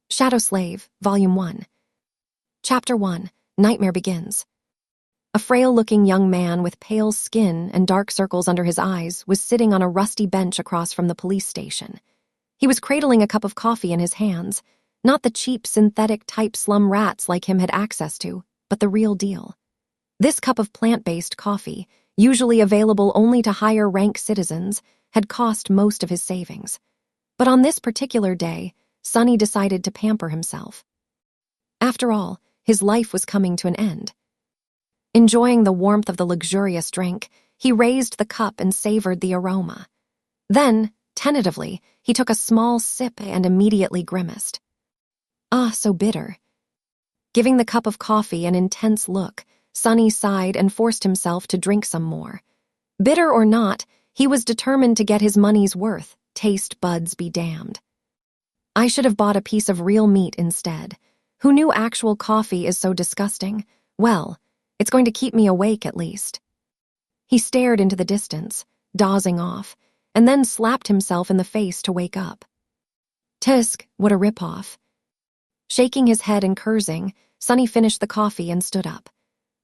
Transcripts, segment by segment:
Shadow Slave, Volume 1. Chapter 1. Nightmare Begins. A frail-looking young man with pale skin and dark circles under his eyes was sitting on a rusty bench across from the police station. He was cradling a cup of coffee in his hands, not the cheap synthetic-type slum rats like him had access to, but the real deal. This cup of plant-based coffee, usually available only to higher-rank citizens, had cost most of his savings. But on this particular day, Sonny decided to pamper himself. After all, his life was coming to an end. Enjoying the warmth of the luxurious drink, he raised the cup and savored the aroma. Then, tentatively, he took a small sip and immediately grimaced. Ah, so bitter. Giving the cup of coffee an intense look, Sonny sighed and forced himself to drink some more. Bitter or not, he was determined to get his money's worth, taste buds be damned. I should have bought a piece of real meat instead. Who knew actual coffee is so disgusting? Well, it's going to keep me awake at least. He stared into the distance, dozing off, and then slapped himself in the face to wake up. Tisk, what a ripoff. Shaking his head and cursing, Sonny finished the coffee and stood up.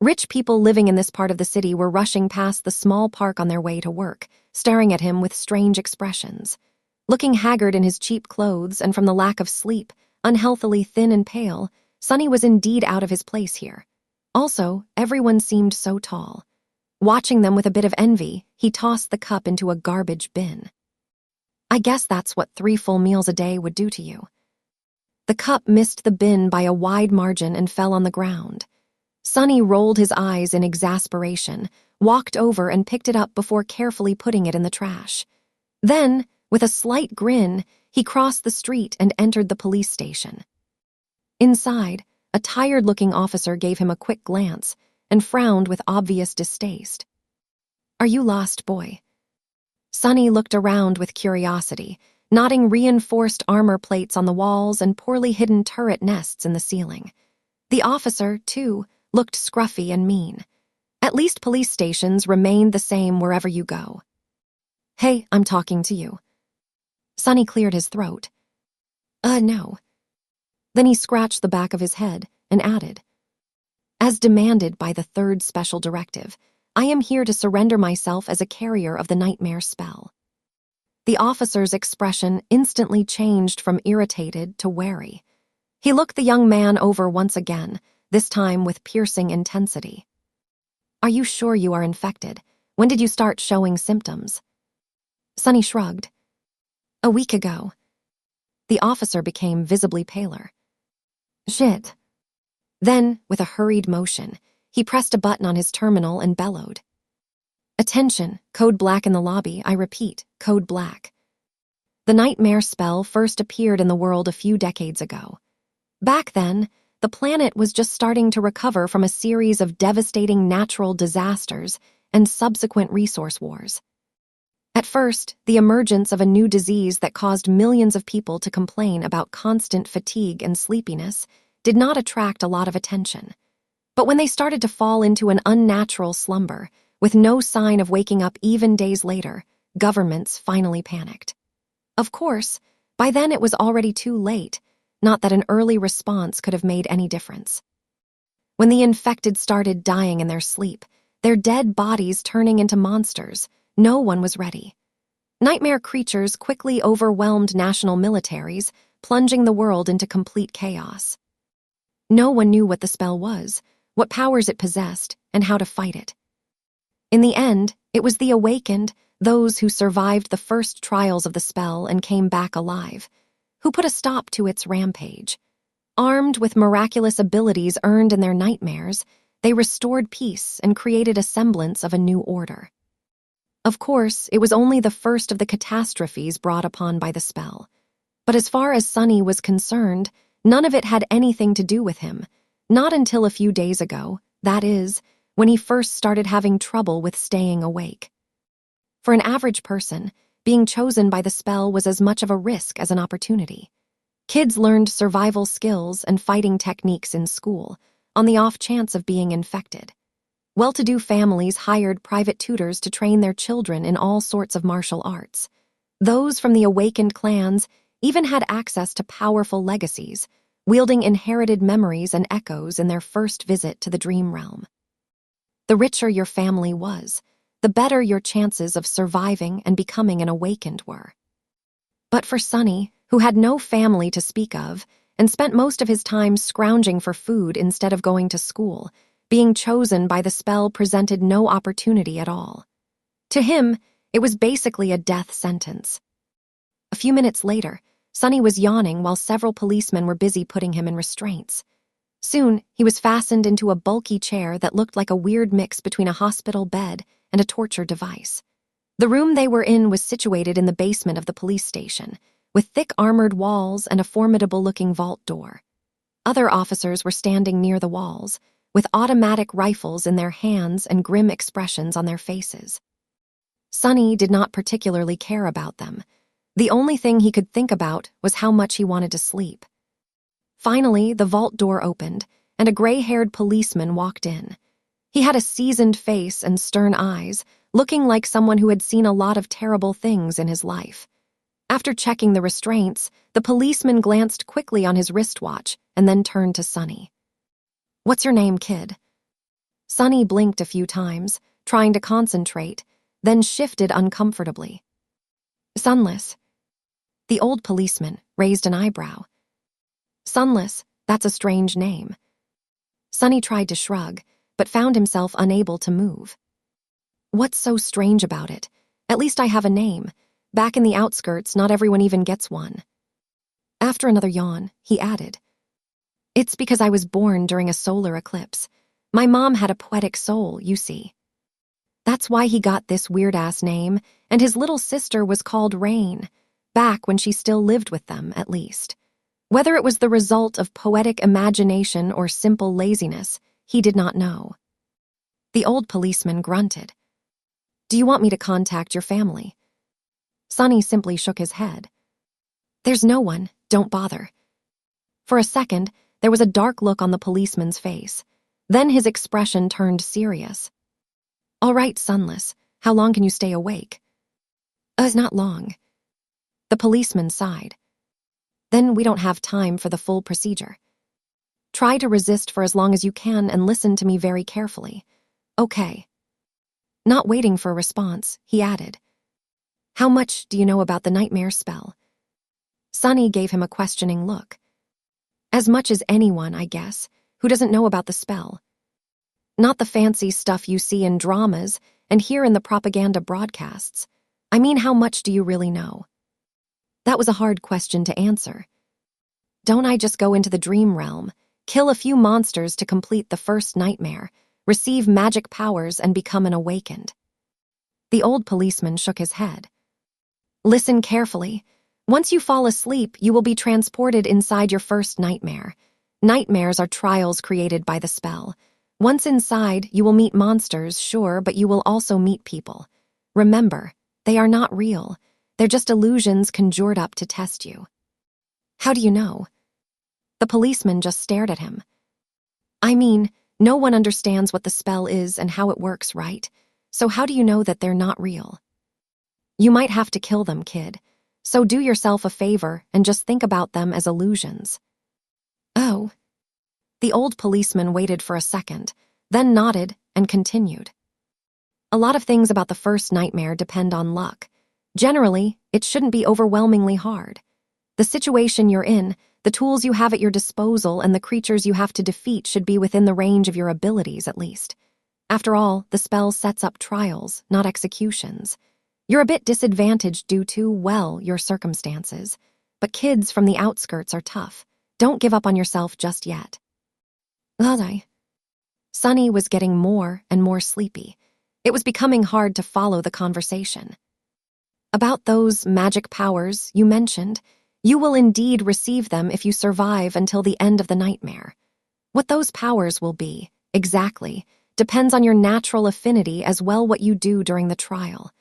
Rich people living in this part of the city were rushing past the small park on their way to work, staring at him with strange expressions. Looking haggard in his cheap clothes and from the lack of sleep, unhealthily thin and pale, Sonny was indeed out of his place here. Also, everyone seemed so tall. Watching them with a bit of envy, he tossed the cup into a garbage bin. I guess that's what 3 full meals a day would do to you. The cup missed the bin by a wide margin and fell on the ground. Sonny rolled his eyes in exasperation, walked over and picked it up before carefully putting it in the trash. Then, with a slight grin, he crossed the street and entered the police station. Inside, a tired-looking officer gave him a quick glance and frowned with obvious distaste. Are you lost, boy? Sonny looked around with curiosity, noting reinforced armor plates on the walls and poorly hidden turret nests in the ceiling. The officer, too, looked scruffy and mean. At least police stations remained the same wherever you go. Hey, I'm talking to you. Sonny cleared his throat. No. Then he scratched the back of his head and added, as demanded by the 3rd Special Directive, I am here to surrender myself as a carrier of the nightmare spell. The officer's expression instantly changed from irritated to wary. He looked the young man over once again, this time with piercing intensity. Are you sure you are infected? When did you start showing symptoms? Sonny shrugged. A week ago. The officer became visibly paler. Shit. Then, with a hurried motion, he pressed a button on his terminal and bellowed. Attention, code black in the lobby, I repeat, code black. The nightmare spell first appeared in the world a few decades ago. Back then, the planet was just starting to recover from a series of devastating natural disasters and subsequent resource wars. At first, the emergence of a new disease that caused millions of people to complain about constant fatigue and sleepiness did not attract a lot of attention. But when they started to fall into an unnatural slumber, with no sign of waking up even days later, governments finally panicked. Of course, by then it was already too late, not that an early response could have made any difference. When the infected started dying in their sleep, their dead bodies turning into monsters, no one was ready. Nightmare creatures quickly overwhelmed national militaries, plunging the world into complete chaos. No one knew what the spell was, what powers it possessed, and how to fight it. In the end, it was the awakened, those who survived the first trials of the spell and came back alive, who put a stop to its rampage. Armed with miraculous abilities earned in their nightmares, they restored peace and created a semblance of a new order. Of course, it was only the first of the catastrophes brought upon by the spell. But as far as Sonny was concerned, none of it had anything to do with him, not until a few days ago, that is, when he first started having trouble with staying awake. For an average person, being chosen by the spell was as much of a risk as an opportunity. Kids learned survival skills and fighting techniques in school, on the off chance of being infected. Well-to-do families hired private tutors to train their children in all sorts of martial arts. Those from the awakened clans even had access to powerful legacies, wielding inherited memories and echoes in their first visit to the dream realm. The richer your family was, the better your chances of surviving and becoming an awakened were. But for Sunny, who had no family to speak of and spent most of his time scrounging for food instead of going to school, being chosen by the spell presented no opportunity at all. To him, it was basically a death sentence. A few minutes later, Sunny was yawning while several policemen were busy putting him in restraints. Soon, he was fastened into a bulky chair that looked like a weird mix between a hospital bed and a torture device. The room they were in was situated in the basement of the police station, with thick armored walls and a formidable-looking vault door. Other officers were standing near the walls, with automatic rifles in their hands and grim expressions on their faces. Sunny did not particularly care about them. The only thing he could think about was how much he wanted to sleep. Finally, the vault door opened, and a gray-haired policeman walked in. He had a seasoned face and stern eyes, looking like someone who had seen a lot of terrible things in his life. After checking the restraints, the policeman glanced quickly on his wristwatch and then turned to Sunny. "What's your name, kid?" Sunny blinked a few times, trying to concentrate, then shifted uncomfortably. "Sunless." The old policeman raised an eyebrow. "Sunless, that's a strange name." Sunny tried to shrug, but found himself unable to move. "What's so strange about it? At least I have a name. Back in the outskirts, not everyone even gets one." After another yawn, he added, "It's because I was born during a solar eclipse. My mom had a poetic soul, you see. That's why he got this weird-ass name, and his little sister was called Rain, back when she still lived with them, at least. Whether it was the result of poetic imagination or simple laziness, he did not know." The old policeman grunted. "Do you want me to contact your family?" Sunny simply shook his head. "There's no one, don't bother." For a second, there was a dark look on the policeman's face. Then his expression turned serious. "All right, Sunless, how long can you stay awake?" Not long." The policeman sighed. "Then we don't have time for the full procedure. Try to resist for as long as you can and listen to me very carefully. Okay." Not waiting for a response, he added, "How much do you know about the nightmare spell?" Sunny gave him a questioning look. "As much as anyone, I guess. Who doesn't know about the spell? Not the fancy stuff you see in dramas and hear in the propaganda broadcasts. I mean, how much do you really know?" That was a hard question to answer. Don't I just go into the dream realm, kill a few monsters to complete the first nightmare, receive magic powers, and become an awakened? The old policeman shook his head. "Listen carefully. Once you fall asleep, you will be transported inside your first nightmare. Nightmares are trials created by the spell. Once inside, you will meet monsters, sure, but you will also meet people. Remember, they are not real. They're just illusions conjured up to test you." "How do you know?" The policeman just stared at him. "I mean, no one understands what the spell is and how it works, right? So how do you know that they're not real?" "You might have to kill them, kid. So do yourself a favor and just think about them as illusions." "Oh." The old policeman waited for a second, then nodded and continued. "A lot of things about the first nightmare depend on luck. Generally, it shouldn't be overwhelmingly hard. The situation you're in, the tools you have at your disposal, and the creatures you have to defeat should be within the range of your abilities, at least. After all, the spell sets up trials, not executions. You're a bit disadvantaged due to, well, your circumstances. But kids from the outskirts are tough. Don't give up on yourself just yet." Sunny was getting more and more sleepy. It was becoming hard to follow the conversation. "About those magic powers you mentioned, you will indeed receive them if you survive until the end of the nightmare. What those powers will be, exactly, depends on your natural affinity as well what you do during the trial.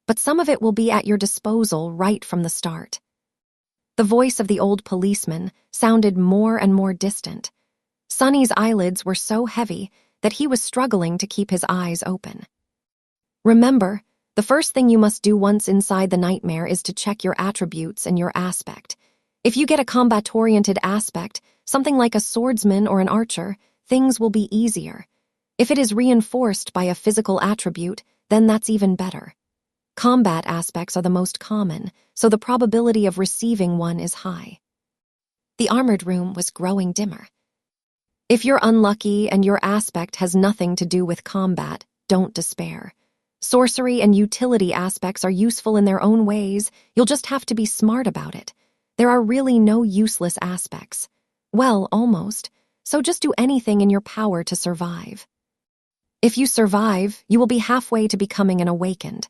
But some of it will be at your disposal right from the start." The voice of the old policeman sounded more and more distant. Sunny's eyelids were so heavy that he was struggling to keep his eyes open. "Remember, the first thing you must do once inside the nightmare is to check your attributes and your aspect. If you get a combat-oriented aspect, something like a swordsman or an archer, things will be easier. If it is reinforced by a physical attribute, then that's even better. Combat aspects are the most common, so the probability of receiving one is high. The armored room was growing dimmer. If you're unlucky and your aspect has nothing to do with combat, don't despair. Sorcery and utility aspects are useful in their own ways, you'll just have to be smart about it. There are really no useless aspects. Well, almost, so just do anything in your power to survive. If you survive, you will be halfway to becoming an awakened.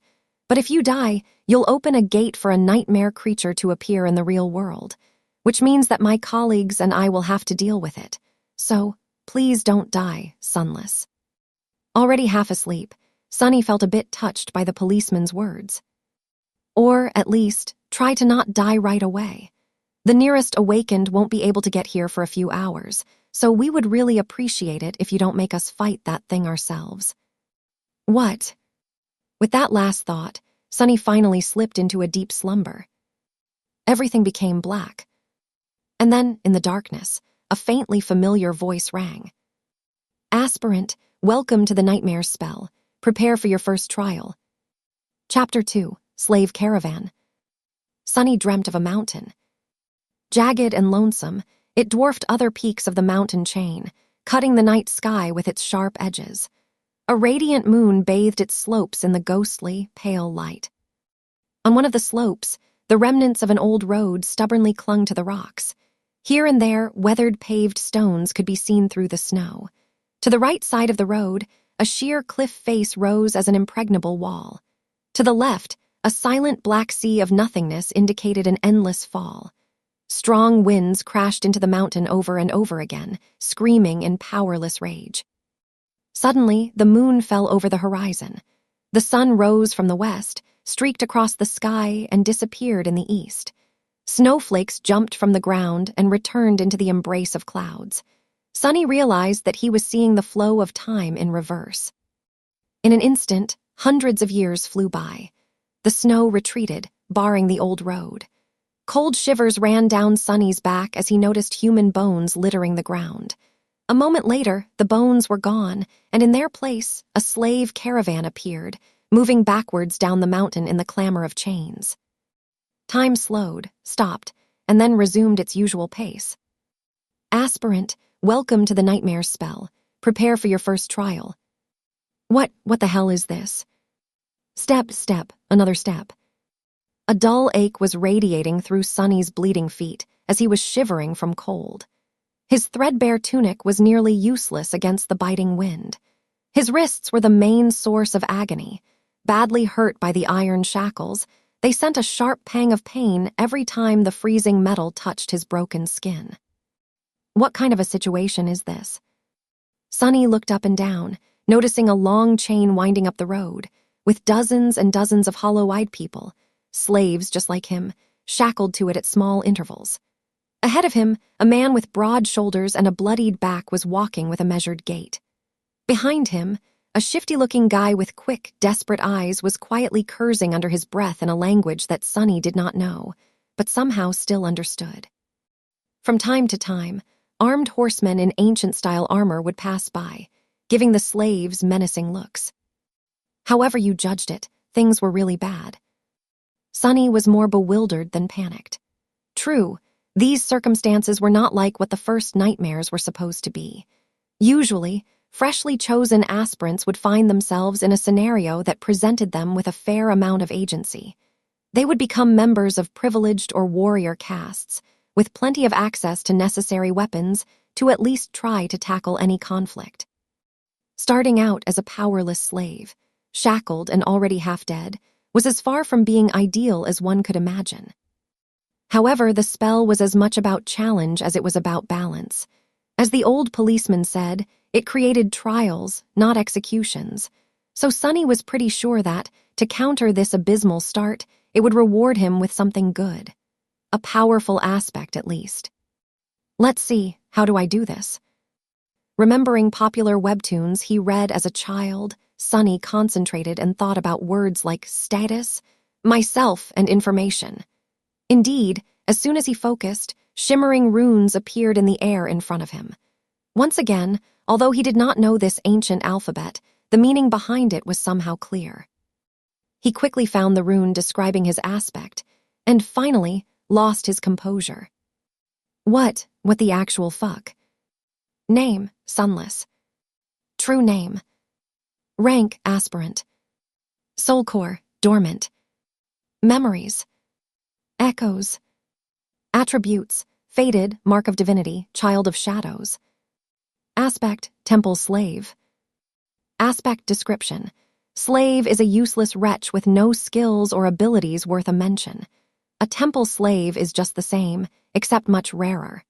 But if you die, you'll open a gate for a nightmare creature to appear in the real world, which means that my colleagues and I will have to deal with it. So, please don't die, Sunless. Already half asleep, Sunny felt a bit touched by the policeman's words. Or, at least, try to not die right away. The nearest awakened won't be able to get here for a few hours, so we would really appreciate it if you don't make us fight that thing ourselves. What? With that last thought, Sunny finally slipped into a deep slumber. Everything became black. And then, in the darkness, a faintly familiar voice rang. Aspirant, welcome to the Nightmare spell. Prepare for your first trial. Chapter 2, Slave Caravan. Sunny dreamt of a mountain. Jagged and lonesome, it dwarfed other peaks of the mountain chain, cutting the night sky with its sharp edges. A radiant moon bathed its slopes in the ghostly, pale light. On one of the slopes, the remnants of an old road stubbornly clung to the rocks. Here and there, weathered paved stones could be seen through the snow. To the right side of the road, a sheer cliff face rose as an impregnable wall. To the left, a silent black sea of nothingness indicated an endless fall. Strong winds crashed into the mountain over and over again, screaming in powerless rage. Suddenly, the moon fell over the horizon. The sun rose from the west, streaked across the sky, and disappeared in the east. Snowflakes jumped from the ground and returned into the embrace of clouds. Sunny realized that he was seeing the flow of time in reverse. In an instant, hundreds of years flew by. The snow retreated, barring the old road. Cold shivers ran down Sunny's back as he noticed human bones littering the ground. A moment later, the bones were gone, and in their place, a slave caravan appeared, moving backwards down the mountain in the clamor of chains. Time slowed, stopped, and then resumed its usual pace. Aspirant, welcome to the Nightmare spell. Prepare for your first trial. What the hell is this? Step, another step. A dull ache was radiating through Sunny's bleeding feet as he was shivering from cold. His threadbare tunic was nearly useless against the biting wind. His wrists were the main source of agony. Badly hurt by the iron shackles, they sent a sharp pang of pain every time the freezing metal touched his broken skin. What kind of a situation is this? Sunny looked up and down, noticing a long chain winding up the road, with dozens and dozens of hollow-eyed people, slaves just like him, shackled to it at small intervals. Ahead of him, a man with broad shoulders and a bloodied back was walking with a measured gait. Behind him, a shifty-looking guy with quick, desperate eyes was quietly cursing under his breath in a language that Sunny did not know, but somehow still understood. From time to time, armed horsemen in ancient-style armor would pass by, giving the slaves menacing looks. However you judged it, things were really bad. Sunny was more bewildered than panicked. True, these circumstances were not like what the first nightmares were supposed to be. Usually, freshly chosen aspirants would find themselves in a scenario that presented them with a fair amount of agency. They would become members of privileged or warrior castes, with plenty of access to necessary weapons to at least try to tackle any conflict. Starting out as a powerless slave, shackled and already half dead, was as far from being ideal as one could imagine. However, the spell was as much about challenge as it was about balance. As the old policeman said, it created trials, not executions. So Sunny was pretty sure that, to counter this abysmal start, it would reward him with something good. A powerful aspect, at least. Let's see, how do I do this? Remembering popular webtoons he read as a child, Sunny concentrated and thought about words like status, myself, and information. Indeed, As soon as he focused, shimmering runes appeared in the air in front of him. Once again, although he did not know this ancient alphabet, the meaning behind it was somehow clear. He quickly found the rune describing his aspect, and finally lost his composure. What the actual fuck? Name, Sunless. True name. Rank, aspirant. Soul core, dormant. Memories. Echoes. Attributes, fated, mark of divinity, child of shadows. Aspect, temple slave. Aspect description. Slave is a useless wretch with no skills or abilities worth a mention. A temple slave is just the same, except much rarer.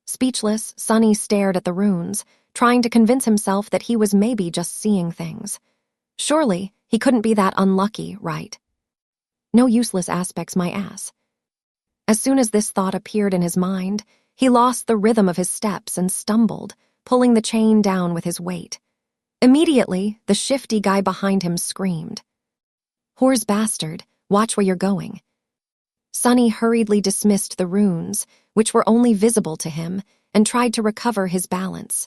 Speechless, Sunny stared at the runes, trying to convince himself that he was maybe just seeing things. Surely, he couldn't be that unlucky, right? No useless aspects, my ass. As soon as this thought appeared in his mind, he lost the rhythm of his steps and stumbled, pulling the chain down with his weight. Immediately, the shifty guy behind him screamed. "Whore's bastard, watch where you're going." Sunny hurriedly dismissed the runes, which were only visible to him, and tried to recover his balance.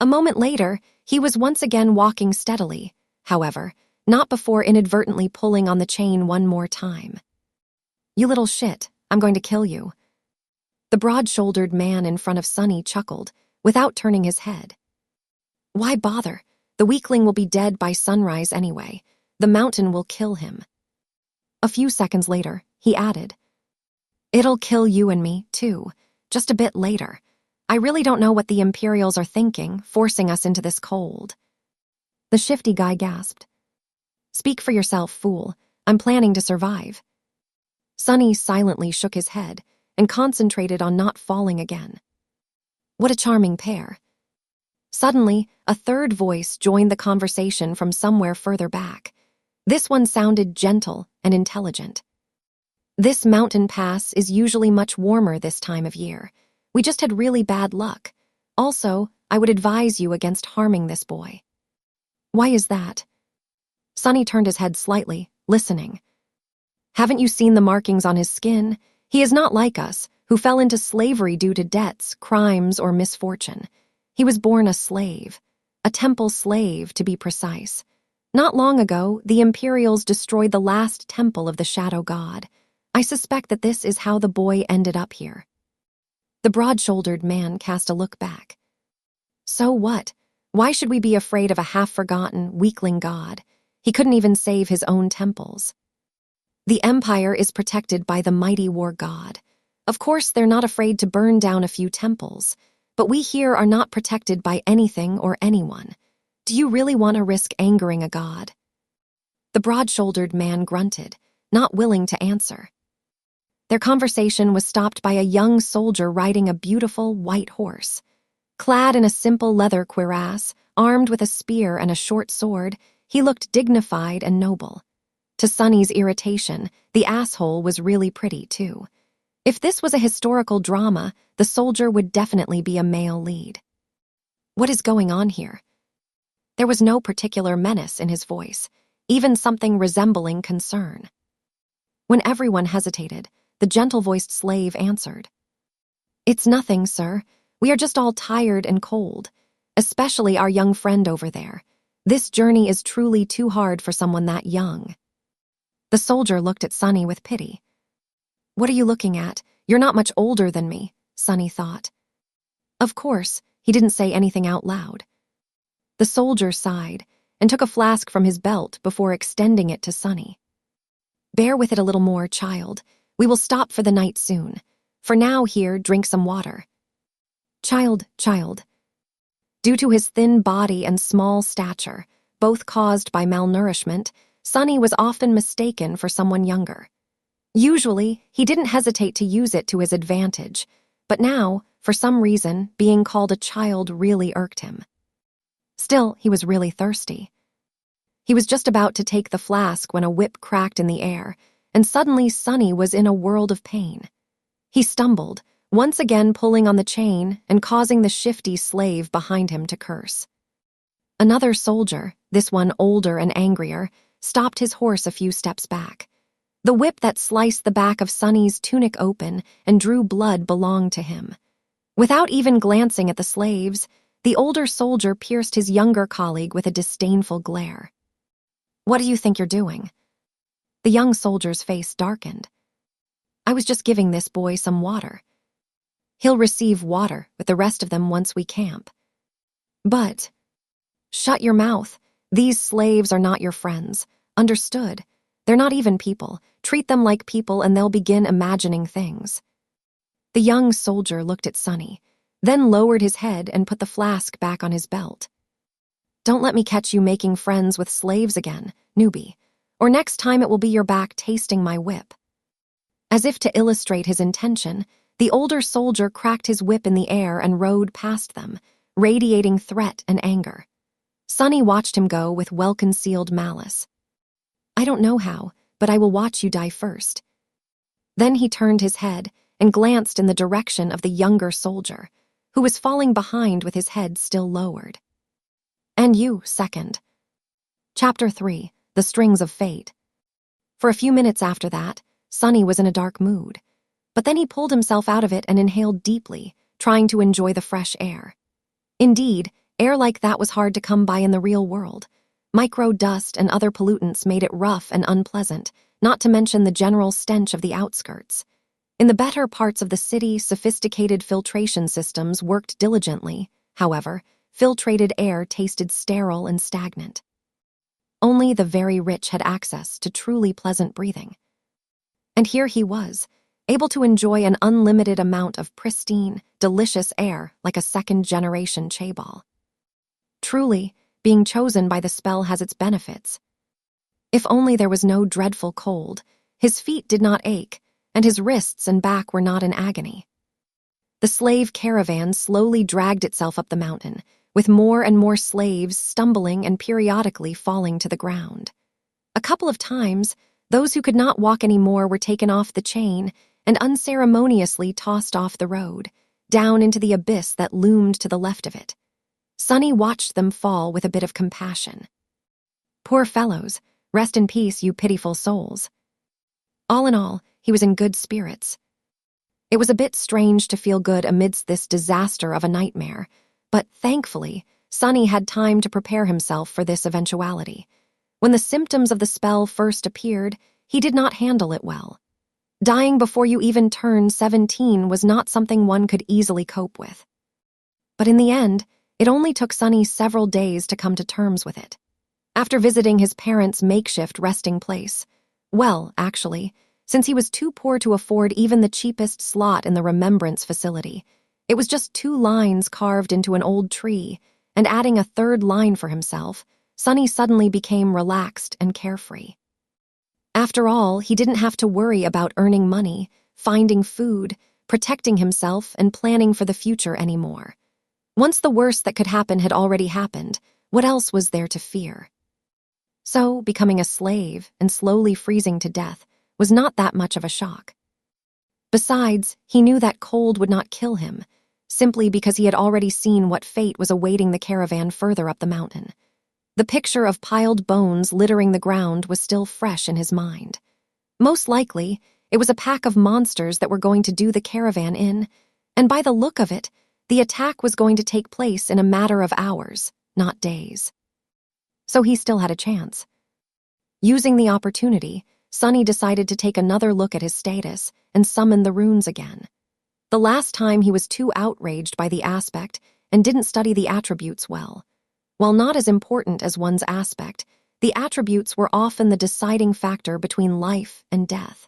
A moment later, he was once again walking steadily, however, not before inadvertently pulling on the chain one more time. "You little shit, I'm going to kill you." The broad-shouldered man in front of Sunny chuckled, without turning his head. "Why bother? The weakling will be dead by sunrise anyway. The mountain will kill him." A few seconds later, he added, "It'll kill you and me, too, just a bit later. I really don't know what the Imperials are thinking, forcing us into this cold." The shifty guy gasped. "Speak for yourself, fool. I'm planning to survive." Sunny silently shook his head and concentrated on not falling again. What a charming pair. Suddenly, a third voice joined the conversation from somewhere further back. This one sounded gentle and intelligent. "This mountain pass is usually much warmer this time of year. We just had really bad luck. Also, I would advise you against harming this boy." "Why is that?" Sunny turned his head slightly, listening. "Haven't you seen the markings on his skin? He is not like us, who fell into slavery due to debts, crimes, or misfortune. He was born a slave. A temple slave, to be precise. Not long ago, the Imperials destroyed the last temple of the Shadow God. I suspect that this is how the boy ended up here." The broad-shouldered man cast a look back. "So what? Why should we be afraid of a half-forgotten, weakling god? He couldn't even save his own temples. The Empire is protected by the mighty war god. Of course, they're not afraid to burn down a few temples, but we here are not protected by anything or anyone. Do you really want to risk angering a god?" The broad-shouldered man grunted, not willing to answer. Their conversation was stopped by a young soldier riding a beautiful white horse. Clad in a simple leather cuirass, armed with a spear and a short sword, he looked dignified and noble. To Sunny's irritation, the asshole was really pretty, too. If this was a historical drama, the soldier would definitely be a male lead. What is going on here? There was no particular menace in his voice, even something resembling concern. When everyone hesitated, the gentle-voiced slave answered. "It's nothing, sir. We are just all tired and cold, especially our young friend over there. This journey is truly too hard for someone that young." The soldier looked at Sunny with pity. "What are you looking at? You're not much older than me," Sunny thought. Of course, he didn't say anything out loud. The soldier sighed and took a flask from his belt before extending it to Sunny. "Bear with it a little more, child. We will stop for the night soon. For now, here, drink some water." Child. Due to his thin body and small stature, both caused by malnourishment, Sunny was often mistaken for someone younger. Usually, he didn't hesitate to use it to his advantage, but now, for some reason, being called a child really irked him. Still, he was really thirsty. He was just about to take the flask when a whip cracked in the air, and suddenly Sunny was in a world of pain. He stumbled, once again pulling on the chain and causing the shifty slave behind him to curse. Another soldier, this one older and angrier, stopped his horse a few steps back. The whip that sliced the back of Sunny's tunic open and drew blood belonged to him. Without even glancing at the slaves, the older soldier pierced his younger colleague with a disdainful glare. "What do you think you're doing?" The young soldier's face darkened. "I was just giving this boy some water. He'll receive water with the rest of them once we camp." "But—" "Shut your mouth. These slaves are not your friends. Understood? They're not even people. Treat them like people and they'll begin imagining things." The young soldier looked at Sunny, then lowered his head and put the flask back on his belt. "Don't let me catch you making friends with slaves again, newbie, or next time it will be your back tasting my whip." As if to illustrate his intention, the older soldier cracked his whip in the air and rode past them, radiating threat and anger. Sunny watched him go with well-concealed malice. "I don't know how, but I will watch you die first." Then he turned his head and glanced in the direction of the younger soldier, who was falling behind with his head still lowered. "And you, second." Chapter 3, The Strings of Fate. For a few minutes after that, Sunny was in a dark mood, but then he pulled himself out of it and inhaled deeply, trying to enjoy the fresh air. Indeed, air like that was hard to come by in the real world. Micro-dust and other pollutants made it rough and unpleasant, not to mention the general stench of the outskirts. In the better parts of the city, sophisticated filtration systems worked diligently. However, filtrated air tasted sterile and stagnant. Only the very rich had access to truly pleasant breathing. And here he was, able to enjoy an unlimited amount of pristine, delicious air like a second-generation chaebol. Truly, being chosen by the spell has its benefits. If only there was no dreadful cold, his feet did not ache, and his wrists and back were not in agony. The slave caravan slowly dragged itself up the mountain, with more and more slaves stumbling and periodically falling to the ground. A couple of times, those who could not walk anymore were taken off the chain and unceremoniously tossed off the road, down into the abyss that loomed to the left of it. Sunny watched them fall with a bit of compassion. Poor fellows, rest in peace, you pitiful souls. All in all, he was in good spirits. It was a bit strange to feel good amidst this disaster of a nightmare, but thankfully, Sunny had time to prepare himself for this eventuality. When the symptoms of the spell first appeared, he did not handle it well. Dying before you even turned 17 was not something one could easily cope with. But in the end, it only took Sunny several days to come to terms with it. After visiting his parents' makeshift resting place, well, actually, since he was too poor to afford even the cheapest slot in the remembrance facility, it was just 2 lines carved into an old tree, and adding a 3rd line for himself, Sunny suddenly became relaxed and carefree. After all, he didn't have to worry about earning money, finding food, protecting himself, and planning for the future anymore. Once the worst that could happen had already happened, what else was there to fear? So, becoming a slave and slowly freezing to death was not that much of a shock. Besides, he knew that cold would not kill him, simply because he had already seen what fate was awaiting the caravan further up the mountain. The picture of piled bones littering the ground was still fresh in his mind. Most likely, it was a pack of monsters that were going to do the caravan in, and by the look of it, the attack was going to take place in a matter of hours, not days. So he still had a chance. Using the opportunity, Sunny decided to take another look at his status and summon the runes again. The last time he was too outraged by the aspect and didn't study the attributes well. While not as important as one's aspect, the attributes were often the deciding factor between life and death.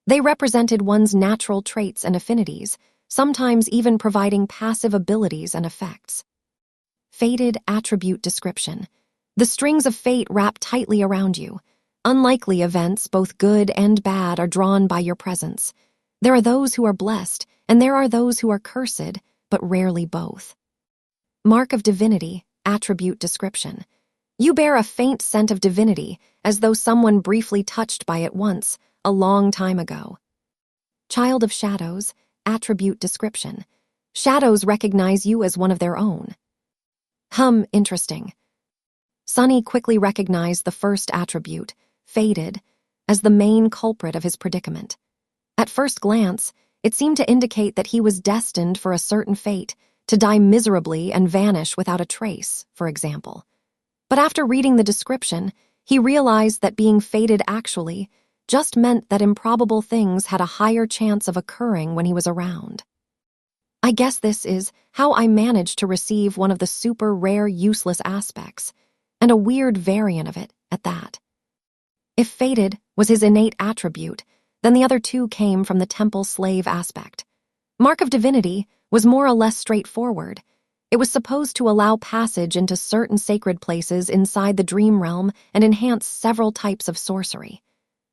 They represented one's natural traits and affinities, sometimes even providing passive abilities and effects. Fated attribute description. The strings of fate wrap tightly around you. Unlikely events, both good and bad, are drawn by your presence. There are those who are blessed, and there are those who are cursed, but rarely both. Mark of divinity, attribute description. You bear a faint scent of divinity, as though someone briefly touched by it once, a long time ago. Child of shadows, attribute description. Shadows recognize you as one of their own. Interesting. Sunny quickly recognized the first attribute, fated, as the main culprit of his predicament. At first glance, it seemed to indicate that he was destined for a certain fate, to die miserably and vanish without a trace, for example. But after reading the description, he realized that being fated actually just meant that improbable things had a higher chance of occurring when he was around. I guess this is how I managed to receive one of the super rare useless aspects, and a weird variant of it at that. If fated was his innate attribute, then the other two came from the temple slave aspect. Mark of Divinity was more or less straightforward. It was supposed to allow passage into certain sacred places inside the dream realm and enhance several types of sorcery.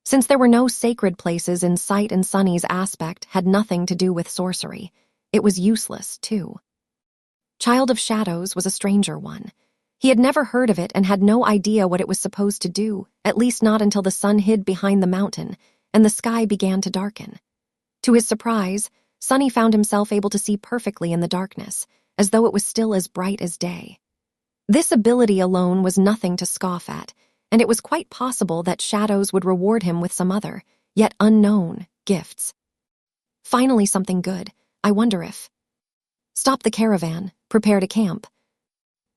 Since there were no sacred places in Sight and Sunny's aspect had nothing to do with sorcery, it was useless, too. Child of Shadows was a stranger one. He had never heard of it and had no idea what it was supposed to do, at least not until the sun hid behind the mountain and the sky began to darken. To his surprise, Sunny found himself able to see perfectly in the darkness, as though it was still as bright as day. This ability alone was nothing to scoff at, and it was quite possible that Shadows would reward him with some other, yet unknown, gifts. Finally something good. I wonder if... Stop the caravan. Prepare to camp.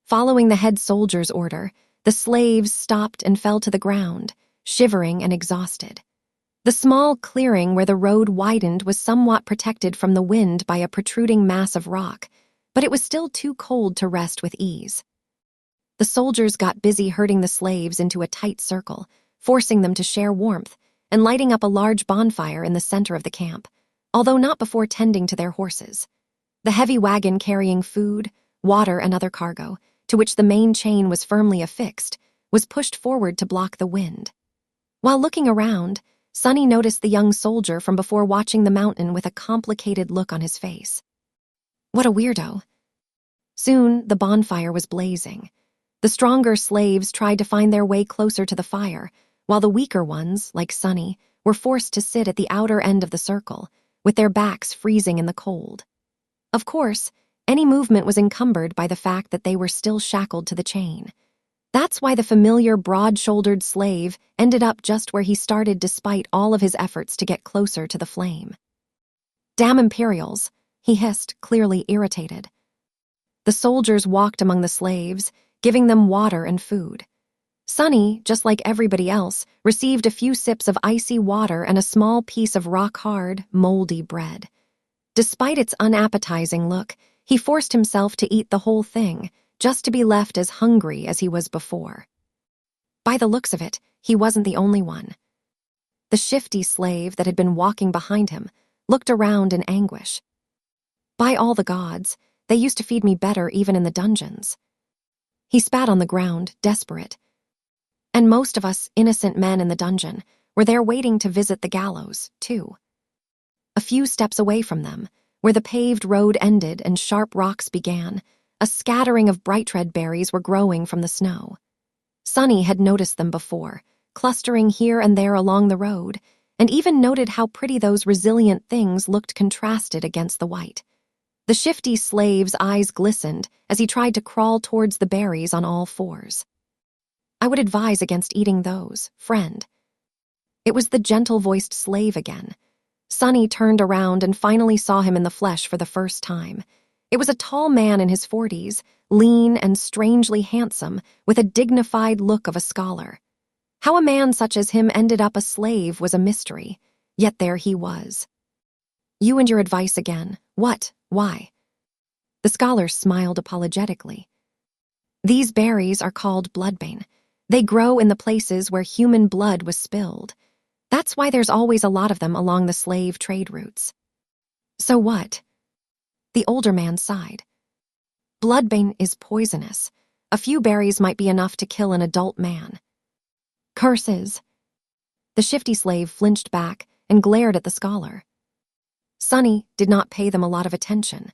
Following the head soldier's order, the slaves stopped and fell to the ground, shivering and exhausted. The small clearing where the road widened was somewhat protected from the wind by a protruding mass of rock, but it was still too cold to rest with ease. The soldiers got busy herding the slaves into a tight circle, forcing them to share warmth, and lighting up a large bonfire in the center of the camp, although not before tending to their horses. The heavy wagon carrying food, water, and other cargo, to which the main chain was firmly affixed, was pushed forward to block the wind. While looking around, Sunny noticed the young soldier from before watching the mountain with a complicated look on his face. What a weirdo. Soon, the bonfire was blazing. The stronger slaves tried to find their way closer to the fire, while the weaker ones, like Sunny, were forced to sit at the outer end of the circle, with their backs freezing in the cold. Of course, any movement was encumbered by the fact that they were still shackled to the chain. That's why the familiar broad-shouldered slave ended up just where he started despite all of his efforts to get closer to the flame. Damn Imperials, he hissed, clearly irritated. The soldiers walked among the slaves, giving them water and food. Sunny, just like everybody else, received a few sips of icy water and a small piece of rock-hard, moldy bread. Despite its unappetizing look, he forced himself to eat the whole thing, just to be left as hungry as he was before. By the looks of it, he wasn't the only one. The shifty slave that had been walking behind him looked around in anguish. By all the gods, they used to feed me better even in the dungeons. He spat on the ground, desperate. And most of us innocent men in the dungeon were there waiting to visit the gallows, too. A few steps away from them, where the paved road ended and sharp rocks began, a scattering of bright red berries were growing from the snow. Sunny had noticed them before, clustering here and there along the road, and even noted how pretty those resilient things looked contrasted against the white. The shifty slave's eyes glistened as he tried to crawl towards the berries on all fours. I would advise against eating those, friend. It was the gentle-voiced slave again. Sunny turned around and finally saw him in the flesh for the first time. It was a tall man in his 40s, lean and strangely handsome, with a dignified look of a scholar. How a man such as him ended up a slave was a mystery, yet there he was. You and your advice again. What? Why? The scholar smiled apologetically. These berries are called bloodbane. They grow in the places where human blood was spilled. That's why there's always a lot of them along the slave trade routes. So what? The older man sighed. Bloodbane is poisonous. A few berries might be enough to kill an adult man. Curses. The shifty slave flinched back and glared at the scholar. Sunny did not pay them a lot of attention.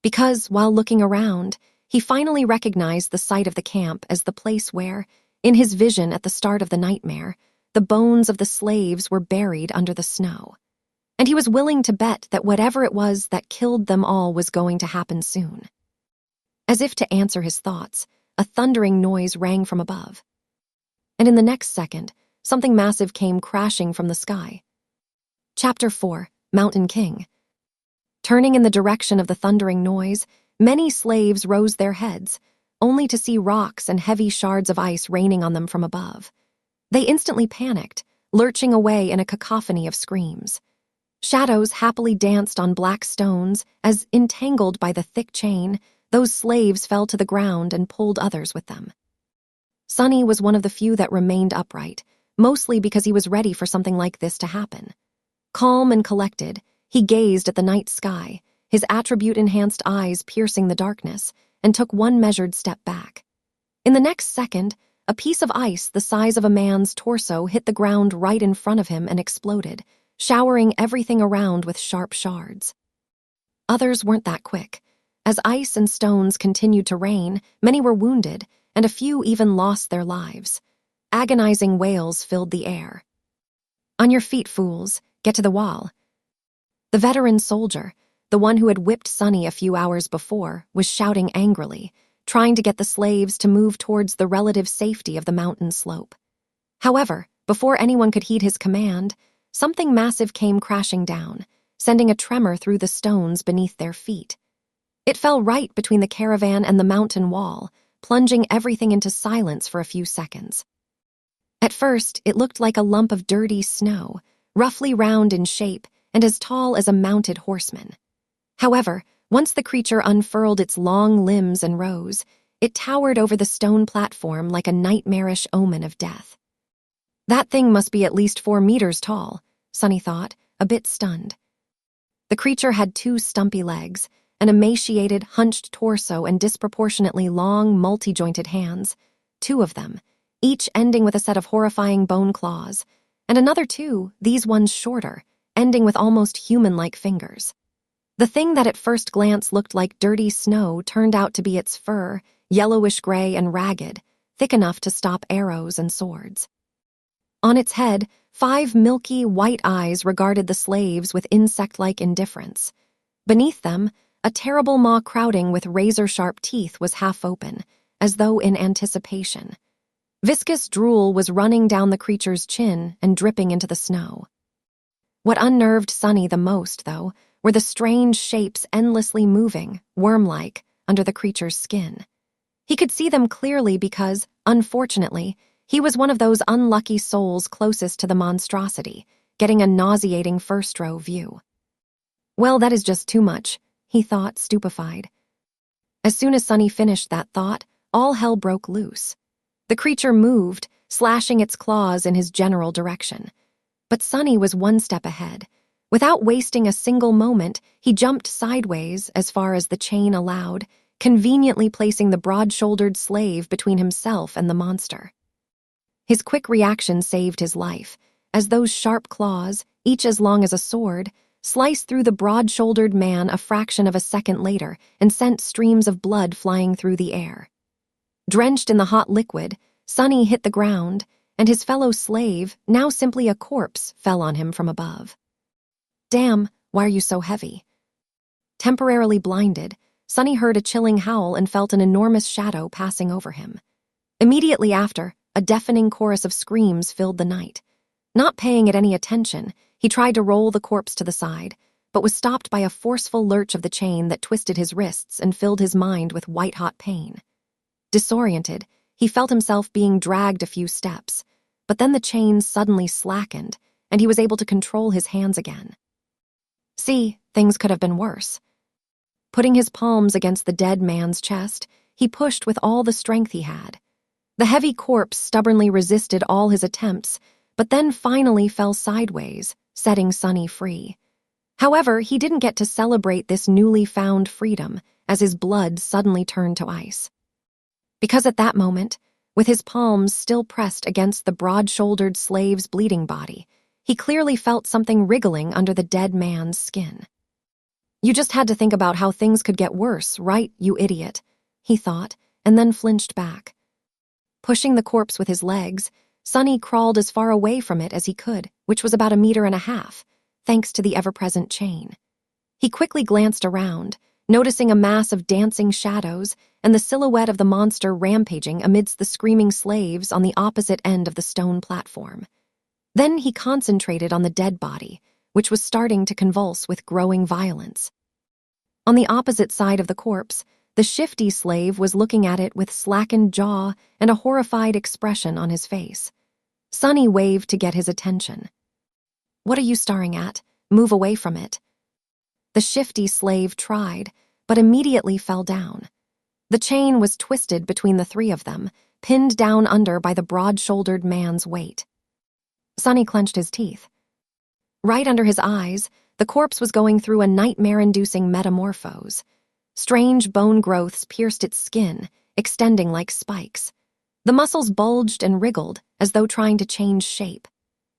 Because, while looking around, he finally recognized the site of the camp as the place where, in his vision at the start of the nightmare, the bones of the slaves were buried under the snow. And he was willing to bet that whatever it was that killed them all was going to happen soon. As if to answer his thoughts, a thundering noise rang from above. And in the next second, something massive came crashing from the sky. Chapter 4, Mountain King. Turning in the direction of the thundering noise, many slaves rose their heads, only to see rocks and heavy shards of ice raining on them from above. They instantly panicked, lurching away in a cacophony of screams. Shadows happily danced on black stones as, entangled by the thick chain, those slaves fell to the ground and pulled others with them. Sonny was one of the few that remained upright, mostly because he was ready for something like this to happen. Calm and collected, he gazed at the night sky, his attribute-enhanced eyes piercing the darkness, and took one measured step back. In the next second, a piece of ice the size of a man's torso hit the ground right in front of him and exploded, showering everything around with sharp shards. Others weren't that quick. As ice and stones continued to rain, many were wounded, and a few even lost their lives. Agonizing wails filled the air. "On your feet, fools. Get to the wall." The veteran soldier, the one who had whipped Sonny a few hours before, was shouting angrily, trying to get the slaves to move towards the relative safety of the mountain slope. However, before anyone could heed his command, something massive came crashing down, sending a tremor through the stones beneath their feet. It fell right between the caravan and the mountain wall, plunging everything into silence for a few seconds. At first, it looked like a lump of dirty snow, roughly round in shape and as tall as a mounted horseman. However, once the creature unfurled its long limbs and rose, it towered over the stone platform like a nightmarish omen of death. That thing must be at least 4 meters tall, Sonny thought, a bit stunned. The creature had 2 stumpy legs, an emaciated, hunched torso, and disproportionately long, multi-jointed hands, 2 of them, each ending with a set of horrifying bone claws, and another 2, these ones shorter, ending with almost human-like fingers. The thing that at first glance looked like dirty snow turned out to be its fur, yellowish-gray and ragged, thick enough to stop arrows and swords. On its head, 5 milky, white eyes regarded the slaves with insect-like indifference. Beneath them, a terrible maw crowding with razor-sharp teeth was half open, as though in anticipation. Viscous drool was running down the creature's chin and dripping into the snow. What unnerved Sonny the most, though, were the strange shapes endlessly moving, worm-like, under the creature's skin. He could see them clearly because, unfortunately, he was one of those unlucky souls closest to the monstrosity, getting a nauseating first-row view. Well, that is just too much, he thought, stupefied. As soon as Sonny finished that thought, all hell broke loose. The creature moved, slashing its claws in his general direction. But Sonny was one step ahead. Without wasting a single moment, he jumped sideways as far as the chain allowed, conveniently placing the broad-shouldered slave between himself and the monster. His quick reaction saved his life, as those sharp claws, each as long as a sword, sliced through the broad-shouldered man a fraction of a second later and sent streams of blood flying through the air. Drenched in the hot liquid, Sonny hit the ground, and his fellow slave, now simply a corpse, fell on him from above. "Damn, why are you so heavy?" Temporarily blinded, Sonny heard a chilling howl and felt an enormous shadow passing over him. Immediately after, a deafening chorus of screams filled the night. Not paying it any attention, he tried to roll the corpse to the side, but was stopped by a forceful lurch of the chain that twisted his wrists and filled his mind with white-hot pain. Disoriented, he felt himself being dragged a few steps, but then the chain suddenly slackened, and he was able to control his hands again. See, things could have been worse. Putting his palms against the dead man's chest, he pushed with all the strength he had. The heavy corpse stubbornly resisted all his attempts, but then finally fell sideways, setting Sonny free. However, he didn't get to celebrate this newly found freedom, as his blood suddenly turned to ice. Because at that moment, with his palms still pressed against the broad-shouldered slave's bleeding body, he clearly felt something wriggling under the dead man's skin. "You just had to think about how things could get worse, right, you idiot?" he thought, and then flinched back. Pushing the corpse with his legs, Sonny crawled as far away from it as he could, which was about 1.5 meters, thanks to the ever-present chain. He quickly glanced around, noticing a mass of dancing shadows and the silhouette of the monster rampaging amidst the screaming slaves on the opposite end of the stone platform. Then he concentrated on the dead body, which was starting to convulse with growing violence. On the opposite side of the corpse, the shifty slave was looking at it with slackened jaw and a horrified expression on his face. Sonny waved to get his attention. "What are you staring at? Move away from it." The shifty slave tried, but immediately fell down. The chain was twisted between the three of them, pinned down under by the broad-shouldered man's weight. Sonny clenched his teeth. Right under his eyes, the corpse was going through a nightmare-inducing metamorphose. Strange bone growths pierced its skin, extending like spikes. The muscles bulged and wriggled as though trying to change shape.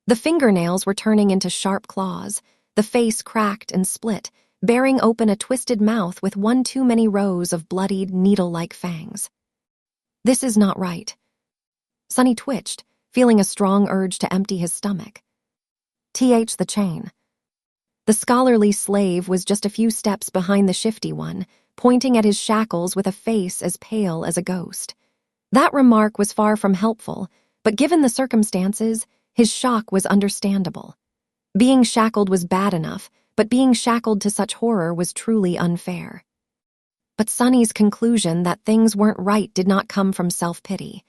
The fingernails were turning into sharp claws, the face cracked and split, bearing open a twisted mouth with one too many rows of bloodied, needle-like fangs. This is not right. Sonny twitched, feeling a strong urge to empty his stomach. The chain. The scholarly slave was just a few steps behind the shifty one, pointing at his shackles with a face as pale as a ghost. That remark was far from helpful, but given the circumstances, his shock was understandable. Being shackled was bad enough, but being shackled to such horror was truly unfair. But Sonny's conclusion that things weren't right did not come from self-pity.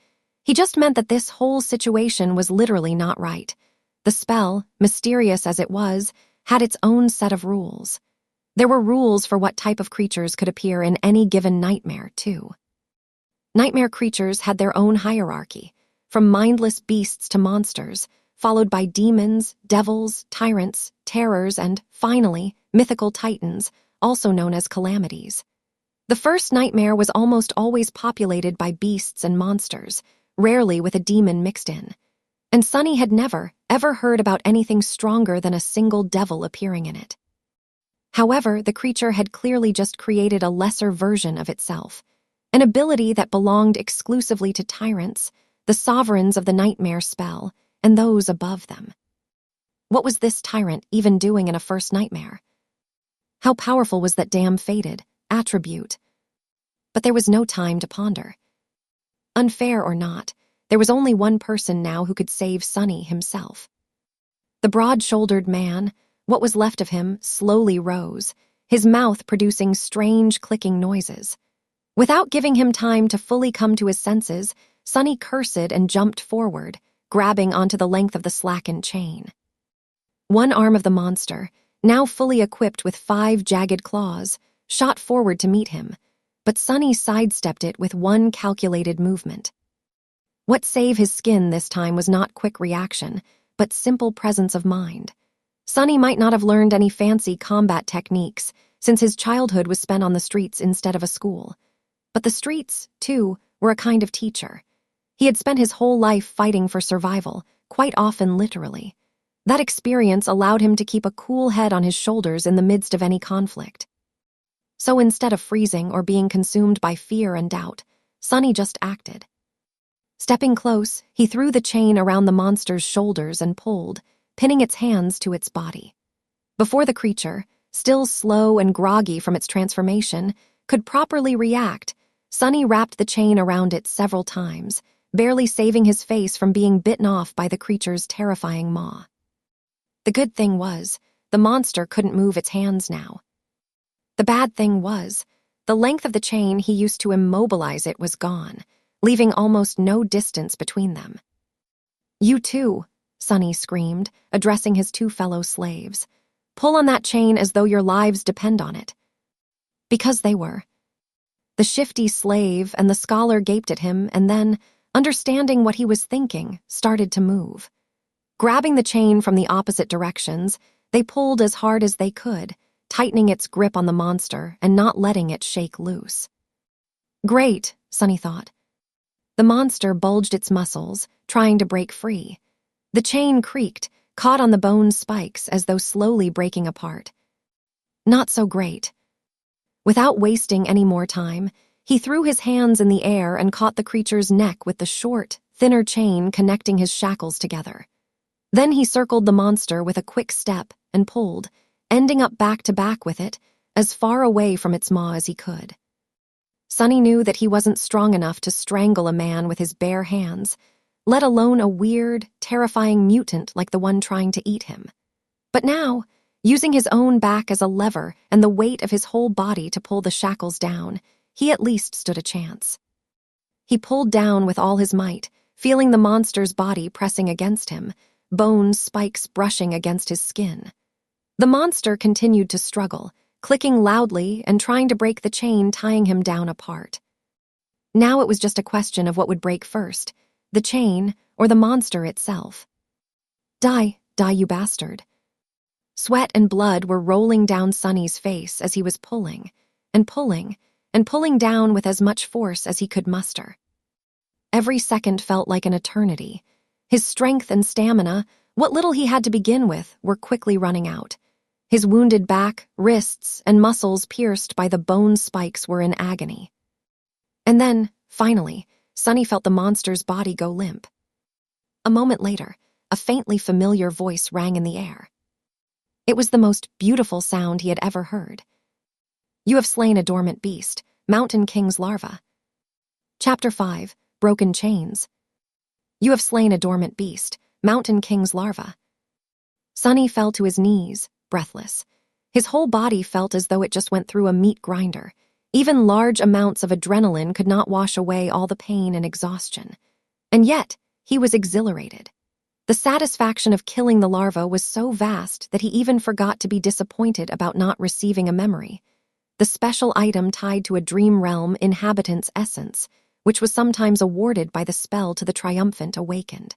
He just meant that this whole situation was literally not right. The spell, mysterious as it was, had its own set of rules. There were rules for what type of creatures could appear in any given nightmare, too. Nightmare creatures had their own hierarchy, from mindless beasts to monsters, followed by demons, devils, tyrants, terrors, and, finally, mythical titans, also known as calamities. The first nightmare was almost always populated by beasts and monsters, rarely with a demon mixed in. And Sonny had never, ever heard about anything stronger than a single devil appearing in it. However, the creature had clearly just created a lesser version of itself, an ability that belonged exclusively to tyrants, the sovereigns of the nightmare spell, and those above them. What was this tyrant even doing in a first nightmare? How powerful was that damn fated attribute? But there was no time to ponder. Unfair or not, there was only one person now who could save Sonny himself. The broad-shouldered man, what was left of him, slowly rose, his mouth producing strange clicking noises. Without giving him time to fully come to his senses, Sonny cursed and jumped forward, grabbing onto the length of the slackened chain. One arm of the monster, now fully equipped with 5 jagged claws, shot forward to meet him, but Sonny sidestepped it with one calculated movement. What saved his skin this time was not quick reaction, but simple presence of mind. Sonny might not have learned any fancy combat techniques, since his childhood was spent on the streets instead of a school. But the streets, too, were a kind of teacher. He had spent his whole life fighting for survival, quite often literally. That experience allowed him to keep a cool head on his shoulders in the midst of any conflict. So instead of freezing or being consumed by fear and doubt, Sonny just acted. Stepping close, he threw the chain around the monster's shoulders and pulled, pinning its hands to its body. Before the creature, still slow and groggy from its transformation, could properly react, Sonny wrapped the chain around it several times, barely saving his face from being bitten off by the creature's terrifying maw. The good thing was, the monster couldn't move its hands now. The bad thing was, the length of the chain he used to immobilize it was gone, leaving almost no distance between them. "You too," Sonny screamed, addressing his 2 fellow slaves. "Pull on that chain as though your lives depend on it." Because they were. The shifty slave and the scholar gaped at him and then, understanding what he was thinking, started to move. Grabbing the chain from the opposite directions, they pulled as hard as they could, tightening its grip on the monster and not letting it shake loose. Great, Sonny thought. The monster bulged its muscles, trying to break free. The chain creaked, caught on the bone spikes as though slowly breaking apart. Not so great. Without wasting any more time, he threw his hands in the air and caught the creature's neck with the short, thinner chain connecting his shackles together. Then he circled the monster with a quick step and pulled, ending up back to back with it, as far away from its maw as he could. Sunny knew that he wasn't strong enough to strangle a man with his bare hands, let alone a weird, terrifying mutant like the one trying to eat him. But now, using his own back as a lever and the weight of his whole body to pull the shackles down, he at least stood a chance. He pulled down with all his might, feeling the monster's body pressing against him, bone spikes brushing against his skin. The monster continued to struggle, clicking loudly and trying to break the chain tying him down apart. Now it was just a question of what would break first, the chain or the monster itself. Die, you bastard. Sweat and blood were rolling down Sunny's face as he was pulling, and pulling, and pulling down with as much force as he could muster. Every second felt like an eternity. His strength and stamina, what little he had to begin with, were quickly running out. His wounded back, wrists, and muscles pierced by the bone spikes were in agony. And then, finally, Sunny felt the monster's body go limp. A moment later, a faintly familiar voice rang in the air. It was the most beautiful sound he had ever heard. You have slain a dormant beast, Mountain King's larva. Chapter 5, Broken Chains. You have slain a dormant beast, Mountain King's larva. Sunny fell to his knees, breathless. His whole body felt as though it just went through a meat grinder. Even large amounts of adrenaline could not wash away all the pain and exhaustion. And yet, he was exhilarated. The satisfaction of killing the larva was so vast that he even forgot to be disappointed about not receiving a memory, the special item tied to a dream realm inhabitant's essence, which was sometimes awarded by the spell to the triumphant awakened.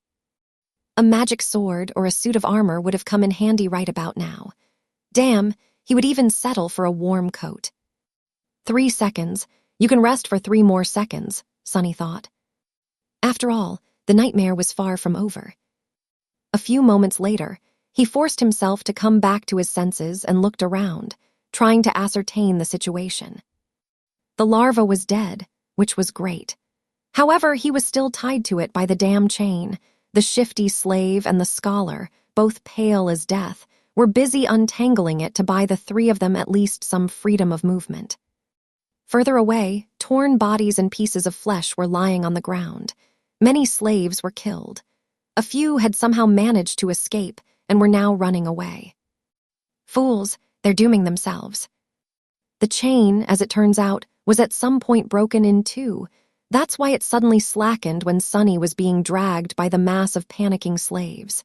A magic sword or a suit of armor would have come in handy right about now. Damn, he would even settle for a warm coat. 3 seconds. You can rest for 3 more seconds, Sunny thought. After all, the nightmare was far from over. A few moments later, he forced himself to come back to his senses and looked around, trying to ascertain the situation. The larva was dead, which was great. However, he was still tied to it by the damn chain. The shifty slave and the scholar, both pale as death, were busy untangling it to buy the 3 of them at least some freedom of movement. Further away, torn bodies and pieces of flesh were lying on the ground. Many slaves were killed. A few had somehow managed to escape and were now running away. Fools, they're dooming themselves. The chain, as it turns out, was at some point broken in 2. That's why it suddenly slackened when Sunny was being dragged by the mass of panicking slaves.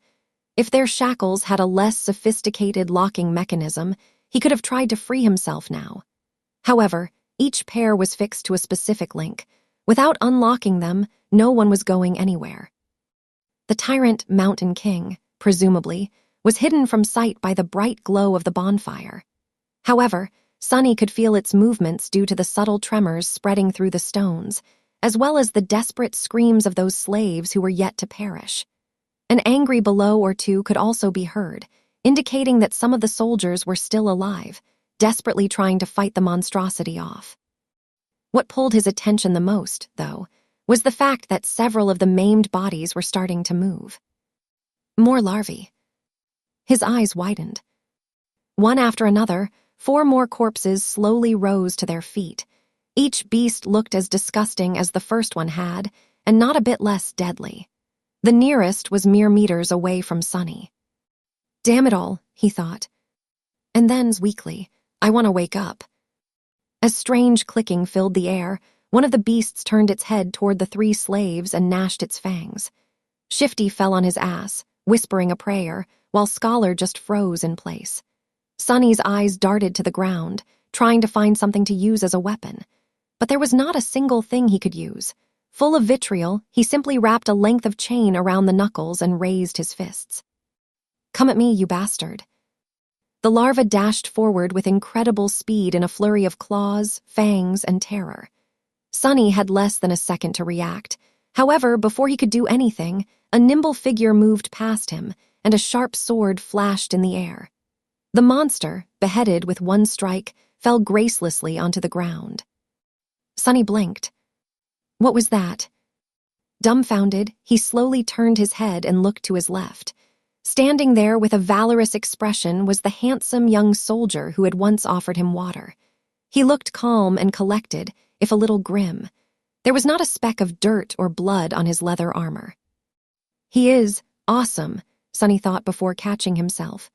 If their shackles had a less sophisticated locking mechanism, he could have tried to free himself now. However, each pair was fixed to a specific link. Without unlocking them, no one was going anywhere. The Tyrant Mountain King, presumably, was hidden from sight by the bright glow of the bonfire. However, Sunny could feel its movements due to the subtle tremors spreading through the stones, as well as the desperate screams of those slaves who were yet to perish. An angry bellow or 2 could also be heard, indicating that some of the soldiers were still alive, desperately trying to fight the monstrosity off. What pulled his attention the most, though, was the fact that several of the maimed bodies were starting to move. More larvae. His eyes widened. One after another, 4 more corpses slowly rose to their feet. Each beast looked as disgusting as the first one had, and not a bit less deadly. The nearest was mere meters away from Sunny. Damn it all, he thought. And then, weakly, I want to wake up. As strange clicking filled the air, one of the beasts turned its head toward the 3 slaves and gnashed its fangs. Shifty fell on his ass, whispering a prayer, while Scholar just froze in place. Sunny's eyes darted to the ground, trying to find something to use as a weapon. But there was not a single thing he could use. Full of vitriol, he simply wrapped a length of chain around the knuckles and raised his fists. Come at me, you bastard. The larva dashed forward with incredible speed in a flurry of claws, fangs, and terror. Sunny had less than a second to react. However, before he could do anything, a nimble figure moved past him, and a sharp sword flashed in the air. The monster, beheaded with one strike, fell gracelessly onto the ground. Sunny blinked. What was that? Dumbfounded, he slowly turned his head and looked to his left. Standing there with a valorous expression was the handsome young soldier who had once offered him water. He looked calm and collected, if a little grim. There was not a speck of dirt or blood on his leather armor. He is awesome, Sonny thought before catching himself.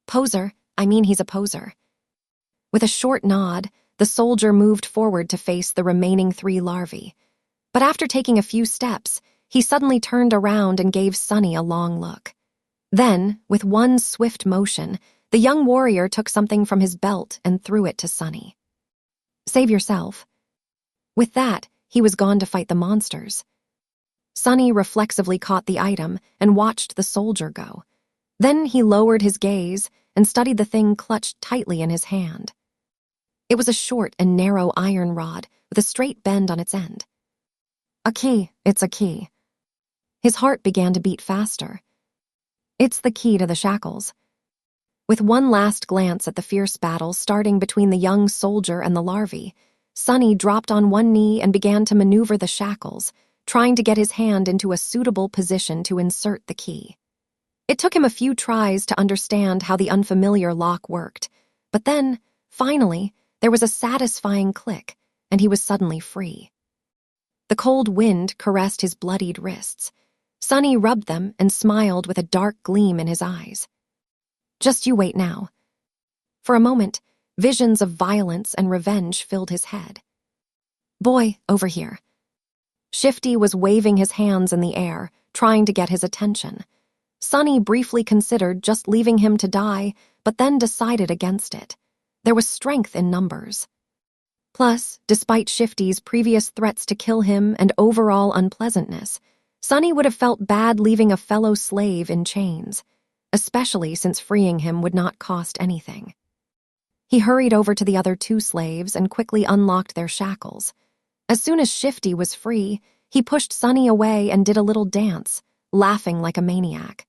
Poser, he's a poser. With a short nod, the soldier moved forward to face the remaining 3 larvae. But after taking a few steps, he suddenly turned around and gave Sonny a long look. Then, with one swift motion, the young warrior took something from his belt and threw it to Sonny. Save yourself. With that, he was gone to fight the monsters. Sonny reflexively caught the item and watched the soldier go. Then he lowered his gaze and studied the thing clutched tightly in his hand. It was a short and narrow iron rod with a straight bend on its end. A key, it's a key. His heart began to beat faster. It's the key to the shackles. With one last glance at the fierce battle starting between the young soldier and the larvae, Sonny dropped on one knee and began to maneuver the shackles, trying to get his hand into a suitable position to insert the key. It took him a few tries to understand how the unfamiliar lock worked, but then, finally, there was a satisfying click, and he was suddenly free. The cold wind caressed his bloodied wrists. Sonny rubbed them and smiled with a dark gleam in his eyes. Just you wait now. For a moment, visions of violence and revenge filled his head. Boy, over here. Shifty was waving his hands in the air, trying to get his attention. Sonny briefly considered just leaving him to die, but then decided against it. There was strength in numbers. Plus, despite Shifty's previous threats to kill him and overall unpleasantness, Sonny would have felt bad leaving a fellow slave in chains, especially since freeing him would not cost anything. He hurried over to the other 2 slaves and quickly unlocked their shackles. As soon as Shifty was free, he pushed Sonny away and did a little dance, laughing like a maniac.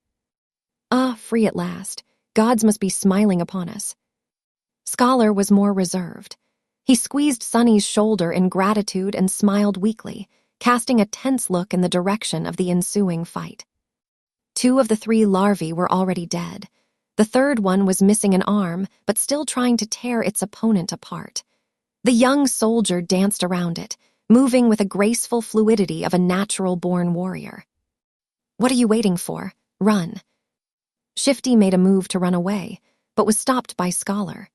Ah, free at last. Gods must be smiling upon us. Scholar was more reserved. He squeezed Sonny's shoulder in gratitude and smiled weakly, casting a tense look in the direction of the ensuing fight. 2 of the 3 larvae were already dead. The third one was missing an arm, but still trying to tear its opponent apart. The young soldier danced around it, moving with a graceful fluidity of a natural-born warrior. What are you waiting for? Run. Shifty made a move to run away, but was stopped by Scholar.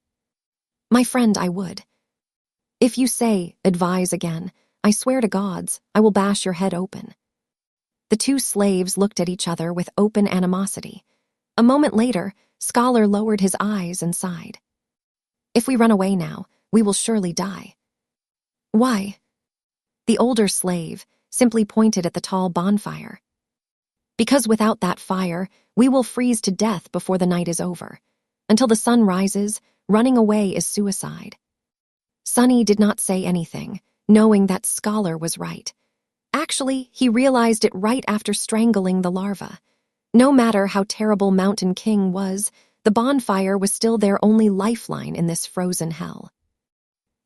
My friend, I would. If you say, advise again, I swear to gods, I will bash your head open. The 2 slaves looked at each other with open animosity. A moment later, Scholar lowered his eyes and sighed. If we run away now, we will surely die. Why? The older slave simply pointed at the tall bonfire. Because without that fire, we will freeze to death before the night is over. Until the sun rises, running away is suicide. Sonny did not say anything, knowing that Scholar was right. Actually, he realized it right after strangling the larva. No matter how terrible Mountain King was, the bonfire was still their only lifeline in this frozen hell.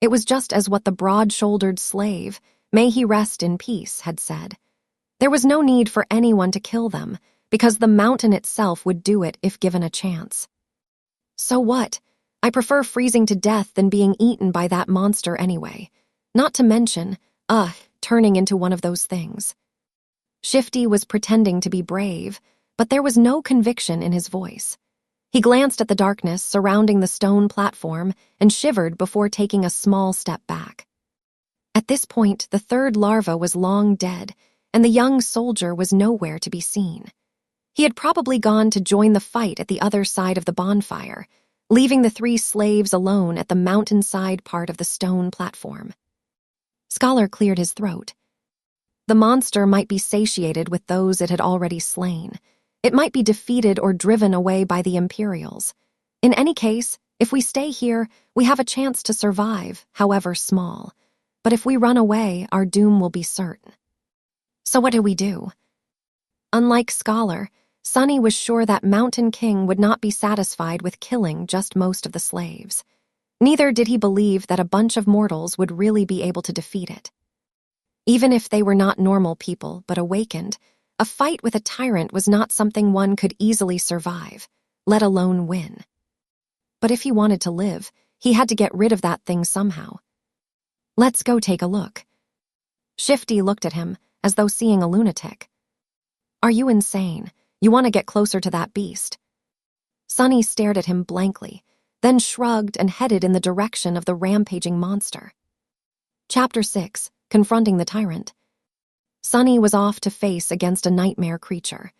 It was just as what the broad-shouldered slave, may he rest in peace, had said. There was no need for anyone to kill them, because the mountain itself would do it if given a chance. So what? I prefer freezing to death than being eaten by that monster anyway. Not to mention, turning into one of those things. Shifty was pretending to be brave, but there was no conviction in his voice. He glanced at the darkness surrounding the stone platform and shivered before taking a small step back. At this point, the third larva was long dead, and the young soldier was nowhere to be seen. He had probably gone to join the fight at the other side of the bonfire, leaving the 3 slaves alone at the mountainside part of the stone platform. Scholar cleared his throat. The monster might be satiated with those it had already slain. It might be defeated or driven away by the Imperials. In any case, if we stay here, we have a chance to survive, however small. But if we run away, our doom will be certain. So what do we do? Unlike Scholar, Sonny was sure that Mountain King would not be satisfied with killing just most of the slaves. Neither did he believe that a bunch of mortals would really be able to defeat it. Even if they were not normal people but awakened, a fight with a tyrant was not something one could easily survive, let alone win. But if he wanted to live, he had to get rid of that thing somehow. Let's go take a look. Shifty looked at him, as though seeing a lunatic. Are you insane? You want to get closer to that beast? Sunny stared at him blankly, then shrugged and headed in the direction of the rampaging monster. Chapter 6, Confronting the Tyrant. Sunny was off to face against a nightmare creature.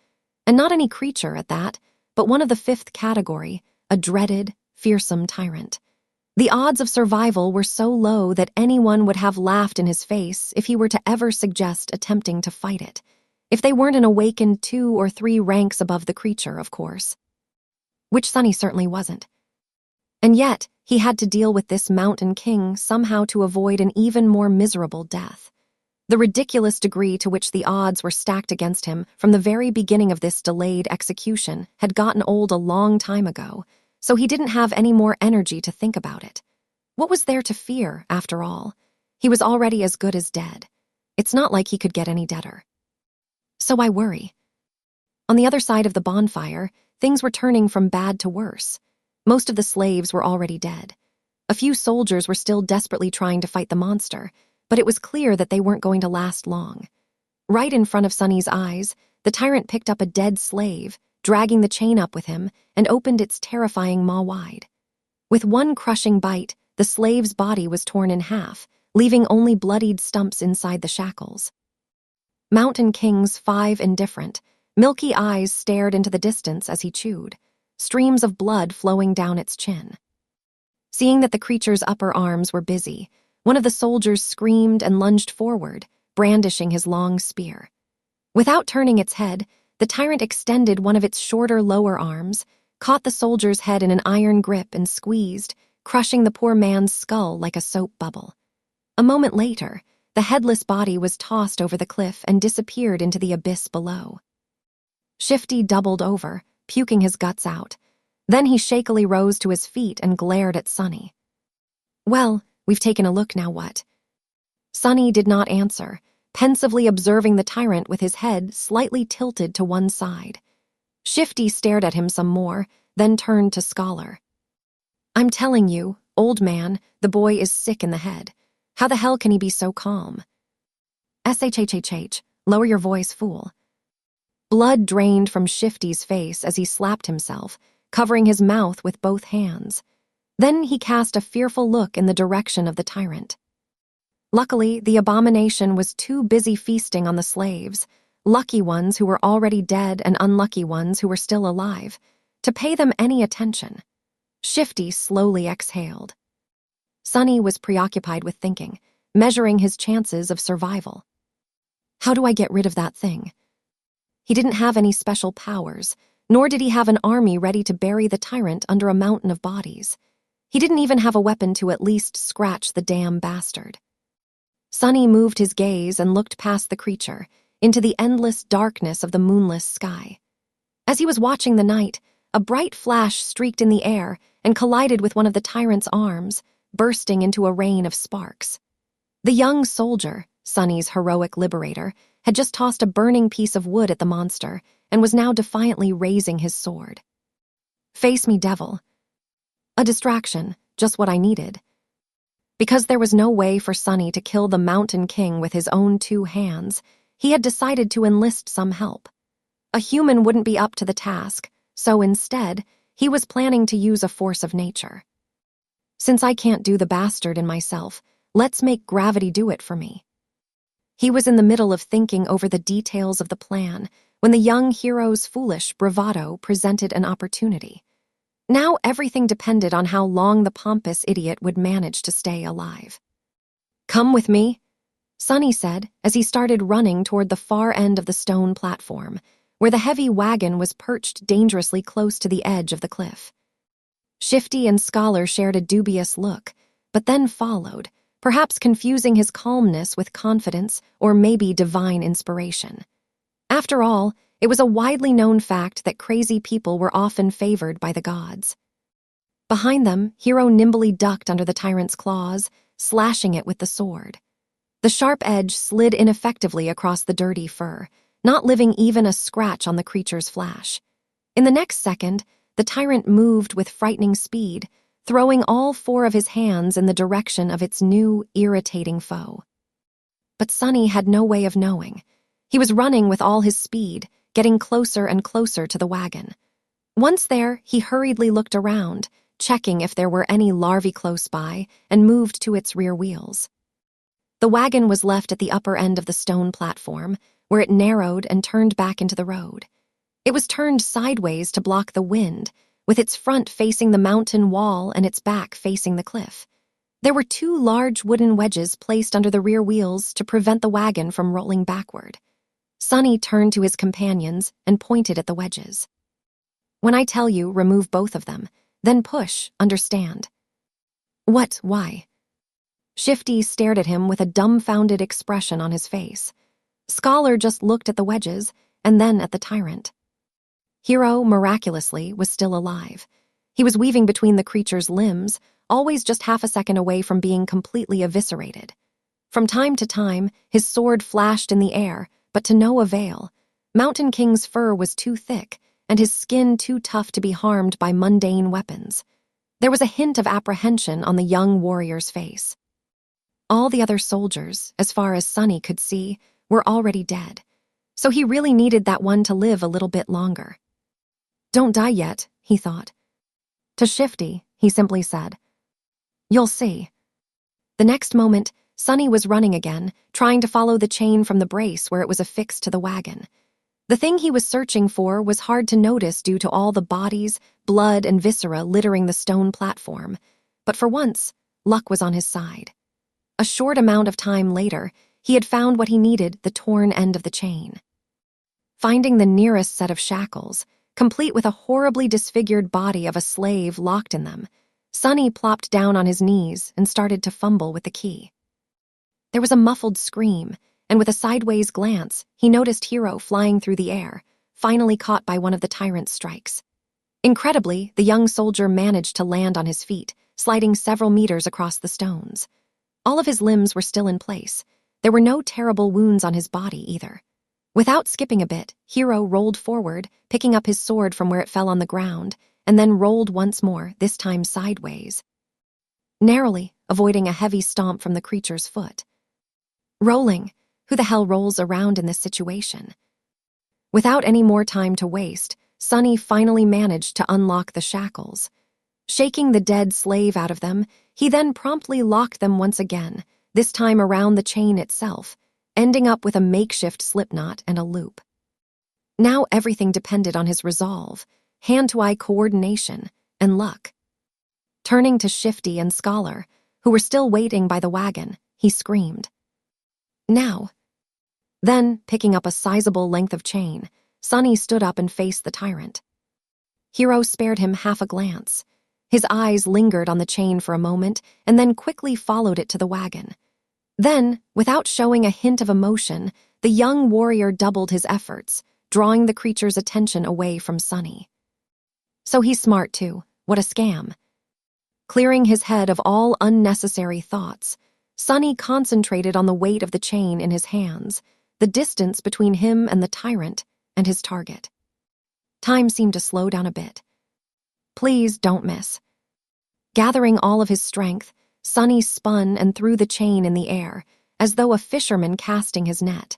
And not any creature at that, but one of the 5th category, a dreaded, fearsome tyrant. The odds of survival were so low that anyone would have laughed in his face if he were to ever suggest attempting to fight it, if they weren't an awakened 2 or 3 ranks above the creature, of course. Which Sunny certainly wasn't. And yet, he had to deal with this mountain king somehow to avoid an even more miserable death. The ridiculous degree to which the odds were stacked against him from the very beginning of this delayed execution had gotten old a long time ago, so he didn't have any more energy to think about it. What was there to fear, after all? He was already as good as dead. It's not like he could get any deader. So I worry. On the other side of the bonfire, things were turning from bad to worse. Most of the slaves were already dead. A few soldiers were still desperately trying to fight the monster, but it was clear that they weren't going to last long. Right in front of Sunny's eyes, the tyrant picked up a dead slave, dragging the chain up with him, and opened its terrifying maw wide. With one crushing bite, the slave's body was torn in half, leaving only bloodied stumps inside the shackles. Mountain King's 5 indifferent, milky eyes stared into the distance as he chewed, streams of blood flowing down its chin. Seeing that the creature's upper arms were busy, one of the soldiers screamed and lunged forward, brandishing his long spear. Without turning its head, the tyrant extended one of its shorter lower arms, caught the soldier's head in an iron grip and squeezed, crushing the poor man's skull like a soap bubble. A moment later, the headless body was tossed over the cliff and disappeared into the abyss below. Shifty doubled over, puking his guts out. Then he shakily rose to his feet and glared at Sunny. Well, we've taken a look, now what? Sunny did not answer, pensively observing the tyrant with his head slightly tilted to one side. Shifty stared at him some more, then turned to Scholar. I'm telling you, old man, the boy is sick in the head. How the hell can he be so calm? SHHHH, lower your voice, fool. Blood drained from Shifty's face as he slapped himself, covering his mouth with both hands. Then he cast a fearful look in the direction of the tyrant. Luckily, the abomination was too busy feasting on the slaves, lucky ones who were already dead and unlucky ones who were still alive, to pay them any attention. Shifty slowly exhaled. Sunny was preoccupied with thinking, measuring his chances of survival. How do I get rid of that thing? He didn't have any special powers, nor did he have an army ready to bury the tyrant under a mountain of bodies. He didn't even have a weapon to at least scratch the damn bastard. Sunny moved his gaze and looked past the creature, into the endless darkness of the moonless sky. As he was watching the night, a bright flash streaked in the air and collided with one of the tyrant's arms, bursting into a rain of sparks. The young soldier, Sunny's heroic liberator, had just tossed a burning piece of wood at the monster and was now defiantly raising his sword. Face me, devil. A distraction, just what I needed. Because there was no way for Sunny to kill the Mountain King with his own 2 hands, he had decided to enlist some help. A human wouldn't be up to the task, so instead, he was planning to use a force of nature. Since I can't do the bastard in myself, let's make gravity do it for me. He was in the middle of thinking over the details of the plan when the young hero's foolish bravado presented an opportunity. Now everything depended on how long the pompous idiot would manage to stay alive. Come with me, Sunny said as he started running toward the far end of the stone platform, where the heavy wagon was perched dangerously close to the edge of the cliff. Shifty and Scholar shared a dubious look, but then followed, perhaps confusing his calmness with confidence or maybe divine inspiration. After all, it was a widely known fact that crazy people were often favored by the gods. Behind them, Hero nimbly ducked under the tyrant's claws, slashing it with the sword. The sharp edge slid ineffectively across the dirty fur, not leaving even a scratch on the creature's flesh. In the next second, the tyrant moved with frightening speed, throwing all 4 of his hands in the direction of its new, irritating foe. But Sonny had no way of knowing. He was running with all his speed, getting closer and closer to the wagon. Once there, he hurriedly looked around, checking if there were any larvae close by, and moved to its rear wheels. The wagon was left at the upper end of the stone platform, where it narrowed and turned back into the road. It was turned sideways to block the wind, with its front facing the mountain wall and its back facing the cliff. There were 2 large wooden wedges placed under the rear wheels to prevent the wagon from rolling backward. Sonny turned to his companions and pointed at the wedges. "When I tell you, remove both of them, then push, understand?" "What? Why?" Shifty stared at him with a dumbfounded expression on his face. Scholar just looked at the wedges and then at the Tyrant. Hero, miraculously, was still alive. He was weaving between the creature's limbs, always just half a second away from being completely eviscerated. From time to time, his sword flashed in the air, but to no avail. Mountain King's fur was too thick, and his skin too tough to be harmed by mundane weapons. There was a hint of apprehension on the young warrior's face. All the other soldiers, as far as Sonny could see, were already dead, so he really needed that one to live a little bit longer. "Don't die yet," he thought. To Shifty, he simply said, "You'll see." The next moment, Sonny was running again, trying to follow the chain from the brace where it was affixed to the wagon. The thing he was searching for was hard to notice due to all the bodies, blood, and viscera littering the stone platform, but for once, luck was on his side. A short amount of time later, he had found what he needed, the torn end of the chain. Finding the nearest set of shackles, complete with a horribly disfigured body of a slave locked in them, Sonny plopped down on his knees and started to fumble with the key. There was a muffled scream, and with a sideways glance, he noticed Hero flying through the air, finally caught by one of the Tyrant's strikes. Incredibly, the young soldier managed to land on his feet, sliding several meters across the stones. All of his limbs were still in place. There were no terrible wounds on his body either. Without skipping a bit, Hero rolled forward, picking up his sword from where it fell on the ground, and then rolled once more, this time sideways, narrowly avoiding a heavy stomp from the creature's foot. Rolling. Who the hell rolls around in this situation? Without any more time to waste, Sonny finally managed to unlock the shackles. Shaking the dead slave out of them, he then promptly locked them once again, this time around the chain itself, ending up with a makeshift slipknot and a loop. Now everything depended on his resolve, hand-to-eye coordination, and luck. Turning to Shifty and Scholar, who were still waiting by the wagon, he screamed, "Now!" Then, picking up a sizable length of chain, Sonny stood up and faced the Tyrant. Hero spared him half a glance. His eyes lingered on the chain for a moment and then quickly followed it to the wagon. Then, without showing a hint of emotion, the young warrior doubled his efforts, drawing the creature's attention away from Sonny. So he's smart too. What a scam. Clearing his head of all unnecessary thoughts, Sonny concentrated on the weight of the chain in his hands, the distance between him and the Tyrant, and his target. Time seemed to slow down a bit. Please don't miss. Gathering all of his strength, Sonny spun and threw the chain in the air, as though a fisherman casting his net.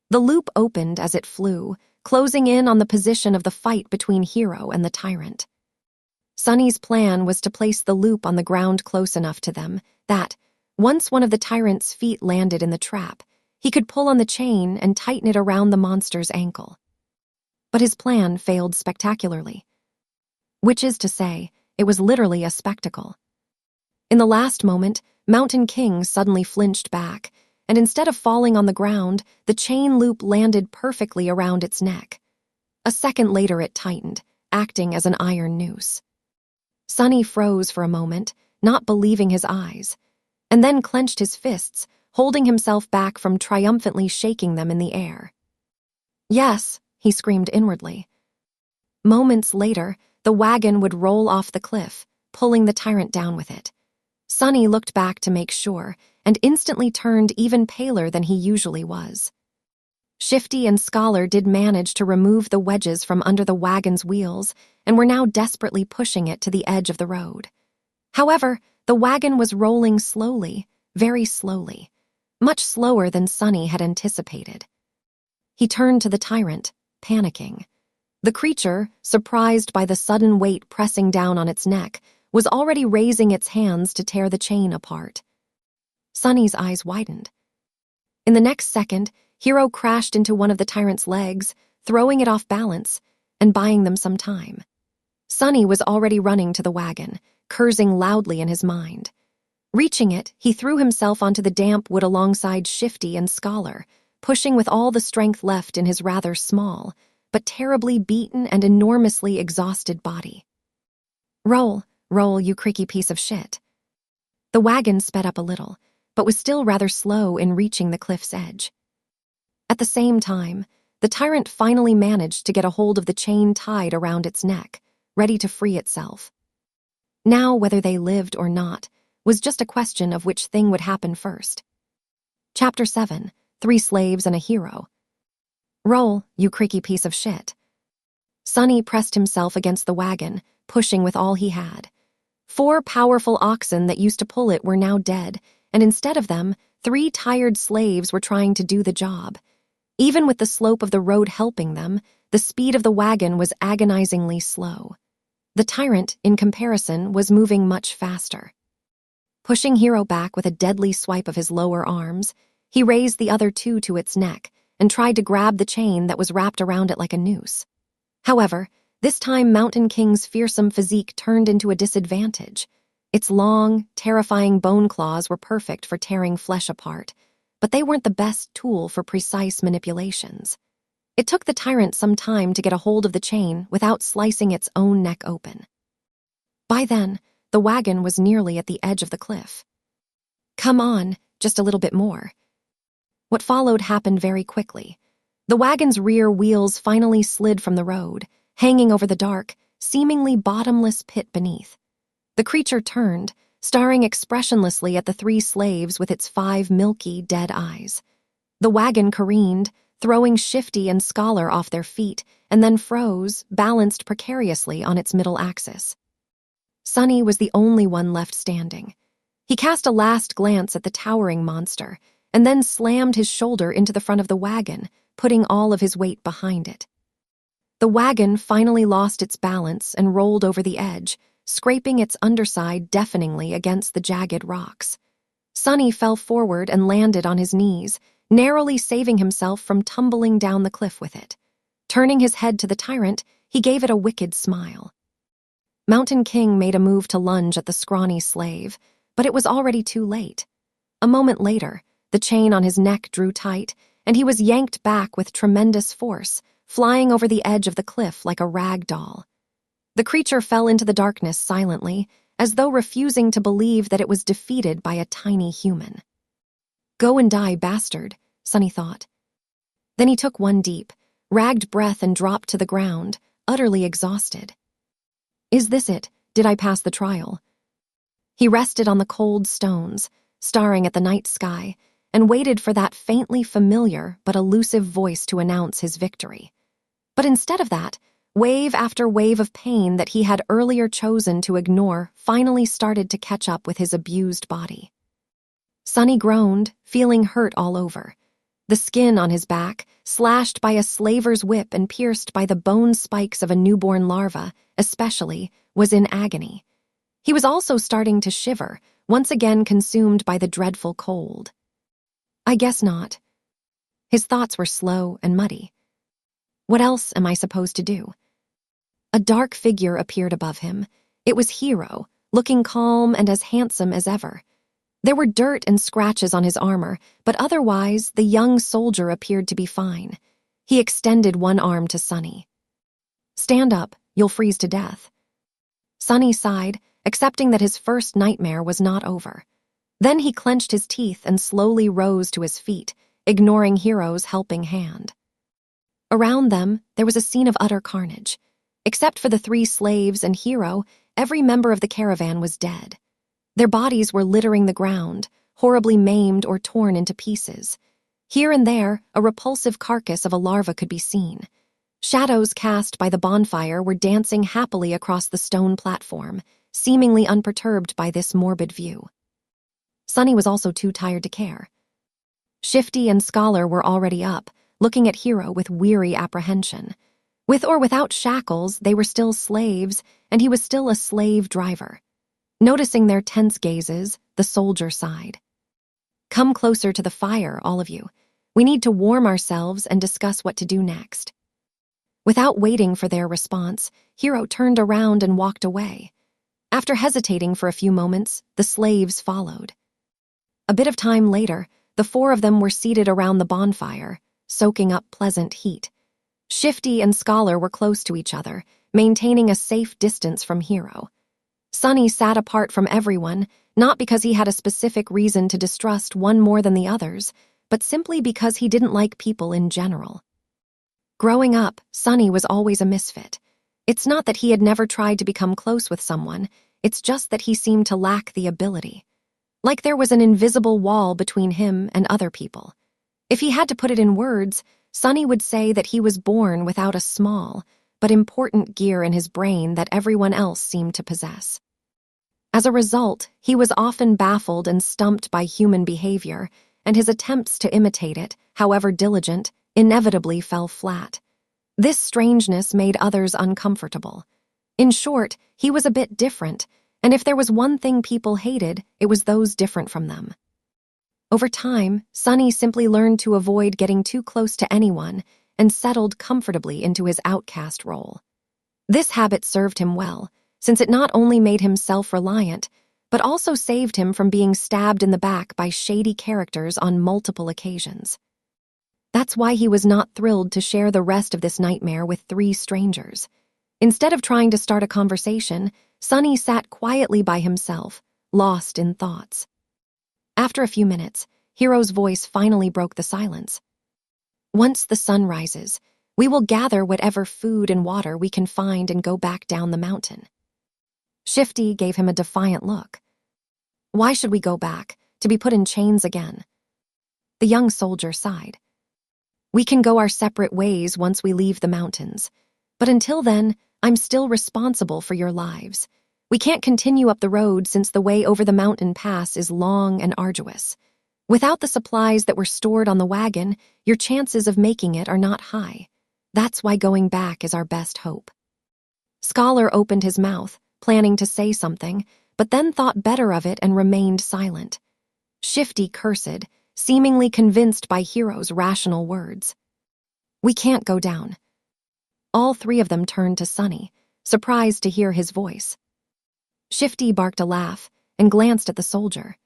The loop opened as it flew, closing in on the position of the fight between Hero and the Tyrant. Sonny's plan was to place the loop on the ground close enough to them that, once one of the Tyrant's feet landed in the trap, he could pull on the chain and tighten it around the monster's ankle. But his plan failed spectacularly. Which is to say, it was literally a spectacle. In the last moment, Mountain King suddenly flinched back, and instead of falling on the ground, the chain loop landed perfectly around its neck. A second later it tightened, acting as an iron noose. Sonny froze for a moment, not believing his eyes, and then clenched his fists, holding himself back from triumphantly shaking them in the air. "Yes," he screamed inwardly. Moments later, the wagon would roll off the cliff, pulling the Tyrant down with it. Sonny looked back to make sure, and instantly turned even paler than he usually was. Shifty and Scholar did manage to remove the wedges from under the wagon's wheels and were now desperately pushing it to the edge of the road. However, the wagon was rolling slowly, very slowly, much slower than Sunny had anticipated. He turned to the Tyrant, panicking. The creature, surprised by the sudden weight pressing down on its neck, was already raising its hands to tear the chain apart. Sunny's eyes widened. In the next second, Hero crashed into one of the Tyrant's legs, throwing it off balance and buying them some time. Sunny was already running to the wagon, cursing loudly in his mind. Reaching it, he threw himself onto the damp wood alongside Shifty and Scholar, pushing with all the strength left in his rather small, but terribly beaten and enormously exhausted body. Roll, roll, you creaky piece of shit. The wagon sped up a little, but was still rather slow in reaching the cliff's edge. At the same time, the Tyrant finally managed to get a hold of the chain tied around its neck, ready to free itself. Now, whether they lived or not, was just a question of which thing would happen first. Chapter 7, 3 Slaves and a Hero. Roll, you creaky piece of shit. Sunny pressed himself against the wagon, pushing with all he had. 4 powerful oxen that used to pull it were now dead, and instead of them, 3 tired slaves were trying to do the job. Even with the slope of the road helping them, the speed of the wagon was agonizingly slow. The Tyrant, in comparison, was moving much faster. Pushing Hero back with a deadly swipe of his lower arms, he raised the other 2 to its neck and tried to grab the chain that was wrapped around it like a noose. However, this time Mountain King's fearsome physique turned into a disadvantage. Its long, terrifying bone claws were perfect for tearing flesh apart, but they weren't the best tool for precise manipulations. It took the Tyrant some time to get a hold of the chain without slicing its own neck open. By then, the wagon was nearly at the edge of the cliff. Come on, just a little bit more. What followed happened very quickly. The wagon's rear wheels finally slid from the road, hanging over the dark, seemingly bottomless pit beneath. The creature turned, staring expressionlessly at the 3 slaves with its 5 milky, dead eyes. The wagon careened, throwing Shifty and Scholar off their feet, and then froze, balanced precariously on its middle axis. Sunny was the only one left standing. He cast a last glance at the towering monster, and then slammed his shoulder into the front of the wagon, putting all of his weight behind it. The wagon finally lost its balance and rolled over the edge, scraping its underside deafeningly against the jagged rocks. Sunny fell forward and landed on his knees, narrowly saving himself from tumbling down the cliff with it. Turning his head to the Tyrant, he gave it a wicked smile. Mountain King made a move to lunge at the scrawny slave, but it was already too late. A moment later, the chain on his neck drew tight, and he was yanked back with tremendous force, flying over the edge of the cliff like a rag doll. The creature fell into the darkness silently, as though refusing to believe that it was defeated by a tiny human. Go and die, bastard, Sunny thought. Then he took one deep, ragged breath and dropped to the ground, utterly exhausted. Is this it? Did I pass the trial? He rested on the cold stones, staring at the night sky, and waited for that faintly familiar but elusive voice to announce his victory. But instead of that, wave after wave of pain that he had earlier chosen to ignore finally started to catch up with his abused body. Sunny groaned, feeling hurt all over. The skin on his back, slashed by a slaver's whip and pierced by the bone spikes of a newborn larva, especially, was in agony. He was also starting to shiver, once again consumed by the dreadful cold. I guess not. His thoughts were slow and muddy. What else am I supposed to do? A dark figure appeared above him. It was Hero, looking calm and as handsome as ever. There were dirt and scratches on his armor, but otherwise the young soldier appeared to be fine. He extended one arm to Sunny. Stand up, you'll freeze to death. Sunny sighed, accepting that his first nightmare was not over. Then he clenched his teeth and slowly rose to his feet, ignoring Hero's helping hand. Around them, there was a scene of utter carnage. Except for the 3 slaves and Hero, every member of the caravan was dead. Their bodies were littering the ground, horribly maimed or torn into pieces. Here and there, a repulsive carcass of a larva could be seen. Shadows cast by the bonfire were dancing happily across the stone platform, seemingly unperturbed by this morbid view. Sunny was also too tired to care. Shifty and Scholar were already up, looking at Hero with weary apprehension. With or without shackles, they were still slaves, and he was still a slave driver. Noticing their tense gazes, the soldier sighed. "Come closer to the fire, all of you. We need to warm ourselves and discuss what to do next." Without waiting for their response, Hero turned around and walked away. After hesitating for a few moments, the slaves followed. A bit of time later, the four of them were seated around the bonfire, soaking up pleasant heat. Shifty and Scholar were close to each other, maintaining a safe distance from Hero. Sunny sat apart from everyone, not because he had a specific reason to distrust one more than the others, but simply because he didn't like people in general. Growing up, Sunny was always a misfit. It's not that he had never tried to become close with someone, it's just that he seemed to lack the ability. Like there was an invisible wall between him and other people. If he had to put it in words, Sunny would say that he was born without a small, but important gear in his brain that everyone else seemed to possess. As a result, he was often baffled and stumped by human behavior, and his attempts to imitate it, however diligent, inevitably fell flat. This strangeness made others uncomfortable. In short, he was a bit different, and if there was one thing people hated, it was those different from them. Over time, Sunny simply learned to avoid getting too close to anyone and settled comfortably into his outcast role. This habit served him well, since it not only made him self-reliant, but also saved him from being stabbed in the back by shady characters on multiple occasions. That's why he was not thrilled to share the rest of this nightmare with 3 strangers. Instead of trying to start a conversation, Sunny sat quietly by himself, lost in thoughts. After a few minutes, Hero's voice finally broke the silence. "Once the sun rises, we will gather whatever food and water we can find and go back down the mountain." Shifty gave him a defiant look. "Why should we go back, to be put in chains again?" The young soldier sighed. "We can go our separate ways once we leave the mountains. But until then, I'm still responsible for your lives. We can't continue up the road since the way over the mountain pass is long and arduous. Without the supplies that were stored on the wagon, your chances of making it are not high. That's why going back is our best hope." Scholar opened his mouth, planning to say something, but then thought better of it and remained silent. Shifty cursed, seemingly convinced by Hero's rational words. "We can't go down." All 3 of them turned to Sunny, surprised to hear his voice. Shifty barked a laugh and glanced at the soldier.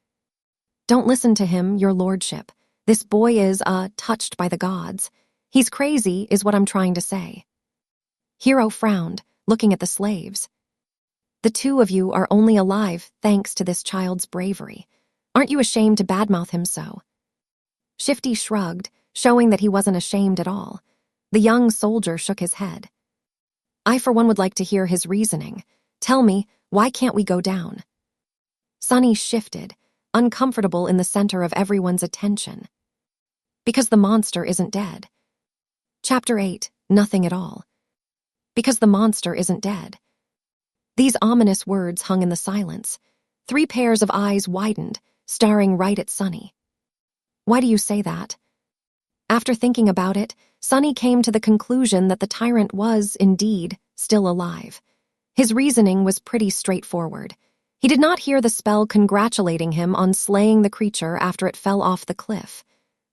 "Don't listen to him, your lordship. This boy is, touched by the gods. He's crazy, is what I'm trying to say." Hero frowned, looking at the slaves. "The 2 of you are only alive thanks to this child's bravery. Aren't you ashamed to badmouth him so?" Shifty shrugged, showing that he wasn't ashamed at all. The young soldier shook his head. "I for one would like to hear his reasoning. Tell me, why can't we go down?" Sunny shifted, uncomfortable in the center of everyone's attention. "Because the monster isn't dead." Chapter 8, Nothing at All. Because the monster isn't dead. These ominous words hung in the silence. 3 pairs of eyes widened, staring right at Sunny. "Why do you say that?" After thinking about it, Sunny came to the conclusion that the tyrant was, indeed, still alive. His reasoning was pretty straightforward. He did not hear the spell congratulating him on slaying the creature after it fell off the cliff,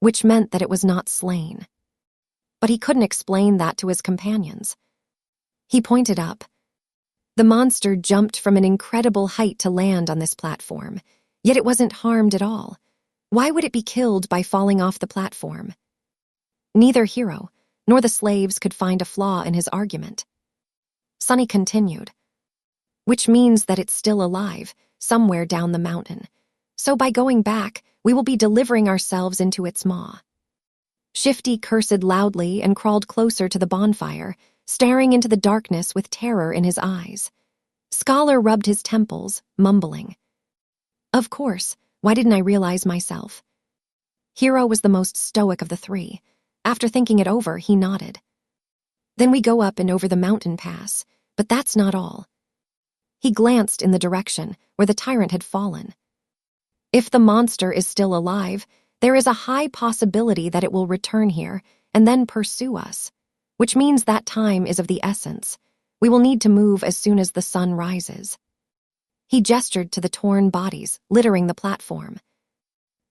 which meant that it was not slain. But he couldn't explain that to his companions. He pointed up. The monster jumped from an incredible height to land on this platform, yet it wasn't harmed at all. Why would it be killed by falling off the platform? Neither Hero nor the slaves could find a flaw in his argument. Sunny continued. "Which means that it's still alive, somewhere down the mountain. So by going back, we will be delivering ourselves into its maw." Shifty cursed loudly and crawled closer to the bonfire, staring into the darkness with terror in his eyes. Scholar rubbed his temples, mumbling. "Of course, why didn't I realize myself?" Hero was the most stoic of the 3. After thinking it over, he nodded. "Then we go up and over the mountain pass, but that's not all." He glanced in the direction where the tyrant had fallen. If the monster is still alive, there is a high possibility that it will return here and then pursue us, which means that time is of the essence. We will need to move as soon as the sun rises. He gestured to the torn bodies littering the platform.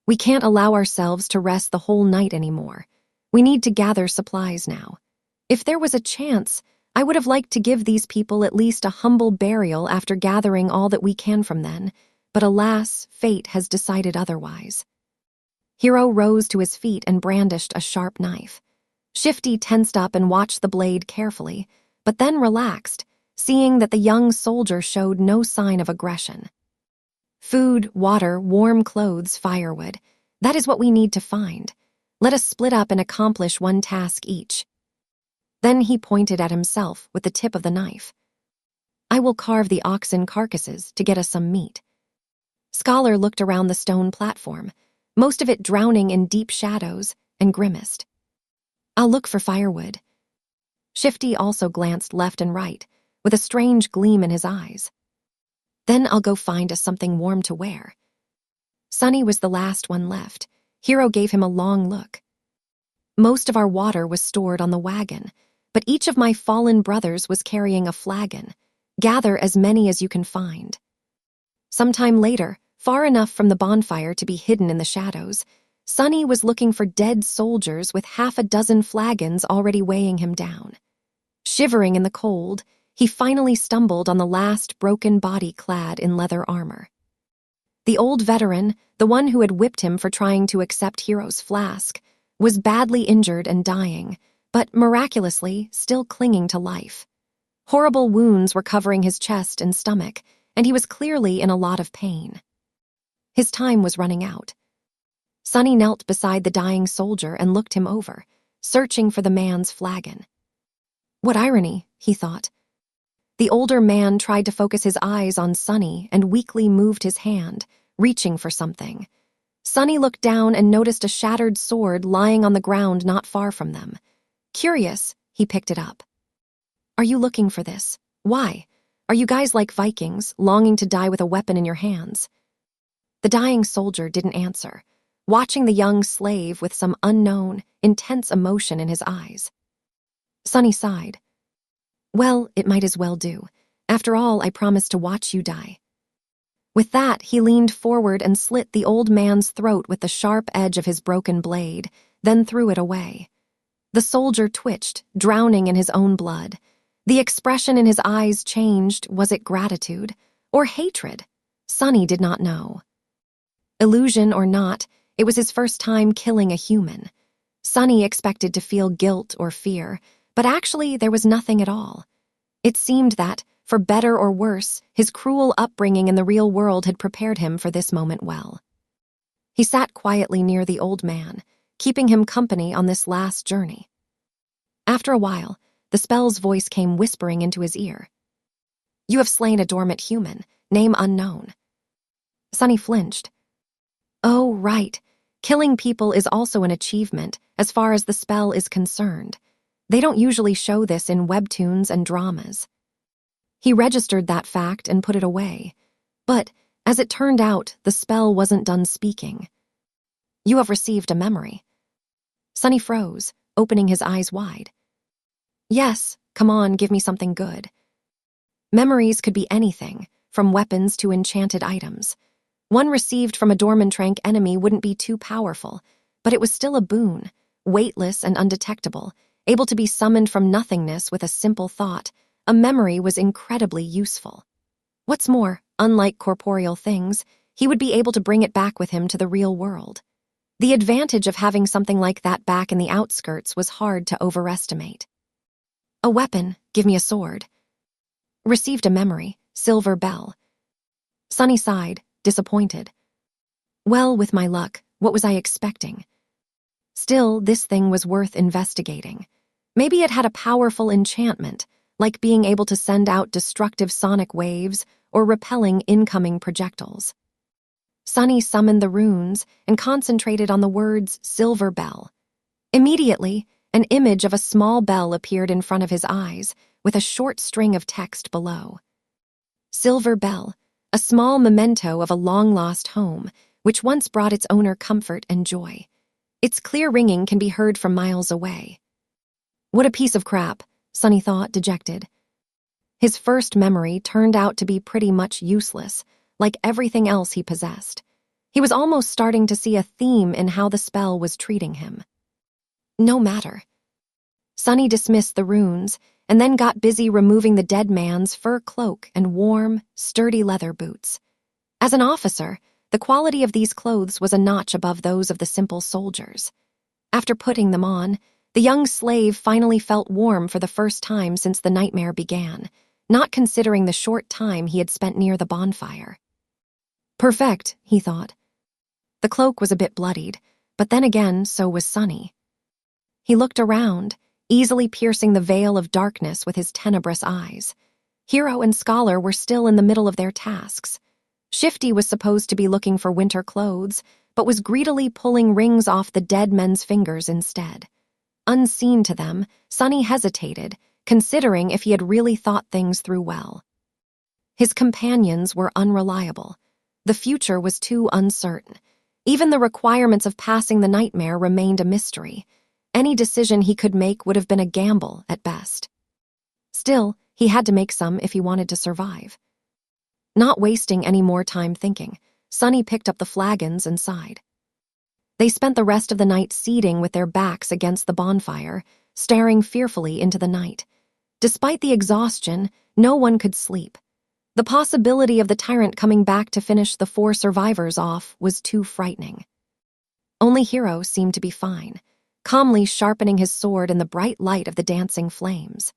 We can't allow ourselves to rest the whole night anymore. We need to gather supplies now. If there was a chance, I would have liked to give these people at least a humble burial after gathering all that we can from them, but alas, fate has decided otherwise. Hero rose to his feet and brandished a sharp knife. Shifty tensed up and watched the blade carefully, but then relaxed, seeing that the young soldier showed no sign of aggression. Food, water, warm clothes, firewood. That is what we need to find. Let us split up and accomplish one task each. Then he pointed at himself with the tip of the knife. I will carve the oxen carcasses to get us some meat. Scholar looked around the stone platform, most of it drowning in deep shadows, and grimaced. I'll look for firewood. Shifty also glanced left and right, with a strange gleam in his eyes. Then I'll go find us something warm to wear. Sunny was the last one left. Hero gave him a long look. Most of our water was stored on the wagon, but each of my fallen brothers was carrying a flagon. Gather as many as you can find. Sometime later, far enough from the bonfire to be hidden in the shadows, Sunny was looking for dead soldiers with half a dozen flagons already weighing him down. Shivering in the cold, he finally stumbled on the last broken body clad in leather armor. The old veteran, the one who had whipped him for trying to accept Hero's flask, was badly injured and dying, but miraculously still clinging to life. Horrible wounds were covering his chest and stomach, and he was clearly in a lot of pain. His time was running out. Sunny knelt beside the dying soldier and looked him over, searching for the man's flagon. What irony, he thought. The older man tried to focus his eyes on Sunny and weakly moved his hand, reaching for something. Sunny looked down and noticed a shattered sword lying on the ground not far from them. Curious, he picked it up. Are you looking for this? Why? Are you guys like Vikings, longing to die with a weapon in your hands? The dying soldier didn't answer, watching the young slave with some unknown, intense emotion in his eyes. Sunny sighed. Well, it might as well do. After all, I promised to watch you die. With that, he leaned forward and slit the old man's throat with the sharp edge of his broken blade, then threw it away. The soldier twitched, drowning in his own blood. The expression in his eyes changed. Was it gratitude or hatred? Sunny did not know. Illusion or not, it was his first time killing a human. Sunny expected to feel guilt or fear, but actually there was nothing at all. It seemed that, for better or worse, his cruel upbringing in the real world had prepared him for this moment well. He sat quietly near the old man, keeping him company on this last journey. After a while, the spell's voice came whispering into his ear. You have slain a dormant human, name unknown. Sunny flinched. Oh, right. Killing people is also an achievement, as far as the spell is concerned. They don't usually show this in webtoons and dramas. He registered that fact and put it away. But, as it turned out, the spell wasn't done speaking. You have received a memory. Sunny froze, opening his eyes wide. Yes, come on, give me something good. Memories could be anything, from weapons to enchanted items. One received from a Dormantrank enemy wouldn't be too powerful, but it was still a boon, weightless and undetectable, able to be summoned from nothingness with a simple thought. A memory was incredibly useful. What's more, unlike corporeal things, he would be able to bring it back with him to the real world. The advantage of having something like that back in the outskirts was hard to overestimate. A weapon, give me a sword. Received a memory, silver bell. Sunny sighed, disappointed. Well, with my luck, what was I expecting? Still, this thing was worth investigating. Maybe it had a powerful enchantment, like being able to send out destructive sonic waves or repelling incoming projectiles. Sunny summoned the runes and concentrated on the words silver bell. Immediately, an image of a small bell appeared in front of his eyes, with a short string of text below. Silver bell, a small memento of a long-lost home, which once brought its owner comfort and joy. Its clear ringing can be heard from miles away. What a piece of crap, Sonny thought, dejected. His first memory turned out to be pretty much useless, like everything else he possessed. He was almost starting to see a theme in how the spell was treating him. No matter. Sonny dismissed the runes, and then got busy removing the dead man's fur cloak and warm, sturdy leather boots. As an officer, the quality of these clothes was a notch above those of the simple soldiers. After putting them on, the young slave finally felt warm for the first time since the nightmare began, not considering the short time he had spent near the bonfire. Perfect, he thought. The cloak was a bit bloodied, but then again, so was Sonny. He looked around, easily piercing the veil of darkness with his tenebrous eyes. Hero and Scholar were still in the middle of their tasks. Shifty was supposed to be looking for winter clothes, but was greedily pulling rings off the dead men's fingers instead. Unseen to them, Sonny hesitated, considering if he had really thought things through well. His companions were unreliable. The future was too uncertain. Even the requirements of passing the nightmare remained a mystery. Any decision he could make would have been a gamble at best. Still, he had to make some if he wanted to survive. Not wasting any more time thinking, Sonny picked up the flagons and sighed. They spent the rest of the night seating with their backs against the bonfire, staring fearfully into the night. Despite the exhaustion, no one could sleep. The possibility of the Tyrant coming back to finish the 4 survivors off was too frightening. Only Hero seemed to be fine, calmly sharpening his sword in the bright light of the dancing flames.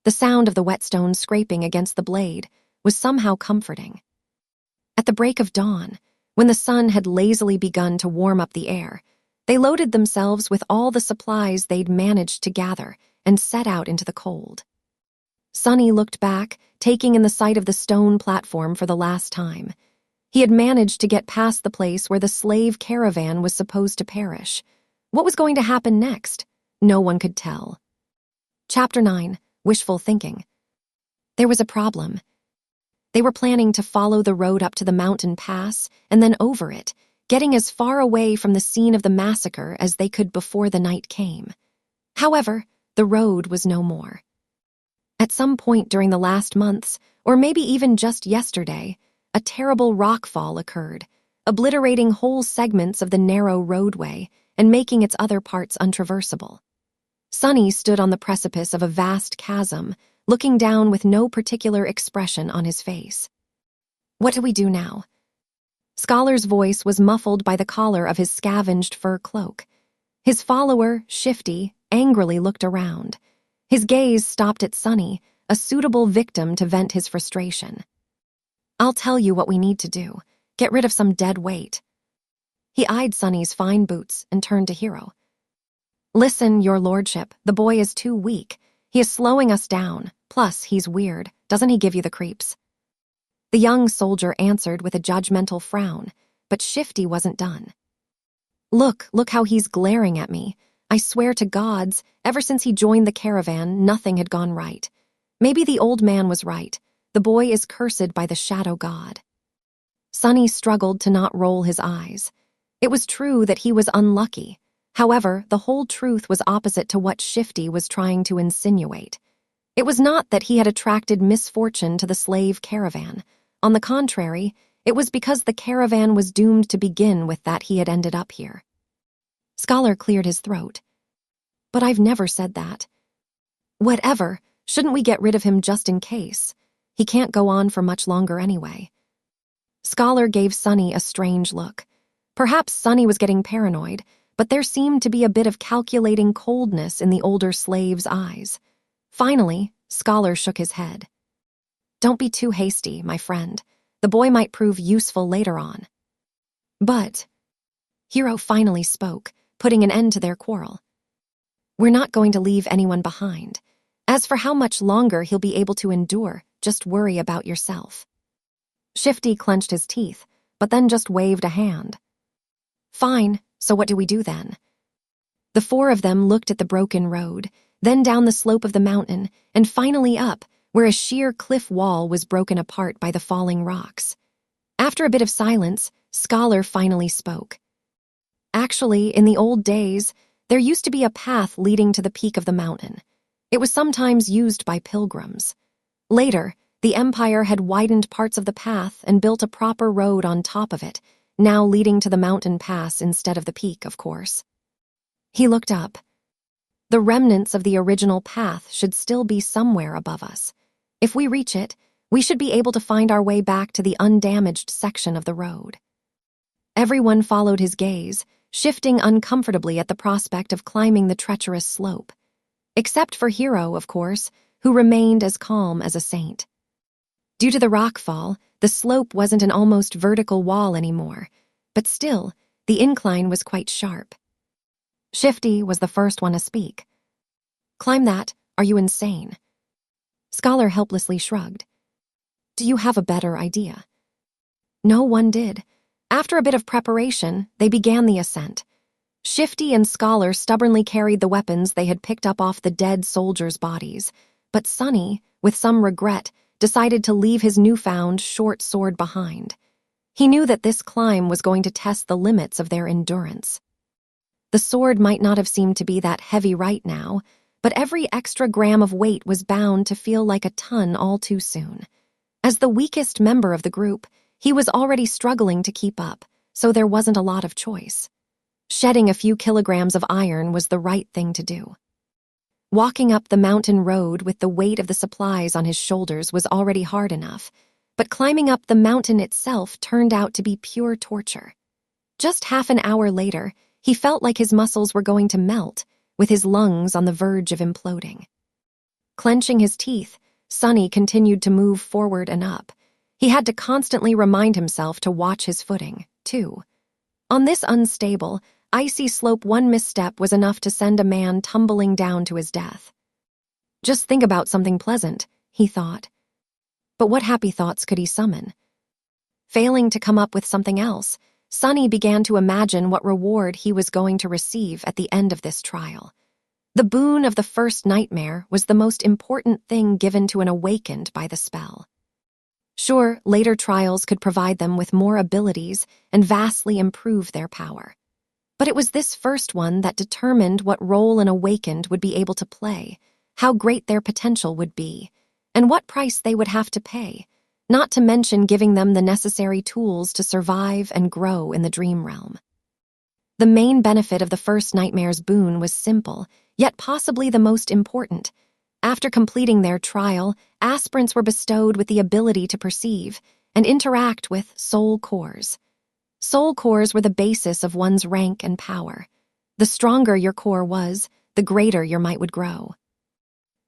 The sound of the whetstone scraping against the blade was somehow comforting. At the break of dawn, when the sun had lazily begun to warm up the air, they loaded themselves with all the supplies they'd managed to gather and set out into the cold. Sonny looked back, taking in the sight of the stone platform for the last time. He had managed to get past the place where the slave caravan was supposed to perish. What was going to happen next? No one could tell. Chapter 9, Wishful Thinking. There was a problem. They were planning to follow the road up to the mountain pass and then over it, getting as far away from the scene of the massacre as they could before the night came. However, the road was no more. At some point during the last months, or maybe even just yesterday, a terrible rockfall occurred, obliterating whole segments of the narrow roadway and making its other parts untraversable. Sonny stood on the precipice of a vast chasm, looking down with no particular expression on his face. What do we do now? Scholar's voice was muffled by the collar of his scavenged fur cloak. His follower, Shifty, angrily looked around. His gaze stopped at Sonny, a suitable victim to vent his frustration. I'll tell you what we need to do. Get rid of some dead weight. He eyed Sonny's fine boots and turned to Hero. Listen, your lordship, the boy is too weak. He is slowing us down. Plus, he's weird. Doesn't he give you the creeps? The young soldier answered with a judgmental frown, but Shifty wasn't done. Look how he's glaring at me. I swear to gods, ever since he joined the caravan, nothing had gone right. Maybe the old man was right. The boy is cursed by the shadow god. Sonny struggled to not roll his eyes. It was true that he was unlucky. However, the whole truth was opposite to what Shifty was trying to insinuate. It was not that he had attracted misfortune to the slave caravan. On the contrary, it was because the caravan was doomed to begin with that he had ended up here. Scholar cleared his throat. But I've never said that. Whatever, shouldn't we get rid of him just in case? He can't go on for much longer anyway. Scholar gave Sonny a strange look. Perhaps Sonny was getting paranoid, but there seemed to be a bit of calculating coldness in the older slave's eyes. Finally, Scholar shook his head. Don't be too hasty, my friend. The boy might prove useful later on. But Hero finally spoke, putting an end to their quarrel. We're not going to leave anyone behind. As for how much longer he'll be able to endure, just worry about yourself. Shifty clenched his teeth, but then just waved a hand. Fine, so what do we do then? The 4 of them looked at the broken road, then down the slope of the mountain, and finally up, where a sheer cliff wall was broken apart by the falling rocks. After a bit of silence, Scholar finally spoke. Actually, in the old days, there used to be a path leading to the peak of the mountain. It was sometimes used by pilgrims. Later, the Empire had widened parts of the path and built a proper road on top of it, now leading to the mountain pass instead of the peak, of course. He looked up. The remnants of the original path should still be somewhere above us. If we reach it, we should be able to find our way back to the undamaged section of the road. Everyone followed his gaze, shifting uncomfortably at the prospect of climbing the treacherous slope. Except for Hero, of course, who remained as calm as a saint. Due to the rockfall, the slope wasn't an almost vertical wall anymore, but still, the incline was quite sharp. Shifty was the first one to speak. "Climb that, are you insane?" Scholar helplessly shrugged. "Do you have a better idea?" No one did. After a bit of preparation, they began the ascent. Shifty and Scholar stubbornly carried the weapons they had picked up off the dead soldiers' bodies, but Sonny, with some regret, decided to leave his newfound short sword behind. He knew that this climb was going to test the limits of their endurance. The sword might not have seemed to be that heavy right now, but every extra gram of weight was bound to feel like a ton all too soon. As the weakest member of the group, he was already struggling to keep up, so there wasn't a lot of choice. Shedding a few kilograms of iron was the right thing to do. Walking up the mountain road with the weight of the supplies on his shoulders was already hard enough, but climbing up the mountain itself turned out to be pure torture. Just half an hour later, he felt like his muscles were going to melt, with his lungs on the verge of imploding. Clenching his teeth, Sonny continued to move forward and up. He had to constantly remind himself to watch his footing, too. On this unstable, icy slope, one misstep was enough to send a man tumbling down to his death. Just think about something pleasant, he thought. But what happy thoughts could he summon? Failing to come up with something else, Sonny began to imagine what reward he was going to receive at the end of this trial. The boon of the first nightmare was the most important thing given to an awakened by the spell. Sure, later trials could provide them with more abilities and vastly improve their power. But it was this first one that determined what role an awakened would be able to play, how great their potential would be, and what price they would have to pay, not to mention giving them the necessary tools to survive and grow in the dream realm. The main benefit of the first nightmare's boon was simple, yet possibly the most important. After completing their trial, aspirants were bestowed with the ability to perceive and interact with soul cores. Soul cores were the basis of one's rank and power. The stronger your core was, the greater your might would grow.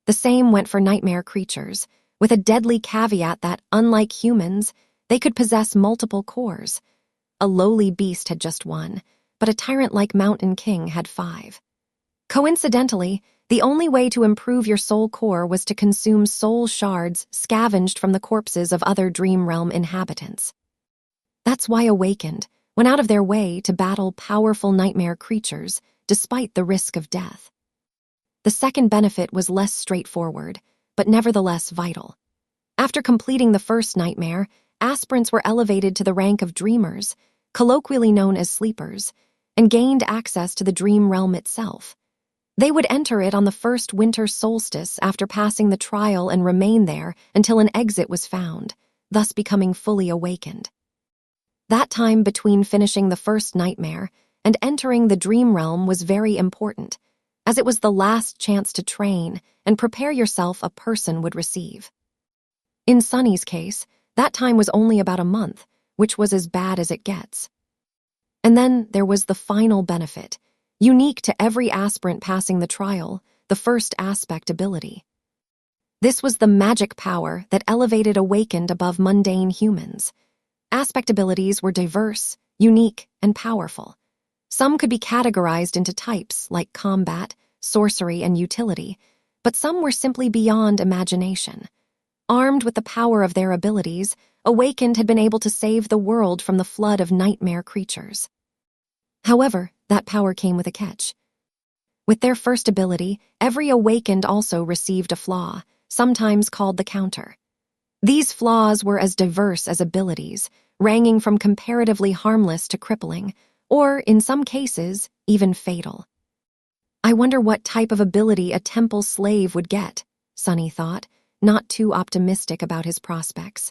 The same went for nightmare creatures, with a deadly caveat that, unlike humans, they could possess multiple cores. A lowly beast had just one, but a tyrant like Mountain King had 5. Coincidentally, the only way to improve your soul core was to consume soul shards scavenged from the corpses of other dream realm inhabitants. That's why Awakened went out of their way to battle powerful nightmare creatures, despite the risk of death. The second benefit was less straightforward, but nevertheless vital. After completing the first nightmare, aspirants were elevated to the rank of dreamers, colloquially known as sleepers, and gained access to the dream realm itself. They would enter it on the first winter solstice after passing the trial and remain there until an exit was found, thus becoming fully awakened. That time between finishing the first nightmare and entering the dream realm was very important, as it was the last chance to train and prepare yourself a person would receive. In Sonny's case, that time was only about a month, which was as bad as it gets. And then there was the final benefit, unique to every aspirant passing the trial, the first aspect ability. This was the magic power that elevated Awakened above mundane humans. Aspect abilities were diverse, unique, and powerful. Some could be categorized into types like combat, sorcery, and utility, but some were simply beyond imagination. Armed with the power of their abilities, Awakened had been able to save the world from the flood of nightmare creatures. However, that power came with a catch. With their first ability, every Awakened also received a flaw, sometimes called the counter. These flaws were as diverse as abilities, ranging from comparatively harmless to crippling, or, in some cases, even fatal. I wonder what type of ability a temple slave would get, Sunny thought, not too optimistic about his prospects.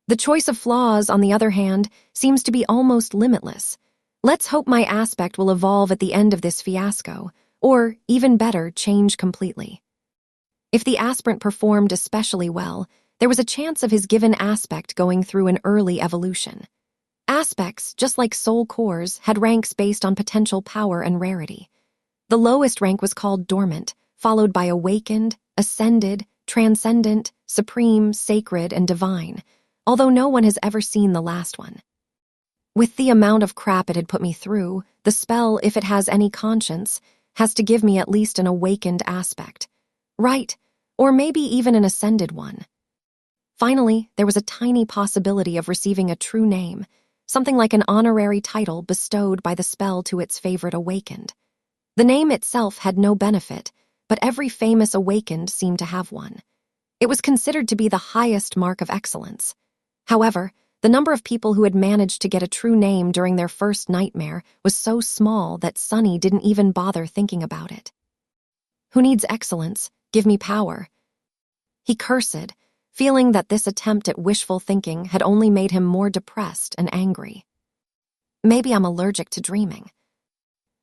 The choice of flaws, on the other hand, seems to be almost limitless. Let's hope my aspect will evolve at the end of this fiasco, or, even better, change completely. If the aspirant performed especially well, there was a chance of his given aspect going through an early evolution. Aspects, just like soul cores, had ranks based on potential power and rarity. The lowest rank was called dormant, followed by awakened, ascended, transcendent, supreme, sacred, and divine, although no one has ever seen the last one. With the amount of crap it had put me through, the spell, if it has any conscience, has to give me at least an awakened aspect. Right, or maybe even an ascended one. Finally, there was a tiny possibility of receiving a true name, something like an honorary title bestowed by the spell to its favorite awakened. The name itself had no benefit, but every famous awakened seemed to have one. It was considered to be the highest mark of excellence. However, the number of people who had managed to get a true name during their first nightmare was so small that Sunny didn't even bother thinking about it. Who needs excellence? Give me power. He cursed, feeling that this attempt at wishful thinking had only made him more depressed and angry. Maybe I'm allergic to dreaming.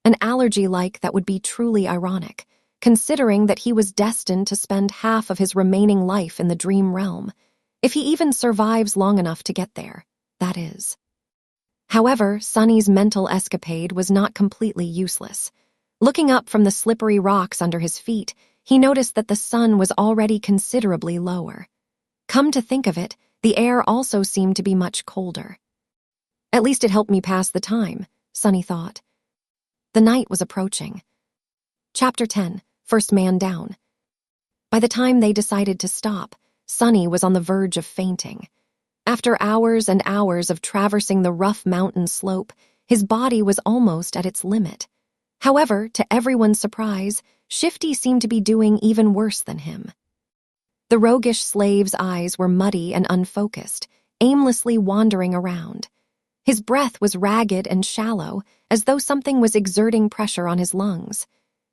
An allergy like that would be truly ironic, considering that he was destined to spend half of his remaining life in the dream realm, if he even survives long enough to get there, that is. However, Sunny's mental escapade was not completely useless. Looking up from the slippery rocks under his feet, he noticed that the sun was already considerably lower. Come to think of it, the air also seemed to be much colder. At least it helped me pass the time, Sunny thought. The night was approaching. Chapter 10, First Man Down. By the time they decided to stop, Sunny was on the verge of fainting. After hours and hours of traversing the rough mountain slope, his body was almost at its limit. However, to everyone's surprise, Shifty seemed to be doing even worse than him. The roguish slave's eyes were muddy and unfocused, aimlessly wandering around. His breath was ragged and shallow, as though something was exerting pressure on his lungs.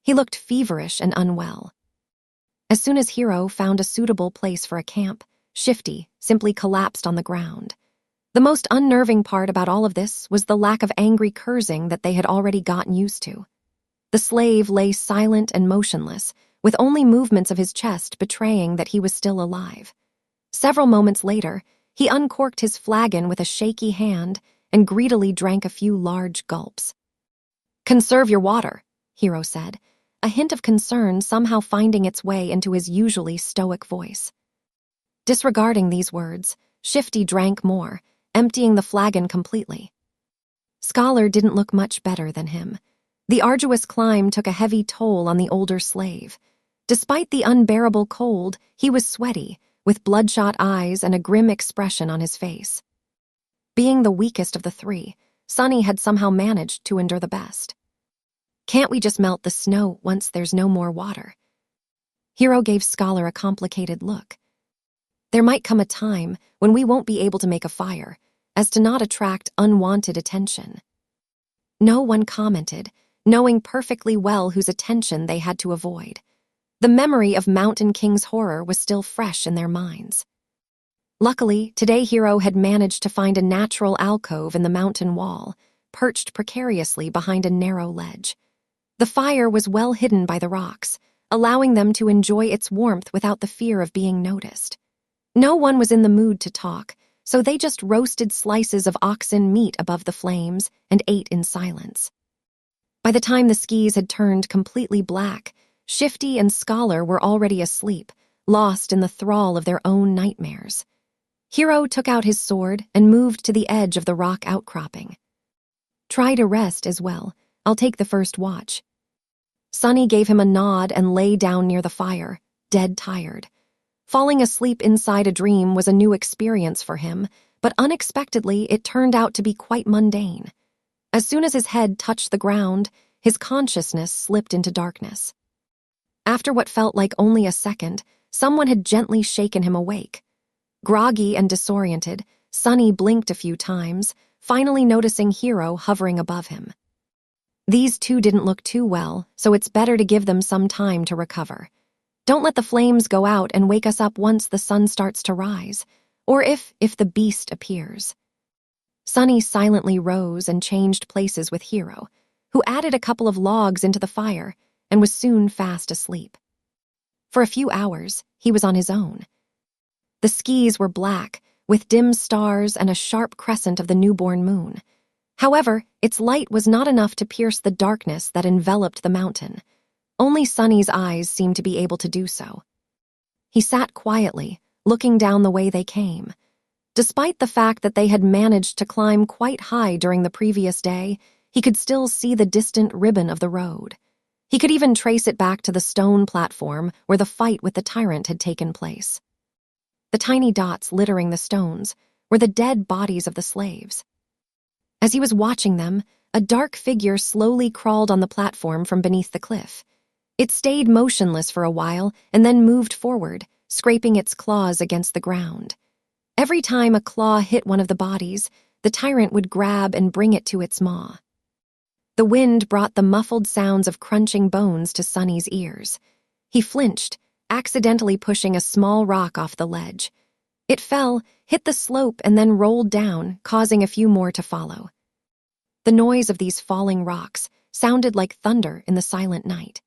He looked feverish and unwell. As soon as Hero found a suitable place for a camp, Shifty simply collapsed on the ground. The most unnerving part about all of this was the lack of angry cursing that they had already gotten used to. The slave lay silent and motionless, with only movements of his chest betraying that he was still alive. Several moments later, he uncorked his flagon with a shaky hand and greedily drank a few large gulps. "Conserve your water," Hero said, a hint of concern somehow finding its way into his usually stoic voice. Disregarding these words, Shifty drank more, emptying the flagon completely. Scholar didn't look much better than him. The arduous climb took a heavy toll on the older slave. Despite the unbearable cold, he was sweaty, with bloodshot eyes and a grim expression on his face. Being the weakest of the three, Sunny had somehow managed to endure the best. "Can't we just melt the snow once there's no more water?" Hero gave Scholar a complicated look. "There might come a time when we won't be able to make a fire, as to not attract unwanted attention." No one commented, knowing perfectly well whose attention they had to avoid. The memory of Mountain King's horror was still fresh in their minds. Luckily, today Hero had managed to find a natural alcove in the mountain wall, perched precariously behind a narrow ledge. The fire was well hidden by the rocks, allowing them to enjoy its warmth without the fear of being noticed. No one was in the mood to talk, so they just roasted slices of oxen meat above the flames and ate in silence. By the time the skis had turned completely black, Shifty and Scholar were already asleep, lost in the thrall of their own nightmares. Hero took out his sword and moved to the edge of the rock outcropping. "Try to rest as well. I'll take the first watch." Sunny gave him a nod and lay down near the fire, dead tired. Falling asleep inside a dream was a new experience for him, but unexpectedly it turned out to be quite mundane. As soon as his head touched the ground, his consciousness slipped into darkness. After what felt like only a second, Someone had gently shaken him awake. Groggy and disoriented, Sunny blinked a few times, finally noticing Hero hovering above him. These two didn't look too well, so it's better to give them some time to recover. Don't let the flames go out and wake us up once the sun starts to rise, or if the beast appears. Sunny silently rose and changed places with Hero, who added a couple of logs into the fire and was soon fast asleep. For a few hours, he was on his own. The skies were black, with dim stars and a sharp crescent of the newborn moon. However, its light was not enough to pierce the darkness that enveloped the mountain. Only Sunny's eyes seemed to be able to do so. He sat quietly, looking down the way they came. Despite the fact that they had managed to climb quite high during the previous day, he could still see the distant ribbon of the road. He could even trace it back to the stone platform where the fight with the Tyrant had taken place. The tiny dots littering the stones were the dead bodies of the slaves. As he was watching them, a dark figure slowly crawled on the platform from beneath the cliff. It stayed motionless for a while and then moved forward, scraping its claws against the ground. Every time a claw hit one of the bodies, the Tyrant would grab and bring it to its maw. The wind brought the muffled sounds of crunching bones to Sunny's ears. He flinched, accidentally pushing a small rock off the ledge. It fell, hit the slope, and then rolled down, causing a few more to follow. The noise of these falling rocks sounded like thunder in the silent night.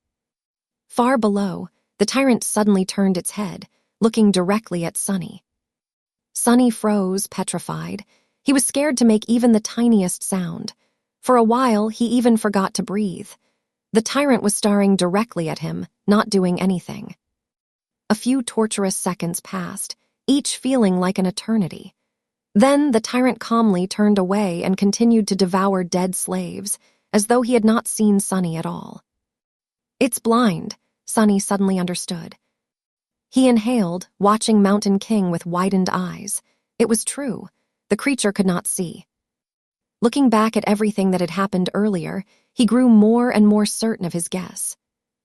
Far below, the Tyrant suddenly turned its head, looking directly at Sunny. Sunny froze, petrified. He was scared to make even the tiniest sound. For a while, he even forgot to breathe. The Tyrant was staring directly at him, not doing anything. A few torturous seconds passed, each feeling like an eternity. Then the Tyrant calmly turned away and continued to devour dead slaves, as though he had not seen Sunny at all. "It's blind," Sunny suddenly understood. He inhaled, watching Mountain King with widened eyes. It was true. The creature could not see. Looking back at everything that had happened earlier, he grew more and more certain of his guess.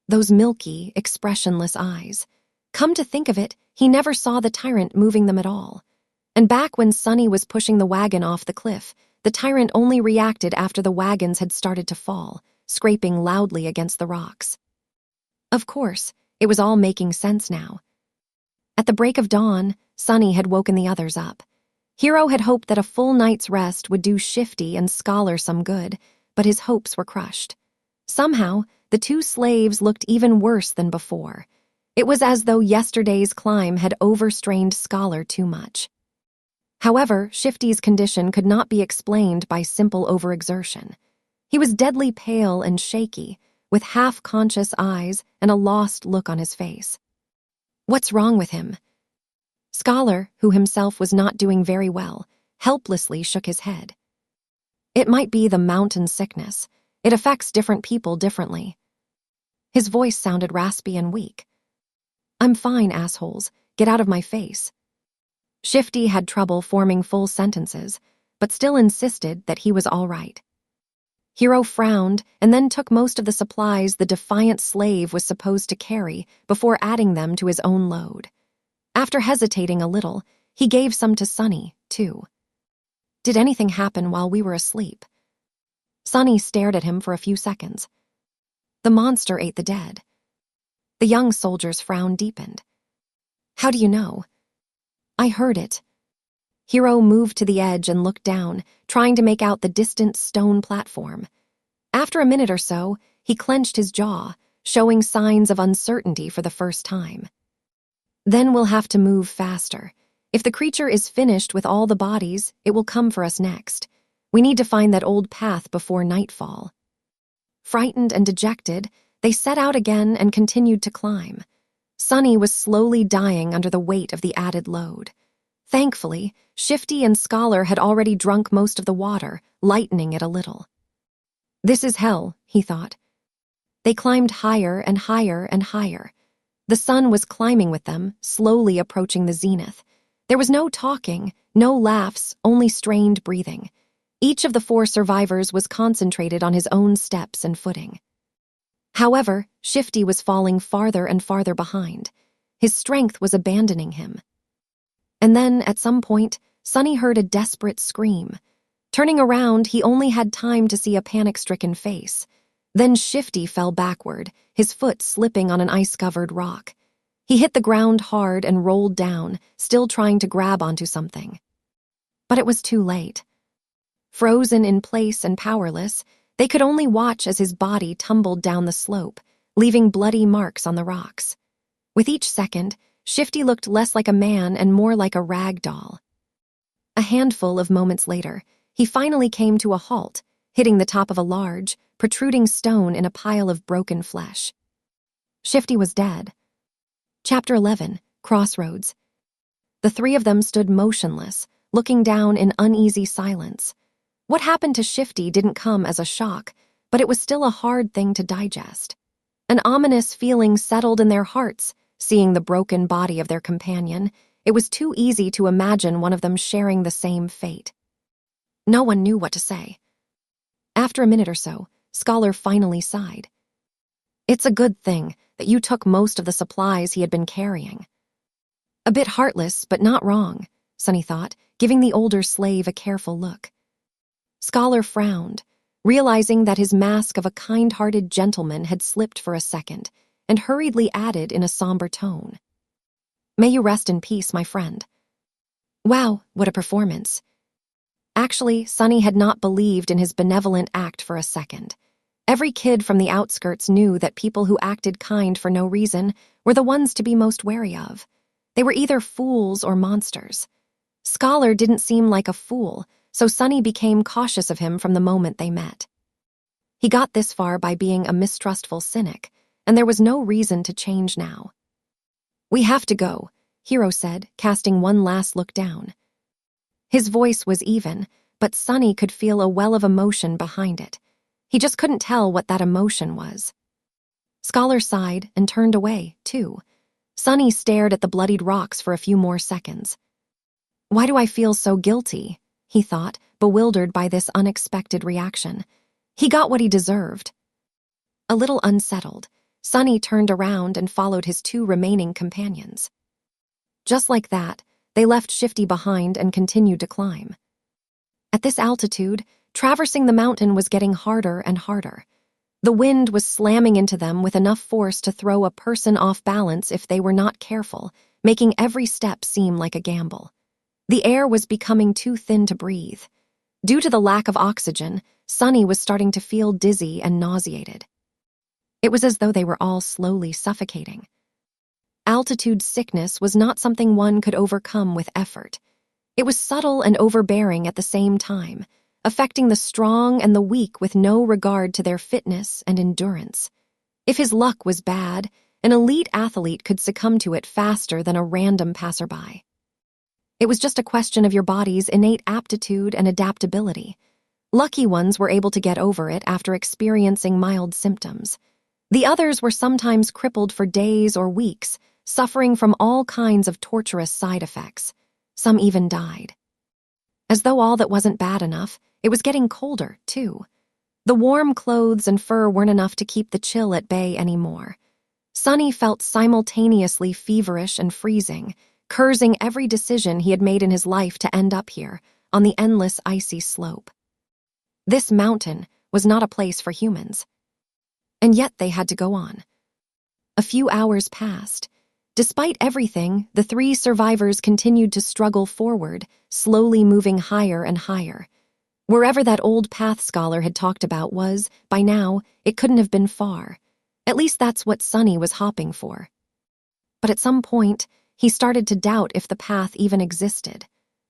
Those milky, expressionless eyes. Come to think of it, he never saw the Tyrant moving them at all. And back when Sunny was pushing the wagon off the cliff, the Tyrant only reacted after the wagons had started to fall, scraping loudly against the rocks. Of course, it was all making sense now. At the break of dawn, Sunny had woken the others up. Hero had hoped that a full night's rest would do Shifty and Scholar some good, but his hopes were crushed. Somehow, the two slaves looked even worse than before. It was as though yesterday's climb had overstrained Scholar too much. However, Shifty's condition could not be explained by simple overexertion. He was deadly pale and shaky, with half-conscious eyes and a lost look on his face. What's wrong with him? Scholar, who himself was not doing very well, helplessly shook his head. It might be the mountain sickness. It affects different people differently. His voice sounded raspy and weak. "I'm fine, assholes. Get out of my face." Shifty had trouble forming full sentences, but still insisted that he was all right. Hero frowned and then took most of the supplies the defiant slave was supposed to carry before adding them to his own load. After hesitating a little, he gave some to Sunny, too. "Did anything happen while we were asleep?" Sunny stared at him for a few seconds. "The monster ate the dead." The young soldier's frown deepened. "How do you know?" "I heard it." Hero moved to the edge and looked down, trying to make out the distant stone platform. After a minute or so, he clenched his jaw, showing signs of uncertainty for the first time. "Then we'll have to move faster. If the creature is finished with all the bodies, it will come for us next. We need to find that old path before nightfall." Frightened and dejected, they set out again and continued to climb. Sunny was slowly dying under the weight of the added load. Thankfully, Shifty and Scholar had already drunk most of the water, lightening it a little. "This is hell," he thought. They climbed higher and higher and higher. The sun was climbing with them, slowly approaching the zenith. There was no talking, no laughs, only strained breathing. Each of the 4 survivors was concentrated on his own steps and footing. However, Shifty was falling farther and farther behind. His strength was abandoning him. And then, at some point, Sunny heard a desperate scream. Turning around, he only had time to see a panic-stricken face. Then Shifty fell backward, his foot slipping on an ice-covered rock. He hit the ground hard and rolled down, still trying to grab onto something. But it was too late. Frozen in place and powerless, they could only watch as his body tumbled down the slope, leaving bloody marks on the rocks. With each second, Shifty looked less like a man and more like a rag doll. A handful of moments later, he finally came to a halt, hitting the top of a large, protruding stone in a pile of broken flesh. Shifty was dead. Chapter 11, Crossroads. The three of them stood motionless, looking down in uneasy silence. What happened to Shifty didn't come as a shock, but it was still a hard thing to digest. An ominous feeling settled in their hearts, seeing the broken body of their companion. It was too easy to imagine one of them sharing the same fate. No one knew what to say. After a minute or so, Scholar finally sighed. It's a good thing that you took most of the supplies he had been carrying. A bit heartless, but not wrong, Sunny thought, giving the older slave a careful look. Scholar frowned, realizing that his mask of a kind-hearted gentleman had slipped for a second, and hurriedly added in a somber tone. May you rest in peace, my friend. Wow, what a performance. Actually, Sunny had not believed in his benevolent act for a second. Every kid from the outskirts knew that people who acted kind for no reason were the ones to be most wary of. They were either fools or monsters. Scholar didn't seem like a fool, so Sunny became cautious of him from the moment they met. He got this far by being a mistrustful cynic, and there was no reason to change now. We have to go, Hero said, casting one last look down. His voice was even, but Sunny could feel a well of emotion behind it. He just couldn't tell what that emotion was. Scholar sighed and turned away, too. Sunny stared at the bloodied rocks for a few more seconds. Why do I feel so guilty? He thought, bewildered by this unexpected reaction. He got what he deserved. A little unsettled, Sunny turned around and followed his two remaining companions. Just like that, they left Shifty behind and continued to climb. At this altitude, traversing the mountain was getting harder and harder. The wind was slamming into them with enough force to throw a person off balance if they were not careful, making every step seem like a gamble. The air was becoming too thin to breathe. Due to the lack of oxygen, Sunny was starting to feel dizzy and nauseated. It was as though they were all slowly suffocating. Altitude sickness was not something one could overcome with effort. It was subtle and overbearing at the same time, affecting the strong and the weak with no regard to their fitness and endurance. If his luck was bad, an elite athlete could succumb to it faster than a random passerby. It was just a question of your body's innate aptitude and adaptability. Lucky ones were able to get over it after experiencing mild symptoms. The others were sometimes crippled for days or weeks, suffering from all kinds of torturous side effects. Some even died. As though all that wasn't bad enough, it was getting colder, too. The warm clothes and fur weren't enough to keep the chill at bay anymore. Sunny felt simultaneously feverish and freezing, cursing every decision he had made in his life to end up here, on the endless icy slope. This mountain was not a place for humans. And yet they had to go on. A few hours passed. Despite everything, the three survivors continued to struggle forward, slowly moving higher and higher. Wherever that old path Scholar had talked about was, by now, it couldn't have been far. At least that's what Sunny was hopping for. But at some point, he started to doubt if the path even existed.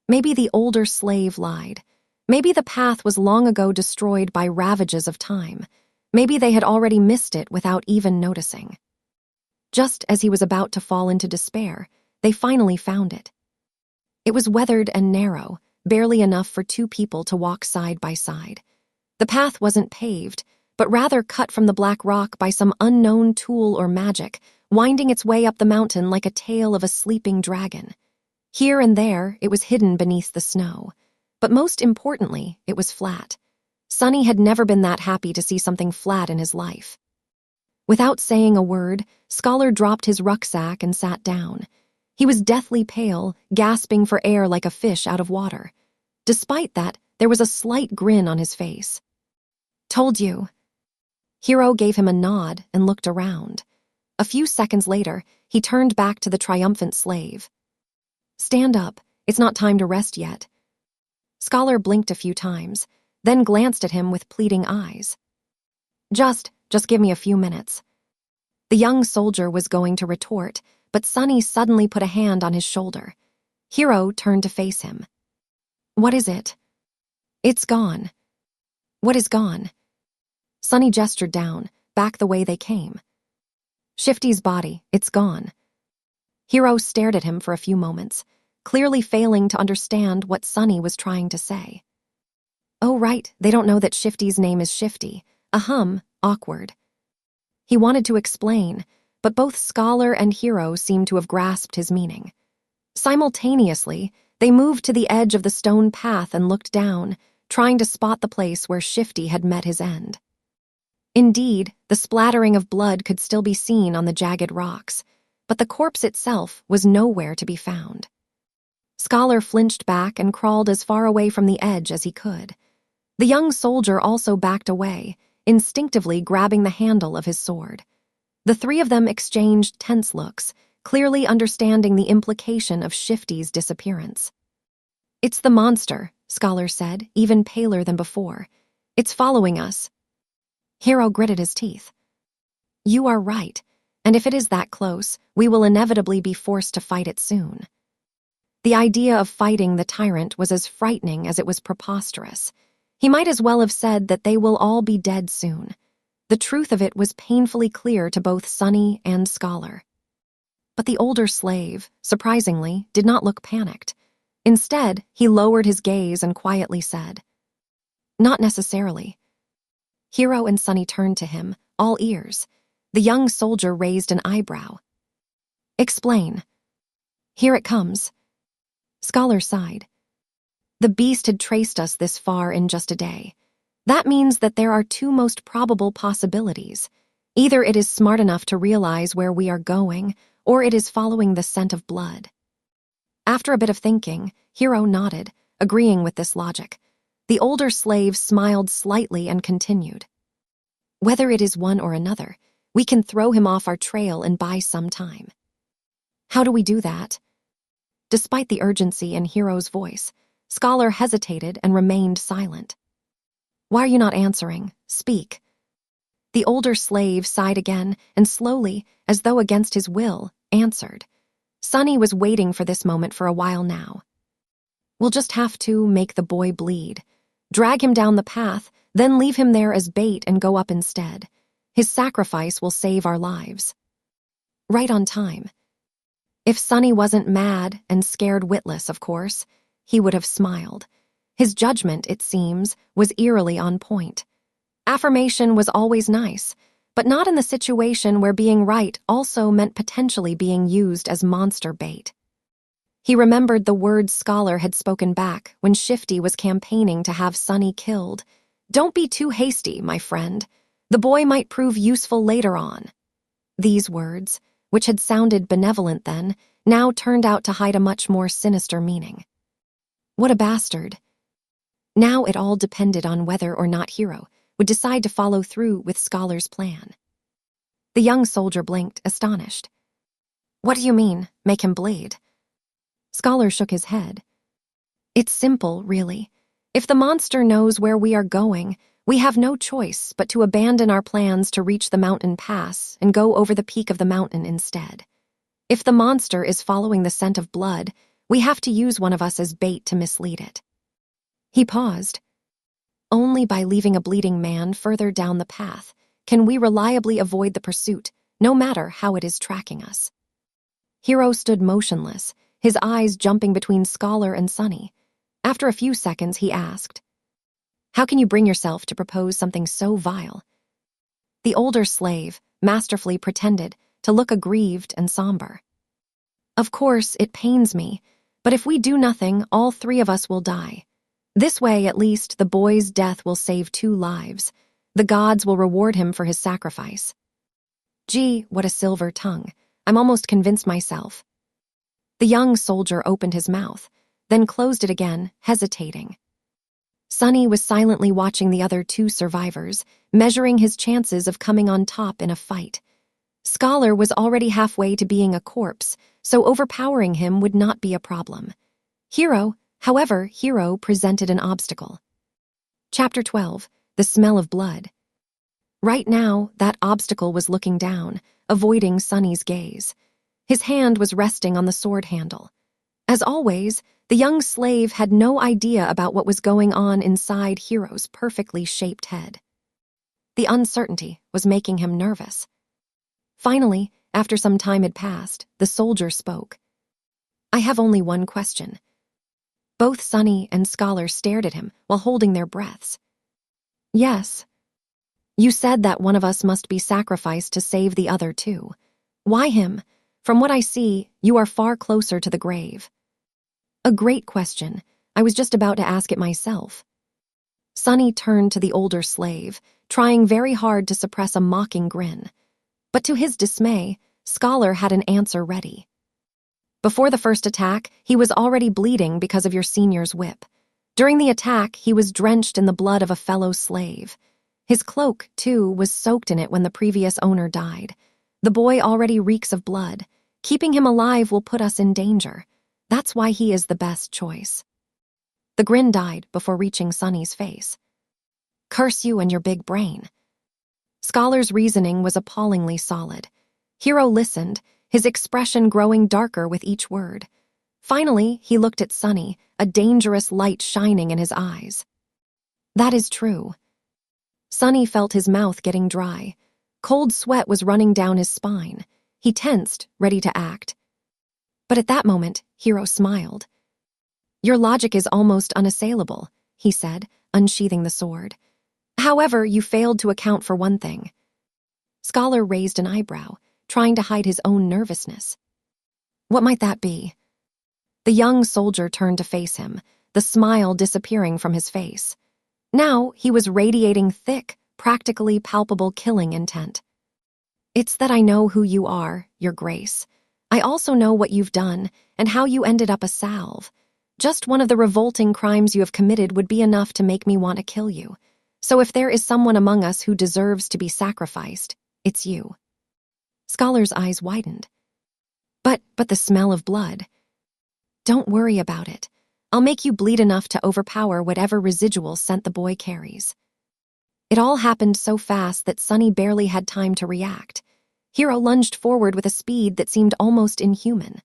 Maybe the older slave lied. Maybe the path was long ago destroyed by ravages of time. Maybe they had already missed it without even noticing. Just as he was about to fall into despair, they finally found it. It was weathered and narrow, barely enough for two people to walk side by side. The path wasn't paved, but rather cut from the black rock by some unknown tool or magic, winding its way up the mountain like a tail of a sleeping dragon. Here and there, it was hidden beneath the snow. But most importantly, it was flat. Sunny had never been that happy to see something flat in his life. Without saying a word, Scholar dropped his rucksack and sat down. He was deathly pale, gasping for air like a fish out of water. Despite that, there was a slight grin on his face. "Told you." Hero gave him a nod and looked around. A few seconds later, he turned back to the triumphant slave. "Stand up. It's not time to rest yet." Scholar blinked a few times, then glanced at him with pleading eyes. Just give me a few minutes." The young soldier was going to retort, but Sonny suddenly put a hand on his shoulder. Hero turned to face him. "What is it?" "It's gone." "What is gone?" Sonny gestured down, back the way they came. "Shifty's body, it's gone." Hero stared at him for a few moments, clearly failing to understand what Sonny was trying to say. "Oh right, they don't know that Shifty's name is Shifty. Awkward." He wanted to explain, but both Scholar and Hero seemed to have grasped his meaning. Simultaneously, they moved to the edge of the stone path and looked down, trying to spot the place where Shifty had met his end. Indeed, the splattering of blood could still be seen on the jagged rocks, but the corpse itself was nowhere to be found. Scholar flinched back and crawled as far away from the edge as he could. The young soldier also backed away, instinctively grabbing the handle of his sword. The three of them exchanged tense looks, clearly understanding the implication of Shifty's disappearance. "It's the monster," Scholar said, even paler than before. "It's following us." Hero gritted his teeth. "You are right, and if it is that close, we will inevitably be forced to fight it soon." The idea of fighting the Tyrant was as frightening as it was preposterous. He might as well have said that they will all be dead soon. The truth of it was painfully clear to both Sonny and Scholar. But the older slave, surprisingly, did not look panicked. Instead, he lowered his gaze and quietly said, "Not necessarily." Hero and Sonny turned to him, all ears. The young soldier raised an eyebrow. "Explain." "Here it comes." Scholar sighed. "The beast had traced us this far in just a day. That means that there are two most probable possibilities. Either it is smart enough to realize where we are going, or it is following the scent of blood." After a bit of thinking, Hero nodded, agreeing with this logic. The older slave smiled slightly and continued. "Whether it is one or another, we can throw him off our trail and buy some time." "How do we do that?" Despite the urgency in Hero's voice, Scholar hesitated and remained silent. "Why are you not answering? Speak." The older slave sighed again and slowly, as though against his will, answered. Sonny was waiting for this moment for a while now. "We'll just have to make the boy bleed. Drag him down the path, then leave him there as bait and go up instead. His sacrifice will save our lives." Right on time. If Sonny wasn't mad and scared witless, of course, he would have smiled. His judgment, it seems, was eerily on point. Affirmation was always nice, but not in the situation where being right also meant potentially being used as monster bait. He remembered the words Scholar had spoken back when Shifty was campaigning to have Sonny killed. "Don't be too hasty, my friend. The boy might prove useful later on." These words, which had sounded benevolent then, now turned out to hide a much more sinister meaning. What a bastard. Now it all depended on whether or not Hero would decide to follow through with Scholar's plan. The young soldier blinked, astonished. "What do you mean, make him bleed?" Scholar shook his head. "It's simple, really. If the monster knows where we are going, we have no choice but to abandon our plans to reach the mountain pass and go over the peak of the mountain instead. If the monster is following the scent of blood, we have to use one of us as bait to mislead it." He paused. "Only by leaving a bleeding man further down the path can we reliably avoid the pursuit, no matter how it is tracking us." Hero stood motionless, his eyes jumping between Scholar and Sonny. After a few seconds, he asked, "How can you bring yourself to propose something so vile?" The older slave masterfully pretended to look aggrieved and somber. "Of course, it pains me, but if we do nothing, all three of us will die. This way, at least, the boy's death will save 2 lives. The gods will reward him for his sacrifice." Gee, what a silver tongue. I'm almost convinced myself. The young soldier opened his mouth, then closed it again, hesitating. Sonny was silently watching the other two survivors, measuring his chances of coming on top in a fight. Scholar was already halfway to being a corpse, so overpowering him would not be a problem. Hero presented an obstacle. Chapter 12, The Smell of Blood. Right now, that obstacle was looking down, avoiding Sonny's gaze. His hand was resting on the sword handle. As always, the young slave had no idea about what was going on inside Hero's perfectly shaped head. The uncertainty was making him nervous. Finally, after some time had passed, the soldier spoke. I have only one question. Both Sonny and Scholar stared at him while holding their breaths. Yes. You said that one of us must be sacrificed to save the other two. Why him? From what I see, you are far closer to the grave. A great question. I was just about to ask it myself. Sonny turned to the older slave, trying very hard to suppress a mocking grin. But to his dismay, Scholar had an answer ready. Before the first attack, he was already bleeding because of your senior's whip. During the attack, he was drenched in the blood of a fellow slave. His cloak, too, was soaked in it when the previous owner died. The boy already reeks of blood. Keeping him alive will put us in danger. That's why he is the best choice. The grin died before reaching Sonny's face. Curse you and your big brain. Scholar's reasoning was appallingly solid. Hero listened, his expression growing darker with each word. Finally, he looked at Sonny, a dangerous light shining in his eyes. That is true. Sonny felt his mouth getting dry. Cold sweat was running down his spine. He tensed, ready to act. But at that moment, Hero smiled. Your logic is almost unassailable, he said, unsheathing the sword. However, you failed to account for one thing. Scholar raised an eyebrow, trying to hide his own nervousness. What might that be? The young soldier turned to face him, the smile disappearing from his face. Now he was radiating thick, practically palpable killing intent. It's that I know who you are, Your Grace. I also know what you've done and how you ended up a salve. Just one of the revolting crimes you have committed would be enough to make me want to kill you. So if there is someone among us who deserves to be sacrificed, it's you. Scholar's eyes widened. But the smell of blood. Don't worry about it. I'll make you bleed enough to overpower whatever residual scent the boy carries. It all happened so fast that Sonny barely had time to react. Hero lunged forward with a speed that seemed almost inhuman.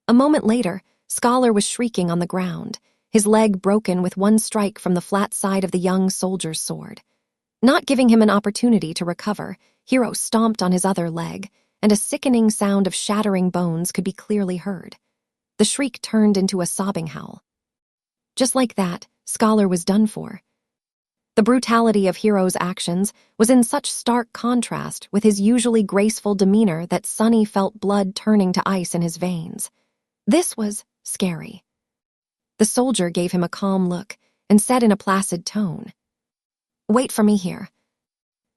A moment later, Scholar was shrieking on the ground, his leg broken with one strike from the flat side of the young soldier's sword. Not giving him an opportunity to recover, Hero stomped on his other leg, and a sickening sound of shattering bones could be clearly heard. The shriek turned into a sobbing howl. Just like that, Scholar was done for. The brutality of Hero's actions was in such stark contrast with his usually graceful demeanor that Sonny felt blood turning to ice in his veins. This was scary. The soldier gave him a calm look and said in a placid tone, "Wait for me here."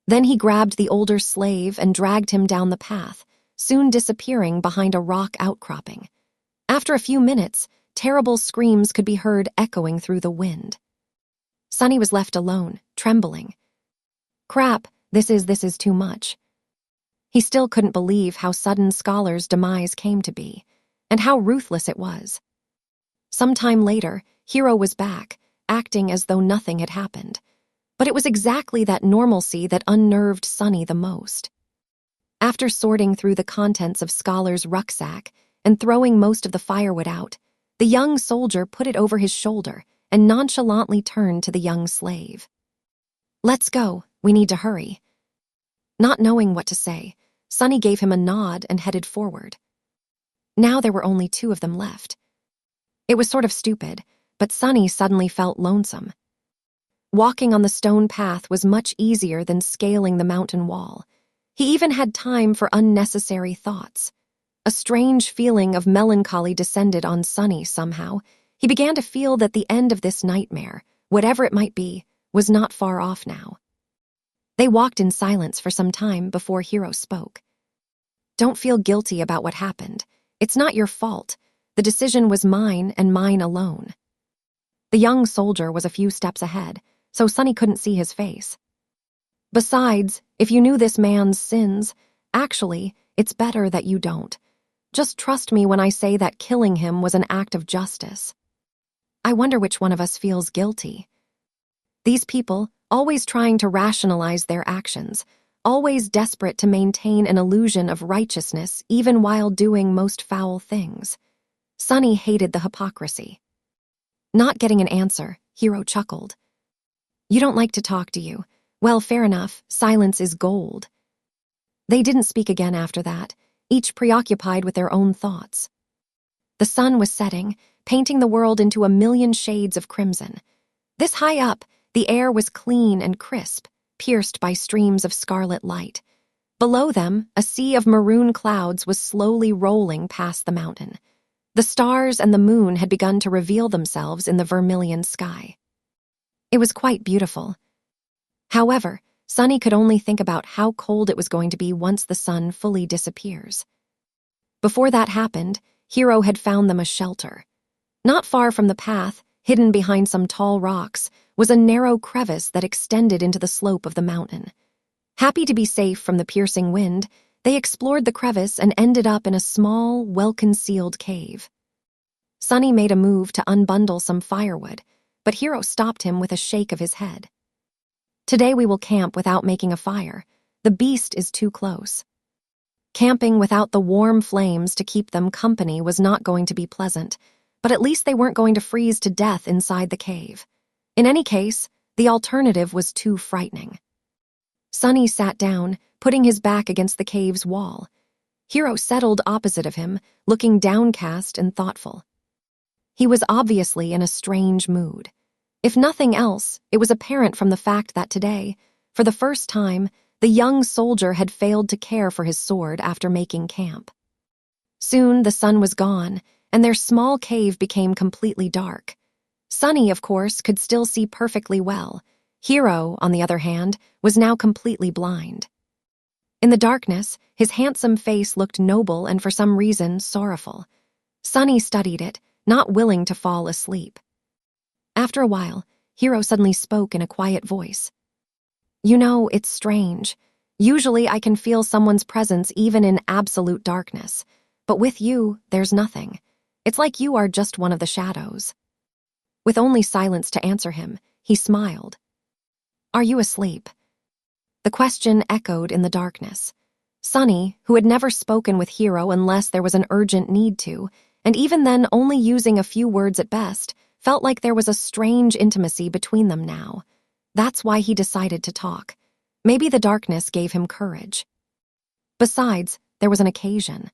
Then he grabbed the older slave and dragged him down the path, soon disappearing behind a rock outcropping. After a few minutes, terrible screams could be heard echoing through the wind. Sonny was left alone, trembling. Crap, this is too much. He still couldn't believe how sudden Scholar's demise came to be, and how ruthless it was. Sometime later, Hero was back, acting as though nothing had happened. But it was exactly that normalcy that unnerved Sonny the most. After sorting through the contents of Scholar's rucksack and throwing most of the firewood out, the young soldier put it over his shoulder and nonchalantly turned to the young slave. "Let's go, we need to hurry." Not knowing what to say, Sonny gave him a nod and headed forward. Now there were only two of them left. It was sort of stupid, but Sonny suddenly felt lonesome. Walking on the stone path was much easier than scaling the mountain wall. He even had time for unnecessary thoughts. A strange feeling of melancholy descended on Sonny somehow. He began to feel that the end of this nightmare, whatever it might be, was not far off now. They walked in silence for some time before Hero spoke. Don't feel guilty about what happened. It's not your fault. The decision was mine and mine alone. The young soldier was a few steps ahead, so Sunny couldn't see his face. Besides, if you knew this man's sins, actually, it's better that you don't. Just trust me when I say that killing him was an act of justice. I wonder which one of us feels guilty. These people, always trying to rationalize their actions, always desperate to maintain an illusion of righteousness even while doing most foul things. Sunny hated the hypocrisy. Not getting an answer, Hero chuckled. You don't like to talk, do you? Well, fair enough, silence is gold. They didn't speak again after that, each preoccupied with their own thoughts. The sun was setting, painting the world into a million shades of crimson. This high up, the air was clean and crisp, pierced by streams of scarlet light. Below them, a sea of maroon clouds was slowly rolling past the mountain. The stars and the moon had begun to reveal themselves in the vermilion sky. It was quite beautiful. However, Sunny could only think about how cold it was going to be once the sun fully disappears. Before that happened, Hero had found them a shelter. Not far from the path, hidden behind some tall rocks, was a narrow crevice that extended into the slope of the mountain. Happy to be safe from the piercing wind, they explored the crevice and ended up in a small, well-concealed cave. Sunny made a move to unbundle some firewood, but Hero stopped him with a shake of his head. Today we will camp without making a fire. The beast is too close. Camping without the warm flames to keep them company was not going to be pleasant, but at least they weren't going to freeze to death inside the cave. In any case, the alternative was too frightening. Sunny sat down, putting his back against the cave's wall. Hero settled opposite of him, looking downcast and thoughtful. He was obviously in a strange mood. If nothing else, it was apparent from the fact that today, for the first time, the young soldier had failed to care for his sword after making camp. Soon the sun was gone, and their small cave became completely dark. Sunny, of course, could still see perfectly well. Hero, on the other hand, was now completely blind. In the darkness, his handsome face looked noble and for some reason sorrowful. Sunny studied it, not willing to fall asleep. After a while, Hero suddenly spoke in a quiet voice. You know, it's strange. Usually I can feel someone's presence even in absolute darkness. But with you, there's nothing. It's like you are just one of the shadows. With only silence to answer him, he smiled. Are you asleep? The question echoed in the darkness. Sunny, who had never spoken with Hero unless there was an urgent need to, and even then only using a few words at best, felt like there was a strange intimacy between them now. That's why he decided to talk. Maybe the darkness gave him courage. Besides, there was an occasion.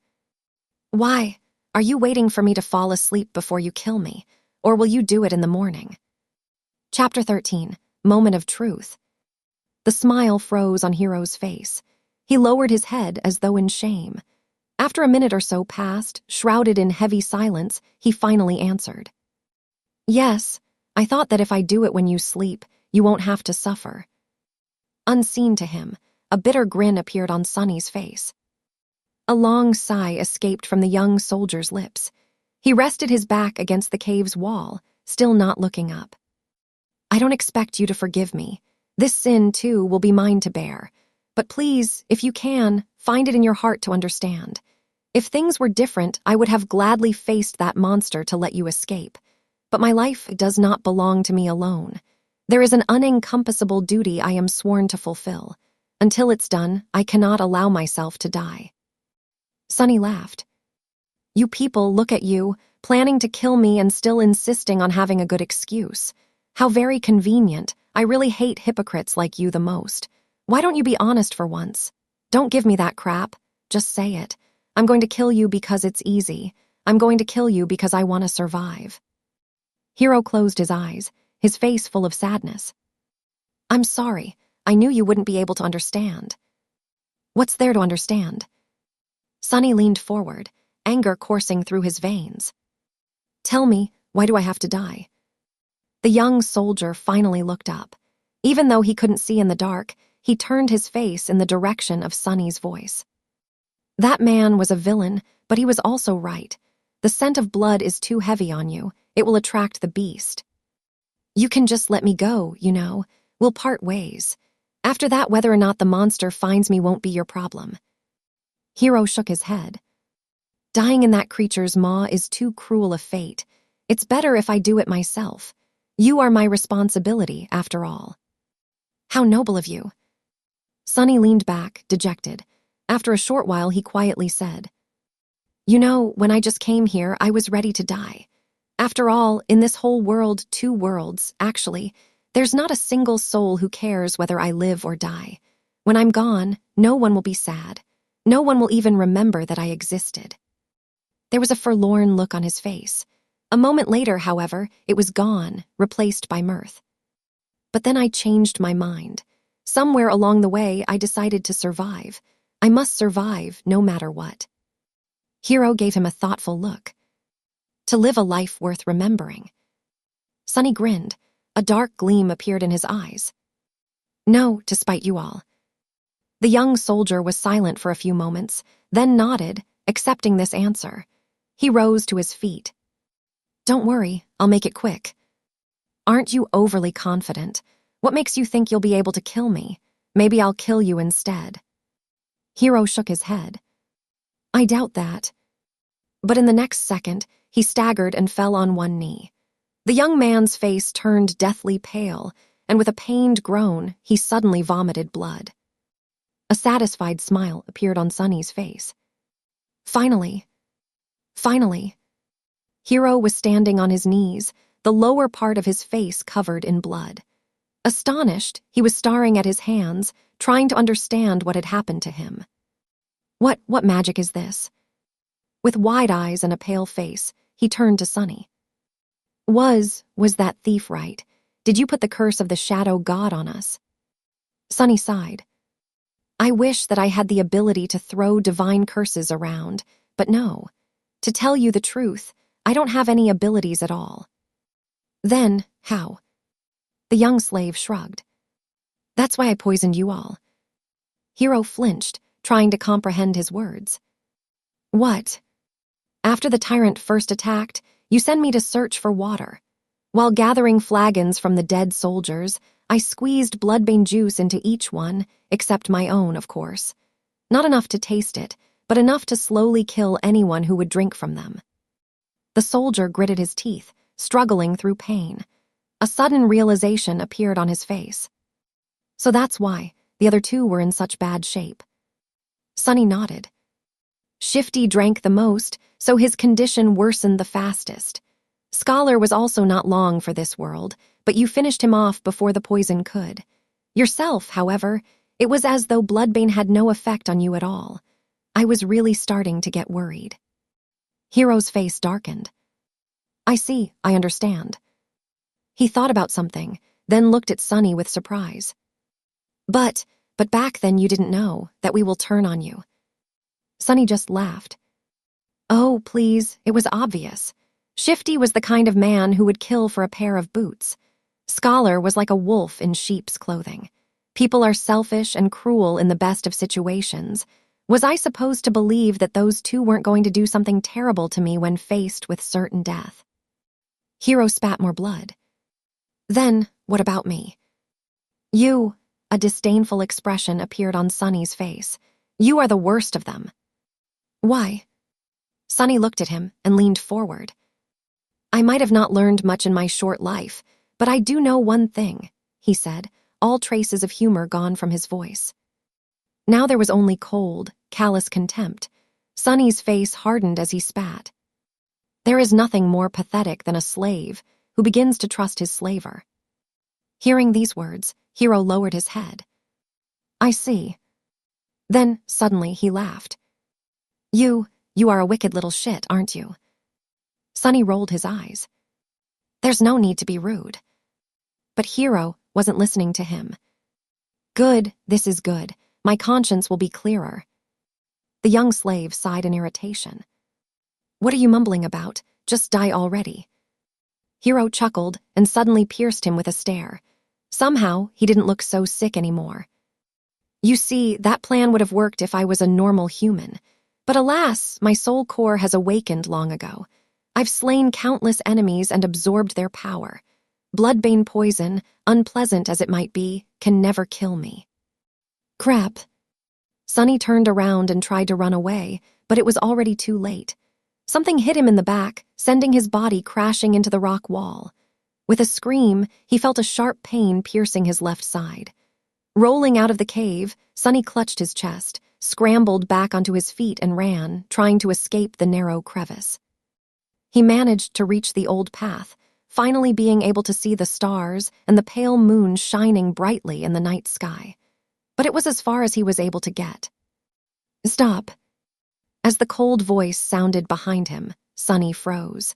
Why? Are you waiting for me to fall asleep before you kill me? Or will you do it in the morning? Chapter 13, Moment of Truth. The smile froze on Hero's face. He lowered his head as though in shame. After a minute or so passed, shrouded in heavy silence, he finally answered. Yes, I thought that if I do it when you sleep, you won't have to suffer. Unseen to him, a bitter grin appeared on Sunny's face. A long sigh escaped from the young soldier's lips. He rested his back against the cave's wall, still not looking up. I don't expect you to forgive me. This sin, too, will be mine to bear. But please, if you can, find it in your heart to understand. If things were different, I would have gladly faced that monster to let you escape. But my life does not belong to me alone. There is an unencompassable duty I am sworn to fulfill. Until it's done, I cannot allow myself to die. Sunny laughed. You people, look at you, planning to kill me and still insisting on having a good excuse. How very convenient. I really hate hypocrites like you the most. Why don't you be honest for once? Don't give me that crap. Just say it. I'm going to kill you because it's easy. I'm going to kill you because I want to survive. Hero closed his eyes, his face full of sadness. I'm sorry. I knew you wouldn't be able to understand. What's there to understand? Sunny leaned forward, anger coursing through his veins. Tell me, why do I have to die? The young soldier finally looked up. Even though he couldn't see in the dark, he turned his face in the direction of Sunny's voice. That man was a villain, but he was also right. The scent of blood is too heavy on you. It will attract the beast. You can just let me go, you know. We'll part ways. After that, whether or not the monster finds me won't be your problem. Hero shook his head. Dying in that creature's maw is too cruel a fate. It's better if I do it myself. You are my responsibility, after all. How noble of you. Sonny leaned back, dejected. After a short while, he quietly said, You know, when I just came here, I was ready to die. After all, in this whole world, 2 worlds, actually, there's not a single soul who cares whether I live or die. When I'm gone, no one will be sad. No one will even remember that I existed. There was a forlorn look on his face. A moment later, however, it was gone, replaced by mirth. But then I changed my mind. Somewhere along the way, I decided to survive. I must survive, no matter what. Hero gave him a thoughtful look. To live a life worth remembering. Sonny grinned. A dark gleam appeared in his eyes. No, to spite you all. The young soldier was silent for a few moments, then nodded, accepting this answer. He rose to his feet. Don't worry, I'll make it quick. Aren't you overly confident? What makes you think you'll be able to kill me? Maybe I'll kill you instead. Hero shook his head. I doubt that. But in the next second, he staggered and fell on one knee. The young man's face turned deathly pale, and with a pained groan, he suddenly vomited blood. A satisfied smile appeared on Sonny's face. Finally. Hero was standing on his knees, the lower part of his face covered in blood. Astonished, he was staring at his hands, trying to understand what had happened to him. What magic is this? With wide eyes and a pale face, he turned to Sonny. Was that thief right? Did you put the curse of the shadow god on us? Sonny sighed. I wish that I had the ability to throw divine curses around, but no. To tell you the truth, I don't have any abilities at all. Then, how? The young slave shrugged. That's why I poisoned you all. Hero flinched, trying to comprehend his words. What? After the Tyrant first attacked, you sent me to search for water. While gathering flagons from the dead soldiers, I squeezed bloodbane juice into each one, except my own, of course. Not enough to taste it, but enough to slowly kill anyone who would drink from them. The soldier gritted his teeth, struggling through pain. A sudden realization appeared on his face. So that's why the other 2 were in such bad shape. Sonny nodded. Shifty drank the most, so his condition worsened the fastest. Scholar was also not long for this world, but you finished him off before the poison could. Yourself, however, it was as though bloodbane had no effect on you at all. I was really starting to get worried. Hero's face darkened. I see, I understand. He thought about something, then looked at Sonny with surprise. But back then you didn't know that we will turn on you. Sonny just laughed. Oh, please, it was obvious. Shifty was the kind of man who would kill for a pair of boots. Scholar was like a wolf in sheep's clothing. People are selfish and cruel in the best of situations. Was I supposed to believe that those 2 weren't going to do something terrible to me when faced with certain death? Hero spat more blood. Then, what about me? You, a disdainful expression appeared on Sonny's face. You are the worst of them. Why? Sonny looked at him and leaned forward. I might have not learned much in my short life, but I do know one thing, he said, all traces of humor gone from his voice. Now there was only cold, callous contempt. Sonny's face hardened as he spat. There is nothing more pathetic than a slave who begins to trust his slaver. Hearing these words, Hero lowered his head. I see. Then, suddenly, he laughed. You are a wicked little shit, aren't you? Sonny rolled his eyes. There's no need to be rude. But Hero wasn't listening to him. Good, this is good. My conscience will be clearer. The young slave sighed in irritation. What are you mumbling about? Just die already. Hero chuckled and suddenly pierced him with a stare. Somehow, he didn't look so sick anymore. You see, that plan would have worked if I was a normal human. But alas, my soul core has awakened long ago. I've slain countless enemies and absorbed their power. Bloodbane poison, unpleasant as it might be, can never kill me. Crap. Sunny turned around and tried to run away, but it was already too late. Something hit him in the back, sending his body crashing into the rock wall. With a scream, he felt a sharp pain piercing his left side. Rolling out of the cave, Sunny clutched his chest, scrambled back onto his feet and ran, trying to escape the narrow crevice. He managed to reach the old path, finally being able to see the stars and the pale moon shining brightly in the night sky. But it was as far as he was able to get. Stop. As the cold voice sounded behind him, Sunny froze.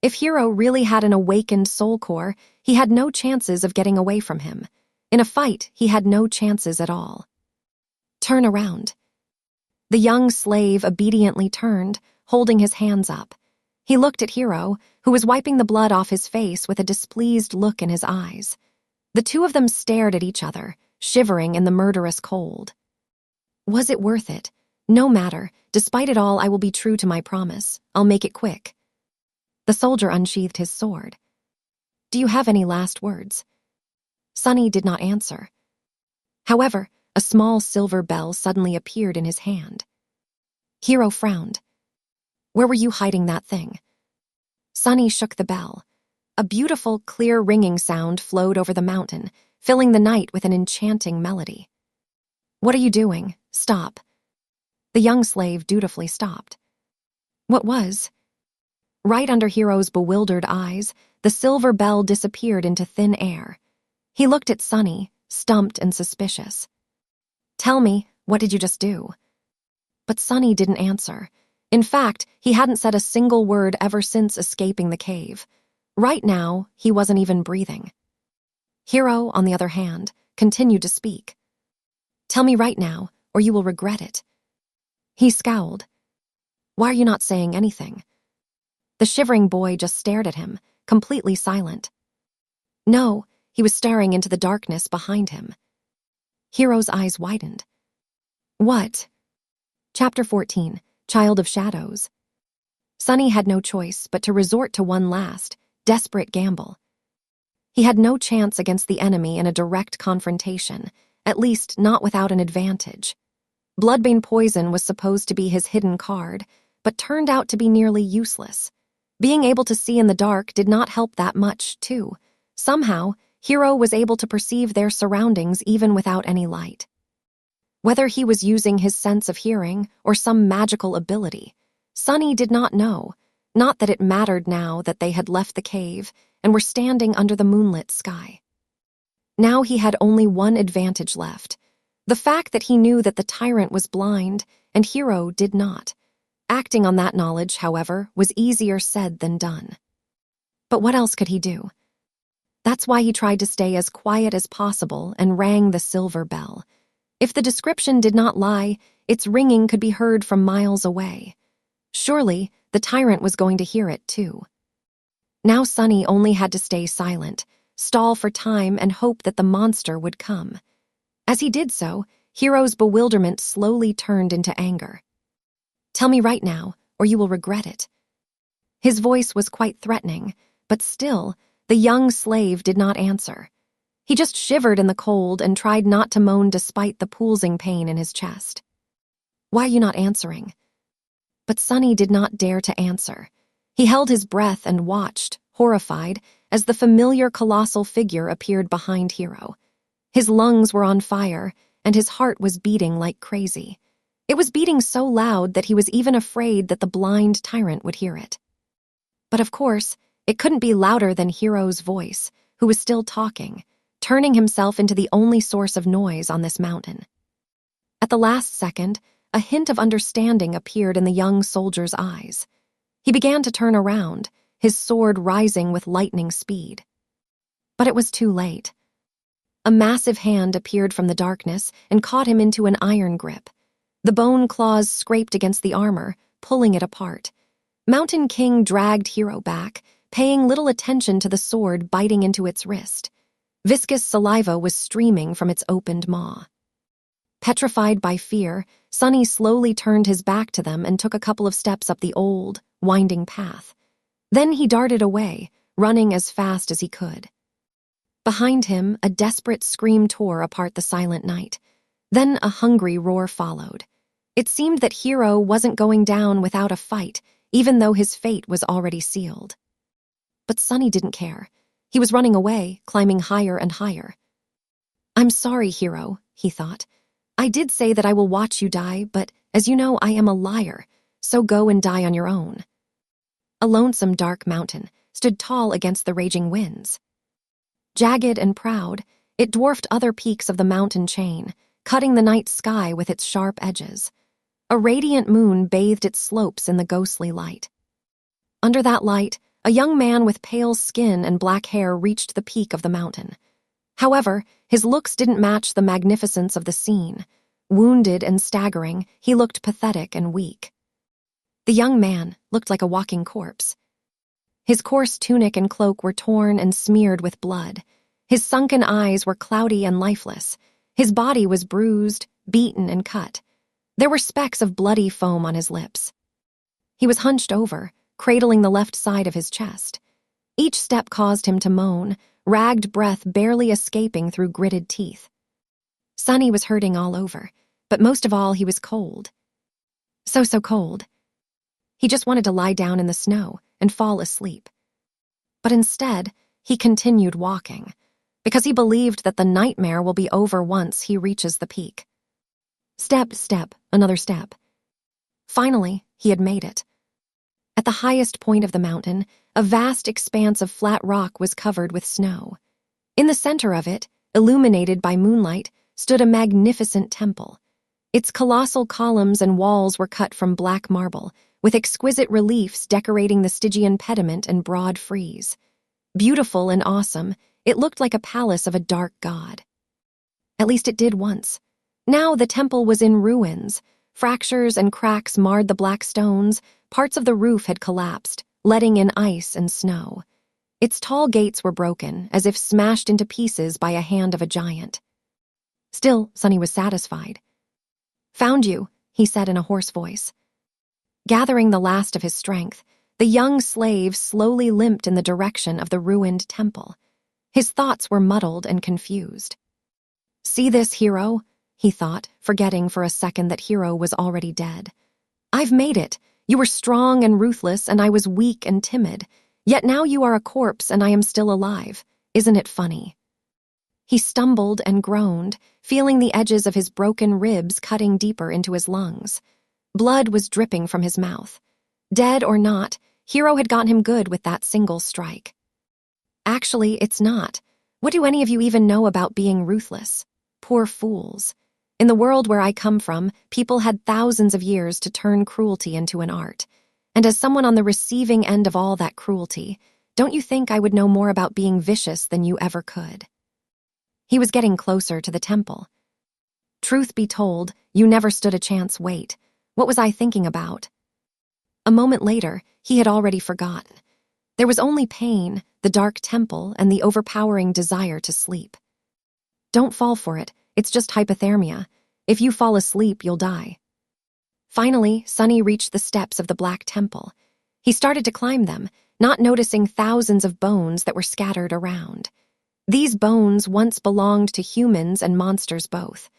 If Hero really had an awakened soul core, he had no chances of getting away from him. In a fight, he had no chances at all. Turn around. The young slave obediently turned, holding his hands up. He looked at Hero, who was wiping the blood off his face with a displeased look in his eyes. The two of them stared at each other, shivering in the murderous cold. Was it worth it? No matter. Despite it all, I will be true to my promise. I'll make it quick. The soldier unsheathed his sword. Do you have any last words? Sunny did not answer. However, a small silver bell suddenly appeared in his hand. Hero frowned. Where were you hiding that thing? Sunny shook the bell. A beautiful, clear ringing sound flowed over the mountain, filling the night with an enchanting melody. What are you doing? Stop. The young slave dutifully stopped. What was? Right under Hero's bewildered eyes, the silver bell disappeared into thin air. He looked at Sunny, stumped and suspicious. Tell me, what did you just do? But Sunny didn't answer. In fact, he hadn't said a single word ever since escaping the cave. Right now, he wasn't even breathing. Hero, on the other hand, continued to speak. Tell me right now, or you will regret it. He scowled. Why are you not saying anything? The shivering boy just stared at him, completely silent. No, he was staring into the darkness behind him. Hero's eyes widened. What? Chapter 14, Child of Shadows. Sunny had no choice but to resort to one last, desperate gamble. He had no chance against the enemy in a direct confrontation, at least not without an advantage. Bloodbane poison was supposed to be his hidden card, but turned out to be nearly useless. Being able to see in the dark did not help that much, too. Somehow, Hero was able to perceive their surroundings even without any light. Whether he was using his sense of hearing or some magical ability, Sunny did not know, not that it mattered now that they had left the cave and were standing under the moonlit sky. Now he had only one advantage left, the fact that he knew that the Tyrant was blind and Hero did not. Acting on that knowledge, however, was easier said than done. But what else could he do? That's why he tried to stay as quiet as possible and rang the silver bell. If the description did not lie, its ringing could be heard from miles away. Surely, the Tyrant was going to hear it too. Now Sunny only had to stay silent, stall for time and hope that the monster would come. As he did so, Hero's bewilderment slowly turned into anger. Tell me right now, or you will regret it. His voice was quite threatening, but still, the young slave did not answer. He just shivered in the cold and tried not to moan despite the pulsing pain in his chest. Why are you not answering? But Sunny did not dare to answer. He held his breath and watched, horrified, as the familiar colossal figure appeared behind Hero. His lungs were on fire, and his heart was beating like crazy. It was beating so loud that he was even afraid that the blind Tyrant would hear it. But of course, it couldn't be louder than Hero's voice, who was still talking, turning himself into the only source of noise on this mountain. At the last second, a hint of understanding appeared in the young soldier's eyes. He began to turn around, his sword rising with lightning speed. But it was too late. A massive hand appeared from the darkness and caught him into an iron grip. The bone claws scraped against the armor, pulling it apart. Mountain King dragged Hero back, paying little attention to the sword biting into its wrist. Viscous saliva was streaming from its opened maw. Petrified by fear, Sunny slowly turned his back to them and took a couple of steps up the old, winding path. Then he darted away, running as fast as he could. Behind him, a desperate scream tore apart the silent night. Then a hungry roar followed. It seemed that Hero wasn't going down without a fight, even though his fate was already sealed. But Sunny didn't care. He was running away, climbing higher and higher. "I'm sorry, Hero," he thought. "I did say that I will watch you die, but as you know, I am a liar, so go and die on your own." A lonesome dark mountain stood tall against the raging winds. Jagged and proud, it dwarfed other peaks of the mountain chain, cutting the night sky with its sharp edges. A radiant moon bathed its slopes in the ghostly light. Under that light, a young man with pale skin and black hair reached the peak of the mountain. However, his looks didn't match the magnificence of the scene. Wounded and staggering, he looked pathetic and weak. The young man looked like a walking corpse. His coarse tunic and cloak were torn and smeared with blood. His sunken eyes were cloudy and lifeless. His body was bruised, beaten, and cut. There were specks of bloody foam on his lips. He was hunched over, cradling the left side of his chest. Each step caused him to moan, ragged breath barely escaping through gritted teeth. Sunny was hurting all over, but most of all he was cold. So cold. He just wanted to lie down in the snow and fall asleep. But instead, he continued walking, because he believed that the nightmare will be over once he reaches the peak. Step, another step. Finally, he had made it. At the highest point of the mountain, a vast expanse of flat rock was covered with snow. In the center of it, illuminated by moonlight, stood a magnificent temple. Its colossal columns and walls were cut from black marble, with exquisite reliefs decorating the Stygian pediment and broad frieze. Beautiful and awesome, it looked like a palace of a dark god. At least it did once. Now the temple was in ruins. Fractures and cracks marred the black stones. Parts of the roof had collapsed, letting in ice and snow. Its tall gates were broken, as if smashed into pieces by a hand of a giant. Still, Sunny was satisfied. "Found you," he said in a hoarse voice. Gathering the last of his strength, the young slave slowly limped in the direction of the ruined temple. His thoughts were muddled and confused. "See this, Hero?" he thought, forgetting for a second that Hero was already dead. "I've made it. You were strong and ruthless, and I was weak and timid. Yet now you are a corpse, and I am still alive. Isn't it funny?" He stumbled and groaned, feeling the edges of his broken ribs cutting deeper into his lungs. Blood was dripping from his mouth. Dead or not, Hero had gotten him good with that single strike. "Actually, it's not. What do any of you even know about being ruthless? Poor fools. In the world where I come from, people had thousands of years to turn cruelty into an art. And as someone on the receiving end of all that cruelty, don't you think I would know more about being vicious than you ever could?" He was getting closer to the temple. "Truth be told, you never stood a chance. Wait, what was I thinking about?" A moment later, he had already forgotten. There was only pain, the dark temple, and the overpowering desire to sleep. "Don't fall for it. It's just hypothermia. If you fall asleep, you'll die." Finally, Sunny reached the steps of the Black Temple. He started to climb them, not noticing thousands of bones that were scattered around. These bones once belonged to humans and monsters both.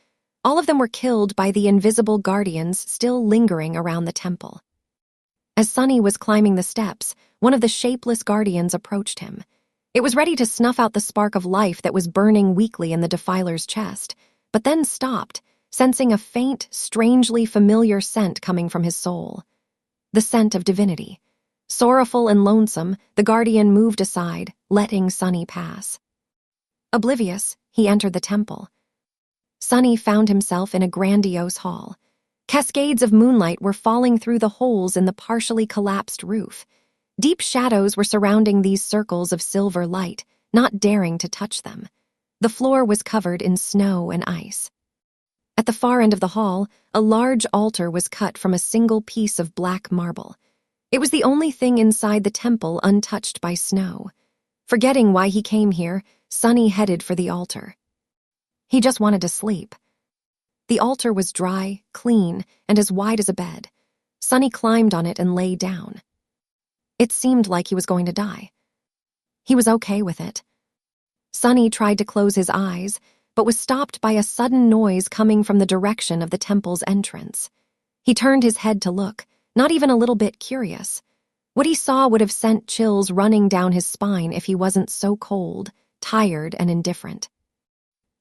All of them were killed by the invisible guardians still lingering around the temple. As Sunny was climbing the steps, one of the shapeless guardians approached him. It was ready to snuff out the spark of life that was burning weakly in the defiler's chest, but then stopped, sensing a faint, strangely familiar scent coming from his soul. The scent of divinity. Sorrowful and lonesome, the guardian moved aside, letting Sunny pass. Oblivious, he entered the temple. Sunny found himself in a grandiose hall. Cascades of moonlight were falling through the holes in the partially collapsed roof. Deep shadows were surrounding these circles of silver light, not daring to touch them. The floor was covered in snow and ice. At the far end of the hall, a large altar was cut from a single piece of black marble. It was the only thing inside the temple untouched by snow. Forgetting why he came here, Sunny headed for the altar. He just wanted to sleep. The altar was dry, clean, and as wide as a bed. Sunny climbed on it and lay down. It seemed like he was going to die. He was okay with it. Sunny tried to close his eyes, but was stopped by a sudden noise coming from the direction of the temple's entrance. He turned his head to look, not even a little bit curious. What he saw would have sent chills running down his spine if he wasn't so cold, tired, and indifferent.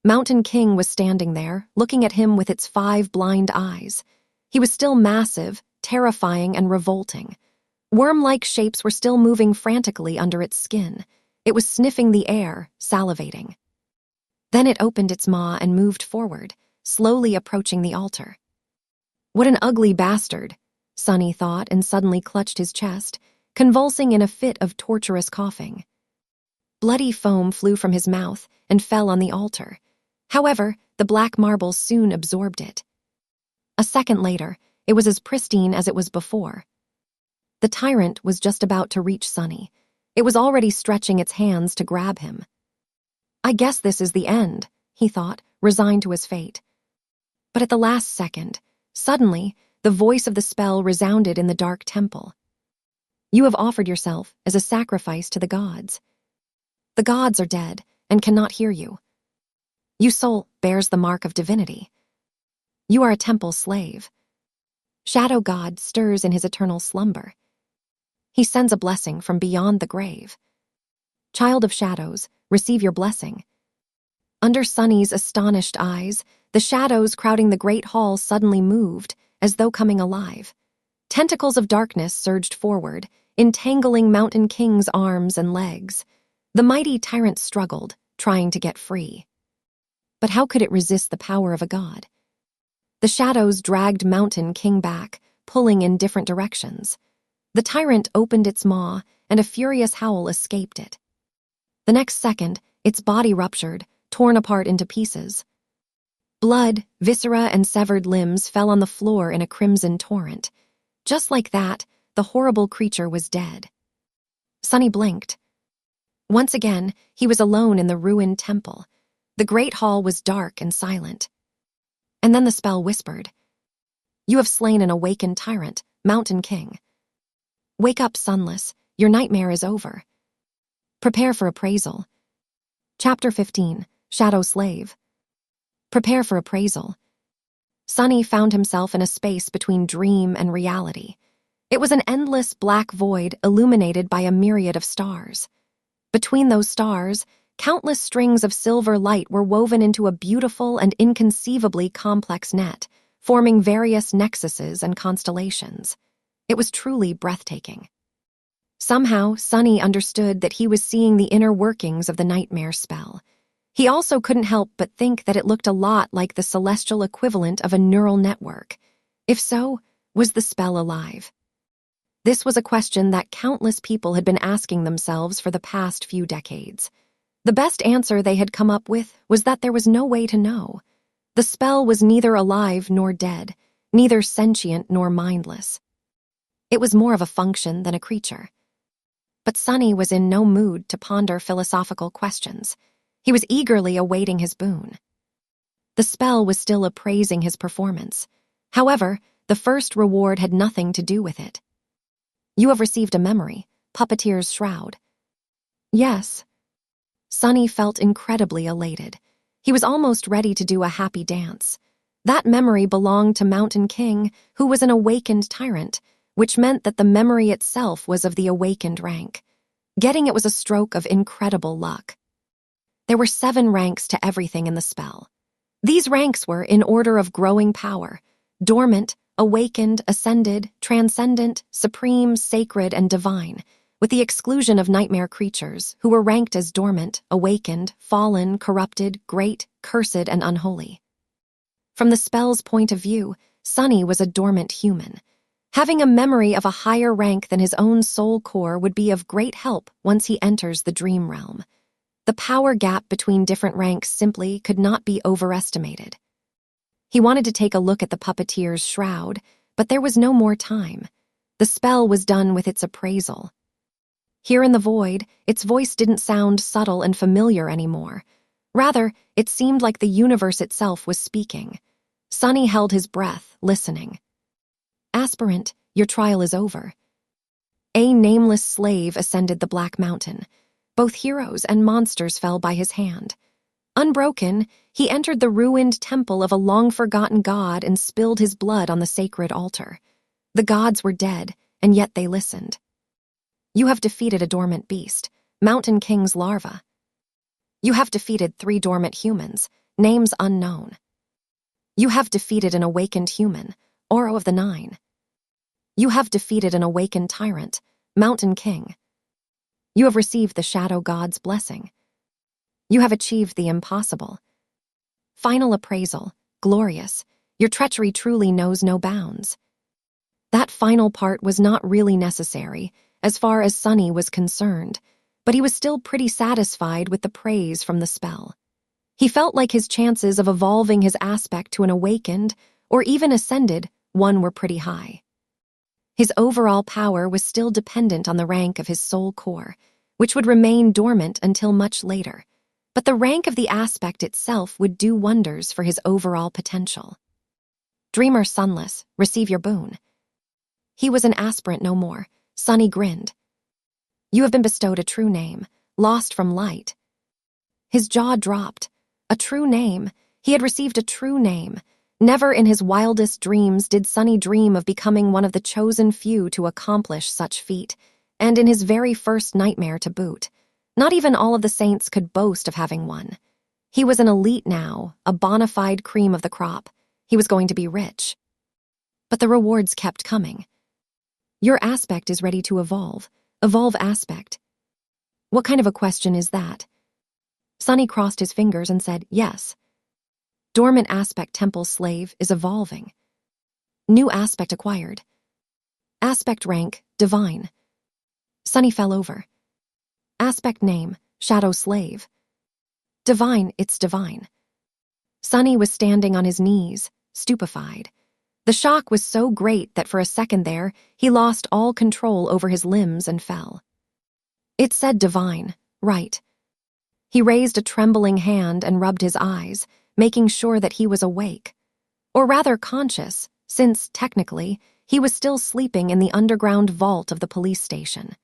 Mountain King was standing there, looking at him with its 5 blind eyes. He was still massive, terrifying, and revolting. Worm-like shapes were still moving frantically under its skin. It was sniffing the air, salivating. Then it opened its maw and moved forward, slowly approaching the altar. What an ugly bastard, Sunny thought and suddenly clutched his chest, convulsing in a fit of torturous coughing. Bloody foam flew from his mouth and fell on the altar. However, the black marble soon absorbed it. A second later, it was as pristine as it was before. The Tyrant was just about to reach Sunny. It was already stretching its hands to grab him. I guess this is the end, he thought, resigned to his fate. But at the last second, suddenly, the voice of the spell resounded in the dark temple. You have offered yourself as a sacrifice to the gods. The gods are dead and cannot hear you. Your soul bears the mark of divinity. You are a temple slave. Shadow God stirs in his eternal slumber. He sends a blessing from beyond the grave. Child of shadows, receive your blessing. Under Sunny's astonished eyes, the shadows crowding the great hall suddenly moved, as though coming alive. Tentacles of darkness surged forward, entangling Mountain King's arms and legs. The mighty Tyrant struggled, trying to get free. But how could it resist the power of a god? The shadows dragged Mountain King back, pulling in different directions. The Tyrant opened its maw, and a furious howl escaped it. The next second, its body ruptured, torn apart into pieces. Blood, viscera, and severed limbs fell on the floor in a crimson torrent. Just like that, the horrible creature was dead. Sunny blinked. Once again, he was alone in the ruined temple. The great hall was dark and silent. And then the spell whispered, You have slain an awakened tyrant, Mountain King. Wake up, Sunless, your nightmare is over. Prepare for appraisal. Chapter 15, Shadow Slave. Prepare for appraisal. Sunny found himself in a space between dream and reality. It was an endless black void illuminated by a myriad of stars. Between those stars, countless strings of silver light were woven into a beautiful and inconceivably complex net, forming various nexuses and constellations. It was truly breathtaking. Somehow, Sunny understood that he was seeing the inner workings of the nightmare spell. He also couldn't help but think that it looked a lot like the celestial equivalent of a neural network. If so, was the spell alive? This was a question that countless people had been asking themselves for the past few decades. The best answer they had come up with was that there was no way to know. The spell was neither alive nor dead, neither sentient nor mindless. It was more of a function than a creature. But Sunny was in no mood to ponder philosophical questions. He was eagerly awaiting his boon. The spell was still appraising his performance. However, the first reward had nothing to do with it. You have received a memory, Puppeteer's Shroud. Yes. Sunny felt incredibly elated. He was almost ready to do a happy dance. That memory belonged to Mountain King, who was an awakened tyrant, which meant that the memory itself was of the awakened rank. Getting it was a stroke of incredible luck. There were 7 ranks to everything in the spell. These ranks were in order of growing power: dormant, awakened, ascended, transcendent, supreme, sacred, and divine, with the exclusion of nightmare creatures, who were ranked as dormant, awakened, fallen, corrupted, great, cursed, and unholy. From the spell's point of view, Sunny was a dormant human. Having a memory of a higher rank than his own soul core would be of great help once he enters the dream realm. The power gap between different ranks simply could not be overestimated. He wanted to take a look at the Puppeteer's Shroud, but there was no more time. The spell was done with its appraisal. Here in the void, its voice didn't sound subtle and familiar anymore. Rather, it seemed like the universe itself was speaking. Sunny held his breath, listening. Aspirant, your trial is over. A nameless slave ascended the Black Mountain. Both heroes and monsters fell by his hand. Unbroken, he entered the ruined temple of a long-forgotten god and spilled his blood on the sacred altar. The gods were dead, and yet they listened. You have defeated a dormant beast, Mountain King's larva. You have defeated 3 dormant humans, names unknown. You have defeated an awakened human, Oro of the Nine. You have defeated an awakened tyrant, Mountain King. You have received the Shadow God's blessing. You have achieved the impossible. Final appraisal, glorious. Your treachery truly knows no bounds. That final part was not really necessary, as far as Sunny was concerned, but he was still pretty satisfied with the praise from the spell. He felt like his chances of evolving his aspect to an awakened, or even ascended, one were pretty high. His overall power was still dependent on the rank of his soul core, which would remain dormant until much later, but the rank of the aspect itself would do wonders for his overall potential. Dreamer Sunless, receive your boon. He was an aspirant no more. Sunny grinned. You have been bestowed a true name, lost from light. His jaw dropped. A true name. He had received a true name. Never in his wildest dreams did Sunny dream of becoming one of the chosen few to accomplish such feat, and in his very first nightmare to boot. Not even all of the saints could boast of having one. He was an elite now, a bona fide cream of the crop. He was going to be rich. But the rewards kept coming. Your aspect is ready to evolve. Evolve aspect. What kind of a question is that? Sunny crossed his fingers and said, yes. Dormant aspect temple slave is evolving. New aspect acquired. Aspect rank, divine. Sunny fell over. Aspect name, shadow slave. Divine, it's divine. Sunny was standing on his knees, stupefied. The shock was so great that for a second there, he lost all control over his limbs and fell. It said divine, right. He raised a trembling hand and rubbed his eyes, making sure that he was awake. Or rather conscious, since, technically, he was still sleeping in the underground vault of the police station.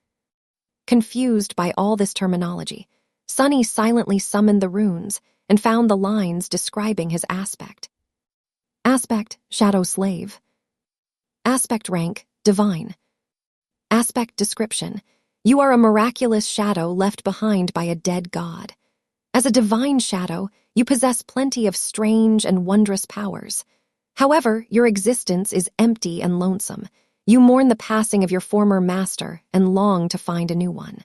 Confused by all this terminology, Sunny silently summoned the runes and found the lines describing his aspect. Aspect, shadow slave. Aspect rank, divine. Aspect description, you are a miraculous shadow left behind by a dead god. As a divine shadow, you possess plenty of strange and wondrous powers. However, your existence is empty and lonesome. You mourn the passing of your former master and long to find a new one.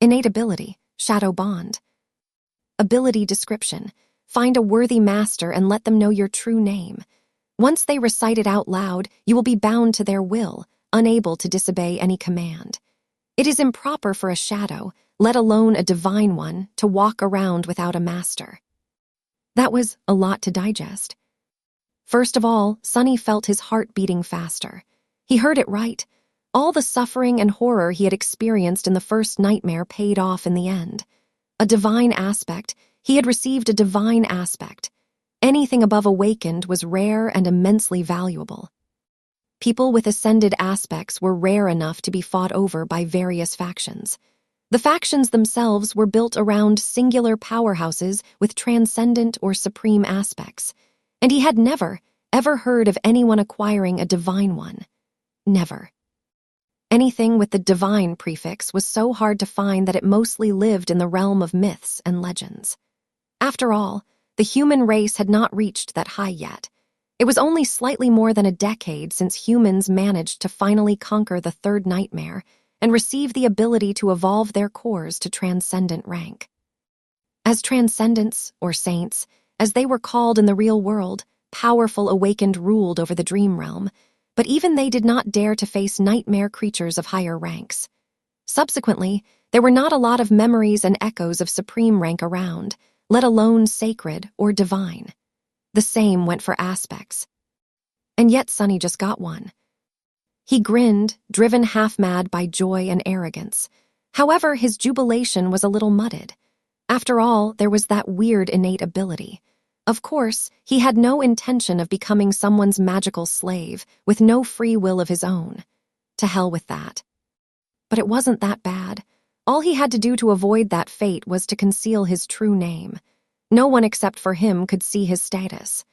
Innate ability, shadow bond. Ability description, find a worthy master and let them know your true name. Once they recite it out loud, you will be bound to their will, unable to disobey any command. It is improper for a shadow, let alone a divine one, to walk around without a master. That was a lot to digest. First of all, Sunny felt his heart beating faster. He heard it right. All the suffering and horror he had experienced in the first nightmare paid off in the end. A divine aspect. He had received a divine aspect. Anything above awakened was rare and immensely valuable. People with ascended aspects were rare enough to be fought over by various factions. The factions themselves were built around singular powerhouses with transcendent or supreme aspects, and he had never, ever heard of anyone acquiring a divine one. Never. Anything with the divine prefix was so hard to find that it mostly lived in the realm of myths and legends. After all, the human race had not reached that high yet. It was only slightly more than a decade since humans managed to finally conquer the third nightmare and receive the ability to evolve their cores to transcendent rank. As transcendents, or saints, as they were called in the real world, powerful awakened ruled over the dream realm, but even they did not dare to face nightmare creatures of higher ranks. Subsequently, there were not a lot of memories and echoes of supreme rank around, let alone sacred or divine. The same went for aspects. And yet Sunny just got one. He grinned, driven half-mad by joy and arrogance. However, his jubilation was a little muddled. After all, there was that weird innate ability. Of course, he had no intention of becoming someone's magical slave with no free will of his own. To hell with that. But it wasn't that bad. All he had to do to avoid that fate was to conceal his true name. No one except for him could see his status.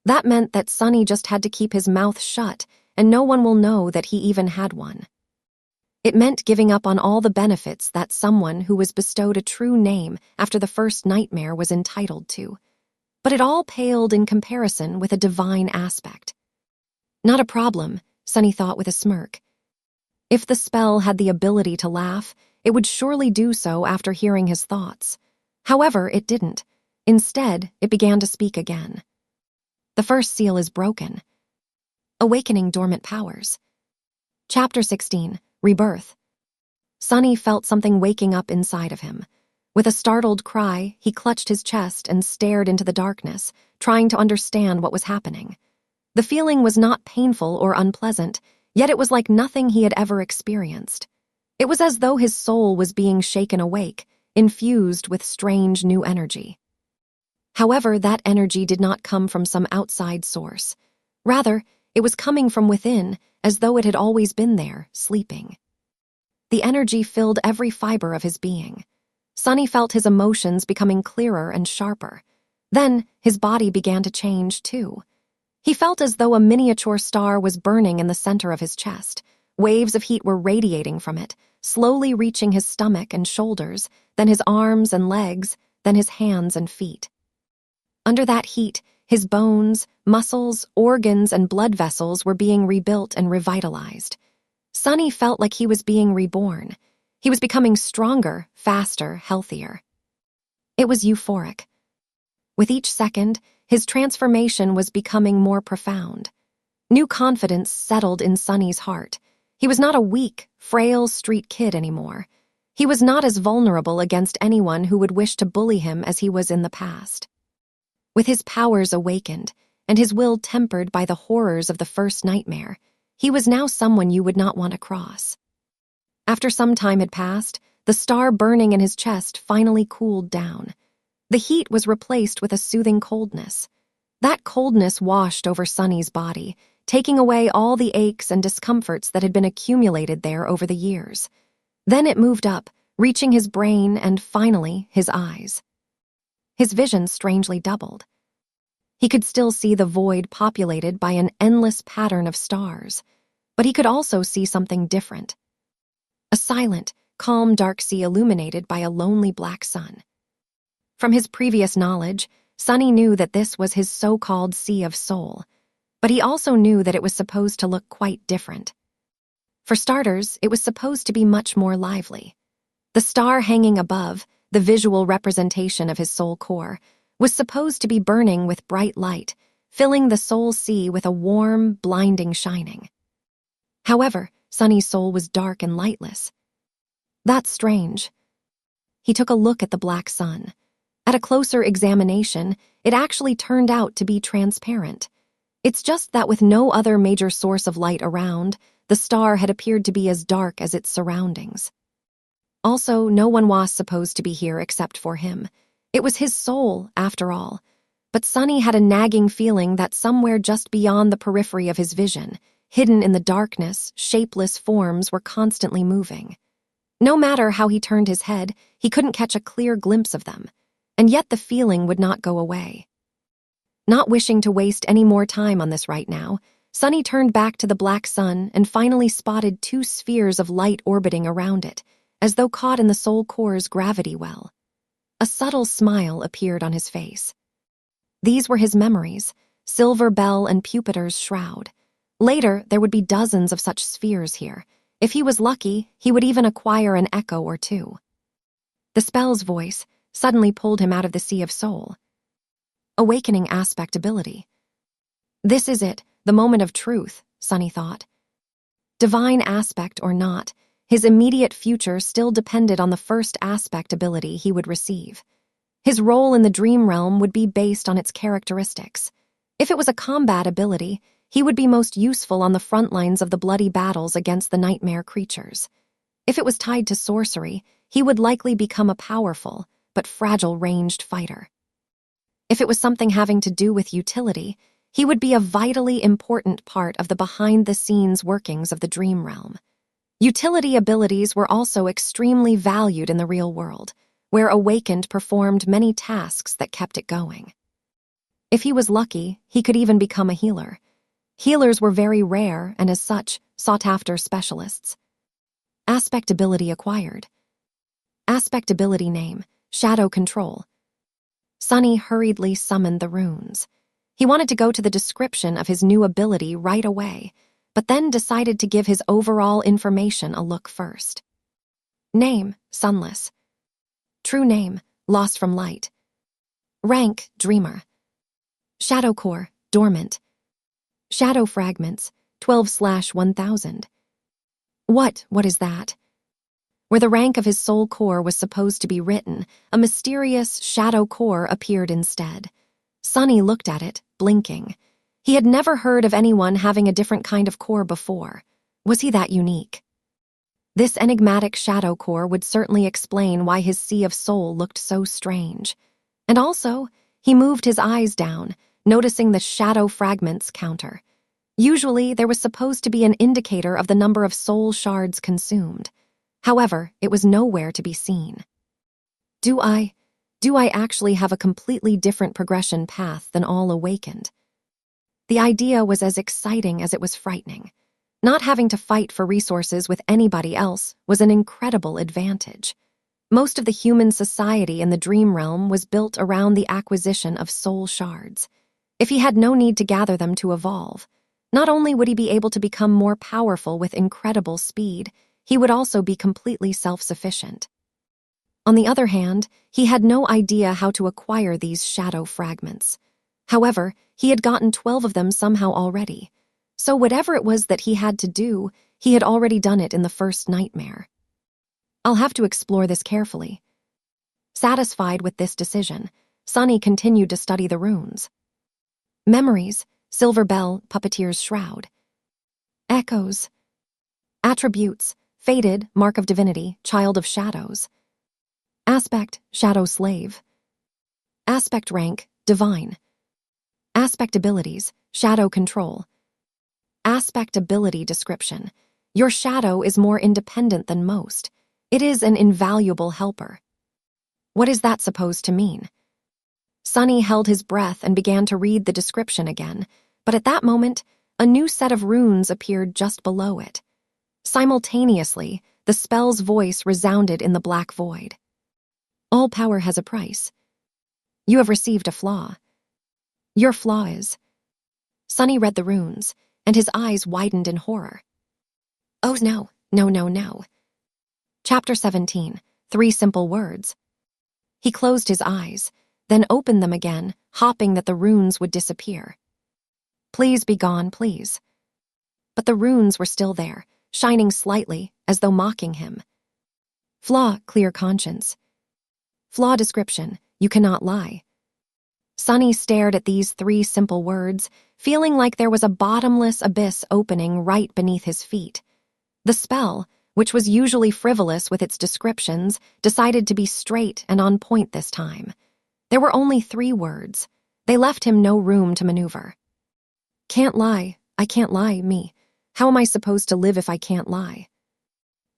That meant that Sonny just had to keep his mouth shut, and no one will know that he even had one. It meant giving up on all the benefits that someone who was bestowed a true name after the first nightmare was entitled to. But it all paled in comparison with a divine aspect. Not a problem, Sonny thought with a smirk. If the spell had the ability to laugh, it would surely do so after hearing his thoughts. However, it didn't. Instead, it began to speak again. The first seal is broken. Awakening dormant powers. Chapter 16, Rebirth. Sonny felt something waking up inside of him. With a startled cry, he clutched his chest and stared into the darkness, trying to understand what was happening. The feeling was not painful or unpleasant, yet it was like nothing he had ever experienced. It was as though his soul was being shaken awake, infused with strange new energy. However, that energy did not come from some outside source. Rather, it was coming from within, as though it had always been there, sleeping. The energy filled every fiber of his being. Sonny felt his emotions becoming clearer and sharper. Then, his body began to change, too. He felt as though a miniature star was burning in the center of his chest. Waves of heat were radiating from it, slowly reaching his stomach and shoulders, then his arms and legs, then his hands and feet. Under that heat, his bones, muscles, organs, and blood vessels were being rebuilt and revitalized. Sonny felt like he was being reborn. He was becoming stronger, faster, healthier. It was euphoric. With each second, his transformation was becoming more profound. New confidence settled in Sonny's heart. He was not a weak, frail street kid anymore. He was not as vulnerable against anyone who would wish to bully him as he was in the past. With his powers awakened, and his will tempered by the horrors of the first nightmare, he was now someone you would not want to cross. After some time had passed, the star burning in his chest finally cooled down. The heat was replaced with a soothing coldness. That coldness washed over Sonny's body, taking away all the aches and discomforts that had been accumulated there over the years. Then it moved up, reaching his brain and, finally, his eyes. His vision strangely doubled. He could still see the void populated by an endless pattern of stars, but he could also see something different. A silent, calm dark sea illuminated by a lonely black sun. From his previous knowledge, Sonny knew that this was his so-called Sea of Soul, but he also knew that it was supposed to look quite different. For starters, it was supposed to be much more lively. The star hanging above, the visual representation of his soul core, was supposed to be burning with bright light, filling the soul sea with a warm, blinding shining. However, Sonny's soul was dark and lightless. That's strange. He took a look at the black sun. At a closer examination, it actually turned out to be transparent. It's just that with no other major source of light around, the star had appeared to be as dark as its surroundings. Also, no one was supposed to be here except for him. It was his soul, after all. But Sonny had a nagging feeling that somewhere just beyond the periphery of his vision, hidden in the darkness, shapeless forms were constantly moving. No matter how he turned his head, he couldn't catch a clear glimpse of them. And yet the feeling would not go away. Not wishing to waste any more time on this right now, Sonny turned back to the black sun and finally spotted two spheres of light orbiting around it, as though caught in the soul core's gravity well. A subtle smile appeared on his face. These were his memories, Silver Bell and Pupitar's shroud. Later, there would be dozens of such spheres here. If he was lucky, he would even acquire an echo or two. The spell's voice suddenly pulled him out of the Sea of Soul. Awakening aspect ability. This is it, the moment of truth, Sonny thought. Divine aspect or not, his immediate future still depended on the first aspect ability he would receive. His role in the dream realm would be based on its characteristics. If it was a combat ability, he would be most useful on the front lines of the bloody battles against the nightmare creatures. If it was tied to sorcery, he would likely become a powerful, but fragile ranged fighter. If it was something having to do with utility, he would be a vitally important part of the behind-the-scenes workings of the dream realm. Utility abilities were also extremely valued in the real world, where Awakened performed many tasks that kept it going. If he was lucky, he could even become a healer. Healers were very rare and, as such, sought-after specialists. Aspect ability acquired. Aspect ability name, Shadow Control. Sunny hurriedly summoned the runes. He wanted to go to the description of his new ability right away, but then decided to give his overall information a look first. Name, Sunless. True name, Lost from Light. Rank, Dreamer. Shadow Core, Dormant. Shadow Fragments, 12/1000. What is that? Where the rank of his soul core was supposed to be written, a mysterious shadow core appeared instead. Sunny looked at it, blinking. He had never heard of anyone having a different kind of core before. Was he that unique? This enigmatic shadow core would certainly explain why his sea of soul looked so strange. And also, he moved his eyes down, noticing the shadow fragments counter. Usually, there was supposed to be an indicator of the number of soul shards consumed. However, it was nowhere to be seen. Do I actually have a completely different progression path than all Awakened? The idea was as exciting as it was frightening. Not having to fight for resources with anybody else was an incredible advantage. Most of the human society in the dream realm was built around the acquisition of soul shards. If he had no need to gather them to evolve, not only would he be able to become more powerful with incredible speed, he would also be completely self-sufficient. On the other hand, he had no idea how to acquire these shadow fragments. However, he had gotten 12 of them somehow already. So whatever it was that he had to do, he had already done it in the first nightmare. I'll have to explore this carefully. Satisfied with this decision, Sunny continued to study the runes. Memories, Silver Bell, Puppeteer's Shroud. Echoes. Attributes, Faded, Mark of Divinity, Child of Shadows. Aspect, Shadow Slave. Aspect rank, Divine. Aspect abilities, Shadow Control. Aspect ability description. Your shadow is more independent than most. It is an invaluable helper. What is that supposed to mean? Sunny held his breath and began to read the description again, but at that moment, a new set of runes appeared just below it. Simultaneously, the spell's voice resounded in the black void. All power has a price. You have received a flaw. Your flaw is... Sunny read the runes, and his eyes widened in horror. Oh no. Chapter 17, 3 Simple Words. He closed his eyes, then opened them again, hoping that the runes would disappear. Please be gone, please. But the runes were still there, shining slightly, as though mocking him. Flaw, clear conscience. Flaw description, you cannot lie. Sunny stared at these 3 simple words, feeling like there was a bottomless abyss opening right beneath his feet. The spell, which was usually frivolous with its descriptions, decided to be straight and on point this time. There were only 3 words. They left him no room to maneuver. Can't lie, I can't lie, me. How am I supposed to live if I can't lie?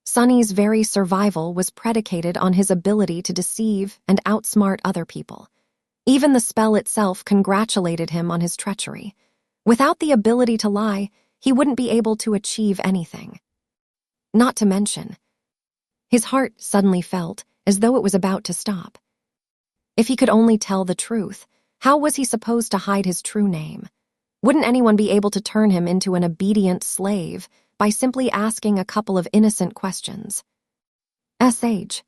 Sunny's very survival was predicated on his ability to deceive and outsmart other people. Even the spell itself congratulated him on his treachery. Without the ability to lie, he wouldn't be able to achieve anything. Not to mention, his heart suddenly felt as though it was about to stop. If he could only tell the truth, how was he supposed to hide his true name? Wouldn't anyone be able to turn him into an obedient slave by simply asking a couple of innocent questions? SH.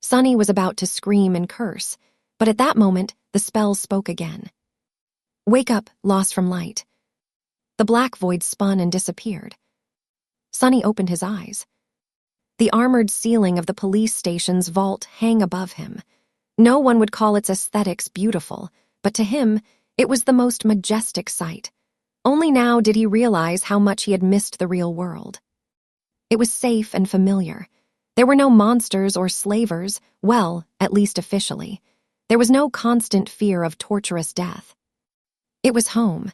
Sunny was about to scream and curse, but at that moment, the spell spoke again. Wake up, lost from light. The black void spun and disappeared. Sunny opened his eyes. The armored ceiling of the police station's vault hung above him. No one would call its aesthetics beautiful, but to him, it was the most majestic sight. Only now did he realize how much he had missed the real world. It was safe and familiar. There were no monsters or slavers, well, at least officially. There was no constant fear of torturous death. It was home.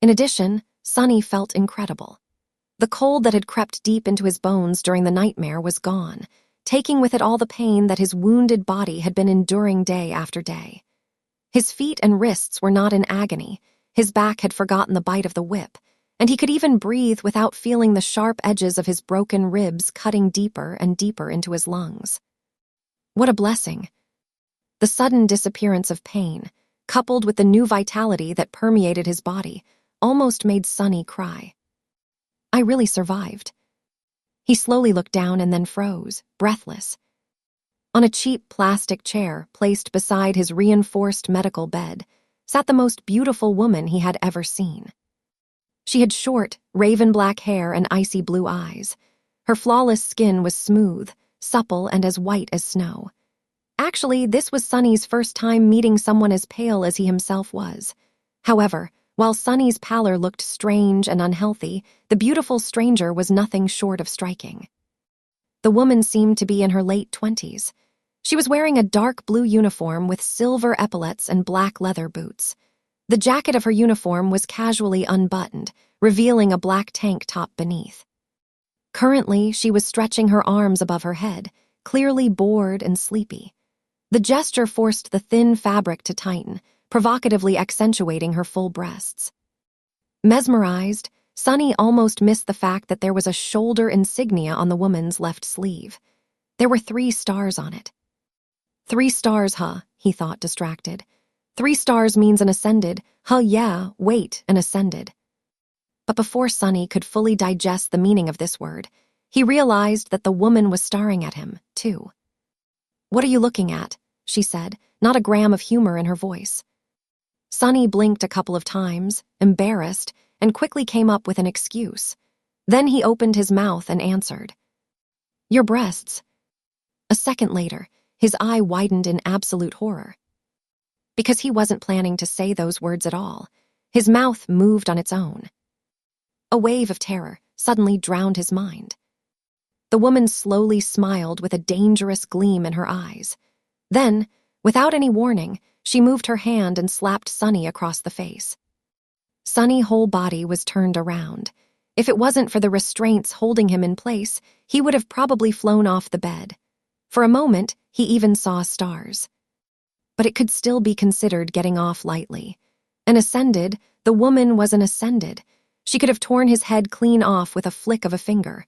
In addition, Sunny felt incredible. The cold that had crept deep into his bones during the nightmare was gone, taking with it all the pain that his wounded body had been enduring day after day. His feet and wrists were not in agony, his back had forgotten the bite of the whip, and he could even breathe without feeling the sharp edges of his broken ribs cutting deeper and deeper into his lungs. What a blessing! The sudden disappearance of pain, coupled with the new vitality that permeated his body, almost made Sunny cry. I really survived. He slowly looked down and then froze, breathless. On a cheap plastic chair placed beside his reinforced medical bed sat the most beautiful woman he had ever seen. She had short, raven-black hair and icy blue eyes. Her flawless skin was smooth, supple, and as white as snow. Actually, this was Sunny's first time meeting someone as pale as he himself was. However, while Sunny's pallor looked strange and unhealthy, the beautiful stranger was nothing short of striking. The woman seemed to be in her late 20s. She was wearing a dark blue uniform with silver epaulets and black leather boots. The jacket of her uniform was casually unbuttoned, revealing a black tank top beneath. Currently, she was stretching her arms above her head, clearly bored and sleepy. The gesture forced the thin fabric to tighten, provocatively accentuating her full breasts. Mesmerized, Sunny almost missed the fact that there was a shoulder insignia on the woman's left sleeve. There were 3 stars on it. 3 stars, huh? He thought, distracted. 3 stars means an ascended. Huh, yeah, wait, an ascended. But before Sunny could fully digest the meaning of this word, he realized that the woman was staring at him, too. What are you looking at? She said, not a gram of humor in her voice. Sunny blinked a couple of times, embarrassed, and quickly came up with an excuse. Then he opened his mouth and answered. Your breasts. A second later, his eye widened in absolute horror. Because he wasn't planning to say those words at all, his mouth moved on its own. A wave of terror suddenly drowned his mind. The woman slowly smiled with a dangerous gleam in her eyes. Then, without any warning, she moved her hand and slapped Sunny across the face. Sunny's whole body was turned around. If it wasn't for the restraints holding him in place, he would have probably flown off the bed. For a moment, he even saw stars. But it could still be considered getting off lightly. An ascended, the woman was an ascended. She could have torn his head clean off with a flick of a finger.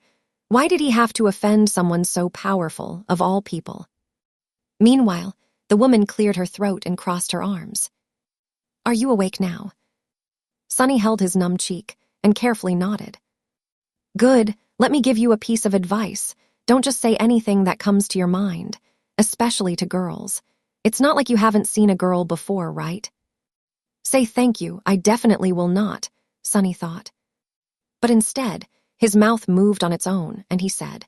Why did he have to offend someone so powerful, of all people? Meanwhile, the woman cleared her throat and crossed her arms. Are you awake now? Sunny held his numb cheek and carefully nodded. Good, let me give you a piece of advice. Don't just say anything that comes to your mind, especially to girls. It's not like you haven't seen a girl before, right? Say thank you, I definitely will not, Sunny thought. But instead, his mouth moved on its own, and he said,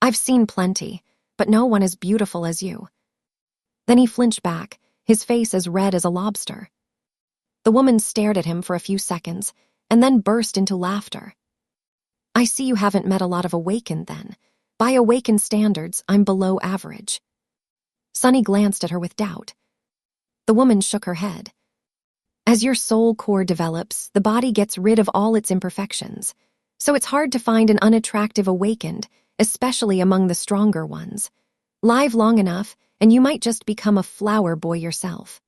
I've seen plenty, but no one as beautiful as you. Then he flinched back, his face as red as a lobster. The woman stared at him for a few seconds, and then burst into laughter. I see you haven't met a lot of Awakened then. By Awakened standards, I'm below average. Sunny glanced at her with doubt. The woman shook her head. As your soul core develops, the body gets rid of all its imperfections, so it's hard to find an unattractive Awakened, especially among the stronger ones. Live long enough, and you might just become a flower boy yourself.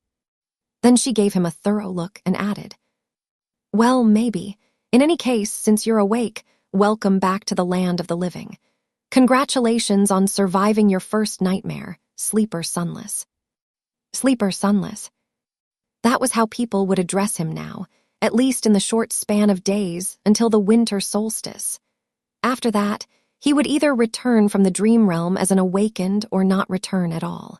Then she gave him a thorough look and added, Well, maybe. In any case, since you're awake, welcome back to the land of the living. Congratulations on surviving your first nightmare, Sleeper Sunless. Sleeper Sunless. That was how people would address him now, at least in the short span of days until the winter solstice. After that, he would either return from the dream realm as an Awakened or not return at all.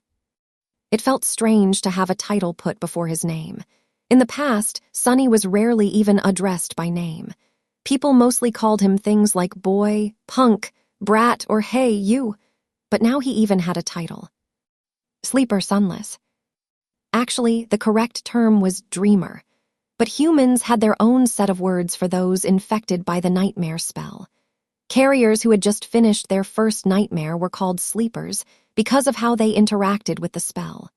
It felt strange to have a title put before his name. In the past, Sunny was rarely even addressed by name. People mostly called him things like boy, punk, brat, or hey, you. But now he even had a title. Sleeper Sunless. Actually, the correct term was dreamer. But humans had their own set of words for those infected by the nightmare spell. Carriers who had just finished their first nightmare were called sleepers because of how they interacted with the spell.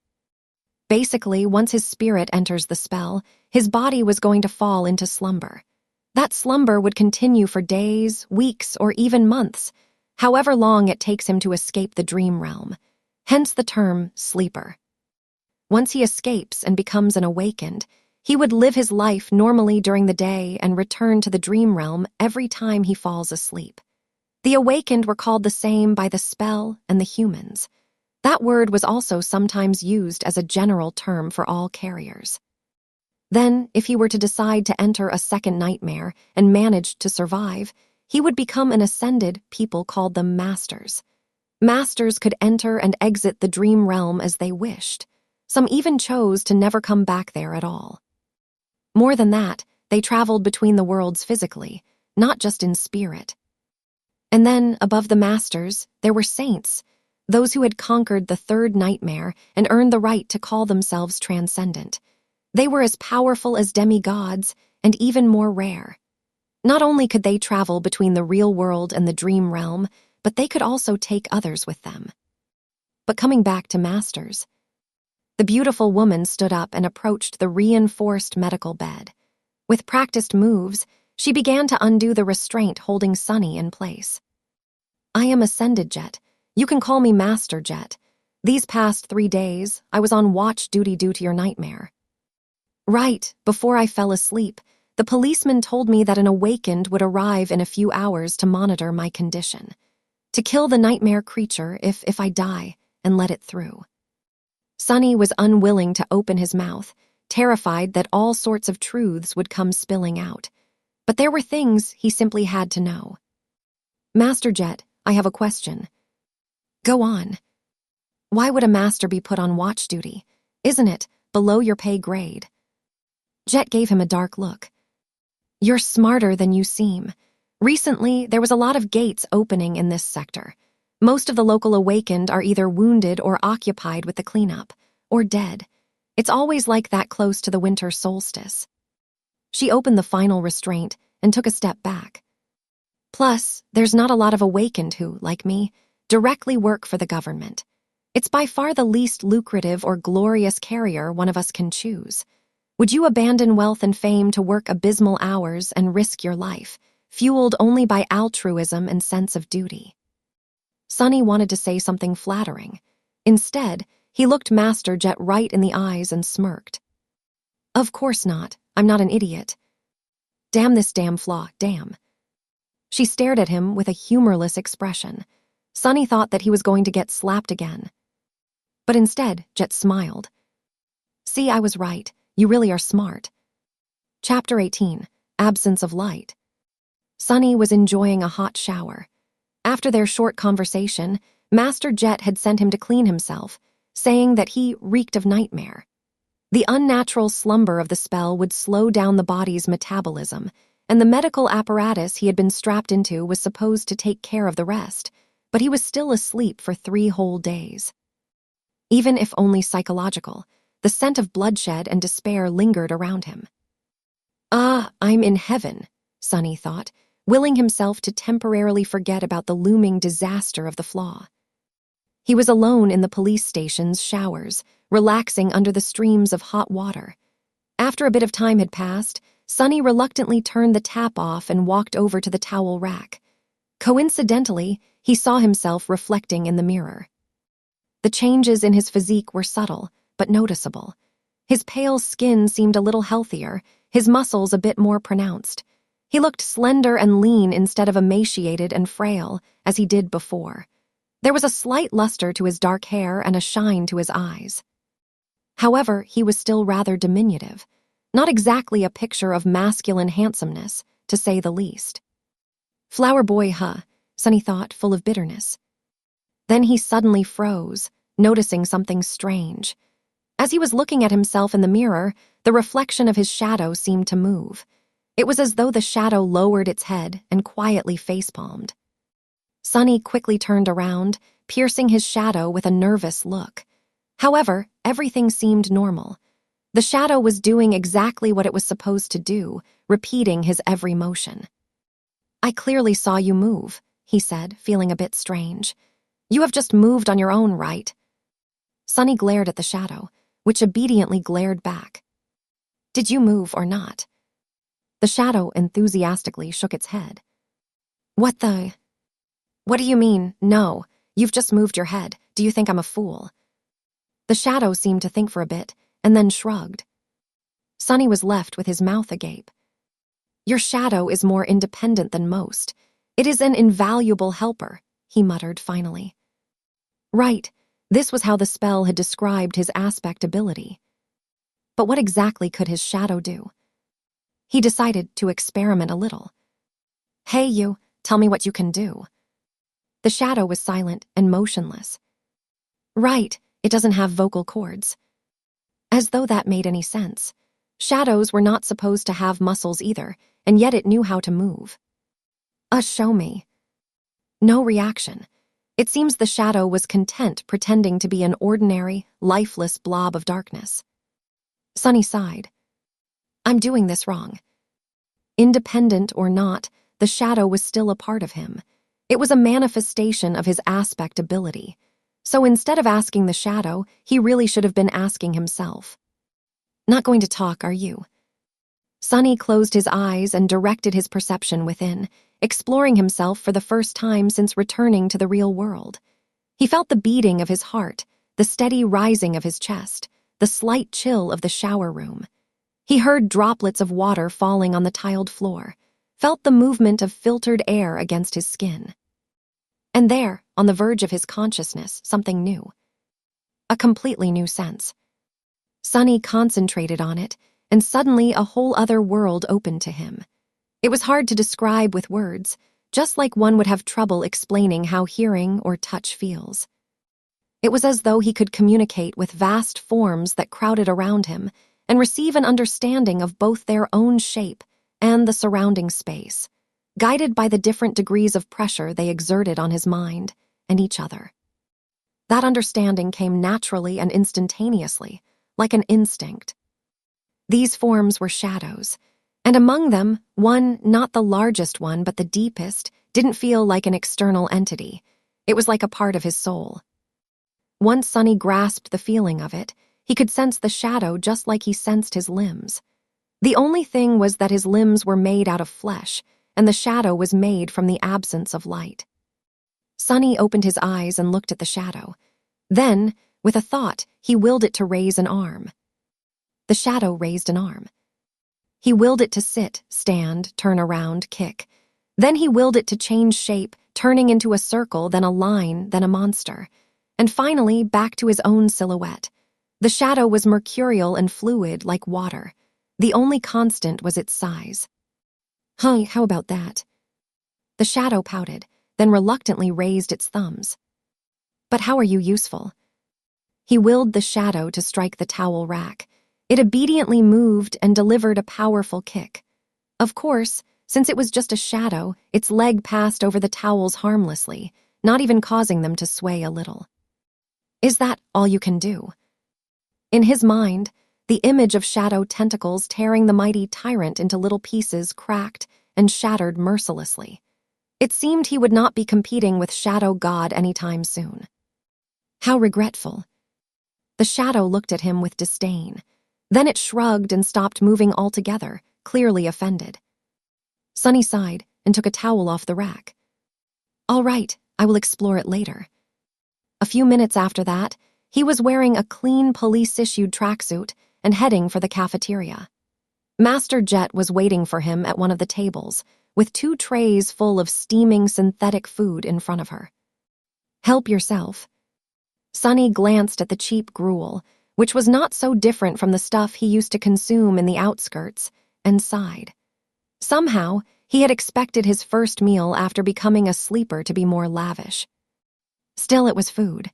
Basically, once his spirit enters the spell, his body was going to fall into slumber. That slumber would continue for days, weeks, or even months, however long it takes him to escape the dream realm. Hence the term sleeper. Once he escapes and becomes an awakened, he would live his life normally during the day and return to the dream realm every time he falls asleep. The awakened were called the same by the spell and the humans. That word was also sometimes used as a general term for all carriers. Then, if he were to decide to enter a second nightmare and managed to survive, he would become an ascended. People called them masters. Masters could enter and exit the dream realm as they wished. Some even chose to never come back there at all. More than that, they traveled between the worlds physically, not just in spirit. And then, above the masters, there were saints, those who had conquered the third nightmare and earned the right to call themselves transcendent. They were as powerful as demigods and even more rare. Not only could they travel between the real world and the dream realm, but they could also take others with them. But coming back to masters, the beautiful woman stood up and approached the reinforced medical bed. With practiced moves, she began to undo the restraint holding Sunny in place. I am Ascended Jet. You can call me Master Jet. These past 3 days, I was on watch duty due to your nightmare. Right, before I fell asleep, the policeman told me that an awakened would arrive in a few hours to monitor my condition. To kill the nightmare creature if I die, and let it through. Sunny was unwilling to open his mouth, terrified that all sorts of truths would come spilling out. But there were things he simply had to know. Master Jet, I have a question. Go on. Why would a master be put on watch duty? Isn't it below your pay grade? Jet gave him a dark look. You're smarter than you seem. Recently, there was a lot of gates opening in this sector. Most of the local awakened are either wounded or occupied with the cleanup, or dead. It's always like that close to the winter solstice. She opened the final restraint and took a step back. Plus, there's not a lot of awakened who, like me, directly work for the government. It's by far the least lucrative or glorious carrier one of us can choose. Would you abandon wealth and fame to work abysmal hours and risk your life, fueled only by altruism and sense of duty? Sunny wanted to say something flattering. Instead, he looked Master Jet right in the eyes and smirked. Of course not. I'm not an idiot. Damn this damn flaw, damn. She stared at him with a humorless expression. Sunny thought that he was going to get slapped again. But instead, Jet smiled. See, I was right. You really are smart. Chapter 18, Absence of Light. Sunny was enjoying a hot shower. After their short conversation, Master Jet had sent him to clean himself, saying that he reeked of nightmare. The unnatural slumber of the spell would slow down the body's metabolism, and the medical apparatus he had been strapped into was supposed to take care of the rest, but he was still asleep for 3 whole days. Even if only psychological, the scent of bloodshed and despair lingered around him. Ah, I'm in heaven, Sunny thought, willing himself to temporarily forget about the looming disaster of the flaw. He was alone in the police station's showers, relaxing under the streams of hot water. After a bit of time had passed, Sunny reluctantly turned the tap off and walked over to the towel rack. Coincidentally, he saw himself reflecting in the mirror. The changes in his physique were subtle, but noticeable. His pale skin seemed a little healthier, his muscles a bit more pronounced. He looked slender and lean instead of emaciated and frail, as he did before. There was a slight luster to his dark hair and a shine to his eyes. However, he was still rather diminutive, not exactly a picture of masculine handsomeness, to say the least. Flower boy, huh? Sunny thought, full of bitterness. Then he suddenly froze, noticing something strange. As he was looking at himself in the mirror, the reflection of his shadow seemed to move. It was as though the shadow lowered its head and quietly facepalmed. Sunny quickly turned around, piercing his shadow with a nervous look. However, everything seemed normal. The shadow was doing exactly what it was supposed to do, repeating his every motion. I clearly saw you move, he said, feeling a bit strange. You have just moved on your own, right? Sunny glared at the shadow. which obediently glared back. "Did you move or not?" The shadow enthusiastically shook its head. What do you mean, no? You've just moved your head. Do you think I'm a fool?" The shadow seemed to think for a bit, and then shrugged. Sonny was left with his mouth agape. "Your shadow is more independent than most. It is an invaluable helper," he muttered finally. Right, this was how the spell had described his aspect ability. But what exactly could his shadow do? He decided to experiment a little. "Hey you, tell me what you can do." The shadow was silent and motionless. Right, it doesn't have vocal cords. As though that made any sense. Shadows were not supposed to have muscles either, and yet it knew how to move. Show me." No reaction. It seems the shadow was content pretending to be an ordinary, lifeless blob of darkness. Sonny sighed. "I'm doing this wrong." Independent or not, the shadow was still a part of him. It was a manifestation of his aspect ability. So instead of asking the shadow, he really should have been asking himself. "Not going to talk, are you?" Sonny closed his eyes and directed his perception within, exploring himself for the first time since returning to the real world. He felt the beating of his heart, the steady rising of his chest, the slight chill of the shower room. He heard droplets of water falling on the tiled floor, felt the movement of filtered air against his skin. And there, on the verge of his consciousness, something new. A completely new sense. Sonny concentrated on it, and suddenly a whole other world opened to him. It was hard to describe with words, just like one would have trouble explaining how hearing or touch feels. It was as though he could communicate with vast forms that crowded around him and receive an understanding of both their own shape and the surrounding space, guided by the different degrees of pressure they exerted on his mind and each other. That understanding came naturally and instantaneously, like an instinct. These forms were shadows, and among them, one, not the largest one but the deepest, didn't feel like an external entity. It was like a part of his soul. Once Sonny grasped the feeling of it, he could sense the shadow just like he sensed his limbs. The only thing was that his limbs were made out of flesh, and the shadow was made from the absence of light. Sonny opened his eyes and looked at the shadow. Then, with a thought, he willed it to raise an arm. The shadow raised an arm. He willed it to sit, stand, turn around, kick. Then he willed it to change shape, turning into a circle, then a line, then a monster. And finally, back to his own silhouette. The shadow was mercurial and fluid like water. The only constant was its size. "Huh, how about that?" The shadow pouted, then reluctantly raised its thumbs. "But how are you useful?" He willed the shadow to strike the towel rack. It obediently moved and delivered a powerful kick. Of course, since it was just a shadow, its leg passed over the towels harmlessly, not even causing them to sway a little. "Is that all you can do?" In his mind, the image of shadow tentacles tearing the mighty Tyrant into little pieces cracked and shattered mercilessly. It seemed he would not be competing with Shadow God anytime soon. How regretful. The shadow looked at him with disdain. Then it shrugged and stopped moving altogether, clearly offended. Sonny sighed and took a towel off the rack. "All right, I will explore it later." A few minutes after that, he was wearing a clean police-issued tracksuit and heading for the cafeteria. Master Jet was waiting for him at one of the tables, with 2 trays full of steaming synthetic food in front of her. "Help yourself." Sonny glanced at the cheap gruel, which was not so different from the stuff he used to consume in the outskirts, and sighed. Somehow, he had expected his first meal after becoming a sleeper to be more lavish. Still, it was food.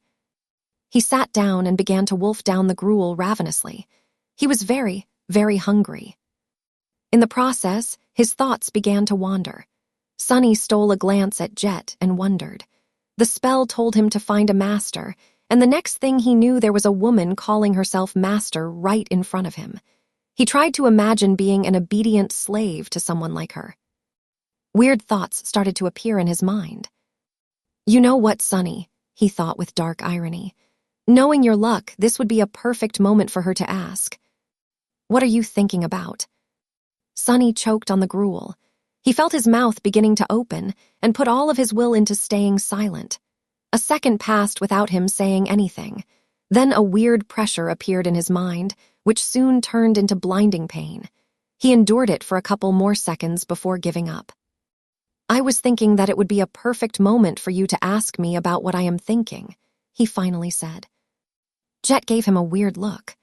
He sat down and began to wolf down the gruel ravenously. He was very, very hungry. In the process, his thoughts began to wander. Sonny stole a glance at Jet and wondered. The spell told him to find a master, and the next thing he knew there was a woman calling herself master right in front of him. He tried to imagine being an obedient slave to someone like her. Weird thoughts started to appear in his mind. "You know what, Sonny?" he thought with dark irony. Knowing your luck, this would be a perfect moment for her to ask, "What are you thinking about?" Sonny choked on the gruel. He felt his mouth beginning to open and put all of his will into staying silent. A second passed without him saying anything. Then a weird pressure appeared in his mind, which soon turned into blinding pain. He endured it for a couple more seconds before giving up. "I was thinking that it would be a perfect moment for you to ask me about what I am thinking," he finally said. Jet gave him a weird look.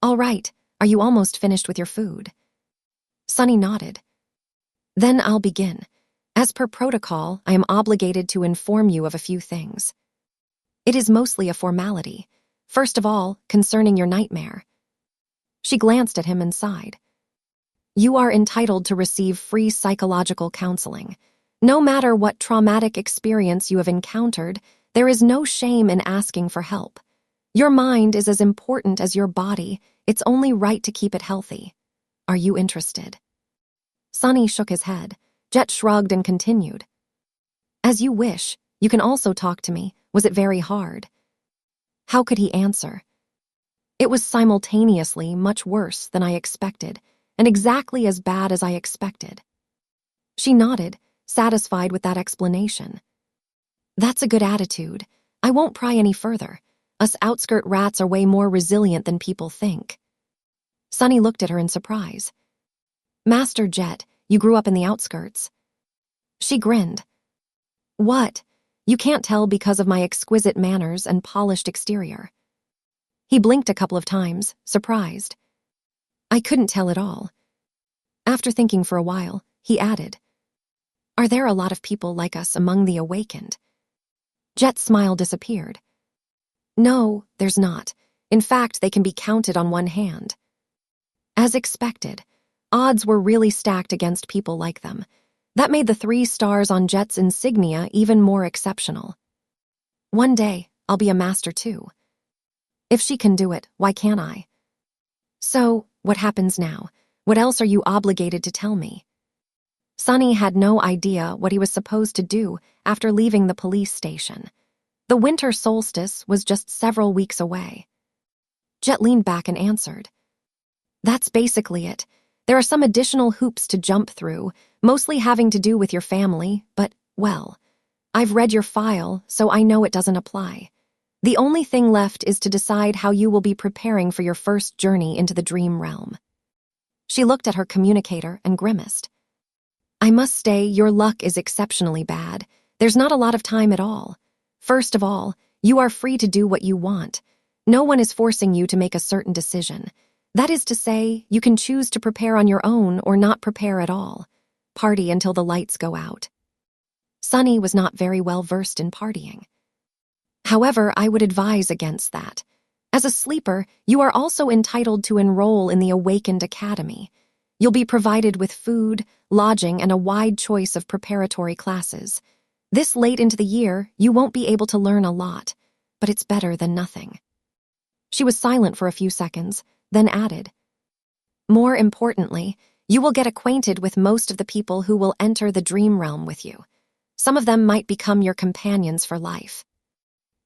"All right, are you almost finished with your food?" Sonny nodded. "Then I'll begin. As per protocol, I am obligated to inform you of a few things. It is mostly a formality. First of all, concerning your nightmare." She glanced at him and sighed. "You are entitled to receive free psychological counseling. No matter what traumatic experience you have encountered, there is no shame in asking for help. Your mind is as important as your body. It's only right to keep it healthy. Are you interested?" Sonny shook his head. Jet shrugged and continued. "As you wish. You can also talk to me. Was it very hard?" How could he answer? It was simultaneously much worse than I expected, and exactly as bad as I expected. She nodded, satisfied with that explanation. "That's a good attitude. I won't pry any further. Us outskirt rats are way more resilient than people think." Sonny looked at her in surprise. "Master Jet, you grew up in the outskirts." She grinned. "What? You can't tell because of my exquisite manners and polished exterior." He blinked a couple of times, surprised. "I couldn't tell at all." After thinking for a while, he added, "Are there a lot of people like us among the awakened?" Jet's smile disappeared. "No, there's not. In fact, they can be counted on one hand." As expected, odds were really stacked against people like them. That made the 3 stars on Jet's insignia even more exceptional. "One day, I'll be a master too. If she can do it, why can't I?" "So, what happens now? What else are you obligated to tell me?" Sonny had no idea what he was supposed to do after leaving the police station. The winter solstice was just several weeks away. Jet leaned back and answered, "That's basically it. There are some additional hoops to jump through, mostly having to do with your family, but, well, I've read your file, so I know it doesn't apply. The only thing left is to decide how you will be preparing for your first journey into the dream realm." She looked at her communicator and grimaced. "I must say, your luck is exceptionally bad. There's not a lot of time at all. First of all, you are free to do what you want. No one is forcing you to make a certain decision. That is to say, you can choose to prepare on your own or not prepare at all. Party until the lights go out." Sonny was not very well versed in partying. "However, I would advise against that. As a sleeper, you are also entitled to enroll in the Awakened Academy. You'll be provided with food, lodging, and a wide choice of preparatory classes. This late into the year, you won't be able to learn a lot, but it's better than nothing." She was silent for a few seconds, then added, "More importantly, you will get acquainted with most of the people who will enter the dream realm with you. Some of them might become your companions for life.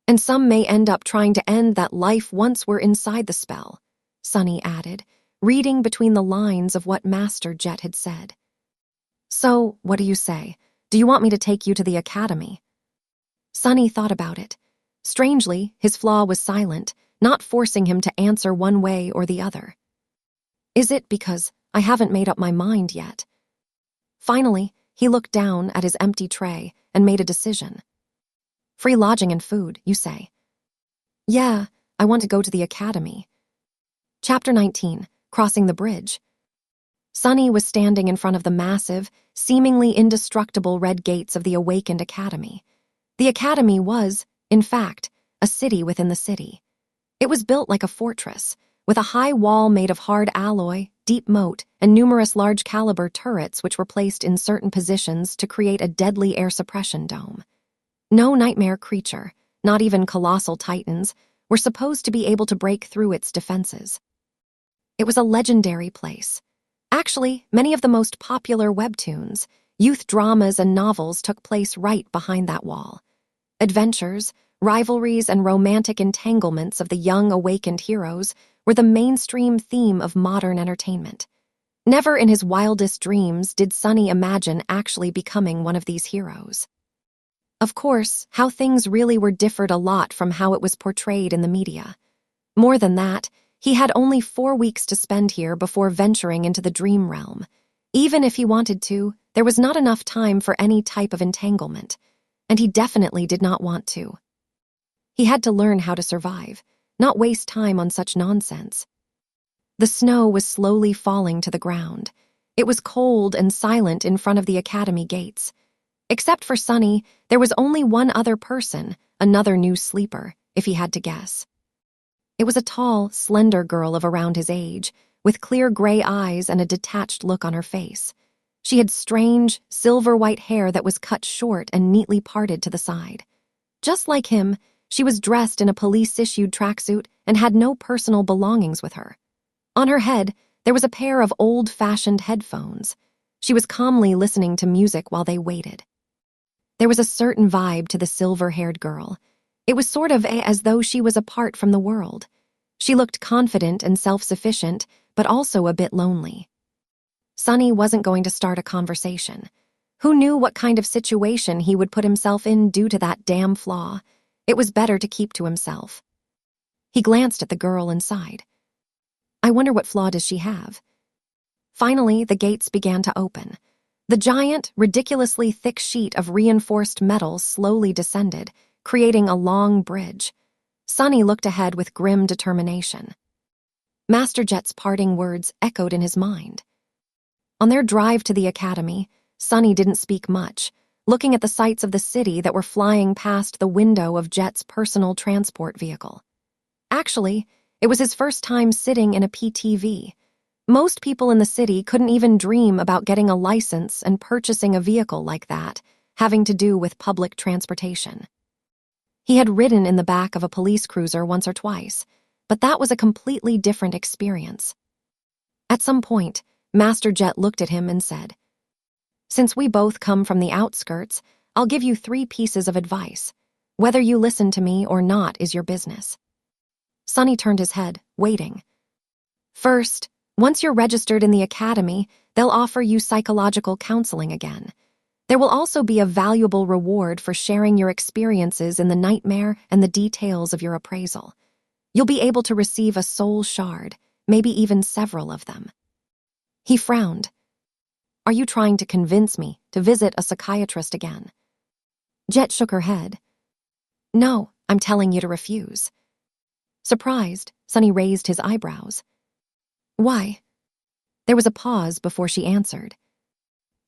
And some may end up trying to end that life once we're inside the spell," Sonny added, reading between the lines of what Master Jet had said. "So, what do you say? Do you want me to take you to the academy?" Sonny thought about it. Strangely, his flaw was silent, not forcing him to answer one way or the other. "Is it because I haven't made up my mind yet?" Finally, he looked down at his empty tray and made a decision. "Free lodging and food, you say?" "Yeah, I want to go to the academy." Chapter 19, Crossing the Bridge. Sonny was standing in front of the massive, seemingly indestructible red gates of the Awakened Academy. The academy was, in fact, a city within the city. It was built like a fortress, with a high wall made of hard alloy, deep moat, and numerous large-caliber turrets which were placed in certain positions to create a deadly air suppression dome. No nightmare creature, not even colossal titans, were supposed to be able to break through its defenses. It was a legendary place. Actually, many of the most popular webtoons, youth dramas, and novels took place right behind that wall. Adventures, rivalries, and romantic entanglements of the young awakened heroes were the mainstream theme of modern entertainment. Never in his wildest dreams did Sonny imagine actually becoming one of these heroes. Of course, how things really were differed a lot from how it was portrayed in the media. More than that, he had only 4 weeks to spend here before venturing into the dream realm. Even if he wanted to, there was not enough time for any type of entanglement, and he definitely did not want to. He had to learn how to survive, not waste time on such nonsense. The snow was slowly falling to the ground. It was cold and silent in front of the academy gates. Except for Sonny, there was only one other person, another new sleeper, if he had to guess. It was a tall, slender girl of around his age, with clear gray eyes and a detached look on her face. She had strange, silver-white hair that was cut short and neatly parted to the side. Just like him, she was dressed in a police-issued tracksuit and had no personal belongings with her. On her head, there was a pair of old-fashioned headphones. She was calmly listening to music while they waited. There was a certain vibe to the silver-haired girl. It was sort of as though she was apart from the world. She looked confident and self-sufficient, but also a bit lonely. Sonny wasn't going to start a conversation. Who knew what kind of situation he would put himself in due to that damn flaw? It was better to keep to himself. He glanced at the girl and sighed. I wonder what flaw does she have? Finally, the gates began to open. The giant, ridiculously thick sheet of reinforced metal slowly descended, creating a long bridge. Sonny looked ahead with grim determination. Master Jet's parting words echoed in his mind. On their drive to the academy, Sonny didn't speak much, looking at the sights of the city that were flying past the window of Jet's personal transport vehicle. Actually, it was his first time sitting in a PTV. Most people in the city couldn't even dream about getting a license and purchasing a vehicle like that, having to do with public transportation. He had ridden in the back of a police cruiser once or twice, but that was a completely different experience. At some point, Master Jet looked at him and said, Since we both come from the outskirts, I'll give you 3 pieces of advice. Whether you listen to me or not is your business. Sonny turned his head, waiting. First, once you're registered in the academy, they'll offer you psychological counseling again. There will also be a valuable reward for sharing your experiences in the nightmare and the details of your appraisal. You'll be able to receive a soul shard, maybe even several of them. He frowned. Are you trying to convince me to visit a psychiatrist again? Jet shook her head. No, I'm telling you to refuse. Surprised, Sonny raised his eyebrows. Why? There was a pause before she answered.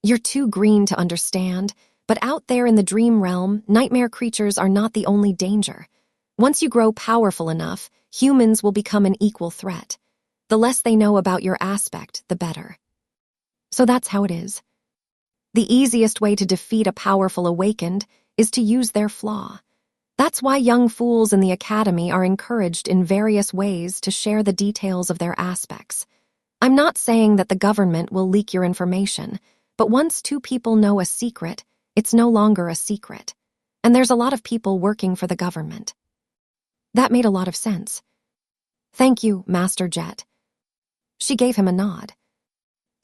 You're too green to understand, but out there in the dream realm, nightmare creatures are not the only danger. Once you grow powerful enough, humans will become an equal threat. The less they know about your aspect, the better. So that's how it is. The easiest way to defeat a powerful awakened is to use their flaw. That's why young fools in the academy are encouraged in various ways to share the details of their aspects. I'm not saying that the government will leak your information, but once 2 people know a secret, it's no longer a secret. And there's a lot of people working for the government. That made a lot of sense. Thank you, Master Jet. She gave him a nod.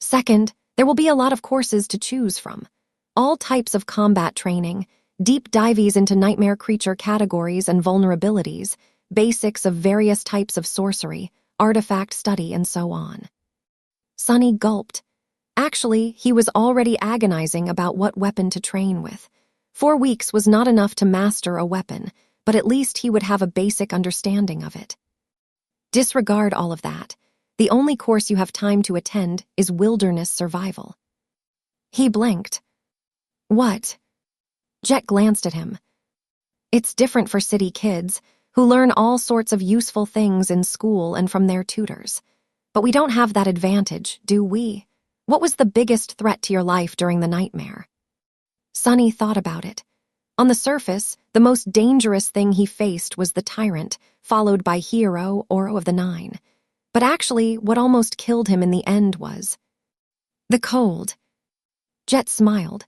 Second, there will be a lot of courses to choose from. All types of combat training, deep dives into nightmare creature categories and vulnerabilities, basics of various types of sorcery, artifact study, and so on. Sonny gulped. Actually, he was already agonizing about what weapon to train with. 4 weeks was not enough to master a weapon, but at least he would have a basic understanding of it. Disregard all of that. The only course you have time to attend is wilderness survival. He blinked. What? Jet glanced at him. It's different for city kids, who learn all sorts of useful things in school and from their tutors. But we don't have that advantage, do we? What was the biggest threat to your life during the nightmare? Sonny thought about it. On the surface, the most dangerous thing he faced was the Tyrant, followed by Hero, Oro of the Nine. But actually, what almost killed him in the end was the cold. Jet smiled.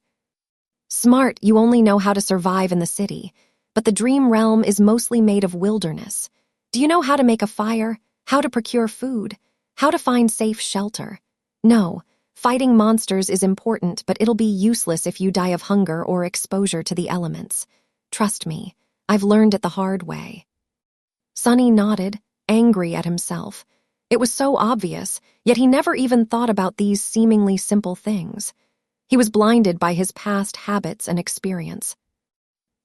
Smart, you only know how to survive in the city, but the dream realm is mostly made of wilderness. Do you know how to make a fire? How to procure food? How to find safe shelter? No, fighting monsters is important, but it'll be useless if you die of hunger or exposure to the elements. Trust me, I've learned it the hard way. Sonny nodded, angry at himself. It was so obvious, yet he never even thought about these seemingly simple things. He was blinded by his past habits and experience.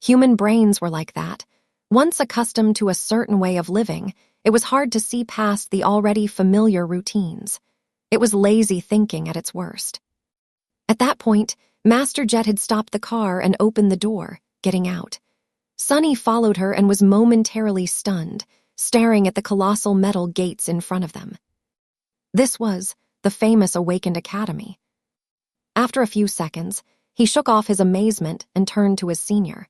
Human brains were like that. Once accustomed to a certain way of living, it was hard to see past the already familiar routines. It was lazy thinking at its worst. At that point, Master Jet had stopped the car and opened the door, getting out. Sonny followed her and was momentarily stunned, staring at the colossal metal gates in front of them. This was the famous Awakened Academy. After a few seconds, he shook off his amazement and turned to his senior.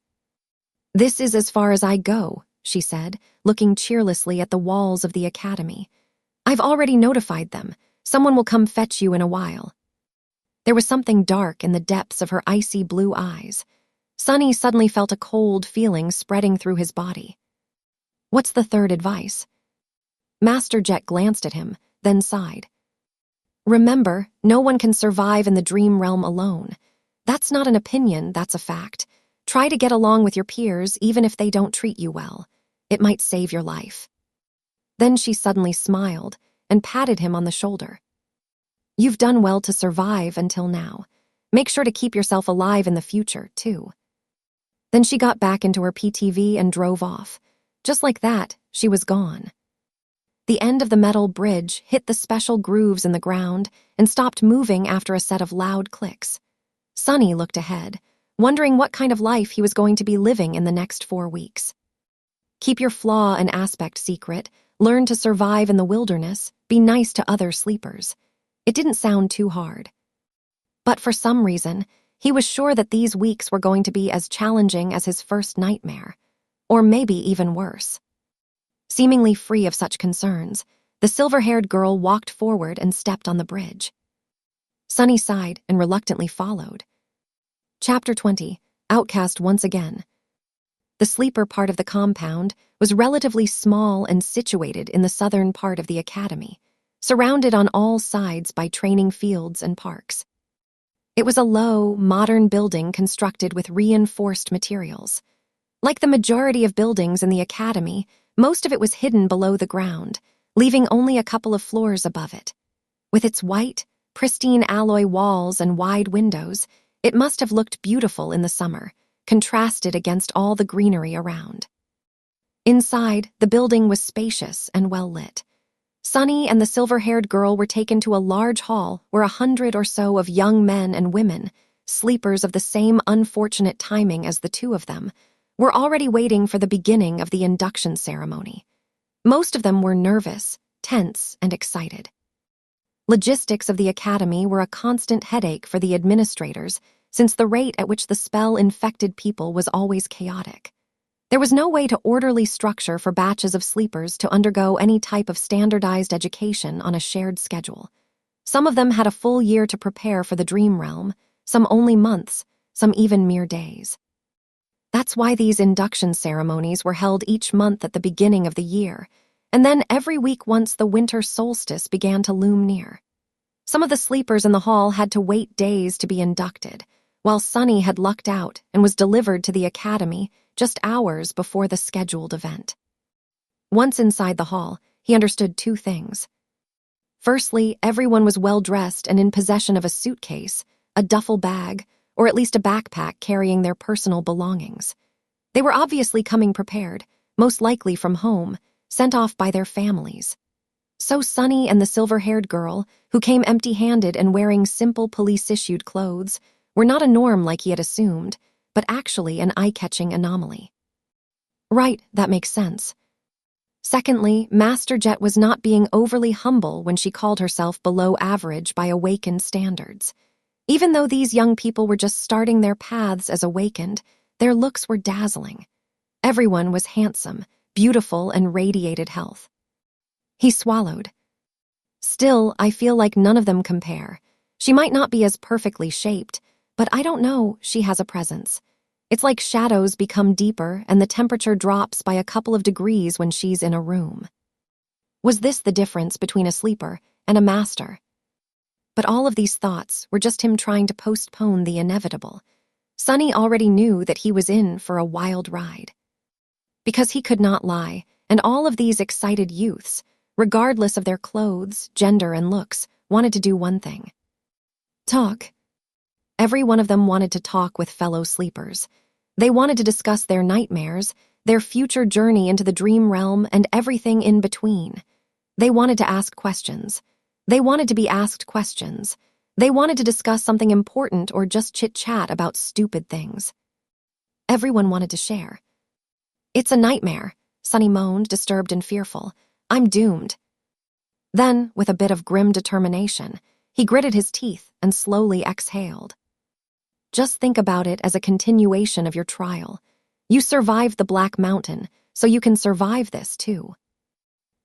"This is as far as I go," she said, looking cheerlessly at the walls of the academy. "I've already notified them. Someone will come fetch you in a while." There was something dark in the depths of her icy blue eyes. Sonny suddenly felt a cold feeling spreading through his body. "What's the third advice?" Master Jet glanced at him, then sighed. "Remember, no one can survive in the dream realm alone. That's not an opinion, that's a fact. Try to get along with your peers even if they don't treat you well. It might save your life." Then she suddenly smiled and patted him on the shoulder. "You've done well to survive until now. Make sure to keep yourself alive in the future, too." Then she got back into her PTV and drove off. Just like that, she was gone. The end of the metal bridge hit the special grooves in the ground and stopped moving after a set of loud clicks. Sonny looked ahead, wondering what kind of life he was going to be living in the next 4 weeks. Keep your flaw and aspect secret, learn to survive in the wilderness, be nice to other sleepers. It didn't sound too hard. But for some reason, he was sure that these weeks were going to be as challenging as his first nightmare, or maybe even worse. Seemingly free of such concerns, the silver-haired girl walked forward and stepped on the bridge. Sonny sighed and reluctantly followed. Chapter 20, Outcast once again. The sleeper part of the compound was relatively small and situated in the southern part of the academy, surrounded on all sides by training fields and parks. It was a low, modern building constructed with reinforced materials. Like the majority of buildings in the academy, most of it was hidden below the ground, leaving only a couple of floors above it. With its white, pristine alloy walls and wide windows, it must have looked beautiful in the summer, contrasted against all the greenery around. Inside, the building was spacious and well-lit. Sonny and the silver-haired girl were taken to a large hall where 100 or so of young men and women, sleepers of the same unfortunate timing as the two of them, were already waiting for the beginning of the induction ceremony. Most of them were nervous, tense, and excited. Logistics of the academy were a constant headache for the administrators, since the rate at which the spell infected people was always chaotic. There was no way to orderly structure for batches of sleepers to undergo any type of standardized education on a shared schedule. Some of them had a full year to prepare for the dream realm, some only months, some even mere days. That's why these induction ceremonies were held each month at the beginning of the year, and then every week once the winter solstice began to loom near. Some of the sleepers in the hall had to wait days to be inducted, while Sonny had lucked out and was delivered to the academy just hours before the scheduled event. Once inside the hall, he understood 2 things. Firstly, everyone was well-dressed and in possession of a suitcase, a duffel bag, or at least a backpack carrying their personal belongings. They were obviously coming prepared, most likely from home, sent off by their families. So Sonny and the silver-haired girl, who came empty-handed and wearing simple police-issued clothes, were not a norm like he had assumed, but actually an eye-catching anomaly. Right, that makes sense. Secondly, Master Jet was not being overly humble when she called herself below average by Awakened standards. Even though these young people were just starting their paths as Awakened, their looks were dazzling. Everyone was handsome, beautiful, and radiated health. He swallowed. Still, I feel like none of them compare. She might not be as perfectly shaped, but I don't know, she has a presence. It's like shadows become deeper and the temperature drops by a couple of degrees when she's in a room. Was this the difference between a sleeper and a master? But all of these thoughts were just him trying to postpone the inevitable. Sunny already knew that he was in for a wild ride. Because he could not lie, and all of these excited youths, regardless of their clothes, gender, and looks, wanted to do one thing. Talk. Every one of them wanted to talk with fellow sleepers. They wanted to discuss their nightmares, their future journey into the dream realm, and everything in between. They wanted to ask questions. They wanted to be asked questions. They wanted to discuss something important or just chit-chat about stupid things. Everyone wanted to share. It's a nightmare, Sunny moaned, disturbed and fearful. I'm doomed. Then, with a bit of grim determination, he gritted his teeth and slowly exhaled. Just think about it as a continuation of your trial. You survived the Black Mountain, so you can survive this too.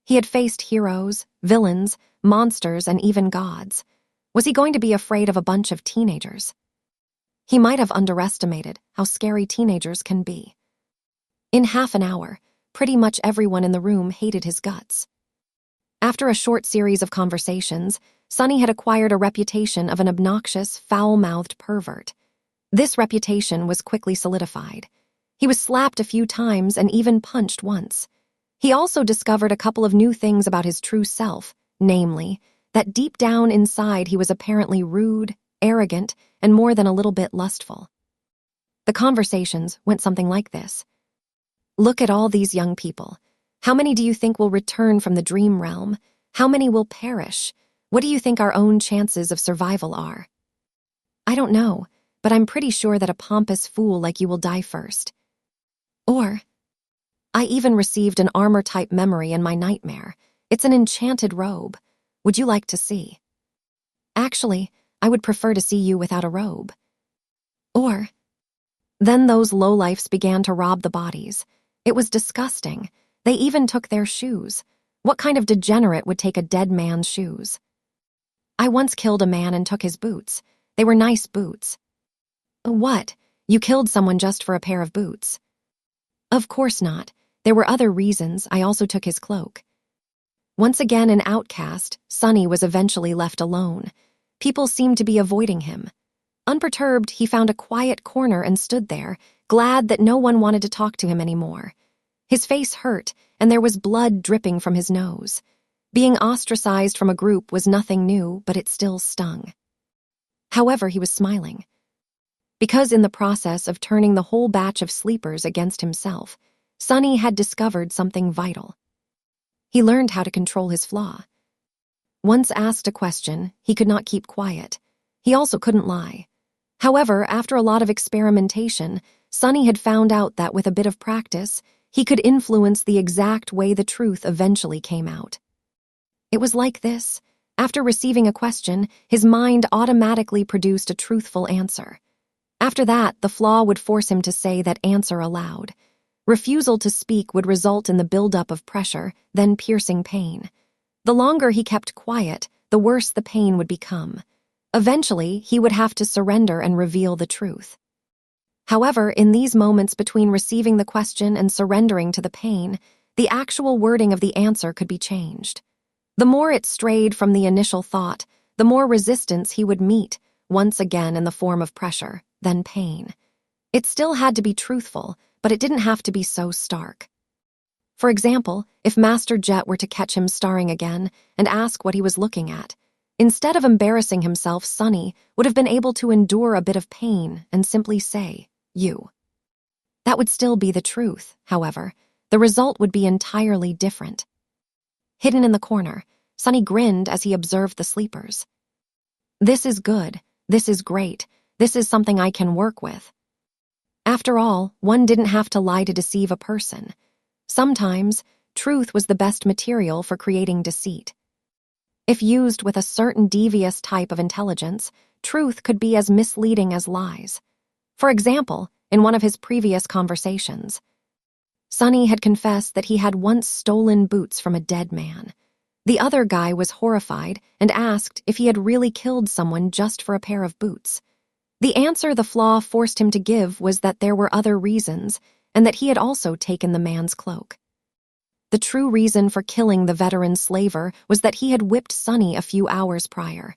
He had faced heroes, villains, monsters, and even gods. Was he going to be afraid of a bunch of teenagers? He might have underestimated how scary teenagers can be. In half an hour, pretty much everyone in the room hated his guts. After a short series of conversations, Sunny had acquired a reputation of an obnoxious, foul-mouthed pervert. This reputation was quickly solidified. He was slapped a few times and even punched once. He also discovered a couple of new things about his true self, namely, that deep down inside he was apparently rude, arrogant, and more than a little bit lustful. The conversations went something like this. Look at all these young people. How many do you think will return from the dream realm? How many will perish? What do you think our own chances of survival are? I don't know, but I'm pretty sure that a pompous fool like you will die first. Or, I even received an armor-type memory in my nightmare. It's an enchanted robe. Would you like to see? Actually, I would prefer to see you without a robe. Or, then those lowlifes began to rob the bodies. It was disgusting. They even took their shoes. What kind of degenerate would take a dead man's shoes? I once killed a man and took his boots. They were nice boots. What? You killed someone just for a pair of boots? Of course not. There were other reasons. I also took his cloak. Once again an outcast, Sunny was eventually left alone. People seemed to be avoiding him. Unperturbed, he found a quiet corner and stood there, glad that no one wanted to talk to him anymore. His face hurt, and there was blood dripping from his nose. Being ostracized from a group was nothing new, but it still stung. However, he was smiling. Because in the process of turning the whole batch of sleepers against himself, Sunny had discovered something vital. He learned how to control his flaw. Once asked a question, he could not keep quiet. He also couldn't lie. However, after a lot of experimentation, Sunny had found out that with a bit of practice, he could influence the exact way the truth eventually came out. It was like this. After receiving a question, his mind automatically produced a truthful answer. After that, the flaw would force him to say that answer aloud. Refusal to speak would result in the buildup of pressure, then piercing pain. The longer he kept quiet, the worse the pain would become. Eventually, he would have to surrender and reveal the truth. However, in these moments between receiving the question and surrendering to the pain, the actual wording of the answer could be changed. The more it strayed from the initial thought, the more resistance he would meet, once again in the form of pressure, then pain. It still had to be truthful, but it didn't have to be so stark. For example, if Master Jet were to catch him starring again and ask what he was looking at, instead of embarrassing himself, Sunny would have been able to endure a bit of pain and simply say, you. That would still be the truth, however. The result would be entirely different. Hidden in the corner, Sunny grinned as he observed the sleepers. This is good. This is great. This is something I can work with. After all, one didn't have to lie to deceive a person. Sometimes, truth was the best material for creating deceit. If used with a certain devious type of intelligence, truth could be as misleading as lies. For example, in one of his previous conversations, Sunny had confessed that he had once stolen boots from a dead man. The other guy was horrified and asked if he had really killed someone just for a pair of boots. The answer the flaw forced him to give was that there were other reasons, and that he had also taken the man's cloak. The true reason for killing the veteran slaver was that he had whipped Sunny a few hours prior.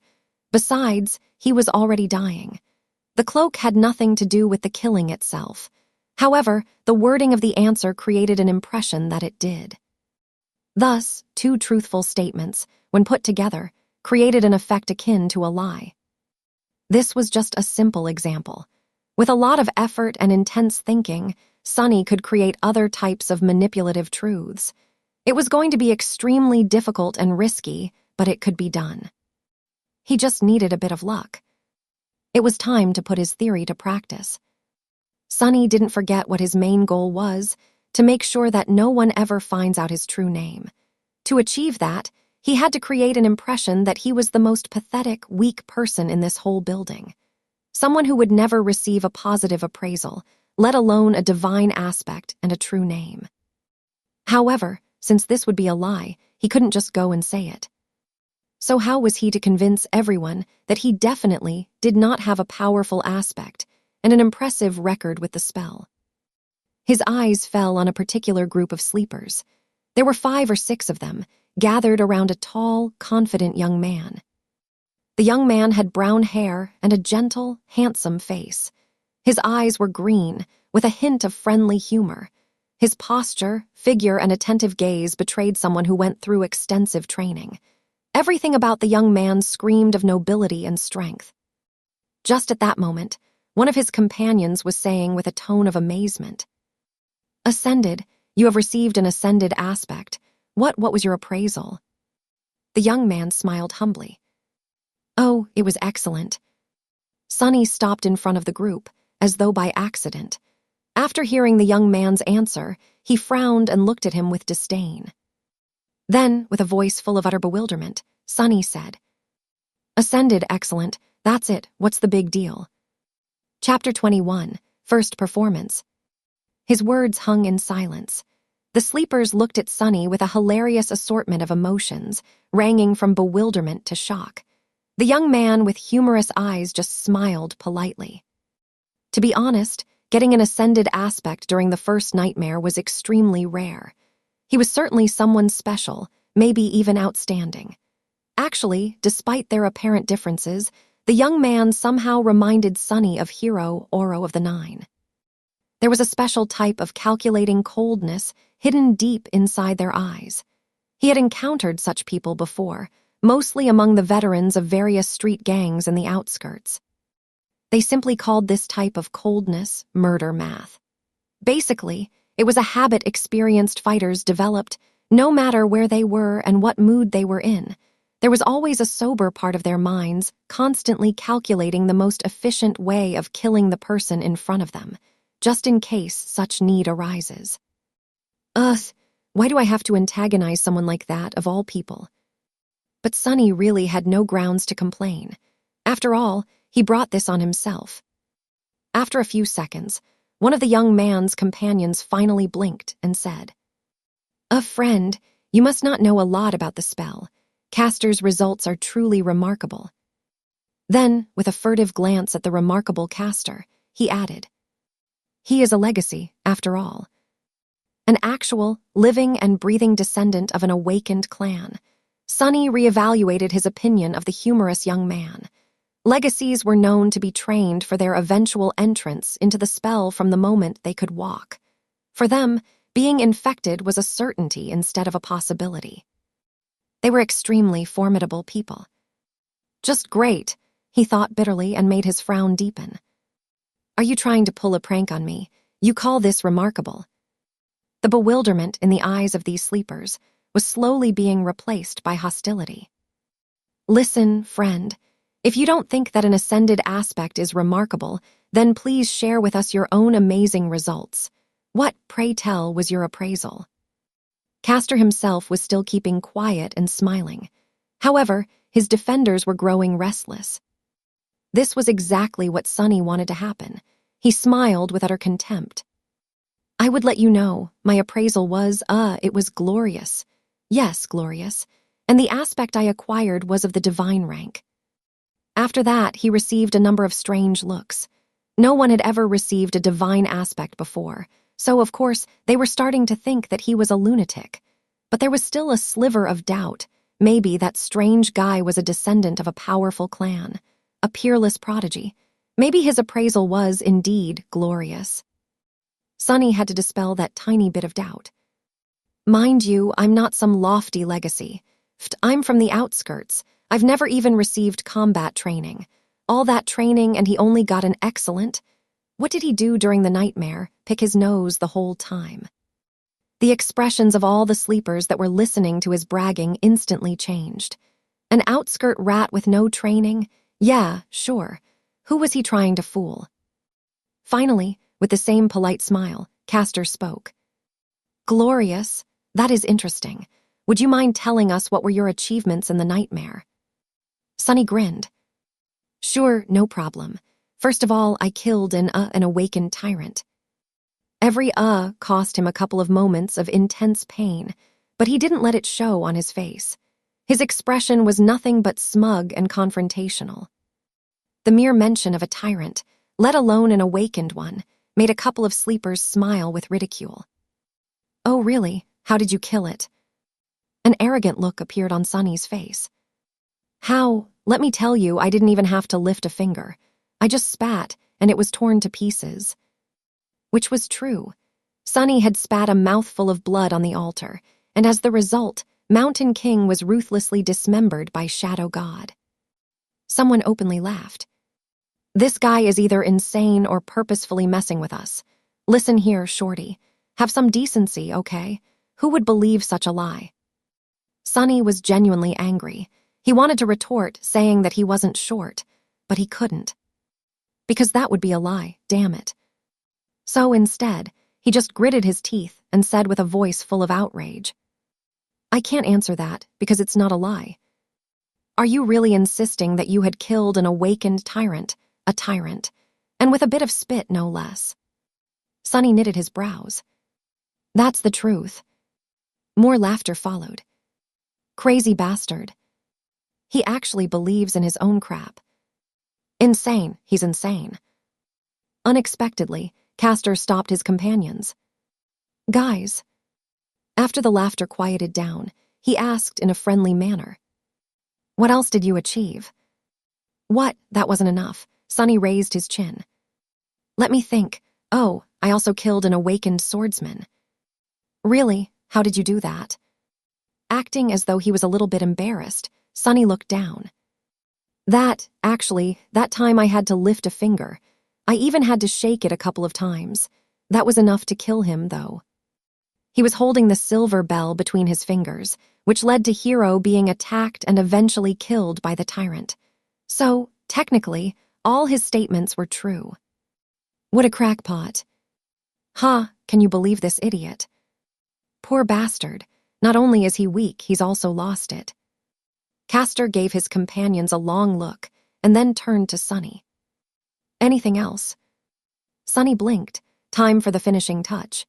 Besides, he was already dying. The cloak had nothing to do with the killing itself. However, the wording of the answer created an impression that it did. Thus, two truthful statements, when put together, created an effect akin to a lie. This was just a simple example. With a lot of effort and intense thinking, Sunny could create other types of manipulative truths. It was going to be extremely difficult and risky, but it could be done. He just needed a bit of luck. It was time to put his theory to practice. Sunny didn't forget what his main goal was, to make sure that no one ever finds out his true name. To achieve that, he had to create an impression that he was the most pathetic, weak person in this whole building. Someone who would never receive a positive appraisal, let alone a divine aspect and a true name. However, since this would be a lie, he couldn't just go and say it. So how was he to convince everyone that he definitely did not have a powerful aspect and an impressive record with the spell? His eyes fell on a particular group of sleepers. There were 5 or 6 of them, gathered around a tall, confident young man. The young man had brown hair and a gentle, handsome face. His eyes were green, with a hint of friendly humor. His posture, figure, and attentive gaze betrayed someone who went through extensive training. Everything about the young man screamed of nobility and strength. Just at that moment, one of his companions was saying with a tone of amazement, "Ascended, you have received an ascended aspect. What was your appraisal?" The young man smiled humbly. "Oh, it was excellent." Sunny stopped in front of the group, as though by accident. After hearing the young man's answer, he frowned and looked at him with disdain. Then, with a voice full of utter bewilderment, Sunny said, "Ascended, excellent. That's it. What's the big deal?" Chapter 21, First Performance. His words hung in silence. The sleepers looked at Sunny with a hilarious assortment of emotions, ranging from bewilderment to shock. The young man with humorous eyes just smiled politely. To be honest, getting an ascended aspect during the first nightmare was extremely rare. He was certainly someone special, maybe even outstanding. Actually, despite their apparent differences, the young man somehow reminded Sunny of Hero Oro of the Nine. There was a special type of calculating coldness hidden deep inside their eyes. He had encountered such people before, mostly among the veterans of various street gangs in the outskirts. They simply called this type of coldness murder math. Basically, it was a habit experienced fighters developed, no matter where they were and what mood they were in. There was always a sober part of their minds, constantly calculating the most efficient way of killing the person in front of them, just in case such need arises. Ugh, why do I have to antagonize someone like that, of all people? But Sunny really had no grounds to complain. After all, he brought this on himself. After a few seconds, one of the young man's companions finally blinked and said, "A friend, you must not know a lot about the spell. Caster's results are truly remarkable." Then, with a furtive glance at the remarkable caster, he added, "He is a legacy, after all. An actual, living and breathing descendant of an awakened clan." Sunny reevaluated his opinion of the humorous young man. Legacies were known to be trained for their eventual entrance into the spell from the moment they could walk. For them, being infected was a certainty instead of a possibility. They were extremely formidable people. Just great, he thought bitterly and made his frown deepen. Are you trying to pull a prank on me? You call this remarkable? The bewilderment in the eyes of these sleepers was slowly being replaced by hostility. Listen, friend. If you don't think that an ascended aspect is remarkable, then please share with us your own amazing results. What, pray tell, was your appraisal? Caster himself was still keeping quiet and smiling. However, his defenders were growing restless. This was exactly what Sunny wanted to happen. He smiled with utter contempt. I would let you know, my appraisal was, it was glorious. Yes, glorious. And the aspect I acquired was of the divine rank. After that, he received a number of strange looks. No one had ever received a divine aspect before, so of course they were starting to think that he was a lunatic. But there was still a sliver of doubt. Maybe that strange guy was a descendant of a powerful clan, a peerless prodigy. Maybe his appraisal was, indeed, glorious. Sunny had to dispel that tiny bit of doubt. Mind you, I'm not some lofty legacy. I'm from the outskirts. I've never even received combat training. All that training and he only got an excellent. What did he do during the nightmare? Pick his nose the whole time. The expressions of all the sleepers that were listening to his bragging instantly changed. An outskirt rat with no training? Yeah, sure. Who was he trying to fool? Finally, with the same polite smile, Castor spoke. Glorious. That is interesting. Would you mind telling us what were your achievements in the nightmare? Sunny grinned. Sure, no problem. First of all, I killed an awakened tyrant. Every cost him a couple of moments of intense pain, but he didn't let it show on his face. His expression was nothing but smug and confrontational. The mere mention of a tyrant, let alone an awakened one, made a couple of sleepers smile with ridicule. Oh, really? How did you kill it? An arrogant look appeared on Sunny's face. How? Let me tell you, I didn't even have to lift a finger. I just spat, and it was torn to pieces. Which was true. Sunny had spat a mouthful of blood on the altar, and as the result, Mountain King was ruthlessly dismembered by Shadow God. Someone openly laughed. This guy is either insane or purposefully messing with us. Listen here, Shorty. Have some decency, okay? Who would believe such a lie? Sunny was genuinely angry. He wanted to retort, saying that he wasn't short, but he couldn't. Because that would be a lie, damn it. So instead, he just gritted his teeth and said with a voice full of outrage, I can't answer that because it's not a lie. Are you really insisting that you had killed an awakened tyrant, a tyrant, and with a bit of spit, no less? Sunny knitted his brows. That's the truth. More laughter followed. Crazy bastard. He actually believes in his own crap. Insane, he's insane. Unexpectedly, Castor stopped his companions. Guys. After the laughter quieted down, he asked in a friendly manner. What else did you achieve? What? That wasn't enough. Sunny raised his chin. Let me think. Oh, I also killed an awakened swordsman. Really? How did you do that? Acting as though he was a little bit embarrassed, Sunny looked down. That time I had to lift a finger. I even had to shake it a couple of times. That was enough to kill him, though. He was holding the silver bell between his fingers, which led to Hero being attacked and eventually killed by the tyrant. So, technically, all his statements were true. What a crackpot. Can you believe this idiot? Poor bastard. Not only is he weak, he's also lost it. Castor gave his companions a long look and then turned to Sunny. Anything else? Sunny blinked. Time for the finishing touch.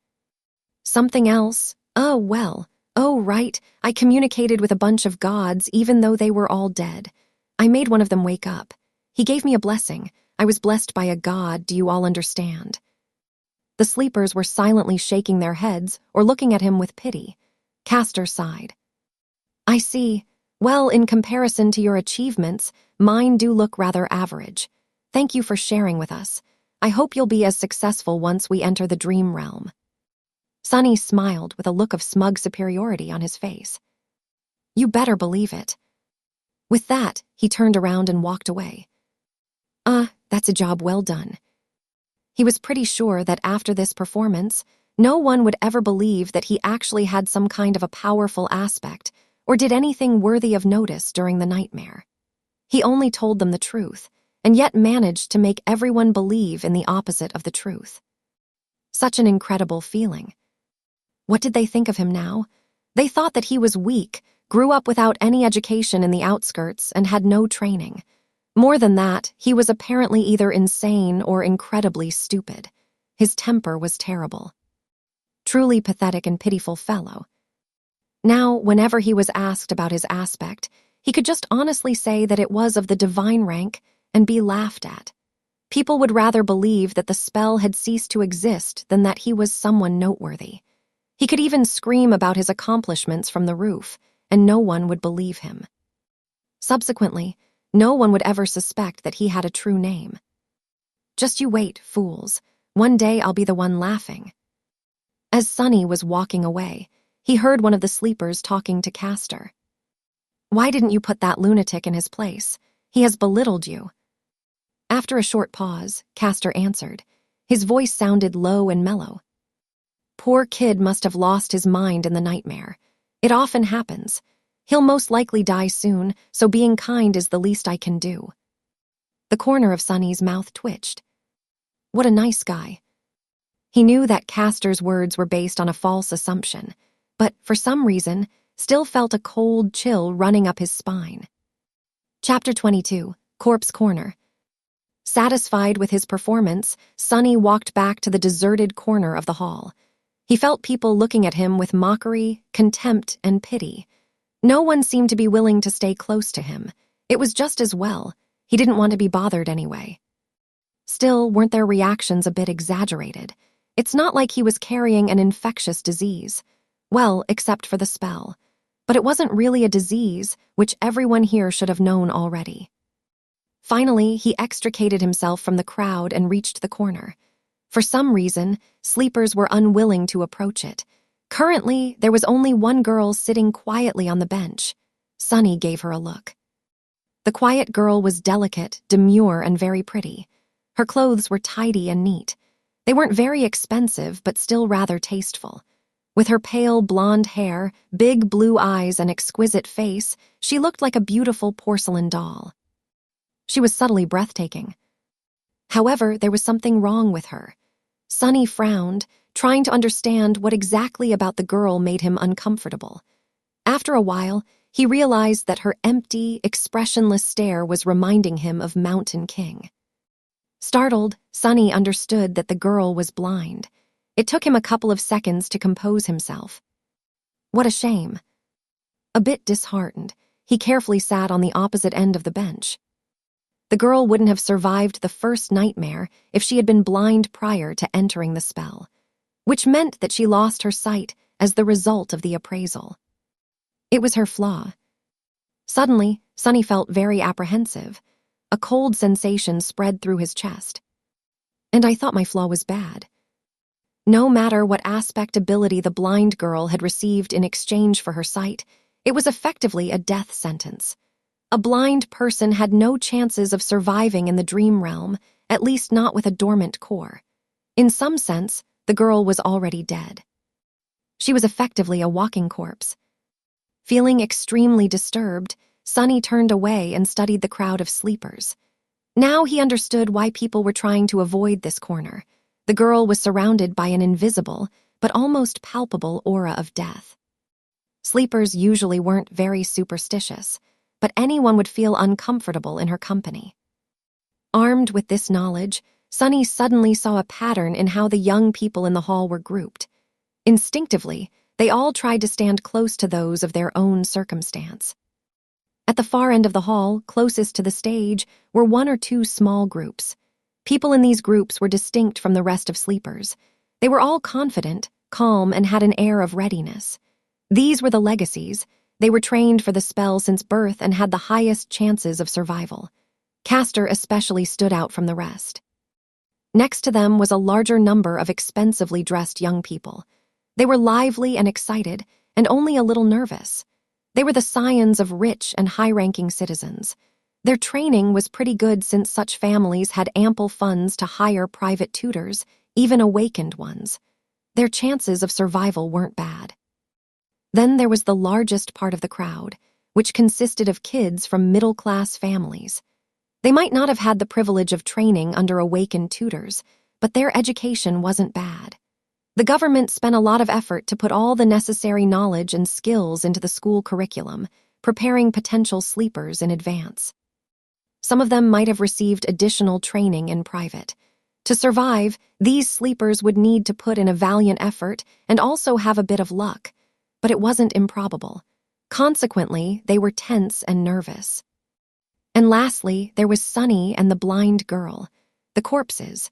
Something else? Oh, well. Oh, right. I communicated with a bunch of gods even though they were all dead. I made one of them wake up. He gave me a blessing. I was blessed by a god, do you all understand? The sleepers were silently shaking their heads or looking at him with pity. Castor sighed. I see. Well, in comparison to your achievements, mine do look rather average. Thank you for sharing with us. I hope you'll be as successful once we enter the dream realm. Sunny smiled with a look of smug superiority on his face. You better believe it. With that, he turned around and walked away. That's a job well done. He was pretty sure that after this performance, no one would ever believe that he actually had some kind of a powerful aspect or did anything worthy of notice during the nightmare. He only told them the truth, and yet managed to make everyone believe in the opposite of the truth. Such an incredible feeling. What did they think of him now? They thought that he was weak, grew up without any education in the outskirts, and had no training. More than that, he was apparently either insane or incredibly stupid. His temper was terrible. Truly pathetic and pitiful fellow. Now, whenever he was asked about his aspect, He could just honestly say that it was of the divine rank and be laughed at. People would rather believe that the spell had ceased to exist than that he was someone noteworthy. He could even scream about his accomplishments from the roof, and no one would believe him. Subsequently, no one would ever suspect that he had a true name. Just you wait, fools. One day I'll be the one laughing. As Sunny was walking away, he heard one of the sleepers talking to Castor. Why didn't you put that lunatic in his place? He has belittled you. After a short pause, Castor answered. His voice sounded low and mellow. Poor kid must have lost his mind in the nightmare. It often happens. He'll most likely die soon, so being kind is the least I can do. The corner of Sunny's mouth twitched. What a nice guy. He knew that Castor's words were based on a false assumption, but for some reason, still felt a cold chill running up his spine. Chapter 22, Corpse Corner. Satisfied with his performance, Sunny walked back to the deserted corner of the hall. He felt people looking at him with mockery, contempt, and pity. No one seemed to be willing to stay close to him. It was just as well. He didn't want to be bothered anyway. Still, weren't their reactions a bit exaggerated? It's not like he was carrying an infectious disease. Well, except for the spell. But it wasn't really a disease, which everyone here should have known already. Finally, he extricated himself from the crowd and reached the corner. For some reason, sleepers were unwilling to approach it. Currently, there was only one girl sitting quietly on the bench. Sunny gave her a look. The quiet girl was delicate, demure, and very pretty. Her clothes were tidy and neat. They weren't very expensive, but still rather tasteful. With her pale blonde hair, big blue eyes, and exquisite face, she looked like a beautiful porcelain doll. She was subtly breathtaking. However, there was something wrong with her. Sunny frowned, trying to understand what exactly about the girl made him uncomfortable. After a while, he realized that her empty, expressionless stare was reminding him of Mountain King. Startled, Sunny understood that the girl was blind. It took him a couple of seconds to compose himself. What a shame. A bit disheartened, he carefully sat on the opposite end of the bench. The girl wouldn't have survived the first nightmare if she had been blind prior to entering the spell, which meant that she lost her sight as the result of the appraisal. It was her flaw. Suddenly, Sunny felt very apprehensive. A cold sensation spread through his chest. And I thought my flaw was bad. No matter what aspect ability the blind girl had received in exchange for her sight, it was effectively a death sentence. A blind person had no chances of surviving in the dream realm, at least not with a dormant core. In some sense, the girl was already dead. She was effectively a walking corpse. Feeling extremely disturbed, Sunny turned away and studied the crowd of sleepers. Now he understood why people were trying to avoid this corner. The girl was surrounded by an invisible, but almost palpable aura of death. Sleepers usually weren't very superstitious, but anyone would feel uncomfortable in her company. Armed with this knowledge, Sunny suddenly saw a pattern in how the young people in the hall were grouped. Instinctively, they all tried to stand close to those of their own circumstance. At the far end of the hall, closest to the stage, were one or two small groups. People in these groups were distinct from the rest of sleepers. They were all confident, calm, and had an air of readiness. These were the legacies. They were trained for the spell since birth and had the highest chances of survival. Castor especially stood out from the rest. Next to them was a larger number of expensively dressed young people. They were lively and excited, and only a little nervous. They were the scions of rich and high-ranking citizens. Their training was pretty good since such families had ample funds to hire private tutors, even awakened ones. Their chances of survival weren't bad. Then there was the largest part of the crowd, which consisted of kids from middle-class families. They might not have had the privilege of training under awakened tutors, but their education wasn't bad. The government spent a lot of effort to put all the necessary knowledge and skills into the school curriculum, preparing potential sleepers in advance. Some of them might have received additional training in private. To survive, these sleepers would need to put in a valiant effort and also have a bit of luck, but it wasn't improbable. Consequently, they were tense and nervous. And lastly, there was Sunny and the blind girl, the corpses.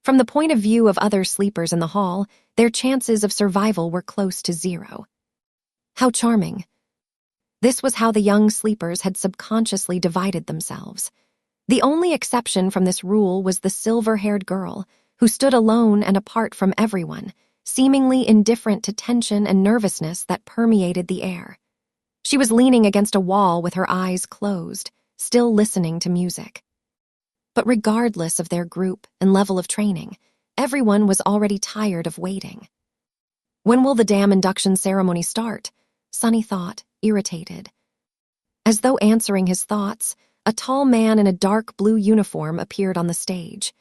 From the point of view of other sleepers in the hall, their chances of survival were close to zero. How charming. This was how the young sleepers had subconsciously divided themselves. The only exception from this rule was the silver-haired girl, who stood alone and apart from everyone, seemingly indifferent to tension and nervousness that permeated the air. She was leaning against a wall with her eyes closed, still listening to music. But regardless of their group and level of training, everyone was already tired of waiting. When will the damn induction ceremony start? Sunny thought, irritated. As though answering his thoughts, a tall man in a dark blue uniform appeared on the stage.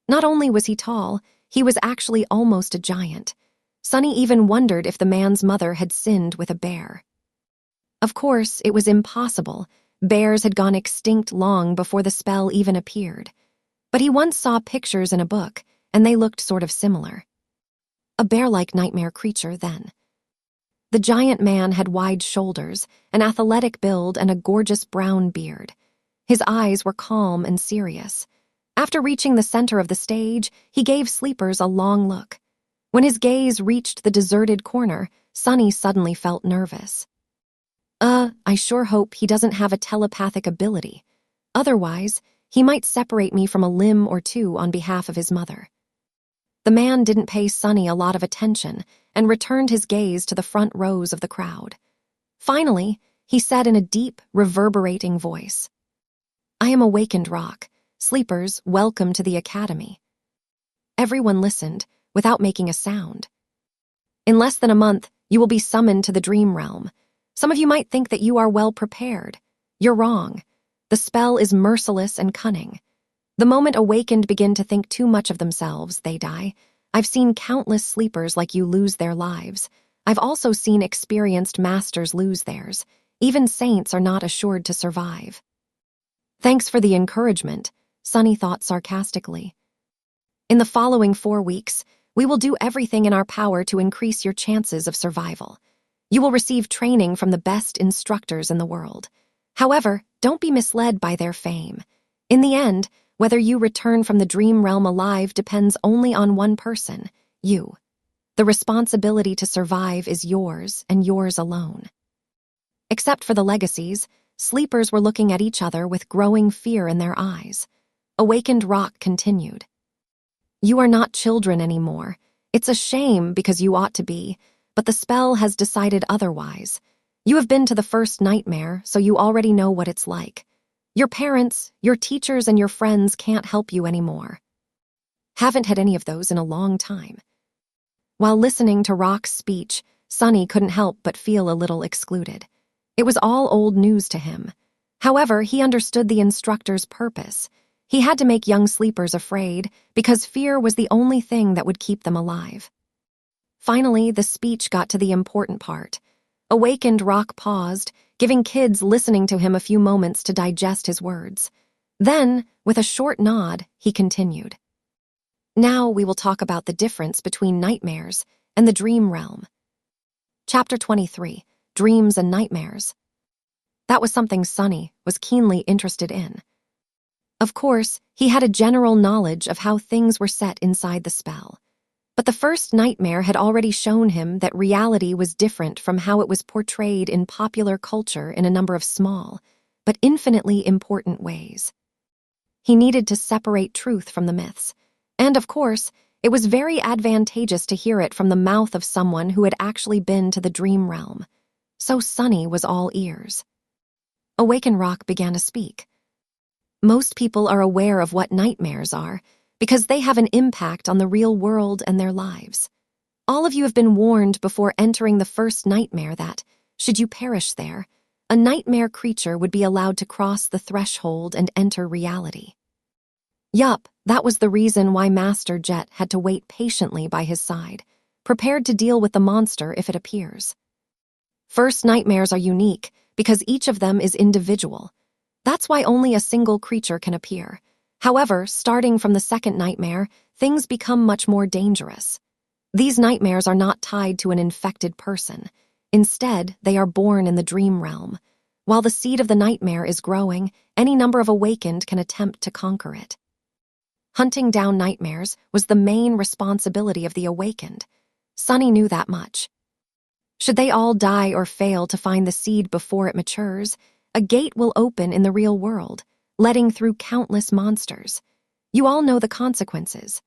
Not only was he tall, he was actually almost a giant. Sunny even wondered if the man's mother had sinned with a bear. Of course, it was impossible. Bears had gone extinct long before the spell even appeared. But he once saw pictures in a book, and they looked sort of similar. A bear-like nightmare creature, then. The giant man had wide shoulders, an athletic build, and a gorgeous brown beard. His eyes were calm and serious. After reaching the center of the stage, he gave sleepers a long look. When his gaze reached the deserted corner, Sunny suddenly felt nervous. I sure hope he doesn't have a telepathic ability. Otherwise, he might separate me from a limb or two on behalf of his mother. The man didn't pay Sunny a lot of attention and returned his gaze to the front rows of the crowd. Finally, he said in a deep, reverberating voice, "I am Awakened Rock. Sleepers, welcome to the Academy." Everyone listened, without making a sound. "In less than a month, you will be summoned to the Dream Realm. Some of you might think that you are well prepared. You're wrong. The spell is merciless and cunning. The moment Awakened begin to think too much of themselves, they die. I've seen countless sleepers like you lose their lives. I've also seen experienced masters lose theirs. Even saints are not assured to survive." "Thanks for the encouragement," Sunny thought sarcastically. "In the following 4 weeks, we will do everything in our power to increase your chances of survival. You will receive training from the best instructors in the world. However, don't be misled by their fame. In the end, whether you return from the Dream Realm alive depends only on one person, you. The responsibility to survive is yours and yours alone." Except for the legacies, sleepers were looking at each other with growing fear in their eyes. Awakened Rock continued. "You are not children anymore. It's a shame because you ought to be, but the spell has decided otherwise. You have been to the first nightmare, so you already know what it's like. Your parents, your teachers, and your friends can't help you anymore." Haven't had any of those in a long time. While listening to Rock's speech, Sunny couldn't help but feel a little excluded. It was all old news to him. However, he understood the instructor's purpose. He had to make young sleepers afraid, because fear was the only thing that would keep them alive. Finally, the speech got to the important part. Awakened Rock paused, giving kids listening to him a few moments to digest his words. Then, with a short nod, he continued. "Now we will talk about the difference between nightmares and the Dream Realm." Chapter 23, Dreams and Nightmares. That was something Sunny was keenly interested in. Of course, he had a general knowledge of how things were set inside the spell. But the first nightmare had already shown him that reality was different from how it was portrayed in popular culture in a number of small, but infinitely important ways. He needed to separate truth from the myths. And of course, it was very advantageous to hear it from the mouth of someone who had actually been to the Dream Realm. So Sunny was all ears. Awaken Rock began to speak. "Most people are aware of what nightmares are, because they have an impact on the real world and their lives. All of you have been warned before entering the first nightmare that, should you perish there, a nightmare creature would be allowed to cross the threshold and enter reality." Yup, that was the reason why Master Jet had to wait patiently by his side, prepared to deal with the monster if it appears. First nightmares are unique because each of them is individual. That's why only a single creature can appear. However, starting from the second nightmare, things become much more dangerous. These nightmares are not tied to an infected person. Instead, they are born in the dream realm. While the seed of the nightmare is growing, any number of awakened can attempt to conquer it. Hunting down nightmares was the main responsibility of the awakened. Sunny knew that much. Should they all die or fail to find the seed before it matures, a gate will open in the real world, letting through countless monsters. You all know the consequences.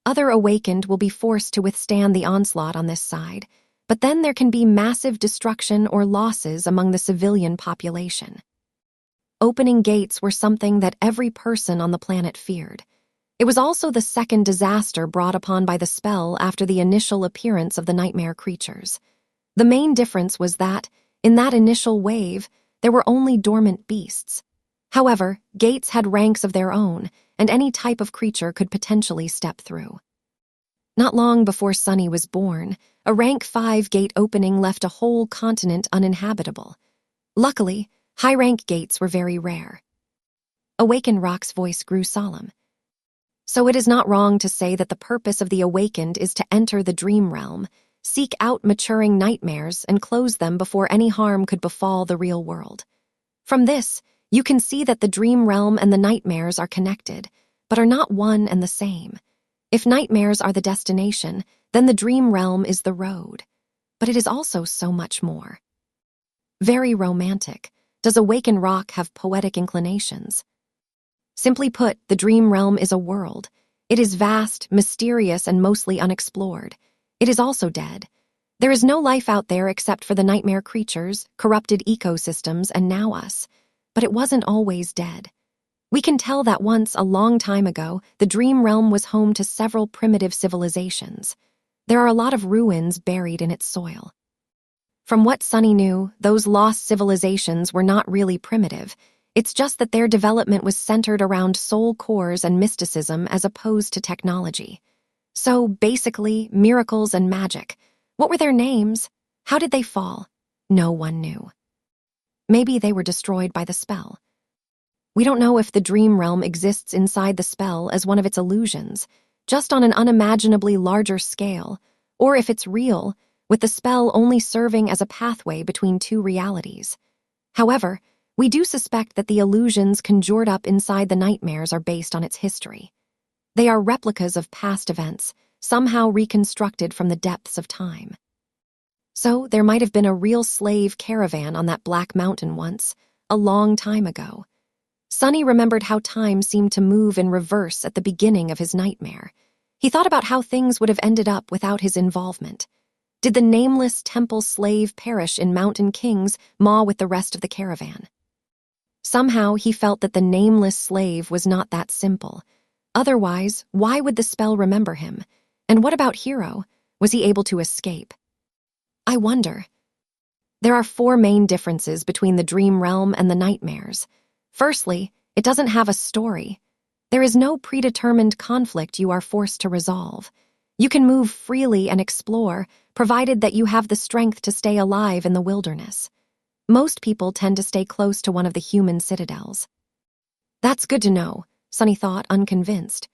Other awakened will be forced to withstand the onslaught on this side, but then there can be massive destruction or losses among the civilian population. Opening gates were something that every person on the planet feared. It was also the second disaster brought upon by the spell after the initial appearance of the nightmare creatures. The main difference was that, in that initial wave, there were only dormant beasts. However, gates had ranks of their own, and any type of creature could potentially step through. Not long before Sunny was born, a rank 5 gate opening left a whole continent uninhabitable. Luckily, high-rank gates were very rare. Awakened Rock's voice grew solemn. So it is not wrong to say that the purpose of the awakened is to enter the dream realm, seek out maturing nightmares, and close them before any harm could befall the real world. From this, you can see that the dream realm and the nightmares are connected, but are not one and the same. If nightmares are the destination, then the dream realm is the road. But it is also so much more. Very romantic. Does Awakened Rock have poetic inclinations? Simply put, the dream realm is a world. It is vast, mysterious, and mostly unexplored. It is also dead. There is no life out there except for the nightmare creatures, corrupted ecosystems, and now us. But it wasn't always dead. We can tell that once, a long time ago, the dream realm was home to several primitive civilizations. There are a lot of ruins buried in its soil. From what Sunny knew, those lost civilizations were not really primitive. It's just that their development was centered around soul cores and mysticism as opposed to technology. So, basically, miracles and magic. What were their names? How did they fall? No one knew. Maybe they were destroyed by the spell. We don't know if the dream realm exists inside the spell as one of its illusions, just on an unimaginably larger scale, or if it's real, with the spell only serving as a pathway between two realities. However, we do suspect that the illusions conjured up inside the nightmares are based on its history. They are replicas of past events, somehow reconstructed from the depths of time. So there might have been a real slave caravan on that black mountain once, a long time ago. Sunny remembered how time seemed to move in reverse at the beginning of his nightmare. He thought about how things would have ended up without his involvement. Did the nameless temple slave perish in Mountain King's maw with the rest of the caravan? Somehow he felt that the nameless slave was not that simple. Otherwise, why would the spell remember him? And what about Hero? Was he able to escape? I wonder. There are 4 main differences between the dream realm and the nightmares. Firstly, it doesn't have a story. There is no predetermined conflict you are forced to resolve. You can move freely and explore, provided that you have the strength to stay alive in the wilderness. Most people tend to stay close to one of the human citadels. That's good to know, Sunny thought, unconvinced.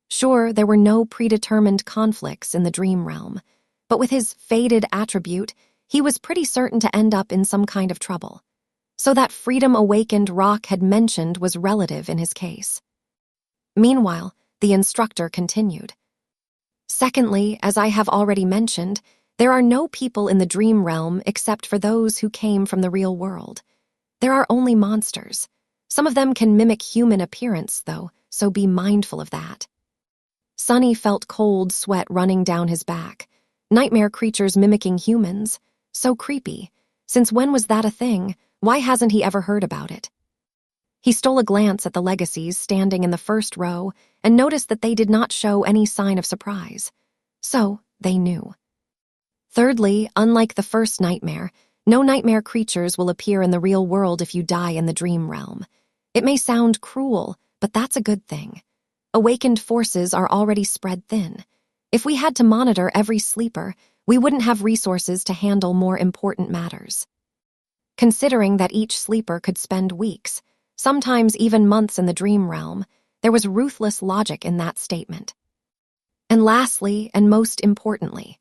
Sure, there were no predetermined conflicts in the dream realm, but with his fated attribute, he was pretty certain to end up in some kind of trouble. So that freedom Awakened Rock had mentioned was relative in his case. Meanwhile, the instructor continued. Secondly, as I have already mentioned, there are no people in the dream realm except for those who came from the real world. There are only monsters. Some of them can mimic human appearance, though, so be mindful of that. Sunny felt cold sweat running down his back. Nightmare creatures mimicking humans. So creepy. Since when was that a thing? Why hasn't he ever heard about it? He stole a glance at the legacies standing in the first row and noticed that they did not show any sign of surprise. So, they knew. Thirdly, unlike the first nightmare, no nightmare creatures will appear in the real world if you die in the dream realm. It may sound cruel, but that's a good thing. Awakened forces are already spread thin. If we had to monitor every sleeper, we wouldn't have resources to handle more important matters. Considering that each sleeper could spend weeks, sometimes even months in the dream realm, there was ruthless logic in that statement. And lastly, and most importantly,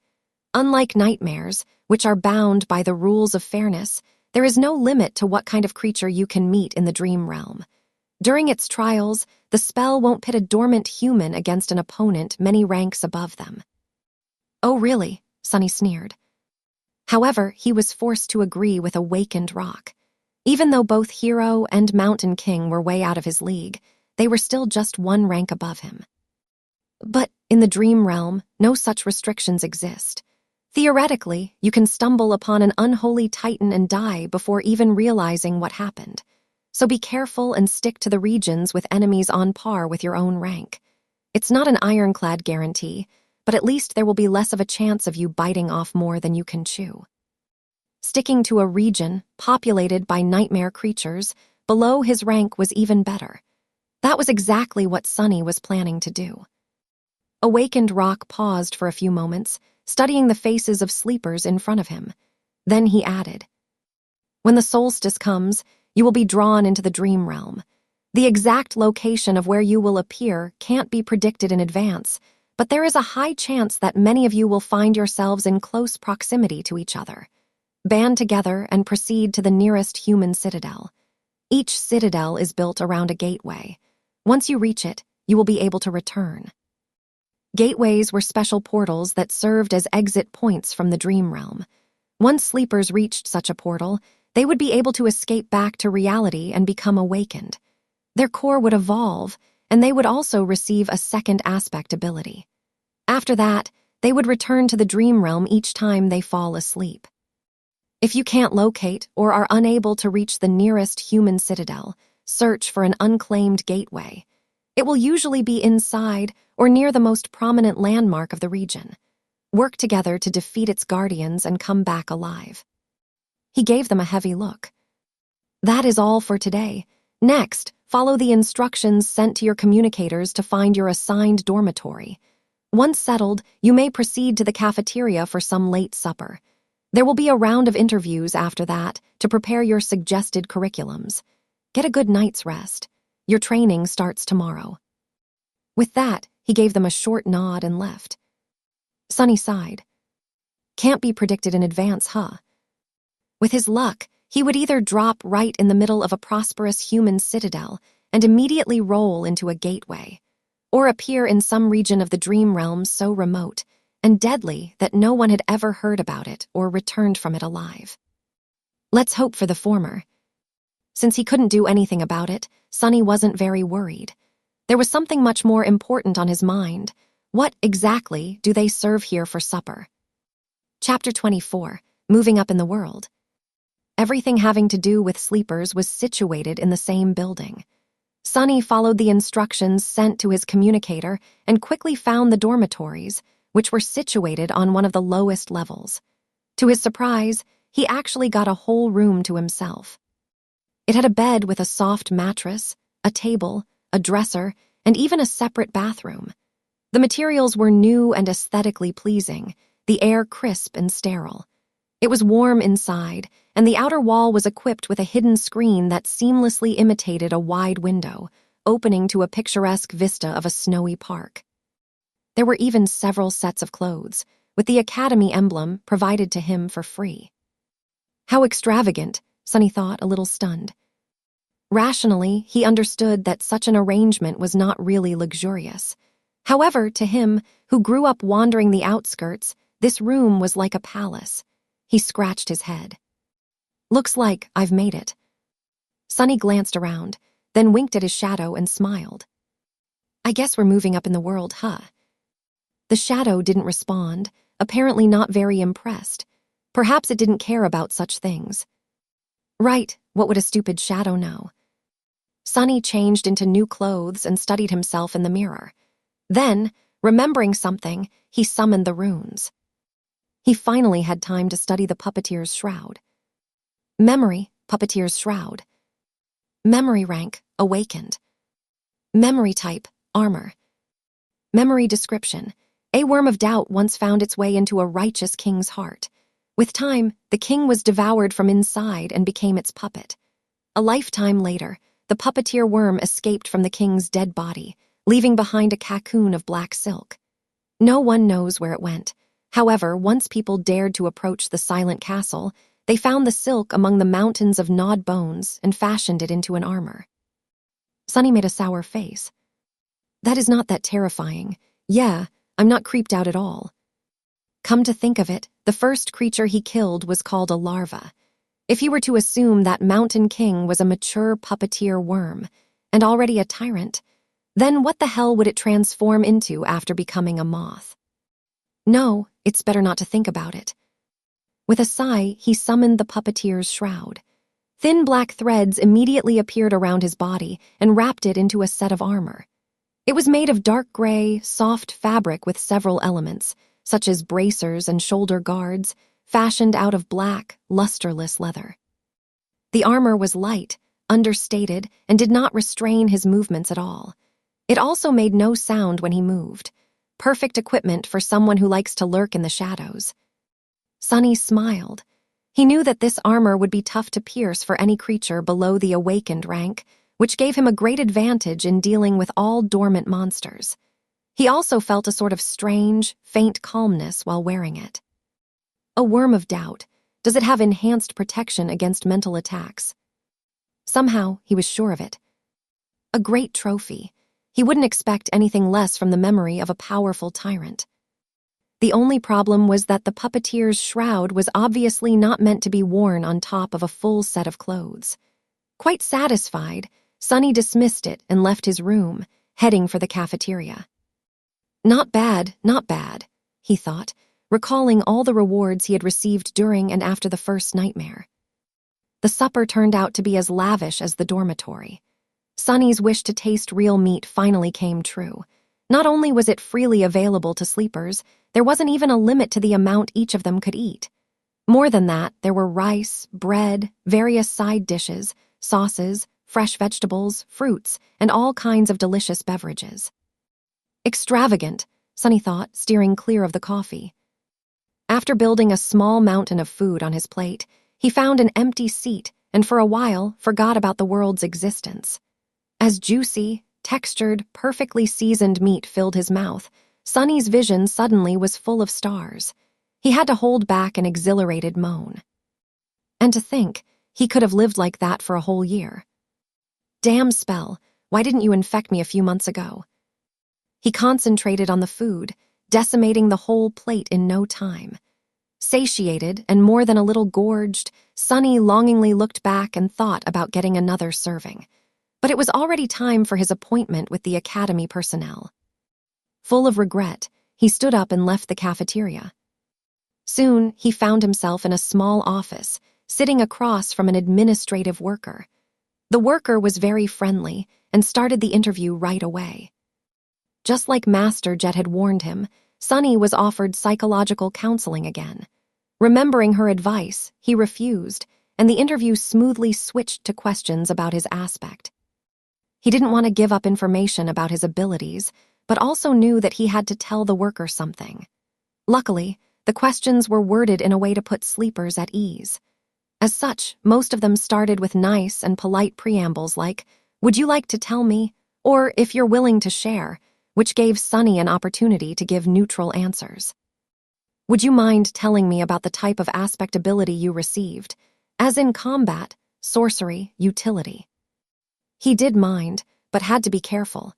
unlike nightmares, which are bound by the rules of fairness, there is no limit to what kind of creature you can meet in the dream realm. During its trials, the spell won't pit a dormant human against an opponent many ranks above them. Oh, really? Sunny sneered. However, he was forced to agree with Awakened Rock. Even though both Hero and Mountain King were way out of his league, they were still just one rank above him. But in the dream realm, no such restrictions exist. Theoretically, you can stumble upon an unholy titan and die before even realizing what happened. So be careful and stick to the regions with enemies on par with your own rank. It's not an ironclad guarantee, but at least there will be less of a chance of you biting off more than you can chew. Sticking to a region populated by nightmare creatures below his rank was even better. That was exactly what Sunny was planning to do. Awakened Rock paused for a few moments, studying the faces of sleepers in front of him. Then he added, "When the solstice comes, you will be drawn into the dream realm. The exact location of where you will appear can't be predicted in advance, but there is a high chance that many of you will find yourselves in close proximity to each other. Band together and proceed to the nearest human citadel. Each citadel is built around a gateway. Once you reach it, you will be able to return." Gateways were special portals that served as exit points from the dream realm. Once sleepers reached such a portal, they would be able to escape back to reality and become awakened. Their core would evolve, and they would also receive a second aspect ability. After that, they would return to the dream realm each time they fall asleep. If you can't locate or are unable to reach the nearest human citadel, search for an unclaimed gateway. It will usually be inside or near the most prominent landmark of the region. Work together to defeat its guardians and come back alive. He gave them a heavy look. That is all for today. Next, follow the instructions sent to your communicators to find your assigned dormitory. Once settled, you may proceed to the cafeteria for some late supper. There will be a round of interviews after that to prepare your suggested curriculums. Get a good night's rest. Your training starts tomorrow. With that, he gave them a short nod and left. Sunny sighed. Can't be predicted in advance, huh? With his luck, he would either drop right in the middle of a prosperous human citadel and immediately roll into a gateway, or appear in some region of the dream realm so remote and deadly that no one had ever heard about it or returned from it alive. Let's hope for the former. Since he couldn't do anything about it, Sunny wasn't very worried. There was something much more important on his mind. What exactly do they serve here for supper? Chapter 24, Moving Up in the World. Everything having to do with sleepers was situated in the same building. Sunny followed the instructions sent to his communicator and quickly found the dormitories, which were situated on one of the lowest levels. To his surprise, he actually got a whole room to himself. It had a bed with a soft mattress, a table, a dresser, and even a separate bathroom. The materials were new and aesthetically pleasing, the air crisp and sterile. It was warm inside, and the outer wall was equipped with a hidden screen that seamlessly imitated a wide window, opening to a picturesque vista of a snowy park. There were even several sets of clothes, with the Academy emblem provided to him for free. How extravagant, Sunny thought, a little stunned. Rationally, he understood that such an arrangement was not really luxurious. However, to him, who grew up wandering the outskirts, this room was like a palace. He scratched his head. Looks like I've made it. Sunny glanced around, then winked at his shadow and smiled. I guess we're moving up in the world, huh? The shadow didn't respond, apparently not very impressed. Perhaps it didn't care about such things. Right, what would a stupid shadow know? Sunny changed into new clothes and studied himself in the mirror. Then, remembering something, he summoned the runes. He finally had time to study the puppeteer's shroud. Memory, puppeteer's shroud. Memory rank, awakened. Memory type, armor. Memory description. A worm of doubt once found its way into a righteous king's heart. With time, the king was devoured from inside and became its puppet. A lifetime later, the puppeteer worm escaped from the king's dead body, leaving behind a cocoon of black silk. No one knows where it went. However, once people dared to approach the silent castle, they found the silk among the mountains of gnawed bones and fashioned it into an armor. Sunny made a sour face. That is not that terrifying. Yeah, I'm not creeped out at all. Come to think of it, the first creature he killed was called a larva. If you were to assume that Mountain King was a mature puppeteer worm, and already a tyrant, then what the hell would it transform into after becoming a moth? No, it's better not to think about it. With a sigh, he summoned the puppeteer's shroud. Thin black threads immediately appeared around his body and wrapped it into a set of armor. It was made of dark gray, soft fabric with several elements, such as bracers and shoulder guards, fashioned out of black, lusterless leather. The armor was light, understated, and did not restrain his movements at all. It also made no sound when he moved. Perfect equipment for someone who likes to lurk in the shadows. Sunny smiled. He knew that this armor would be tough to pierce for any creature below the awakened rank, which gave him a great advantage in dealing with all dormant monsters. He also felt a sort of strange, faint calmness while wearing it. A worm of doubt. Does it have enhanced protection against mental attacks? Somehow, he was sure of it. A great trophy. He wouldn't expect anything less from the memory of a powerful tyrant. The only problem was that the puppeteer's shroud was obviously not meant to be worn on top of a full set of clothes. Quite satisfied, Sunny dismissed it and left his room, heading for the cafeteria. Not bad, he thought, recalling all the rewards he had received during and after the first nightmare. The supper turned out to be as lavish as the dormitory. Sunny's wish to taste real meat finally came true. Not only was it freely available to sleepers, there wasn't even a limit to the amount each of them could eat. More than that, there were rice, bread, various side dishes, sauces, fresh vegetables, fruits, and all kinds of delicious beverages. Extravagant, Sunny thought, steering clear of the coffee. After building a small mountain of food on his plate, he found an empty seat and for a while forgot about the world's existence. As juicy, textured, perfectly seasoned meat filled his mouth, Sunny's vision suddenly was full of stars. He had to hold back an exhilarated moan. And to think, he could have lived like that for a whole year. Damn spell, why didn't you infect me a few months ago? He concentrated on the food, decimating the whole plate in no time. Satiated and more than a little gorged, Sunny longingly looked back and thought about getting another serving. But it was already time for his appointment with the academy personnel. Full of regret, he stood up and left the cafeteria. Soon, he found himself in a small office, sitting across from an administrative worker. The worker was very friendly and started the interview right away. Just like Master Jet had warned him, Sunny was offered psychological counseling again. Remembering her advice, he refused, and the interview smoothly switched to questions about his aspect. He didn't want to give up information about his abilities, but also knew that he had to tell the worker something. Luckily, the questions were worded in a way to put sleepers at ease. As such, most of them started with nice and polite preambles like, "Would you like to tell me?" or "If you're willing to share," which gave Sunny an opportunity to give neutral answers. "Would you mind telling me about the type of aspect ability you received, as in combat, sorcery, utility?" He did mind, but had to be careful.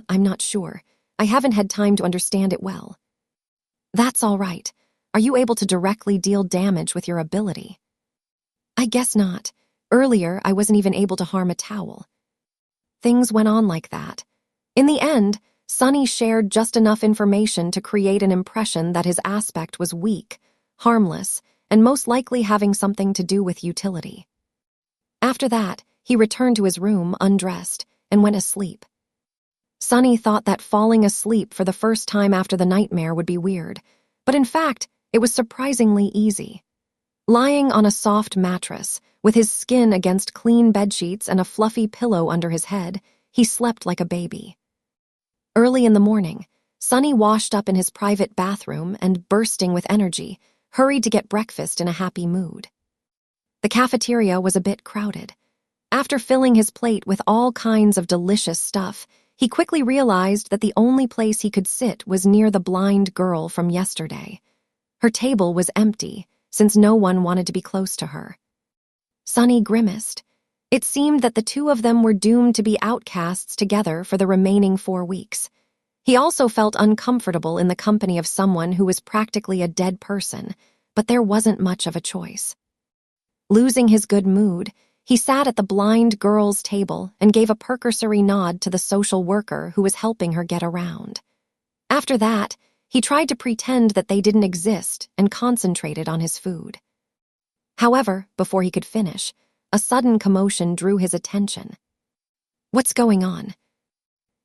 I'm not sure. I haven't had time to understand it well." "That's all right. Are you able to directly deal damage with your ability?" "I guess not. Earlier, I wasn't even able to harm a towel." Things went on like that. In the end, Sunny shared just enough information to create an impression that his aspect was weak, harmless, and most likely having something to do with utility. After that, he returned to his room undressed and went asleep. Sunny thought that falling asleep for the first time after the nightmare would be weird, but in fact, it was surprisingly easy. Lying on a soft mattress, with his skin against clean bedsheets and a fluffy pillow under his head, he slept like a baby. Early in the morning, Sunny washed up in his private bathroom and, bursting with energy, hurried to get breakfast in a happy mood. The cafeteria was a bit crowded. After filling his plate with all kinds of delicious stuff, he quickly realized that the only place he could sit was near the blind girl from yesterday. Her table was empty, since no one wanted to be close to her. Sunny grimaced. It seemed that the two of them were doomed to be outcasts together for the remaining 4 weeks. He also felt uncomfortable in the company of someone who was practically a dead person, but there wasn't much of a choice. Losing his good mood, he sat at the blind girl's table and gave a precursory nod to the social worker who was helping her get around. After that, he tried to pretend that they didn't exist and concentrated on his food. However, before he could finish, a sudden commotion drew his attention. "What's going on?"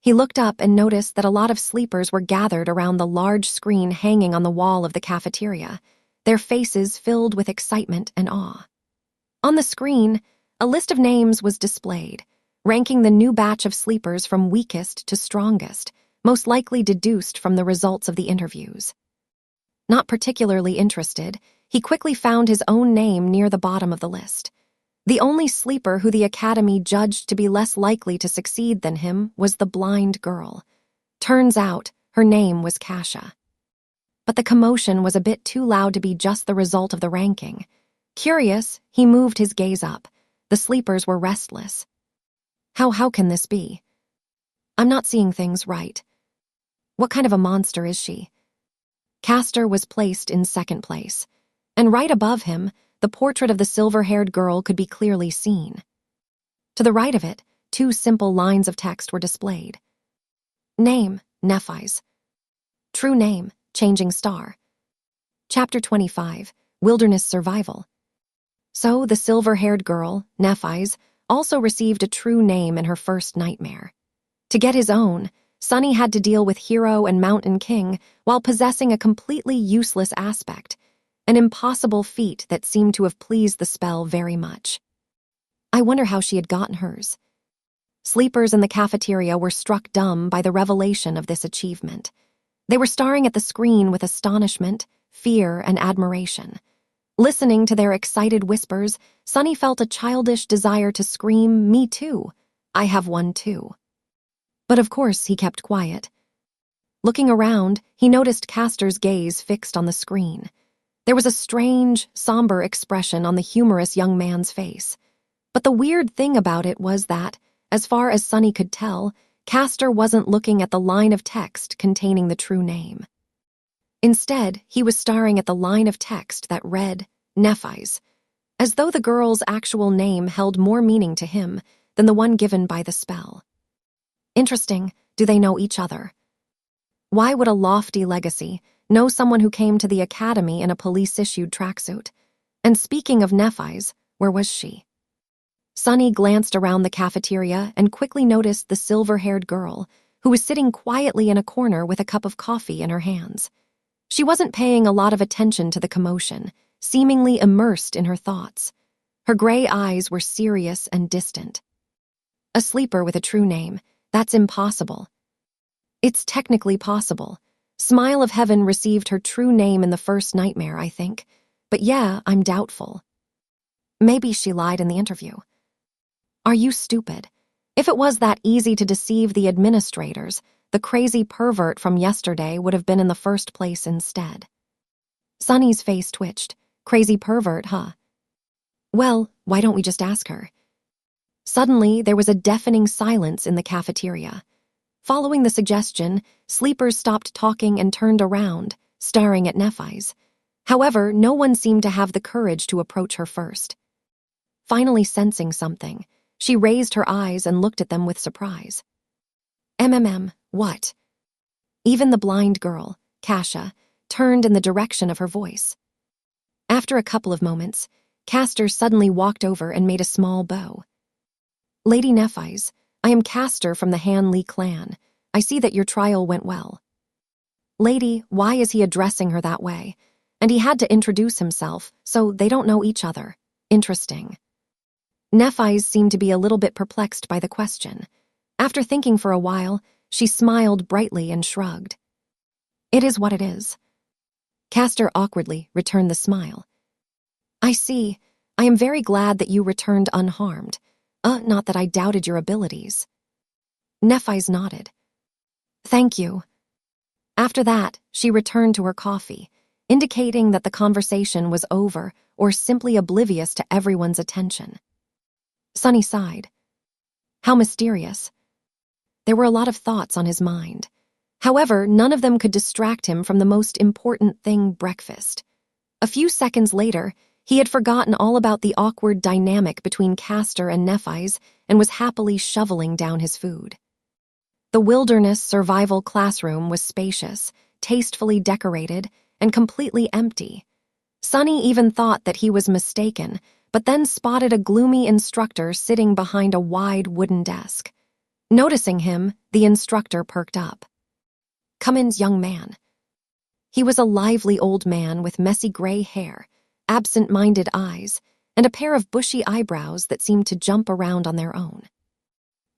He looked up and noticed that a lot of sleepers were gathered around the large screen hanging on the wall of the cafeteria, their faces filled with excitement and awe. On the screen, a list of names was displayed, ranking the new batch of sleepers from weakest to strongest, most likely deduced from the results of the interviews. Not particularly interested, he quickly found his own name near the bottom of the list. The only sleeper who the Academy judged to be less likely to succeed than him was the blind girl. Turns out, her name was Cassia. But the commotion was a bit too loud to be just the result of the ranking. Curious, he moved his gaze up. The sleepers were restless. How can this be? I'm not seeing things right. What kind of a monster is she? Castor was placed in second place, and right above him, the portrait of the silver-haired girl could be clearly seen. To the right of it, 2 simple lines of text were displayed. Name, Nephi's. True name, Changing Star. Chapter 25, Wilderness Survival. So the silver-haired girl, Nephi's, also received a true name in her first nightmare. To get his own, Sunny had to deal with Hero and Mountain King while possessing a completely useless aspect, an impossible feat that seemed to have pleased the spell very much. I wonder how she had gotten hers. Sleepers in the cafeteria were struck dumb by the revelation of this achievement. They were staring at the screen with astonishment, fear, and admiration. Listening to their excited whispers, Sunny felt a childish desire to scream, "Me too! I have one too." But of course he kept quiet. Looking around, he noticed Castor's gaze fixed on the screen. There was a strange, somber expression on the humorous young man's face. But the weird thing about it was that, as far as Sunny could tell, Castor wasn't looking at the line of text containing the true name. Instead, he was staring at the line of text that read, Nephi's, as though the girl's actual name held more meaning to him than the one given by the spell. Interesting, do they know each other? Why would a lofty legacy know someone who came to the Academy in a police-issued tracksuit? And speaking of Nephi's, where was she? Sunny glanced around the cafeteria and quickly noticed the silver-haired girl, who was sitting quietly in a corner with a cup of coffee in her hands. She wasn't paying a lot of attention to the commotion, seemingly immersed in her thoughts. Her gray eyes were serious and distant. A sleeper with a true name, that's impossible. It's technically possible. Smile of Heaven received her true name in the first nightmare, I think. But yeah, I'm doubtful. Maybe she lied in the interview. Are you stupid? If it was that easy to deceive the administrators, the crazy pervert from yesterday would have been in the first place instead. Sunny's face twitched. Crazy pervert, huh? Well, why don't we just ask her? Suddenly, there was a deafening silence in the cafeteria. Following the suggestion, sleepers stopped talking and turned around, staring at Nephi's. However, no one seemed to have the courage to approach her first. Finally sensing something, she raised her eyes and looked at them with surprise. What? Even the blind girl, Cassia, turned in the direction of her voice. After a couple of moments, Castor suddenly walked over and made a small bow. Lady Nephi's, I am Castor from the Han Lee clan. I see that your trial went well. Lady, why is he addressing her that way? And he had to introduce himself, so they don't know each other. Interesting. Nephi's seemed to be a little bit perplexed by the question. After thinking for a while, she smiled brightly and shrugged. It is what it is. Castor awkwardly returned the smile. I see. I am very glad that you returned unharmed. Not that I doubted your abilities. Nephi's nodded. Thank you. After that, she returned to her coffee, indicating that the conversation was over or simply oblivious to everyone's attention. Sunny sighed. How mysterious. There were a lot of thoughts on his mind. However, none of them could distract him from the most important thing, breakfast. A few seconds later, he had forgotten all about the awkward dynamic between Castor and Nephi's and was happily shoveling down his food. The wilderness survival classroom was spacious, tastefully decorated, and completely empty. Sunny even thought that he was mistaken, but then spotted a gloomy instructor sitting behind a wide wooden desk. Noticing him, the instructor perked up. Come in, young man. He was a lively old man with messy gray hair, absent-minded eyes, and a pair of bushy eyebrows that seemed to jump around on their own.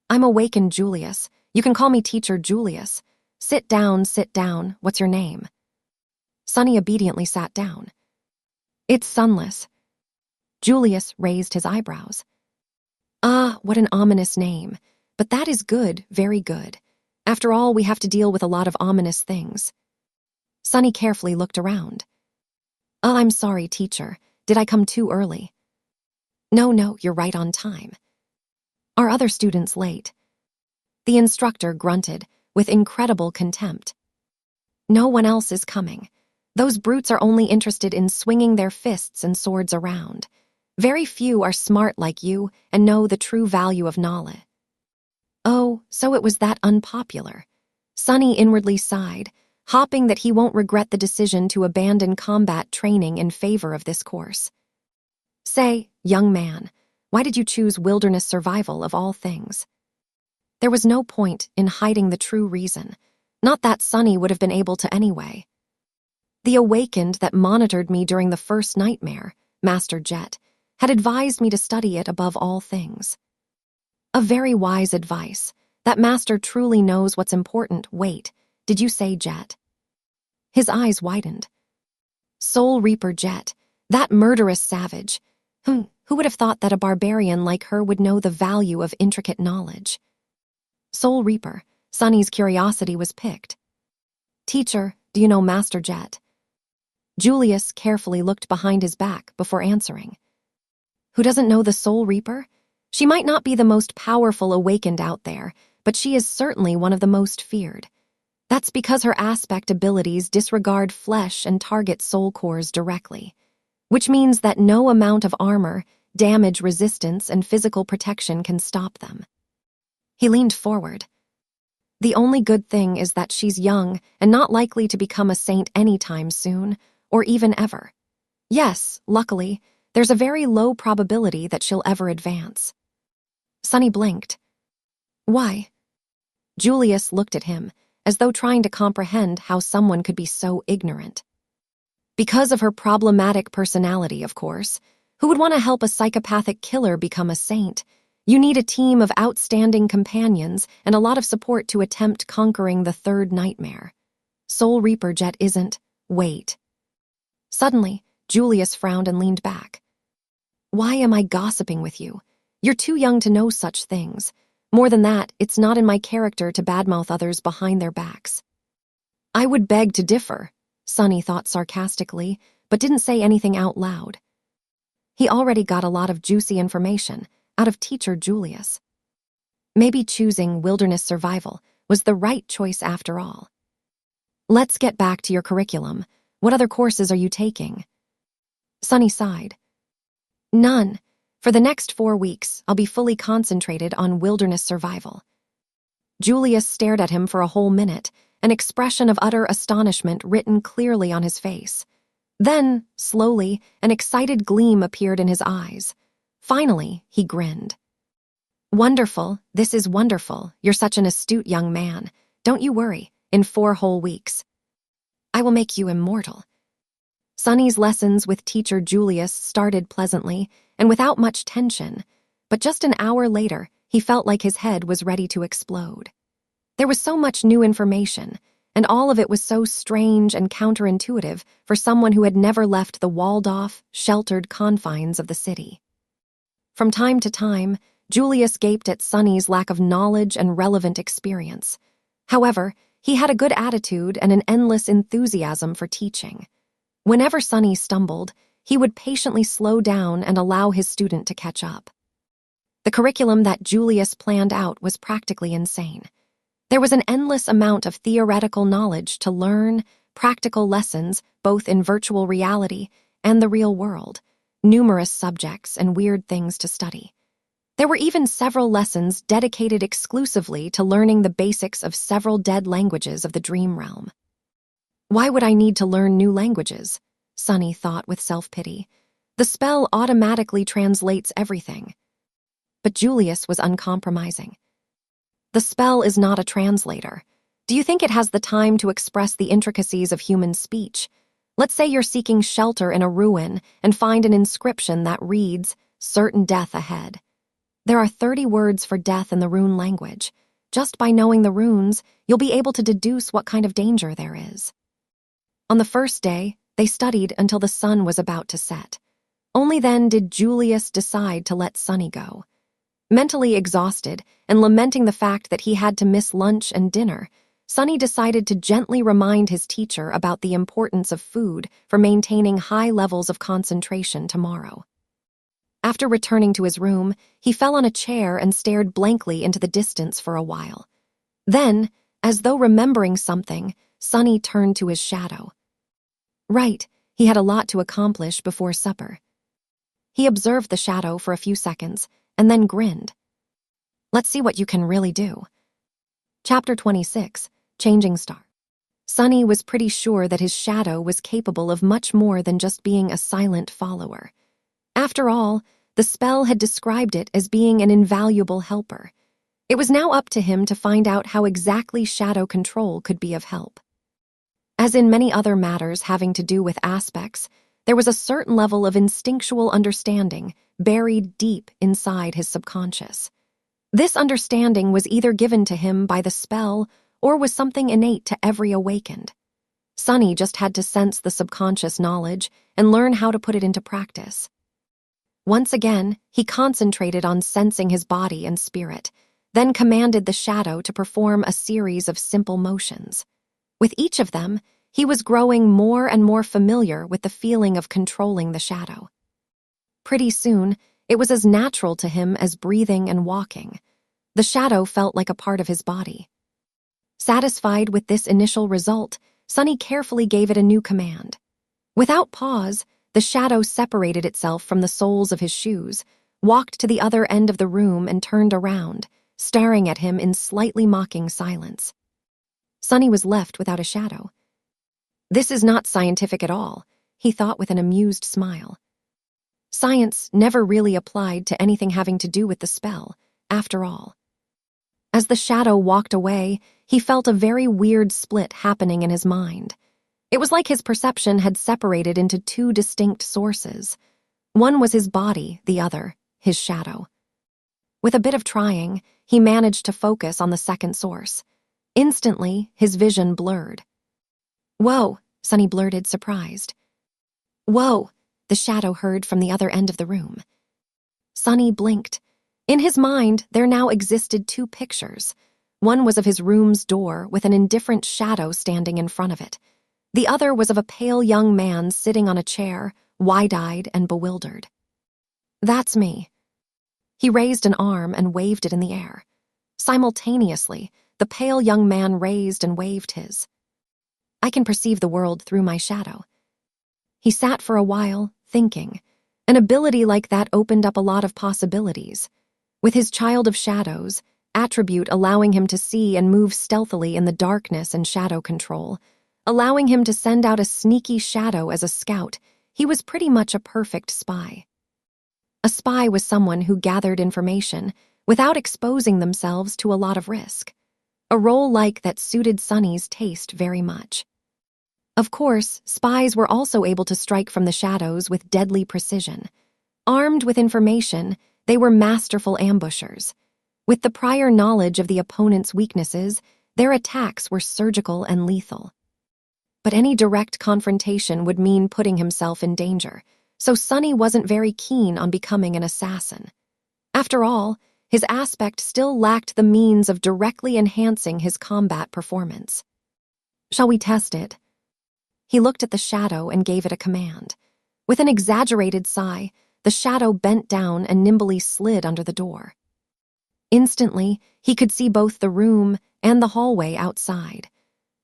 I'm awakened, Julius. You can call me Teacher Julius. Sit down, what's your name? Sunny obediently sat down. It's Sunless. Julius raised his eyebrows. Ah, what an ominous name. But that is good, very good. After all, we have to deal with a lot of ominous things. Sunny carefully looked around. Oh, I'm sorry, teacher. Did I come too early? No, you're right on time. Are other students late? The instructor grunted, with incredible contempt. No one else is coming. Those brutes are only interested in swinging their fists and swords around. Very few are smart like you and know the true value of knowledge. Oh, so it was that unpopular. Sunny inwardly sighed, hoping that he won't regret the decision to abandon combat training in favor of this course. Say, young man, why did you choose wilderness survival of all things? There was no point in hiding the true reason, not that Sunny would have been able to anyway. The awakened that monitored me during the first nightmare, Master Jet, had advised me to study it above all things. A very wise advice. That master truly knows what's important. Wait, did you say Jet? His eyes widened. Soul Reaper Jet, that murderous savage. Who would have thought that a barbarian like her would know the value of intricate knowledge? Soul Reaper, Sunny's curiosity was piqued. Teacher, do you know Master Jet? Julius carefully looked behind his back before answering. Who doesn't know the Soul Reaper? She might not be the most powerful awakened out there, but she is certainly one of the most feared. That's because her aspect abilities disregard flesh and target soul cores directly, which means that no amount of armor, damage resistance, and physical protection can stop them. He leaned forward. The only good thing is that she's young and not likely to become a saint anytime soon, or even ever. Yes, luckily, there's a very low probability that she'll ever advance. Sunny blinked. Why? Julius looked at him, as though trying to comprehend how someone could be so ignorant. Because of her problematic personality, of course. Who would want to help a psychopathic killer become a saint? You need a team of outstanding companions and a lot of support to attempt conquering the third nightmare. Soul Reaper Jet isn't. Wait. Suddenly, Julius frowned and leaned back. Why am I gossiping with you? You're too young to know such things. More than that, it's not in my character to badmouth others behind their backs. I would beg to differ, Sunny thought sarcastically, but didn't say anything out loud. He already got a lot of juicy information out of Teacher Julius. Maybe choosing wilderness survival was the right choice after all. Let's get back to your curriculum. What other courses are you taking? Sunny sighed. None. For the next 4 weeks, I'll be fully concentrated on wilderness survival. Julius stared at him for a whole minute, an expression of utter astonishment written clearly on his face. Then, slowly, an excited gleam appeared in his eyes. Finally, he grinned. Wonderful, this is wonderful. You're such an astute young man. Don't you worry, in 4 whole weeks. I will make you immortal. Sunny's lessons with Teacher Julius started pleasantly and without much tension, but just an hour later, he felt like his head was ready to explode. There was so much new information, and all of it was so strange and counterintuitive for someone who had never left the walled-off, sheltered confines of the city. From time to time, Julius gaped at Sunny's lack of knowledge and relevant experience. However, he had a good attitude and an endless enthusiasm for teaching. Whenever Sunny stumbled, he would patiently slow down and allow his student to catch up. The curriculum that Julius planned out was practically insane. There was an endless amount of theoretical knowledge to learn, practical lessons, both in virtual reality and the real world, numerous subjects and weird things to study. There were even several lessons dedicated exclusively to learning the basics of several dead languages of the dream realm. Why would I need to learn new languages? Sunny thought with self-pity. The spell automatically translates everything. But Julius was uncompromising. The spell is not a translator. Do you think it has the time to express the intricacies of human speech? Let's say you're seeking shelter in a ruin and find an inscription that reads, "Certain death ahead." There are 30 words for death in the rune language. Just by knowing the runes, you'll be able to deduce what kind of danger there is. On the first day, they studied until the sun was about to set. Only then did Julius decide to let Sunny go. Mentally exhausted and lamenting the fact that he had to miss lunch and dinner, Sunny decided to gently remind his teacher about the importance of food for maintaining high levels of concentration tomorrow. After returning to his room, he fell on a chair and stared blankly into the distance for a while. Then, as though remembering something, Sunny turned to his shadow. Right, he had a lot to accomplish before supper. He observed the shadow for a few seconds and then grinned. Let's see what you can really do. Chapter 26, Changing Star. Sunny was pretty sure that his shadow was capable of much more than just being a silent follower. After all, the spell had described it as being an invaluable helper. It was now up to him to find out how exactly shadow control could be of help. As in many other matters having to do with aspects, there was a certain level of instinctual understanding buried deep inside his subconscious. This understanding was either given to him by the spell or was something innate to every awakened. Sunny just had to sense the subconscious knowledge and learn how to put it into practice. Once again, he concentrated on sensing his body and spirit, then commanded the shadow to perform a series of simple motions. With each of them, he was growing more and more familiar with the feeling of controlling the shadow. Pretty soon, it was as natural to him as breathing and walking. The shadow felt like a part of his body. Satisfied with this initial result, Sunny carefully gave it a new command. Without pause, the shadow separated itself from the soles of his shoes, walked to the other end of the room and turned around, staring at him in slightly mocking silence. Sunny was left without a shadow. This is not scientific at all, he thought with an amused smile. Science never really applied to anything having to do with the spell, after all. As the shadow walked away, he felt a very weird split happening in his mind. It was like his perception had separated into two distinct sources. One was his body, the other, his shadow. With a bit of trying, he managed to focus on the second source. Instantly, his vision blurred. "Whoa," Sunny blurted, surprised. "Whoa," the shadow heard from the other end of the room. Sunny blinked. In his mind, there now existed two pictures. One was of his room's door with an indifferent shadow standing in front of it. The other was of a pale young man sitting on a chair, wide-eyed and bewildered. "That's me." He raised an arm and waved it in the air. Simultaneously, the pale young man raised and waved his. "I can perceive the world through my shadow." He sat for a while, thinking. An ability like that opened up a lot of possibilities. With his Child of Shadows, attribute allowing him to see and move stealthily in the darkness and shadow control, allowing him to send out a sneaky shadow as a scout, he was pretty much a perfect spy. A spy was someone who gathered information without exposing themselves to a lot of risk. A role like that suited Sunny's taste very much. Of course, spies were also able to strike from the shadows with deadly precision. Armed with information, they were masterful ambushers. With the prior knowledge of the opponent's weaknesses, their attacks were surgical and lethal. But any direct confrontation would mean putting himself in danger, so Sunny wasn't very keen on becoming an assassin. After all, his aspect still lacked the means of directly enhancing his combat performance. "Shall we test it?" He looked at the shadow and gave it a command. With an exaggerated sigh, the shadow bent down and nimbly slid under the door. Instantly, he could see both the room and the hallway outside.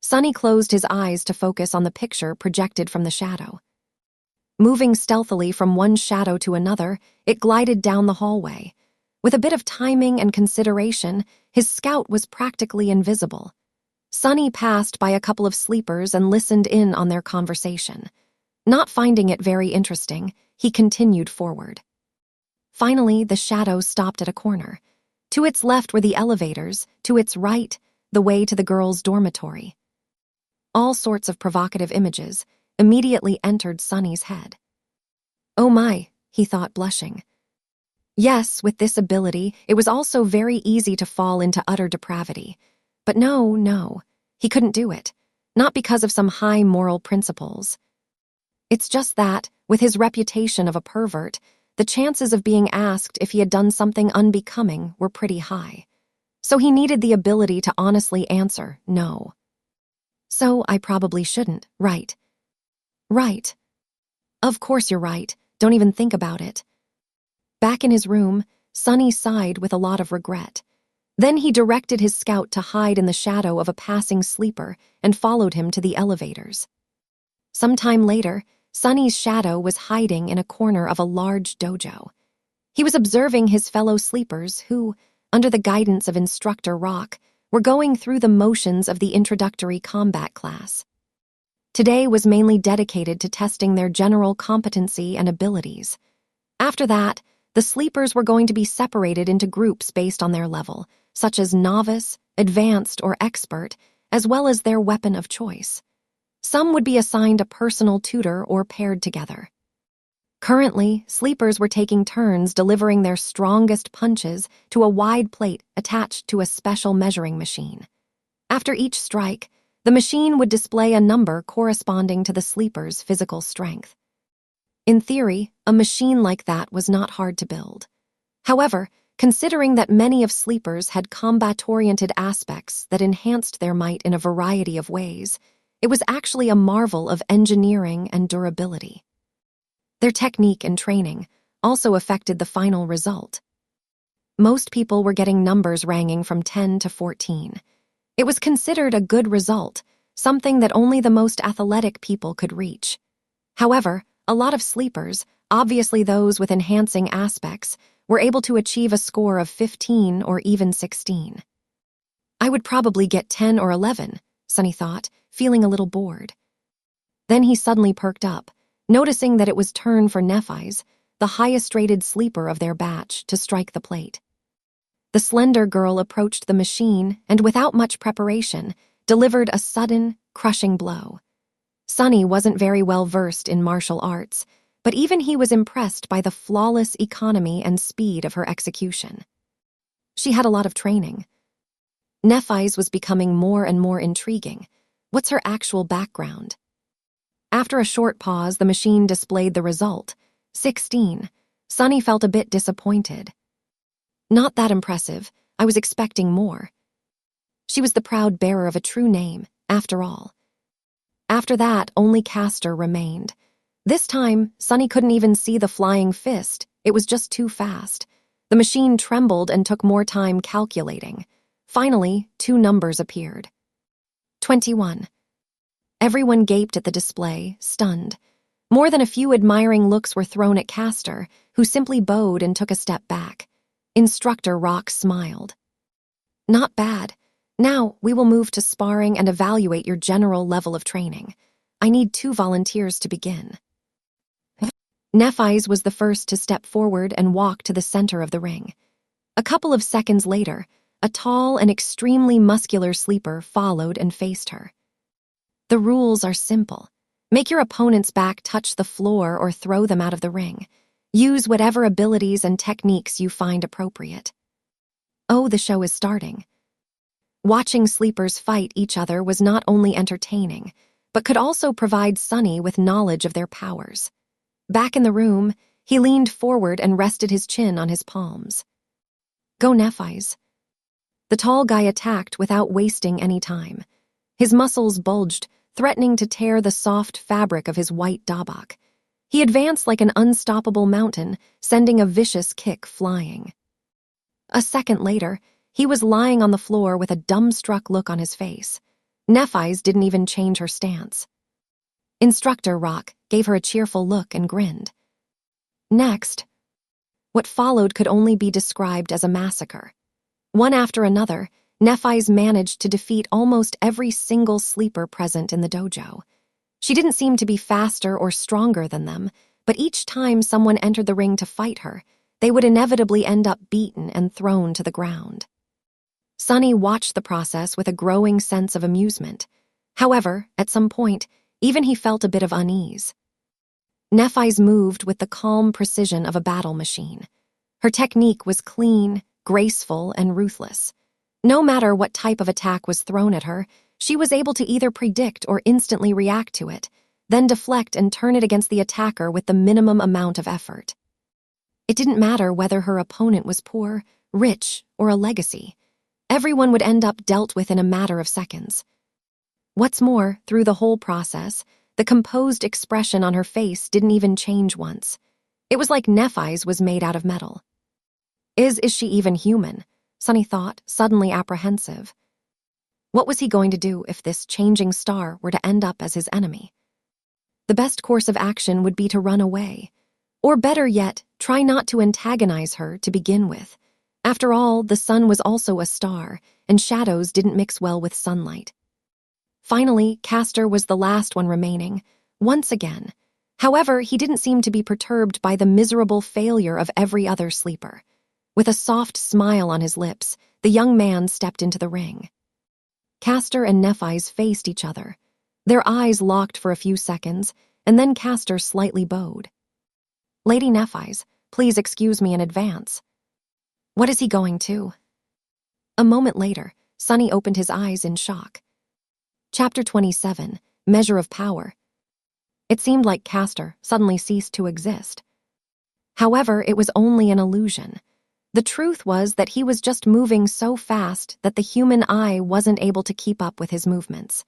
Sonny closed his eyes to focus on the picture projected from the shadow. Moving stealthily from one shadow to another, it glided down the hallway. With a bit of timing and consideration, his scout was practically invisible. Sonny passed by a couple of sleepers and listened in on their conversation. Not finding it very interesting, he continued forward. Finally, the shadow stopped at a corner. To its left were the elevators, to its right, the way to the girls' dormitory. All sorts of provocative images immediately entered Sonny's head. "Oh my," he thought, blushing. Yes, with this ability, it was also very easy to fall into utter depravity. But no, he couldn't do it. Not because of some high moral principles. It's just that, with his reputation of a pervert, the chances of being asked if he had done something unbecoming were pretty high. So he needed the ability to honestly answer no. "So I probably shouldn't, right?" "Right. Of course you're right. Don't even think about it." Back in his room, Sonny sighed with a lot of regret. Then he directed his scout to hide in the shadow of a passing sleeper and followed him to the elevators. Sometime later, Sonny's shadow was hiding in a corner of a large dojo. He was observing his fellow sleepers who, under the guidance of Instructor Rock, were going through the motions of the introductory combat class. Today was mainly dedicated to testing their general competency and abilities. After that, the sleepers were going to be separated into groups based on their level, such as novice, advanced, or expert, as well as their weapon of choice. Some would be assigned a personal tutor or paired together. Currently, sleepers were taking turns delivering their strongest punches to a wide plate attached to a special measuring machine. After each strike, the machine would display a number corresponding to the sleeper's physical strength. In theory, a machine like that was not hard to build. However, considering that many of sleepers had combat-oriented aspects that enhanced their might in a variety of ways, it was actually a marvel of engineering and durability. Their technique and training also affected the final result. Most people were getting numbers ranging from 10 to 14. It was considered a good result, something that only the most athletic people could reach. However, a lot of sleepers, obviously those with enhancing aspects, were able to achieve a score of 15 or even 16. "I would probably get 10 or 11, Sonny thought, feeling a little bored. Then he suddenly perked up, noticing that it was turn for Nephi's, the highest-rated sleeper of their batch, to strike the plate. The slender girl approached the machine and, without much preparation, delivered a sudden, crushing blow. Sonny wasn't very well versed in martial arts, but even he was impressed by the flawless economy and speed of her execution. She had a lot of training. Nephi's was becoming more and more intriguing. What's her actual background? After a short pause, the machine displayed the result, 16. Sonny felt a bit disappointed. Not that impressive. I was expecting more. She was the proud bearer of a true name, after all. After that, only Castor remained. This time, Sonny couldn't even see the flying fist. It was just too fast. The machine trembled and took more time calculating. Finally, 2 numbers appeared. 21. Everyone gaped at the display, stunned. More than a few admiring looks were thrown at Castor, who simply bowed and took a step back. Instructor Rock smiled. "Not bad. Now, we will move to sparring and evaluate your general level of training. I need 2 volunteers to begin." Nephi's was the first to step forward and walk to the center of the ring. A couple of seconds later, a tall and extremely muscular sleeper followed and faced her. The rules are simple. Make your opponent's back touch the floor or throw them out of the ring. Use whatever abilities and techniques you find appropriate. Oh, the show is starting. Watching sleepers fight each other was not only entertaining, but could also provide Sonny with knowledge of their powers. Back in the room, he leaned forward and rested his chin on his palms. Go Nephi's. The tall guy attacked without wasting any time. His muscles bulged, threatening to tear the soft fabric of his white dabak. He advanced like an unstoppable mountain, sending a vicious kick flying. A second later, he was lying on the floor with a dumbstruck look on his face. Nephi's didn't even change her stance. Instructor Rock gave her a cheerful look and grinned. Next, what followed could only be described as a massacre. One after another, Nephi's managed to defeat almost every single sleeper present in the dojo. She didn't seem to be faster or stronger than them, but each time someone entered the ring to fight her, they would inevitably end up beaten and thrown to the ground. Sunny watched the process with a growing sense of amusement. However, at some point, even he felt a bit of unease. Nephi's moved with the calm precision of a battle machine. Her technique was clean, graceful, and ruthless. No matter what type of attack was thrown at her, she was able to either predict or instantly react to it, then deflect and turn it against the attacker with the minimum amount of effort. It didn't matter whether her opponent was poor, rich, or a legacy. Everyone would end up dealt with in a matter of seconds. What's more, through the whole process, the composed expression on her face didn't even change once. It was like Nephi's was made out of metal. Is she even human? Sunny thought, suddenly apprehensive. What was he going to do if this changing star were to end up as his enemy? The best course of action would be to run away. Or better yet, try not to antagonize her to begin with. After all, the sun was also a star, and shadows didn't mix well with sunlight. Finally, Castor was the last one remaining, once again. However, he didn't seem to be perturbed by the miserable failure of every other sleeper. With a soft smile on his lips, the young man stepped into the ring. Castor and Nephi's faced each other. Their eyes locked for a few seconds, and then Castor slightly bowed. Lady Nephi's, please excuse me in advance. What is he going to? A moment later, Sunny opened his eyes in shock. Chapter 27, Measure of Power. It seemed like Castor suddenly ceased to exist. However, it was only an illusion. The truth was that he was just moving so fast that the human eye wasn't able to keep up with his movements.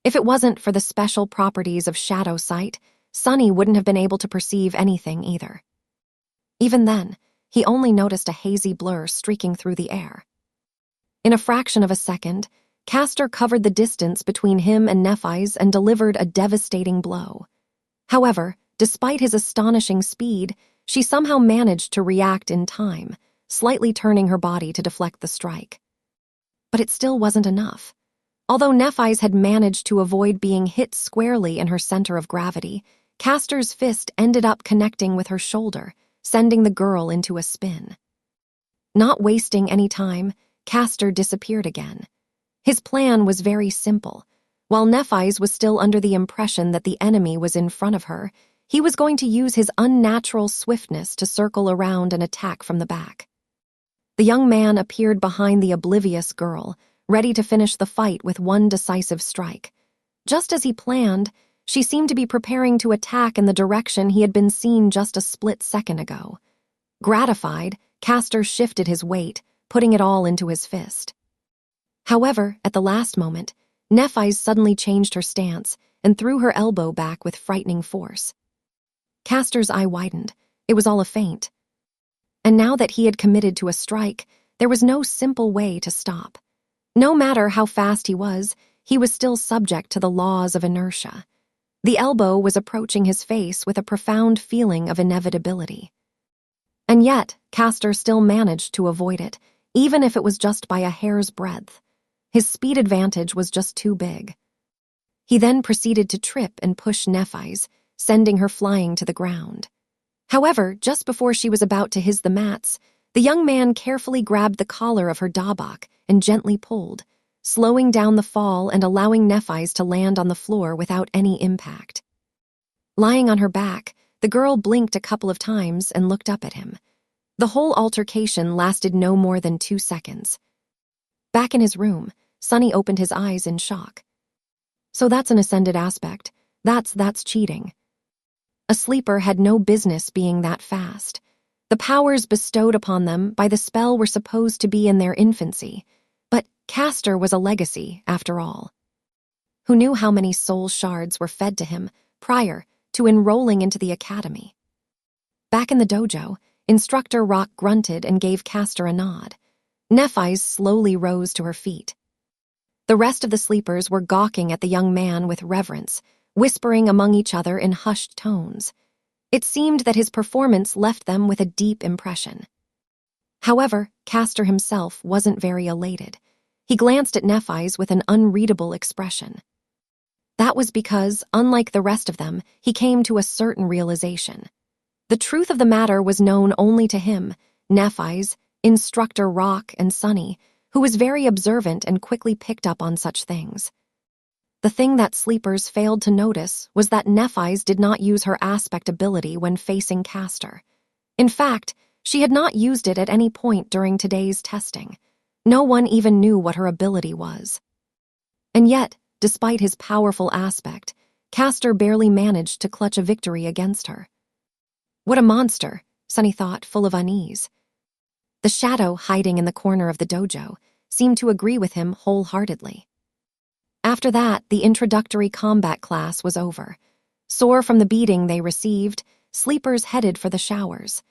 If it wasn't for the special properties of shadow sight, Sunny wouldn't have been able to perceive anything either. Even then, he only noticed a hazy blur streaking through the air. In a fraction of a second, Castor covered the distance between him and Nephi's and delivered a devastating blow. However, despite his astonishing speed, she somehow managed to react in time, slightly turning her body to deflect the strike. But it still wasn't enough. Although Nephi's had managed to avoid being hit squarely in her center of gravity, Castor's fist ended up connecting with her shoulder, sending the girl into a spin. Not wasting any time, Castor disappeared again. His plan was very simple. While Nephi's was still under the impression that the enemy was in front of her, he was going to use his unnatural swiftness to circle around and attack from the back. The young man appeared behind the oblivious girl, ready to finish the fight with one decisive strike. Just as he planned, she seemed to be preparing to attack in the direction he had been seen just a split second ago. Gratified, Castor shifted his weight, putting it all into his fist. However, at the last moment, Nephi's suddenly changed her stance and threw her elbow back with frightening force. Castor's eye widened. It was all a feint. And now that he had committed to a strike, there was no simple way to stop. No matter how fast he was still subject to the laws of inertia. The elbow was approaching his face with a profound feeling of inevitability. And yet, Castor still managed to avoid it, even if it was just by a hair's breadth. His speed advantage was just too big. He then proceeded to trip and push Nephi's, sending her flying to the ground. However, just before she was about to hiss the mats, the young man carefully grabbed the collar of her dabak and gently pulled, slowing down the fall and allowing Nephi's to land on the floor without any impact. Lying on her back, the girl blinked a couple of times and looked up at him. The whole altercation lasted no more than 2 seconds. Back in his room, Sunny opened his eyes in shock. So that's an ascended aspect. That's cheating. A sleeper had no business being that fast. The powers bestowed upon them by the spell were supposed to be in their infancy, but Castor was a legacy, after all. Who knew how many soul shards were fed to him prior to enrolling into the academy? Back in the dojo, Instructor Rock grunted and gave Castor a nod. Nephi's slowly rose to her feet. The rest of the sleepers were gawking at the young man with reverence, whispering among each other in hushed tones. It seemed that his performance left them with a deep impression. However, Castor himself wasn't very elated. He glanced at Nephi's with an unreadable expression. That was because, unlike the rest of them, he came to a certain realization. The truth of the matter was known only to him, Nephi's, Instructor Rock, and Sunny, who was very observant and quickly picked up on such things. The thing that sleepers failed to notice was that Nephi's did not use her aspect ability when facing Castor. In fact, she had not used it at any point during today's testing. No one even knew what her ability was. And yet, despite his powerful aspect, Castor barely managed to clutch a victory against her. What a monster, Sunny thought, full of unease. The shadow hiding in the corner of the dojo seemed to agree with him wholeheartedly. After that, the introductory combat class was over. Sore from the beating they received, sleepers headed for the showers.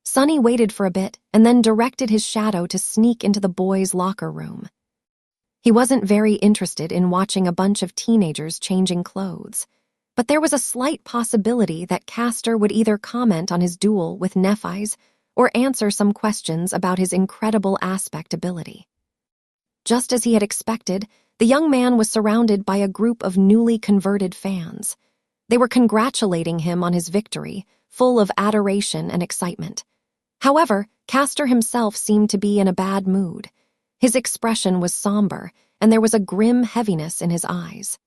Sunny waited for a bit and then directed his shadow to sneak into the boys' locker room. He wasn't very interested in watching a bunch of teenagers changing clothes, but there was a slight possibility that Castor would either comment on his duel with Nephi's or answer some questions about his incredible aspect ability. Just as he had expected, the young man was surrounded by a group of newly converted fans. They were congratulating him on his victory, full of adoration and excitement. However, Castor himself seemed to be in a bad mood. His expression was somber, and there was a grim heaviness in his eyes.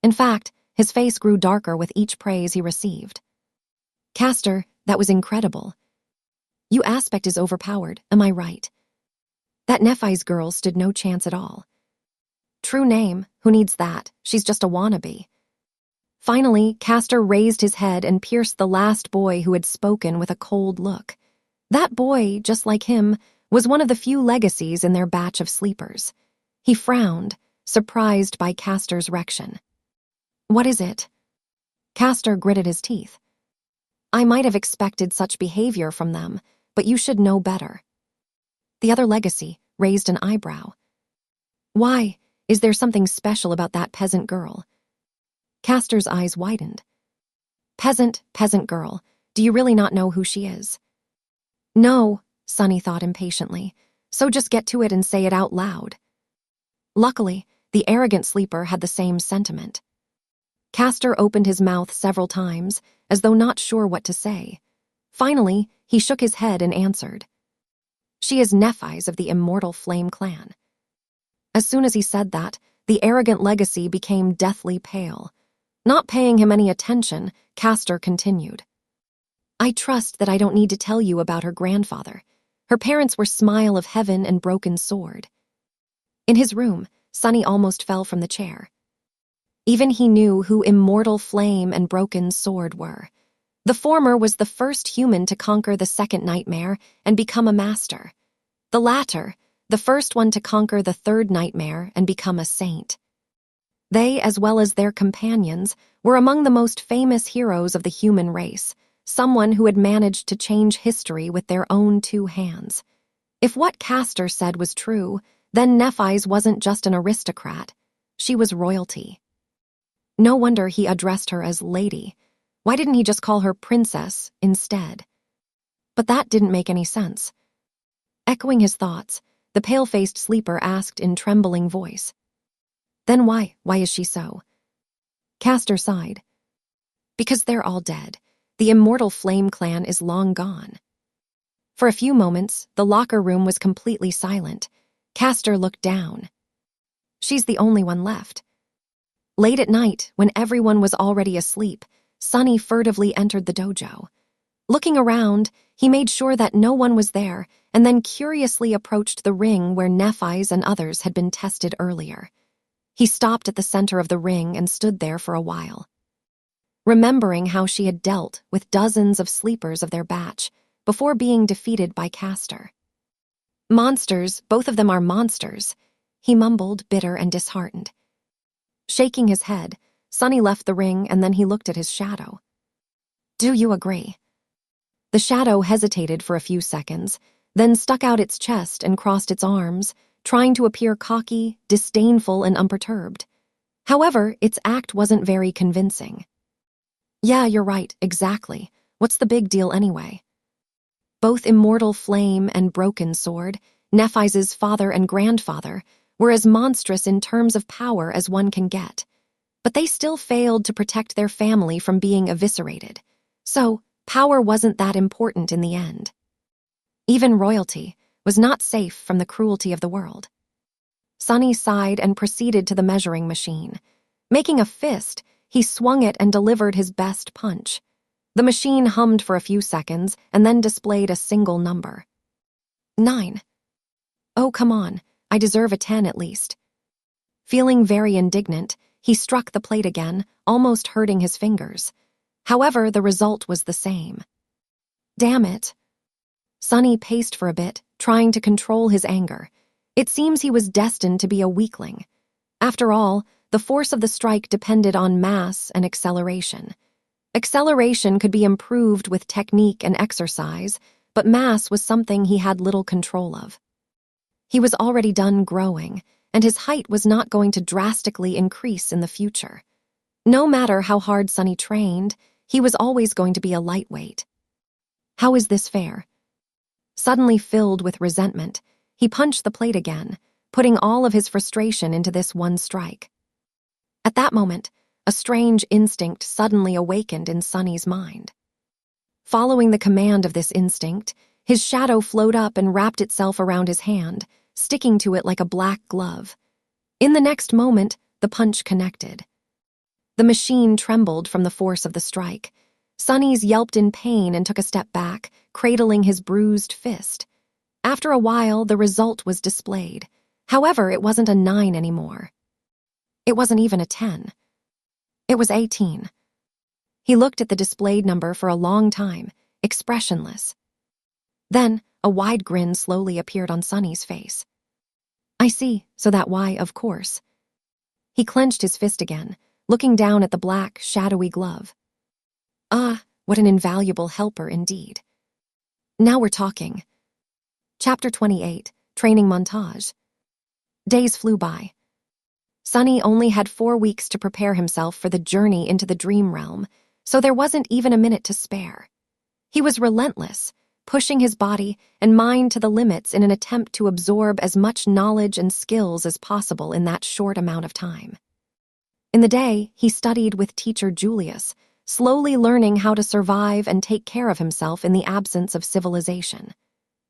In fact, his face grew darker with each praise he received. Castor, that was incredible. Your aspect is overpowered, am I right? That Nephi's girl stood no chance at all. True name, who needs that? She's just a wannabe. Finally, Castor raised his head and pierced the last boy who had spoken with a cold look. That boy, just like him, was one of the few legacies in their batch of sleepers. He frowned, surprised by Castor's reaction. What is it? Castor gritted his teeth. I might have expected such behavior from them, but you should know better. The other legacy raised an eyebrow. Why? Is there something special about that peasant girl? Castor's eyes widened. Peasant girl, do you really not know who she is? No, Sunny thought impatiently, so just get to it and say it out loud. Luckily, the arrogant sleeper had the same sentiment. Castor opened his mouth several times, as though not sure what to say. Finally, he shook his head and answered. She is Nephi's of the Immortal Flame clan. As soon as he said that, the arrogant legacy became deathly pale. Not paying him any attention, Castor continued. I trust that I don't need to tell you about her grandfather. Her parents were Smile of Heaven and Broken Sword. In his room, Sunny almost fell from the chair. Even he knew who Immortal Flame and Broken Sword were. The former was the first human to conquer the second nightmare and become a master. The latter, the first one to conquer the third nightmare and become a saint. They, as well as their companions, were among the most famous heroes of the human race, someone who had managed to change history with their own two hands. If what Castor said was true, then Nephi's wasn't just an aristocrat, she was royalty. No wonder he addressed her as lady. Why didn't he just call her princess instead? But that didn't make any sense. Echoing his thoughts, the pale-faced sleeper asked in trembling voice. Then why is she so? Castor sighed. Because they're all dead. The Immortal Flame clan is long gone. For a few moments, the locker room was completely silent. Castor looked down. She's the only one left. Late at night, when everyone was already asleep, Sunny furtively entered the dojo. Looking around, he made sure that no one was there and then curiously approached the ring where Nephi's and others had been tested earlier. He stopped at the center of the ring and stood there for a while. Remembering how she had dealt with dozens of sleepers of their batch, before being defeated by Castor. Monsters, both of them are monsters, he mumbled, bitter and disheartened. Shaking his head, Sonny left the ring and then he looked at his shadow. Do you agree? The shadow hesitated for a few seconds, then stuck out its chest and crossed its arms, trying to appear cocky, disdainful, and unperturbed. However, its act wasn't very convincing. Yeah, you're right, exactly. What's the big deal anyway? Both Immortal Flame and Broken Sword, Nephi's father and grandfather, were as monstrous in terms of power as one can get. But they still failed to protect their family from being eviscerated. So, power wasn't that important in the end. Even royalty was not safe from the cruelty of the world. Sonny sighed and proceeded to the measuring machine. Making a fist, he swung it and delivered his best punch. The machine hummed for a few seconds and then displayed a single number. 9. Oh, come on, I deserve a 10 at least. Feeling very indignant, he struck the plate again, almost hurting his fingers. However, the result was the same. Damn it. Sonny paced for a bit, trying to control his anger. It seems he was destined to be a weakling. After all, the force of the strike depended on mass and acceleration. Acceleration could be improved with technique and exercise, but mass was something he had little control of. He was already done growing, and his height was not going to drastically increase in the future. No matter how hard Sonny trained, he was always going to be a lightweight. How is this fair? Suddenly filled with resentment, he punched the plate again, putting all of his frustration into this one strike. At that moment, a strange instinct suddenly awakened in Sonny's mind. Following the command of this instinct, his shadow flowed up and wrapped itself around his hand, sticking to it like a black glove. In the next moment, the punch connected. The machine trembled from the force of the strike. Sonny's yelped in pain and took a step back, cradling his bruised fist. After a while, the result was displayed. However, it wasn't a 9 anymore. It wasn't even a 10. It was 18. He looked at the displayed number for a long time, expressionless. Then, a wide grin slowly appeared on Sonny's face. I see, so that why, of course. He clenched his fist again, looking down at the black, shadowy glove. Ah, what an invaluable helper indeed. Now we're talking. Chapter 28, Training Montage. Days flew by. Sonny only had 4 weeks to prepare himself for the journey into the dream realm, so there wasn't even a minute to spare. He was relentless, pushing his body and mind to the limits in an attempt to absorb as much knowledge and skills as possible in that short amount of time. In the day, he studied with teacher Julius, slowly learning how to survive and take care of himself in the absence of civilization.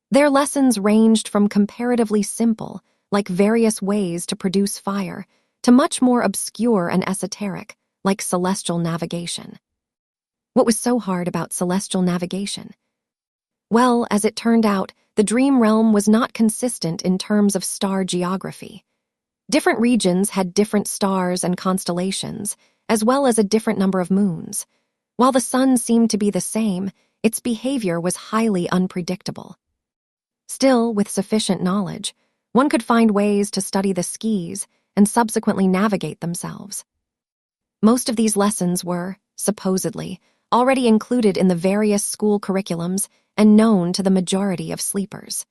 Their lessons ranged from comparatively simple, like various ways to produce fire, to much more obscure and esoteric, like celestial navigation. What was so hard about celestial navigation? Well, as it turned out, the dream realm was not consistent in terms of star geography. Different regions had different stars and constellations, as well as a different number of moons. While the sun seemed to be the same, its behavior was highly unpredictable. Still, with sufficient knowledge, one could find ways to study the skis and subsequently navigate themselves. Most of these lessons were, supposedly, already included in the various school curriculums and known to the majority of sleepers.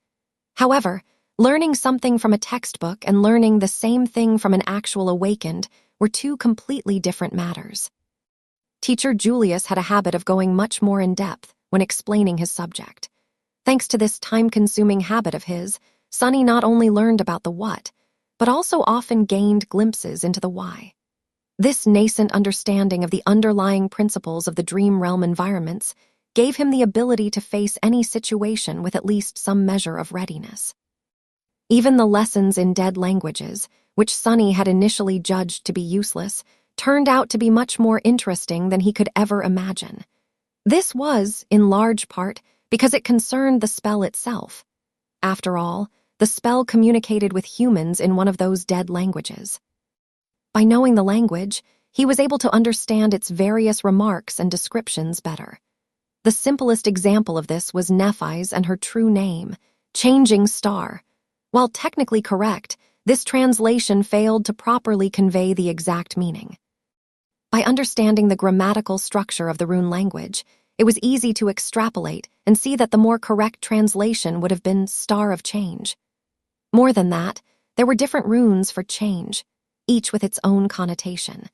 However, learning something from a textbook and learning the same thing from an actual awakened were two completely different matters. Teacher Julius had a habit of going much more in depth when explaining his subject. Thanks to this time-consuming habit of his, Sonny not only learned about the what, but also often gained glimpses into the why. This nascent understanding of the underlying principles of the dream realm environments gave him the ability to face any situation with at least some measure of readiness. Even the lessons in dead languages, which Sonny had initially judged to be useless, turned out to be much more interesting than he could ever imagine. This was, in large part, because it concerned the spell itself. After all, the spell communicated with humans in one of those dead languages. By knowing the language, he was able to understand its various remarks and descriptions better. The simplest example of this was Nephi's and her true name, Changing Star. While technically correct, this translation failed to properly convey the exact meaning. By understanding the grammatical structure of the rune language, it was easy to extrapolate and see that the more correct translation would have been Star of Change. More than that, there were different runes for change, each with its own connotation.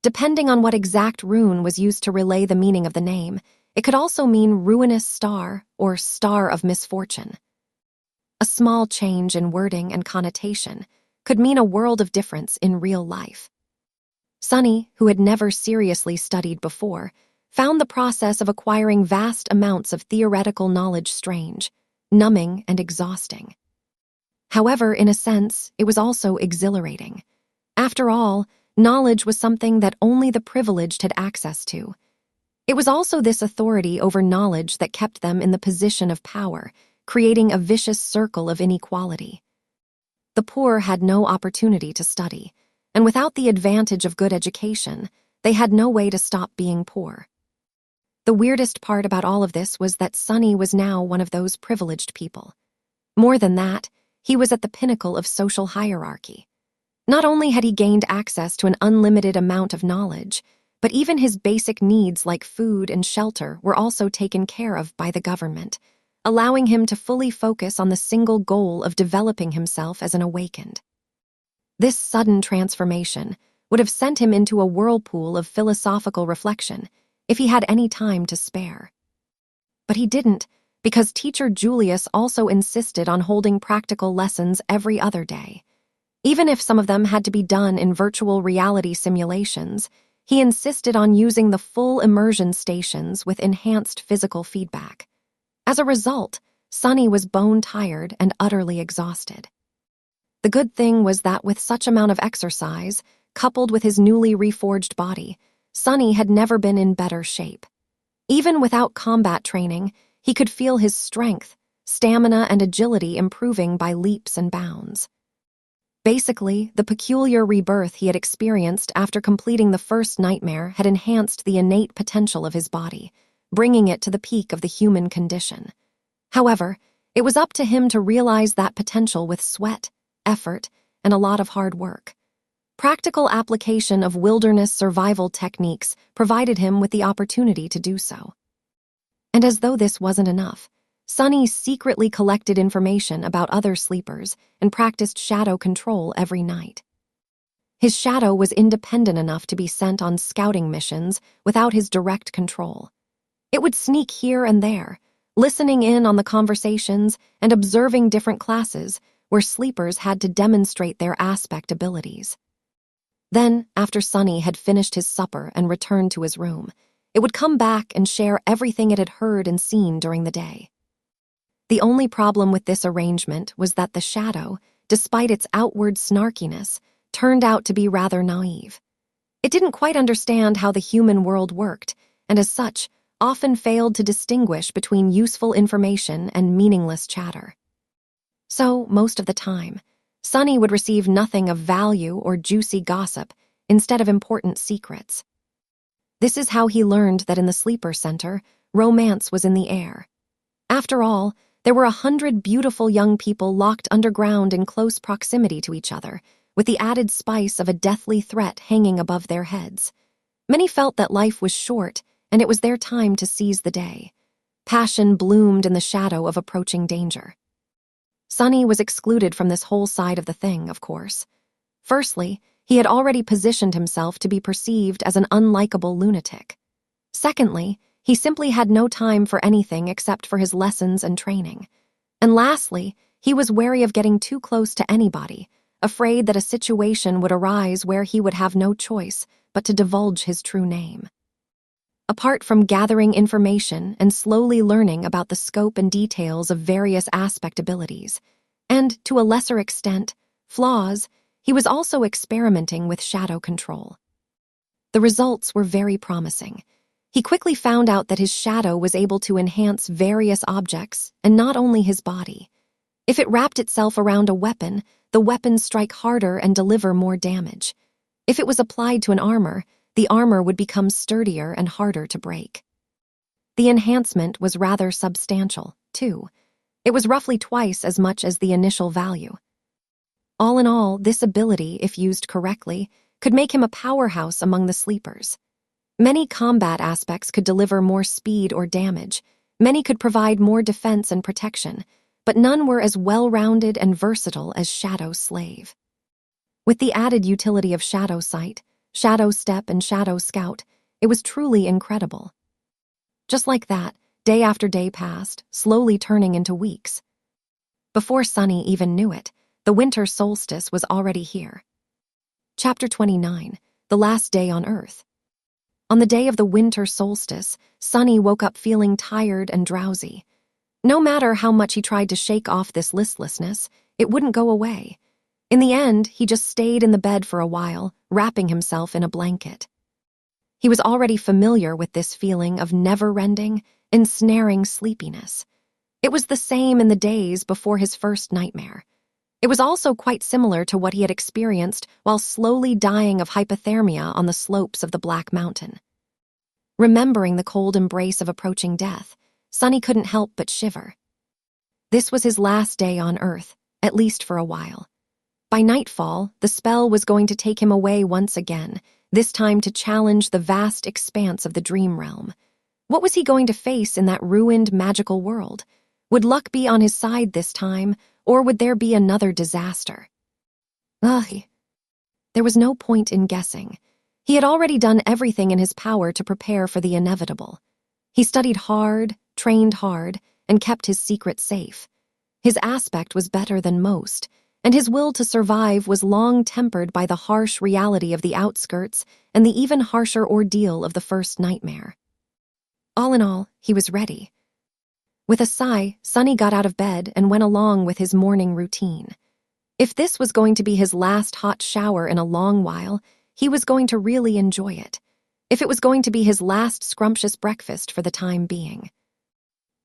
Depending on what exact rune was used to relay the meaning of the name, it could also mean ruinous star or star of misfortune. A small change in wording and connotation could mean a world of difference in real life. Sunny, who had never seriously studied before, found the process of acquiring vast amounts of theoretical knowledge strange, numbing, and exhausting. However, in a sense, it was also exhilarating. After all, knowledge was something that only the privileged had access to. It was also this authority over knowledge that kept them in the position of power, creating a vicious circle of inequality. The poor had no opportunity to study, and without the advantage of good education, they had no way to stop being poor. The weirdest part about all of this was that Sunny was now one of those privileged people. More than that, he was at the pinnacle of social hierarchy. Not only had he gained access to an unlimited amount of knowledge, but even his basic needs like food and shelter were also taken care of by the government, allowing him to fully focus on the single goal of developing himself as an awakened. This sudden transformation would have sent him into a whirlpool of philosophical reflection if he had any time to spare. But he didn't, because teacher Julius also insisted on holding practical lessons every other day. Even if some of them had to be done in virtual reality simulations, he insisted on using the full immersion stations with enhanced physical feedback. As a result, Sunny was bone-tired and utterly exhausted. The good thing was that with such amount of exercise, coupled with his newly reforged body, Sunny had never been in better shape. Even without combat training, he could feel his strength, stamina, and agility improving by leaps and bounds. Basically, the peculiar rebirth he had experienced after completing the first nightmare had enhanced the innate potential of his body, bringing it to the peak of the human condition. However, it was up to him to realize that potential with sweat, effort, and a lot of hard work. Practical application of wilderness survival techniques provided him with the opportunity to do so. And as though this wasn't enough, Sunny secretly collected information about other sleepers and practiced shadow control every night. His shadow was independent enough to be sent on scouting missions without his direct control. It would sneak here and there, listening in on the conversations and observing different classes where sleepers had to demonstrate their aspect abilities. Then, after Sunny had finished his supper and returned to his room, it would come back and share everything it had heard and seen during the day. The only problem with this arrangement was that the shadow, despite its outward snarkiness, turned out to be rather naive. It didn't quite understand how the human world worked, and as such, often failed to distinguish between useful information and meaningless chatter. So, most of the time, Sunny would receive nothing of value or juicy gossip instead of important secrets. This is how he learned that in the sleeper center, romance was in the air. After all, there were 100 beautiful young people locked underground in close proximity to each other, with the added spice of a deathly threat hanging above their heads. Many felt that life was short, and it was their time to seize the day. Passion bloomed in the shadow of approaching danger. Sunny was excluded from this whole side of the thing, of course. Firstly, he had already positioned himself to be perceived as an unlikable lunatic. Secondly, he simply had no time for anything except for his lessons and training. And lastly, he was wary of getting too close to anybody, afraid that a situation would arise where he would have no choice but to divulge his true name. Apart from gathering information and slowly learning about the scope and details of various aspect abilities, and, to a lesser extent, flaws, he was also experimenting with shadow control. The results were very promising. He quickly found out that his shadow was able to enhance various objects, and not only his body. If it wrapped itself around a weapon, the weapon strike harder and deliver more damage. If it was applied to an armor, the armor would become sturdier and harder to break. The enhancement was rather substantial, too. It was roughly twice as much as the initial value. All in all, this ability, if used correctly, could make him a powerhouse among the sleepers. Many combat aspects could deliver more speed or damage. Many could provide more defense and protection, but none were as well-rounded and versatile as Shadow Slave. With the added utility of Shadow Sight, Shadow Step, and Shadow Scout, it was truly incredible. Just like that, day after day passed, slowly turning into weeks. Before Sunny even knew it, the winter solstice was already here. Chapter 29, The Last Day on Earth. On the day of the winter solstice, Sunny woke up feeling tired and drowsy. No matter how much he tried to shake off this listlessness, it wouldn't go away. In the end, he just stayed in the bed for a while, wrapping himself in a blanket. He was already familiar with this feeling of never-ending, ensnaring sleepiness. It was the same in the days before his first nightmare. It was also quite similar to what he had experienced while slowly dying of hypothermia on the slopes of the Black Mountain. Remembering the cold embrace of approaching death, Sunny couldn't help but shiver. This was his last day on Earth, at least for a while. By nightfall, the spell was going to take him away once again, this time to challenge the vast expanse of the dream realm. What was he going to face in that ruined magical world? Would luck be on his side this time, or would there be another disaster? There was no point in guessing. He had already done everything in his power to prepare for the inevitable. He studied hard, trained hard, and kept his secret safe. His aspect was better than most, and his will to survive was long tempered by the harsh reality of the outskirts and the even harsher ordeal of the first nightmare. All in all, he was ready. With a sigh, Sunny got out of bed and went along with his morning routine. If this was going to be his last hot shower in a long while, he was going to really enjoy it. If it was going to be his last scrumptious breakfast for the time being.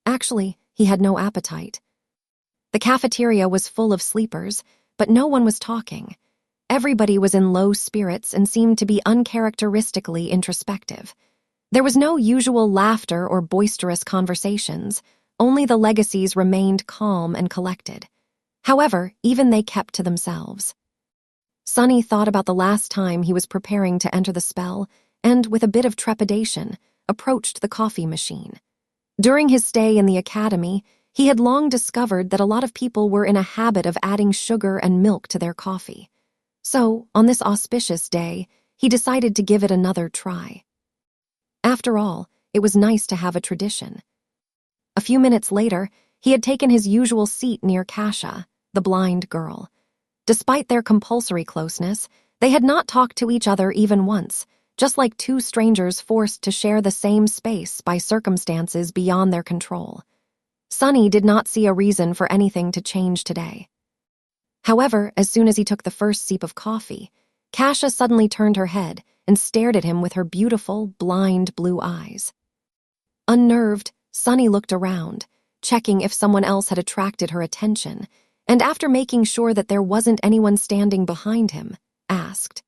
Actually, he had no appetite. The cafeteria was full of sleepers, but no one was talking. Everybody was in low spirits and seemed to be uncharacteristically introspective. There was no usual laughter or boisterous conversations. Only the legacies remained calm and collected. However, even they kept to themselves. Sunny thought about the last time he was preparing to enter the spell and, with a bit of trepidation, approached the coffee machine. During his stay in the academy, he had long discovered that a lot of people were in a habit of adding sugar and milk to their coffee. So, on this auspicious day, he decided to give it another try. After all, it was nice to have a tradition. A few minutes later, he had taken his usual seat near Cassie, the blind girl. Despite their compulsory closeness, they had not talked to each other even once, just like two strangers forced to share the same space by circumstances beyond their control. Sunny did not see a reason for anything to change today. However, as soon as he took the first sip of coffee, Cassie suddenly turned her head and stared at him with her beautiful, blind blue eyes. Unnerved, Sunny looked around, checking if someone else had attracted her attention, and after making sure that there wasn't anyone standing behind him, asked,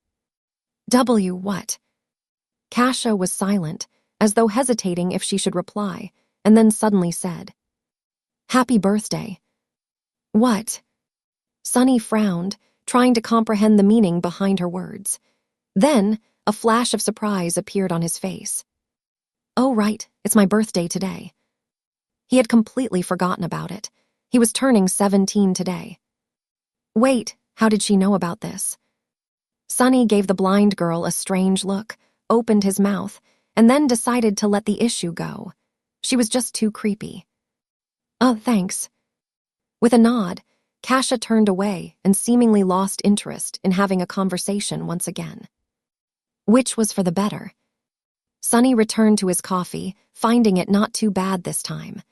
What? Cassie was silent, as though hesitating if she should reply, and then suddenly said, Happy birthday. What? Sunny frowned, trying to comprehend the meaning behind her words. Then, a flash of surprise appeared on his face. Oh, right, it's my birthday today. He had completely forgotten about it. He was turning 17 today. Wait, how did she know about this? Sunny gave the blind girl a strange look, opened his mouth, and then decided to let the issue go. She was just too creepy. Oh, thanks. With a nod, Cassie turned away and seemingly lost interest in having a conversation once again. Which was for the better. Sunny returned to his coffee, finding it not too bad this time.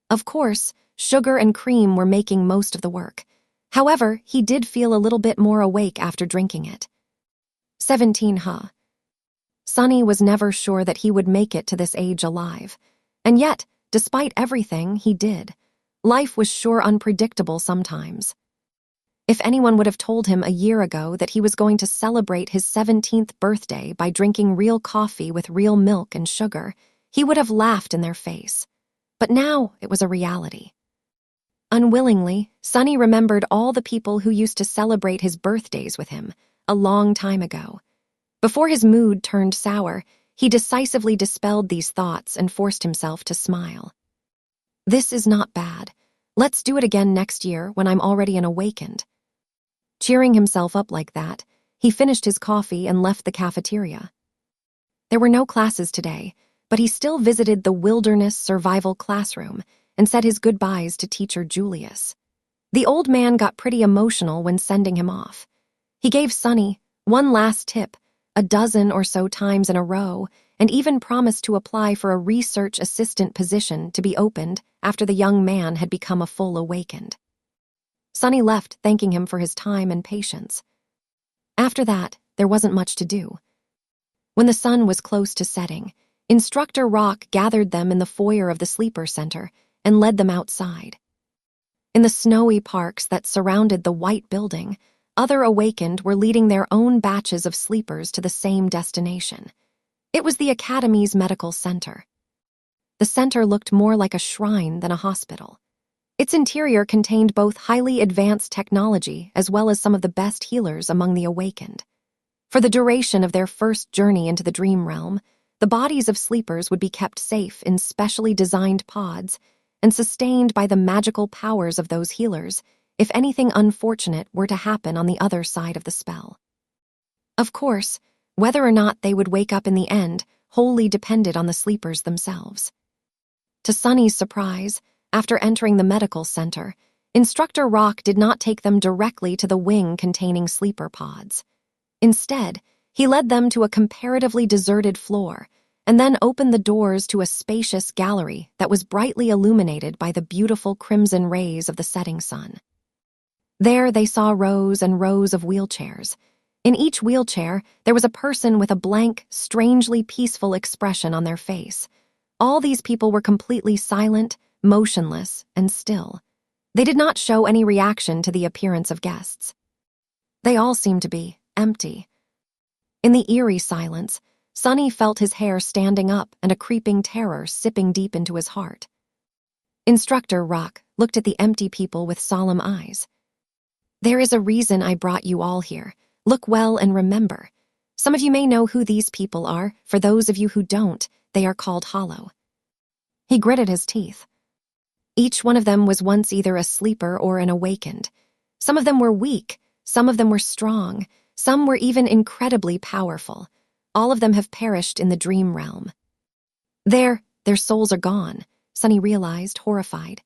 Of course, sugar and cream were making most of the work. However, he did feel a little bit more awake after drinking it. 17, huh? Sunny was never sure that he would make it to this age alive. And yet, despite everything, he did. Life was sure unpredictable sometimes. If anyone would have told him a year ago that he was going to celebrate his 17th birthday by drinking real coffee with real milk and sugar, he would have laughed in their face. But now it was a reality. Unwillingly, Sonny remembered all the people who used to celebrate his birthdays with him a long time ago. Before his mood turned sour, he decisively dispelled these thoughts and forced himself to smile. This is not bad. Let's do it again next year when I'm already an awakened. Cheering himself up like that, he finished his coffee and left the cafeteria. There were no classes today, but he still visited the wilderness survival classroom and said his goodbyes to teacher Julius. The old man got pretty emotional when sending him off. He gave Sonny one last tip, a dozen or so times in a row, and even promised to apply for a research assistant position to be opened after the young man had become a full awakened. Sonny left, thanking him for his time and patience. After that, there wasn't much to do. When the sun was close to setting, Instructor Rock gathered them in the foyer of the sleeper center and led them outside. In the snowy parks that surrounded the white building, other awakened were leading their own batches of sleepers to the same destination. It was the Academy's medical center. The center looked more like a shrine than a hospital. Its interior contained both highly advanced technology as well as some of the best healers among the awakened. For the duration of their first journey into the dream realm, the bodies of sleepers would be kept safe in specially designed pods and sustained by the magical powers of those healers if anything unfortunate were to happen on the other side of the spell. Of course, whether or not they would wake up in the end wholly depended on the sleepers themselves. To Sonny's surprise, after entering the medical center, Instructor Rock did not take them directly to the wing containing sleeper pods. Instead, he led them to a comparatively deserted floor and then opened the doors to a spacious gallery that was brightly illuminated by the beautiful crimson rays of the setting sun. There they saw rows and rows of wheelchairs. In each wheelchair, there was a person with a blank, strangely peaceful expression on their face. All these people were completely silent, motionless, and still. They did not show any reaction to the appearance of guests. They all seemed to be empty. In the eerie silence, Sonny felt his hair standing up and a creeping terror sipping deep into his heart. Instructor Rock looked at the empty people with solemn eyes. There is a reason I brought you all here. Look well and remember. Some of you may know who these people are. For those of you who don't, they are called Hollow. He gritted his teeth. Each one of them was once either a sleeper or an awakened. Some of them were weak, some of them were strong, some were even incredibly powerful. All of them have perished in the dream realm. Their souls are gone, Sonny realized, horrified.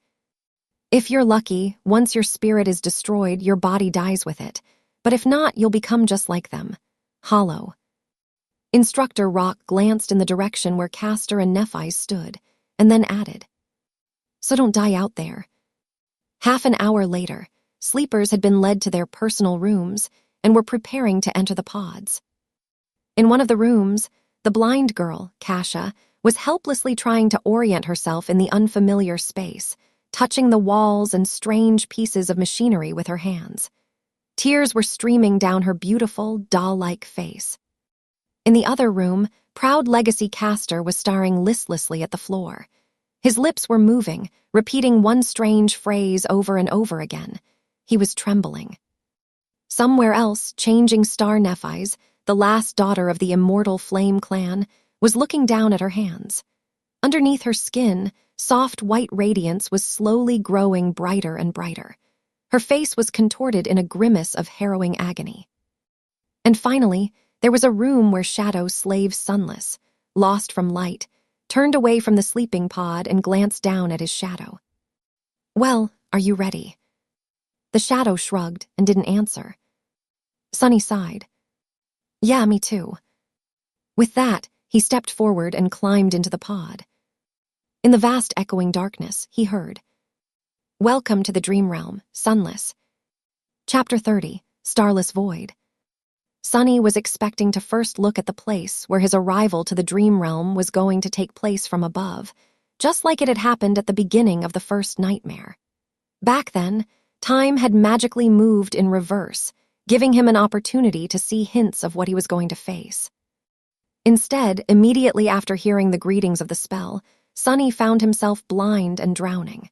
If you're lucky, once your spirit is destroyed, your body dies with it. But if not, you'll become just like them. Hollow. Instructor Rock glanced in the direction where Castor and Nephi stood, and then added, So don't die out there. Half an hour later, sleepers had been led to their personal rooms and were preparing to enter the pods. In one of the rooms, the blind girl, Kasha, was helplessly trying to orient herself in the unfamiliar space, touching the walls and strange pieces of machinery with her hands. Tears were streaming down her beautiful, doll-like face. In the other room, proud Legacy Castor was staring listlessly at the floor. His lips were moving, repeating one strange phrase over and over again. He was trembling. Somewhere else, Changing Star Nephis, the last daughter of the Immortal Flame clan, was looking down at her hands. Underneath her skin, soft white radiance was slowly growing brighter and brighter. Her face was contorted in a grimace of harrowing agony. And finally, there was a room where Shadow slaved sunless, lost from light, turned away from the sleeping pod and glanced down at his shadow. Well, are you ready? The shadow shrugged and didn't answer. Sonny sighed. Yeah, me too. With that, he stepped forward and climbed into the pod. In the vast echoing darkness, he heard, Welcome to the Dream Realm, Sunless. Chapter 30, Starless Void. Sonny was expecting to first look at the place where his arrival to the Dream Realm was going to take place from above, just like it had happened at the beginning of the first nightmare. Back then, time had magically moved in reverse, giving him an opportunity to see hints of what he was going to face. Instead, immediately after hearing the greetings of the spell, Sunny found himself blind and drowning.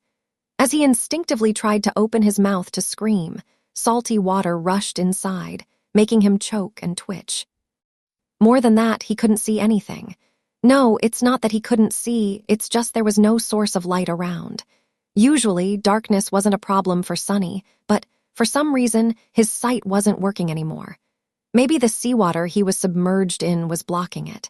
As he instinctively tried to open his mouth to scream, salty water rushed inside, making him choke and twitch. More than that, he couldn't see anything. No, it's not that he couldn't see, it's just there was no source of light around. Usually, darkness wasn't a problem for Sunny, but for some reason, his sight wasn't working anymore. Maybe the seawater he was submerged in was blocking it.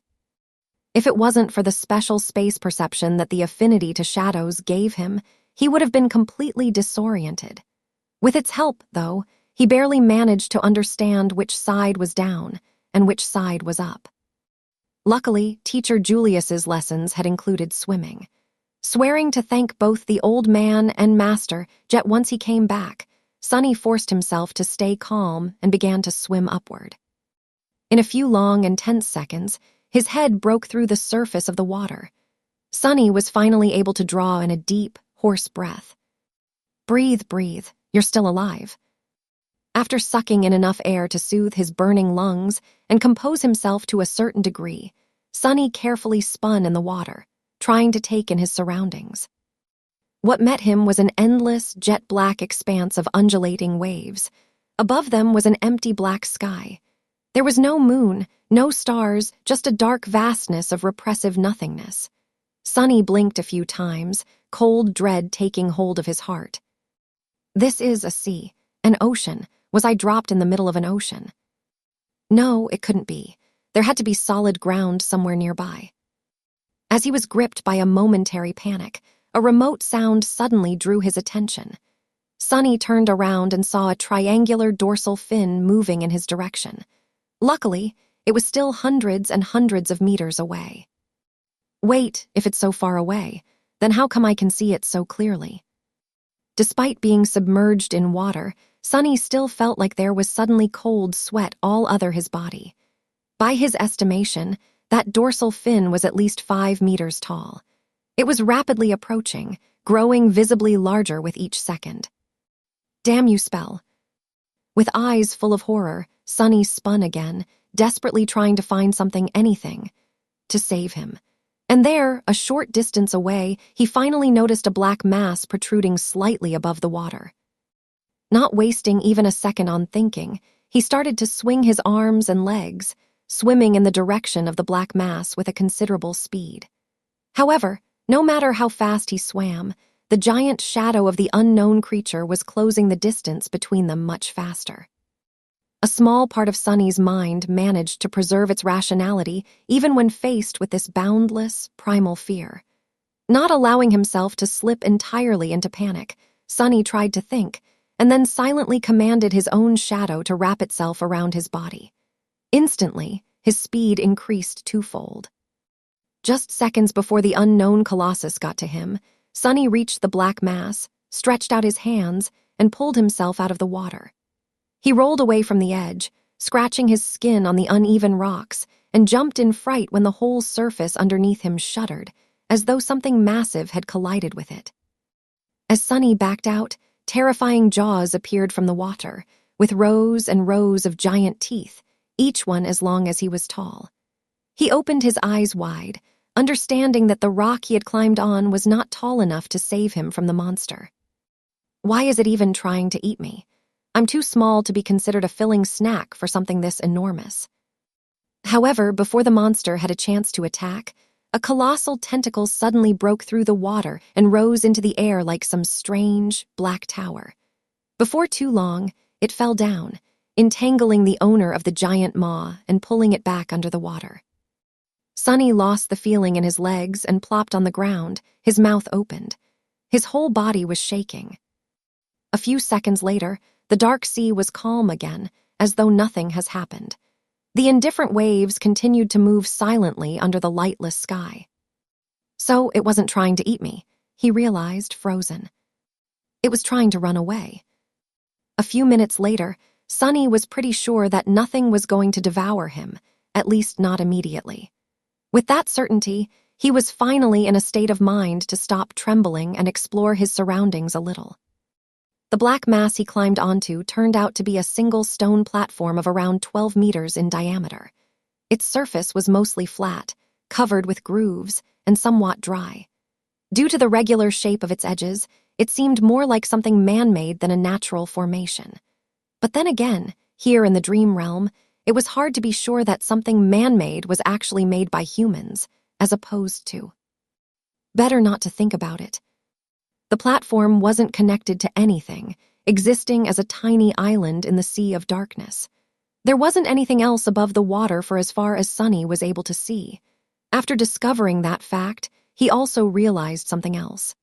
If it wasn't for the special space perception that the affinity to shadows gave him, he would have been completely disoriented. With its help, though, he barely managed to understand which side was down and which side was up. Luckily, Teacher Julius's lessons had included swimming. Swearing to thank both the old man and master yet once he came back, Sunny forced himself to stay calm and began to swim upward. In a few long and tense seconds, his head broke through the surface of the water. Sunny was finally able to draw in a deep, hoarse breath. Breathe, breathe, you're still alive. After sucking in enough air to soothe his burning lungs and compose himself to a certain degree, Sunny carefully spun in the water, trying to take in his surroundings. What met him was an endless, jet-black expanse of undulating waves. Above them was an empty black sky. There was no moon, no stars, just a dark vastness of repressive nothingness. Sunny blinked a few times, cold dread taking hold of his heart. This is a sea, an ocean. Was I dropped in the middle of an ocean? No, it couldn't be. There had to be solid ground somewhere nearby. As he was gripped by a momentary panic, a remote sound suddenly drew his attention. Sunny turned around and saw a triangular dorsal fin moving in his direction. Luckily, it was still hundreds and hundreds of meters away. Wait, if it's so far away, then how come I can see it so clearly? Despite being submerged in water, Sunny still felt like there was suddenly cold sweat all over his body. By his estimation, that dorsal fin was at least 5 meters tall. It was rapidly approaching, growing visibly larger with each second. Damn you, spell. With eyes full of horror, Sunny spun again, desperately trying to find anything, to save him. And there, a short distance away, he finally noticed a black mass protruding slightly above the water. Not wasting even a second on thinking, he started to swing his arms and legs, swimming in the direction of the black mass with a considerable speed. However, no matter how fast he swam, the giant shadow of the unknown creature was closing the distance between them much faster. A small part of Sunny's mind managed to preserve its rationality even when faced with this boundless, primal fear. Not allowing himself to slip entirely into panic, Sunny tried to think, and then silently commanded his own shadow to wrap itself around his body. Instantly, his speed increased twofold. Just seconds before the unknown colossus got to him, Sunny reached the black mass, stretched out his hands, and pulled himself out of the water. He rolled away from the edge, scratching his skin on the uneven rocks, and jumped in fright when the whole surface underneath him shuddered, as though something massive had collided with it. As Sunny backed out, terrifying jaws appeared from the water, with rows and rows of giant teeth, each one as long as he was tall. He opened his eyes wide, understanding that the rock he had climbed on was not tall enough to save him from the monster. Why is it even trying to eat me? I'm too small to be considered a filling snack for something this enormous. However, before the monster had a chance to attack, a colossal tentacle suddenly broke through the water and rose into the air like some strange, black tower. Before too long, it fell down, entangling the owner of the giant maw and pulling it back under the water. Sunny lost the feeling in his legs and plopped on the ground, his mouth opened. His whole body was shaking. A few seconds later, the dark sea was calm again, as though nothing has happened. The indifferent waves continued to move silently under the lightless sky. So it wasn't trying to eat me, he realized, frozen. It was trying to run away. A few minutes later, Sunny was pretty sure that nothing was going to devour him, at least not immediately. With that certainty, he was finally in a state of mind to stop trembling and explore his surroundings a little. The black mass he climbed onto turned out to be a single stone platform of around 12 meters in diameter. Its surface was mostly flat, covered with grooves, and somewhat dry. Due to the regular shape of its edges, it seemed more like something man-made than a natural formation. But then again, here in the dream realm, it was hard to be sure that something man-made was actually made by humans, as opposed to. Better not to think about it. The platform wasn't connected to anything, existing as a tiny island in the sea of darkness. There wasn't anything else above the water for as far as Sunny was able to see. After discovering that fact, he also realized something else.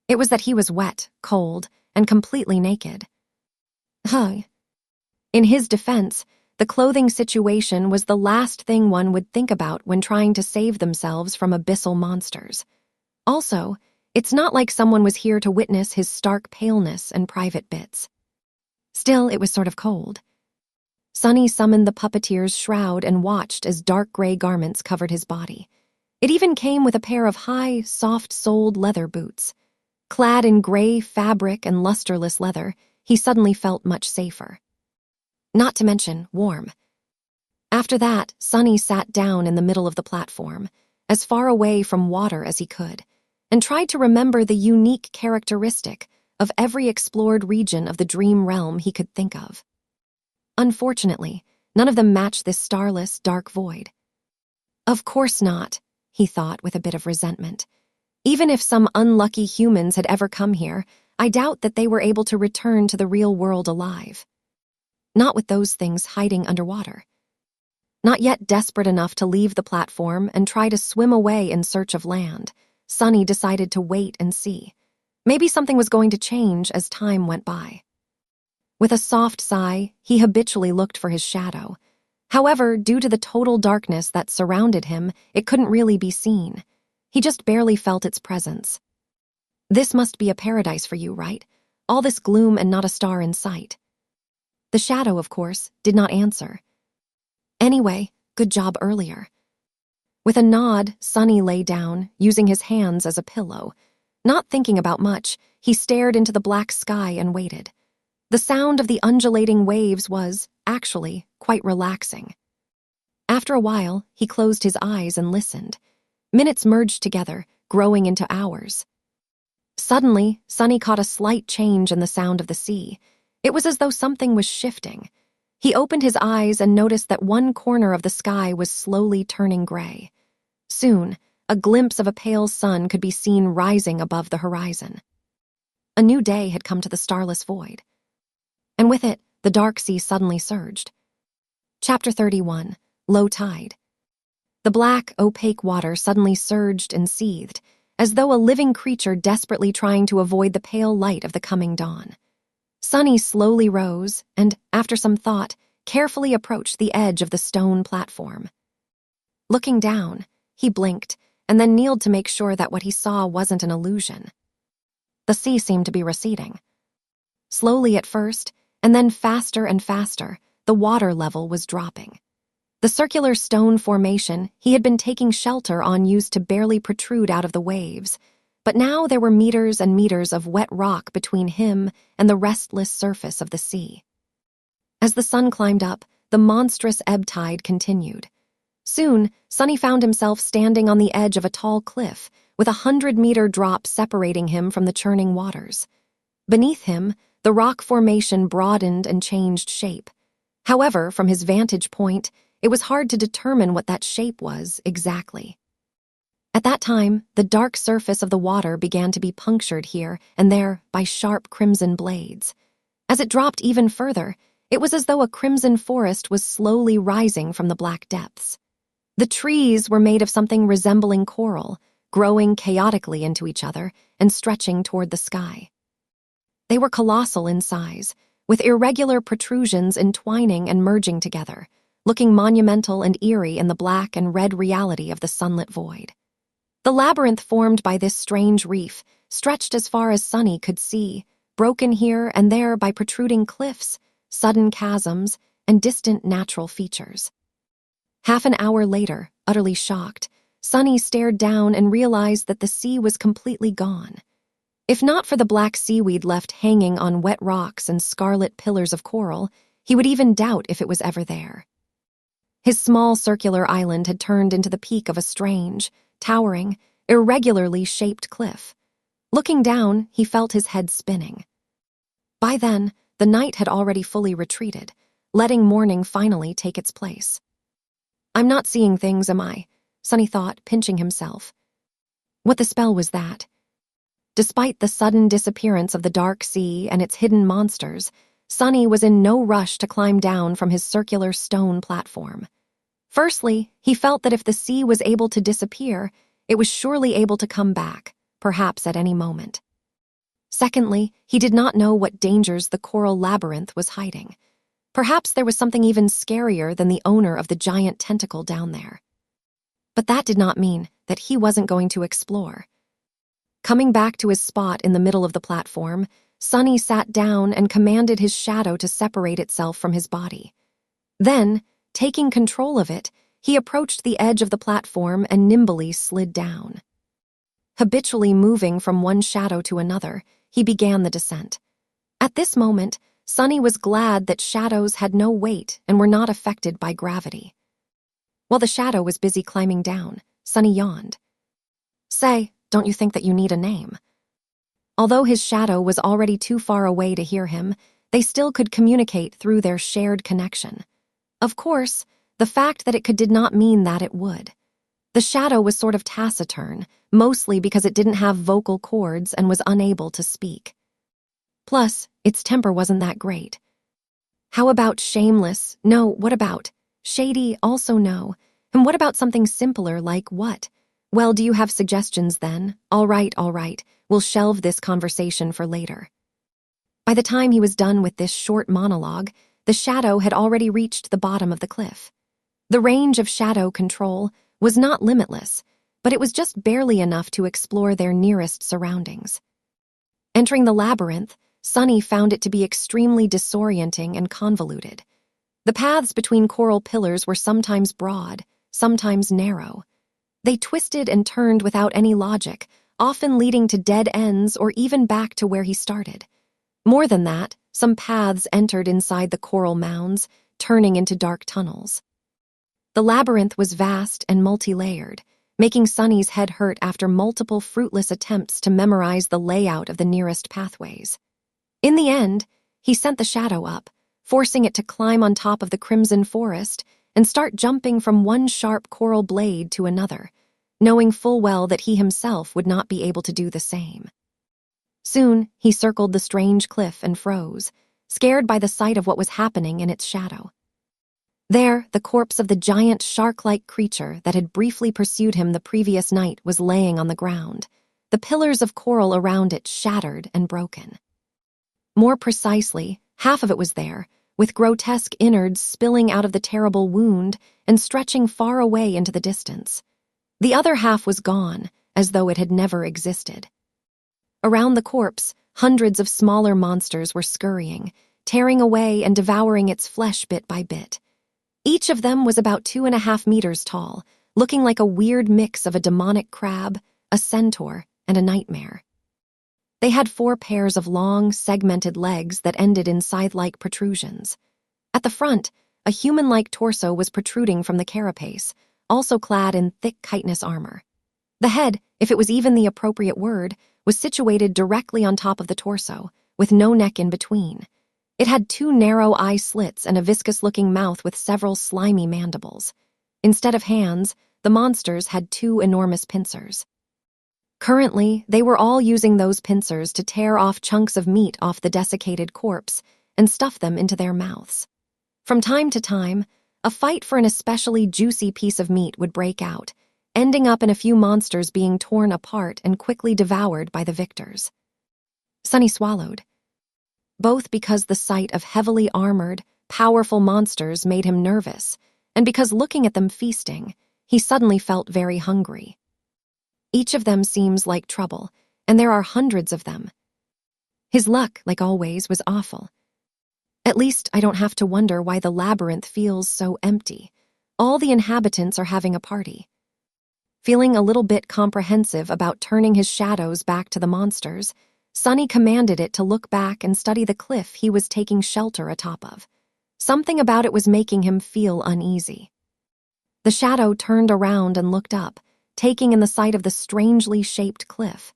It was that he was wet, cold, and completely naked. In his defense, the clothing situation was the last thing one would think about when trying to save themselves from abyssal monsters. Also, it's not like someone was here to witness his stark paleness and private bits. Still, it was sort of cold. Sunny summoned the puppeteer's shroud and watched as dark gray garments covered his body. It even came with a pair of high, soft-soled leather boots. Clad in gray fabric and lusterless leather, he suddenly felt much safer. Not to mention warm. After that, Sunny sat down in the middle of the platform, as far away from water as he could, and tried to remember the unique characteristic of every explored region of the dream realm he could think of. Unfortunately, none of them matched this starless, dark void. Of course not, he thought with a bit of resentment. Even if some unlucky humans had ever come here, I doubt that they were able to return to the real world alive. Not with those things hiding underwater. Not yet desperate enough to leave the platform and try to swim away in search of land, Sunny decided to wait and see. Maybe something was going to change as time went by. With a soft sigh, he habitually looked for his shadow. However, due to the total darkness that surrounded him, it couldn't really be seen. He just barely felt its presence. This must be a paradise for you, right? All this gloom and not a star in sight. The shadow, of course, did not answer. Anyway, good job earlier. With a nod, Sunny lay down, using his hands as a pillow. Not thinking about much, he stared into the black sky and waited. The sound of the undulating waves was, actually, quite relaxing. After a while, he closed his eyes and listened. Minutes merged together, growing into hours. Suddenly, Sunny caught a slight change in the sound of the sea. It was as though something was shifting. He opened his eyes and noticed that one corner of the sky was slowly turning gray. Soon, a glimpse of a pale sun could be seen rising above the horizon. A new day had come to the starless void. And with it, the dark sea suddenly surged. Chapter 31, Low Tide. The black, opaque water suddenly surged and seethed, as though a living creature desperately trying to avoid the pale light of the coming dawn. Sunny slowly rose and, after some thought, carefully approached the edge of the stone platform. Looking down, he blinked and then kneeled to make sure that what he saw wasn't an illusion. The sea seemed to be receding. Slowly at first, and then faster and faster, the water level was dropping. The circular stone formation he had been taking shelter on used to barely protrude out of the waves, but now there were meters and meters of wet rock between him and the restless surface of the sea. As the sun climbed up, the monstrous ebb tide continued. Soon, Sunny found himself standing on the edge of a tall cliff, with 100-meter drop separating him from the churning waters. Beneath him, the rock formation broadened and changed shape. However, from his vantage point, it was hard to determine what that shape was exactly. At that time, the dark surface of the water began to be punctured here and there by sharp crimson blades. As it dropped even further, it was as though a crimson forest was slowly rising from the black depths. The trees were made of something resembling coral, growing chaotically into each other and stretching toward the sky. They were colossal in size, with irregular protrusions entwining and merging together, looking monumental and eerie in the black and red reality of the sunlit void. The labyrinth formed by this strange reef stretched as far as Sunny could see, broken here and there by protruding cliffs, sudden chasms, and distant natural features. Half an hour later, utterly shocked, Sunny stared down and realized that the sea was completely gone. If not for the black seaweed left hanging on wet rocks and scarlet pillars of coral, he would even doubt if it was ever there. His small circular island had turned into the peak of a strange, towering, irregularly shaped cliff. Looking down, he felt his head spinning. By then, the night had already fully retreated, letting morning finally take its place. I'm not seeing things, am I? Sunny thought, pinching himself. What the spell was that? Despite the sudden disappearance of the dark sea and its hidden monsters, Sunny was in no rush to climb down from his circular stone platform. Firstly, he felt that if the sea was able to disappear, it was surely able to come back, perhaps at any moment. Secondly, he did not know what dangers the coral labyrinth was hiding. Perhaps there was something even scarier than the owner of the giant tentacle down there. But that did not mean that he wasn't going to explore. Coming back to his spot in the middle of the platform, Sunny sat down and commanded his shadow to separate itself from his body. Then, taking control of it, he approached the edge of the platform and nimbly slid down. Habitually moving from one shadow to another, he began the descent. At this moment, Sunny was glad that shadows had no weight and were not affected by gravity. While the shadow was busy climbing down, Sunny yawned. Say, don't you think that you need a name? Although his shadow was already too far away to hear him, they still could communicate through their shared connection. Of course, the fact that it could did not mean that it would. The shadow was sort of taciturn, mostly because it didn't have vocal cords and was unable to speak. Plus, its temper wasn't that great. How about shameless? No, what about? Shady? Also no. And what about something simpler like what? Well, do you have suggestions then? All right. We'll shelve this conversation for later. By the time he was done with this short monologue, the shadow had already reached the bottom of the cliff. The range of shadow control was not limitless, but it was just barely enough to explore their nearest surroundings. Entering the labyrinth, Sunny found it to be extremely disorienting and convoluted. The paths between coral pillars were sometimes broad, sometimes narrow. They twisted and turned without any logic, often leading to dead ends or even back to where he started. More than that, some paths entered inside the coral mounds, turning into dark tunnels. The labyrinth was vast and multi-layered, making Sunny's head hurt after multiple fruitless attempts to memorize the layout of the nearest pathways. In the end, he sent the shadow up, forcing it to climb on top of the crimson forest and start jumping from one sharp coral blade to another, knowing full well that he himself would not be able to do the same. Soon, he circled the strange cliff and froze, scared by the sight of what was happening in its shadow. There, the corpse of the giant shark-like creature that had briefly pursued him the previous night was laying on the ground, the pillars of coral around it shattered and broken. More precisely, half of it was there, with grotesque innards spilling out of the terrible wound and stretching far away into the distance. The other half was gone, as though it had never existed. Around the corpse, hundreds of smaller monsters were scurrying, tearing away and devouring its flesh bit by bit. Each of them was about 2.5 meters tall, looking like a weird mix of a demonic crab, a centaur, and a nightmare. They had 4 pairs of long, segmented legs that ended in scythe-like protrusions. At the front, a human-like torso was protruding from the carapace, also clad in thick chitinous armor. The head, if it was even the appropriate word, was situated directly on top of the torso, with no neck in between. It had 2 narrow eye slits and a viscous-looking mouth with several slimy mandibles. Instead of hands, the monsters had 2 enormous pincers. Currently, they were all using those pincers to tear off chunks of meat off the desiccated corpse and stuff them into their mouths. From time to time, a fight for an especially juicy piece of meat would break out, ending up in a few monsters being torn apart and quickly devoured by the victors. Sunny swallowed. Both because the sight of heavily armored, powerful monsters made him nervous, and because looking at them feasting, he suddenly felt very hungry. Each of them seems like trouble, and there are hundreds of them. His luck, like always, was awful. At least I don't have to wonder why the labyrinth feels so empty. All the inhabitants are having a party. Feeling a little bit comprehensive about turning his shadows back to the monsters, Sunny commanded it to look back and study the cliff he was taking shelter atop of. Something about it was making him feel uneasy. The shadow turned around and looked up, taking in the sight of the strangely shaped cliff.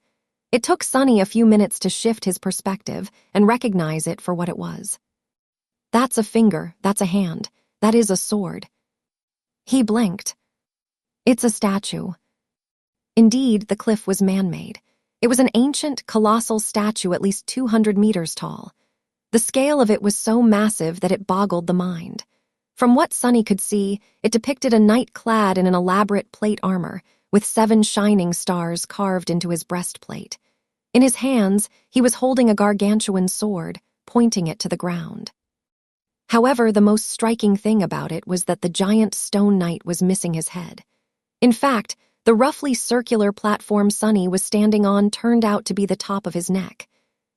It took Sunny a few minutes to shift his perspective and recognize it for what it was. That's a finger, that's a hand, that is a sword. He blinked. It's a statue. Indeed, the cliff was man-made. It was an ancient, colossal statue at least 200 meters tall. The scale of it was so massive that it boggled the mind. From what Sunny could see, it depicted a knight clad in an elaborate plate armor, with 7 shining stars carved into his breastplate. In his hands, he was holding a gargantuan sword, pointing it to the ground. However, the most striking thing about it was that the giant stone knight was missing his head. In fact, the roughly circular platform Sunny was standing on turned out to be the top of his neck.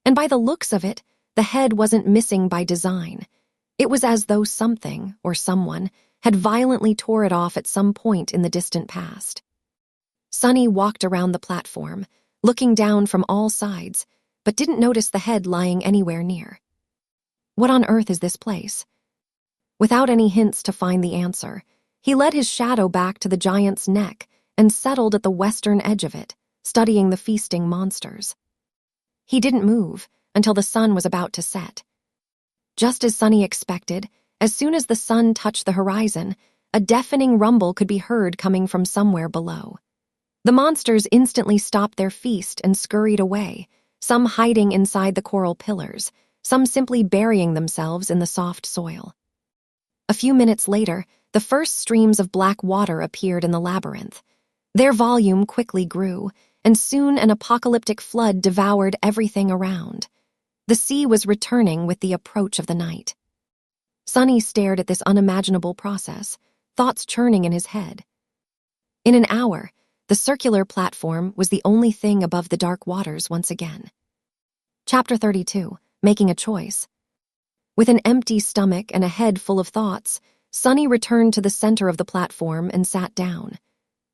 And by the looks of it, the head wasn't missing by design. It was as though something, or someone, had violently tore it off at some point in the distant past. Sunny walked around the platform, looking down from all sides, but didn't notice the head lying anywhere near. What on earth is this place? Without any hints to find the answer, he led his shadow back to the giant's neck and settled at the western edge of it, studying the feasting monsters. He didn't move until the sun was about to set. Just as Sunny expected, as soon as the sun touched the horizon, a deafening rumble could be heard coming from somewhere below. The monsters instantly stopped their feast and scurried away, some hiding inside the coral pillars, some simply burying themselves in the soft soil. A few minutes later, the first streams of black water appeared in the labyrinth. Their volume quickly grew, and soon an apocalyptic flood devoured everything around. The sea was returning with the approach of the night. Sunny stared at this unimaginable process, thoughts churning in his head. In an hour, the circular platform was the only thing above the dark waters once again. Chapter 32, Making a Choice. With an empty stomach and a head full of thoughts, Sunny returned to the center of the platform and sat down.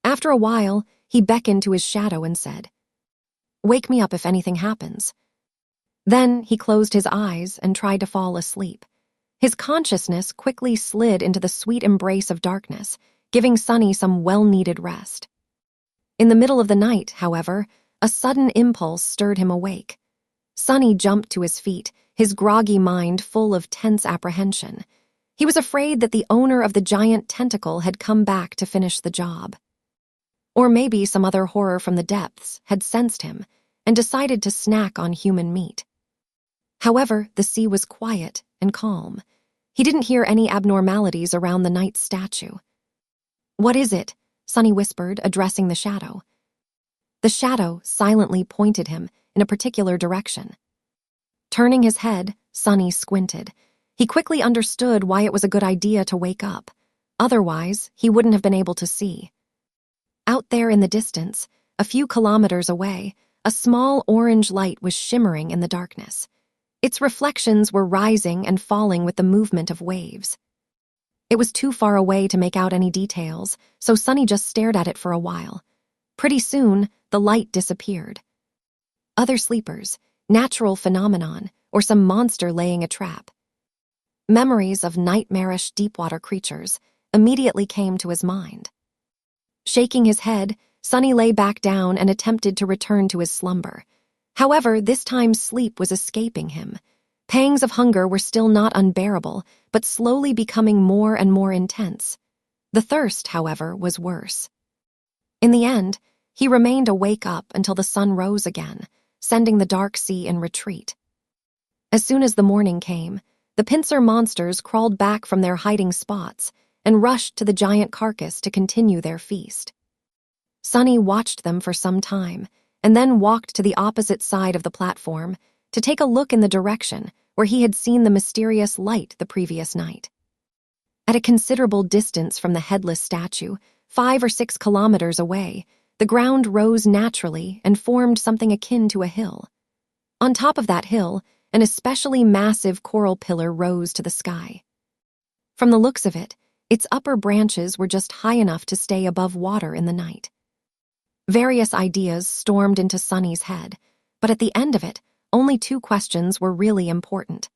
After a while, he beckoned to his shadow and said, "Wake me up if anything happens." Then he closed his eyes and tried to fall asleep. His consciousness quickly slid into the sweet embrace of darkness, giving Sunny some well-needed rest. In the middle of the night, however, a sudden impulse stirred him awake. Sunny jumped to his feet, his groggy mind full of tense apprehension. He was afraid that the owner of the giant tentacle had come back to finish the job. Or maybe some other horror from the depths had sensed him and decided to snack on human meat. However, the sea was quiet and calm. He didn't hear any abnormalities around the knight's statue. "What is it?" Sunny whispered, addressing the shadow. The shadow silently pointed him in a particular direction. Turning his head, Sunny squinted. He quickly understood why it was a good idea to wake up. Otherwise, he wouldn't have been able to see. Out there in the distance, a few kilometers away, a small orange light was shimmering in the darkness. Its reflections were rising and falling with the movement of waves. It was too far away to make out any details, so Sunny just stared at it for a while. Pretty soon, the light disappeared. Other sleepers, natural phenomenon, or some monster laying a trap. Memories of nightmarish deepwater creatures immediately came to his mind. Shaking his head, Sunny lay back down and attempted to return to his slumber. However, this time sleep was escaping him. Pangs of hunger were still not unbearable, but slowly becoming more and more intense. The thirst, however, was worse. In the end, he remained awake up until the sun rose again, sending the dark sea in retreat. As soon as the morning came, the pincer monsters crawled back from their hiding spots and rushed to the giant carcass to continue their feast. Sunny watched them for some time, and then walked to the opposite side of the platform to take a look in the direction where he had seen the mysterious light the previous night. At a considerable distance from the headless statue, 5 or 6 kilometers away, the ground rose naturally and formed something akin to a hill. On top of that hill, an especially massive coral pillar rose to the sky. From the looks of it, its upper branches were just high enough to stay above water in the night. Various ideas stormed into Sunny's head, but at the end of it, only 2 questions were really important.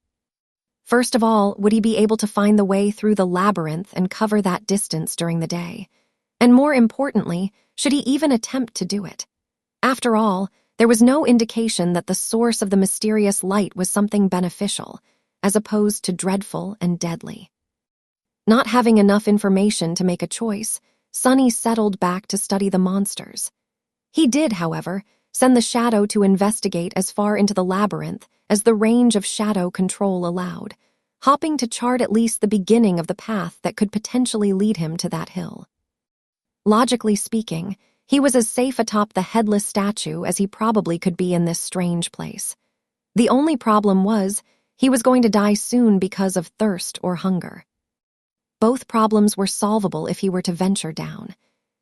First of all, would he be able to find the way through the labyrinth and cover that distance during the day? And more importantly, should he even attempt to do it? After all, there was no indication that the source of the mysterious light was something beneficial, as opposed to dreadful and deadly. Not having enough information to make a choice, Sunny settled back to study the monsters. He did, however, send the shadow to investigate as far into the labyrinth as the range of shadow control allowed, hopping to chart at least the beginning of the path that could potentially lead him to that hill. Logically speaking, he was as safe atop the headless statue as he probably could be in this strange place. The only problem was, he was going to die soon because of thirst or hunger. Both problems were solvable if he were to venture down.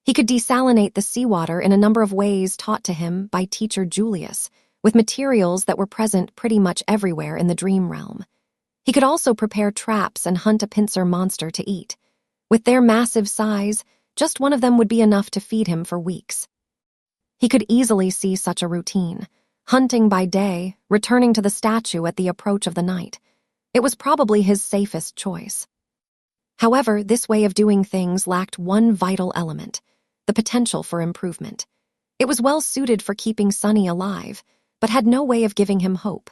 He could desalinate the seawater in a number of ways taught to him by teacher Julius, with materials that were present pretty much everywhere in the dream realm. He could also prepare traps and hunt a pincer monster to eat. With their massive size, just one of them would be enough to feed him for weeks. He could easily see such a routine, hunting by day, returning to the statue at the approach of the night. It was probably his safest choice. However, this way of doing things lacked one vital element: the potential for improvement. It was well suited for keeping Sunny alive, but had no way of giving him hope.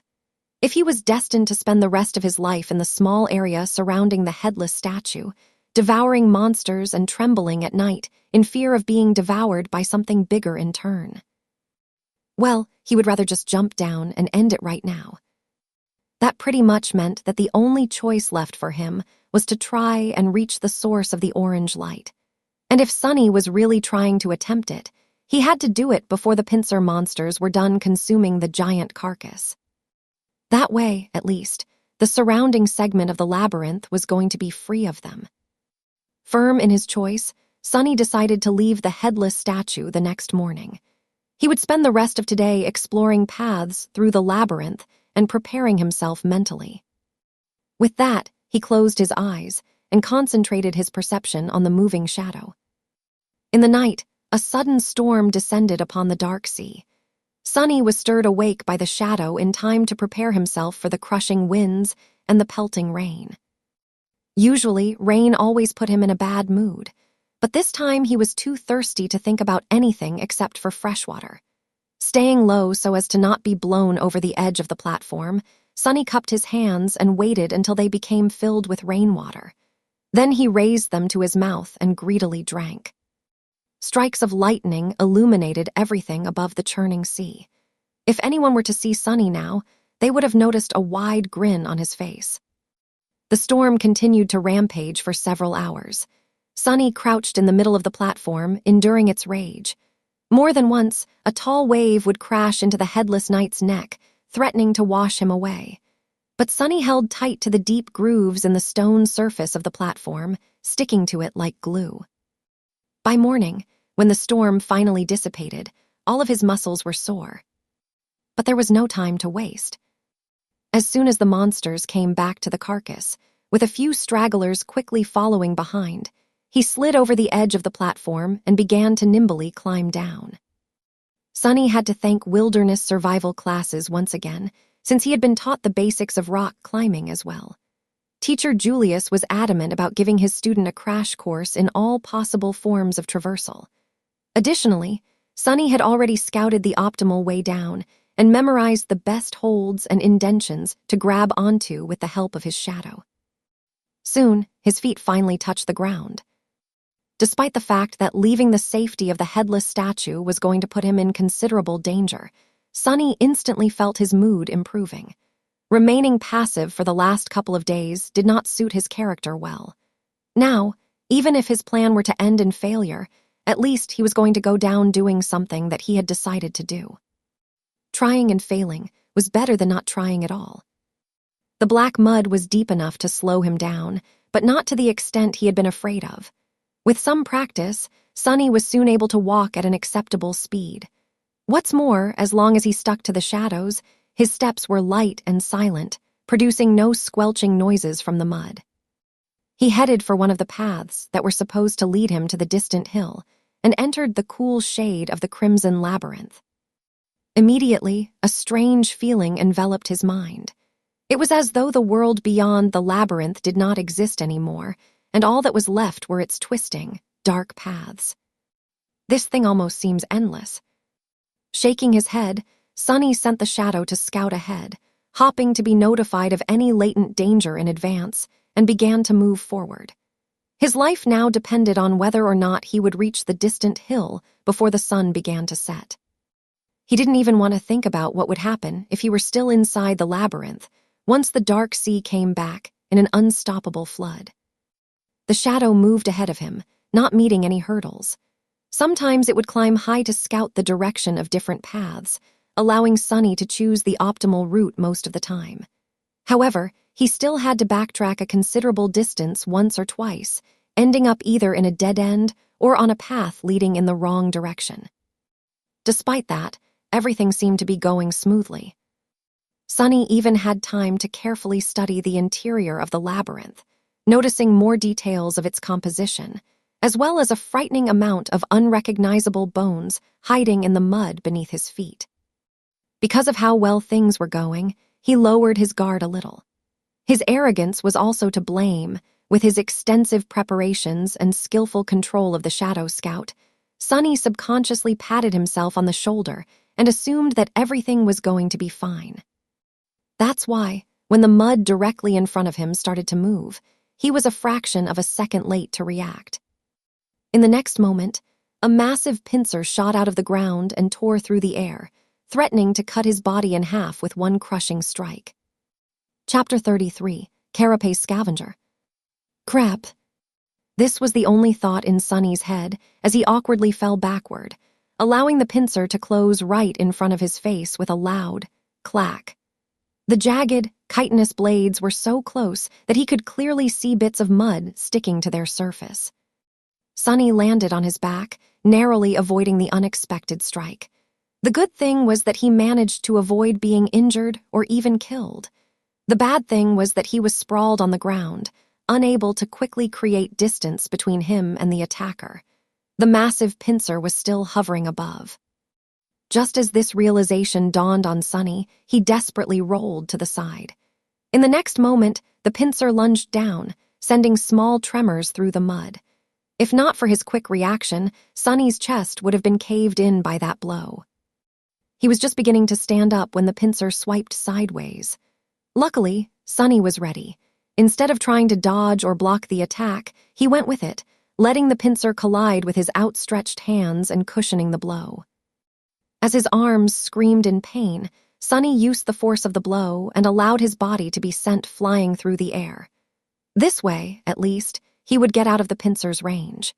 If he was destined to spend the rest of his life in the small area surrounding the headless statue, devouring monsters and trembling at night in fear of being devoured by something bigger in turn, well, he would rather just jump down and end it right now. That pretty much meant that the only choice left for him was to try and reach the source of the orange light. And if Sunny was really trying to attempt it, he had to do it before the pincer monsters were done consuming the giant carcass. That way, at least, the surrounding segment of the labyrinth was going to be free of them. Firm in his choice, Sunny decided to leave the headless statue the next morning. He would spend the rest of today exploring paths through the labyrinth and preparing himself mentally. With that, he closed his eyes and concentrated his perception on the moving shadow. In the night, a sudden storm descended upon the dark sea. Sunny was stirred awake by the shadow in time to prepare himself for the crushing winds and the pelting rain. Usually, rain always put him in a bad mood, but this time he was too thirsty to think about anything except for fresh water. Staying low so as to not be blown over the edge of the platform, Sunny cupped his hands and waited until they became filled with rainwater. Then he raised them to his mouth and greedily drank. Strikes of lightning illuminated everything above the churning sea. If anyone were to see Sunny now, they would have noticed a wide grin on his face. The storm continued to rampage for several hours. Sunny crouched in the middle of the platform, enduring its rage. More than once, a tall wave would crash into the headless knight's neck, threatening to wash him away. But Sunny held tight to the deep grooves in the stone surface of the platform, sticking to it like glue. By morning, when the storm finally dissipated, all of his muscles were sore. But there was no time to waste. As soon as the monsters came back to the carcass, with a few stragglers quickly following behind, he slid over the edge of the platform and began to nimbly climb down. Sunny had to thank wilderness survival classes once again, since he had been taught the basics of rock climbing as well. Teacher Julius was adamant about giving his student a crash course in all possible forms of traversal. Additionally, Sunny had already scouted the optimal way down and memorized the best holds and indentions to grab onto with the help of his shadow. Soon, his feet finally touched the ground. Despite the fact that leaving the safety of the headless statue was going to put him in considerable danger, Sunny instantly felt his mood improving. Remaining passive for the last couple of days did not suit his character well. Now, even if his plan were to end in failure, at least he was going to go down doing something that he had decided to do. Trying and failing was better than not trying at all. The black mud was deep enough to slow him down, but not to the extent he had been afraid of. With some practice, Sunny was soon able to walk at an acceptable speed. What's more, as long as he stuck to the shadows, his steps were light and silent, producing no squelching noises from the mud. He headed for one of the paths that were supposed to lead him to the distant hill and entered the cool shade of the crimson labyrinth. Immediately, a strange feeling enveloped his mind. It was as though the world beyond the labyrinth did not exist anymore, and all that was left were its twisting, dark paths. This thing almost seems endless. Shaking his head, Sonny sent the shadow to scout ahead, hopping to be notified of any latent danger in advance, and began to move forward. His life now depended on whether or not he would reach the distant hill before the sun began to set. He didn't even want to think about what would happen if he were still inside the labyrinth once the dark sea came back in an unstoppable flood. The shadow moved ahead of him, not meeting any hurdles. Sometimes it would climb high to scout the direction of different paths, allowing Sonny to choose the optimal route most of the time. However, he still had to backtrack a considerable distance once or twice, ending up either in a dead end or on a path leading in the wrong direction. Despite that, everything seemed to be going smoothly. Sonny even had time to carefully study the interior of the labyrinth, noticing more details of its composition, as well as a frightening amount of unrecognizable bones hiding in the mud beneath his feet. Because of how well things were going, he lowered his guard a little. His arrogance was also to blame. With his extensive preparations and skillful control of the Shadow Scout, Sonny subconsciously patted himself on the shoulder and assumed that everything was going to be fine. That's why, when the mud directly in front of him started to move, he was a fraction of a second late to react. In the next moment, a massive pincer shot out of the ground and tore through the air, threatening to cut his body in half with one crushing strike. Chapter 33, Carapace Scavenger. Crap. This was the only thought in Sonny's head as he awkwardly fell backward, allowing the pincer to close right in front of his face with a loud clack. The jagged, chitinous blades were so close that he could clearly see bits of mud sticking to their surface. Sonny landed on his back, narrowly avoiding the unexpected strike. The good thing was that he managed to avoid being injured or even killed. The bad thing was that he was sprawled on the ground, unable to quickly create distance between him and the attacker. The massive pincer was still hovering above. Just as this realization dawned on Sonny, he desperately rolled to the side. In the next moment, the pincer lunged down, sending small tremors through the mud. If not for his quick reaction, Sonny's chest would have been caved in by that blow. He was just beginning to stand up when the pincer swiped sideways. Luckily, Sonny was ready. Instead of trying to dodge or block the attack, he went with it, letting the pincer collide with his outstretched hands and cushioning the blow. As his arms screamed in pain, Sonny used the force of the blow and allowed his body to be sent flying through the air. This way, at least, he would get out of the pincer's range.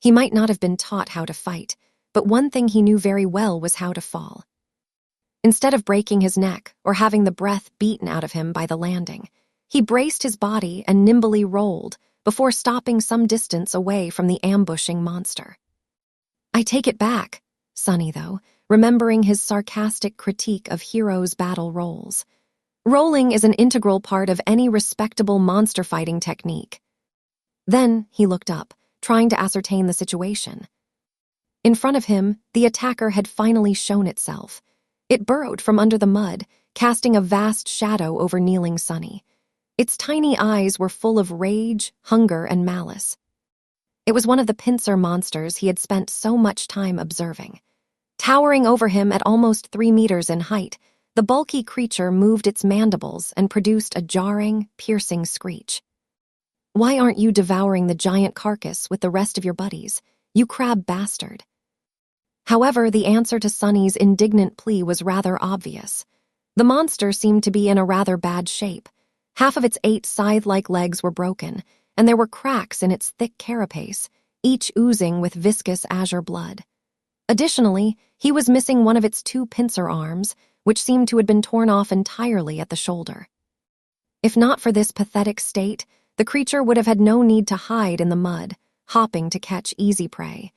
He might not have been taught how to fight, but one thing he knew very well was how to fall. Instead of breaking his neck or having the breath beaten out of him by the landing, he braced his body and nimbly rolled before stopping some distance away from the ambushing monster. I take it back, Sonny, though, remembering his sarcastic critique of heroes' battle rolls. Rolling is an integral part of any respectable monster fighting technique. Then he looked up, trying to ascertain the situation. In front of him, the attacker had finally shown itself. It burrowed from under the mud, casting a vast shadow over kneeling Sonny. Its tiny eyes were full of rage, hunger, and malice. It was one of the pincer monsters he had spent so much time observing. Towering over him at almost 3 meters in height, the bulky creature moved its mandibles and produced a jarring, piercing screech. Why aren't you devouring the giant carcass with the rest of your buddies, you crab bastard? However, the answer to Sonny's indignant plea was rather obvious. The monster seemed to be in a rather bad shape. Half of its 8 scythe-like legs were broken, and there were cracks in its thick carapace, each oozing with viscous azure blood. Additionally, he was missing one of its 2 pincer arms, which seemed to have been torn off entirely at the shoulder. If not for this pathetic state, the creature would have had no need to hide in the mud, hopping to catch easy prey.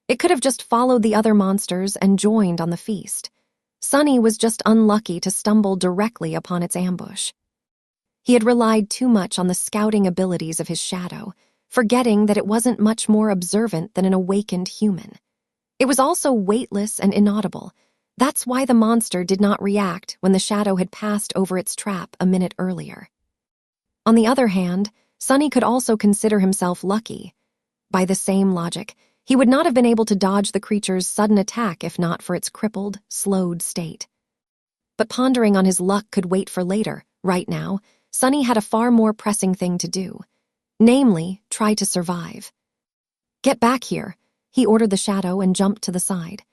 It could have just followed the other monsters and joined on the feast. Sonny was just unlucky to stumble directly upon its ambush. He had relied too much on the scouting abilities of his shadow, forgetting that it wasn't much more observant than an awakened human. It was also weightless and inaudible, That's why the monster did not react when the shadow had passed over its trap a minute earlier. On the other hand, Sunny could also consider himself lucky. By the same logic, he would not have been able to dodge the creature's sudden attack if not for its crippled, slowed state. But pondering on his luck could wait for later. Right now, Sunny had a far more pressing thing to do. Namely, try to survive. "Get back here," he ordered the shadow and jumped to the side.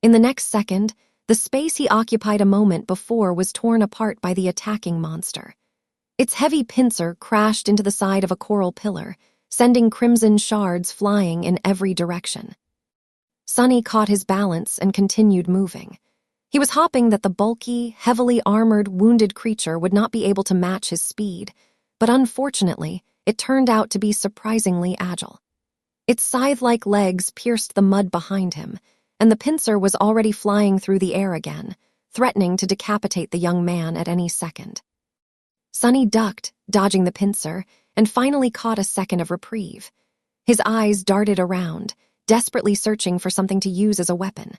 In the next second, the space he occupied a moment before was torn apart by the attacking monster. Its heavy pincer crashed into the side of a coral pillar, sending crimson shards flying in every direction. Sunny caught his balance and continued moving. He was hoping that the bulky, heavily armored, wounded creature would not be able to match his speed, but unfortunately, it turned out to be surprisingly agile. Its scythe-like legs pierced the mud behind him, and the pincer was already flying through the air again, threatening to decapitate the young man at any second. Sunny ducked, dodging the pincer, and finally caught a second of reprieve. His eyes darted around, desperately searching for something to use as a weapon.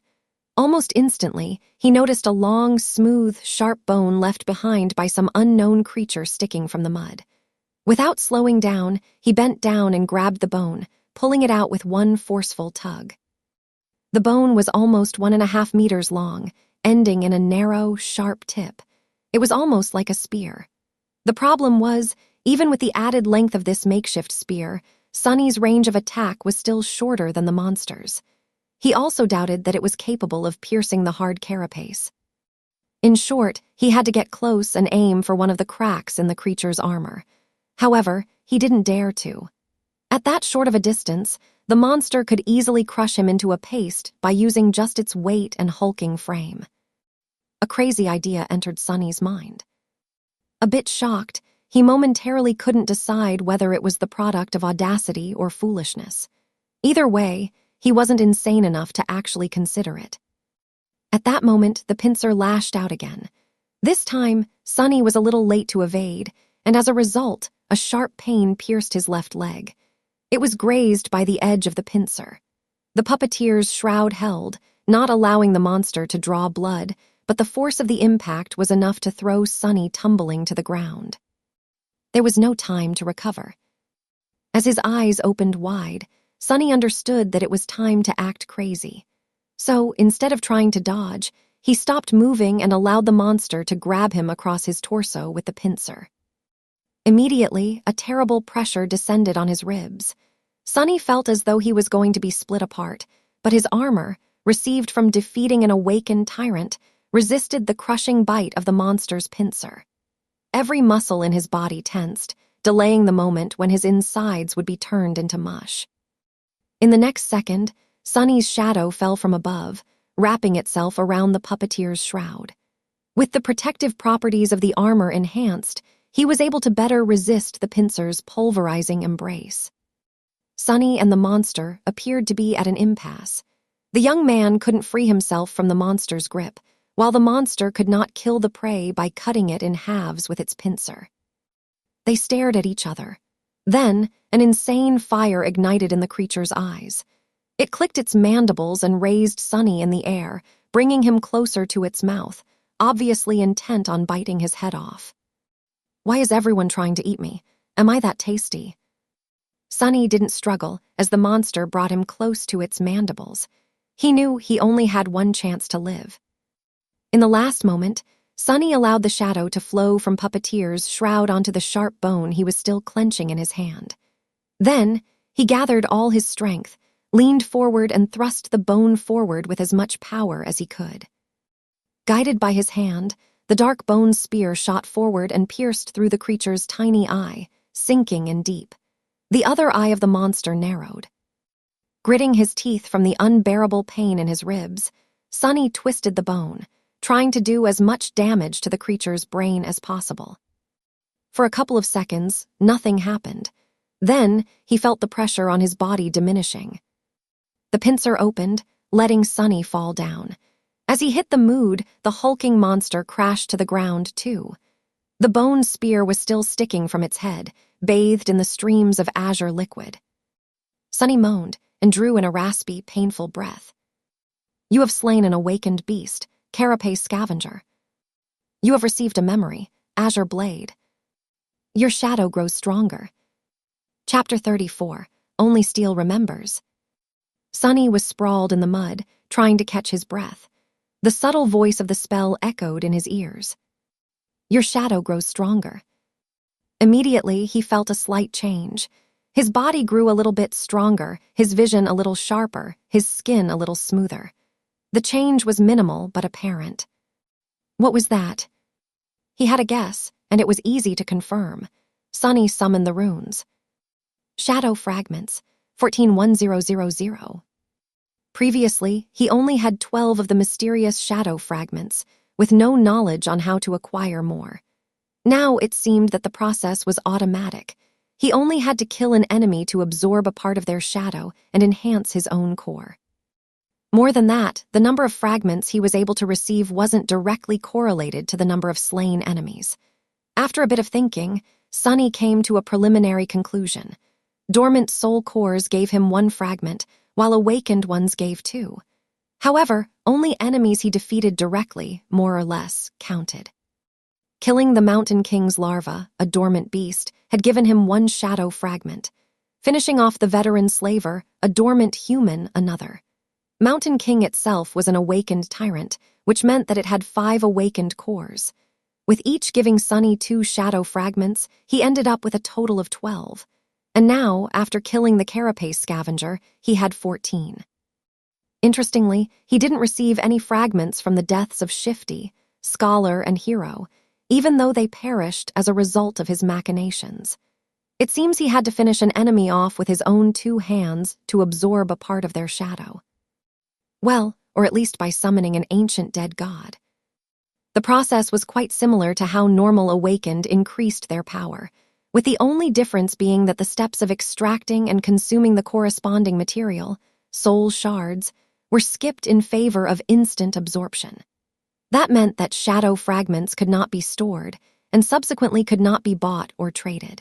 Almost instantly, he noticed a long, smooth, sharp bone left behind by some unknown creature sticking from the mud. Without slowing down, he bent down and grabbed the bone, pulling it out with one forceful tug. The bone was almost 1.5 meters long, ending in a narrow, sharp tip. It was almost like a spear. The problem was, even with the added length of this makeshift spear, Sunny's range of attack was still shorter than the monster's. He also doubted that it was capable of piercing the hard carapace. In short, he had to get close and aim for one of the cracks in the creature's armor. However, he didn't dare to. At that short of a distance, the monster could easily crush him into a paste by using just its weight and hulking frame. A crazy idea entered Sunny's mind. A bit shocked, he momentarily couldn't decide whether it was the product of audacity or foolishness. Either way, he wasn't insane enough to actually consider it. At that moment, the pincer lashed out again. This time, Sunny was a little late to evade, and as a result, a sharp pain pierced his left leg. It was grazed by the edge of the pincer. The puppeteer's shroud held, not allowing the monster to draw blood, but the force of the impact was enough to throw Sunny tumbling to the ground. There was no time to recover. As his eyes opened wide, Sunny understood that it was time to act crazy. So, instead of trying to dodge, he stopped moving and allowed the monster to grab him across his torso with the pincer. Immediately, a terrible pressure descended on his ribs. Sunny felt as though he was going to be split apart, but his armor, received from defeating an awakened tyrant, resisted the crushing bite of the monster's pincer. Every muscle in his body tensed, delaying the moment when his insides would be turned into mush. In the next second, Sunny's shadow fell from above, wrapping itself around the puppeteer's shroud. With the protective properties of the armor enhanced, he was able to better resist the pincer's pulverizing embrace. Sunny and the monster appeared to be at an impasse. The young man couldn't free himself from the monster's grip, while the monster could not kill the prey by cutting it in halves with its pincer. They stared at each other. Then, an insane fire ignited in the creature's eyes. It clicked its mandibles and raised Sunny in the air, bringing him closer to its mouth, obviously intent on biting his head off. "Why is everyone trying to eat me? Am I that tasty?" Sunny didn't struggle as the monster brought him close to its mandibles. He knew he only had one chance to live. In the last moment, Sunny allowed the shadow to flow from Puppeteer's shroud onto the sharp bone he was still clenching in his hand. Then, he gathered all his strength, leaned forward and thrust the bone forward with as much power as he could. Guided by his hand, the dark bone spear shot forward and pierced through the creature's tiny eye, sinking in deep. The other eye of the monster narrowed. Gritting his teeth from the unbearable pain in his ribs, Sunny twisted the bone, trying to do as much damage to the creature's brain as possible. For a couple of seconds, nothing happened. Then, he felt the pressure on his body diminishing. The pincer opened, letting Sunny fall down. As he hit the mood, the hulking monster crashed to the ground, too. The bone spear was still sticking from its head, bathed in the streams of azure liquid. Sunny moaned and drew in a raspy, painful breath. You have slain an awakened beast, Carapace Scavenger. You have received a memory, Azure Blade. Your shadow grows stronger. Chapter 34, Only Steel Remembers. Sunny was sprawled in the mud, trying to catch his breath. The subtle voice of the spell echoed in his ears. Your shadow grows stronger. Immediately, he felt a slight change. His body grew a little bit stronger, his vision a little sharper, his skin a little smoother. The change was minimal but apparent. What was that? He had a guess, and it was easy to confirm. Sunny summoned the runes. Shadow fragments, 141000. Previously, he only had 12 of the mysterious shadow fragments, with no knowledge on how to acquire more. Now it seemed that the process was automatic. He only had to kill an enemy to absorb a part of their shadow and enhance his own core. More than that, the number of fragments he was able to receive wasn't directly correlated to the number of slain enemies. After a bit of thinking, Sunny came to a preliminary conclusion. Dormant soul cores gave him 1 fragment, while awakened ones gave 2. However, only enemies he defeated directly, more or less, counted. Killing the Mountain King's larva, a dormant beast, had given him 1 shadow fragment. Finishing off the veteran slaver, a dormant human, another. Mountain King itself was an awakened tyrant, which meant that it had 5 awakened cores. With each giving Sunny 2 shadow fragments, he ended up with a total of 12. And now, after killing the Carapace Scavenger, he had 14. Interestingly, he didn't receive any fragments from the deaths of Shifty, Scholar, and Hero, even though they perished as a result of his machinations. It seems he had to finish an enemy off with his own 2 hands to absorb a part of their shadow. Well, or at least by summoning an ancient dead god. The process was quite similar to how normal awakened increased their power, with the only difference being that the steps of extracting and consuming the corresponding material, soul shards, were skipped in favor of instant absorption. That meant that shadow fragments could not be stored, and subsequently could not be bought or traded.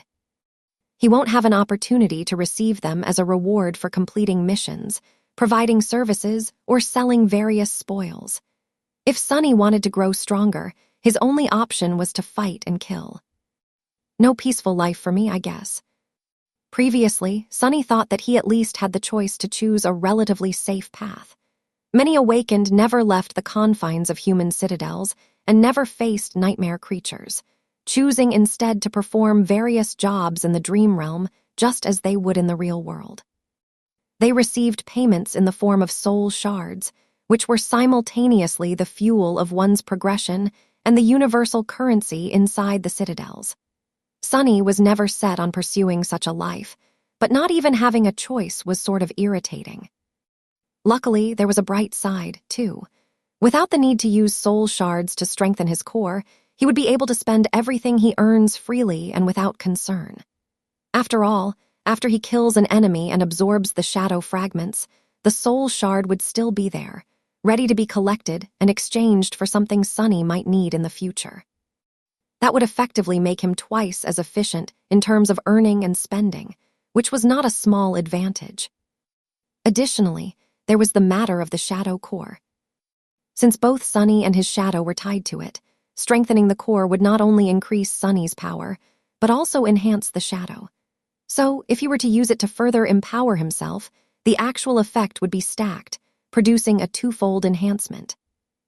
He won't have an opportunity to receive them as a reward for completing missions, providing services, or selling various spoils. If Sunny wanted to grow stronger, his only option was to fight and kill. No peaceful life for me, I guess. Previously, Sunny thought that he at least had the choice to choose a relatively safe path. Many awakened never left the confines of human citadels and never faced nightmare creatures, choosing instead to perform various jobs in the dream realm just as they would in the real world. They received payments in the form of soul shards, which were simultaneously the fuel of one's progression and the universal currency inside the citadels. Sunny was never set on pursuing such a life, but not even having a choice was sort of irritating. Luckily, there was a bright side, too. Without the need to use soul shards to strengthen his core, he would be able to spend everything he earns freely and without concern. After all, after he kills an enemy and absorbs the shadow fragments, the soul shard would still be there, ready to be collected and exchanged for something Sunny might need in the future. That would effectively make him twice as efficient in terms of earning and spending, which was not a small advantage. Additionally, there was the matter of the shadow core. Since both Sunny and his shadow were tied to it, strengthening the core would not only increase Sunny's power, but also enhance the shadow. So, if he were to use it to further empower himself, the actual effect would be stacked, producing a 2-fold enhancement.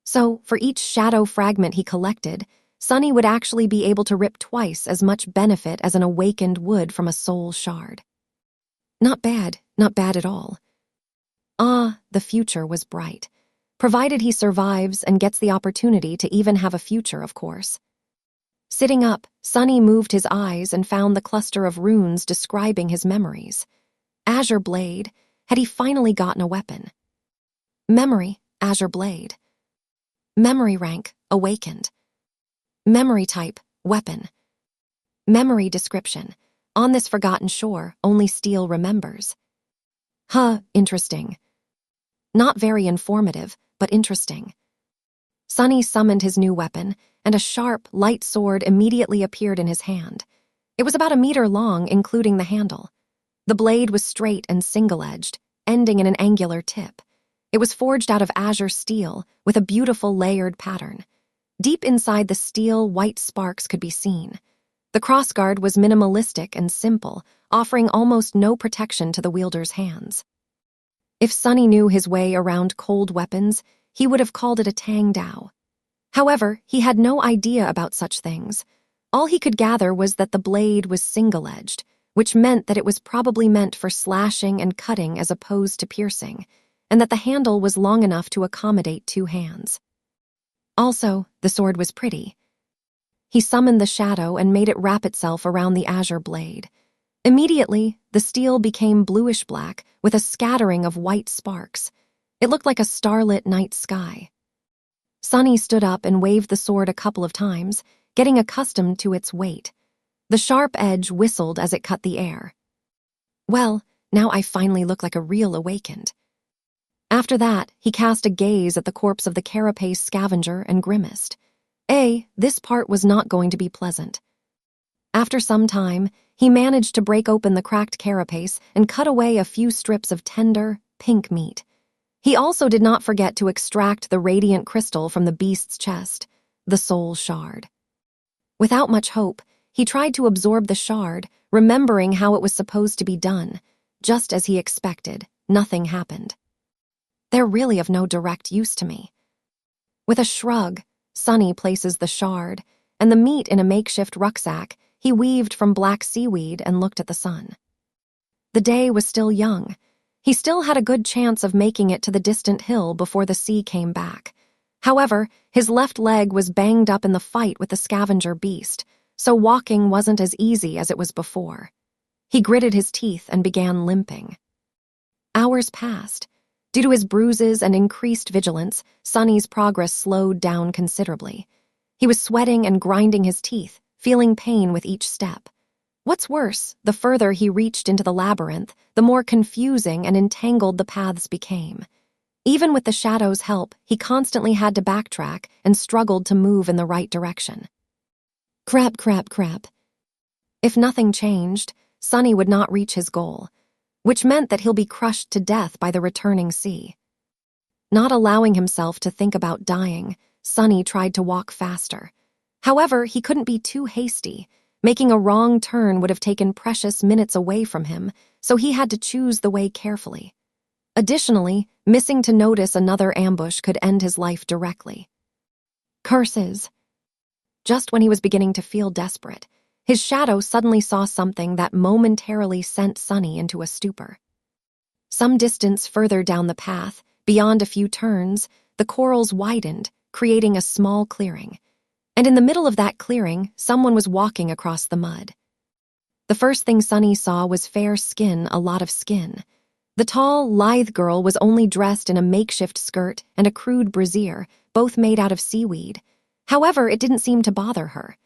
So, for each shadow fragment he collected, Sunny would actually be able to rip twice as much benefit as an awakened would from a soul shard. Not bad at all. The future was bright. Provided he survives and gets the opportunity to even have a future, of course. Sitting up, Sunny moved his eyes and found the cluster of runes describing his memories. Azure Blade. Had he finally gotten a weapon? Memory, Azure Blade. Memory rank, awakened. Memory type, weapon. Memory description. On this forgotten shore, only steel remembers. Interesting. Not very informative, but interesting. Sunny summoned his new weapon, and a sharp, light sword immediately appeared in his hand. It was about 1 meter long, including the handle. The blade was straight and single-edged, ending in an angular tip. It was forged out of azure steel with a beautiful layered pattern. Deep inside the steel, white sparks could be seen. The crossguard was minimalistic and simple, offering almost no protection to the wielder's hands. If Sunny knew his way around cold weapons, he would have called it a tang dao. However, he had no idea about such things. All he could gather was that the blade was single-edged, which meant that it was probably meant for slashing and cutting as opposed to piercing, and that the handle was long enough to accommodate 2 hands. Also, the sword was pretty. He summoned the shadow and made it wrap itself around the azure blade. Immediately, the steel became bluish-black with a scattering of white sparks. It looked like a starlit night sky. Sunny stood up and waved the sword a couple of times, getting accustomed to its weight. The sharp edge whistled as it cut the air. Well, now I finally look like a real awakened. After that, he cast a gaze at the corpse of the Carapace Scavenger and grimaced. This part was not going to be pleasant. After some time, he managed to break open the cracked carapace and cut away a few strips of tender, pink meat. He also did not forget to extract the radiant crystal from the beast's chest, the soul shard. Without much hope, he tried to absorb the shard, remembering how it was supposed to be done. Just as he expected, nothing happened. They're really of no direct use to me. With a shrug, Sunny places the shard, and the meat in a makeshift rucksack he weaved from black seaweed and looked at the sun. The day was still young. He still had a good chance of making it to the distant hill before the sea came back. However, his left leg was banged up in the fight with the scavenger beast, so walking wasn't as easy as it was before. He gritted his teeth and began limping. Hours passed. Due to his bruises and increased vigilance, Sunny's progress slowed down considerably. He was sweating and grinding his teeth, feeling pain with each step. What's worse, the further he reached into the labyrinth, the more confusing and entangled the paths became. Even with the shadow's help, he constantly had to backtrack and struggled to move in the right direction. Crap. If nothing changed, Sunny would not reach his goal, which meant that he'll be crushed to death by the returning sea. Not allowing himself to think about dying, Sunny tried to walk faster. However, he couldn't be too hasty. Making a wrong turn would have taken precious minutes away from him, so he had to choose the way carefully. Additionally, missing to notice another ambush could end his life directly. Curses! Just when he was beginning to feel desperate, his shadow suddenly saw something that momentarily sent Sunny into a stupor. Some distance further down the path, beyond a few turns, the corals widened, creating a small clearing. And in the middle of that clearing, someone was walking across the mud. The first thing Sunny saw was fair skin, a lot of skin. The tall, lithe girl was only dressed in a makeshift skirt and a crude brassiere, both made out of seaweed. However, it didn't seem to bother her.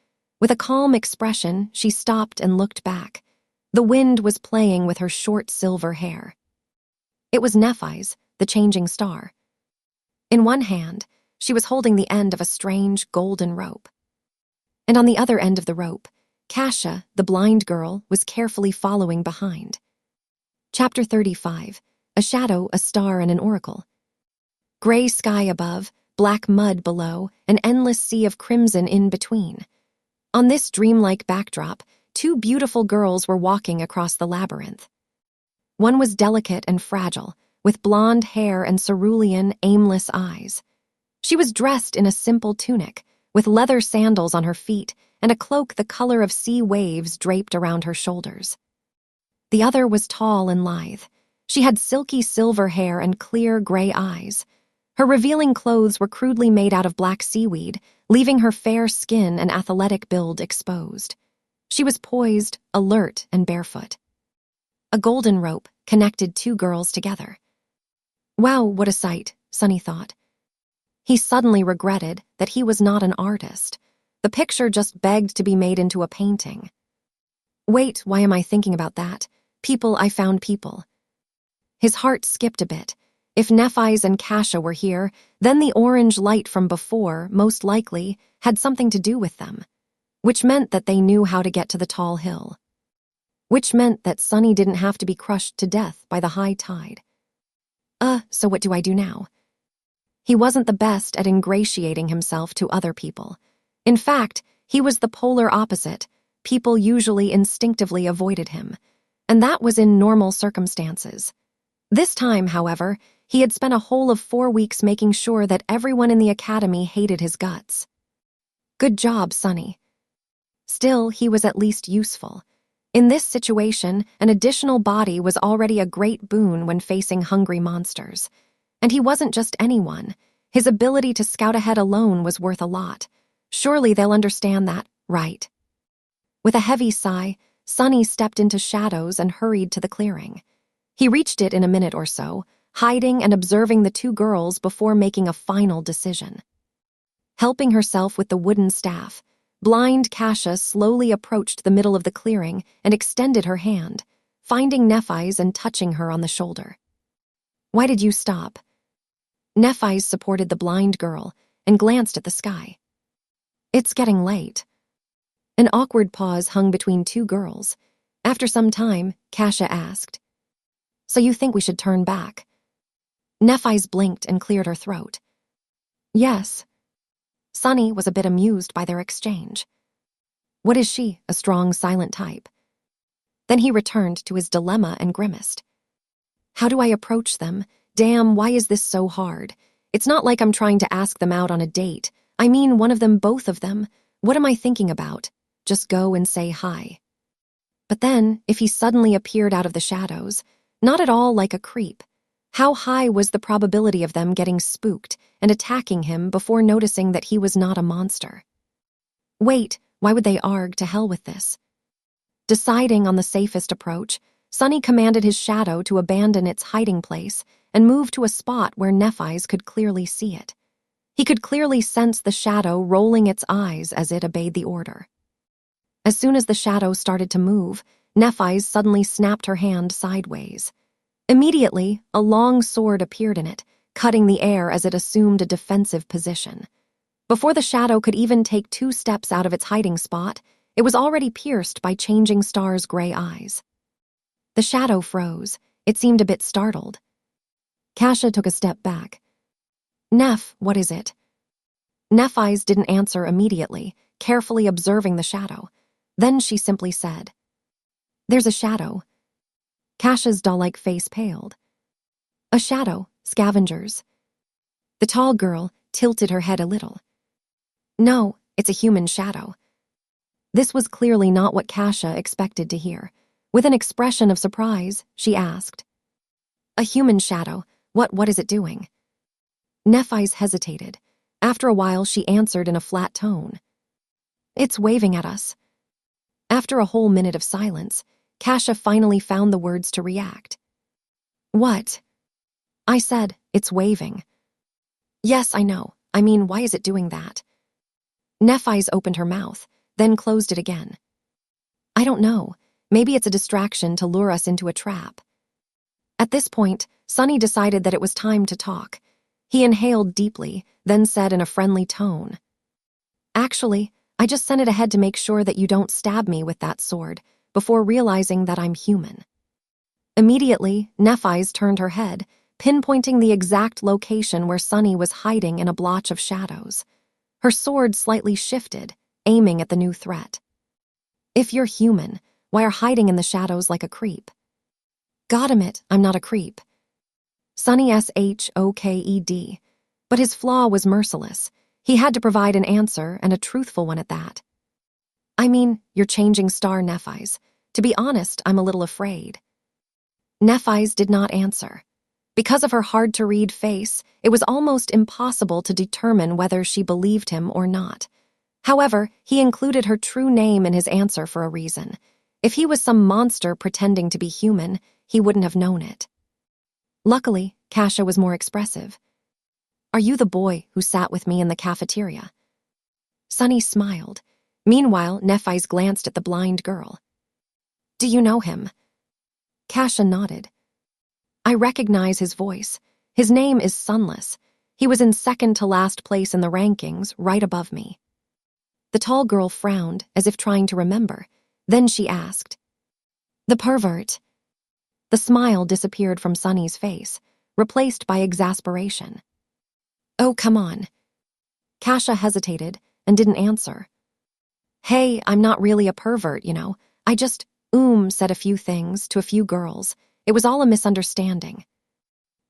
With a calm expression, she stopped and looked back. The wind was playing with her short silver hair. It was Nephis, the changing star. In one hand, she was holding the end of a strange golden rope. And on the other end of the rope, Cassia, the blind girl, was carefully following behind. Chapter 35. A Shadow, a Star, and an Oracle. Gray sky above, black mud below, an endless sea of crimson in between. On this dreamlike backdrop, 2 beautiful girls were walking across the labyrinth. One was delicate and fragile, with blonde hair and cerulean, aimless eyes. She was dressed in a simple tunic, with leather sandals on her feet and a cloak the color of sea waves draped around her shoulders. The other was tall and lithe. She had silky silver hair and clear gray eyes. Her revealing clothes were crudely made out of black seaweed, leaving her fair skin and athletic build exposed. She was poised, alert, and barefoot. A golden rope connected 2 girls together. Wow, what a sight, Sunny thought. He suddenly regretted that he was not an artist. The picture just begged to be made into a painting. Wait, why am I thinking about that? I found people. His heart skipped a bit. If Nephis and Cassia were here, then the orange light from before, most likely, had something to do with them. Which meant that they knew how to get to the tall hill. Which meant that Sunny didn't have to be crushed to death by the high tide. So what do I do now? He wasn't the best at ingratiating himself to other people. In fact, he was the polar opposite. People usually instinctively avoided him, and that was in normal circumstances. This time, however, he had spent a whole of 4 weeks making sure that everyone in the academy hated his guts. Good job, Sonny. Still, he was at least useful. In this situation, an additional body was already a great boon when facing hungry monsters. And he wasn't just anyone. His ability to scout ahead alone was worth a lot. Surely they'll understand that, right? With a heavy sigh, Sonny stepped into shadows and hurried to the clearing. He reached it in a minute or so, hiding and observing the 2 girls before making a final decision. Helping herself with the wooden staff, blind Cassia slowly approached the middle of the clearing and extended her hand, finding Nephise and touching her on the shoulder. "Why did you stop?" Nephise supported the blind girl and glanced at the sky. "It's getting late." An awkward pause hung between 2 girls. After some time, Cassia asked, "So you think we should turn back?" Nephise blinked and cleared her throat. "Yes." Sonny was a bit amused by their exchange. "What is she, a strong, silent type?" Then he returned to his dilemma and grimaced. "How do I approach them? Damn, why is this so hard? It's not like I'm trying to ask them out on a date. I mean, one of them, both of them. What am I thinking about? Just go and say hi." But then, if he suddenly appeared out of the shadows, not at all like a creep, how high was the probability of them getting spooked and attacking him before noticing that he was not a monster? Wait, why would they argue? To hell with this? Deciding on the safest approach, Sonny commanded his shadow to abandon its hiding place and move to a spot where Nephise could clearly see it. He could clearly sense the shadow rolling its eyes as it obeyed the order. As soon as the shadow started to move, Nephise suddenly snapped her hand sideways. Immediately, a long sword appeared in it, cutting the air as it assumed a defensive position. Before the shadow could even take 2 steps out of its hiding spot, it was already pierced by Changing Star's gray eyes. The shadow froze. It seemed a bit startled. Cassia took a step back. "Neph, what is it?" Nephise didn't answer immediately, carefully observing the shadow. Then she simply said, "There's a shadow." Cassia's doll-like face paled. "A shadow, Scavengers." The tall girl tilted her head a little. "No, it's a human shadow." This was clearly not what Cassia expected to hear. With an expression of surprise, she asked, "A human shadow, what is it doing?" Nephise hesitated. After a while, she answered in a flat tone, "It's waving at us." After a whole minute of silence, Cassia finally found the words to react. "What?" "I said, it's waving." "Yes, I know. I mean, why is it doing that?" Nephise opened her mouth, then closed it again. "I don't know. Maybe it's a distraction to lure us into a trap." At this point, Sonny decided that it was time to talk. He inhaled deeply, then said in a friendly tone, "Actually, I just sent it ahead to make sure that you don't stab me with that sword, before realizing that I'm human." Immediately, Nephise turned her head, pinpointing the exact location where Sonny was hiding in a blotch of shadows. Her sword slightly shifted, aiming at the new threat. "If you're human, why are hiding in the shadows like a creep?" "Goddammit, I'm not a creep." Sonny shoked, but his flaw was merciless. He had to provide an answer, and a truthful one at that. "I mean, you're Changing Star, Nephise. To be honest, I'm a little afraid." Nephise did not answer. Because of her hard-to-read face, it was almost impossible to determine whether she believed him or not. However, he included her true name in his answer for a reason. If he was some monster pretending to be human, he wouldn't have known it. Luckily, Cassia was more expressive. "Are you the boy who sat with me in the cafeteria?" Sonny smiled. Meanwhile, Nephise glanced at the blind girl. "Do you know him?" Cassia nodded. "I recognize his voice. His name is Sunless. He was in second to last place in the rankings, right above me." The tall girl frowned, as if trying to remember. Then she asked, "The pervert?" The smile disappeared from Sonny's face. replaced by exasperation. "Oh, come on." Kasha hesitated and didn't answer. "Hey, I'm not really a pervert, you know. I just, said a few things to a few girls. It was all a misunderstanding."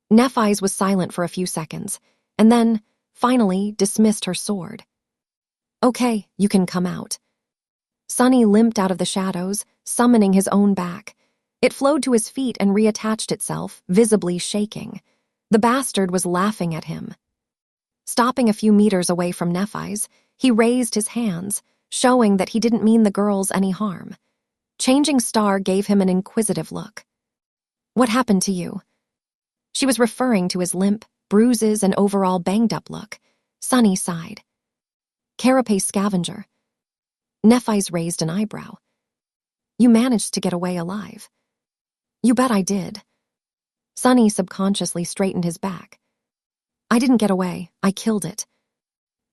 Nephi's was silent for a few seconds, and then, finally, dismissed her sword. "Okay, you can come out." Sunny limped out of the shadows, summoning his own back. It flowed to his feet and reattached itself, visibly shaking. The bastard was laughing at him. Stopping a few meters away from Nephi's, he raised his hands, showing that he didn't mean the girls any harm. Changing Star gave him an inquisitive look. "What happened to you?" She was referring to his limp, bruises, and overall banged-up look. Sunny sighed. "Carapace Scavenger." Nephi's raised an eyebrow. "You managed to get away alive." "You bet I did." Sunny subconsciously straightened his back. "I didn't get away, I killed it."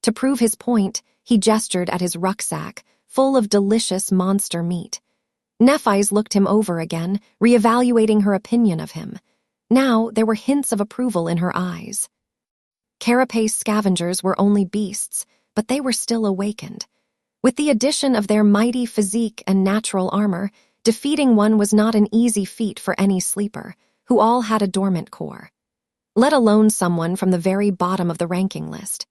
To prove his point, he gestured at his rucksack, full of delicious monster meat. Nephi's looked him over again, reevaluating her opinion of him. Now there were hints of approval in her eyes. Carapace scavengers were only beasts, but they were still awakened. With the addition of their mighty physique and natural armor, defeating one was not an easy feat for any sleeper, who all had a dormant core. Let alone someone from the very bottom of the ranking list.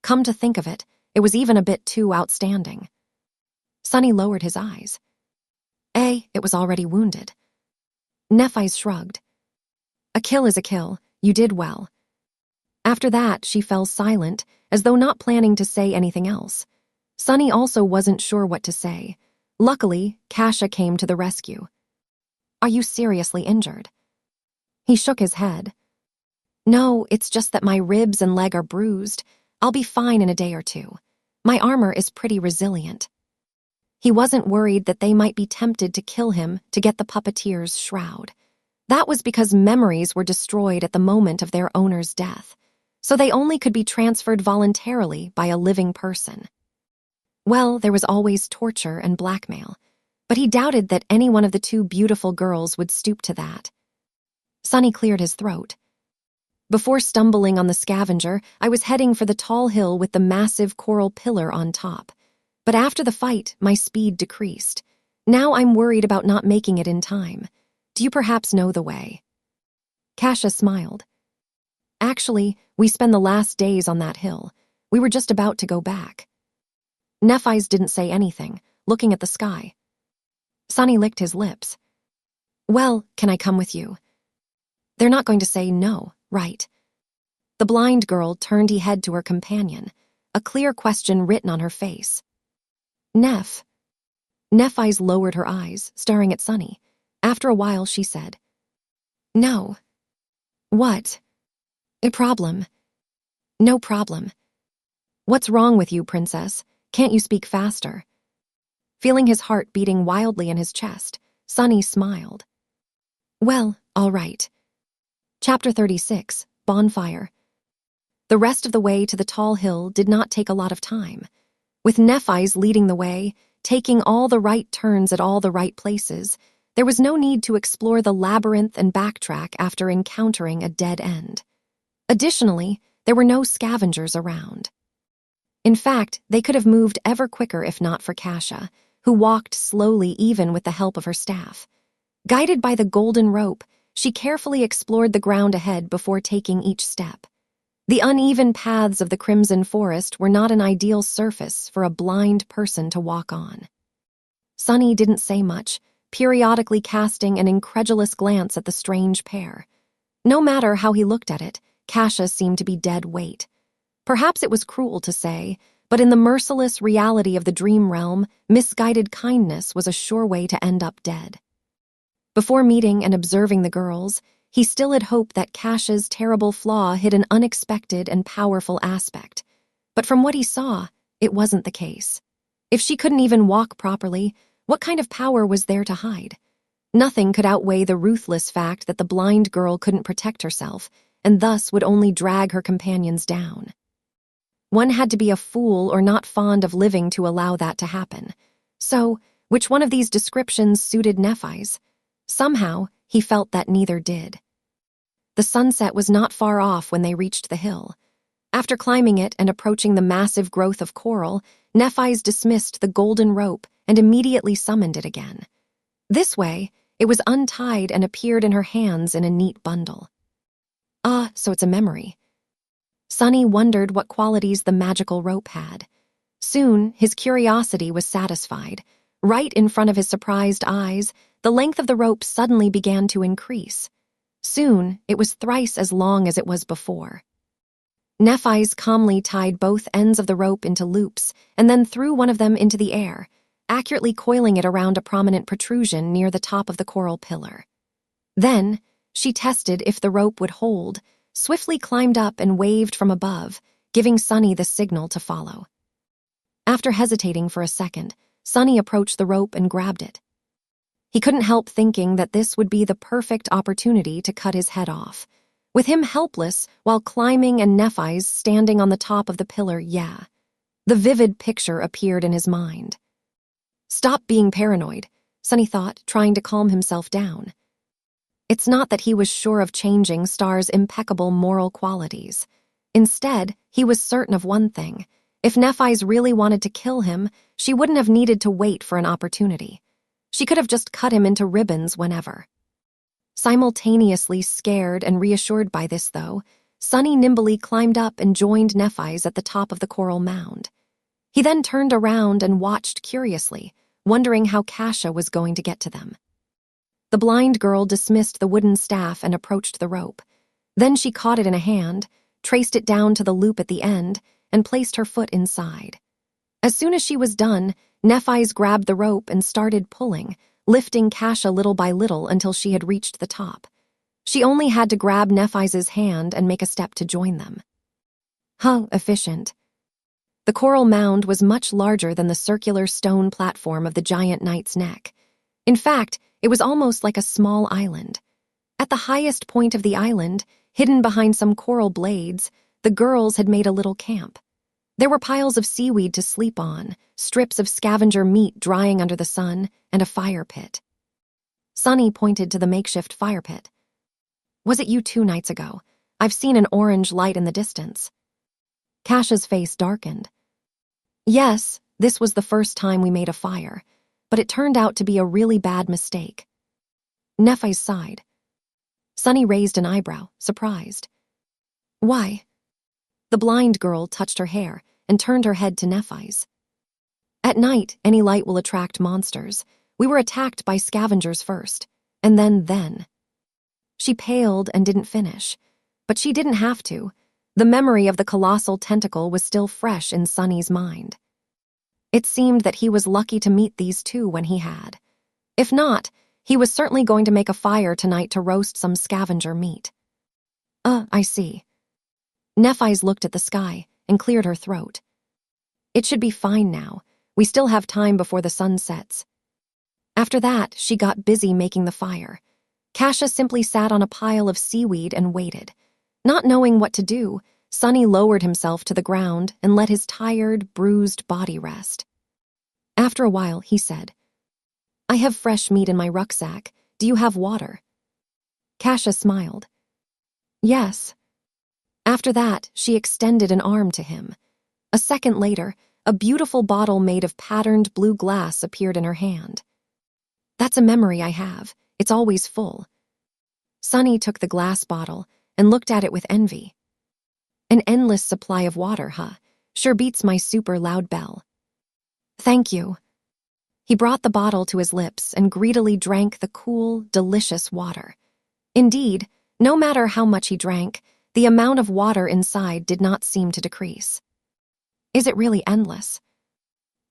Come to think of it, it was even a bit too outstanding. Sunny lowered his eyes. It was already wounded." Nephi's shrugged. "A kill is a kill, you did well." After that, she fell silent, as though not planning to say anything else. Sunny also wasn't sure what to say. Luckily, Kasha came to the rescue. "Are you seriously injured?" He shook his head. "No, it's just that my ribs and leg are bruised. I'll be fine in a day or two. My armor is pretty resilient." He wasn't worried that they might be tempted to kill him to get the puppeteer's shroud. That was because memories were destroyed at the moment of their owner's death, so they only could be transferred voluntarily by a living person. Well, there was always torture and blackmail, but he doubted that any one of the two beautiful girls would stoop to that. Sunny cleared his throat. "Before stumbling on the scavenger, I was heading for the tall hill with the massive coral pillar on top. But after the fight, my speed decreased. Now I'm worried about not making it in time. Do you perhaps know the way?" Kasha smiled. "Actually, we spend the last days on that hill. We were just about to go back." Nephi's didn't say anything, looking at the sky. Sunny licked his lips. "Well, can I come with you?" They're not going to say no, right? The blind girl turned her head to her companion, a clear question written on her face. Nephi's lowered her eyes, staring at Sunny. After a while, she said, "No." "What?" "A problem." "No problem." "What's wrong with you, princess? Can't you speak faster?" Feeling his heart beating wildly in his chest, Sunny smiled. "Well, all right." Chapter 36, Bonfire. The rest of the way to the tall hill did not take a lot of time. With Nephi's leading the way, taking all the right turns at all the right places, there was no need to explore the labyrinth and backtrack after encountering a dead end. Additionally, there were no scavengers around. In fact, they could have moved ever quicker if not for Kasha, who walked slowly even with the help of her staff. Guided by the golden rope, she carefully explored the ground ahead before taking each step. The uneven paths of the Crimson Forest were not an ideal surface for a blind person to walk on. Sunny didn't say much, periodically casting an incredulous glance at the strange pair. No matter how he looked at it, Kasha seemed to be dead weight. Perhaps it was cruel to say, but in the merciless reality of the dream realm, misguided kindness was a sure way to end up dead. Before meeting and observing the girls, he still had hoped that Kasha's terrible flaw hid an unexpected and powerful aspect. But from what he saw, it wasn't the case. If she couldn't even walk properly, what kind of power was there to hide? Nothing could outweigh the ruthless fact that the blind girl couldn't protect herself, and thus would only drag her companions down. One had to be a fool or not fond of living to allow that to happen. So, which one of these descriptions suited Nephi's? Somehow, he felt that neither did. The sunset was not far off when they reached the hill. After climbing it and approaching the massive growth of coral, Nephi's dismissed the golden rope and immediately summoned it again. This way, it was untied and appeared in her hands in a neat bundle. Ah, so it's a memory. Sunny wondered what qualities the magical rope had. Soon, his curiosity was satisfied. Right in front of his surprised eyes, the length of the rope suddenly began to increase. Soon, it was thrice as long as it was before. Nephi's calmly tied both ends of the rope into loops and then threw one of them into the air, accurately coiling it around a prominent protrusion near the top of the coral pillar. Then, she tested if the rope would hold, swiftly climbed up and waved from above, giving Sunny the signal to follow. After hesitating for a second, Sunny approached the rope and grabbed it. He couldn't help thinking that this would be the perfect opportunity to cut his head off. With him helpless while climbing and Nephi's standing on the top of the pillar, the vivid picture appeared in his mind. Stop being paranoid, Sunny thought, trying to calm himself down. It's not that he was sure of changing Star's impeccable moral qualities. Instead, he was certain of one thing. If Nephi's really wanted to kill him, she wouldn't have needed to wait for an opportunity. She could have just cut him into ribbons whenever. Simultaneously scared and reassured by this, though, Sunny nimbly climbed up and joined Nephi's at the top of the coral mound. He then turned around and watched curiously, wondering how Cassie was going to get to them. The blind girl dismissed the wooden staff and approached the rope. Then she caught it in a hand, traced it down to the loop at the end, and placed her foot inside. As soon as she was done, Nephi's grabbed the rope and started pulling, lifting Cassie little by little until she had reached the top. She only had to grab Nephi's hand and make a step to join them. How efficient. The coral mound was much larger than the circular stone platform of the giant knight's neck. In fact, it was almost like a small island. At the highest point of the island, hidden behind some coral blades, the girls had made a little camp. There were piles of seaweed to sleep on, strips of scavenger meat drying under the sun, and a fire pit. Sunny pointed to the makeshift fire pit. Was it you 2 nights ago? I've seen an orange light in the distance. Cassia's face darkened. Yes, this was the first time we made a fire, but it turned out to be a really bad mistake. Nephi sighed. Sunny raised an eyebrow, surprised. Why? The blind girl touched her hair and turned her head to Nephi's. At night, any light will attract monsters. We were attacked by scavengers first, and then. She paled and didn't finish, but she didn't have to. The memory of the colossal tentacle was still fresh in Sunny's mind. It seemed that he was lucky to meet these two when he had. If not, he was certainly going to make a fire tonight to roast some scavenger meat. I see. Nephi's looked at the sky and cleared her throat. It should be fine now. We still have time before the sun sets. After that, she got busy making the fire. Cassie simply sat on a pile of seaweed and waited. Not knowing what to do, Sunny lowered himself to the ground and let his tired, bruised body rest. After a while, he said, I have fresh meat in my rucksack. Do you have water? Cassie smiled. Yes. After that, she extended an arm to him. A second later, a beautiful bottle made of patterned blue glass appeared in her hand. That's a memory I have. It's always full. Sunny took the glass bottle and looked at it with envy. An endless supply of water, huh? Sure beats my super loud bell. Thank you. He brought the bottle to his lips and greedily drank the cool, delicious water. Indeed, no matter how much he drank, the amount of water inside did not seem to decrease. Is it really endless?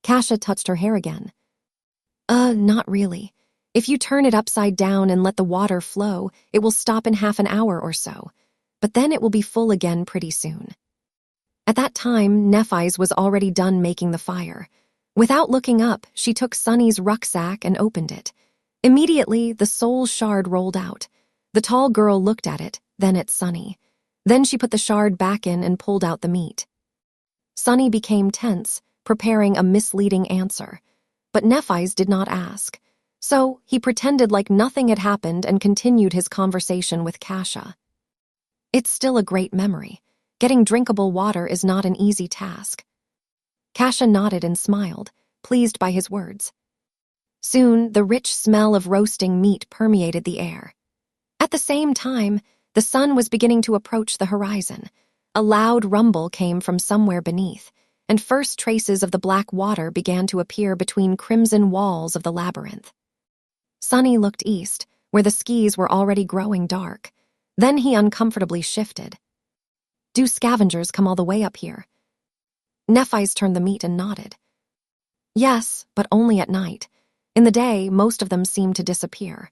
Cassie touched her hair again. Not really. If you turn it upside down and let the water flow, it will stop in half an hour or so, but then it will be full again pretty soon. At that time, Nephi's was already done making the fire. Without looking up, she took Sunny's rucksack and opened it. Immediately, the soul shard rolled out. The tall girl looked at it, then at Sunny. Then she put the shard back in and pulled out the meat. Sunny became tense, preparing a misleading answer. But Nephi's did not ask. So he pretended like nothing had happened and continued his conversation with Cassie. It's still a great memory. Getting drinkable water is not an easy task. Kasha nodded and smiled, pleased by his words. Soon, the rich smell of roasting meat permeated the air. At the same time, the sun was beginning to approach the horizon. A loud rumble came from somewhere beneath, and first traces of the black water began to appear between crimson walls of the labyrinth. Sunny looked east, where the skis were already growing dark. Then he uncomfortably shifted. Do scavengers come all the way up here? Nephi's turned the meat and nodded. Yes, but only at night. In the day, most of them seemed to disappear.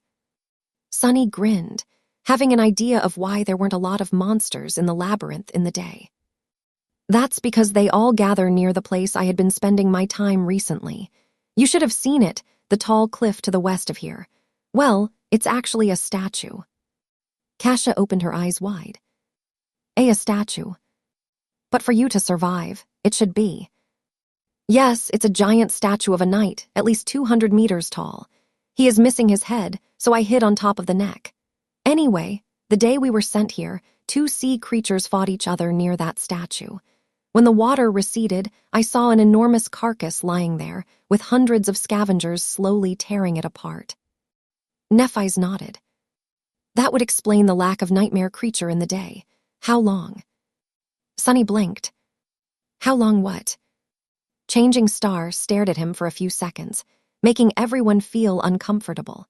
Sunny grinned, having an idea of why there weren't a lot of monsters in the labyrinth in the day. That's because they all gather near the place I had been spending my time recently. You should have seen it, the tall cliff to the west of here. Well, it's actually a statue. Kasha opened her eyes wide. A statue. But for you to survive, it should be. Yes, it's a giant statue of a knight, at least 200 meters tall. He is missing his head, so I hid on top of the neck. Anyway, the day we were sent here, 2 sea creatures fought each other near that statue. When the water receded, I saw an enormous carcass lying there, with hundreds of scavengers slowly tearing it apart. Nephi's nodded. That would explain the lack of nightmare creature in the day. How long? Sunny blinked. How long what? Changing Star stared at him for a few seconds, making everyone feel uncomfortable.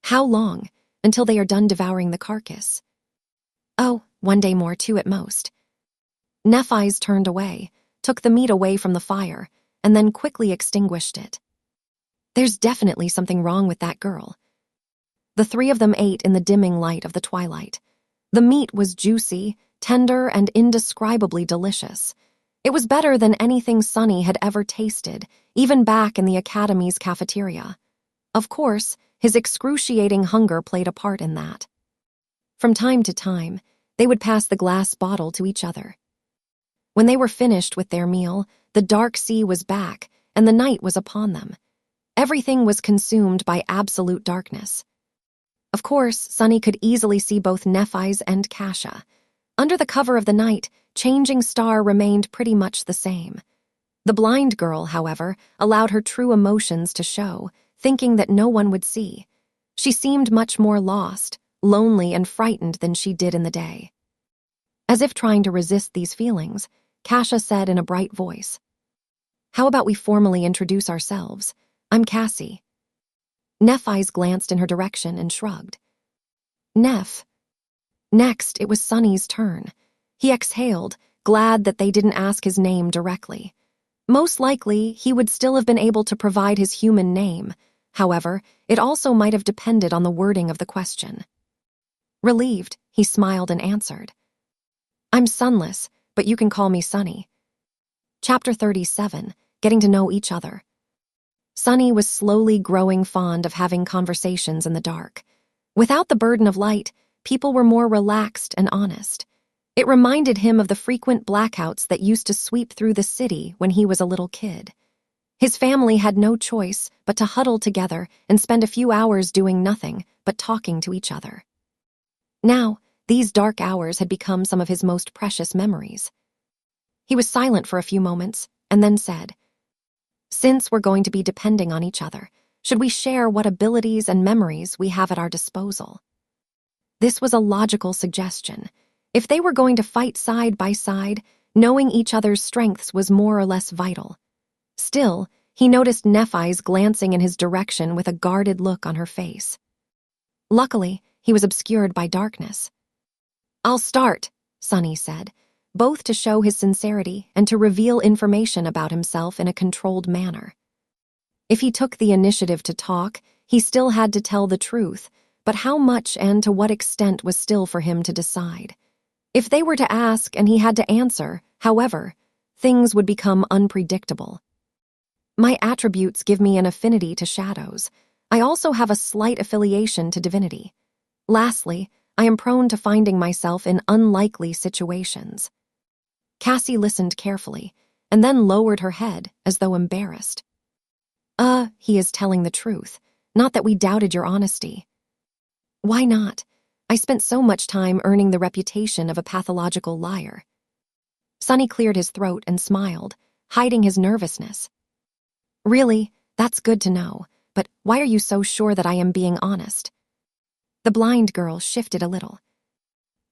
How long? Until they are done devouring the carcass. Oh, 1 day more, 2 at most. Nephi's turned away, took the meat away from the fire, and then quickly extinguished it. There's definitely something wrong with that girl. The 3 of them ate in the dimming light of the twilight. The meat was juicy, tender, and indescribably delicious. It was better than anything Sunny had ever tasted, even back in the Academy's cafeteria. Of course, his excruciating hunger played a part in that. From time to time, they would pass the glass bottle to each other. When they were finished with their meal, the dark sea was back, and the night was upon them. Everything was consumed by absolute darkness. Of course, Sunny could easily see both Nephi's and Kasha. Under the cover of the night, Changing Star remained pretty much the same. The blind girl, however, allowed her true emotions to show, thinking that no one would see. She seemed much more lost, lonely, and frightened than she did in the day. As if trying to resist these feelings, Kasha said in a bright voice, "How about we formally introduce ourselves? I'm Cassie." Nephi's glanced in her direction and shrugged. Neph. Next, it was Sunny's turn. He exhaled, glad that they didn't ask his name directly. Most likely, he would still have been able to provide his human name. However, it also might have depended on the wording of the question. Relieved, he smiled and answered, "I'm Sunless, but you can call me Sunny." Chapter 37, Getting to Know Each Other. Sunny was slowly growing fond of having conversations in the dark. Without the burden of light, people were more relaxed and honest. It reminded him of the frequent blackouts that used to sweep through the city when he was a little kid. His family had no choice but to huddle together and spend a few hours doing nothing but talking to each other. Now, these dark hours had become some of his most precious memories. He was silent for a few moments and then said, "Since we're going to be depending on each other, should we share what abilities and memories we have at our disposal?" This was a logical suggestion. If they were going to fight side by side, knowing each other's strengths was more or less vital. Still, he noticed Nephi's glancing in his direction with a guarded look on her face. Luckily, he was obscured by darkness. "I'll start," Sunny said, both to show his sincerity and to reveal information about himself in a controlled manner. If he took the initiative to talk, he still had to tell the truth, but how much and to what extent was still for him to decide. If they were to ask and he had to answer, however, things would become unpredictable. "My attributes give me an affinity to shadows. I also have a slight affiliation to divinity. Lastly, I am prone to finding myself in unlikely situations." Cassie listened carefully, and then lowered her head as though embarrassed. He is telling the truth. Not that we doubted your honesty." "Why not? I spent so much time earning the reputation of a pathological liar. Sonny cleared his throat and smiled, hiding his nervousness. Really, that's good to know, but why are you so sure that I am being honest? The blind girl shifted a little.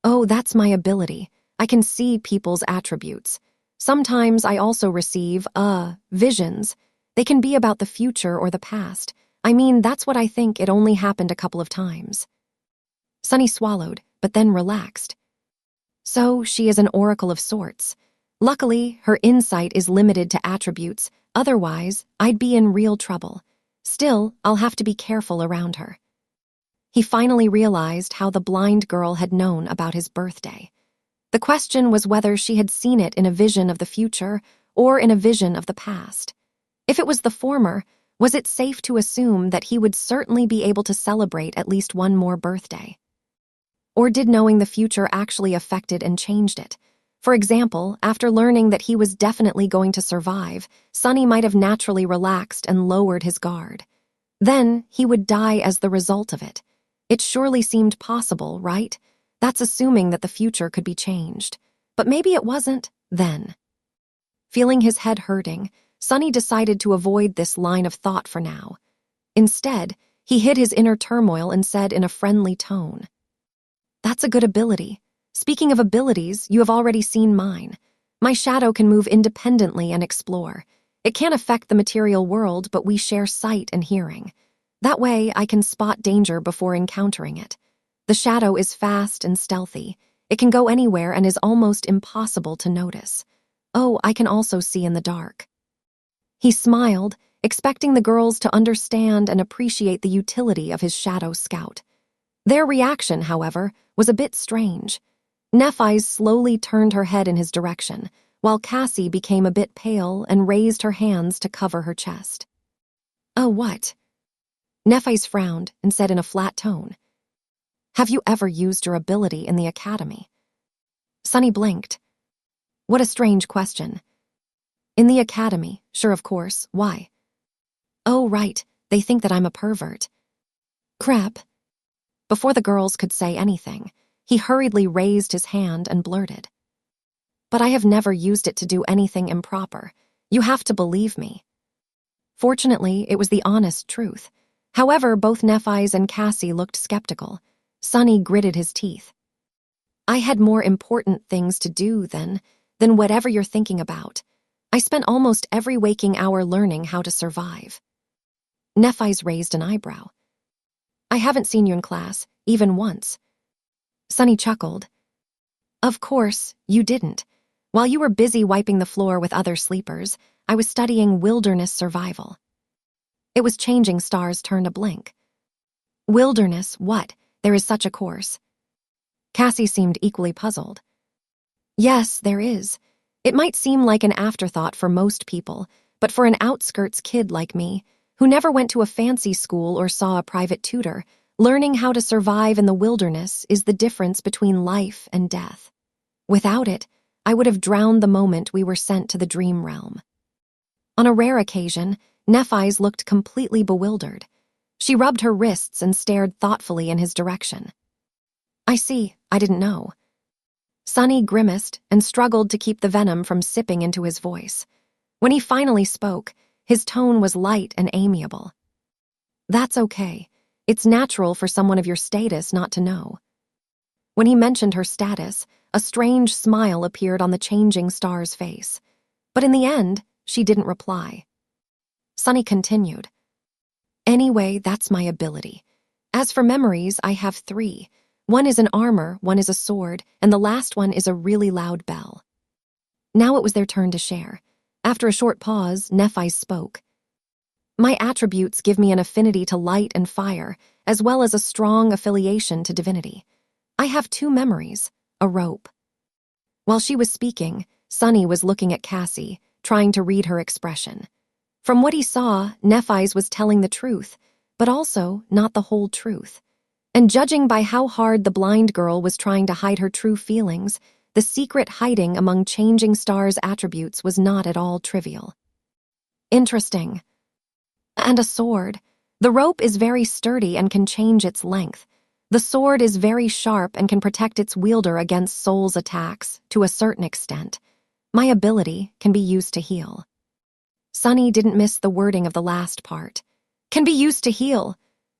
Oh, that's my ability. I can see people's attributes. Sometimes I also receive, visions. They can be about the future or the past. I mean, that's what I think. It only happened a couple of times. Sonny swallowed, but then relaxed. So she is an oracle of sorts. Luckily, her insight is limited to attributes. Otherwise, I'd be in real trouble. Still, I'll have to be careful around her. He finally realized how the blind girl had known about his birthday. The question was whether she had seen it in a vision of the future or in a vision of the past. If it was the former, was it safe to assume that he would certainly be able to celebrate at least one more birthday? Or did knowing the future actually affected and changed it? For example, after learning that he was definitely going to survive, Sonny might have naturally relaxed and lowered his guard. Then he would die as the result of it. It surely seemed possible, right? That's assuming that the future could be changed. But maybe it wasn't then. Feeling his head hurting, Sonny decided to avoid this line of thought for now. Instead, he hid his inner turmoil and said in a friendly tone, "That's a good ability. Speaking of abilities, you have already seen mine. My shadow can move independently and explore. It can't affect the material world, but we share sight and hearing. That way, I can spot danger before encountering it. The shadow is fast and stealthy. It can go anywhere and is almost impossible to notice. Oh, I can also see in the dark." He smiled, expecting the girls to understand and appreciate the utility of his shadow scout. Their reaction, however, was a bit strange. Nephi's slowly turned her head in his direction, while Cassie became a bit pale and raised her hands to cover her chest. "Oh, what?" Nephi's frowned and said in a flat tone, "Have you ever used your ability in the academy?" Sonny blinked. What a strange question. "In the academy, sure, of course. Why?" "Oh, right, they think that I'm a pervert." "Crap." Before the girls could say anything, he hurriedly raised his hand and blurted, "But I have never used it to do anything improper. You have to believe me." Fortunately, it was the honest truth. However, both Nephi's and Cassie looked skeptical. Sonny gritted his teeth. "I had more important things to do than whatever you're thinking about. I spent almost every waking hour learning how to survive." Nephi's raised an eyebrow. "I haven't seen you in class, even once." Sonny chuckled. "Of course, you didn't. While you were busy wiping the floor with other sleepers, I was studying wilderness survival." It was Changing Star's turn to blink. "Wilderness, what? There is such a course." Cassie seemed equally puzzled. "Yes, there is. It might seem like an afterthought for most people, but for an outskirts kid like me, who never went to a fancy school or saw a private tutor, learning how to survive in the wilderness is the difference between life and death. Without it, I would have drowned the moment we were sent to the dream realm." On a rare occasion, Nephi's looked completely bewildered. She rubbed her wrists and stared thoughtfully in his direction. "I see, I didn't know." Sonny grimaced and struggled to keep the venom from sipping into his voice. When he finally spoke, his tone was light and amiable. "That's okay. It's natural for someone of your status not to know." When he mentioned her status, a strange smile appeared on the Changing Star's face. But in the end, she didn't reply. Sonny continued. "Anyway, that's my ability. As for memories, I have 3. One is an armor, one is a sword, and the last one is a really loud bell." Now it was their turn to share. After a short pause, Nephi spoke. "My attributes give me an affinity to light and fire, as well as a strong affiliation to divinity. I have 2 memories, a rope." While she was speaking, Sonny was looking at Cassie, trying to read her expression. From what he saw, Nephi's was telling the truth, but also not the whole truth. And judging by how hard the blind girl was trying to hide her true feelings, the secret hiding among Changing Star's attributes was not at all trivial. "Interesting. And a sword. The rope is very sturdy and can change its length. The sword is very sharp and can protect its wielder against soul's attacks to a certain extent. My ability can be used to heal. Sunny didn't miss the wording of the last part. Can be used to heal.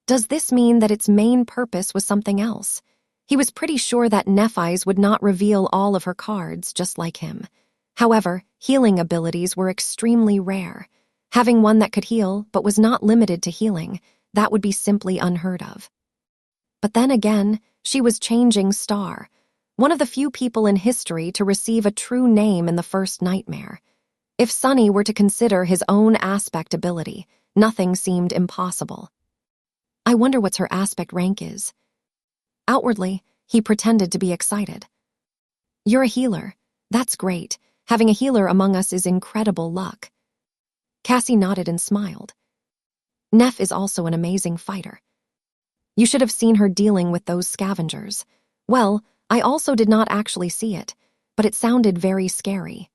Does this mean that its main purpose was something else? He was pretty sure that Nephi's would not reveal all of her cards just like him. However, healing abilities were extremely rare. Having one that could heal but was not limited to healing, that would be simply unheard of. But then again, she was changing star, one of the few people in history to receive a true name in the first nightmare. If Sunny were to consider his own aspect ability, nothing seemed impossible. I wonder what her aspect rank is. Outwardly, he pretended to be excited. You're a healer. That's great. Having a healer among us is incredible luck. Cassie nodded and smiled. Neph is also an amazing fighter. You should have seen her dealing with those scavengers. Well, I also did not actually see it, but it sounded very scary.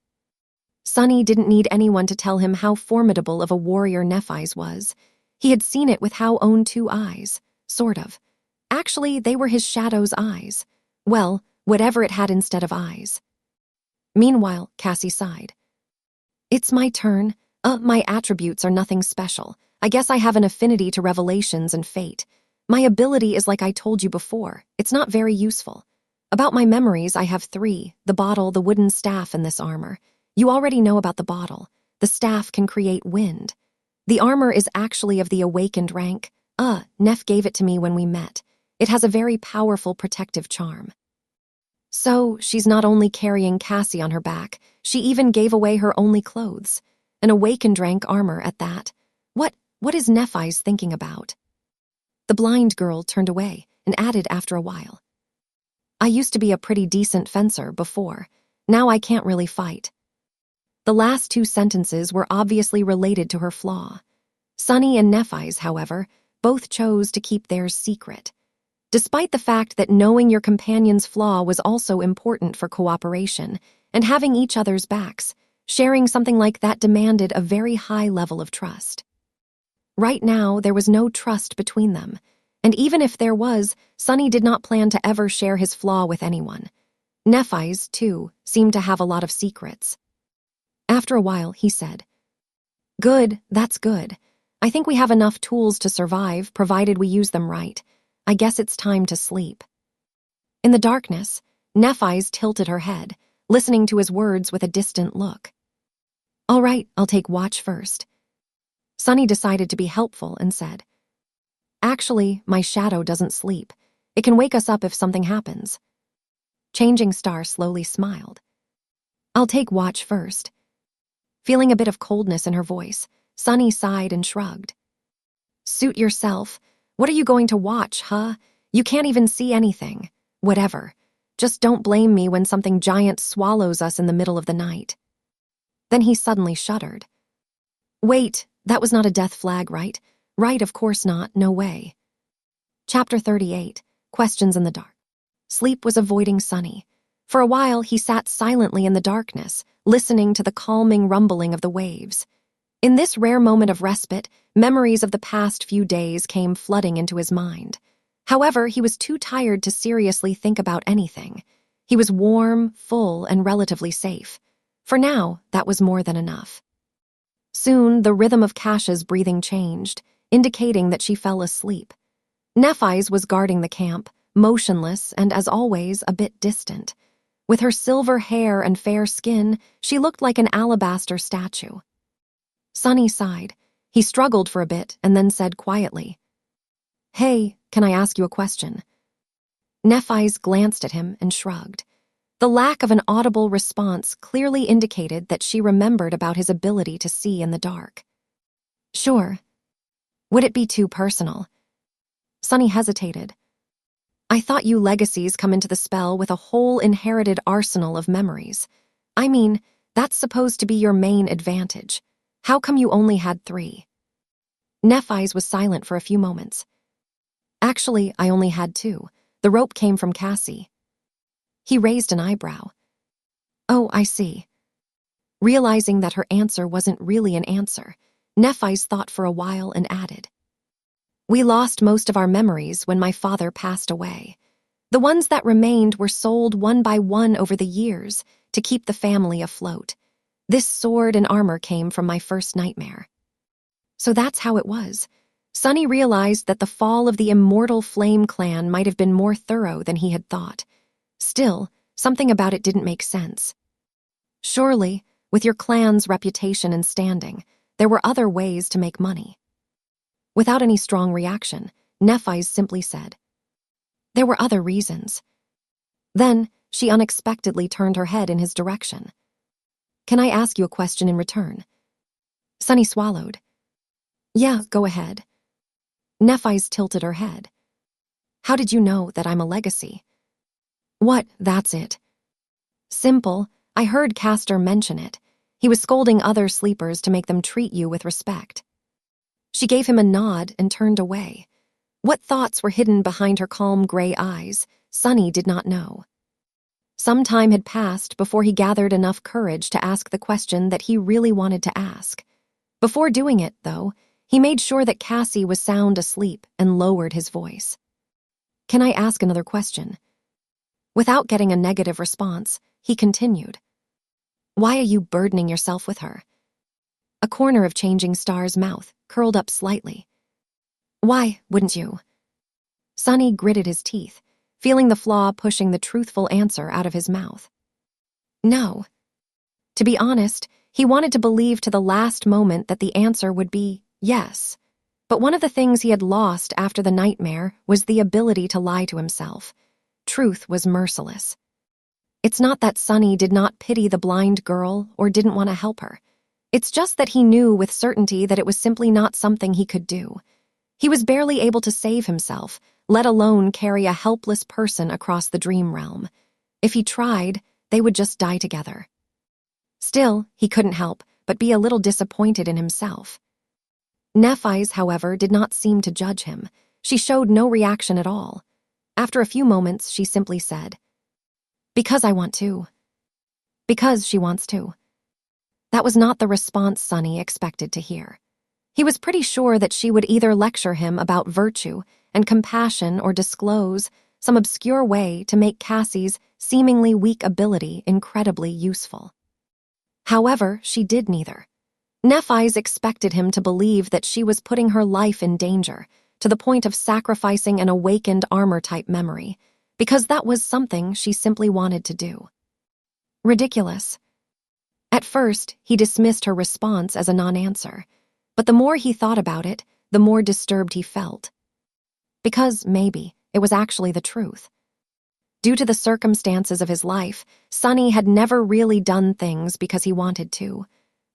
Sunny didn't need anyone to tell him how formidable of a warrior Nephi's was. He had seen it with how own 2 eyes, sort of. Actually, they were his shadow's eyes. Well, whatever it had instead of eyes. Meanwhile, Cassie sighed. It's my turn. My attributes are nothing special. I guess I have an affinity to revelations and fate. My ability is like I told you before. It's not very useful. About my memories, I have 3, the bottle, the wooden staff, and this armor. You already know about the bottle. The staff can create wind. The armor is actually of the awakened rank. Neph gave it to me when we met. It has a very powerful protective charm. So, she's not only carrying Cassie on her back, she even gave away her only clothes. An awakened rank armor at that. What is Nephi's thinking about? The blind girl turned away and added after a while. I used to be a pretty decent fencer before. Now I can't really fight. The last 2 sentences were obviously related to her flaw. Sunny and Nephi's, however, both chose to keep theirs secret. Despite the fact that knowing your companion's flaw was also important for cooperation and having each other's backs, sharing something like that demanded a very high level of trust. Right now, there was no trust between them, and even if there was, Sunny did not plan to ever share his flaw with anyone. Nephi's, too, seemed to have a lot of secrets. After a while, he said, Good, that's good. I think we have enough tools to survive, provided we use them right. I guess it's time to sleep. In the darkness, Nephi's tilted her head, listening to his words with a distant look. All right, I'll take watch first. Sunny decided to be helpful and said, Actually, my shadow doesn't sleep. It can wake us up if something happens. Changing Star slowly smiled. I'll take watch first. Feeling a bit of coldness in her voice, Sunny sighed and shrugged. Suit yourself. What are you going to watch, huh? You can't even see anything. Whatever. Just don't blame me when something giant swallows us in the middle of the night. Then he suddenly shuddered. Wait, that was not a death flag, right? Right, of course not, no way. Chapter 38, Questions in the Dark. Sleep was avoiding Sunny. For a while, he sat silently in the darkness, listening to the calming rumbling of the waves. In this rare moment of respite, memories of the past few days came flooding into his mind. However, he was too tired to seriously think about anything. He was warm, full, and relatively safe. For now, that was more than enough. Soon, the rhythm of Kasha's breathing changed, indicating that she fell asleep. Nephi's was guarding the camp, motionless and, as always, a bit distant. With her silver hair and fair skin, she looked like an alabaster statue. Sunny sighed. He struggled for a bit and then said quietly, Hey, can I ask you a question? Nephi's glanced at him and shrugged. The lack of an audible response clearly indicated that she remembered about his ability to see in the dark. Sure. Would it be too personal? Sunny hesitated. I thought you legacies come into the spell with a whole inherited arsenal of memories. I mean, that's supposed to be your main advantage. How come you only had 3? Nephi's was silent for a few moments. Actually, I only had 2. The rope came from Cassie. He raised an eyebrow. Oh, I see. Realizing that her answer wasn't really an answer, Nephi's thought for a while and added, We lost most of our memories when my father passed away. The ones that remained were sold one by one over the years to keep the family afloat. This sword and armor came from my first nightmare. So that's how it was. Sunny realized that the fall of the Immortal Flame clan might have been more thorough than he had thought. Still, something about it didn't make sense. Surely, with your clan's reputation and standing, there were other ways to make money. Without any strong reaction, Nephise simply said, "There were other reasons." Then, she unexpectedly turned her head in his direction. "Can I ask you a question in return?" Sunny swallowed. "Yeah, go ahead." Nephise tilted her head. "How did you know that I'm a legacy?" "What, that's it." "Simple. I heard Castor mention it. He was scolding other sleepers to make them treat you with respect." She gave him a nod and turned away. What thoughts were hidden behind her calm gray eyes, Sunny did not know. Some time had passed before he gathered enough courage to ask the question that he really wanted to ask. Before doing it, though, he made sure that Cassie was sound asleep and lowered his voice. "Can I ask another question?" Without getting a negative response, he continued. "Why are you burdening yourself with her?" A corner of Changing Star's mouth curled up slightly. "Why wouldn't you?" Sunny gritted his teeth, feeling the flaw pushing the truthful answer out of his mouth. No. To be honest, he wanted to believe to the last moment that the answer would be yes. But one of the things he had lost after the nightmare was the ability to lie to himself. Truth was merciless. It's not that Sunny did not pity the blind girl or didn't want to help her. It's just that he knew with certainty that it was simply not something he could do. He was barely able to save himself, let alone carry a helpless person across the dream realm. If he tried, they would just die together. Still, he couldn't help but be a little disappointed in himself. Nephise, however, did not seem to judge him. She showed no reaction at all. After a few moments, she simply said, "Because I want to." Because she wants to. That was not the response Sunny expected to hear. He was pretty sure that she would either lecture him about virtue and compassion or disclose some obscure way to make Cassie's seemingly weak ability incredibly useful. However, she did neither. Nephise expected him to believe that she was putting her life in danger, to the point of sacrificing an awakened armor-type memory, because that was something she simply wanted to do. Ridiculous. At first, he dismissed her response as a non-answer, but the more he thought about it, the more disturbed he felt. Because, maybe, it was actually the truth. Due to the circumstances of his life, Sunny had never really done things because he wanted to.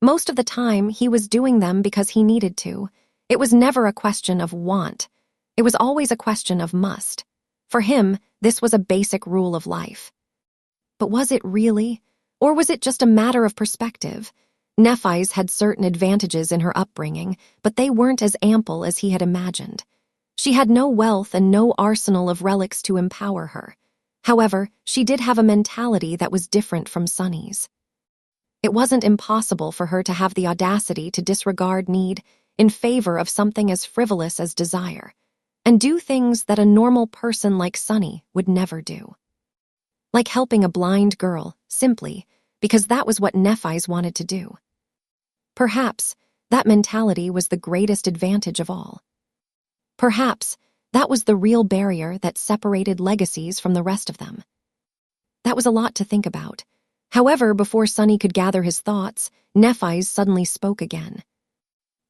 Most of the time, he was doing them because he needed to. It was never a question of want. It was always a question of must. For him, this was a basic rule of life. But was it really? Or was it just a matter of perspective? Nephise had certain advantages in her upbringing, but they weren't as ample as he had imagined. She had no wealth and no arsenal of relics to empower her. However, she did have a mentality that was different from Sunny's. It wasn't impossible for her to have the audacity to disregard need in favor of something as frivolous as desire, and do things that a normal person like Sunny would never do. Like helping a blind girl, simply because that was what Nephise wanted to do. Perhaps that mentality was the greatest advantage of all. Perhaps that was the real barrier that separated legacies from the rest of them. That was a lot to think about. However, before Sunny could gather his thoughts, Nephise suddenly spoke again.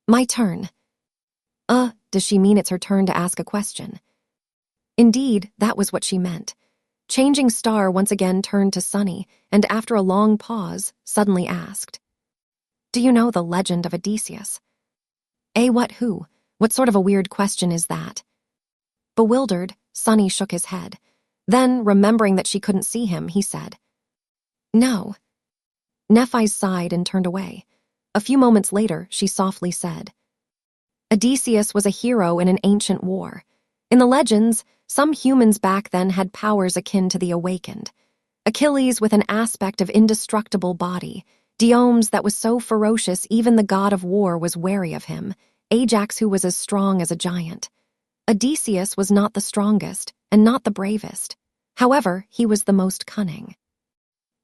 "My turn." Does she mean it's her turn to ask a question? Indeed, that was what she meant. Changing Star once again turned to Sunny, and after a long pause, suddenly asked, "Do you know the legend of Odysseus?" What, who? What sort of a weird question is that? Bewildered, Sunny shook his head. Then, remembering that she couldn't see him, he said, "No." Nephise sighed and turned away. A few moments later, she softly said, "Odysseus was a hero in an ancient war. In the legends, some humans back then had powers akin to the Awakened. Achilles with an aspect of indestructible body, Diomedes that was so ferocious even the god of war was wary of him, Ajax who was as strong as a giant. Odysseus was not the strongest and not the bravest. However, he was the most cunning.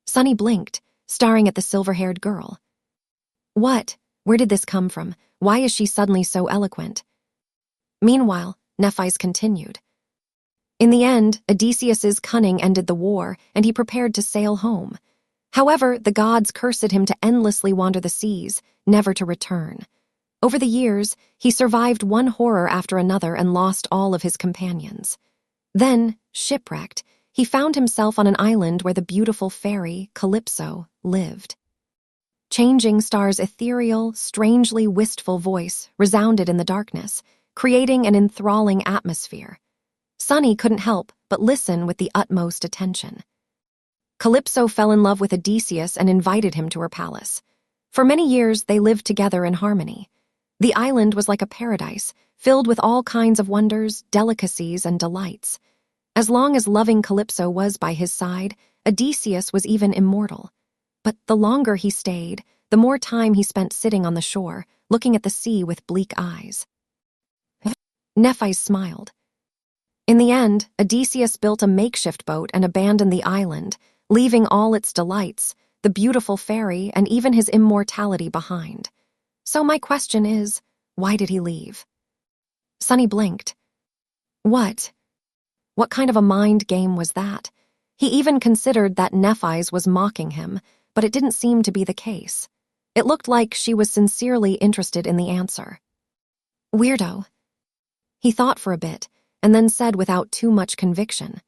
Sunny blinked, staring at the silver-haired girl. What? Where did this come from? Why is she suddenly so eloquent? Meanwhile, Nephis continued. In the end, Odysseus's cunning ended the war, and he prepared to sail home. However, the gods cursed him to endlessly wander the seas, never to return. Over the years, he survived one horror after another and lost all of his companions. Then, shipwrecked, he found himself on an island where the beautiful fairy, Calypso, lived. Changing Star's ethereal, strangely wistful voice resounded in the darkness, creating an enthralling atmosphere. Sunny couldn't help but listen with the utmost attention. Calypso fell in love with Odysseus and invited him to her palace. For many years, they lived together in harmony. The island was like a paradise, filled with all kinds of wonders, delicacies, and delights. As long as loving Calypso was by his side, Odysseus was even immortal. But the longer he stayed, the more time he spent sitting on the shore, looking at the sea with bleak eyes. Nephis smiled. In the end, Odysseus built a makeshift boat and abandoned the island, leaving all its delights, the beautiful fairy, and even his immortality behind. So my question is, why did he leave? Sunny blinked. What? What kind of a mind game was that? He even considered that Nephis was mocking him, but it didn't seem to be the case. It looked like she was sincerely interested in the answer. Weirdo. He thought for a bit, and then said without too much conviction.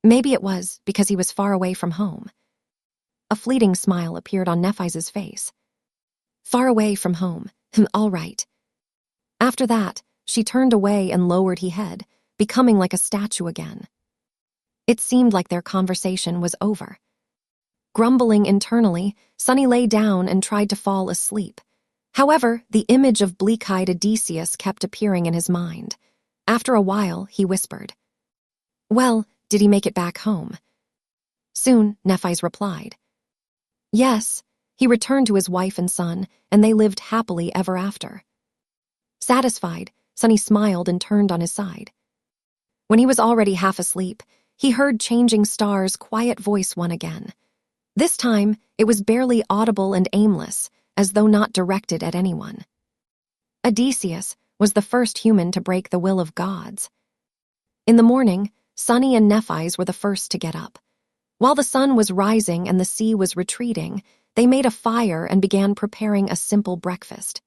Maybe it was because he was far away from home. A fleeting smile appeared on Nephis's face. Far away from home. All right. After that, she turned away and lowered her head, becoming like a statue again. It seemed like their conversation was over. Grumbling internally, Sunny lay down and tried to fall asleep. However, the image of bleak-eyed Odysseus kept appearing in his mind. After a while, he whispered. Well, did he make it back home? Soon, Nephis replied. Yes, he returned to his wife and son, and they lived happily ever after. Satisfied, Sunny smiled and turned on his side. When he was already half asleep, he heard Changing Star's quiet voice once again. This time, it was barely audible and aimless, as though not directed at anyone. Odysseus was the first human to break the will of gods. In the morning, Sunny and Nephis were the first to get up. While the sun was rising and the sea was retreating, they made a fire and began preparing a simple breakfast.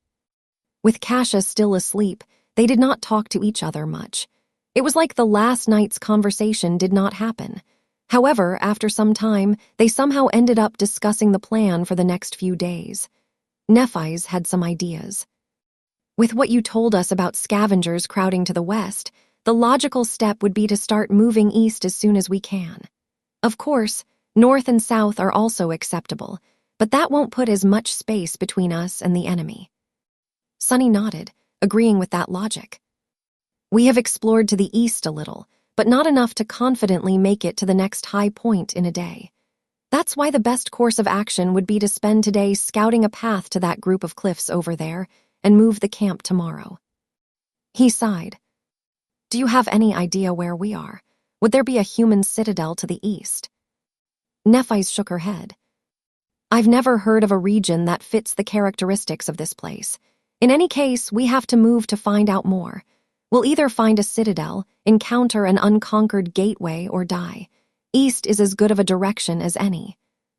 With Cassia still asleep, they did not talk to each other much. It was like the last night's conversation did not happen. However, after some time, they somehow ended up discussing the plan for the next few days. Nephis had some ideas. With what you told us about scavengers crowding to the west, the logical step would be to start moving east as soon as we can. Of course, north and south are also acceptable, but that won't put as much space between us and the enemy. Sunny nodded, agreeing with that logic. We have explored to the east a little, but not enough to confidently make it to the next high point in a day. That's why the best course of action would be to spend today scouting a path to that group of cliffs over there and move the camp tomorrow. He sighed. Do you have any idea where we are? Would there be a human citadel to the east? Nephis shook her head. I've never heard of a region that fits the characteristics of this place. In any case, we have to move to find out more. We'll either find a citadel, encounter an unconquered gateway, or die. East is as good of a direction as any.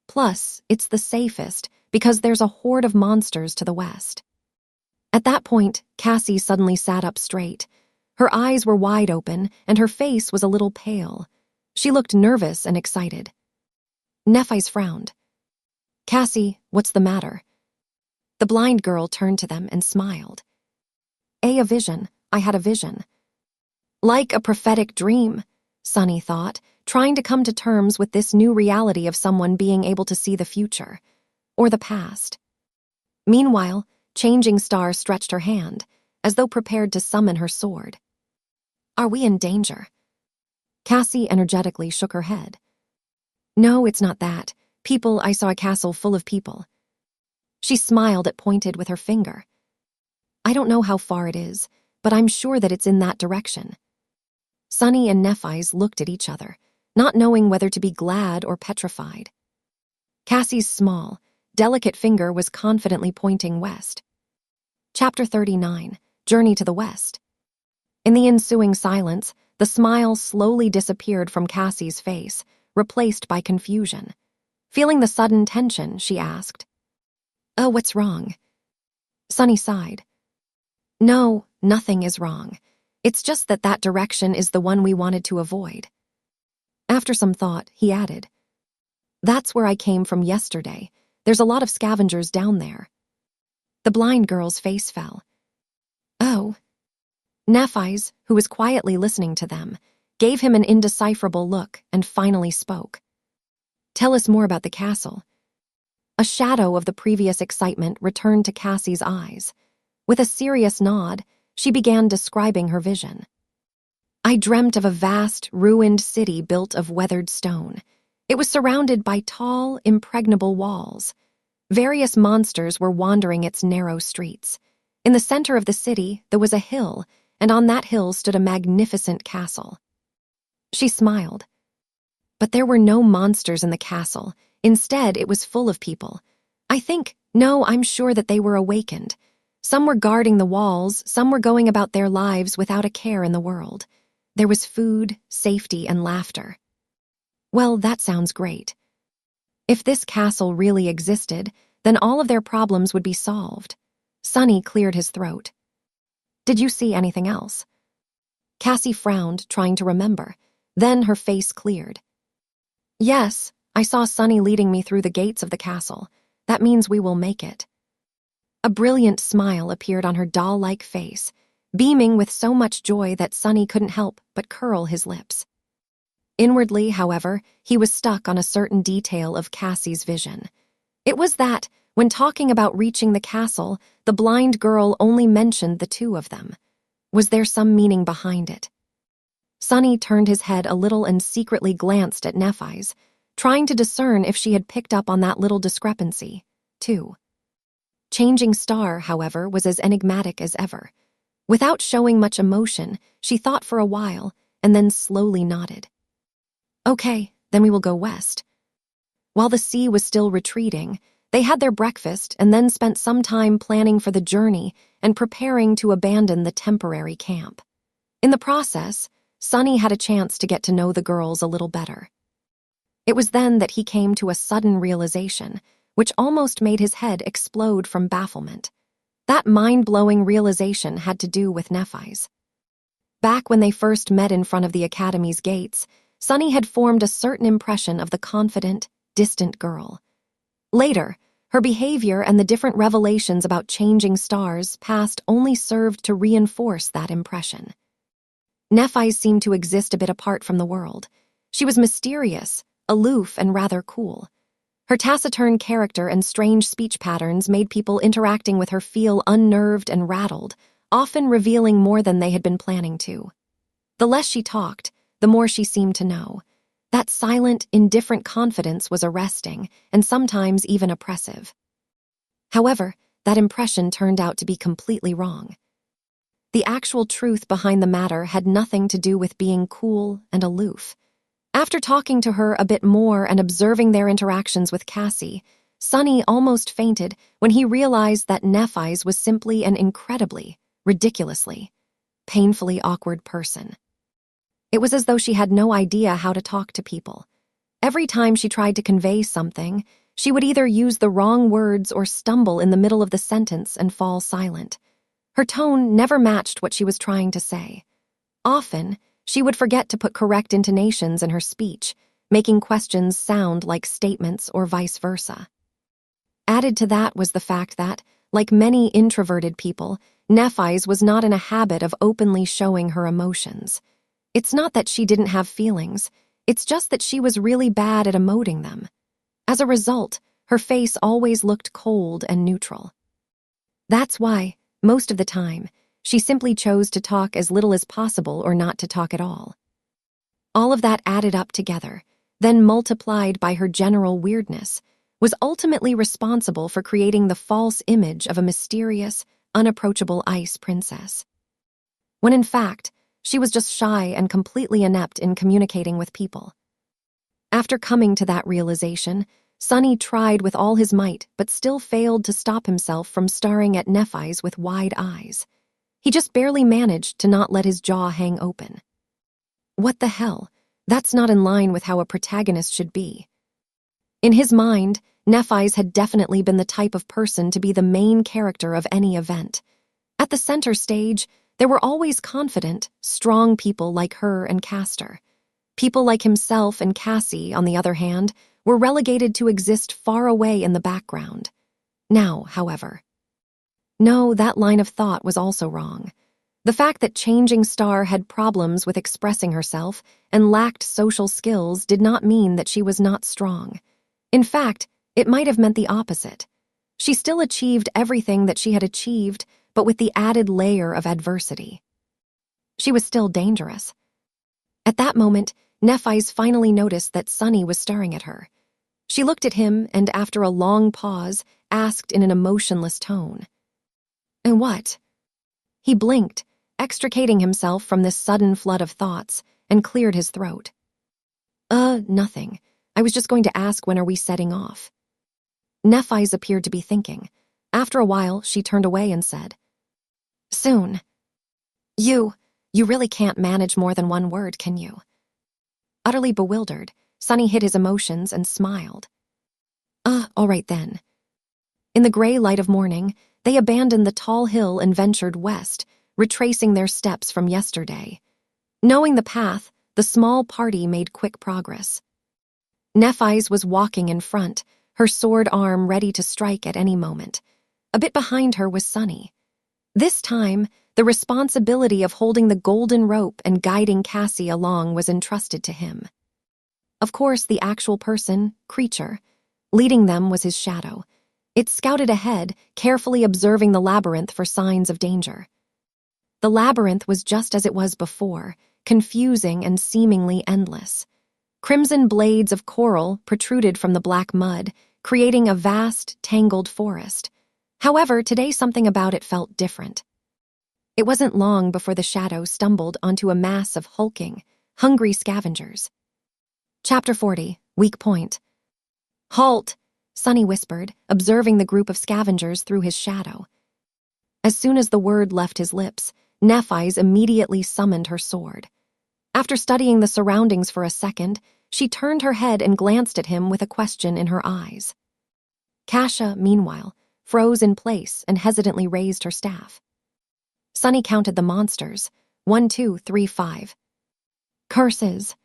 Plus, it's the safest because there's a horde of monsters to the west. At that point, Cassie suddenly sat up straight. Her eyes were wide open, and her face was a little pale. She looked nervous and excited. Nephis frowned. Cassie, what's the matter? The blind girl turned to them and smiled. A vision. I had a vision. Like a prophetic dream, Sunny thought, trying to come to terms with this new reality of someone being able to see the future, or the past. Meanwhile, Changing Star stretched her hand, as though prepared to summon her sword. Are we in danger? Cassie energetically shook her head. No, it's not that. I saw a castle full of people. She smiled and pointed with her finger. I don't know how far it is. but I'm sure that it's in that direction." Sunny and Nephi's looked at each other, not knowing whether to be glad or petrified. Cassie's small, delicate finger was confidently pointing west. Chapter 39, Journey to the West. In the ensuing silence, the smile slowly disappeared from Cassie's face, replaced by confusion. Feeling the sudden tension, she asked, "Oh, what's wrong?" Sunny sighed. "No, nothing is wrong. It's just that that direction is the one we wanted to avoid." After some thought, he added, "That's where I came from yesterday. There's a lot of scavengers down there." The blind girl's face fell. "Oh." Nephi's, who was quietly listening to them, gave him an indecipherable look and finally spoke. "Tell us more about the castle." A shadow of the previous excitement returned to Cassie's eyes. With a serious nod, she began describing her vision. "I dreamt of a vast, ruined city built of weathered stone. It was surrounded by tall, impregnable walls. Various monsters were wandering its narrow streets. In the center of the city, there was a hill, and on that hill stood a magnificent castle." She smiled. "But there were no monsters in the castle. Instead, it was full of people. I'm sure that they were awakened. Some were guarding the walls, some were going about their lives without a care in the world. There was food, safety, and laughter." "Well, that sounds great. If this castle really existed, then all of their problems would be solved." Sunny cleared his throat. "Did you see anything else?" Cassie frowned, trying to remember. Then her face cleared. "Yes, I saw Sunny leading me through the gates of the castle. That means we will make it." A brilliant smile appeared on her doll-like face, beaming with so much joy that Sunny couldn't help but curl his lips. Inwardly, however, he was stuck on a certain detail of Cassie's vision. It was that, when talking about reaching the castle, the blind girl only mentioned the two of them. Was there some meaning behind it? Sunny turned his head a little and secretly glanced at Nephi's, trying to discern if she had picked up on that little discrepancy, too. Changing Star, however, was as enigmatic as ever. Without showing much emotion, she thought for a while, and then slowly nodded. "Okay, then we will go west." While the sea was still retreating, they had their breakfast and then spent some time planning for the journey and preparing to abandon the temporary camp. In the process, Sunny had a chance to get to know the girls a little better. It was then that he came to a sudden realization, which almost made his head explode from bafflement. That mind-blowing realization had to do with Nephi's. Back when they first met in front of the academy's gates, Sunny had formed a certain impression of the confident, distant girl. Later, her behavior and the different revelations about changing stars past only served to reinforce that impression. Nephi's seemed to exist a bit apart from the world. She was mysterious, aloof, and rather cool. Her taciturn character and strange speech patterns made people interacting with her feel unnerved and rattled, often revealing more than they had been planning to. The less she talked, the more she seemed to know. That silent, indifferent confidence was arresting and sometimes even oppressive. However, that impression turned out to be completely wrong. The actual truth behind the matter had nothing to do with being cool and aloof. After talking to her a bit more and observing their interactions with Cassie, Sunny almost fainted when he realized that Nephi's was simply an incredibly, ridiculously, painfully awkward person. It was as though she had no idea how to talk to people. Every time she tried to convey something, she would either use the wrong words or stumble in the middle of the sentence and fall silent. Her tone never matched what she was trying to say. Often, she would forget to put correct intonations in her speech, making questions sound like statements or vice versa. Added to that was the fact that, like many introverted people, Nephi's was not in a habit of openly showing her emotions. It's not that she didn't have feelings, it's just that she was really bad at emoting them. As a result, her face always looked cold and neutral. That's why, most of the time, she simply chose to talk as little as possible or not to talk at all. All of that added up together, then multiplied by her general weirdness, was ultimately responsible for creating the false image of a mysterious, unapproachable ice princess. when in fact, she was just shy and completely inept in communicating with people. After coming to that realization, Sunny tried with all his might but still failed to stop himself from staring at Nephi's with wide eyes. He just barely managed to not let his jaw hang open. What the hell? That's not in line with how a protagonist should be. In his mind, Nephi's had definitely been the type of person to be the main character of any event. At the center stage, there were always confident, strong people like her and Castor. People like himself and Cassie, on the other hand, were relegated to exist far away in the background. Now, however. No, that line of thought was also wrong. The fact that Changing Star had problems with expressing herself and lacked social skills did not mean that she was not strong. In fact, it might have meant the opposite. She still achieved everything that she had achieved, but with the added layer of adversity. She was still dangerous. At that moment, Nephi's finally noticed that Sunny was staring at her. She looked at him and, after a long pause, asked in an emotionless tone, "And what?" He blinked, extricating himself from this sudden flood of thoughts, and cleared his throat. Nothing. I was just going to ask, when are we setting off?" Nephi's appeared to be thinking. After a while, she turned away and said, "Soon. You really can't manage more than one word, can you?" Utterly bewildered, Sunny hid his emotions and smiled. All right then." In the gray light of morning, they abandoned the tall hill and ventured west, retracing their steps from yesterday. Knowing the path, the small party made quick progress. Nephi's was walking in front, her sword arm ready to strike at any moment. A bit behind her was Sunny. This time, the responsibility of holding the golden rope and guiding Cassie along was entrusted to him. Of course, the actual person, creature, leading them was his shadow. It scouted ahead, carefully observing the labyrinth for signs of danger. The labyrinth was just as it was before, confusing and seemingly endless. Crimson blades of coral protruded from the black mud, creating a vast, tangled forest. However, today something about it felt different. It wasn't long before the shadow stumbled onto a mass of hulking, hungry scavengers. Chapter 40, Weak Point. "Halt!" Sunny whispered, observing the group of scavengers through his shadow. As soon as the word left his lips, Nephi's immediately summoned her sword. After studying the surroundings for a second, she turned her head and glanced at him with a question in her eyes. Kasha, meanwhile, froze in place and hesitantly raised her staff. Sunny counted the monsters. 1, 2, 3, 5. Curses.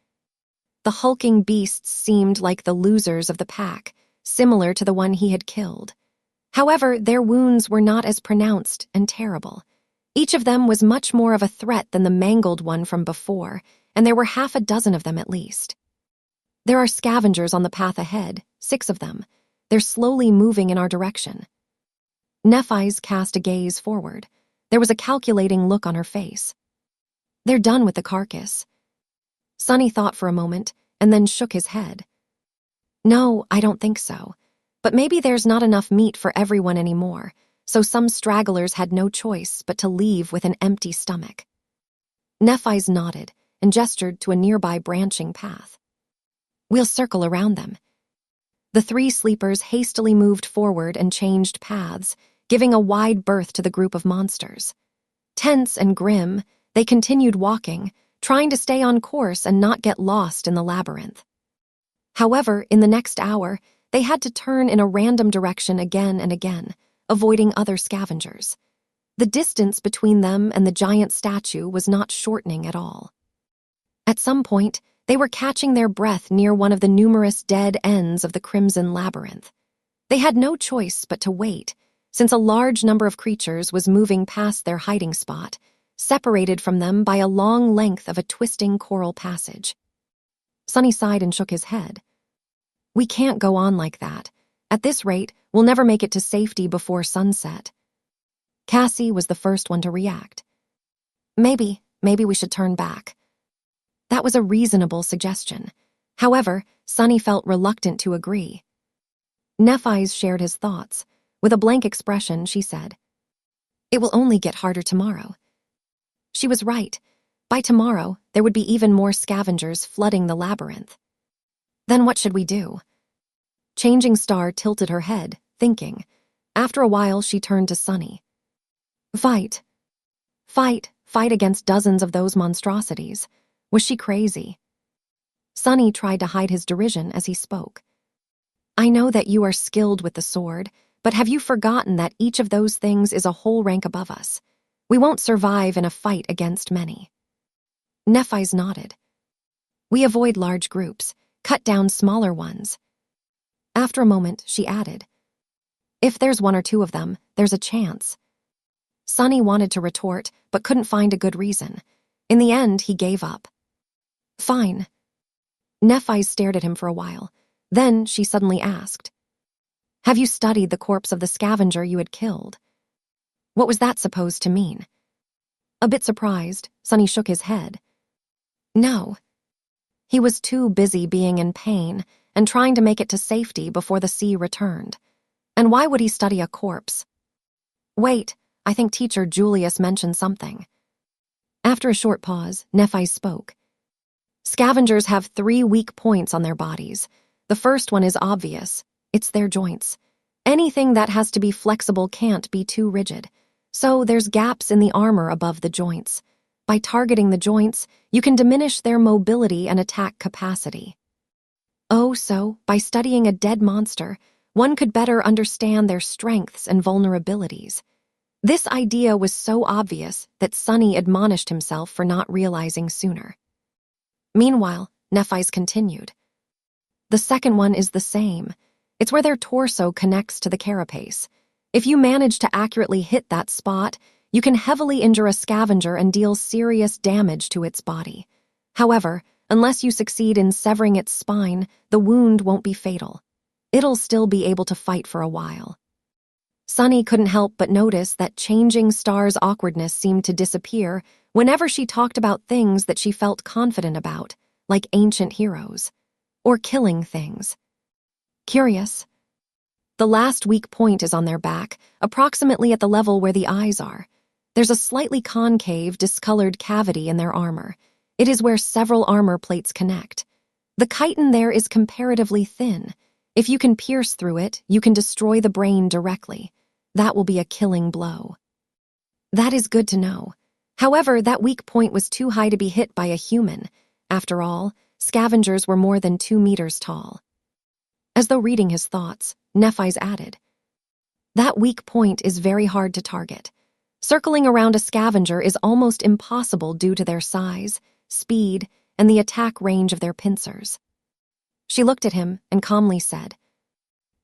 The hulking beasts seemed like the losers of the pack, similar to the one he had killed. However, their wounds were not as pronounced and terrible. Each of them was much more of a threat than the mangled one from before, and there were half a dozen of them at least. "There are scavengers on the path ahead, 6 of them. They're slowly moving in our direction." Nephi's cast a gaze forward. There was a calculating look on her face. "They're done with the carcass." Sunny thought for a moment, and then shook his head. "No, I don't think so. But maybe there's not enough meat for everyone anymore, so some stragglers had no choice but to leave with an empty stomach." Nephi's nodded and gestured to a nearby branching path. "We'll circle around them." The 3 sleepers hastily moved forward and changed paths, giving a wide berth to the group of monsters. Tense and grim, they continued walking, trying to stay on course and not get lost in the labyrinth. However, in the next hour, they had to turn in a random direction again and again, avoiding other scavengers. The distance between them and the giant statue was not shortening at all. At some point, they were catching their breath near one of the numerous dead ends of the Crimson Labyrinth. They had no choice but to wait, since a large number of creatures was moving past their hiding spot, separated from them by a long length of a twisting coral passage. Sunny sighed and shook his head. "We can't go on like that. At this rate, we'll never make it to safety before sunset." Cassie was the first one to react. Maybe we should turn back." That was a reasonable suggestion. However, Sunny felt reluctant to agree. Nephi's shared his thoughts. With a blank expression, she said, "It will only get harder tomorrow." She was right. By tomorrow, there would be even more scavengers flooding the labyrinth. Then what should we do? Changing Star tilted her head, thinking. After a while, she turned to Sunny. Fight. Fight against dozens of those monstrosities. Was she crazy? Sunny tried to hide his derision as he spoke. I know that you are skilled with the sword, but have you forgotten that each of those things is a whole rank above us? We won't survive in a fight against many. Nephi's nodded. We avoid large groups, cut down smaller ones. After a moment, she added. If there's one or two of them, there's a chance. Sunny wanted to retort, but couldn't find a good reason. In the end, he gave up. Fine. Nephi stared at him for a while. Then she suddenly asked, have you studied the corpse of the scavenger you had killed? What was that supposed to mean? A bit surprised, Sunny shook his head. No. He was too busy being in pain and trying to make it to safety before the sea returned. And why would he study a corpse? Wait, I think teacher Julius mentioned something. After a short pause, Nephi spoke. Scavengers have 3 weak points on their bodies. The first one is obvious. It's their joints. Anything that has to be flexible can't be too rigid. So there's gaps in the armor above the joints. By targeting the joints, you can diminish their mobility and attack capacity. Oh, so by studying a dead monster, one could better understand their strengths and vulnerabilities. This idea was so obvious that Sunny admonished himself for not realizing sooner. Meanwhile, Nephi's continued. The second one is the same. It's where their torso connects to the carapace. If you manage to accurately hit that spot, you can heavily injure a scavenger and deal serious damage to its body. However, unless you succeed in severing its spine, the wound won't be fatal. It'll still be able to fight for a while. Sunny couldn't help but notice that Changing Star's awkwardness seemed to disappear whenever she talked about things that she felt confident about, like ancient heroes, or killing things. Curious. The last weak point is on their back, approximately at the level where the eyes are. There's a slightly concave, discolored cavity in their armor. It is where several armor plates connect. The chitin there is comparatively thin. If you can pierce through it, you can destroy the brain directly. That will be a killing blow. That is good to know. However, that weak point was too high to be hit by a human. After all, scavengers were more than 2 meters tall. As though reading his thoughts, Nephi's added, that weak point is very hard to target. Circling around a scavenger is almost impossible due to their size, speed, and the attack range of their pincers. She looked at him and calmly said,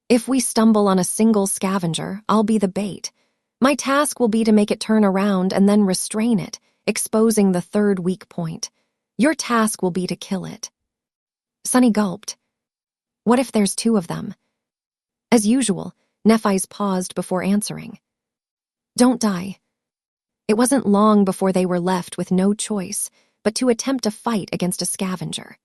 if we stumble on a single scavenger, I'll be the bait. My task will be to make it turn around and then restrain it, exposing the third weak point. Your task will be to kill it. Sunny gulped. What if there's 2 of them? As usual, Nephi's paused before answering. Don't die. It wasn't long before they were left with no choice but to attempt a fight against a scavenger.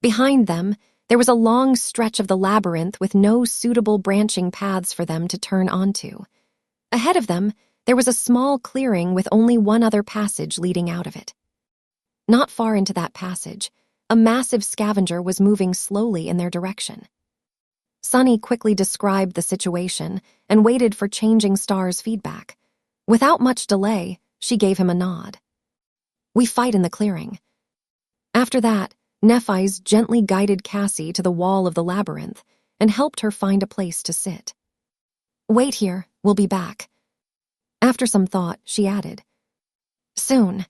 Behind them, there was a long stretch of the labyrinth with no suitable branching paths for them to turn onto. Ahead of them, there was a small clearing with only one other passage leading out of it. Not far into that passage, a massive scavenger was moving slowly in their direction. Sunny quickly described the situation and waited for Changing Star's feedback. Without much delay, she gave him a nod. We fight in the clearing. After that, Nephi's gently guided Cassie to the wall of the labyrinth and helped her find a place to sit. Wait here, we'll be back. After some thought, she added, soon.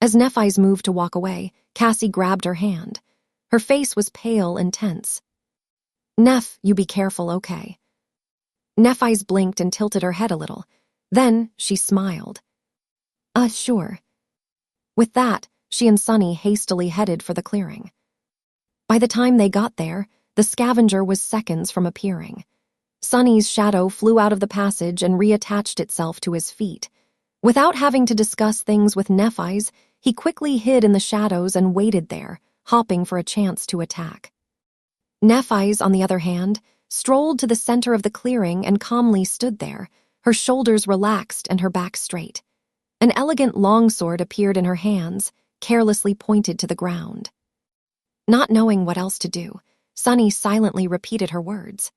As Nephi's moved to walk away, Cassie grabbed her hand. Her face was pale and tense. Neph, you be careful, okay? Nephi's blinked and tilted her head a little. Then she smiled. Sure. With that, she and Sunny hastily headed for the clearing. By the time they got there, the scavenger was seconds from appearing. Sunny's shadow flew out of the passage and reattached itself to his feet. Without having to discuss things with Nephi's, he quickly hid in the shadows and waited there, hopping for a chance to attack. Nephi's, on the other hand, strolled to the center of the clearing and calmly stood there, her shoulders relaxed and her back straight. An elegant longsword appeared in her hands, carelessly pointed to the ground. Not knowing what else to do, Sunny silently repeated her words.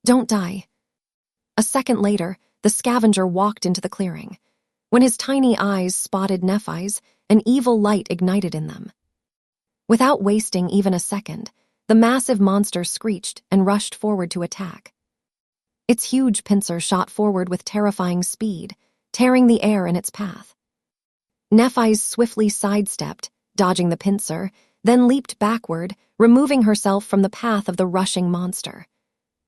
"Don't die." A second later, the scavenger walked into the clearing. When his tiny eyes spotted Nephi's, an evil light ignited in them. Without wasting even a second, the massive monster screeched and rushed forward to attack. Its huge pincer shot forward with terrifying speed, tearing the air in its path. Nephi's swiftly sidestepped, dodging the pincer, then leaped backward, removing herself from the path of the rushing monster.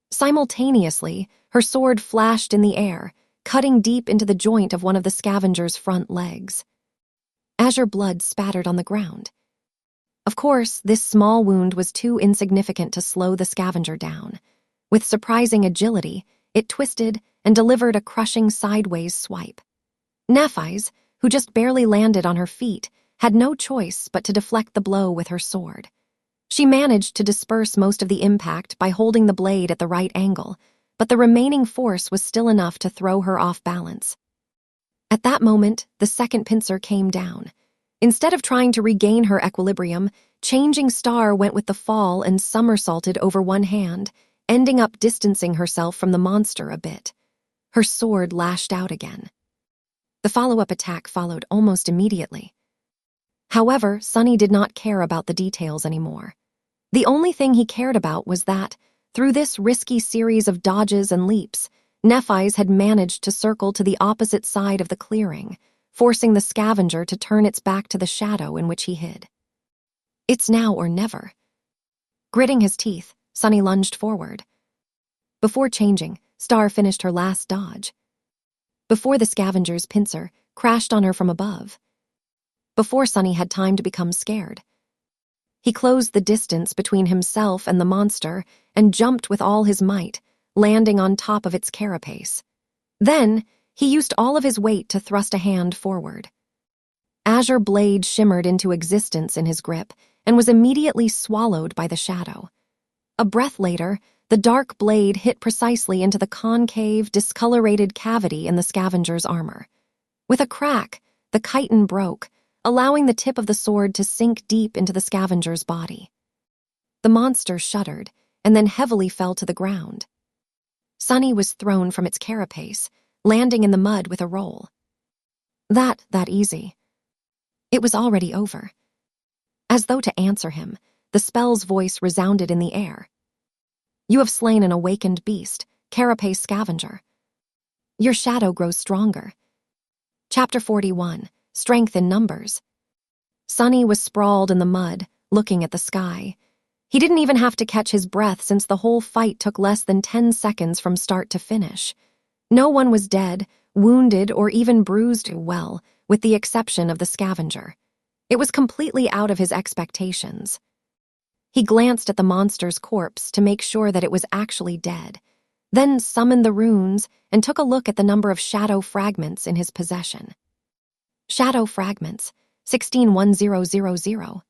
Simultaneously, her sword flashed in the air, cutting deep into the joint of one of the scavenger's front legs. Azure blood spattered on the ground. Of course, this small wound was too insignificant to slow the scavenger down. With surprising agility, it twisted and delivered a crushing sideways swipe. Nephi's, who just barely landed on her feet, had no choice but to deflect the blow with her sword. She managed to disperse most of the impact by holding the blade at the right angle, but the remaining force was still enough to throw her off balance. At that moment, the second pincer came down. Instead of trying to regain her equilibrium, Changing Star went with the fall and somersaulted over one hand, ending up distancing herself from the monster a bit. Her sword lashed out again. The follow-up attack followed almost immediately. However, Sunny did not care about the details anymore. The only thing he cared about was that, through this risky series of dodges and leaps, Nephi's had managed to circle to the opposite side of the clearing, forcing the scavenger to turn its back to the shadow in which he hid. It's now or never. Gritting his teeth, Sunny lunged forward. Before changing, Star finished her last dodge. Before the scavenger's pincer crashed on her from above. Before Sunny had time to become scared. He closed the distance between himself and the monster and jumped with all his might, landing on top of its carapace. Then, he used all of his weight to thrust a hand forward. Azure blade shimmered into existence in his grip and was immediately swallowed by the shadow. A breath later, the dark blade hit precisely into the concave, discolorated cavity in the scavenger's armor. With a crack, the chitin broke, allowing the tip of the sword to sink deep into the scavenger's body. The monster shuddered and then heavily fell to the ground. Sunny was thrown from its carapace, landing in the mud with a roll. That easy. It was already over. As though to answer him, the spell's voice resounded in the air. You have slain an awakened beast, Carapace Scavenger. Your shadow grows stronger. Chapter 41, Strength in Numbers. Sunny was sprawled in the mud, looking at the sky. He didn't even have to catch his breath since the whole fight took less than 10 seconds from start to finish. No one was dead, wounded, or even bruised well, with the exception of the scavenger. It was completely out of his expectations. He glanced at the monster's corpse to make sure that it was actually dead, then summoned the runes and took a look at the number of shadow fragments in his possession. Shadow fragments, 161000.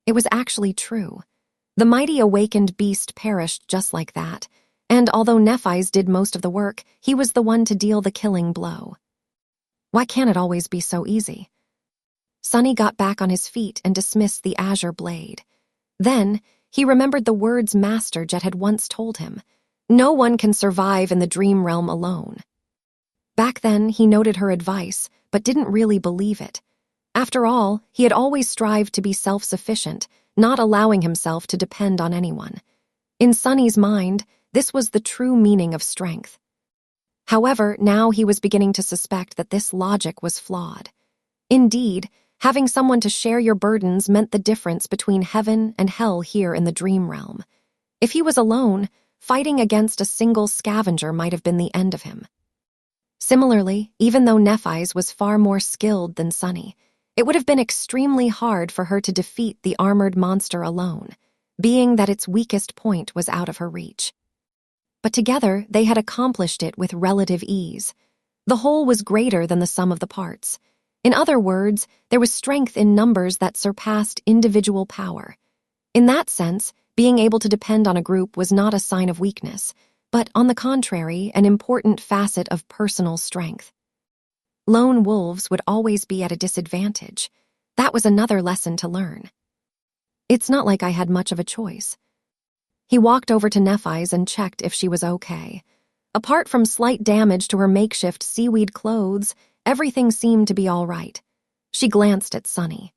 It was actually true. The mighty awakened beast perished just like that, and although Nephi's did most of the work, he was the one to deal the killing blow. Why can't it always be so easy? Sunny got back on his feet and dismissed the azure blade. Then, he remembered the words Master Jet had once told him. No one can survive in the dream realm alone. Back then, he noted her advice, but didn't really believe it. After all, he had always strived to be self-sufficient, not allowing himself to depend on anyone. In Sunny's mind, this was the true meaning of strength. However, now he was beginning to suspect that this logic was flawed. Indeed, having someone to share your burdens meant the difference between heaven and hell here in the dream realm. If he was alone, fighting against a single scavenger might have been the end of him. Similarly, even though Nephi's was far more skilled than Sunny, it would have been extremely hard for her to defeat the armored monster alone, being that its weakest point was out of her reach. But together, they had accomplished it with relative ease. The whole was greater than the sum of the parts. In other words, there was strength in numbers that surpassed individual power. In that sense, being able to depend on a group was not a sign of weakness, but on the contrary, an important facet of personal strength. Lone wolves would always be at a disadvantage. That was another lesson to learn. It's not like I had much of a choice. He walked over to Nephise and checked if she was okay. Apart from slight damage to her makeshift seaweed clothes, everything seemed to be all right. She glanced at Sunny.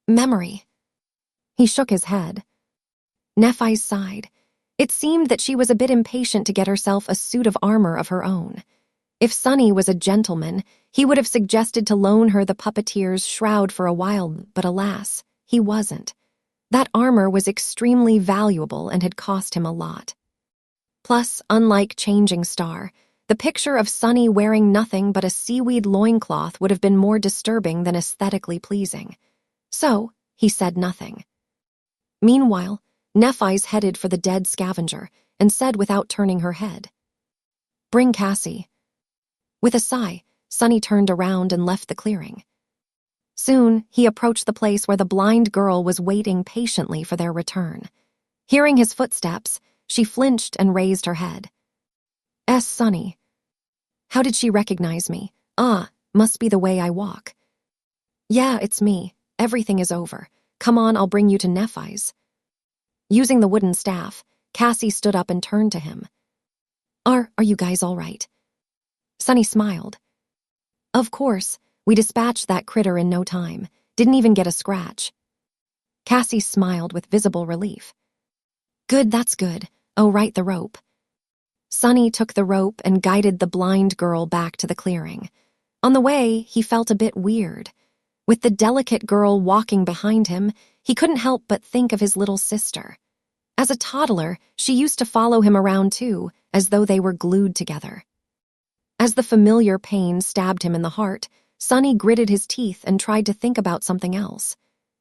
Memory. He shook his head. Nephise sighed. It seemed that she was a bit impatient to get herself a suit of armor of her own. If Sunny was a gentleman, he would have suggested to loan her the puppeteer's shroud for a while, but alas, he wasn't. That armor was extremely valuable and had cost him a lot. Plus, unlike Changing Star, the picture of Sunny wearing nothing but a seaweed loincloth would have been more disturbing than aesthetically pleasing. So, he said nothing. Meanwhile, Nephise headed for the dead Scavenger and said without turning her head, "Bring Cassie." With a sigh, Sunny turned around and left the clearing. Soon, he approached the place where the blind girl was waiting patiently for their return. Hearing his footsteps, she flinched and raised her head. Sunny. How did she recognize me? Must be the way I walk. Yeah, it's me. Everything is over. Come on, I'll bring you to Nephise. Using the wooden staff, Cassie stood up and turned to him. Are you guys all right? Sunny smiled. Of course, we dispatched that critter in no time. Didn't even get a scratch. Cassie smiled with visible relief. Good, that's good. Oh, right, the rope. Sunny took the rope and guided the blind girl back to the clearing. On the way, he felt a bit weird. With the delicate girl walking behind him, he couldn't help but think of his little sister. As a toddler, she used to follow him around too, as though they were glued together. As the familiar pain stabbed him in the heart, Sunny gritted his teeth and tried to think about something else.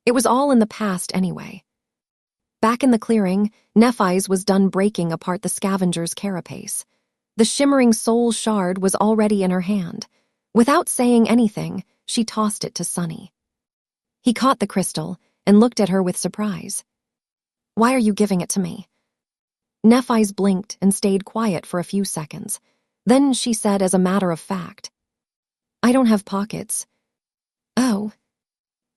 It was all in the past anyway. Back in the clearing, Nephise was done breaking apart the Scavenger's Carapace. The shimmering soul shard was already in her hand. Without saying anything, she tossed it to Sunny. He caught the crystal and looked at her with surprise. Why are you giving it to me? Nephise blinked and stayed quiet for a few seconds. Then she said as a matter of fact, I don't have pockets. Oh.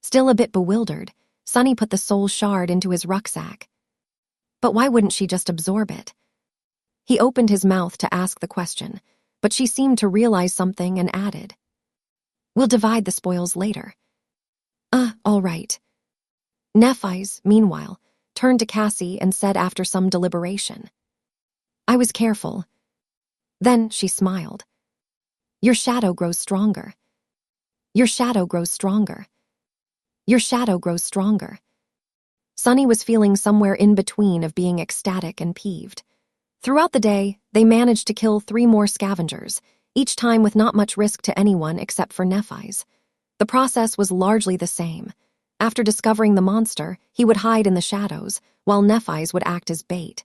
Still a bit bewildered, Sunny put the soul shard into his rucksack. But why wouldn't she just absorb it? He opened his mouth to ask the question, but she seemed to realize something and added, We'll divide the spoils later. All right. Nephise, meanwhile, turned to Cassie and said after some deliberation, I was careful. Then she smiled. Your shadow grows stronger. Your shadow grows stronger. Your shadow grows stronger. Sunny was feeling somewhere in between of being ecstatic and peeved. Throughout the day, they managed to kill 3 more scavengers, each time with not much risk to anyone except for Nephise. The process was largely the same. After discovering the monster, he would hide in the shadows, while Nephise would act as bait.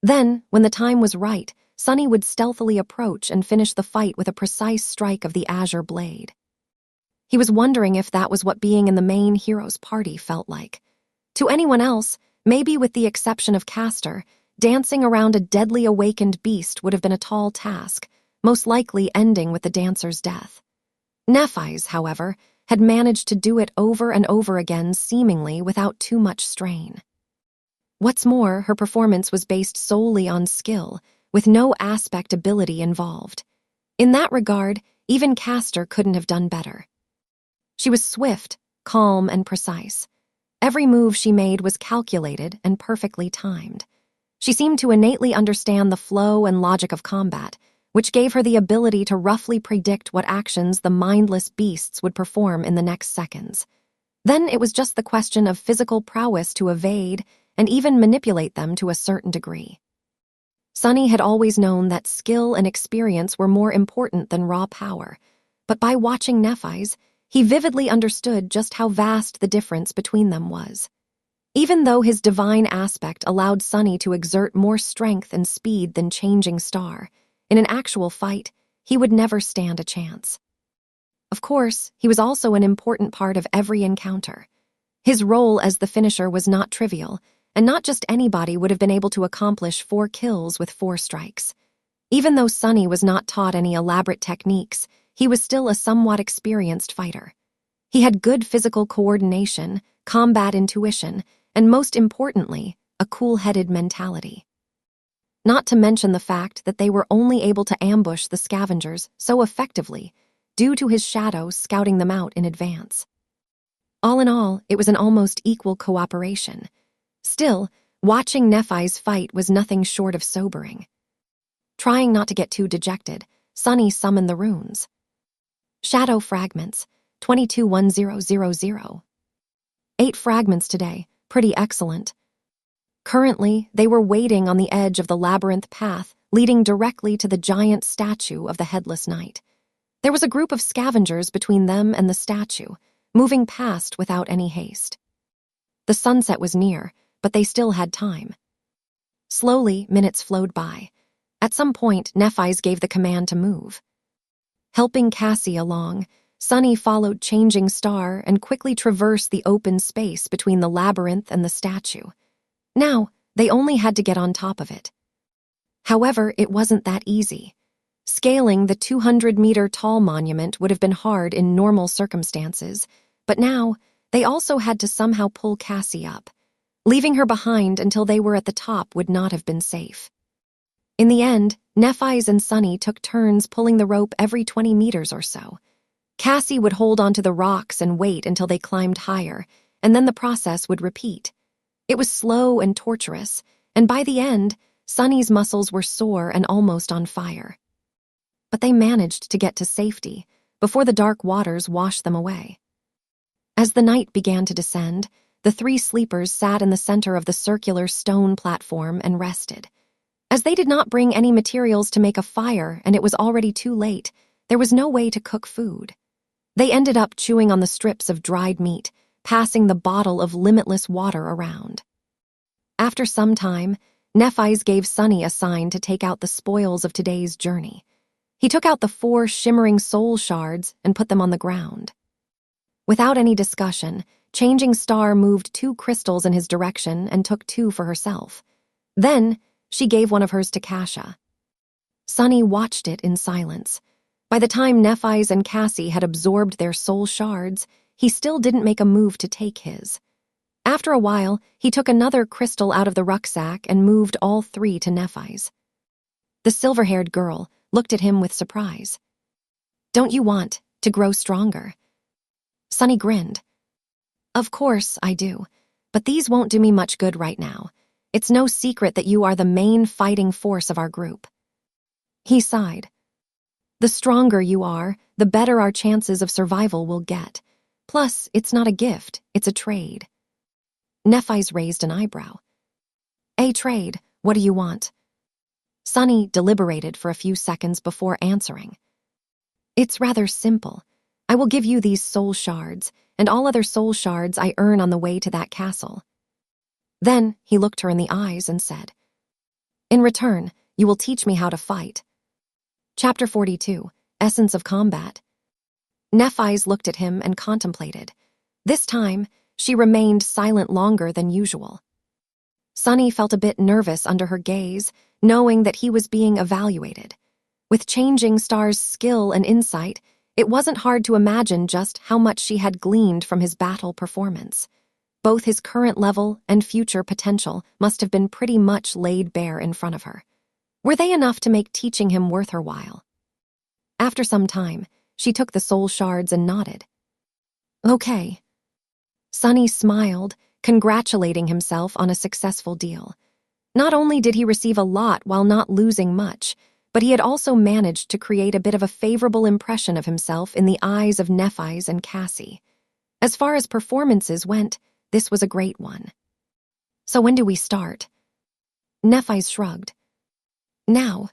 Then, when the time was right, Sunny would stealthily approach and finish the fight with a precise strike of the azure blade. He was wondering if that was what being in the main hero's party felt like. To anyone else, maybe with the exception of Castor, dancing around a deadly awakened beast would have been a tall task, most likely ending with the dancer's death. Nephise, however, had managed to do it over and over again seemingly without too much strain. What's more, her performance was based solely on skill, with no aspect ability involved. In that regard, even Castor couldn't have done better. She was swift, calm, and precise. Every move she made was calculated and perfectly timed. She seemed to innately understand the flow and logic of combat, which gave her the ability to roughly predict what actions the mindless beasts would perform in the next seconds. Then it was just the question of physical prowess to evade and even manipulate them to a certain degree. Sunny had always known that skill and experience were more important than raw power, but by watching Nephise, he vividly understood just how vast the difference between them was. Even though his divine aspect allowed Sunny to exert more strength and speed than Changing Star, in an actual fight, he would never stand a chance. Of course, he was also an important part of every encounter. His role as the finisher was not trivial, and not just anybody would have been able to accomplish 4 kills with 4 strikes. Even though Sunny was not taught any elaborate techniques, he was still a somewhat experienced fighter. He had good physical coordination, combat intuition, and most importantly, a cool-headed mentality. Not to mention the fact that they were only able to ambush the scavengers so effectively due to his shadow scouting them out in advance. All in all, it was an almost equal cooperation. Still, watching Nephai's fight was nothing short of sobering. Trying not to get too dejected, Sunny summoned the runes. Shadow fragments, 221000. 8 fragments today, pretty excellent. Currently, they were waiting on the edge of the labyrinth path leading directly to the giant statue of the Headless Knight. There was a group of scavengers between them and the statue, moving past without any haste. The sunset was near, but they still had time. Slowly, minutes flowed by. At some point, Nephais gave the command to move. Helping Cassie along, Sunny followed Changing Star and quickly traversed the open space between the labyrinth and the statue. Now, they only had to get on top of it. However, it wasn't that easy. Scaling the 200-meter-tall monument would have been hard in normal circumstances, but now they also had to somehow pull Cassie up. Leaving her behind until they were at the top would not have been safe. In the end, Nephais and Sunny took turns pulling the rope every 20 meters or so. Cassie would hold onto the rocks and wait until they climbed higher, and then the process would repeat. It was slow and torturous, and by the end, Sunny's muscles were sore and almost on fire. But they managed to get to safety before the dark waters washed them away. As the night began to descend, the 3 sleepers sat in the center of the circular stone platform and rested. As they did not bring any materials to make a fire and it was already too late, there was no way to cook food. They ended up chewing on the strips of dried meat, passing the bottle of limitless water around. After some time, Nephais gave Sunny a sign to take out the spoils of today's journey. He took out the 4 shimmering soul shards and put them on the ground. Without any discussion, Changing Star moved 2 crystals in his direction and took 2 for herself. Then, she gave one of hers to Kasha. Sunny watched it in silence. By the time Nephais and Cassie had absorbed their soul shards, he still didn't make a move to take his. After a while, he took another crystal out of the rucksack and moved all 3 to Nephais. The silver-haired girl looked at him with surprise. "Don't you want to grow stronger?" Sunny grinned. "Of course I do, but these won't do me much good right now. It's no secret that you are the main fighting force of our group." He sighed. "The stronger you are, the better our chances of survival will get. Plus, it's not a gift, it's a trade." Nephais raised an eyebrow. "A trade? What do you want?" Sunny deliberated for a few seconds before answering. "It's rather simple. I will give you these soul shards, and all other soul shards I earn on the way to that castle." Then he looked her in the eyes and said, "In return, you will teach me how to fight." Chapter 42, Essence of Combat. Nephais looked at him and contemplated. This time, she remained silent longer than usual. Sunny felt a bit nervous under her gaze, knowing that he was being evaluated. With Changing Star's skill and insight, it wasn't hard to imagine just how much she had gleaned from his battle performance. Both his current level and future potential must have been pretty much laid bare in front of her. Were they enough to make teaching him worth her while? After some time, she took the soul shards and nodded. "Okay." Sunny smiled, congratulating himself on a successful deal. Not only did he receive a lot while not losing much, but he had also managed to create a bit of a favorable impression of himself in the eyes of Nephais and Cassie. As far as performances went, this was a great one. "So when do we start?" Nephais shrugged. Now.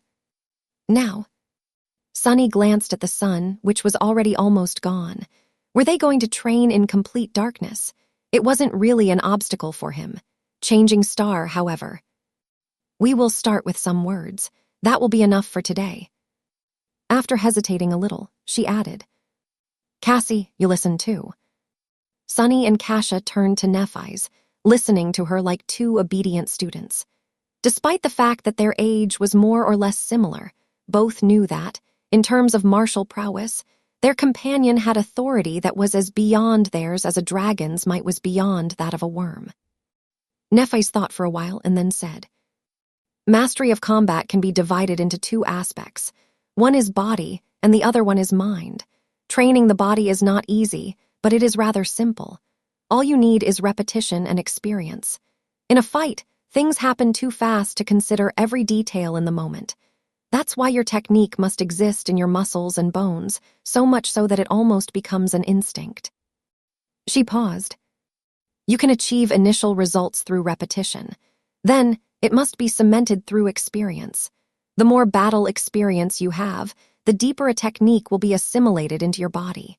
Sunny glanced at the sun, which was already almost gone. Were they going to train in complete darkness? It wasn't really an obstacle for him. Changing Star, however. "We will start with some words. That will be enough for today." After hesitating a little, she added, "Cassie, you listen too." Sunny and Kasha turned to Nephais, listening to her like 2 obedient students. Despite the fact that their age was more or less similar, both knew that, In terms of martial prowess, their companion had authority that was as beyond theirs as a dragon's might was beyond that of a worm. Nephise thought for a while and then said, "Mastery of combat can be divided into two aspects. One is body, and the other one is mind. Training the body is not easy, but it is rather simple. All you need is repetition and experience. In a fight, things happen too fast to consider every detail in the moment. That's why your technique must exist in your muscles and bones, so much so that it almost becomes an instinct." She paused. You can achieve initial results through repetition. Then, it must be cemented through experience. The more battle experience you have, the deeper a technique will be assimilated into your body.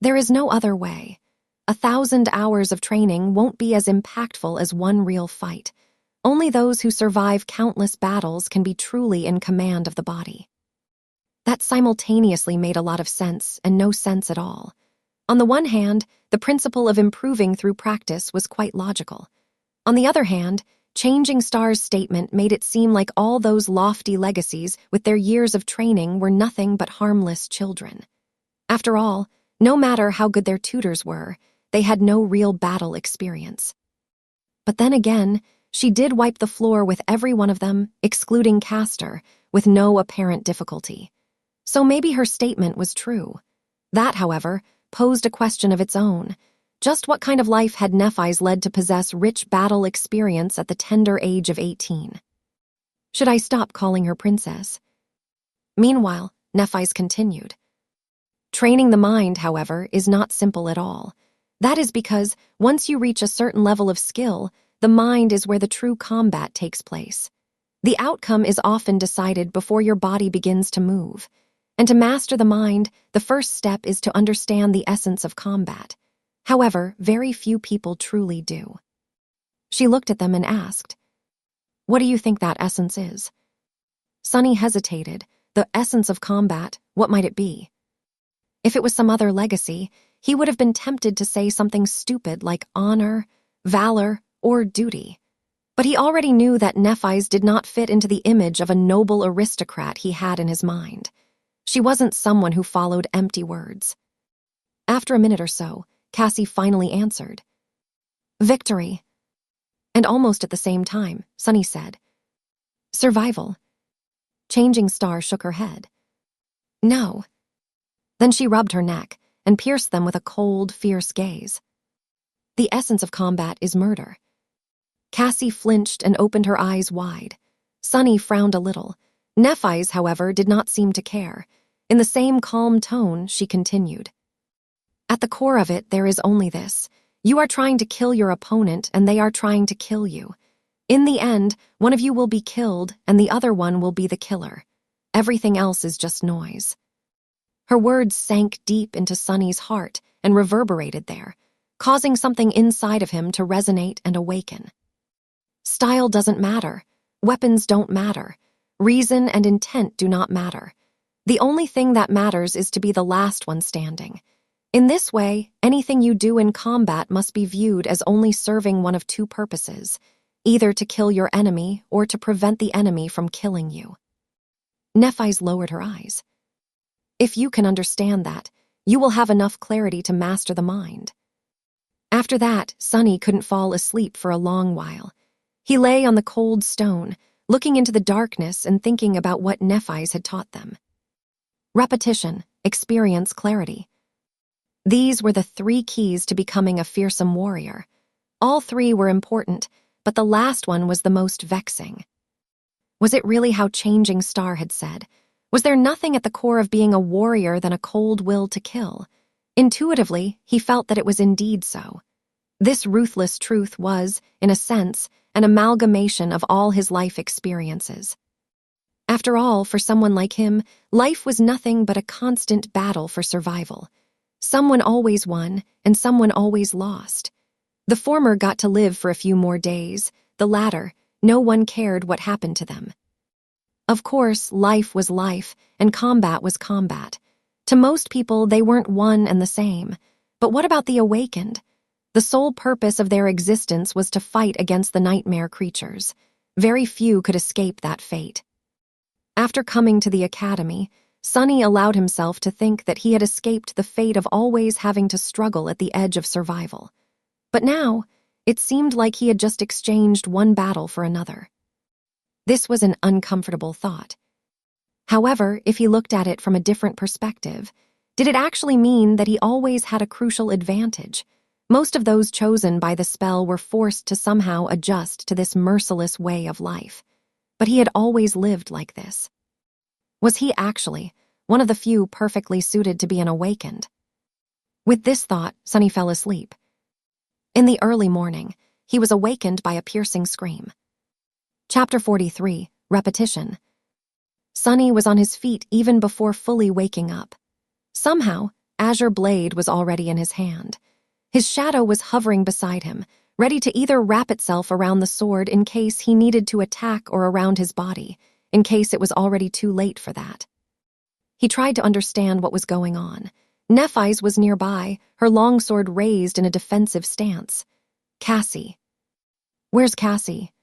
There is no other way. 1,000 hours of training won't be as impactful as one real fight. Only those who survive countless battles can be truly in command of the body. That simultaneously made a lot of sense and no sense at all. On the one hand, the principle of improving through practice was quite logical. On the other hand, Changing Star's statement made it seem like all those lofty legacies with their years of training were nothing but harmless children. After all, no matter how good their tutors were, they had no real battle experience. But then again, she did wipe the floor with every one of them, excluding Castor, with no apparent difficulty. So maybe her statement was true. That, however, posed a question of its own. Just what kind of life had Nephise led to possess rich battle experience at the tender age of 18? Should I stop calling her princess? Meanwhile, Nephise continued. Training the mind, however, is not simple at all. That is because, once you reach a certain level of skill, the mind is where the true combat takes place. The outcome is often decided before your body begins to move. And to master the mind, the first step is to understand the essence of combat. However, very few people truly do. She looked at them and asked, "What do you think that essence is?" Sunny hesitated. The essence of combat, what might it be? If it was some other legacy, he would have been tempted to say something stupid like honor, valor, or duty. But he already knew that Nephise did not fit into the image of a noble aristocrat he had in his mind. She wasn't someone who followed empty words. After a minute or so, Cassie finally answered, "Victory." And almost at the same time, Sunny said, "Survival." Changing Star shook her head. "No." Then she rubbed her neck and pierced them with a cold, fierce gaze. "The essence of combat is murder." Cassie flinched and opened her eyes wide. Sunny frowned a little. Nephise, however, did not seem to care. In the same calm tone, she continued. "At the core of it, there is only this. You are trying to kill your opponent, and they are trying to kill you. In the end, one of you will be killed, and the other one will be the killer. Everything else is just noise." Her words sank deep into Sunny's heart and reverberated there, causing something inside of him to resonate and awaken. Style doesn't matter. Weapons don't matter. Reason and intent do not matter. The only thing that matters is to be the last one standing. In this way, anything you do in combat must be viewed as only serving one of two purposes, either to kill your enemy or to prevent the enemy from killing you. Nephise lowered her eyes. If you can understand that, you will have enough clarity to master the mind. After that, Sunny couldn't fall asleep for a long while. He lay on the cold stone, looking into the darkness and thinking about what Nephise had taught them. Repetition, experience, clarity. These were the 3 keys to becoming a fearsome warrior. All 3 were important, but the last one was the most vexing. Was it really how Changing Star had said? Was there nothing at the core of being a warrior than a cold will to kill? Intuitively, he felt that it was indeed so. This ruthless truth was, in a sense, an amalgamation of all his life experiences. After all, for someone like him, life was nothing but a constant battle for survival. Someone always won, and someone always lost. The former got to live for a few more days. The latter, no one cared what happened to them. Of course, life was life, and combat was combat. To most people, they weren't one and the same. But what about the awakened? The sole purpose of their existence was to fight against the nightmare creatures. Very few could escape that fate. After coming to the academy, Sunny allowed himself to think that he had escaped the fate of always having to struggle at the edge of survival. But now, it seemed like he had just exchanged one battle for another. This was an uncomfortable thought. However, if he looked at it from a different perspective, did it actually mean that he always had a crucial advantage? Most of those chosen by the spell were forced to somehow adjust to this merciless way of life. But he had always lived like this. Was he actually one of the few perfectly suited to be an awakened? With this thought, Sunny fell asleep. In the early morning, he was awakened by a piercing scream. Chapter 43, Repetition. Sunny was on his feet even before fully waking up. Somehow, Azure Blade was already in his hand. His shadow was hovering beside him, ready to either wrap itself around the sword in case he needed to attack or around his body, in case it was already too late for that. He tried to understand what was going on. Nephi's was nearby, her longsword raised in a defensive stance. Cassie. Where's Cassie?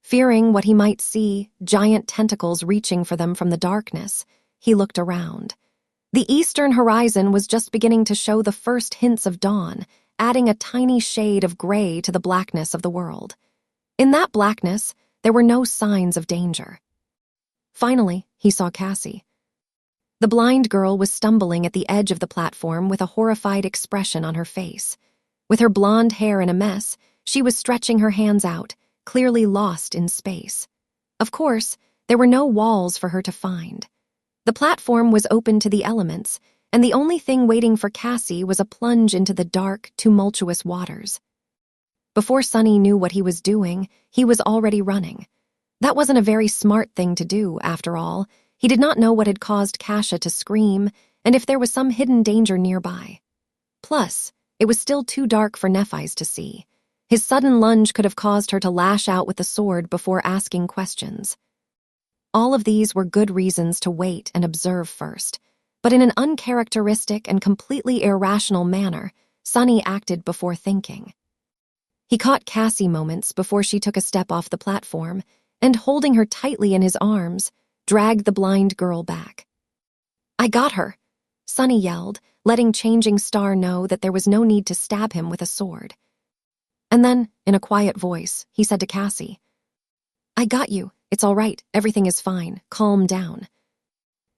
Fearing what he might see, giant tentacles reaching for them from the darkness, he looked around. The eastern horizon was just beginning to show the first hints of dawn, adding a tiny shade of gray to the blackness of the world. In that blackness, there were no signs of danger. Finally, he saw Cassie. The blind girl was stumbling at the edge of the platform with a horrified expression on her face. With her blonde hair in a mess, she was stretching her hands out, clearly lost in space. Of course, there were no walls for her to find. The platform was open to the elements, and the only thing waiting for Cassie was a plunge into the dark, tumultuous waters. Before Sunny knew what he was doing, he was already running. That wasn't a very smart thing to do, after all. He did not know what had caused Kasha to scream, and if there was some hidden danger nearby. Plus, it was still too dark for Nephi's to see. His sudden lunge could have caused her to lash out with the sword before asking questions. All of these were good reasons to wait and observe first, but in an uncharacteristic and completely irrational manner, Sunny acted before thinking. He caught Cassie moments before she took a step off the platform, and holding her tightly in his arms, dragged the blind girl back. "I got her," Sunny yelled, letting Changing Star know that there was no need to stab him with a sword. And then, in a quiet voice, he said to Cassie, "I got you. It's all right. Everything is fine. Calm down."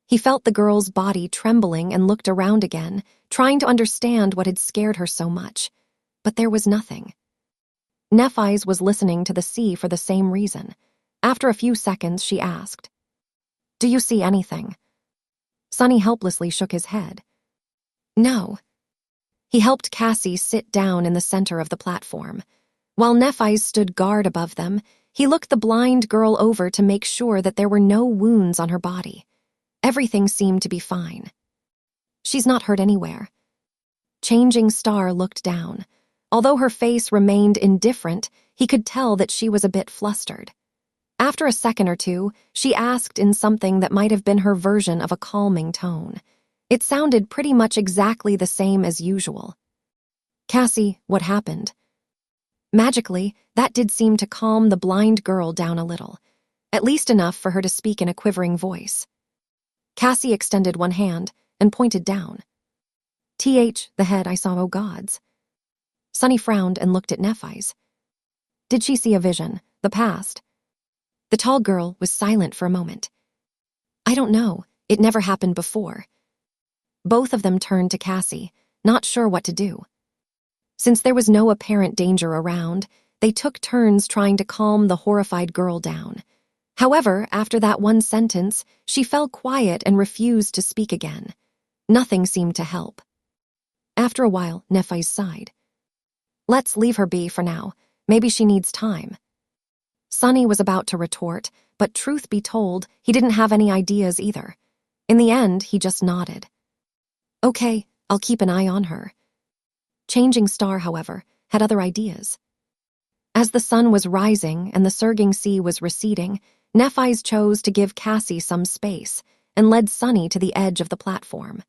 He felt the girl's body trembling and looked around again, trying to understand what had scared her so much. But there was nothing. Nephi's was listening to the sea for the same reason. After a few seconds, she asked, "Do you see anything?" Sunny helplessly shook his head. "No." He helped Cassie sit down in the center of the platform. While Nephi's stood guard above them, he looked the blind girl over to make sure that there were no wounds on her body. Everything seemed to be fine. "She's not hurt anywhere." Changing Star looked down. Although her face remained indifferent, he could tell that she was a bit flustered. After a second or two, she asked in something that might have been her version of a calming tone. It sounded pretty much exactly the same as usual. "Cassie, what happened?" Magically, that did seem to calm the blind girl down a little, at least enough for her to speak in a quivering voice. Cassie extended one hand and pointed down. The head I saw, oh gods." Sunny frowned and looked at Nephi's. Did she see a vision, the past? The tall girl was silent for a moment. "I don't know. It never happened before." Both of them turned to Cassie, not sure what to do. Since there was no apparent danger around, they took turns trying to calm the horrified girl down. However, after that one sentence, she fell quiet and refused to speak again. Nothing seemed to help. After a while, Nephi sighed. "Let's leave her be for now. Maybe she needs time." Sunny was about to retort, but truth be told, he didn't have any ideas either. In the end, he just nodded. "Okay, I'll keep an eye on her." Changing Star, however, had other ideas. As the sun was rising and the surging sea was receding, Nephi's chose to give Cassie some space and led Sunny to the edge of the platform.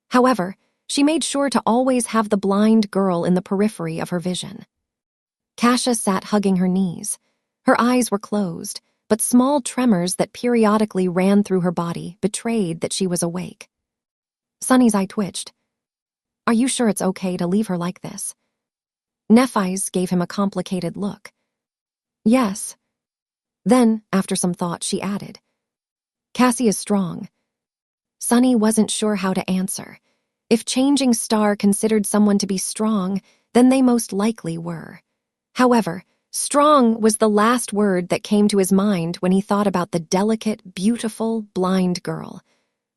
However, she made sure to always have the blind girl in the periphery of her vision. Kasha sat hugging her knees. Her eyes were closed, but small tremors that periodically ran through her body betrayed that she was awake. Sunny's eye twitched. "Are you sure it's okay to leave her like this?" Nephi's gave him a complicated look. "Yes." Then, after some thought, she added, "Cassie is strong." Sunny wasn't sure how to answer. If Changing Star considered someone to be strong, then they most likely were. However, strong was the last word that came to his mind when he thought about the delicate, beautiful, blind girl.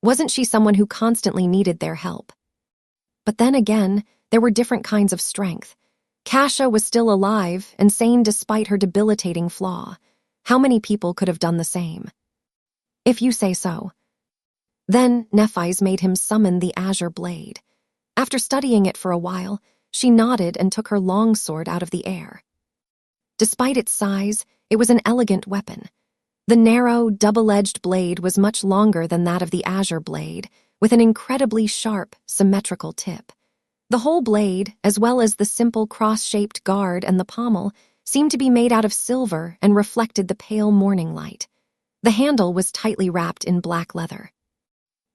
Wasn't she someone who constantly needed their help? But then again, there were different kinds of strength. Kasha was still alive and sane despite her debilitating flaw. How many people could have done the same? "If you say so." Then Nephi's made him summon the azure blade. After studying it for a while, she nodded and took her longsword out of the air. Despite its size, it was an elegant weapon. The narrow, double-edged blade was much longer than that of the azure blade, with an incredibly sharp, symmetrical tip. The whole blade, as well as the simple cross-shaped guard and the pommel, seemed to be made out of silver and reflected the pale morning light. The handle was tightly wrapped in black leather.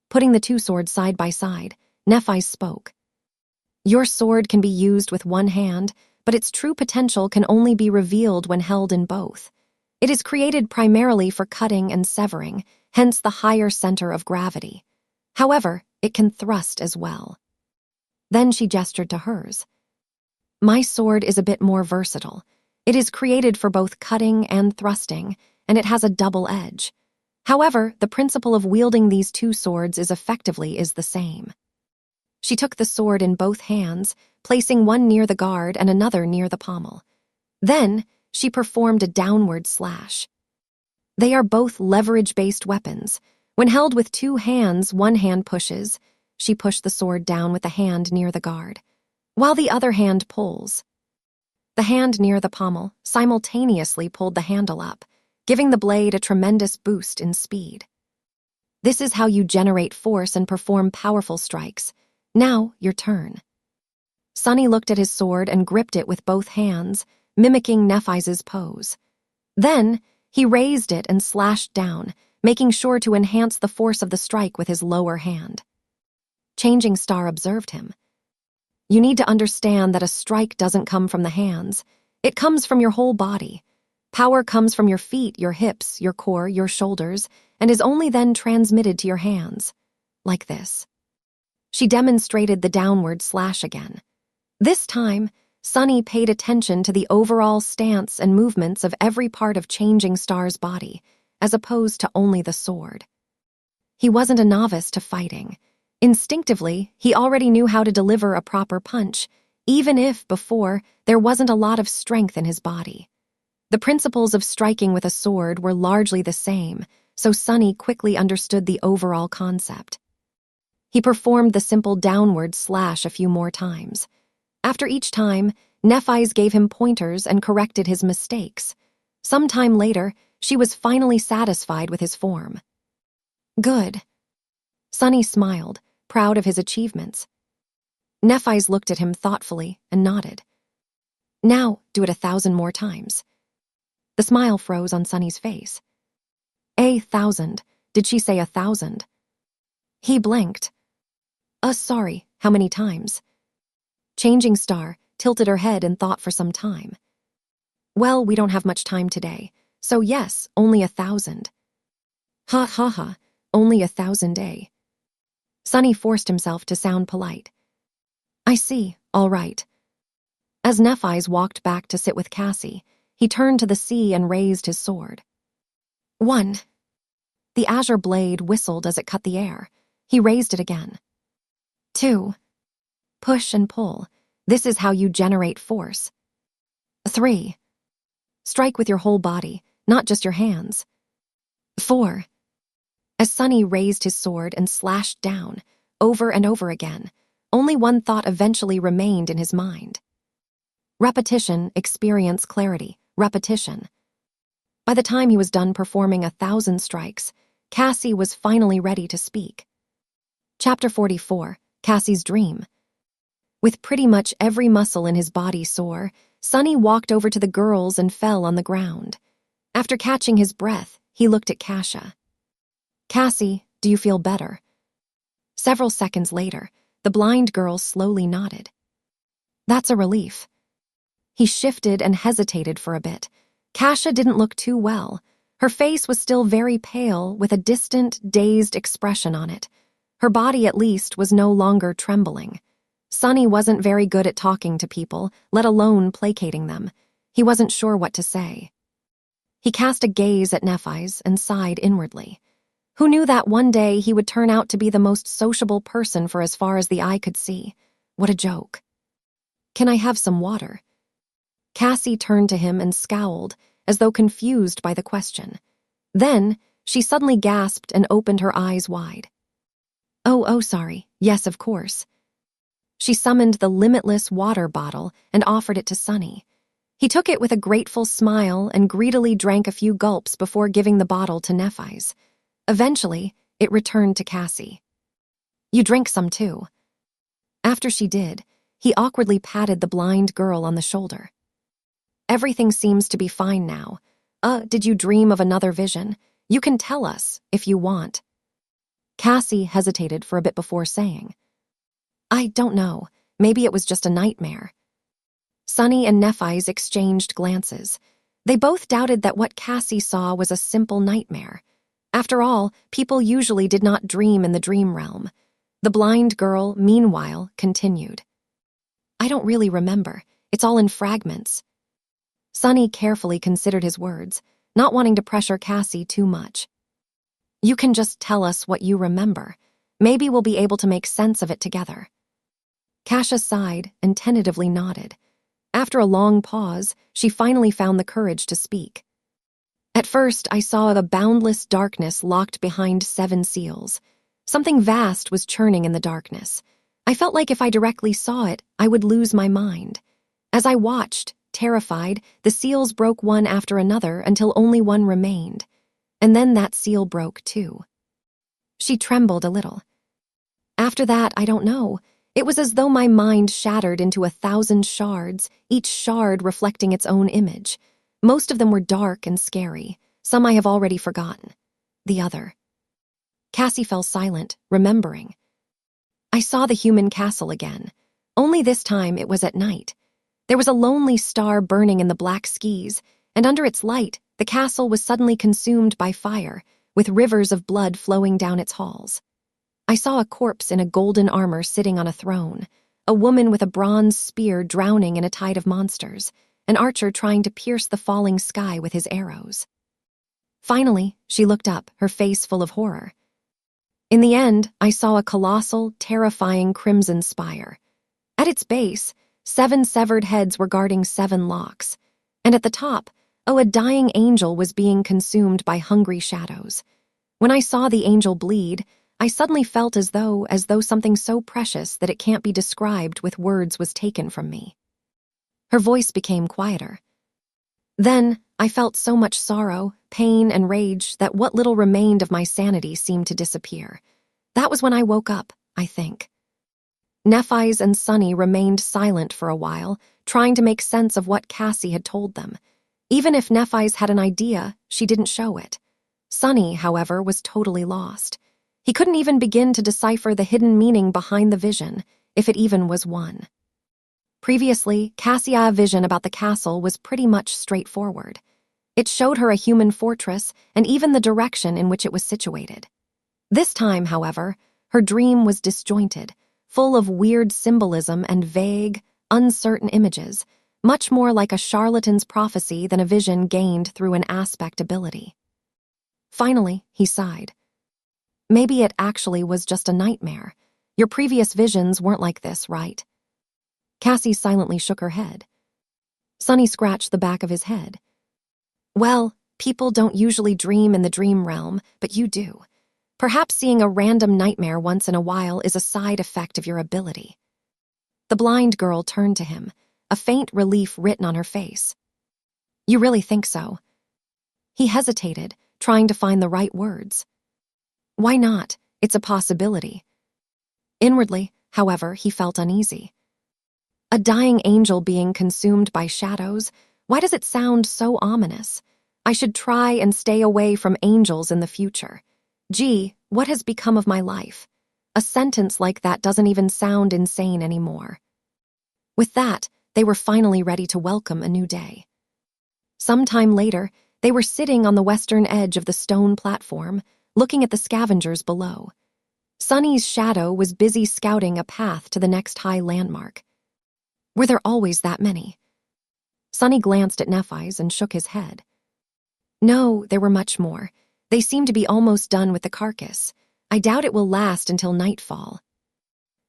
Putting the two swords side by side, Nephi spoke. "Your sword can be used with one hand, but its true potential can only be revealed when held in both. It is created primarily for cutting and severing, hence the higher center of gravity. However, it can thrust as well." Then she gestured to hers. "My sword is a bit more versatile. It is created for both cutting and thrusting, and it has a double edge. However, the principle of wielding these two swords is the same." She took the sword in both hands, placing one near the guard and another near the pommel. Then, she performed a downward slash. They are both leverage-based weapons. When held with two hands, one hand pushes. She pushed the sword down with the hand near the guard, while the other hand pulls. The hand near the pommel simultaneously pulled the handle up, giving the blade a tremendous boost in speed. This is how you generate force and perform powerful strikes. Now, your turn. Sunny looked at his sword and gripped it with both hands, mimicking Nephi's pose. Then, he raised it and slashed down, making sure to enhance the force of the strike with his lower hand. Changing Star observed him. "You need to understand that a strike doesn't come from the hands. It comes from your whole body. Power comes from your feet, your hips, your core, your shoulders, and is only then transmitted to your hands. Like this." She demonstrated the downward slash again. This time, Sunny paid attention to the overall stance and movements of every part of Changing Star's body, as opposed to only the sword. He wasn't a novice to fighting. Instinctively, he already knew how to deliver a proper punch, even if, before, there wasn't a lot of strength in his body. The principles of striking with a sword were largely the same, so Sunny quickly understood the overall concept. He performed the simple downward slash a few more times. After each time, Nephi's gave him pointers and corrected his mistakes. Some time later, she was finally satisfied with his form. "Good." Sunny smiled, proud of his achievements. Nephi's looked at him thoughtfully and nodded. "Now, do it 1,000 more times." The smile froze on Sunny's face. 1,000. Did she say 1,000? He blinked. Sorry, how many times?" Changing Star tilted her head and thought for some time. "Well, we don't have much time today, so yes, only 1,000. "Ha ha ha, only 1,000, eh?" Sunny forced himself to sound polite. "I see, all right." As Nephi's walked back to sit with Cassie, he turned to the sea and raised his sword. 1. The azure blade whistled as it cut the air. He raised it again. 2. Push and pull. This is how you generate force. 3. Strike with your whole body, not just your hands. 4. As Sunny raised his sword and slashed down, over and over again, only one thought eventually remained in his mind. Repetition, experience clarity, repetition. By the time he was done performing 1,000 strikes, Cassie was finally ready to speak. Chapter 44, Cassie's Dream. With pretty much every muscle in his body sore, Sunny walked over to the girls and fell on the ground. After catching his breath, he looked at Cassia. "Cassie, do you feel better?" Several seconds later, the blind girl slowly nodded. "That's a relief." He shifted and hesitated for a bit. Cassia didn't look too well. Her face was still very pale, with a distant, dazed expression on it. Her body, at least, was no longer trembling. Sonny wasn't very good at talking to people, let alone placating them. He wasn't sure what to say. He cast a gaze at Nephi's and sighed inwardly. Who knew that one day he would turn out to be the most sociable person for as far as the eye could see? What a joke. "Can I have some water?" Cassie turned to him and scowled, as though confused by the question. Then, she suddenly gasped and opened her eyes wide. Oh, sorry. Yes, of course." She summoned the limitless water bottle and offered it to Sonny. He took it with a grateful smile and greedily drank a few gulps before giving the bottle to Nephi's. Eventually, it returned to Cassie. "You drink some too." After she did, he awkwardly patted the blind girl on the shoulder. "Everything seems to be fine now. Did you dream of another vision? You can tell us, if you want." Cassie hesitated for a bit before saying, "I don't know. Maybe it was just a nightmare." Sonny and Nephi's exchanged glances. They both doubted that what Cassie saw was a simple nightmare. After all, people usually did not dream in the dream realm. The blind girl, meanwhile, continued. "I don't really remember. It's all in fragments." Sonny carefully considered his words, not wanting to pressure Cassie too much. "You can just tell us what you remember. Maybe we'll be able to make sense of it together." Cassia sighed and tentatively nodded. After a long pause, she finally found the courage to speak. "At first, I saw a boundless darkness locked behind 7 seals. Something vast was churning in the darkness. I felt like if I directly saw it, I would lose my mind. As I watched, terrified, the seals broke one after another until only one remained. And then that seal broke too." She trembled a little. "After that, I don't know. It was as though my mind shattered into 1,000 shards, each shard reflecting its own image. Most of them were dark and scary. Some I have already forgotten. The other." Cassie fell silent, remembering. "I saw the human castle again. Only this time it was at night. There was a lonely star burning in the black skies, and under its light, the castle was suddenly consumed by fire, with rivers of blood flowing down its halls. I saw a corpse in a golden armor sitting on a throne, a woman with a bronze spear drowning in a tide of monsters, an archer trying to pierce the falling sky with his arrows." Finally, she looked up, her face full of horror. "In the end, I saw a colossal, terrifying crimson spire. At its base, 7 severed heads were guarding 7 locks, and at the top, a dying angel was being consumed by hungry shadows. When I saw the angel bleed, I suddenly felt as though something so precious that it can't be described with words was taken from me." Her voice became quieter. "Then, I felt so much sorrow, pain, and rage that what little remained of my sanity seemed to disappear. That was when I woke up, I think." Nephi's and Sonny remained silent for a while, trying to make sense of what Cassie had told them. Even if Nephi's had an idea, she didn't show it. Sonny, however, was totally lost. He couldn't even begin to decipher the hidden meaning behind the vision, if it even was one. Previously, Cassia's vision about the castle was pretty much straightforward. It showed her a human fortress and even the direction in which it was situated. This time, however, her dream was disjointed, full of weird symbolism and vague, uncertain images, much more like a charlatan's prophecy than a vision gained through an aspect ability. Finally, he sighed. "Maybe it actually was just a nightmare. Your previous visions weren't like this, right?" Cassie silently shook her head. Sonny scratched the back of his head. "Well, people don't usually dream in the dream realm, but you do. Perhaps seeing a random nightmare once in a while is a side effect of your ability." The blind girl turned to him, a faint relief written on her face. "You really think so?" He hesitated, trying to find the right words. "Why not? It's a possibility." Inwardly, however, he felt uneasy. A dying angel being consumed by shadows? Why does it sound so ominous? I should try and stay away from angels in the future. Gee, what has become of my life? A sentence like that doesn't even sound insane anymore. With that, they were finally ready to welcome a new day. Sometime later, they were sitting on the western edge of the stone platform, looking at the scavengers below. Sunny's shadow was busy scouting a path to the next high landmark. Were there always that many? Sunny glanced at Nephi's and shook his head. No, there were much more. They seem to be almost done with the carcass. I doubt it will last until nightfall.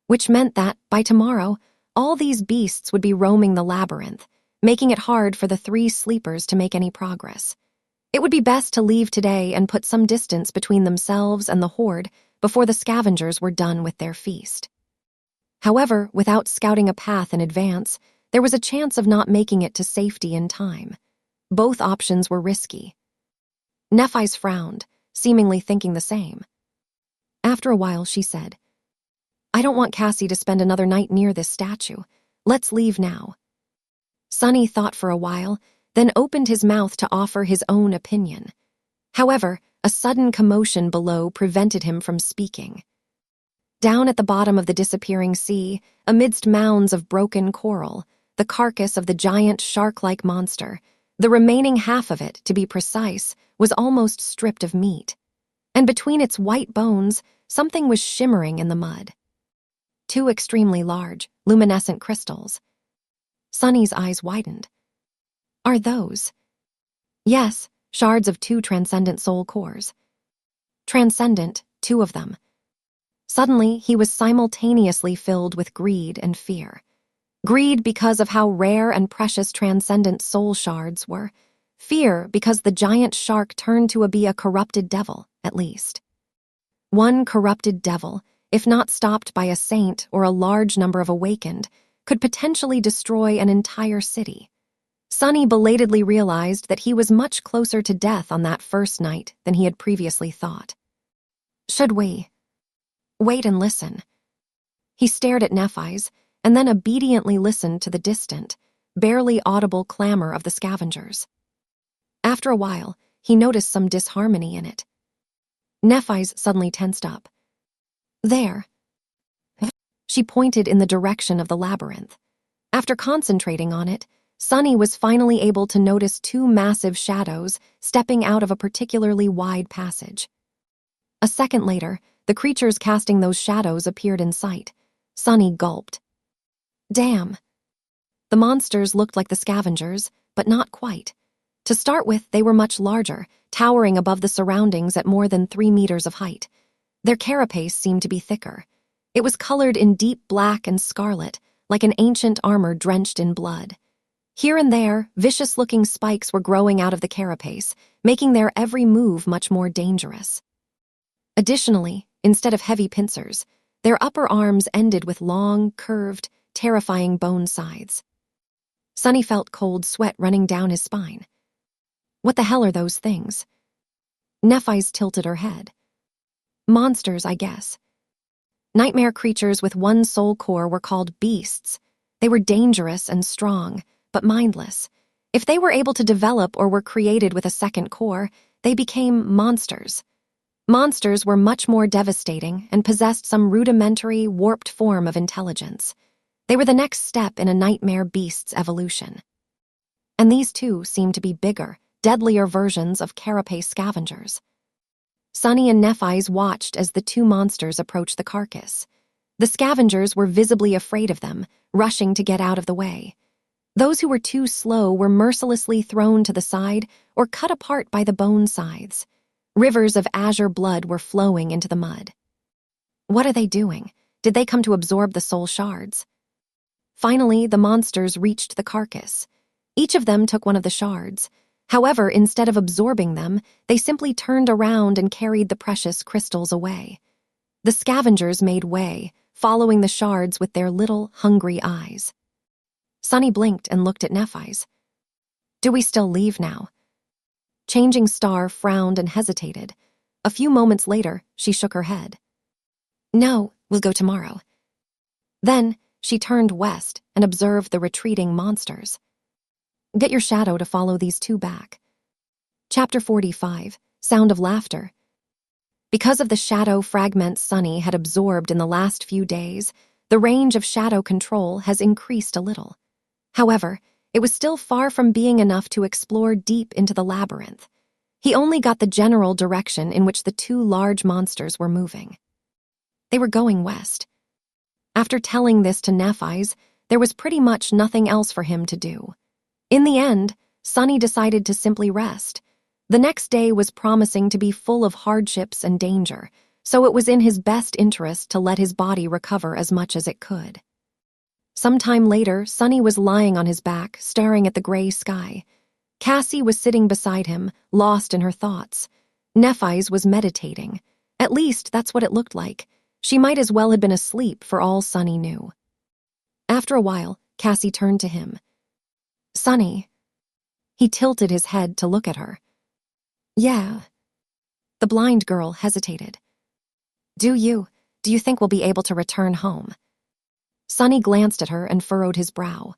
Which meant that, by tomorrow, all these beasts would be roaming the labyrinth, making it hard for the 3 sleepers to make any progress. It would be best to leave today and put some distance between themselves and the horde before the scavengers were done with their feast. However, without scouting a path in advance, there was a chance of not making it to safety in time. Both options were risky. Nephi's frowned, seemingly thinking the same. After a while, she said, I don't want Cassie to spend another night near this statue. Let's leave now. Sunny thought for a while, then opened his mouth to offer his own opinion. However, a sudden commotion below prevented him from speaking. Down at the bottom of the disappearing sea, amidst mounds of broken coral, the carcass of the giant shark-like monster, the remaining half of it, to be precise, was almost stripped of meat. And between its white bones, something was shimmering in the mud. 2 extremely large, luminescent crystals. Sunny's eyes widened. Are those? Yes, shards of 2 transcendent soul cores. Transcendent, 2 of them. Suddenly, he was simultaneously filled with greed and fear. Greed because of how rare and precious transcendent soul shards were. Fear because the giant shark turned to be a corrupted devil, at least. One corrupted devil, if not stopped by a saint or a large number of awakened, could potentially destroy an entire city. Sunny belatedly realized that he was much closer to death on that first night than he had previously thought. Should we wait and listen? He stared at Nephi's, and then obediently listened to the distant, barely audible clamor of the scavengers. After a while, he noticed some disharmony in it. Nephi's suddenly tensed up. There. She pointed in the direction of the labyrinth. After concentrating on it, Sunny was finally able to notice 2 massive shadows stepping out of a particularly wide passage. A second later, the creatures casting those shadows appeared in sight. Sunny gulped. Damn. The monsters looked like the scavengers, but not quite. To start with, they were much larger, towering above the surroundings at more than 3 meters of height. Their carapace seemed to be thicker. It was colored in deep black and scarlet, like an ancient armor drenched in blood. Here and there, vicious-looking spikes were growing out of the carapace, making their every move much more dangerous. Additionally, instead of heavy pincers, their upper arms ended with long, curved, terrifying bone scythes. Sunny felt cold sweat running down his spine. What the hell are those things? Nephi's tilted her head. Monsters, I guess. Nightmare creatures with 1 soul core were called beasts. They were dangerous and strong, but mindless. If they were able to develop or were created with a second core, they became monsters. Monsters were much more devastating and possessed some rudimentary, warped form of intelligence. They were the next step in a nightmare beast's evolution. And these 2 seemed to be bigger, deadlier versions of Carapace scavengers. Sunny and Nephi's watched as the 2 monsters approached the carcass. The scavengers were visibly afraid of them, rushing to get out of the way. Those who were too slow were mercilessly thrown to the side or cut apart by the bone scythes. Rivers of azure blood were flowing into the mud. What are they doing? Did they come to absorb the soul shards? Finally, the monsters reached the carcass. Each of them took one of the shards. However, instead of absorbing them, they simply turned around and carried the precious crystals away. The scavengers made way, following the shards with their little, hungry eyes. Sunny blinked and looked at Nephi's. Do we still leave now? Changing Star frowned and hesitated. A few moments later, she shook her head. No, we'll go tomorrow. Then, she turned west and observed the retreating monsters. Get your shadow to follow these 2 back. Chapter 45, Sound of Laughter. Because of the shadow fragments Sunny had absorbed in the last few days, the range of shadow control has increased a little. However, it was still far from being enough to explore deep into the labyrinth. He only got the general direction in which the two large monsters were moving. They were going west. After telling this to Nephi's, there was pretty much nothing else for him to do. In the end, Sunny decided to simply rest. The next day was promising to be full of hardships and danger, so it was in his best interest to let his body recover as much as it could. Sometime later, Sunny was lying on his back, staring at the gray sky. Cassie was sitting beside him, lost in her thoughts. Nephi's was meditating. At least that's what it looked like. She might as well have been asleep for all Sunny knew. After a while, Cassie turned to him. "Sunny." He tilted his head to look at her. "Yeah." The blind girl hesitated. Do you think we'll be able to return home?" Sunny glanced at her and furrowed his brow.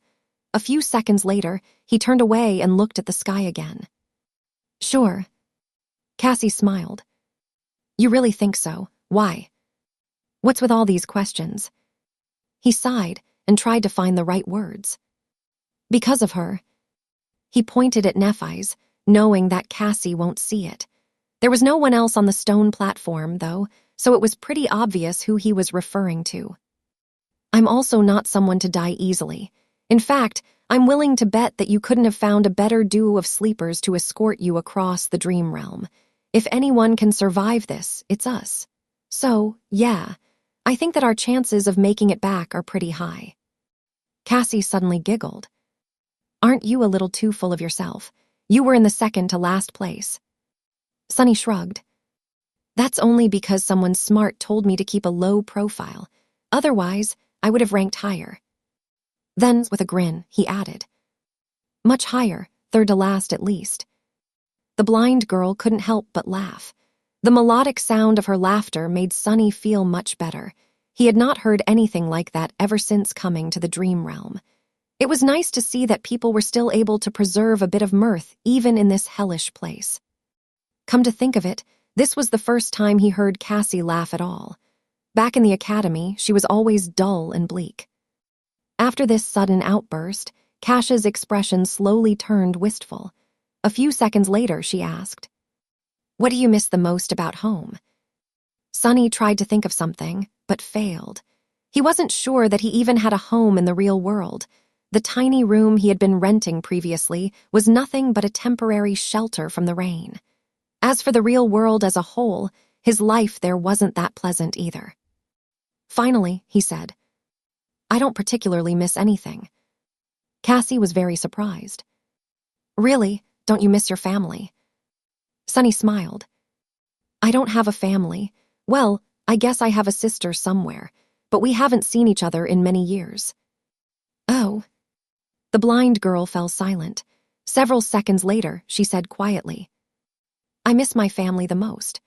A few seconds later, he turned away and looked at the sky again. "Sure." Cassie smiled. "You really think so? Why? What's with all these questions?" He sighed and tried to find the right words. "Because of her." He pointed at Nephi's, knowing that Cassie won't see it. There was no one else on the stone platform, though, so it was pretty obvious who he was referring to. "I'm also not someone to die easily. In fact, I'm willing to bet that you couldn't have found a better duo of sleepers to escort you across the dream realm. If anyone can survive this, it's us. So, yeah, I think that our chances of making it back are pretty high." Cassie suddenly giggled. "Aren't you a little too full of yourself? You were in the second to last place." Sunny shrugged. "That's only because someone smart told me to keep a low profile. Otherwise, I would have ranked higher." Then, with a grin, he added, "Much higher, third to last at least." The blind girl couldn't help but laugh. The melodic sound of her laughter made Sunny feel much better. He had not heard anything like that ever since coming to the dream realm. It was nice to see that people were still able to preserve a bit of mirth even in this hellish place. Come to think of it, this was the first time he heard Cassie laugh at all. Back in the academy, she was always dull and bleak. After this sudden outburst, Cassia's expression slowly turned wistful. A few seconds later, she asked, "What do you miss the most about home?" Sunny tried to think of something, but failed. He wasn't sure that he even had a home in the real world. The tiny room he had been renting previously was nothing but a temporary shelter from the rain. As for the real world as a whole, his life there wasn't that pleasant either. Finally, he said, "I don't particularly miss anything." Cassie was very surprised. "Really? Don't you miss your family?" Sunny smiled. "I don't have a family. Well, I guess I have a sister somewhere, but we haven't seen each other in many years." "Oh." The blind girl fell silent. Several seconds later, she said quietly, "I miss my family the most."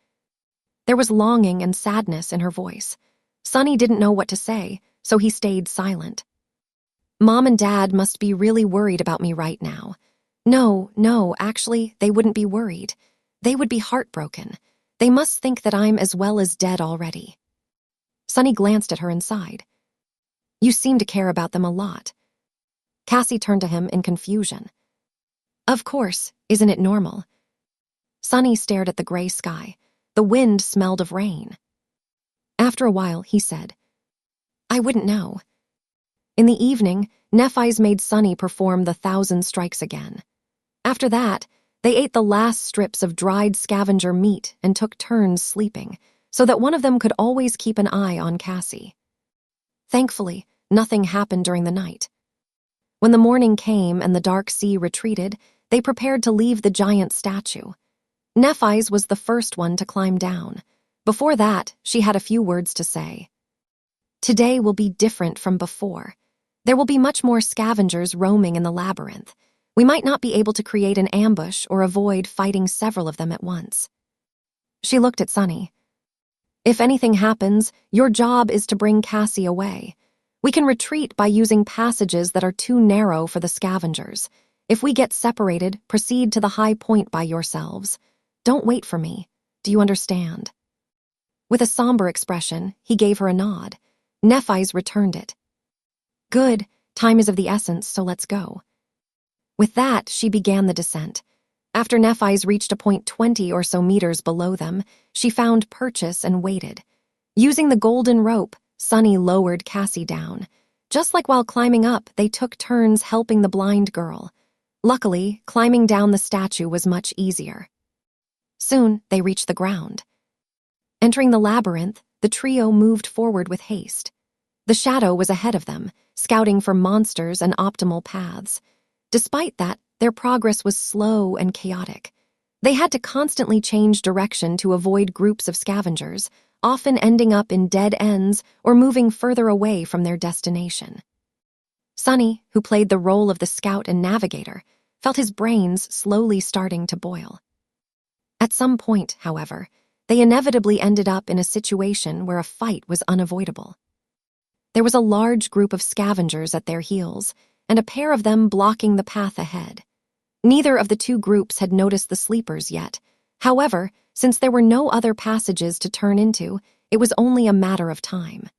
There was longing and sadness in her voice. Sunny didn't know what to say, so he stayed silent. "Mom and Dad must be really worried about me right now." No, actually, they wouldn't be worried. They would be heartbroken. They must think that I'm as well as dead already. Sunny glanced at her and sighed. "You seem to care about them a lot." Cassie turned to him in confusion. "Of course, isn't it normal?" Sunny stared at the gray sky. The wind smelled of rain. After a while, he said, "I wouldn't know." In the evening, Nephi's made Sunny perform the 1,000 strikes again. After that, they ate the last strips of dried scavenger meat and took turns sleeping, so that one of them could always keep an eye on Cassie. Thankfully, nothing happened during the night. When the morning came and the dark sea retreated, they prepared to leave the giant statue. Nephi's was the first one to climb down. Before that, she had a few words to say. "Today will be different from before. There will be much more scavengers roaming in the labyrinth. We might not be able to create an ambush or avoid fighting several of them at once." She looked at Sunny. "If anything happens, your job is to bring Cassie away. We can retreat by using passages that are too narrow for the scavengers. If we get separated, proceed to the high point by yourselves. Don't wait for me. Do you understand?" With a somber expression, he gave her a nod. Nephi's returned it. "Good. Time is of the essence, so let's go." With that, she began the descent. After Nephi's reached a point 20 or so meters below them, she found purchase and waited. Using the golden rope, Sunny lowered Cassie down. Just like while climbing up, they took turns helping the blind girl. Luckily, climbing down the statue was much easier. Soon, they reached the ground. Entering the labyrinth, the trio moved forward with haste. The shadow was ahead of them, scouting for monsters and optimal paths. Despite that, their progress was slow and chaotic. They had to constantly change direction to avoid groups of scavengers, often ending up in dead ends or moving further away from their destination. Sunny, who played the role of the scout and navigator, felt his brains slowly starting to boil. At some point, however, they inevitably ended up in a situation where a fight was unavoidable. There was a large group of scavengers at their heels, and a pair of them blocking the path ahead. Neither of the two groups had noticed the sleepers yet. However, since there were no other passages to turn into, it was only a matter of time.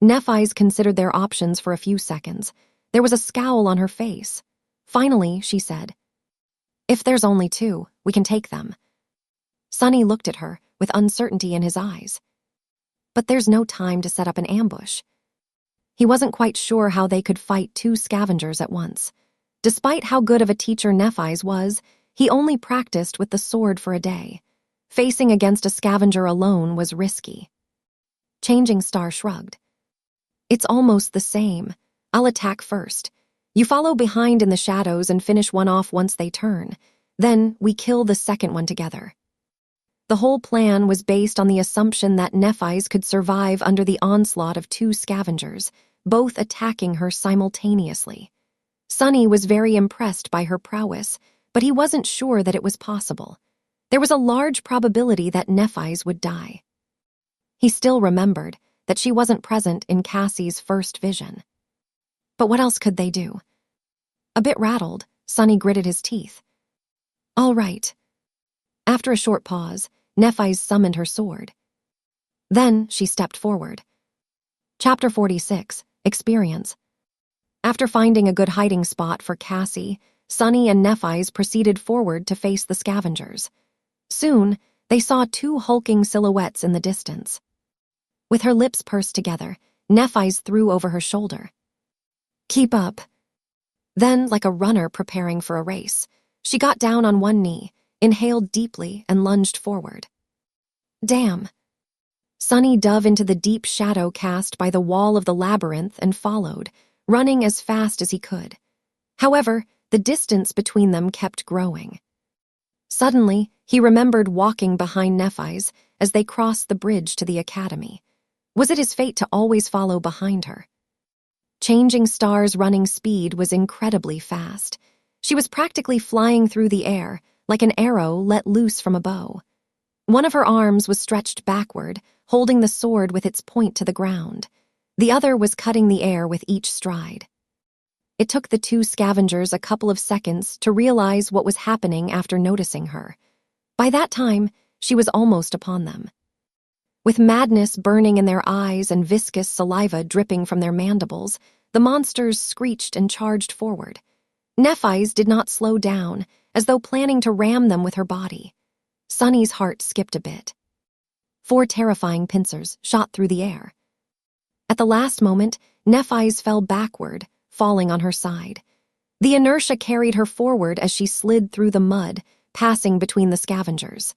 Nephi's considered their options for a few seconds. There was a scowl on her face. Finally, she said, "If there's only two, we can take them." Sunny looked at her, with uncertainty in his eyes. But there's no time to set up an ambush. He wasn't quite sure how they could fight two scavengers at once. Despite how good of a teacher Nephi's was, he only practiced with the sword for a day. Facing against a scavenger alone was risky. Changing Star shrugged. "It's almost the same. I'll attack first. You follow behind in the shadows and finish one off once they turn. Then we kill the second one together." The whole plan was based on the assumption that Nephi's could survive under the onslaught of two scavengers, both attacking her simultaneously. Sunny was very impressed by her prowess, but he wasn't sure that it was possible. There was a large probability that Nephi's would die. He still remembered that she wasn't present in Cassie's first vision. But what else could they do? A bit rattled, Sunny gritted his teeth. "All right." After a short pause, Nephi's summoned her sword. Then she stepped forward. Chapter 46, Experience. After finding a good hiding spot for Cassie, Sunny and Nephi's proceeded forward to face the scavengers. Soon, they saw two hulking silhouettes in the distance. With her lips pursed together, Nephi's threw over her shoulder. "Keep up." Then, like a runner preparing for a race, she got down on one knee, inhaled deeply, and lunged forward. "Damn." Sunny dove into the deep shadow cast by the wall of the labyrinth and followed, running as fast as he could. However, the distance between them kept growing. Suddenly, he remembered walking behind Nephi's as they crossed the bridge to the academy. Was it his fate to always follow behind her? Changing Star's running speed was incredibly fast. She was practically flying through the air, like an arrow let loose from a bow. One of her arms was stretched backward, holding the sword with its point to the ground. The other was cutting the air with each stride. It took the two scavengers a couple of seconds to realize what was happening after noticing her. By that time, she was almost upon them. With madness burning in their eyes and viscous saliva dripping from their mandibles, the monsters screeched and charged forward. Nephi's did not slow down, as though planning to ram them with her body. Sunny's heart skipped a bit. 4 terrifying pincers shot through the air. At the last moment, Nephi's fell backward, falling on her side. The inertia carried her forward as she slid through the mud, passing between the scavengers.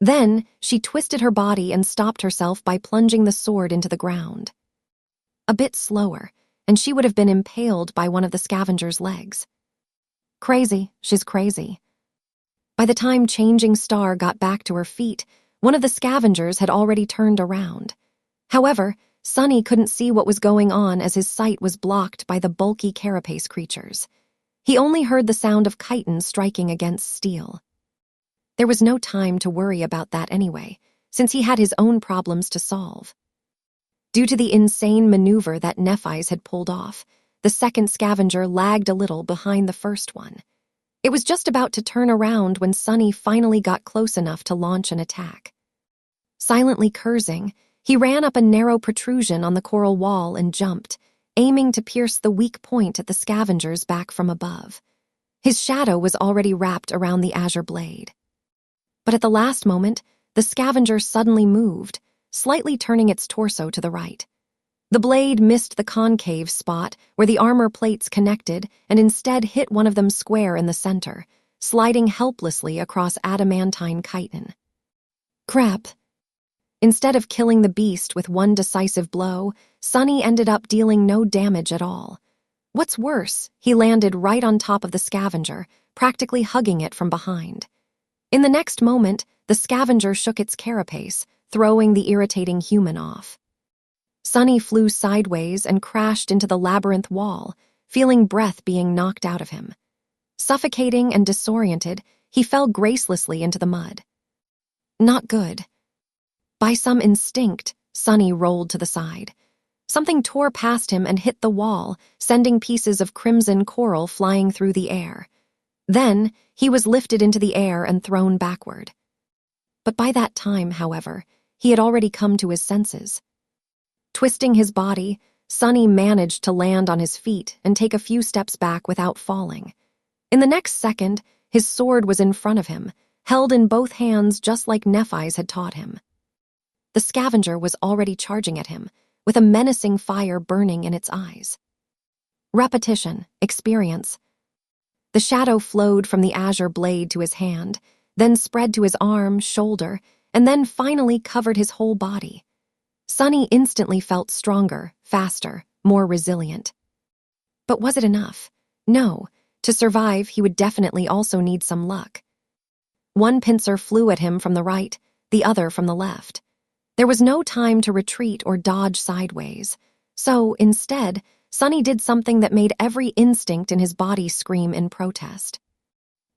Then, she twisted her body and stopped herself by plunging the sword into the ground. A bit slower, and she would have been impaled by one of the scavenger's legs. Crazy, she's crazy. By the time Changing Star got back to her feet, one of the scavengers had already turned around. However, Sunny couldn't see what was going on as his sight was blocked by the bulky Carapace creatures. He only heard the sound of chitons striking against steel. There was no time to worry about that anyway, since he had his own problems to solve. Due to the insane maneuver that Nephi's had pulled off, the second scavenger lagged a little behind the first one. It was just about to turn around when Sunny finally got close enough to launch an attack. Silently cursing, he ran up a narrow protrusion on the coral wall and jumped, aiming to pierce the weak point at the scavenger's back from above. His shadow was already wrapped around the azure blade. But at the last moment, the scavenger suddenly moved, slightly turning its torso to the right. The blade missed the concave spot where the armor plates connected and instead hit one of them square in the center, sliding helplessly across adamantine chitin. Crap. Instead of killing the beast with one decisive blow, Sunny ended up dealing no damage at all. What's worse, he landed right on top of the scavenger, practically hugging it from behind. In the next moment, the scavenger shook its carapace, throwing the irritating human off. Sunny flew sideways and crashed into the labyrinth wall, feeling breath being knocked out of him. Suffocating and disoriented, he fell gracelessly into the mud. Not good. By some instinct, Sunny rolled to the side. Something tore past him and hit the wall, sending pieces of crimson coral flying through the air. Then, he was lifted into the air and thrown backward. But by that time, however, he had already come to his senses. Twisting his body, Sunny managed to land on his feet and take a few steps back without falling. In the next second, his sword was in front of him, held in both hands just like Nephi's had taught him. The scavenger was already charging at him, with a menacing fire burning in its eyes. Repetition, experience. The shadow flowed from the azure blade to his hand, then spread to his arm, shoulder, and then finally covered his whole body. Sunny instantly felt stronger, faster, more resilient. But was it enough? No. To survive, he would definitely also need some luck. One pincer flew at him from the right, the other from the left. There was no time to retreat or dodge sideways. So, instead, Sunny did something that made every instinct in his body scream in protest.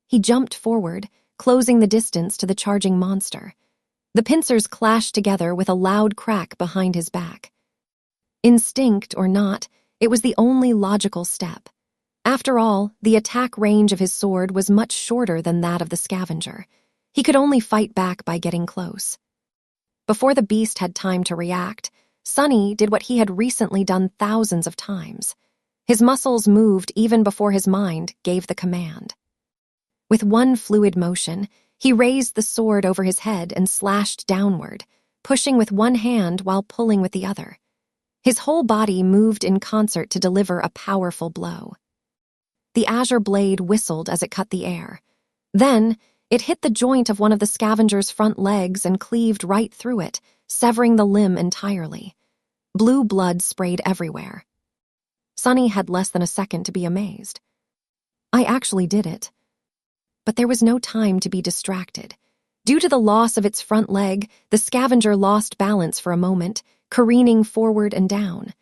He jumped forward, closing the distance to the charging monster. The pincers clashed together with a loud crack behind his back. Instinct or not, it was the only logical step. After all, the attack range of his sword was much shorter than that of the scavenger. He could only fight back by getting close. Before the beast had time to react, Sunny did what he had recently done thousands of times. His muscles moved even before his mind gave the command. With one fluid motion, he raised the sword over his head and slashed downward, pushing with one hand while pulling with the other. His whole body moved in concert to deliver a powerful blow. The azure blade whistled as it cut the air. Then, it hit the joint of one of the scavenger's front legs and cleaved right through it, severing the limb entirely. Blue blood sprayed everywhere. Sunny had less than a second to be amazed. I actually did it. But there was no time to be distracted. Due to the loss of its front leg, the scavenger lost balance for a moment, careening forward and down.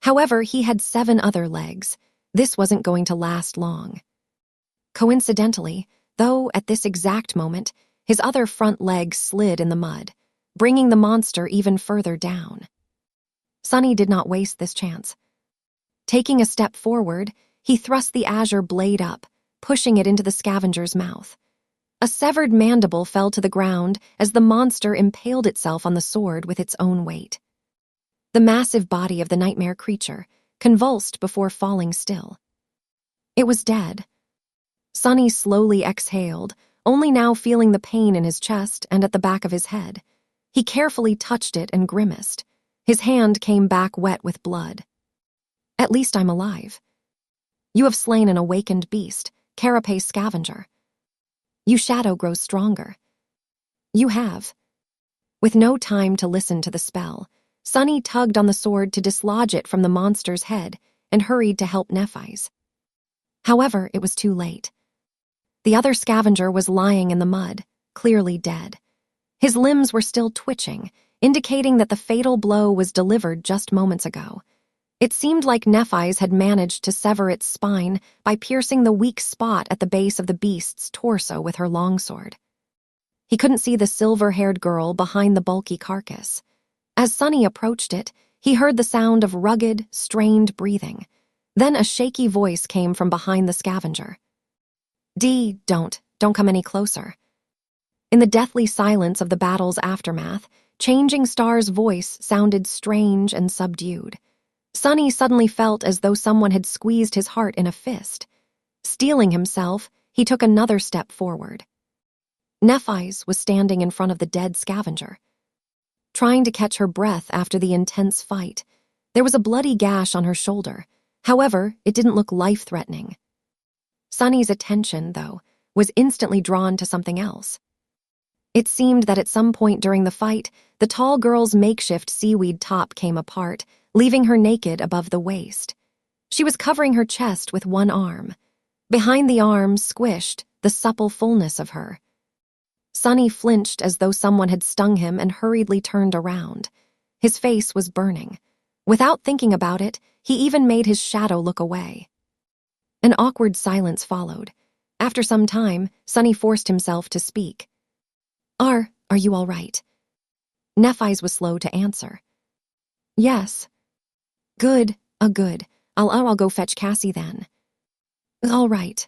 However, he had 7 other legs. This wasn't going to last long. Coincidentally, though, at this exact moment, his other front leg slid in the mud, bringing the monster even further down. Sunny did not waste this chance. Taking a step forward, he thrust the azure blade up, pushing it into the scavenger's mouth. A severed mandible fell to the ground as the monster impaled itself on the sword with its own weight. The massive body of the nightmare creature convulsed before falling still. It was dead. Sunny slowly exhaled, only now feeling the pain in his chest and at the back of his head. He carefully touched it and grimaced. His hand came back wet with blood. At least I'm alive. You have slain an awakened beast, Carapace Scavenger. You shadow grows stronger. You have. With no time to listen to the spell, Sunny tugged on the sword to dislodge it from the monster's head and hurried to help Nephi's. However, it was too late. The other scavenger was lying in the mud, clearly dead. His limbs were still twitching, indicating that the fatal blow was delivered just moments ago. It seemed like Nephi's had managed to sever its spine by piercing the weak spot at the base of the beast's torso with her longsword. He couldn't see the silver-haired girl behind the bulky carcass. As Sunny approached it, he heard the sound of rugged, strained breathing. Then a shaky voice came from behind the Scavenger. Don't come any closer." In the deathly silence of the battle's aftermath, Changing Star's voice sounded strange and subdued. Sunny suddenly felt as though someone had squeezed his heart in a fist. Steeling himself, he took another step forward. Nephi's was standing in front of the dead Scavenger, trying to catch her breath after the intense fight. There was a bloody gash on her shoulder. However, it didn't look life-threatening. Sunny's attention, though, was instantly drawn to something else. It seemed that at some point during the fight, the tall girl's makeshift seaweed top came apart, leaving her naked above the waist. She was covering her chest with one arm. Behind the arm, squished, the supple fullness of her. Sunny flinched as though someone had stung him and hurriedly turned around. His face was burning. Without thinking about it, he even made his shadow look away. An awkward silence followed. After some time, Sunny forced himself to speak. Are you all right?" Nephi's was slow to answer. "Yes." Good. I'll go fetch Cassie then." "All right."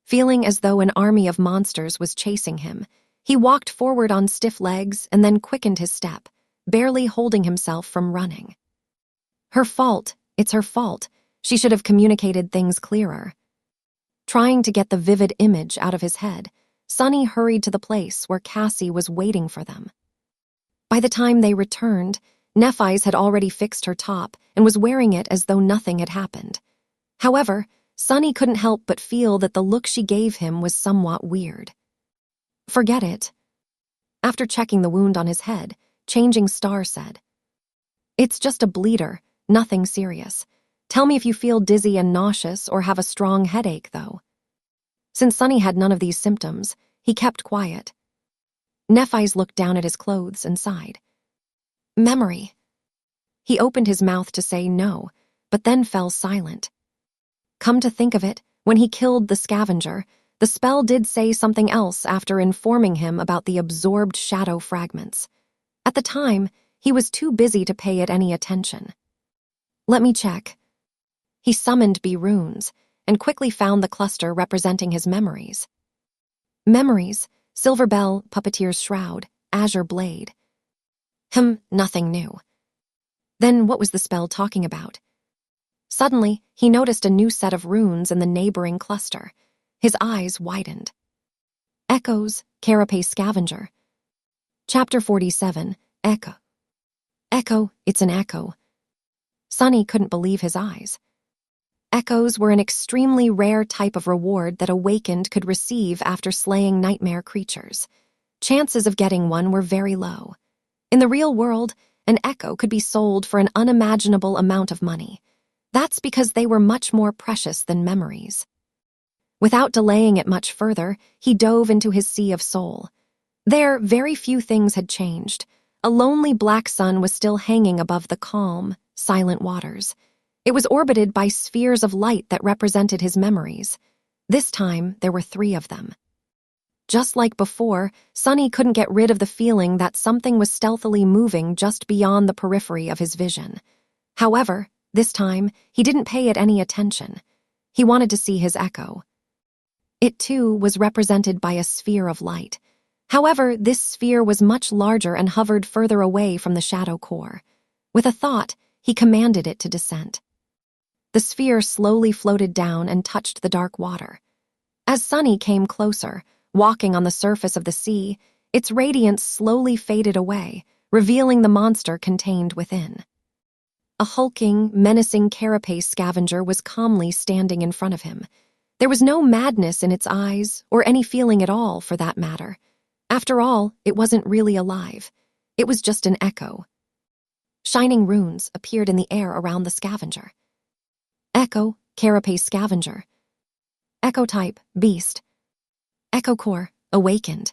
Feeling as though an army of monsters was chasing him, he walked forward on stiff legs and then quickened his step, barely holding himself from running. Her fault. It's her fault. She should have communicated things clearer. Trying to get the vivid image out of his head, Sunny hurried to the place where Cassie was waiting for them. By the time they returned, Nephi's had already fixed her top and was wearing it as though nothing had happened. However, Sunny couldn't help but feel that the look she gave him was somewhat weird. "Forget it." After checking the wound on his head, Changing Star said, "It's just a bleeder, nothing serious. Tell me if you feel dizzy and nauseous or have a strong headache, though." Since Sunny had none of these symptoms, he kept quiet. Nephi's looked down at his clothes and sighed. "Memory." He opened his mouth to say no, but then fell silent. Come to think of it, when he killed the Scavenger, the spell did say something else after informing him about the absorbed shadow fragments. At the time, he was too busy to pay it any attention. "Let me check." He summoned B runes and quickly found the cluster representing his memories. Memories, Silver Bell, Puppeteer's Shroud, Azure Blade. Nothing new. Then what was the spell talking about? Suddenly, he noticed a new set of runes in the neighboring cluster. His eyes widened. Echoes, Carapace Scavenger. Chapter 47, Echo. Echo, it's an echo. Sunny couldn't believe his eyes. Echoes were an extremely rare type of reward that Awakened could receive after slaying nightmare creatures. Chances of getting one were very low. In the real world, an echo could be sold for an unimaginable amount of money. That's because they were much more precious than memories. Without delaying it much further, he dove into his sea of soul. There, very few things had changed. A lonely black sun was still hanging above the calm, silent waters. It was orbited by spheres of light that represented his memories. This time, there were 3 of them. Just like before, Sunny couldn't get rid of the feeling that something was stealthily moving just beyond the periphery of his vision. However, this time, he didn't pay it any attention. He wanted to see his echo. It, too, was represented by a sphere of light. However, this sphere was much larger and hovered further away from the shadow core. With a thought, he commanded it to descend. The sphere slowly floated down and touched the dark water. As Sunny came closer, walking on the surface of the sea, its radiance slowly faded away, revealing the monster contained within. A hulking, menacing Carapace Scavenger was calmly standing in front of him. There was no madness in its eyes, or any feeling at all, for that matter. After all, it wasn't really alive. It was just an echo. Shining runes appeared in the air around the Scavenger. Echo, Carapace Scavenger. Echo type, Beast. Echo core, Awakened.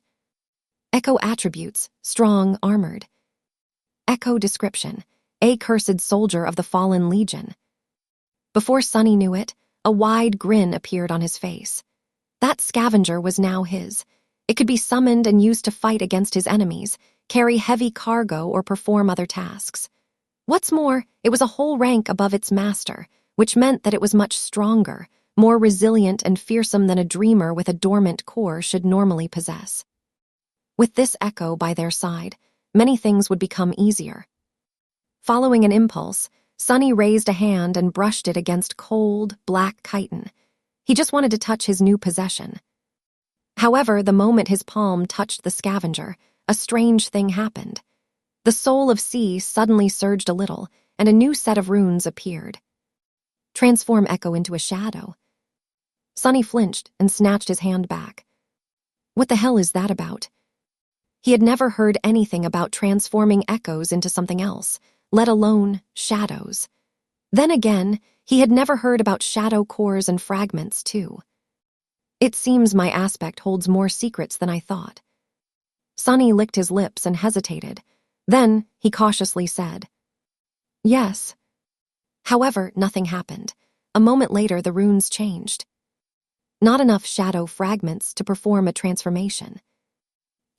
Echo attributes, Strong, Armored. Echo description, A cursed soldier of the Fallen Legion. Before Sunny knew it, a wide grin appeared on his face. That Scavenger was now his. It could be summoned and used to fight against his enemies, carry heavy cargo, or perform other tasks. What's more, it was a whole rank above its master, which meant that it was much stronger, more resilient and fearsome than a dreamer with a dormant core should normally possess. With this echo by their side, many things would become easier. Following an impulse, Sonny raised a hand and brushed it against cold, black chitin. He just wanted to touch his new possession. However, the moment his palm touched the Scavenger, a strange thing happened. The soul of sea suddenly surged a little, and a new set of runes appeared. Transform Echo into a shadow. Sonny flinched and snatched his hand back. What the hell is that about? He had never heard anything about transforming echoes into something else, let alone shadows. Then again, he had never heard about shadow cores and fragments, too. It seems my aspect holds more secrets than I thought. Sonny licked his lips and hesitated. Then he cautiously said, "Yes." However, nothing happened. A moment later, the runes changed. Not enough shadow fragments to perform a transformation.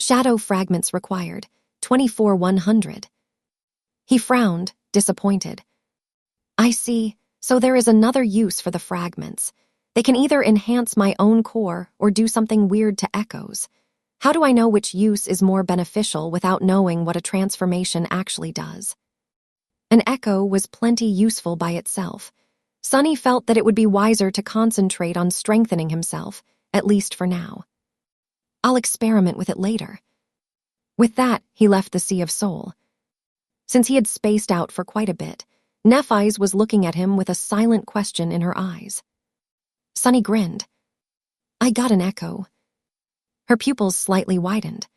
Shadow fragments required, 24,100. He frowned, disappointed. I see, so there is another use for the fragments. They can either enhance my own core or do something weird to echoes. How do I know which use is more beneficial without knowing what a transformation actually does? An echo was plenty useful by itself. Sonny felt that it would be wiser to concentrate on strengthening himself, at least for now. I'll experiment with it later. With that, he left the Sea of Soul. Since he had spaced out for quite a bit, Nephise was looking at him with a silent question in her eyes. Sonny grinned. I got an echo. Her pupils slightly widened.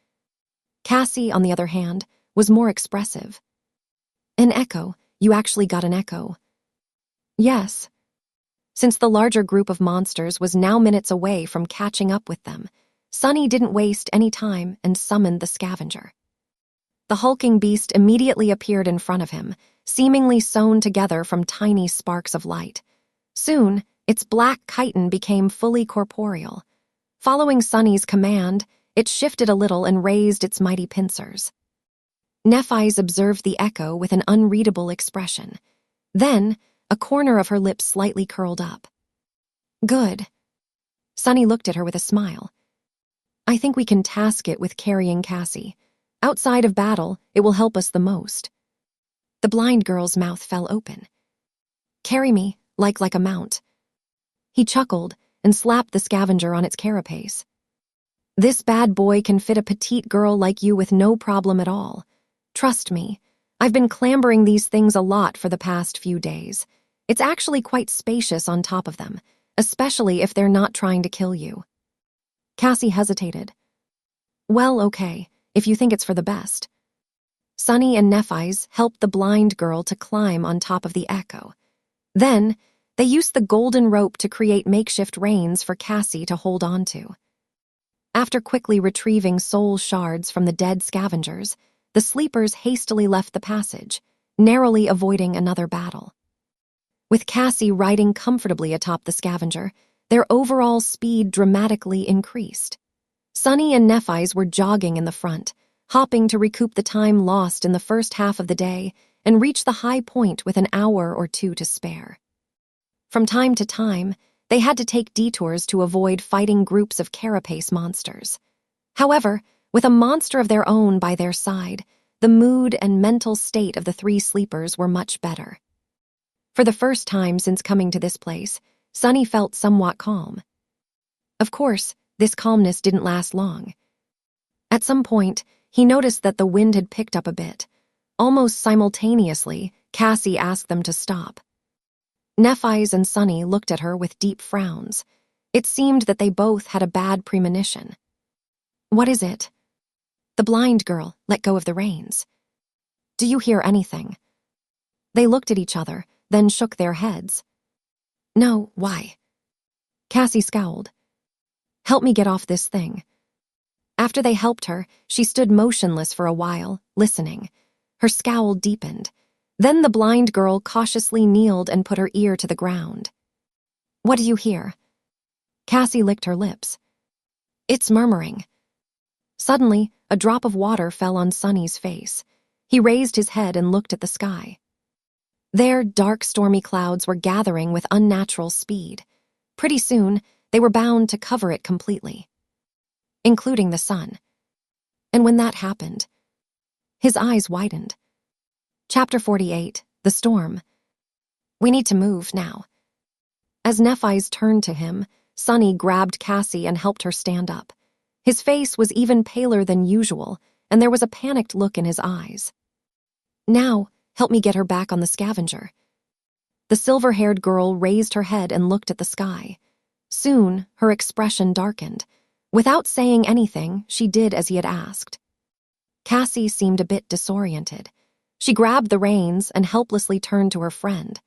Cassie, on the other hand, was more expressive. An echo? You actually got an echo? Yes. Since the larger group of monsters was now minutes away from catching up with them, Sonny didn't waste any time and summoned the Scavenger. The hulking beast immediately appeared in front of him, seemingly sewn together from tiny sparks of light. Soon, its black chitin became fully corporeal. Following Sonny's command, it shifted a little and raised its mighty pincers. Nephise observed the echo with an unreadable expression. Then, a corner of her lips slightly curled up. Good. Sonny looked at her with a smile. I think we can task it with carrying Cassie. Outside of battle, it will help us the most. The blind girl's mouth fell open. Carry me, like a mount. He chuckled and slapped the Scavenger on its carapace. This bad boy can fit a petite girl like you with no problem at all. Trust me, I've been clambering these things a lot for the past few days. It's actually quite spacious on top of them, especially if they're not trying to kill you. Cassie hesitated. Well, okay, if you think it's for the best. Sonny and Nephise helped the blind girl to climb on top of the echo. Then, they used the golden rope to create makeshift reins for Cassie to hold onto. After quickly retrieving soul shards from the dead scavengers, the sleepers hastily left the passage, narrowly avoiding another battle. With Cassie riding comfortably atop the Scavenger, their overall speed dramatically increased. Sonny and Nephise were jogging in the front, hopping to recoup the time lost in the first half of the day and reach the high point with an hour or two to spare. From time to time, they had to take detours to avoid fighting groups of Carapace monsters. However, with a monster of their own by their side, the mood and mental state of the three sleepers were much better. For the first time since coming to this place, Sonny felt somewhat calm. Of course, this calmness didn't last long. At some point, he noticed that the wind had picked up a bit. Almost simultaneously, Cassie asked them to stop. Nephise and Sonny looked at her with deep frowns. It seemed that they both had a bad premonition. What is it? The blind girl let go of the reins. Do you hear anything? They looked at each other, then shook their heads. No, why? Cassie scowled. Help me get off this thing. After they helped her, she stood motionless for a while, listening. Her scowl deepened. Then the blind girl cautiously kneeled and put her ear to the ground. What do you hear? Cassie licked her lips. It's murmuring. Suddenly, a drop of water fell on Sonny's face. He raised his head and looked at the sky. There, dark, stormy clouds were gathering with unnatural speed. Pretty soon, they were bound to cover it completely, including the sun. And when that happened, his eyes widened. Chapter 48, The Storm. We need to move now. As Nephis turned to him, Sonny grabbed Cassie and helped her stand up. His face was even paler than usual, and there was a panicked look in his eyes. Now, help me get her back on the Scavenger. The silver-haired girl raised her head and looked at the sky. Soon, her expression darkened. Without saying anything, she did as he had asked. Cassie seemed a bit disoriented. She grabbed the reins and helplessly turned to her friend.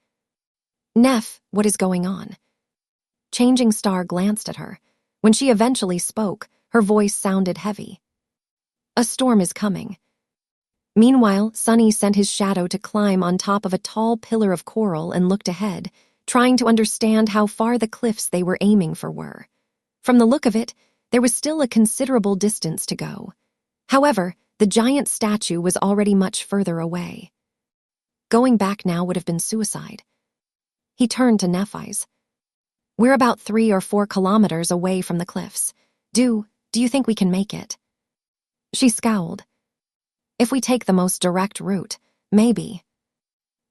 Neph, what is going on? Changing Star glanced at her. When she eventually spoke, her voice sounded heavy. A storm is coming. Meanwhile, Sonny sent his shadow to climb on top of a tall pillar of coral and looked ahead, trying to understand how far the cliffs they were aiming for were. From the look of it, there was still a considerable distance to go. However, the giant statue was already much further away. Going back now would have been suicide. He turned to Nephis. We're about 3 or 4 kilometers away from the cliffs. Do you think we can make it? She scowled. If we take the most direct route, maybe.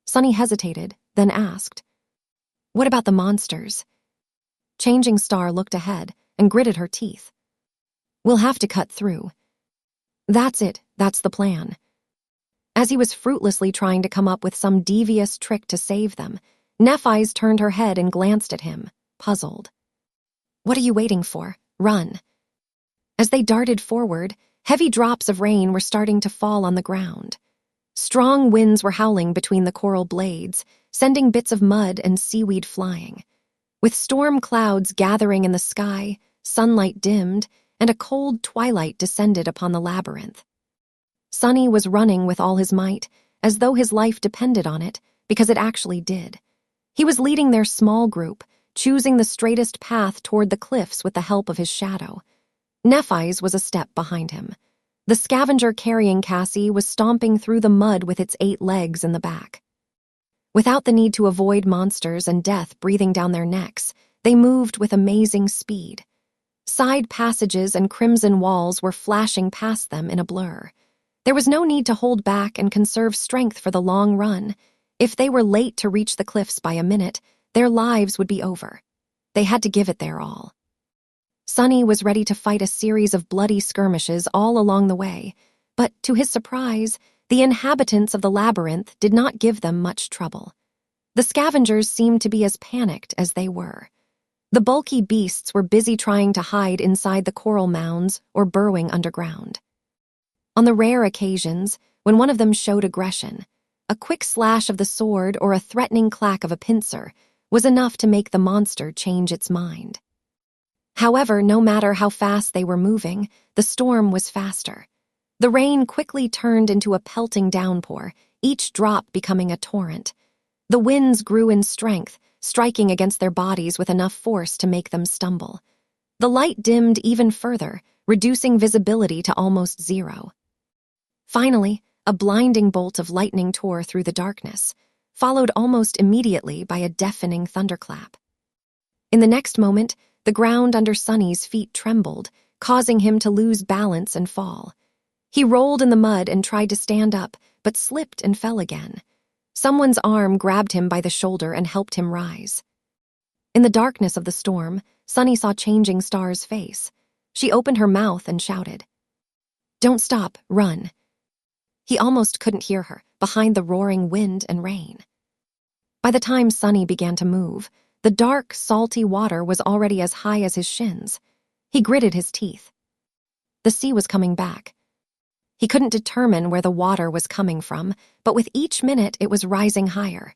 Sonny hesitated, then asked, what about the monsters? Changing Star looked ahead and gritted her teeth. We'll have to cut through. That's it, that's the plan. As he was fruitlessly trying to come up with some devious trick to save them, Nephis turned her head and glanced at him, puzzled. What are you waiting for? Run. As they darted forward, heavy drops of rain were starting to fall on the ground. Strong winds were howling between the coral blades, sending bits of mud and seaweed flying. With storm clouds gathering in the sky, sunlight dimmed, and a cold twilight descended upon the labyrinth. Sonny was running with all his might, as though his life depended on it, because it actually did. He was leading their small group, choosing the straightest path toward the cliffs with the help of his shadow. Nephis was a step behind him. The Scavenger carrying Cassie was stomping through the mud with its 8 legs in the back. Without the need to avoid monsters and death breathing down their necks, they moved with amazing speed. Side passages and crimson walls were flashing past them in a blur. There was no need to hold back and conserve strength for the long run. If they were late to reach the cliffs by a minute, their lives would be over. They had to give it their all. Sonny was ready to fight a series of bloody skirmishes all along the way, but to his surprise, the inhabitants of the labyrinth did not give them much trouble. The Scavengers seemed to be as panicked as they were. The bulky beasts were busy trying to hide inside the coral mounds or burrowing underground. On the rare occasions, when one of them showed aggression, a quick slash of the sword or a threatening clack of a pincer was enough to make the monster change its mind. However, no matter how fast they were moving, the storm was faster. The rain quickly turned into a pelting downpour, each drop becoming a torrent. The winds grew in strength, striking against their bodies with enough force to make them stumble. The light dimmed even further, reducing visibility to almost zero. Finally, a blinding bolt of lightning tore through the darkness, followed almost immediately by a deafening thunderclap. In the next moment, the ground under Sonny's feet trembled, causing him to lose balance and fall. He rolled in the mud and tried to stand up, but slipped and fell again. Someone's arm grabbed him by the shoulder and helped him rise. In the darkness of the storm, Sonny saw Changing Star's face. She opened her mouth and shouted, "Don't stop, run." He almost couldn't hear her, behind the roaring wind and rain. By the time Sonny began to move, the dark, salty water was already as high as his shins. He gritted his teeth. The sea was coming back. He couldn't determine where the water was coming from, but with each minute it was rising higher.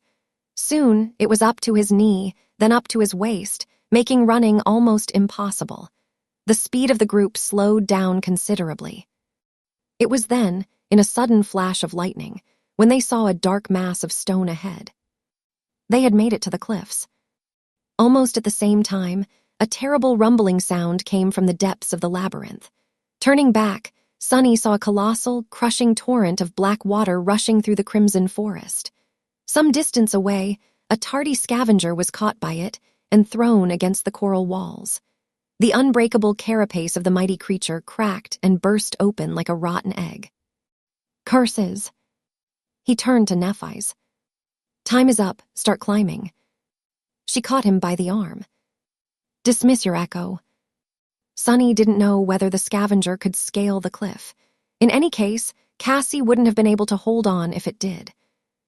Soon it was up to his knee, then up to his waist, making running almost impossible. The speed of the group slowed down considerably. It was then, in a sudden flash of lightning, when they saw a dark mass of stone ahead. They had made it to the cliffs. Almost at the same time, a terrible rumbling sound came from the depths of the labyrinth. Turning back, Sonny saw a colossal, crushing torrent of black water rushing through the crimson forest. Some distance away, a tardy scavenger was caught by it and thrown against the coral walls. The unbreakable carapace of the mighty creature cracked and burst open like a rotten egg. Curses! He turned to Nephi's. Time is up, start climbing. She caught him by the arm. Dismiss your echo. Sunny didn't know whether the scavenger could scale the cliff. In any case, Cassie wouldn't have been able to hold on if it did.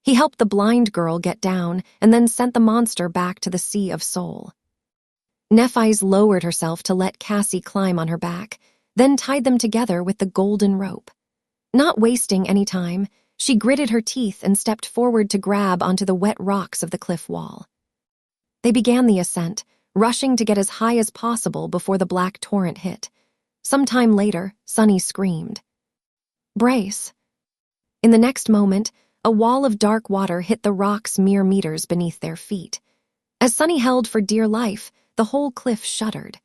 He helped the blind girl get down and then sent the monster back to the Sea of Soul. Nephi's lowered herself to let Cassie climb on her back, then tied them together with the golden rope. Not wasting any time, she gritted her teeth and stepped forward to grab onto the wet rocks of the cliff wall. They began the ascent, rushing to get as high as possible before the black torrent hit. Some time later, Sunny screamed. Brace! In the next moment, a wall of dark water hit the rocks mere meters beneath their feet. As Sunny held for dear life, the whole cliff shuddered.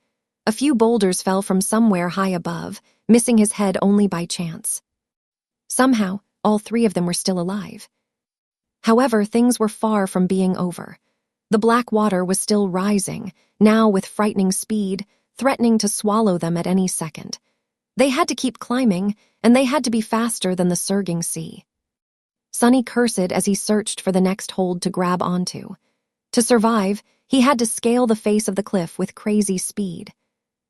A few boulders fell from somewhere high above, missing his head only by chance. Somehow, all three of them were still alive. However, things were far from being over. The black water was still rising, now with frightening speed, threatening to swallow them at any second. They had to keep climbing, and they had to be faster than the surging sea. Sunny cursed as he searched for the next hold to grab onto. To survive, he had to scale the face of the cliff with crazy speed.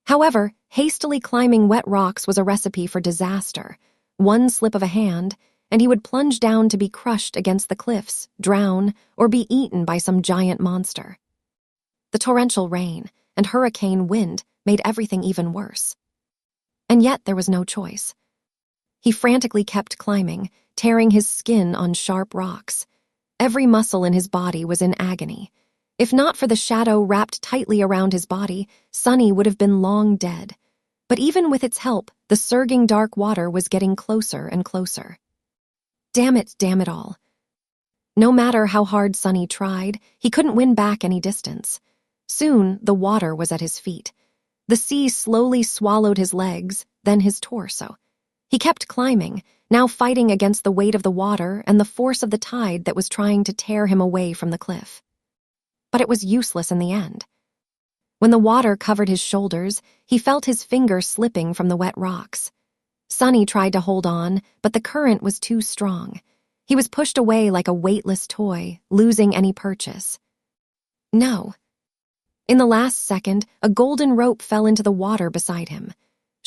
However, hastily climbing wet rocks was a recipe for disaster. One slip of a hand, and he would plunge down to be crushed against the cliffs, drown, or be eaten by some giant monster. The torrential rain and hurricane wind made everything even worse. And yet there was no choice. He frantically kept climbing, tearing his skin on sharp rocks. Every muscle in his body was in agony. If not for the shadow wrapped tightly around his body, Sunny would have been long dead. But even with its help, the surging dark water was getting closer and closer. Damn it all. No matter how hard Sunny tried, he couldn't win back any distance. Soon, the water was at his feet. The sea slowly swallowed his legs, then his torso. He kept climbing, now fighting against the weight of the water and the force of the tide that was trying to tear him away from the cliff. But it was useless in the end. When the water covered his shoulders, he felt his finger slipping from the wet rocks. Sunny tried to hold on, but the current was too strong. He was pushed away like a weightless toy, losing any purchase. No. In the last second, a golden rope fell into the water beside him.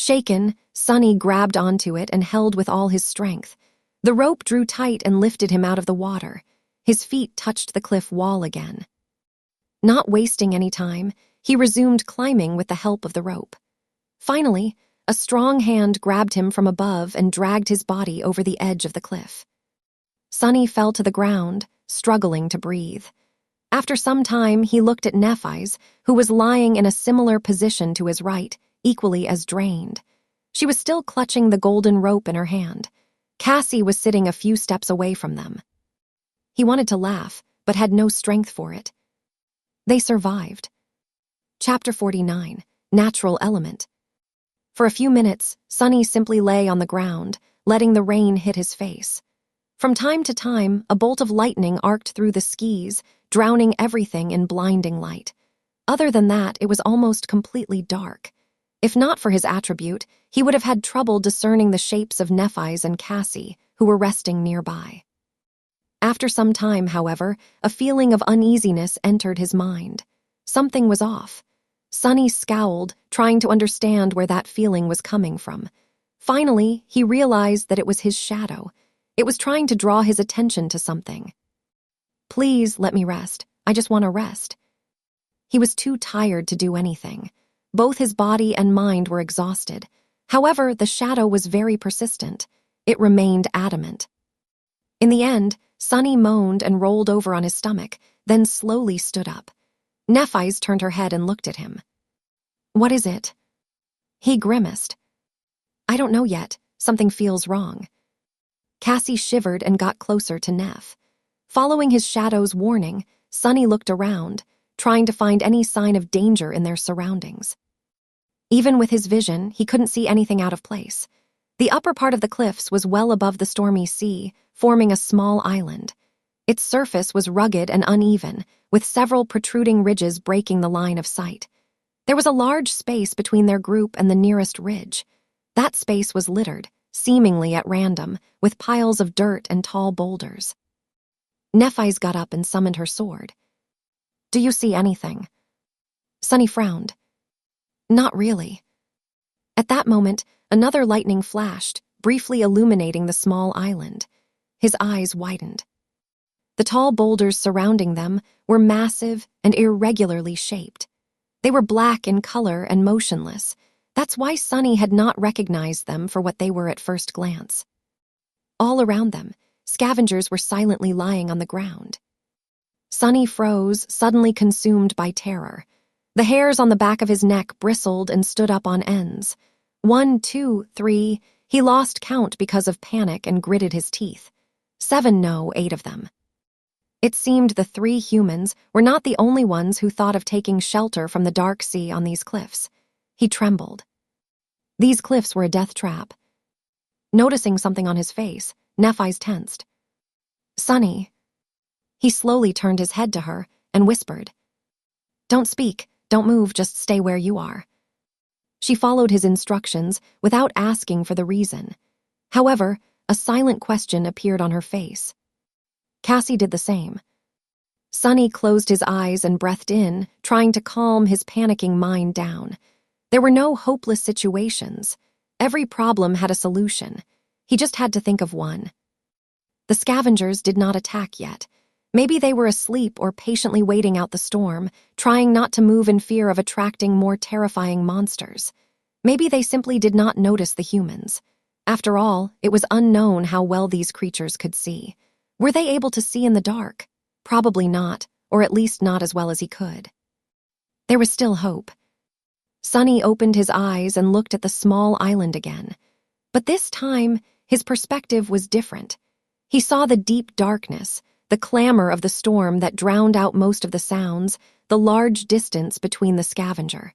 Shaken, Sunny grabbed onto it and held with all his strength. The rope drew tight and lifted him out of the water. His feet touched the cliff wall again. Not wasting any time, he resumed climbing with the help of the rope. Finally, a strong hand grabbed him from above and dragged his body over the edge of the cliff. Sunny fell to the ground, struggling to breathe. After some time, he looked at Nephi's, who was lying in a similar position to his right, equally as drained. She was still clutching the golden rope in her hand. Cassie was sitting a few steps away from them. He wanted to laugh, but had no strength for it. They survived. Chapter 49, Natural Element. For a few minutes, Sunny simply lay on the ground, letting the rain hit his face. From time to time, a bolt of lightning arced through the skis, drowning everything in blinding light. Other than that, it was almost completely dark. If not for his attribute, he would have had trouble discerning the shapes of Nephi's and Cassie, who were resting nearby. After some time, however, a feeling of uneasiness entered his mind. Something was off. Sunny scowled, trying to understand where that feeling was coming from. Finally, he realized that it was his shadow. It was trying to draw his attention to something. Please let me rest. I just want to rest. He was too tired to do anything. Both his body and mind were exhausted. However, the shadow was very persistent. It remained adamant. In the end, Sunny moaned and rolled over on his stomach, then slowly stood up. Nephi's turned her head and looked at him. What is it? He grimaced. I don't know yet. Something feels wrong. Cassie shivered and got closer to Neph. Following his shadow's warning, Sunny looked around, trying to find any sign of danger in their surroundings. Even with his vision, he couldn't see anything out of place. The upper part of the cliffs was well above the stormy sea, forming a small island. Its surface was rugged and uneven, with several protruding ridges breaking the line of sight. There was a large space between their group and the nearest ridge. That space was littered, seemingly at random, with piles of dirt and tall boulders. Nephise got up and summoned her sword. "Do you see anything?" Sunny frowned. "Not really." At that moment, another lightning flashed, briefly illuminating the small island. His eyes widened. The tall boulders surrounding them were massive and irregularly shaped. They were black in color and motionless. That's why Sunny had not recognized them for what they were at first glance. All around them, scavengers were silently lying on the ground. Sunny froze, suddenly consumed by terror. The hairs on the back of his neck bristled and stood up on ends. 1, 2, 3, he lost count because of panic and gritted his teeth. 7, no, 8 of them. It seemed the 3 humans were not the only ones who thought of taking shelter from the dark sea on these cliffs. He trembled. These cliffs were a death trap. Noticing something on his face, Nephise tensed. "Sunny." He slowly turned his head to her and whispered, "Don't speak, don't move, just stay where you are." She followed his instructions without asking for the reason. However, a silent question appeared on her face. Cassie did the same. Sunny closed his eyes and breathed in, trying to calm his panicking mind down. There were no hopeless situations. Every problem had a solution. He just had to think of one. The scavengers did not attack yet. Maybe they were asleep or patiently waiting out the storm, trying not to move in fear of attracting more terrifying monsters. Maybe they simply did not notice the humans. After all, it was unknown how well these creatures could see. Were they able to see in the dark? Probably not, or at least not as well as he could. There was still hope. Sunny opened his eyes and looked at the small island again. But this time, his perspective was different. He saw the deep darkness, the clamor of the storm that drowned out most of the sounds, the large distance between the scavenger.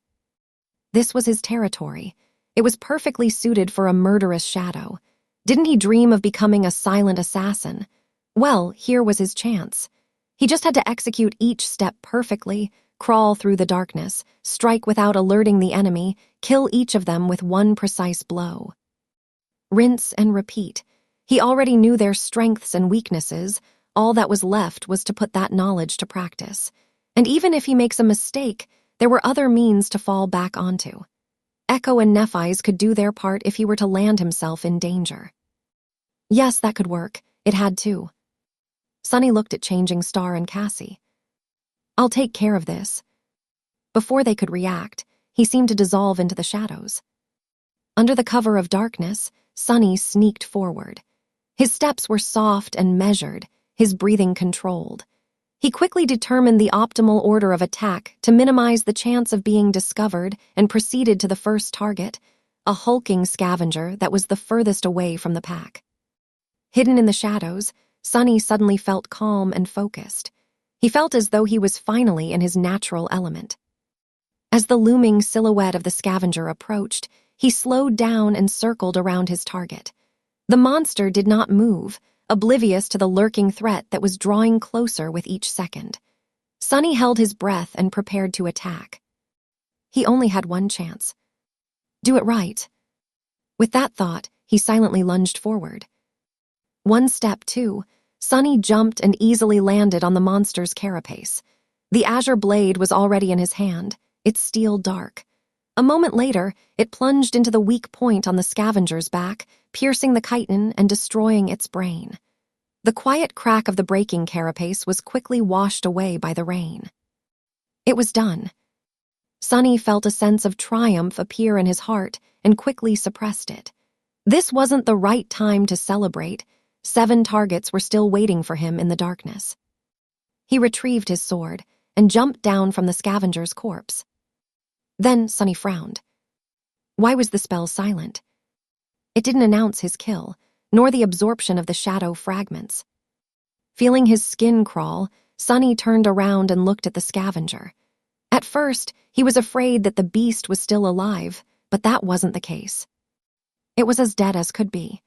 This was his territory. It was perfectly suited for a murderous shadow. Didn't he dream of becoming a silent assassin? Well, here was his chance. He just had to execute each step perfectly, crawl through the darkness, strike without alerting the enemy, kill each of them with one precise blow. Rinse and repeat. He already knew their strengths and weaknesses. All that was left was to put that knowledge to practice. And even if he makes a mistake, there were other means to fall back onto. Echo and Nephise could do their part if he were to land himself in danger. Yes, that could work. It had to. Sunny looked at Changing Star and Cassie. "I'll take care of this." Before they could react, he seemed to dissolve into the shadows. Under the cover of darkness, Sunny sneaked forward. His steps were soft and measured, his breathing controlled. He quickly determined the optimal order of attack to minimize the chance of being discovered and proceeded to the first target, a hulking scavenger that was the furthest away from the pack. Hidden in the shadows, Sunny suddenly felt calm and focused. He felt as though he was finally in his natural element. As the looming silhouette of the scavenger approached, he slowed down and circled around his target. The monster did not move, oblivious to the lurking threat that was drawing closer with each second. Sunny held his breath and prepared to attack. He only had one chance. Do it right. With that thought, he silently lunged forward. One step, two, Sunny jumped and easily landed on the monster's carapace. The azure blade was already in his hand, its steel dark. A moment later, it plunged into the weak point on the scavenger's back, piercing the chitin and destroying its brain. The quiet crack of the breaking carapace was quickly washed away by the rain. It was done. Sunny felt a sense of triumph appear in his heart and quickly suppressed it. This wasn't the right time to celebrate. 7 targets were still waiting for him in the darkness. He retrieved his sword and jumped down from the scavenger's corpse. Then Sunny frowned. Why was the spell silent? It didn't announce his kill, nor the absorption of the shadow fragments. Feeling his skin crawl, Sunny turned around and looked at the scavenger. At first, he was afraid that the beast was still alive, but that wasn't the case. It was as dead as could be.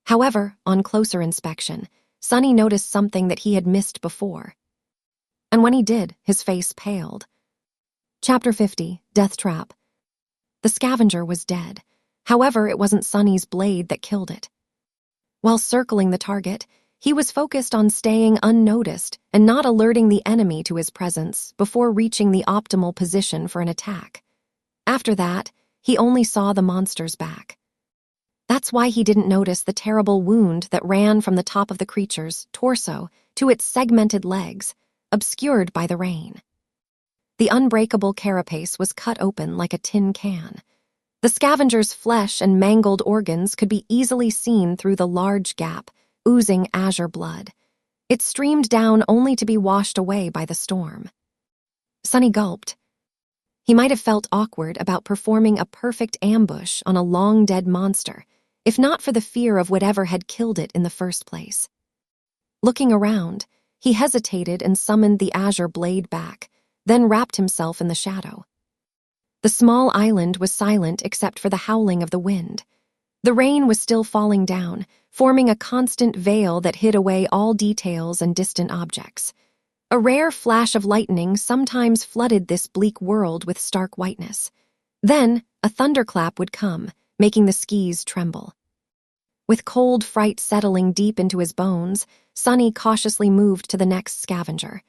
However, on closer inspection, Sonny noticed something that he had missed before. And when he did, his face paled. Chapter 50, Death Trap. The Scavenger was dead. However, it wasn't Sonny's blade that killed it. While circling the target, he was focused on staying unnoticed and not alerting the enemy to his presence before reaching the optimal position for an attack. After that, he only saw the monster's back. That's why he didn't notice the terrible wound that ran from the top of the creature's torso to its segmented legs, obscured by the rain. The unbreakable carapace was cut open like a tin can. The scavenger's flesh and mangled organs could be easily seen through the large gap, oozing azure blood. It streamed down only to be washed away by the storm. Sonny gulped. He might have felt awkward about performing a perfect ambush on a long-dead monster, if not for the fear of whatever had killed it in the first place. Looking around, he hesitated and summoned the azure blade back, then wrapped himself in the shadow. The small island was silent except for the howling of the wind. The rain was still falling down, forming a constant veil that hid away all details and distant objects. A rare flash of lightning sometimes flooded this bleak world with stark whiteness. Then, a thunderclap would come, making the skis tremble. With cold fright settling deep into his bones, Sonny cautiously moved to the next scavenger.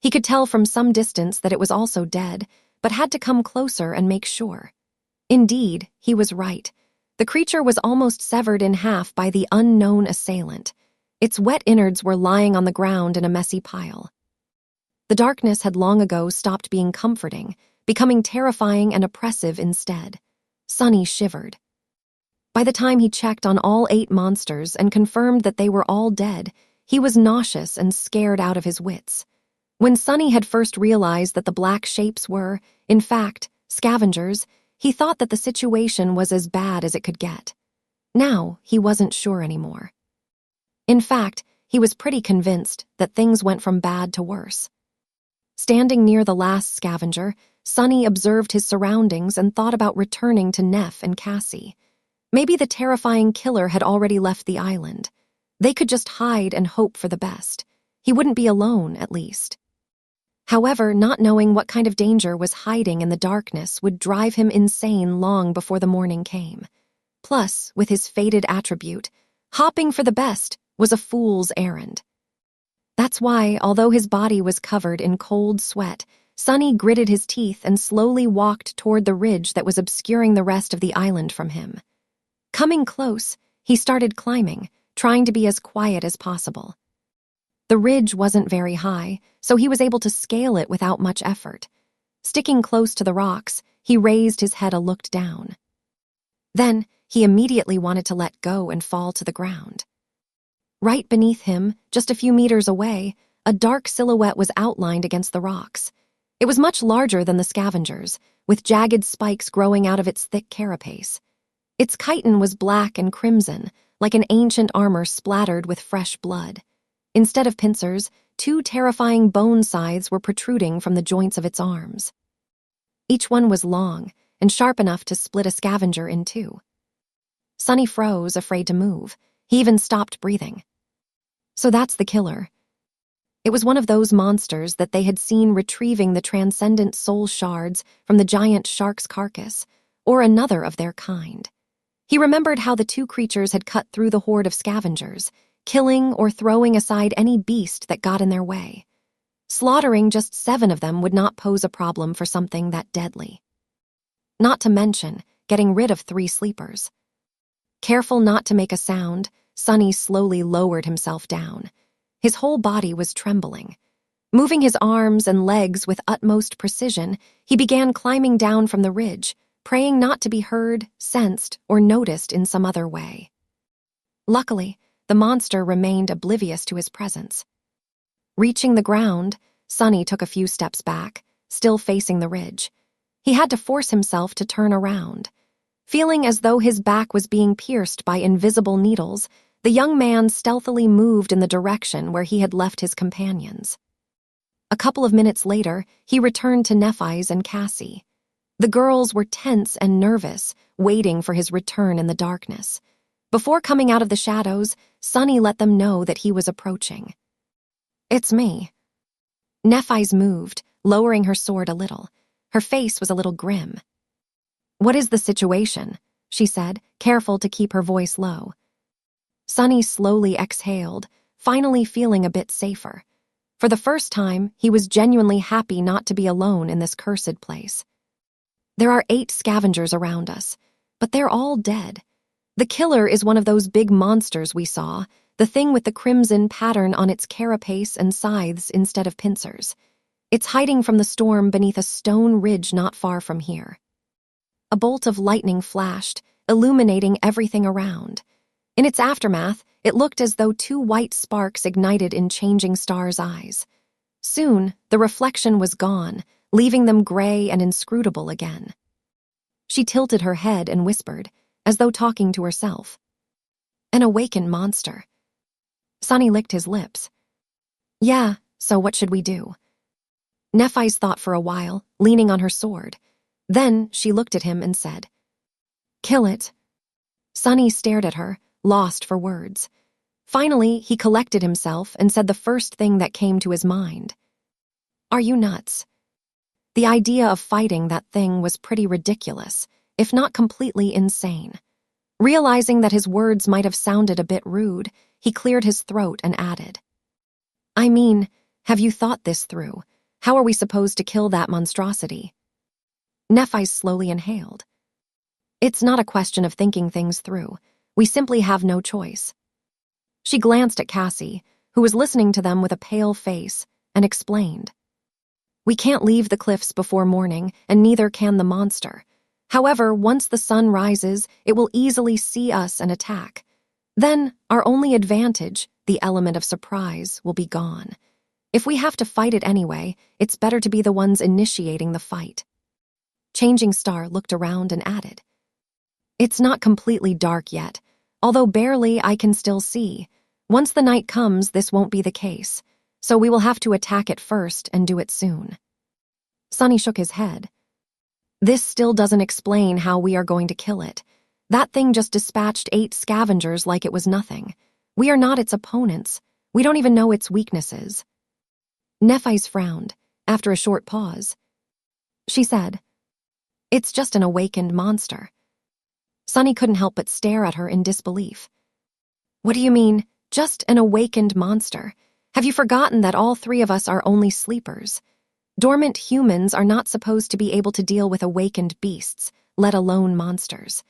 He could tell from some distance that it was also dead, but had to come closer and make sure. Indeed, he was right. The creature was almost severed in half by the unknown assailant. Its wet innards were lying on the ground in a messy pile. The darkness had long ago stopped being comforting, becoming terrifying and oppressive instead. Sonny shivered. By the time he checked on all 8 monsters and confirmed that they were all dead, he was nauseous and scared out of his wits. When Sonny had first realized that the black shapes were, in fact, scavengers, he thought that the situation was as bad as it could get. Now, he wasn't sure anymore. In fact, he was pretty convinced that things went from bad to worse. Standing near the last scavenger, Sonny observed his surroundings and thought about returning to Neff and Cassie. Maybe the terrifying killer had already left the island. They could just hide and hope for the best. He wouldn't be alone, at least. However, not knowing what kind of danger was hiding in the darkness would drive him insane long before the morning came. Plus, with his fated attribute, hopping for the best was a fool's errand. That's why, although his body was covered in cold sweat, Sonny gritted his teeth and slowly walked toward the ridge that was obscuring the rest of the island from him. Coming close, he started climbing, trying to be as quiet as possible. The ridge wasn't very high, so he was able to scale it without much effort. Sticking close to the rocks, he raised his head and looked down. Then, he immediately wanted to let go and fall to the ground. Right beneath him, just a few meters away, a dark silhouette was outlined against the rocks. It was much larger than the scavengers, with jagged spikes growing out of its thick carapace. Its chitin was black and crimson, like an ancient armor splattered with fresh blood. Instead of pincers, 2 terrifying bone scythes were protruding from the joints of its arms. Each one was long and sharp enough to split a scavenger in 2. Sonny froze, afraid to move. He even stopped breathing. So that's the killer. It was one of those monsters that they had seen retrieving the transcendent soul shards from the giant shark's carcass, or another of their kind. He remembered how the 2 creatures had cut through the horde of scavengers, killing or throwing aside any beast that got in their way. Slaughtering just 7 of them would not pose a problem for something that deadly. Not to mention getting rid of 3 sleepers. Careful not to make a sound, Sonny slowly lowered himself down. His whole body was trembling. Moving his arms and legs with utmost precision, he began climbing down from the ridge, praying not to be heard, sensed, or noticed in some other way. Luckily, the monster remained oblivious to his presence. Reaching the ground, Sonny took a few steps back, still facing the ridge. He had to force himself to turn around. Feeling as though his back was being pierced by invisible needles, the young man stealthily moved in the direction where he had left his companions. A couple of minutes later, he returned to Nephi's and Cassie. The girls were tense and nervous, waiting for his return in the darkness. Before coming out of the shadows, Sunny let them know that he was approaching. "It's me." Nephise moved, lowering her sword a little. Her face was a little grim. "What is the situation?" she said, careful to keep her voice low. Sunny slowly exhaled, finally feeling a bit safer. For the first time, he was genuinely happy not to be alone in this cursed place. "There are 8 scavengers around us, but they're all dead. The killer is one of those big monsters we saw, the thing with the crimson pattern on its carapace and scythes instead of pincers. It's hiding from the storm beneath a stone ridge not far from here." A bolt of lightning flashed, illuminating everything around. In its aftermath, it looked as though 2 white sparks ignited in Changing Star's eyes. Soon, the reflection was gone, leaving them gray and inscrutable again. She tilted her head and whispered, as though talking to herself. "An awakened monster." Sunny licked his lips. "Yeah, so what should we do?" Nephise thought for a while, leaning on her sword. Then she looked at him and said, "Kill it." Sunny stared at her, lost for words. Finally, he collected himself and said the first thing that came to his mind. "Are you nuts?" The idea of fighting that thing was pretty ridiculous, if not completely insane. Realizing that his words might have sounded a bit rude, he cleared his throat and added, "I mean, have you thought this through? How are we supposed to kill that monstrosity?" Nephise slowly inhaled. "It's not a question of thinking things through. We simply have no choice." She glanced at Cassie, who was listening to them with a pale face, and explained. "We can't leave the cliffs before morning, and neither can the monster. However, once the sun rises, it will easily see us and attack. Then, our only advantage, the element of surprise, will be gone. If we have to fight it anyway, it's better to be the ones initiating the fight." Changing Star looked around and added, "It's not completely dark yet, although barely I can still see. Once the night comes, this won't be the case, so we will have to attack it first and do it soon." Sunny shook his head. "This still doesn't explain how we are going to kill it. That thing just dispatched 8 scavengers like it was nothing. We are not its opponents. We don't even know its weaknesses." Nephise frowned, after a short pause. She said, "It's just an awakened monster." Sunny couldn't help but stare at her in disbelief. "What do you mean, just an awakened monster? Have you forgotten that all 3 of us are only sleepers? Dormant humans are not supposed to be able to deal with awakened beasts, let alone monsters.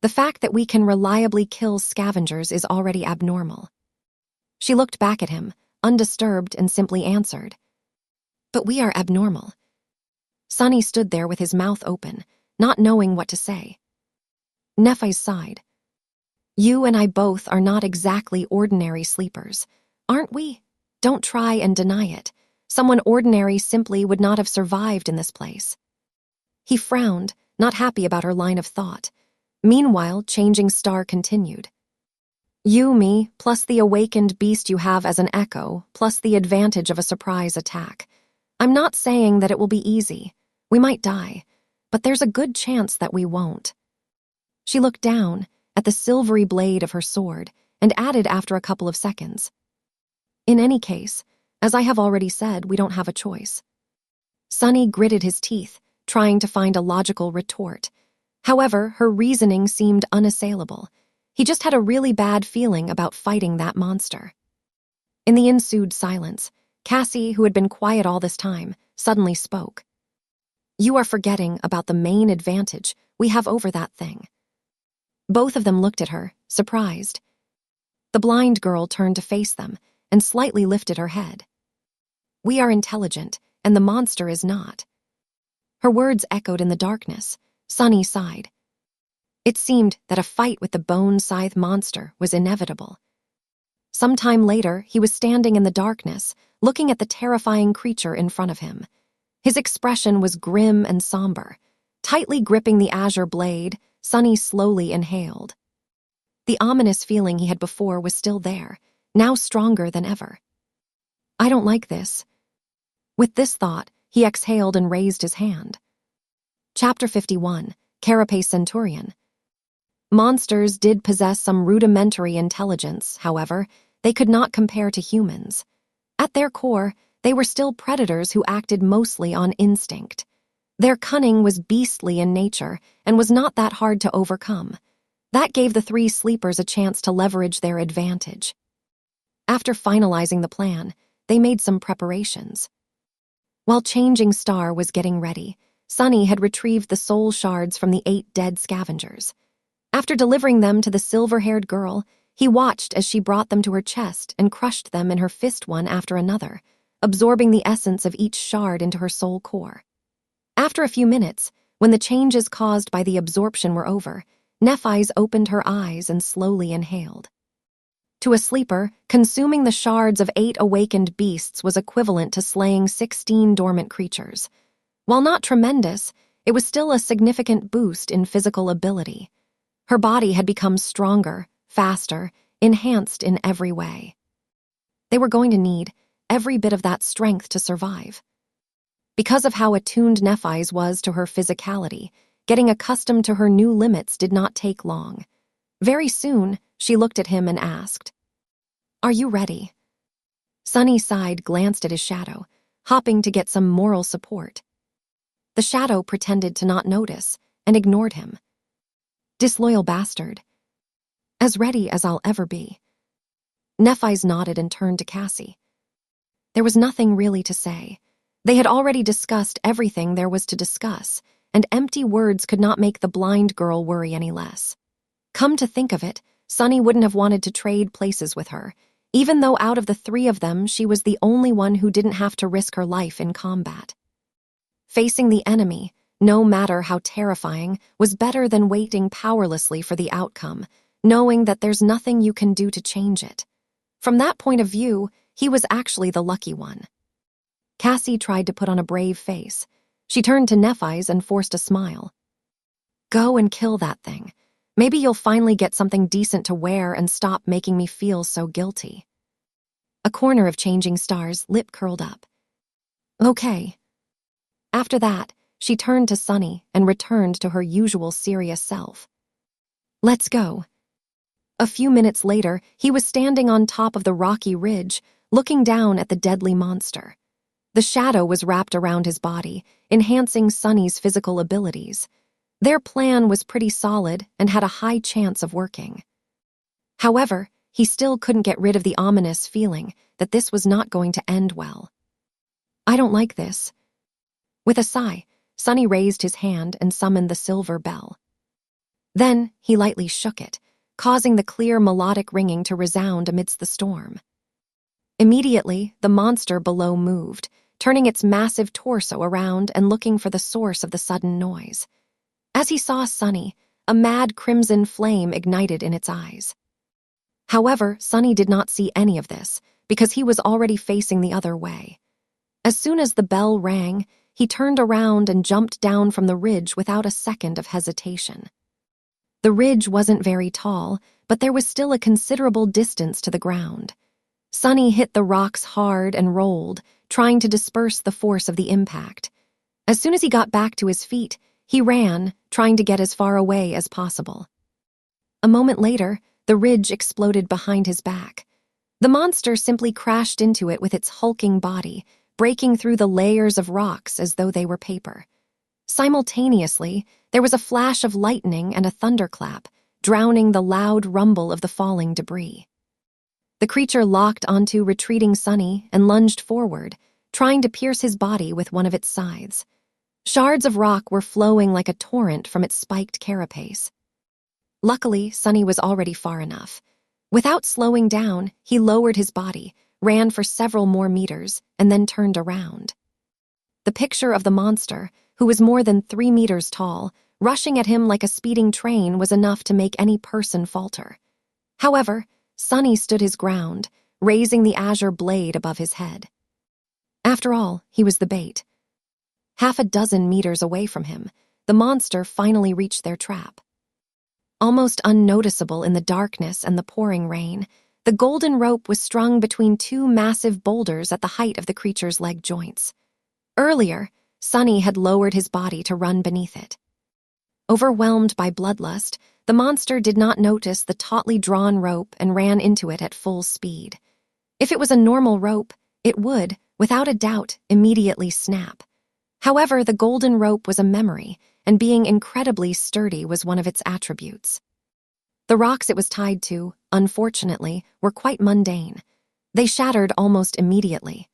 The fact that we can reliably kill scavengers is already abnormal." She looked back at him, undisturbed, and simply answered, "But we are abnormal." Sunny stood there with his mouth open, not knowing what to say. Nephise sighed. "You and I both are not exactly ordinary sleepers, aren't we? Don't try and deny it. Someone ordinary simply would not have survived in this place." He frowned, not happy about her line of thought. Meanwhile, Changing Star continued. "You, me, plus the awakened beast you have as an echo, plus the advantage of a surprise attack. I'm not saying that it will be easy. We might die, but there's a good chance that we won't." She looked down at the silvery blade of her sword and added after a couple of seconds, "In any case, as I have already said, we don't have a choice." Sunny gritted his teeth, trying to find a logical retort. However, her reasoning seemed unassailable. He just had a really bad feeling about fighting that monster. In the ensued silence, Cassie, who had been quiet all this time, suddenly spoke. "You are forgetting about the main advantage we have over that thing." Both of them looked at her, surprised. The blind girl turned to face them and slightly lifted her head. "We are intelligent, and the monster is not." Her words echoed in the darkness. Sunny sighed. It seemed that a fight with the bone scythe monster was inevitable. Sometime later, he was standing in the darkness, looking at the terrifying creature in front of him. His expression was grim and somber. Tightly gripping the azure blade, Sunny slowly inhaled. The ominous feeling he had before was still there, now stronger than ever. "I don't like this." With this thought, he exhaled and raised his hand. Chapter 51, Carapace Centurion. Monsters did possess some rudimentary intelligence, however. They could not compare to humans. At their core, they were still predators who acted mostly on instinct. Their cunning was beastly in nature and was not that hard to overcome. That gave the three sleepers a chance to leverage their advantage. After finalizing the plan, they made some preparations. While Changing Star was getting ready, Sunny had retrieved the soul shards from the 8 dead scavengers. After delivering them to the silver-haired girl, he watched as she brought them to her chest and crushed them in her fist one after another, absorbing the essence of each shard into her soul core. After a few minutes, when the changes caused by the absorption were over, Nephi's opened her eyes and slowly inhaled. To a sleeper, consuming the shards of 8 awakened beasts was equivalent to slaying 16 dormant creatures. While not tremendous, it was still a significant boost in physical ability. Her body had become stronger, faster, enhanced in every way. They were going to need every bit of that strength to survive. Because of how attuned Nephi's was to her physicality, getting accustomed to her new limits did not take long. Very soon, she looked at him and asked, "Are you ready?" Sunny sighed, glanced at his shadow, hopping to get some moral support. The shadow pretended to not notice and ignored him. Disloyal bastard. As ready as I'll ever be. Nephi's nodded and turned to Cassie. There was nothing really to say. They had already discussed everything there was to discuss, and empty words could not make the blind girl worry any less. Come to think of it, Sunny wouldn't have wanted to trade places with her, even though out of the 3 of them she was the only one who didn't have to risk her life in combat. Facing the enemy, no matter how terrifying, was better than waiting powerlessly for the outcome, knowing that there's nothing you can do to change it. From that point of view, he was actually the lucky one. Cassie tried to put on a brave face. She turned to Nephi's and forced a smile. Go and kill that thing. Maybe you'll finally get something decent to wear and stop making me feel so guilty. A corner of Changing Star's lip curled up. Okay. After that, she turned to Sunny and returned to her usual serious self. Let's go. A few minutes later, he was standing on top of the rocky ridge, looking down at the deadly monster. The shadow was wrapped around his body, enhancing Sunny's physical abilities. Their plan was pretty solid and had a high chance of working. However, he still couldn't get rid of the ominous feeling that this was not going to end well. I don't like this. With a sigh, Sunny raised his hand and summoned the silver bell. Then he lightly shook it, causing the clear melodic ringing to resound amidst the storm. Immediately, the monster below moved, turning its massive torso around and looking for the source of the sudden noise. As he saw Sunny, a mad crimson flame ignited in its eyes. However, Sunny did not see any of this, because he was already facing the other way. As soon as the bell rang, he turned around and jumped down from the ridge without a second of hesitation. The ridge wasn't very tall, but there was still a considerable distance to the ground. Sunny hit the rocks hard and rolled, trying to disperse the force of the impact. As soon as he got back to his feet, he ran, trying to get as far away as possible. A moment later, the ridge exploded behind his back. The monster simply crashed into it with its hulking body, breaking through the layers of rocks as though they were paper. Simultaneously, there was a flash of lightning and a thunderclap, drowning the loud rumble of the falling debris. The creature locked onto retreating Sunny and lunged forward, trying to pierce his body with one of its scythes. Shards of rock were flowing like a torrent from its spiked carapace. Luckily, Sunny was already far enough. Without slowing down, he lowered his body, ran for several more meters, and then turned around. The picture of the monster, who was more than 3 meters tall, rushing at him like a speeding train was enough to make any person falter. However, Sunny stood his ground, raising the azure blade above his head. After all, he was the bait. Half a dozen meters away from him, the monster finally reached their trap. Almost unnoticeable in the darkness and the pouring rain, the golden rope was strung between 2 massive boulders at the height of the creature's leg joints. Earlier, Sunny had lowered his body to run beneath it. Overwhelmed by bloodlust, The monster did not notice the tautly drawn rope and ran into it at full speed. If it was a normal rope, it would, without a doubt, immediately snap. However, the golden rope was a memory, and being incredibly sturdy was one of its attributes. The rocks it was tied to, unfortunately, were quite mundane. They shattered almost immediately.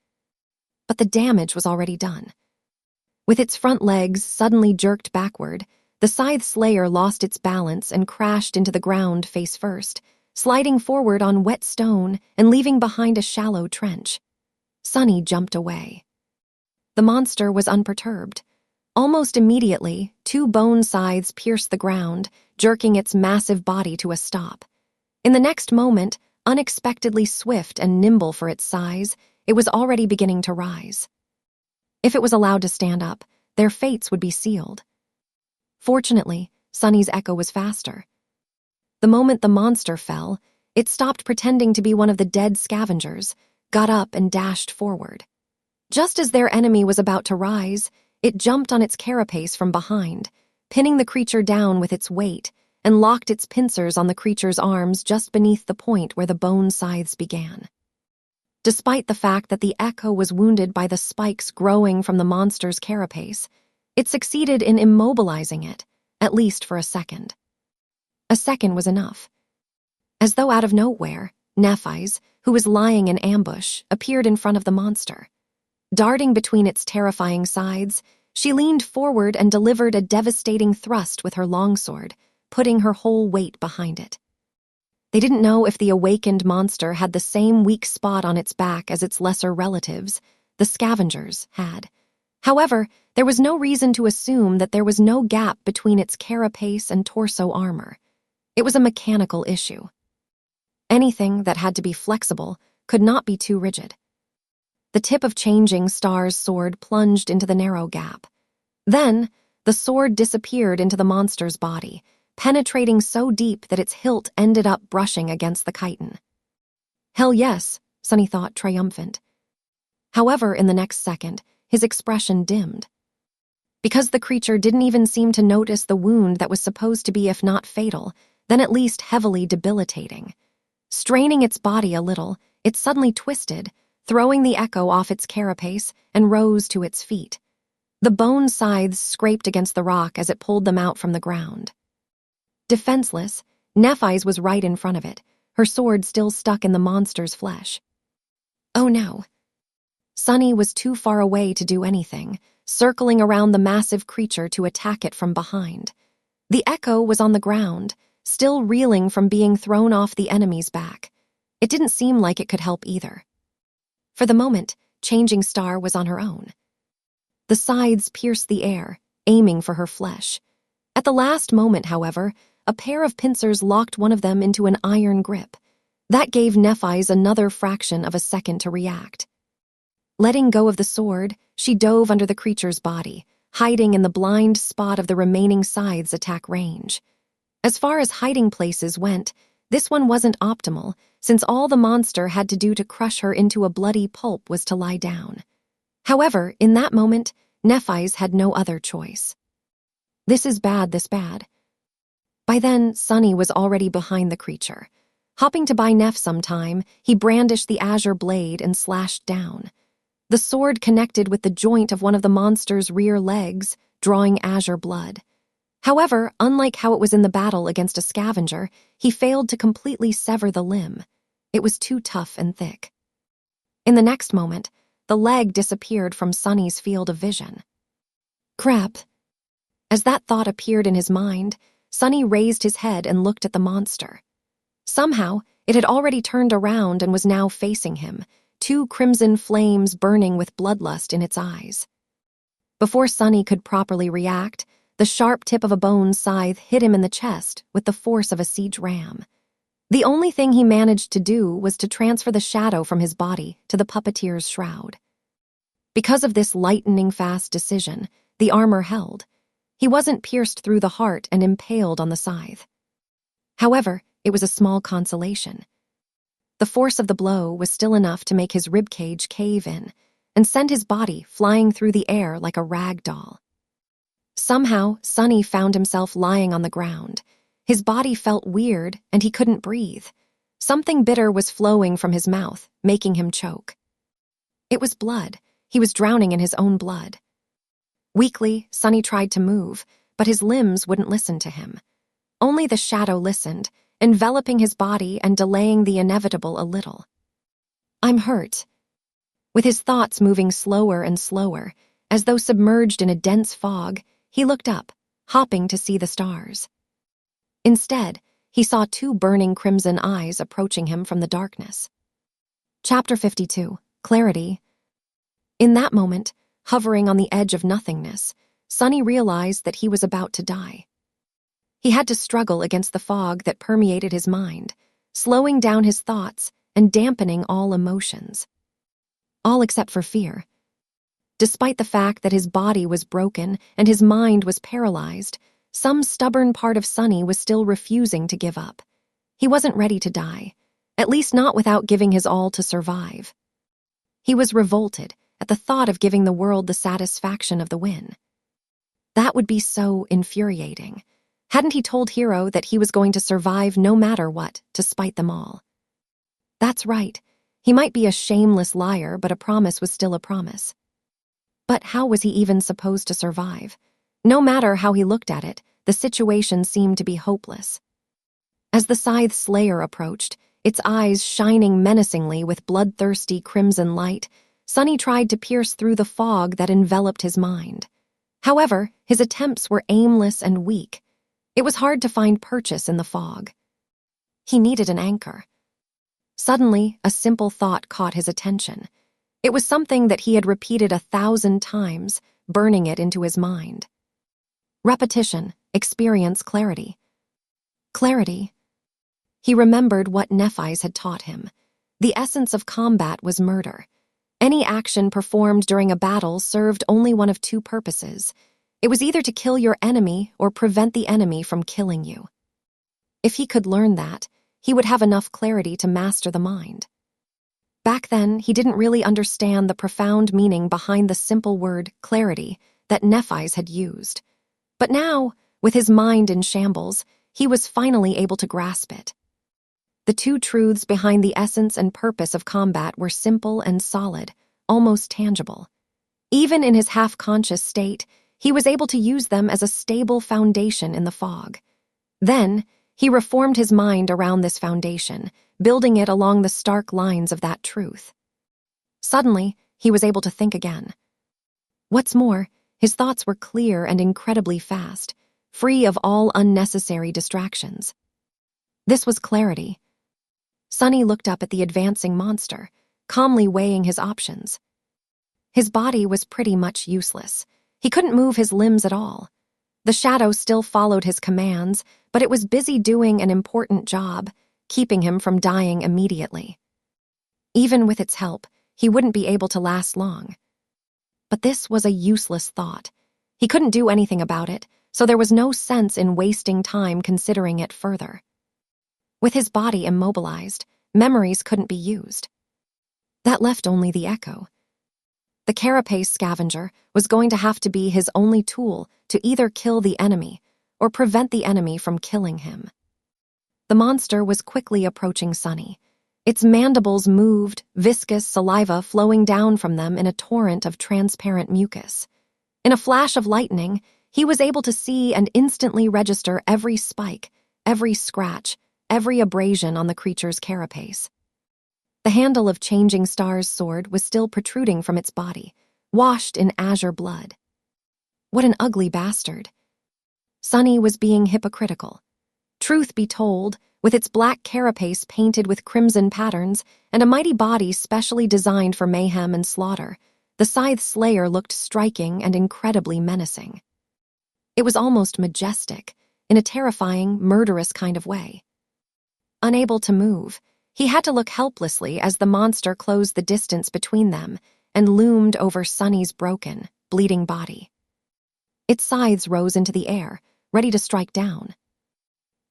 But the damage was already done. With its front legs suddenly jerked backward, the scythe slayer lost its balance and crashed into the ground face first, sliding forward on wet stone and leaving behind a shallow trench. Sunny jumped away. The monster was unperturbed. Almost immediately, 2 bone scythes pierced the ground, jerking its massive body to a stop. In the next moment, unexpectedly swift and nimble for its size, it was already beginning to rise. If it was allowed to stand up, their fates would be sealed. Fortunately, Sunny's echo was faster. The moment the monster fell, it stopped pretending to be one of the dead scavengers, got up and dashed forward. Just as their enemy was about to rise, it jumped on its carapace from behind, pinning the creature down with its weight, and locked its pincers on the creature's arms just beneath the point where the bone scythes began. Despite the fact that the echo was wounded by the spikes growing from the monster's carapace, it succeeded in immobilizing it, at least for a second. A second was enough. As though out of nowhere, Nephi's, who was lying in ambush, appeared in front of the monster. Darting between its terrifying sides, she leaned forward and delivered a devastating thrust with her longsword, putting her whole weight behind it. They didn't know if the awakened monster had the same weak spot on its back as its lesser relatives, the scavengers, had. However, there was no reason to assume that there was no gap between its carapace and torso armor. It was a mechanical issue. Anything that had to be flexible could not be too rigid. The tip of Changing Star's sword plunged into the narrow gap. Then, the sword disappeared into the monster's body, penetrating so deep that its hilt ended up brushing against the chitin. Hell yes, Sunny thought, triumphant. However, in the next second, his expression dimmed. Because the creature didn't even seem to notice the wound that was supposed to be, if not fatal, then at least heavily debilitating. Straining its body a little, it suddenly twisted, throwing the echo off its carapace, and rose to its feet. The bone scythes scraped against the rock as it pulled them out from the ground. Defenseless, Nephi's was right in front of it, her sword still stuck in the monster's flesh. Oh no. Sunny was too far away to do anything, circling around the massive creature to attack it from behind. The echo was on the ground, still reeling from being thrown off the enemy's back. It didn't seem like it could help either. For the moment, Changing Star was on her own. The scythes pierced the air, aiming for her flesh. At the last moment, however, a pair of pincers locked one of them into an iron grip. That gave Nephi's another fraction of a second to react. Letting go of the sword, she dove under the creature's body, hiding in the blind spot of the remaining scythe's attack range. As far as hiding places went, this one wasn't optimal, since all the monster had to do to crush her into a bloody pulp was to lie down. However, in that moment, Nephi's had no other choice. This is bad, this bad. By then, Sunny was already behind the creature. Hopping to buy Neph some time, he brandished the azure blade and slashed down. The sword connected with the joint of one of the monster's rear legs, drawing azure blood. However, unlike how it was in the battle against a scavenger, he failed to completely sever the limb. It was too tough and thick. In the next moment, the leg disappeared from Sunny's field of vision. Crap. As that thought appeared in his mind, Sunny raised his head and looked at the monster. Somehow, it had already turned around and was now facing him, 2 crimson flames burning with bloodlust in its eyes. Before Sunny could properly react, the sharp tip of a bone scythe hit him in the chest with the force of a siege ram. The only thing he managed to do was to transfer the shadow from his body to the puppeteer's shroud. Because of this lightning-fast decision, the armor held. He wasn't pierced through the heart and impaled on the scythe. However, it was a small consolation. The force of the blow was still enough to make his ribcage cave in and send his body flying through the air like a rag doll. Somehow, Sunny found himself lying on the ground. His body felt weird, and he couldn't breathe. Something bitter was flowing from his mouth, making him choke. It was blood. He was drowning in his own blood. Weakly, Sonny tried to move, but his limbs wouldn't listen to him. Only the shadow listened, enveloping his body and delaying the inevitable a little. "I'm hurt." With his thoughts moving slower and slower, as though submerged in a dense fog, he looked up, hopping to see the stars. Instead, he saw two burning crimson eyes approaching him from the darkness. Chapter 52, Clarity. In that moment, hovering on the edge of nothingness, Sonny realized that he was about to die. He had to struggle against the fog that permeated his mind, slowing down his thoughts and dampening all emotions. All except for fear. Despite the fact that his body was broken and his mind was paralyzed, some stubborn part of Sonny was still refusing to give up. He wasn't ready to die, at least not without giving his all to survive. He was revolted at the thought of giving the world the satisfaction of the win. That would be so infuriating. Hadn't he told Hero that he was going to survive no matter what, to spite them all? That's right. He might be a shameless liar, but a promise was still a promise. But how was he even supposed to survive? No matter how he looked at it, the situation seemed to be hopeless. As the Scythe Slayer approached, its eyes shining menacingly with bloodthirsty crimson light, Sonny tried to pierce through the fog that enveloped his mind. However, his attempts were aimless and weak. It was hard to find purchase in the fog. He needed an anchor. Suddenly, a simple thought caught his attention. It was something that he had repeated 1,000 times, burning it into his mind. Repetition, experience clarity. Clarity. He remembered what Nephis had taught him. The essence of combat was murder. Any action performed during a battle served only one of two purposes. It was either to kill your enemy or prevent the enemy from killing you. If he could learn that, he would have enough clarity to master the mind. Back then, he didn't really understand the profound meaning behind the simple word clarity that Nephis had used. But now, with his mind in shambles, he was finally able to grasp it. The two truths behind the essence and purpose of combat were simple and solid, almost tangible. Even in his half-conscious state, he was able to use them as a stable foundation in the fog. Then, he reformed his mind around this foundation, building it along the stark lines of that truth. Suddenly, he was able to think again. What's more, his thoughts were clear and incredibly fast, free of all unnecessary distractions. This was clarity. Sonny looked up at the advancing monster, calmly weighing his options. His body was pretty much useless. He couldn't move his limbs at all. The shadow still followed his commands, but it was busy doing an important job, keeping him from dying immediately. Even with its help, he wouldn't be able to last long. But this was a useless thought. He couldn't do anything about it, so there was no sense in wasting time considering it further. With his body immobilized, memories couldn't be used. That left only the echo. The Carapace Scavenger was going to have to be his only tool to either kill the enemy or prevent the enemy from killing him. The monster was quickly approaching Sonny. Its mandibles moved, viscous saliva flowing down from them in a torrent of transparent mucus. In a flash of lightning, he was able to see and instantly register every spike, every scratch, every abrasion on the creature's carapace. The handle of Changing Star's sword was still protruding from its body, washed in azure blood. What an ugly bastard. Sonny was being hypocritical. Truth be told, with its black carapace painted with crimson patterns and a mighty body specially designed for mayhem and slaughter, the Scythe Slayer looked striking and incredibly menacing. It was almost majestic, in a terrifying, murderous kind of way. Unable to move, he had to look helplessly as the monster closed the distance between them and loomed over Sonny's broken, bleeding body. Its scythes rose into the air, ready to strike down.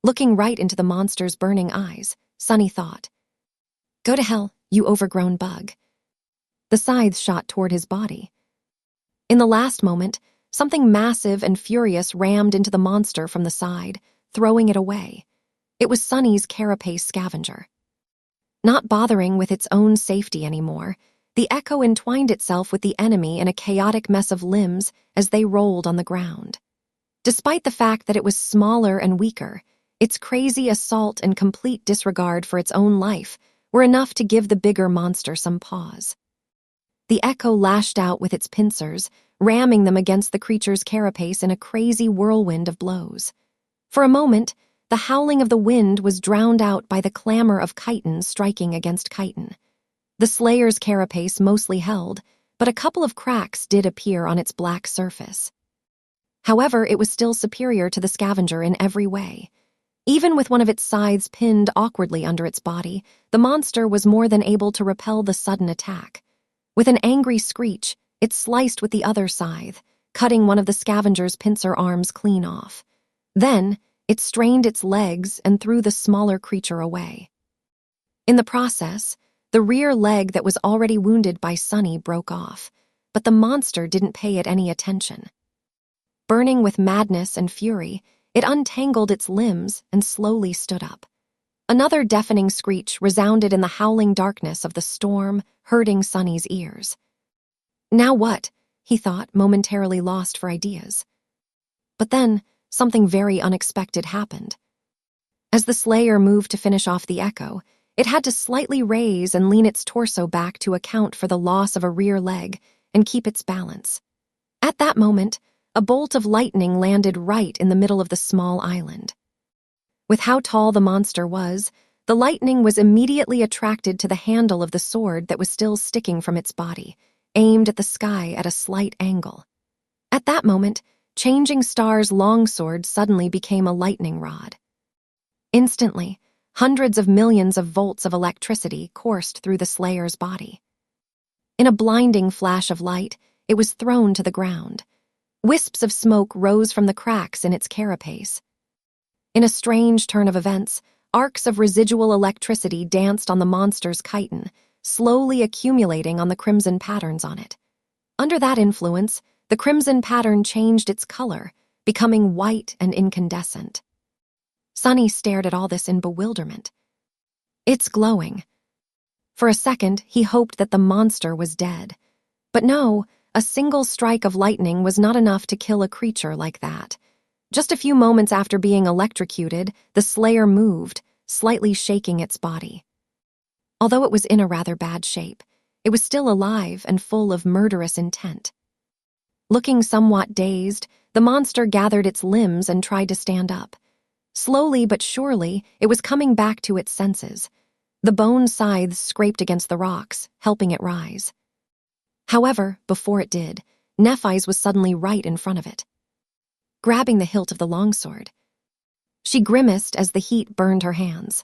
Looking right into the monster's burning eyes, Sonny thought, "Go to hell, you overgrown bug." The scythes shot toward his body. In the last moment, something massive and furious rammed into the monster from the side, throwing it away. It was Sunny's Carapace Scavenger. Not bothering with its own safety anymore, the echo entwined itself with the enemy in a chaotic mess of limbs as they rolled on the ground. Despite the fact that it was smaller and weaker, its crazy assault and complete disregard for its own life were enough to give the bigger monster some pause. The echo lashed out with its pincers, ramming them against the creature's carapace in a crazy whirlwind of blows. For a moment, the howling of the wind was drowned out by the clamor of chitin striking against chitin. The Slayer's carapace mostly held, but a couple of cracks did appear on its black surface. However, it was still superior to the Scavenger in every way. Even with one of its scythes pinned awkwardly under its body, the monster was more than able to repel the sudden attack. With an angry screech, it sliced with the other scythe, cutting one of the Scavenger's pincer arms clean off. Then, it strained its legs and threw the smaller creature away. In the process, the rear leg that was already wounded by Sunny broke off, but the monster didn't pay it any attention. Burning with madness and fury, it untangled its limbs and slowly stood up. Another deafening screech resounded in the howling darkness of the storm, hurting Sunny's ears. Now what? He thought, momentarily lost for ideas. But then, something very unexpected happened. As the Slayer moved to finish off the echo, it had to slightly raise and lean its torso back to account for the loss of a rear leg and keep its balance. At that moment, a bolt of lightning landed right in the middle of the small island. With how tall the monster was, the lightning was immediately attracted to the handle of the sword that was still sticking from its body, aimed at the sky at a slight angle. At that moment, Changing Star's longsword suddenly became a lightning rod. Instantly, hundreds of millions of volts of electricity coursed through the Slayer's body. In a blinding flash of light, it was thrown to the ground. Wisps of smoke rose from the cracks in its carapace. In a strange turn of events, arcs of residual electricity danced on the monster's chitin, slowly accumulating on the crimson patterns on it. Under that influence, the crimson pattern changed its color, becoming white and incandescent. Sunny stared at all this in bewilderment. It's glowing. For a second, he hoped that the monster was dead. But no, a single strike of lightning was not enough to kill a creature like that. Just a few moments after being electrocuted, the Slayer moved, slightly shaking its body. Although it was in a rather bad shape, it was still alive and full of murderous intent. Looking somewhat dazed, the monster gathered its limbs and tried to stand up. Slowly but surely, it was coming back to its senses. The bone scythes scraped against the rocks, helping it rise. However, before it did, Nephi's was suddenly right in front of it, grabbing the hilt of the longsword. She grimaced as the heat burned her hands.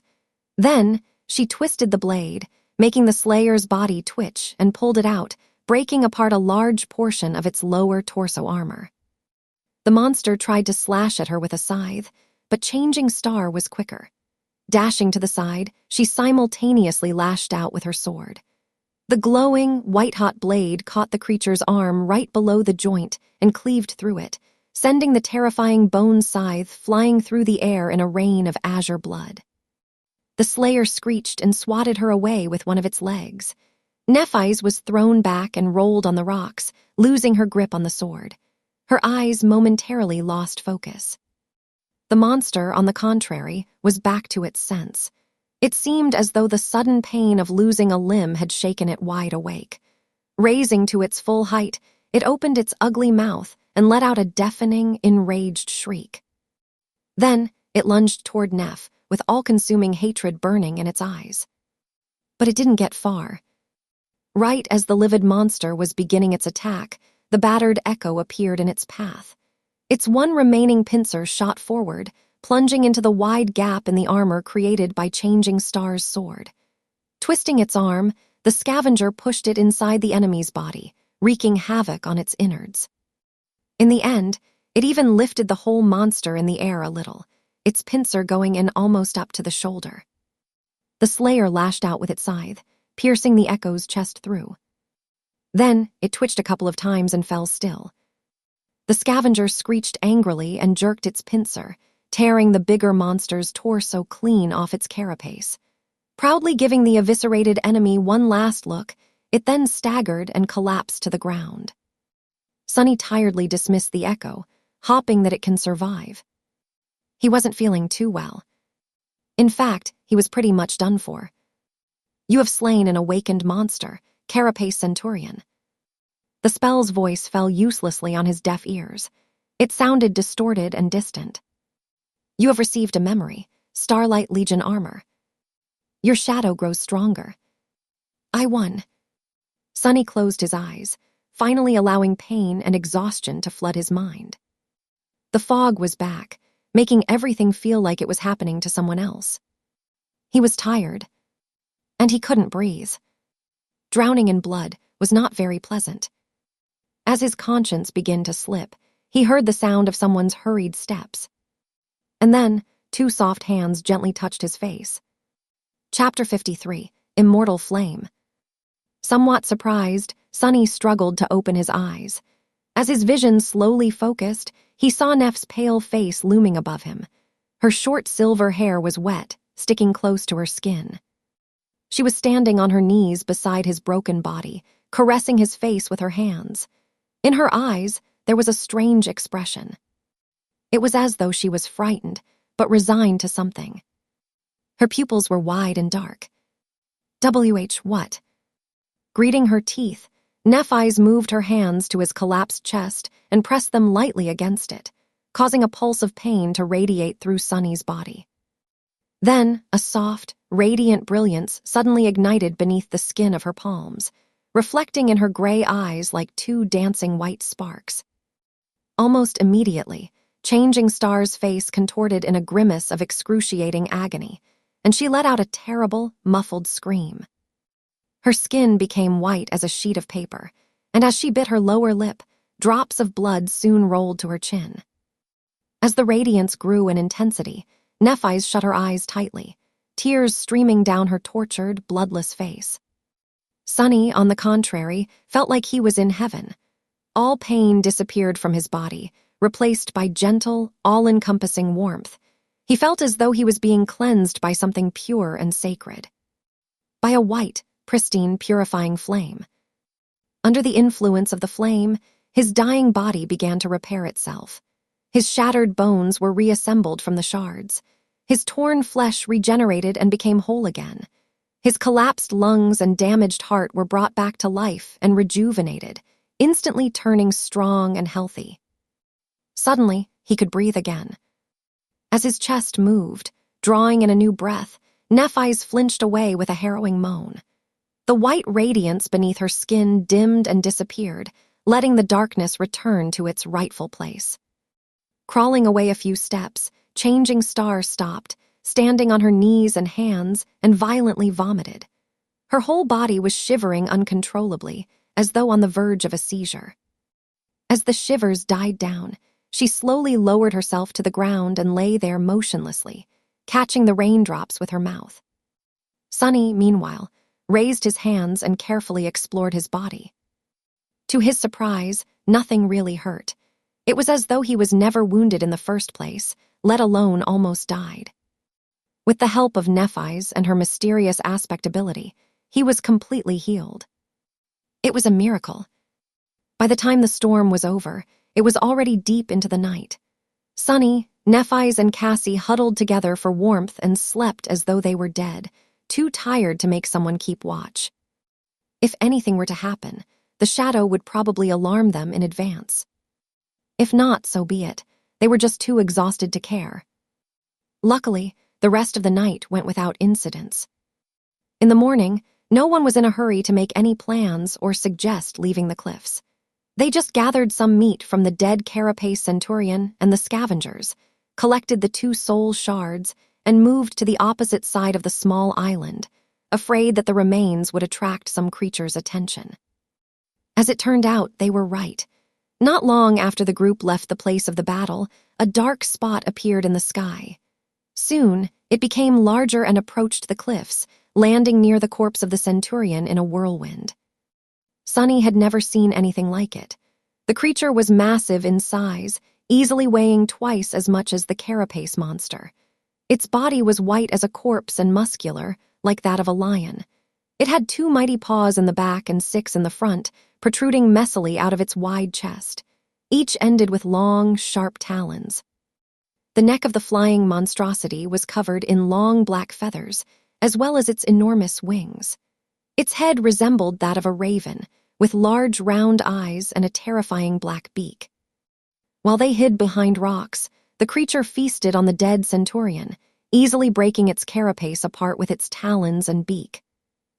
Then, she twisted the blade, making the Slayer's body twitch, and pulled it out, breaking apart a large portion of its lower torso armor. The monster tried to slash at her with a scythe, but Changing Star was quicker. Dashing to the side, she simultaneously lashed out with her sword. The glowing, white-hot blade caught the creature's arm right below the joint and cleaved through it, sending the terrifying bone scythe flying through the air in a rain of azure blood. The Slayer screeched and swatted her away with one of its legs. Nephi's was thrown back and rolled on the rocks, losing her grip on the sword. Her eyes momentarily lost focus. The monster, on the contrary, was back to its sense. It seemed as though the sudden pain of losing a limb had shaken it wide awake. Raising to its full height, it opened its ugly mouth and let out a deafening, enraged shriek. Then, it lunged toward Neph, with all-consuming hatred burning in its eyes. But it didn't get far. Right as the livid monster was beginning its attack, the battered echo appeared in its path. Its one remaining pincer shot forward, plunging into the wide gap in the armor created by Changing Star's sword. Twisting its arm, the Scavenger pushed it inside the enemy's body, wreaking havoc on its innards. In the end, it even lifted the whole monster in the air a little, its pincer going in almost up to the shoulder. The Slayer lashed out with its scythe, piercing the echo's chest through. Then, it twitched a couple of times and fell still. The Scavenger screeched angrily and jerked its pincer, tearing the bigger monster's torso clean off its carapace. Proudly giving the eviscerated enemy one last look, it then staggered and collapsed to the ground. Sunny tiredly dismissed the echo, hoping that it can survive. He wasn't feeling too well. In fact, he was pretty much done for. You have slain an awakened monster, Carapace Centurion. The spell's voice fell uselessly on his deaf ears. It sounded distorted and distant. You have received a memory, Starlight Legion armor. Your shadow grows stronger. I won. Sunny closed his eyes, finally allowing pain and exhaustion to flood his mind. The fog was back, making everything feel like it was happening to someone else. He was tired, and he couldn't breathe. Drowning in blood was not very pleasant. As his conscience began to slip, he heard the sound of someone's hurried steps. And then, 2 soft hands gently touched his face. Chapter 53, Immortal Flame. Somewhat surprised, Sunny struggled to open his eyes. As his vision slowly focused, he saw Neff's pale face looming above him. Her short silver hair was wet, sticking close to her skin. She was standing on her knees beside his broken body, caressing his face with her hands. In her eyes, there was a strange expression. It was as though she was frightened, but resigned to something. Her pupils were wide and dark. What? Greeting her teeth, Nephi's moved her hands to his collapsed chest and pressed them lightly against it, causing a pulse of pain to radiate through Sunny's body. Then, a soft, radiant brilliance suddenly ignited beneath the skin of her palms, reflecting in her gray eyes like 2 dancing white sparks. Almost immediately, Changing Star's face contorted in a grimace of excruciating agony, and she let out a terrible, muffled scream. Her skin became white as a sheet of paper, and as she bit her lower lip, drops of blood soon rolled to her chin. As the radiance grew in intensity, Nephi's shut her eyes tightly, tears streaming down her tortured, bloodless face. Sunny, on the contrary, felt like he was in heaven. All pain disappeared from his body, replaced by gentle, all-encompassing warmth. He felt as though he was being cleansed by something pure and sacred. By a white, pristine, purifying flame. Under the influence of the flame, his dying body began to repair itself. His shattered bones were reassembled from the shards. His torn flesh regenerated and became whole again. His collapsed lungs and damaged heart were brought back to life and rejuvenated, instantly turning strong and healthy. Suddenly, he could breathe again. As his chest moved, drawing in a new breath, Nephi's flinched away with a harrowing moan. The white radiance beneath her skin dimmed and disappeared, letting the darkness return to its rightful place. Crawling away a few steps, Changing Star stopped, standing on her knees and hands, and violently vomited. Her whole body was shivering uncontrollably, as though on the verge of a seizure. As the shivers died down, she slowly lowered herself to the ground and lay there motionlessly, catching the raindrops with her mouth. Sunny, meanwhile, raised his hands and carefully explored his body. To his surprise, nothing really hurt. It was as though he was never wounded in the first place, let alone almost died. With the help of Nephi's and her mysterious aspect ability, he was completely healed. It was a miracle. By the time the storm was over, it was already deep into the night. Sunny, Nephi's and Cassie huddled together for warmth and slept as though they were dead, too tired to make someone keep watch. If anything were to happen, the shadow would probably alarm them in advance. If not, so be it. They were just too exhausted to care. Luckily, the rest of the night went without incidents. In the morning, no one was in a hurry to make any plans or suggest leaving the cliffs. They just gathered some meat from the dead Carapace Centurion and the Scavengers, collected the 2 soul shards, and moved to the opposite side of the small island, afraid that the remains would attract some creature's attention. As it turned out, they were right. Not long after the group left the place of the battle, a dark spot appeared in the sky. Soon, it became larger and approached the cliffs, landing near the corpse of the Centurion in a whirlwind. Sunny had never seen anything like it. The creature was massive in size, easily weighing twice as much as the Carapace monster. Its body was white as a corpse and muscular, like that of a lion. It had 2 mighty paws in the back and 6 in the front, protruding messily out of its wide chest. Each ended with long, sharp talons. The neck of the flying monstrosity was covered in long black feathers, as well as its enormous wings. Its head resembled that of a raven, with large round eyes and a terrifying black beak. While they hid behind rocks, the creature feasted on the dead Centurion, easily breaking its carapace apart with its talons and beak.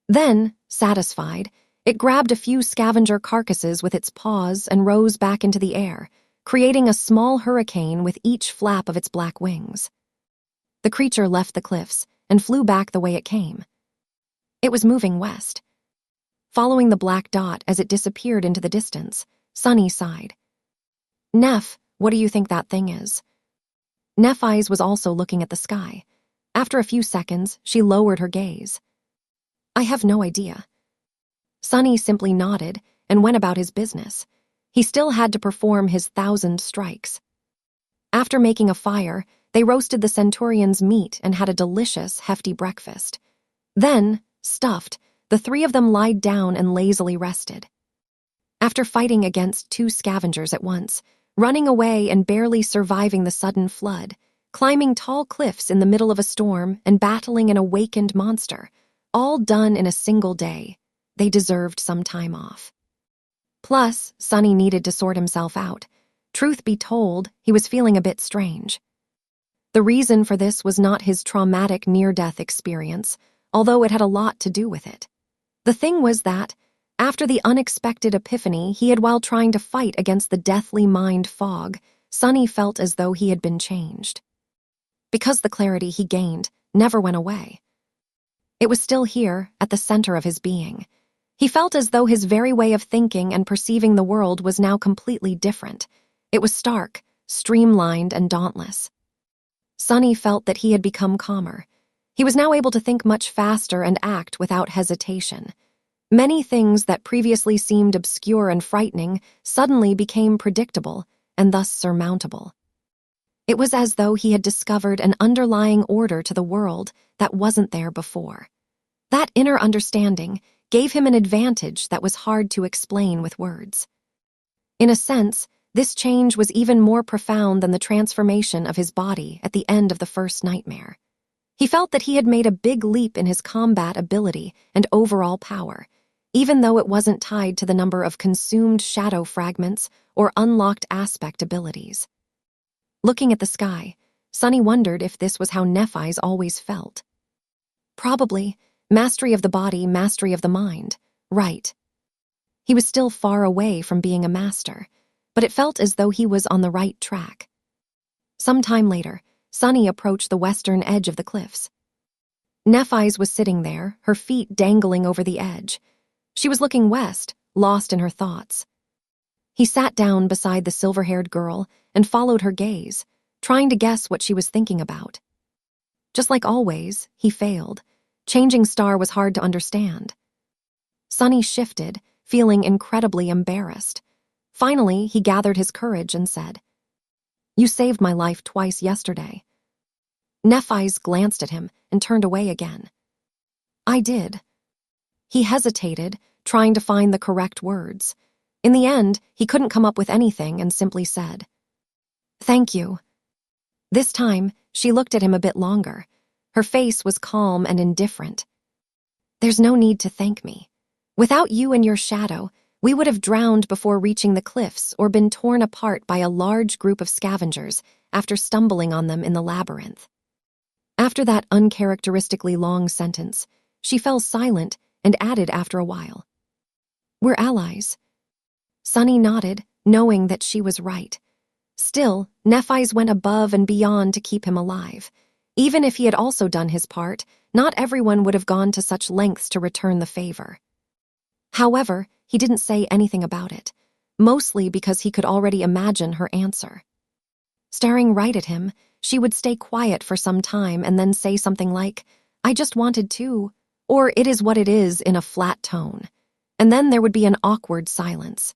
Then, satisfied, it grabbed a few scavenger carcasses with its paws and rose back into the air, creating a small hurricane with each flap of its black wings. The creature left the cliffs and flew back the way it came. It was moving west. Following the black dot as it disappeared into the distance, Sunny sighed. "Neff, what do you think that thing is?" Nephise was also looking at the sky. After a few seconds, she lowered her gaze. "I have no idea." Sunny simply nodded and went about his business. He still had to perform his 1,000 strikes. After making a fire, they roasted the Centurion's meat and had a delicious, hefty breakfast. Then, stuffed, the 3 of them lied down and lazily rested. After fighting against 2 scavengers at once, running away and barely surviving the sudden flood, climbing tall cliffs in the middle of a storm and battling an awakened monster, all done in a single day, they deserved some time off. Plus, Sunny needed to sort himself out. Truth be told, he was feeling a bit strange. The reason for this was not his traumatic near-death experience, although it had a lot to do with it. The thing was that, after the unexpected epiphany he had while trying to fight against the deathly mind fog, Sunny felt as though he had been changed. Because the clarity he gained never went away. It was still here, at the center of his being. He felt as though his very way of thinking and perceiving the world was now completely different. It was stark, streamlined, and dauntless. Sunny felt that he had become calmer. He was now able to think much faster and act without hesitation. Many things that previously seemed obscure and frightening suddenly became predictable and thus surmountable. It was as though he had discovered an underlying order to the world that wasn't there before. That inner understanding gave him an advantage that was hard to explain with words. In a sense, this change was even more profound than the transformation of his body at the end of the first nightmare. He felt that he had made a big leap in his combat ability and overall power, even though it wasn't tied to the number of consumed shadow fragments or unlocked aspect abilities. Looking at the sky, Sunny wondered if this was how Nephise always felt. Probably, mastery of the body, mastery of the mind, right. He was still far away from being a master, but it felt as though he was on the right track. Some time later, Sunny approached the western edge of the cliffs. Nephise was sitting there, her feet dangling over the edge. She was looking west, lost in her thoughts. He sat down beside the silver-haired girl and followed her gaze, trying to guess what she was thinking about. Just like always, he failed. Changing star was hard to understand. Sunny shifted, feeling incredibly embarrassed. Finally, he gathered his courage and said, "You saved my life twice yesterday." Nephise glanced at him and turned away again. "I did." He hesitated, trying to find the correct words. In the end, he couldn't come up with anything and simply said, "Thank you." This time, she looked at him a bit longer. Her face was calm and indifferent. "There's no need to thank me. Without you and your shadow, we would have drowned before reaching the cliffs or been torn apart by a large group of scavengers after stumbling on them in the labyrinth." After that uncharacteristically long sentence, she fell silent and added after a while, "We're allies." Sunny nodded, knowing that she was right. Still, Nephise went above and beyond to keep him alive. Even if he had also done his part, not everyone would have gone to such lengths to return the favor. However, he didn't say anything about it, mostly because he could already imagine her answer. Staring right at him, she would stay quiet for some time and then say something like, "I just wanted to," or "It is what it is," in a flat tone. And then there would be an awkward silence.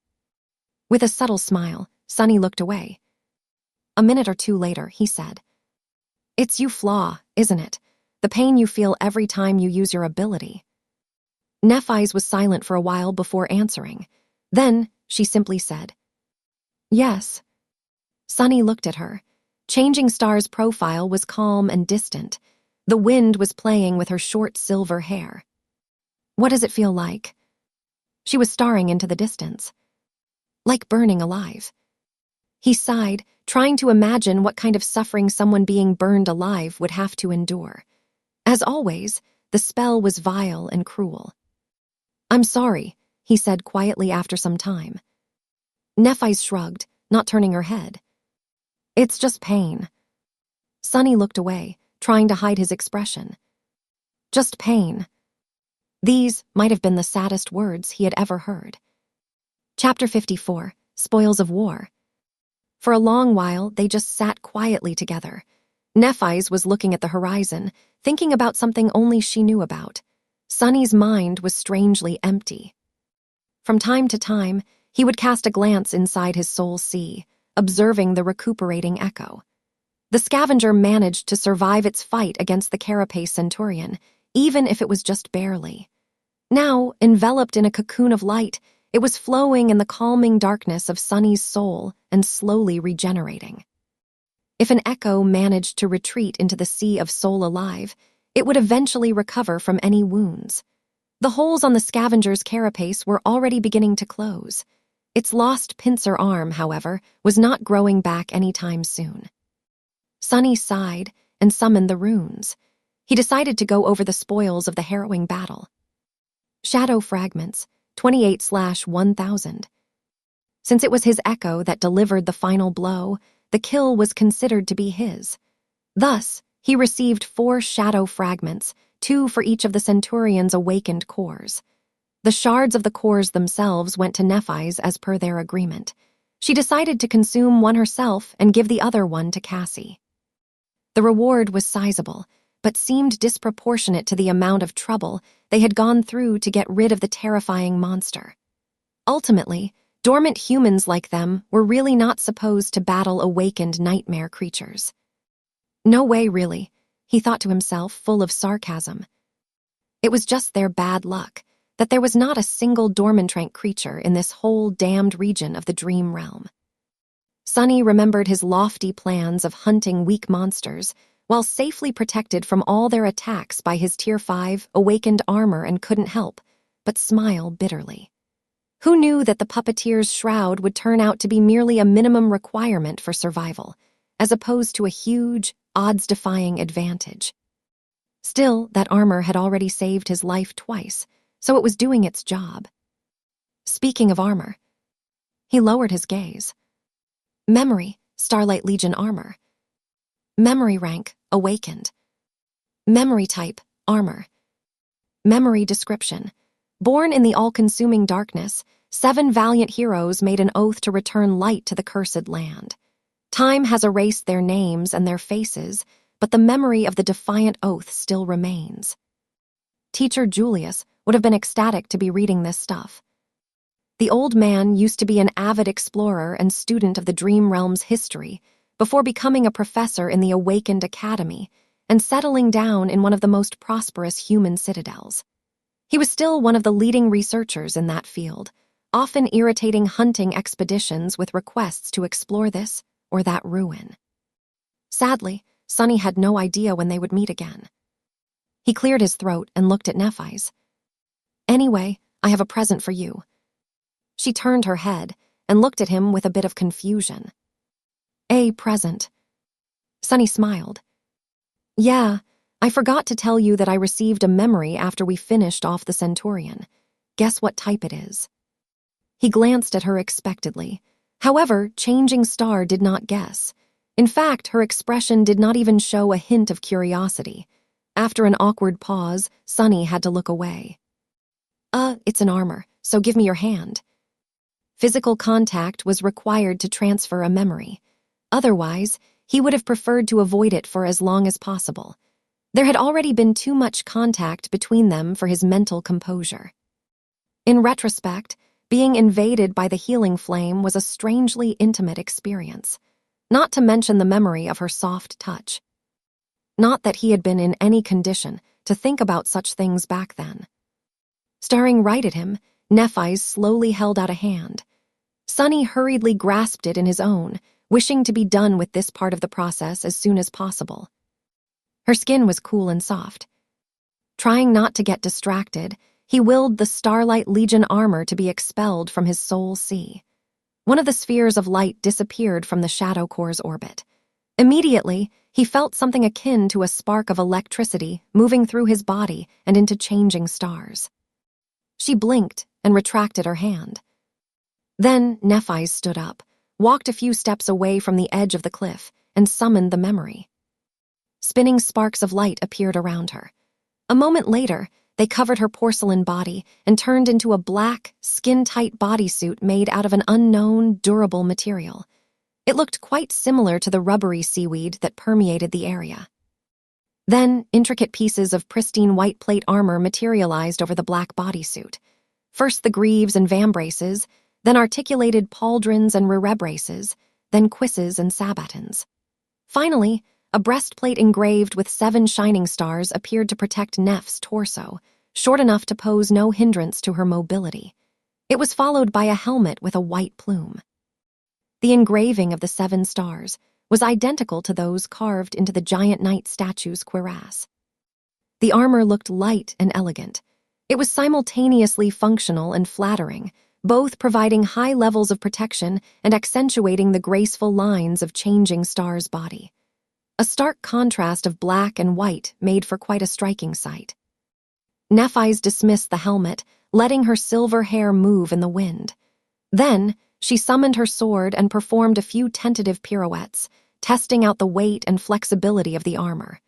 With a subtle smile, Sunny looked away. A minute or two later, he said, "It's you flaw, isn't it? The pain you feel every time you use your ability." Nephi's was silent for a while before answering. Then she simply said, "Yes." Sunny looked at her. Changing Star's profile was calm and distant. The wind was playing with her short silver hair. "What does it feel like?" She was staring into the distance. "Like burning alive." He sighed, trying to imagine what kind of suffering someone being burned alive would have to endure. As always, the spell was vile and cruel. "I'm sorry," he said quietly after some time. Nephi shrugged, not turning her head. "It's just pain." Sunny looked away, trying to hide his expression. Just pain. These might have been the saddest words he had ever heard. Chapter 54, Spoils of War. For a long while, they just sat quietly together. Nephi's was looking at the horizon, thinking about something only she knew about. Sunny's mind was strangely empty. From time to time, he would cast a glance inside his soul sea, observing the recuperating echo. The Scavenger managed to survive its fight against the Carapace Centurion, even if it was just barely. Now, enveloped in a cocoon of light, it was flowing in the calming darkness of Sunny's soul and slowly regenerating. If an echo managed to retreat into the sea of soul alive, it would eventually recover from any wounds. The holes on the Scavenger's carapace were already beginning to close. Its lost pincer arm, however, was not growing back anytime soon. Sunny sighed and summoned the runes. He decided to go over the spoils of the harrowing battle. Shadow fragments, 28/1000. Since it was his echo that delivered the final blow, the kill was considered to be his. Thus, he received 4 shadow fragments, 2 for each of the Centurion's awakened cores. The shards of the cores themselves went to Nephi's as per their agreement. She decided to consume one herself and give the other one to Cassie. The reward was sizable, but seemed disproportionate to the amount of trouble they had gone through to get rid of the terrifying monster. Ultimately, dormant humans like them were really not supposed to battle awakened nightmare creatures. No way, really, he thought to himself, full of sarcasm. It was just their bad luck that there was not a single dormant creature in this whole damned region of the dream realm. Sunny remembered his lofty plans of hunting weak monsters while safely protected from all their attacks by his Tier 5 awakened armor, and couldn't help but smile bitterly. Who knew that the puppeteer's shroud would turn out to be merely a minimum requirement for survival, as opposed to a huge, odds-defying advantage? Still, that armor had already saved his life twice, so it was doing its job. Speaking of armor, he lowered his gaze. Memory, Starlight Legion armor. Memory rank, awakened. Memory type, armor. Memory description. Born in the all-consuming darkness, 7 valiant heroes made an oath to return light to the cursed land. Time has erased their names and their faces, but the memory of the defiant oath still remains. Teacher Julius would have been ecstatic to be reading this stuff. The old man used to be an avid explorer and student of the Dream Realm's history before becoming a professor in the Awakened Academy and settling down in one of the most prosperous human citadels. He was still one of the leading researchers in that field, often irritating hunting expeditions with requests to explore this or that ruin. Sadly, Sunny had no idea when they would meet again. He cleared his throat and looked at Nephi's. "Anyway, I have a present for you." She turned her head and looked at him with a bit of confusion. "A present?" Sunny smiled. "Yeah, I forgot to tell you that I received a memory after we finished off the Centurion. Guess what type it is?" He glanced at her expectantly. However, Changing Star did not guess. In fact, her expression did not even show a hint of curiosity. After an awkward pause, Sunny had to look away. It's an armor, so give me your hand." Physical contact was required to transfer a memory. Otherwise, he would have preferred to avoid it for as long as possible. There had already been too much contact between them for his mental composure. In retrospect, being invaded by the healing flame was a strangely intimate experience. not to mention the memory of her soft touch. Not that he had been in any condition to think about such things back then. Staring right at him, Nephi's slowly held out a hand. Sunny hurriedly grasped it in his own, wishing to be done with this part of the process as soon as possible. Her skin was cool and soft. Trying not to get distracted, he willed the Starlight Legion armor to be expelled from his soul sea. One of the spheres of light disappeared from the Shadow Core's orbit. Immediately, he felt something akin to a spark of electricity moving through his body and into changing stars. She blinked and retracted her hand. Then Nephi stood up, walked a few steps away from the edge of the cliff, and summoned the memory. Spinning sparks of light appeared around her. A moment later, they covered her porcelain body and turned into a black, skin-tight bodysuit made out of an unknown, durable material. It looked quite similar to the rubbery seaweed that permeated the area. Then, intricate pieces of pristine white plate armor materialized over the black bodysuit. First the greaves and vambraces, then articulated pauldrons and rerebraces, then cuisses and sabatons. Finally, a breastplate engraved with 7 shining stars appeared to protect Neph's torso, short enough to pose no hindrance to her mobility. It was followed by a helmet with a white plume. The engraving of the 7 stars was identical to those carved into the giant knight statue's cuirass. The armor looked light and elegant. It was simultaneously functional and flattering, both providing high levels of protection and accentuating the graceful lines of changing Star's body. A stark contrast of black and white made for quite a striking sight. Nephi's dismissed the helmet, letting her silver hair move in the wind. Then, she summoned her sword and performed a few tentative pirouettes, testing out the weight and flexibility of the armor.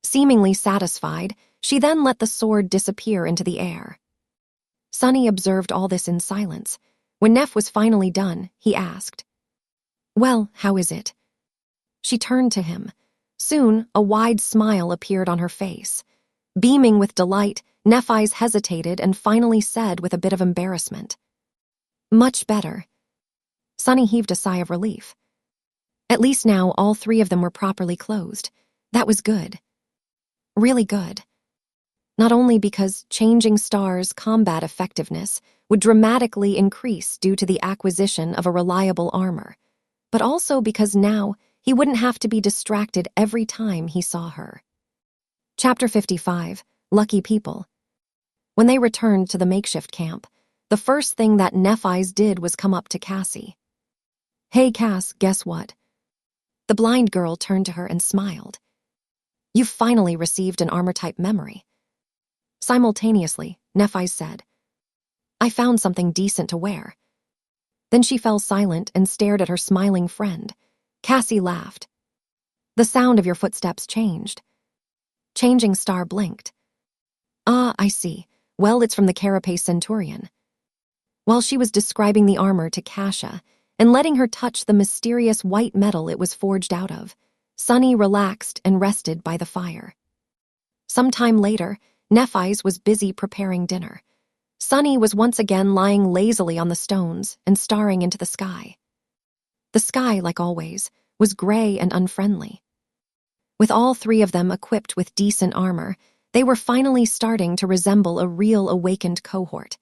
Seemingly satisfied, she then let the sword disappear into the air. Sunny observed all this in silence. When Neph was finally done, he asked, "Well, how is it?" She turned to him. Soon, a wide smile appeared on her face. Beaming with delight, Nephi's hesitated and finally said with a bit of embarrassment, "Much better." Sunny heaved a sigh of relief. At least now all 3 of them were properly closed. That was good. Really good. Not only because changing Star's combat effectiveness would dramatically increase due to the acquisition of a reliable armor, but also because now he wouldn't have to be distracted every time he saw her. Chapter 55, Lucky People. When they returned to the makeshift camp, the first thing that Nephi's did was come up to Cassie. "Hey, Cass, guess what?" The blind girl turned to her and smiled. "You've finally received an armor-type memory." Simultaneously, Nephi said, "I found something decent to wear." Then she fell silent and stared at her smiling friend. Cassie laughed. "The sound of your footsteps changed." Changing Star blinked. "Ah, I see. Well, it's from the Carapace Centurion." While she was describing the armor to Kasha and letting her touch the mysterious white metal it was forged out of, Sunny relaxed and rested by the fire. Sometime later, Nephi's was busy preparing dinner. Sunny was once again lying lazily on the stones and staring into the sky. The sky, like always, was gray and unfriendly. With all 3 of them equipped with decent armor, they were finally starting to resemble a real awakened cohort.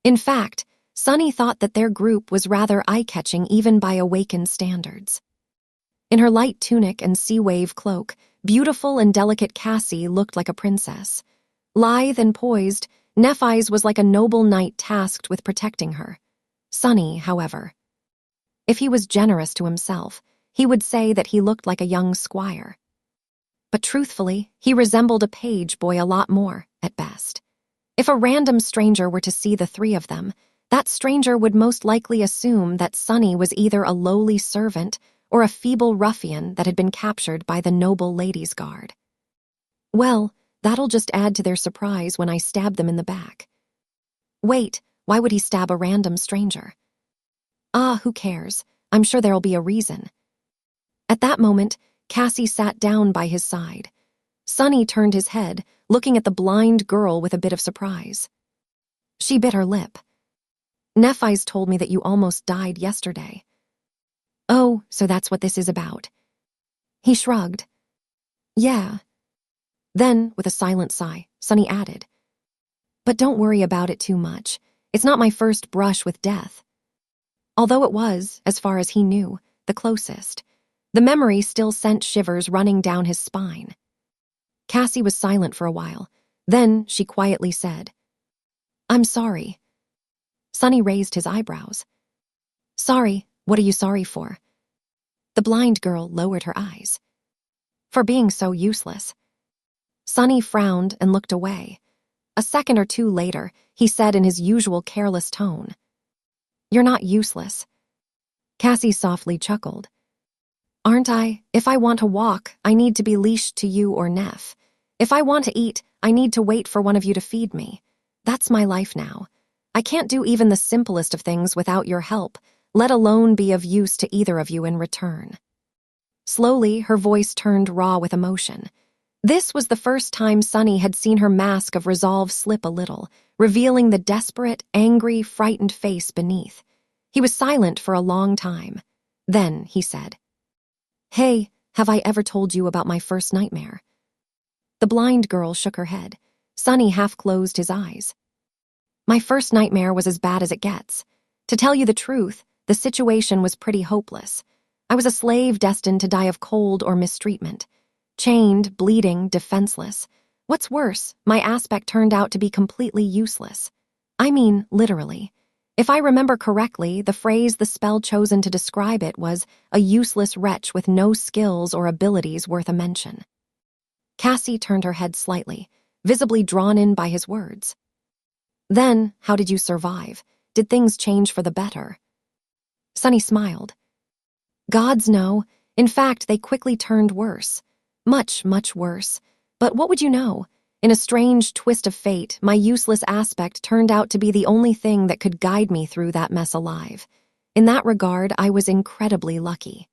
In fact, Sunny thought that their group was rather eye-catching even by awakened standards. In her light tunic and sea wave cloak, beautiful and delicate Cassie looked like a princess. Lithe and poised, Nephi's was like a noble knight tasked with protecting her. Sunny, however, if he was generous to himself, he would say that he looked like a young squire. But truthfully, he resembled a page boy a lot more, at best. If a random stranger were to see the 3 of them, that stranger would most likely assume that Sunny was either a lowly servant or a feeble ruffian that had been captured by the noble ladies' guard. Well, that'll just add to their surprise when I stab them in the back. Wait, why would he stab a random stranger? Ah, who cares? I'm sure there'll be a reason. At that moment, Cassie sat down by his side. Sunny turned his head, looking at the blind girl with a bit of surprise. She bit her lip. "Nephi's told me that you almost died yesterday." Oh, so that's what this is about. He shrugged. Yeah. Then, with a silent sigh, Sunny added, but don't worry about it too much. It's not my first brush with death. Although it was, as far as he knew, the closest, the memory still sent shivers running down his spine. Cassie was silent for a while. Then she quietly said, I'm sorry. Sunny raised his eyebrows. Sorry, what are you sorry for? The blind girl lowered her eyes. For being so useless. Sunny frowned and looked away. A second or two later, he said in his usual careless tone, You're not useless. Cassie softly chuckled. Aren't I? If I want to walk, I need to be leashed to you or Neff. If I want to eat, I need to wait for one of you to feed me. That's my life now. I can't do even the simplest of things without your help, let alone be of use to either of you in return. Slowly, her voice turned raw with emotion. This was the first time Sunny had seen her mask of resolve slip a little, revealing the desperate, angry, frightened face beneath. He was silent for a long time. Then he said, Hey, have I ever told you about my first nightmare? The blind girl shook her head. Sunny half closed his eyes. My first nightmare was as bad as it gets. To tell you the truth, the situation was pretty hopeless. I was a slave destined to die of cold or mistreatment. Chained, bleeding, defenseless. What's worse, my aspect turned out to be completely useless. I mean, literally. If I remember correctly, the phrase the spell chosen to describe it was a useless wretch with no skills or abilities worth a mention. Cassie turned her head slightly, visibly drawn in by his words. Then, how did you survive? Did things change for the better? Sunny smiled. Gods no. In fact, they quickly turned worse. Much, much worse. But what would you know? In a strange twist of fate, my useless aspect turned out to be the only thing that could guide me through that mess alive. In that regard, I was incredibly lucky.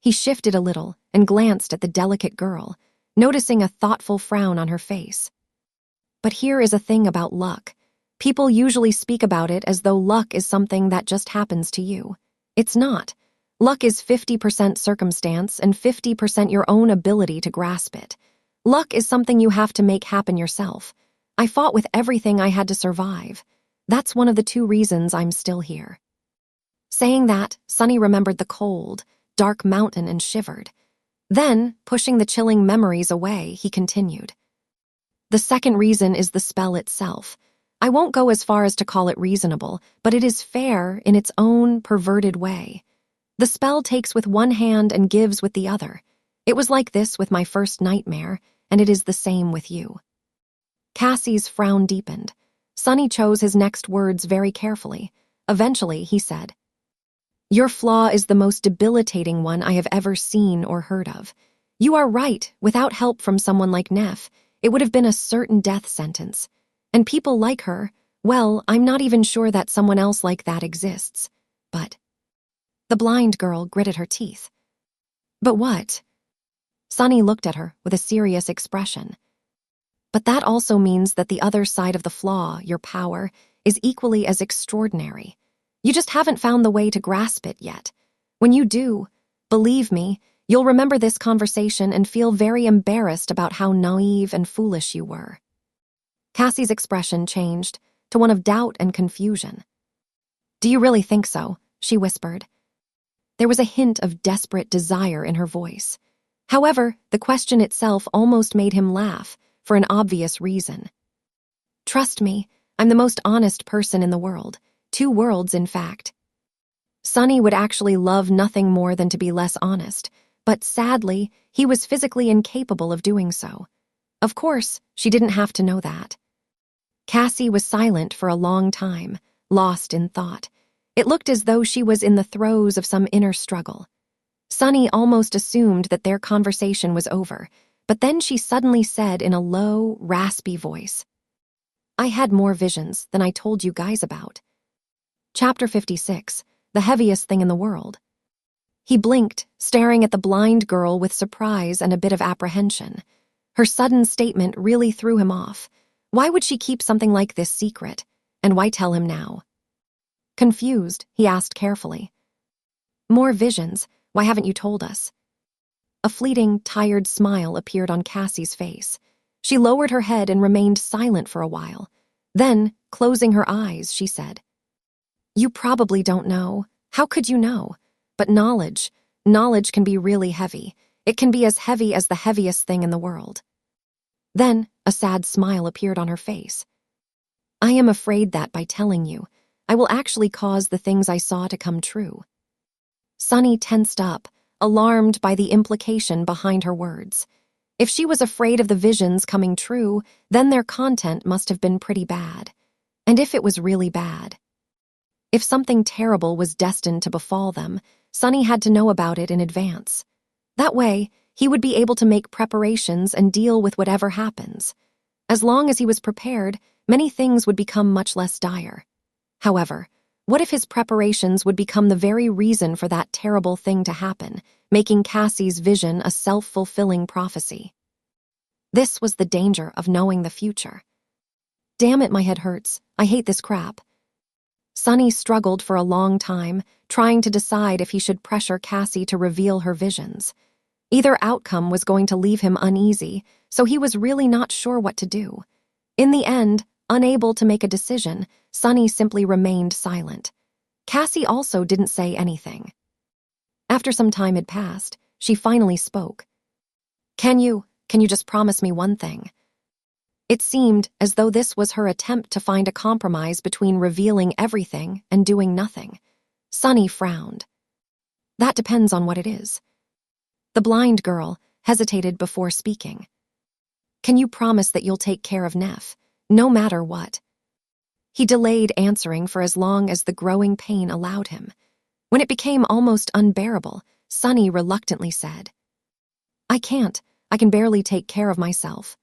He shifted a little and glanced at the delicate girl, noticing a thoughtful frown on her face. But here is a thing about luck. People usually speak about it as though luck is something that just happens to you. It's not. Luck is 50% circumstance and 50% your own ability to grasp it. Luck is something you have to make happen yourself. I fought with everything I had to survive. That's one of the 2 reasons I'm still here. Saying that, Sunny remembered the cold, dark mountain and shivered. Then, pushing the chilling memories away, he continued. The second reason is the spell itself. I won't go as far as to call it reasonable, but it is fair in its own perverted way. The spell takes with one hand and gives with the other. It was like this with my first nightmare, and it is the same with you. Cassie's frown deepened. Sunny chose his next words very carefully. Eventually, he said, Your flaw is the most debilitating one I have ever seen or heard of. You are right, without help from someone like Neff, it would have been a certain death sentence. And people like her, well, I'm not even sure that someone else like that exists. But the blind girl gritted her teeth. But what? Sunny looked at her with a serious expression. But that also means that the other side of the flaw, your power, is equally as extraordinary. You just haven't found the way to grasp it yet. When you do, believe me, you'll remember this conversation and feel very embarrassed about how naive and foolish you were. Cassie's expression changed to one of doubt and confusion. Do you really think so? She whispered. There was a hint of desperate desire in her voice. However, the question itself almost made him laugh, for an obvious reason. Trust me, I'm the most honest person in the world. 2 worlds, in fact. Sunny would actually love nothing more than to be less honest, but sadly, he was physically incapable of doing so. Of course, she didn't have to know that. Cassie was silent for a long time, lost in thought. It looked as though she was in the throes of some inner struggle. Sunny almost assumed that their conversation was over, but then she suddenly said in a low, raspy voice, I had more visions than I told you guys about. Chapter 56, the heaviest thing in the world. He blinked, staring at the blind girl with surprise and a bit of apprehension. Her sudden statement really threw him off. Why would she keep something like this secret? And why tell him now? Confused, he asked carefully. More visions. Why haven't you told us? A fleeting, tired smile appeared on Cassie's face. She lowered her head and remained silent for a while. Then, closing her eyes, she said, "You probably don't know. How could you know? But knowledge can be really heavy. It can be as heavy as the heaviest thing in the world." Then, a sad smile appeared on her face. "I am afraid that by telling you, I will actually cause the things I saw to come true." Sunny tensed up, alarmed by the implication behind her words. If she was afraid of the visions coming true, then their content must have been pretty bad. And if it was really bad? If something terrible was destined to befall them, Sunny had to know about it in advance. That way, he would be able to make preparations and deal with whatever happens. As long as he was prepared, many things would become much less dire. However, what if his preparations would become the very reason for that terrible thing to happen, making Cassie's vision a self-fulfilling prophecy? This was the danger of knowing the future. Damn it, my head hurts. I hate this crap. Sunny struggled for a long time, trying to decide if he should pressure Cassie to reveal her visions. Either outcome was going to leave him uneasy, so he was really not sure what to do. In the end, unable to make a decision, Sunny simply remained silent. Cassie also didn't say anything. After some time had passed, she finally spoke. Can you just promise me one thing?" It seemed as though this was her attempt to find a compromise between revealing everything and doing nothing. Sunny frowned. "That depends on what it is." The blind girl hesitated before speaking. "Can you promise that you'll take care of Neff, no matter what?" He delayed answering for as long as the growing pain allowed him. When it became almost unbearable, Sunny reluctantly said, "I can't. I can barely take care of myself."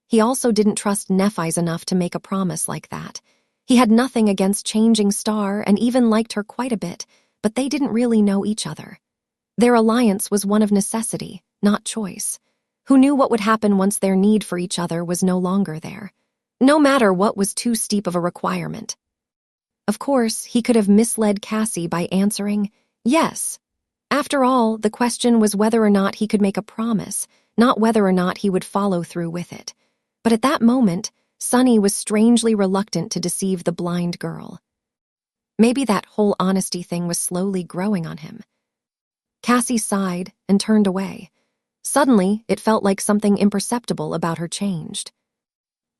He also didn't trust Nephi's enough to make a promise like that. He had nothing against Changing Star and even liked her quite a bit, but they didn't really know each other. Their alliance was one of necessity, not choice. Who knew what would happen once their need for each other was no longer there? No matter what was too steep of a requirement. Of course, he could have misled Cassie by answering, yes. After all, the question was whether or not he could make a promise, not whether or not he would follow through with it. But at that moment, Sunny was strangely reluctant to deceive the blind girl. Maybe that whole honesty thing was slowly growing on him. Cassie sighed and turned away. Suddenly, it felt like something imperceptible about her changed.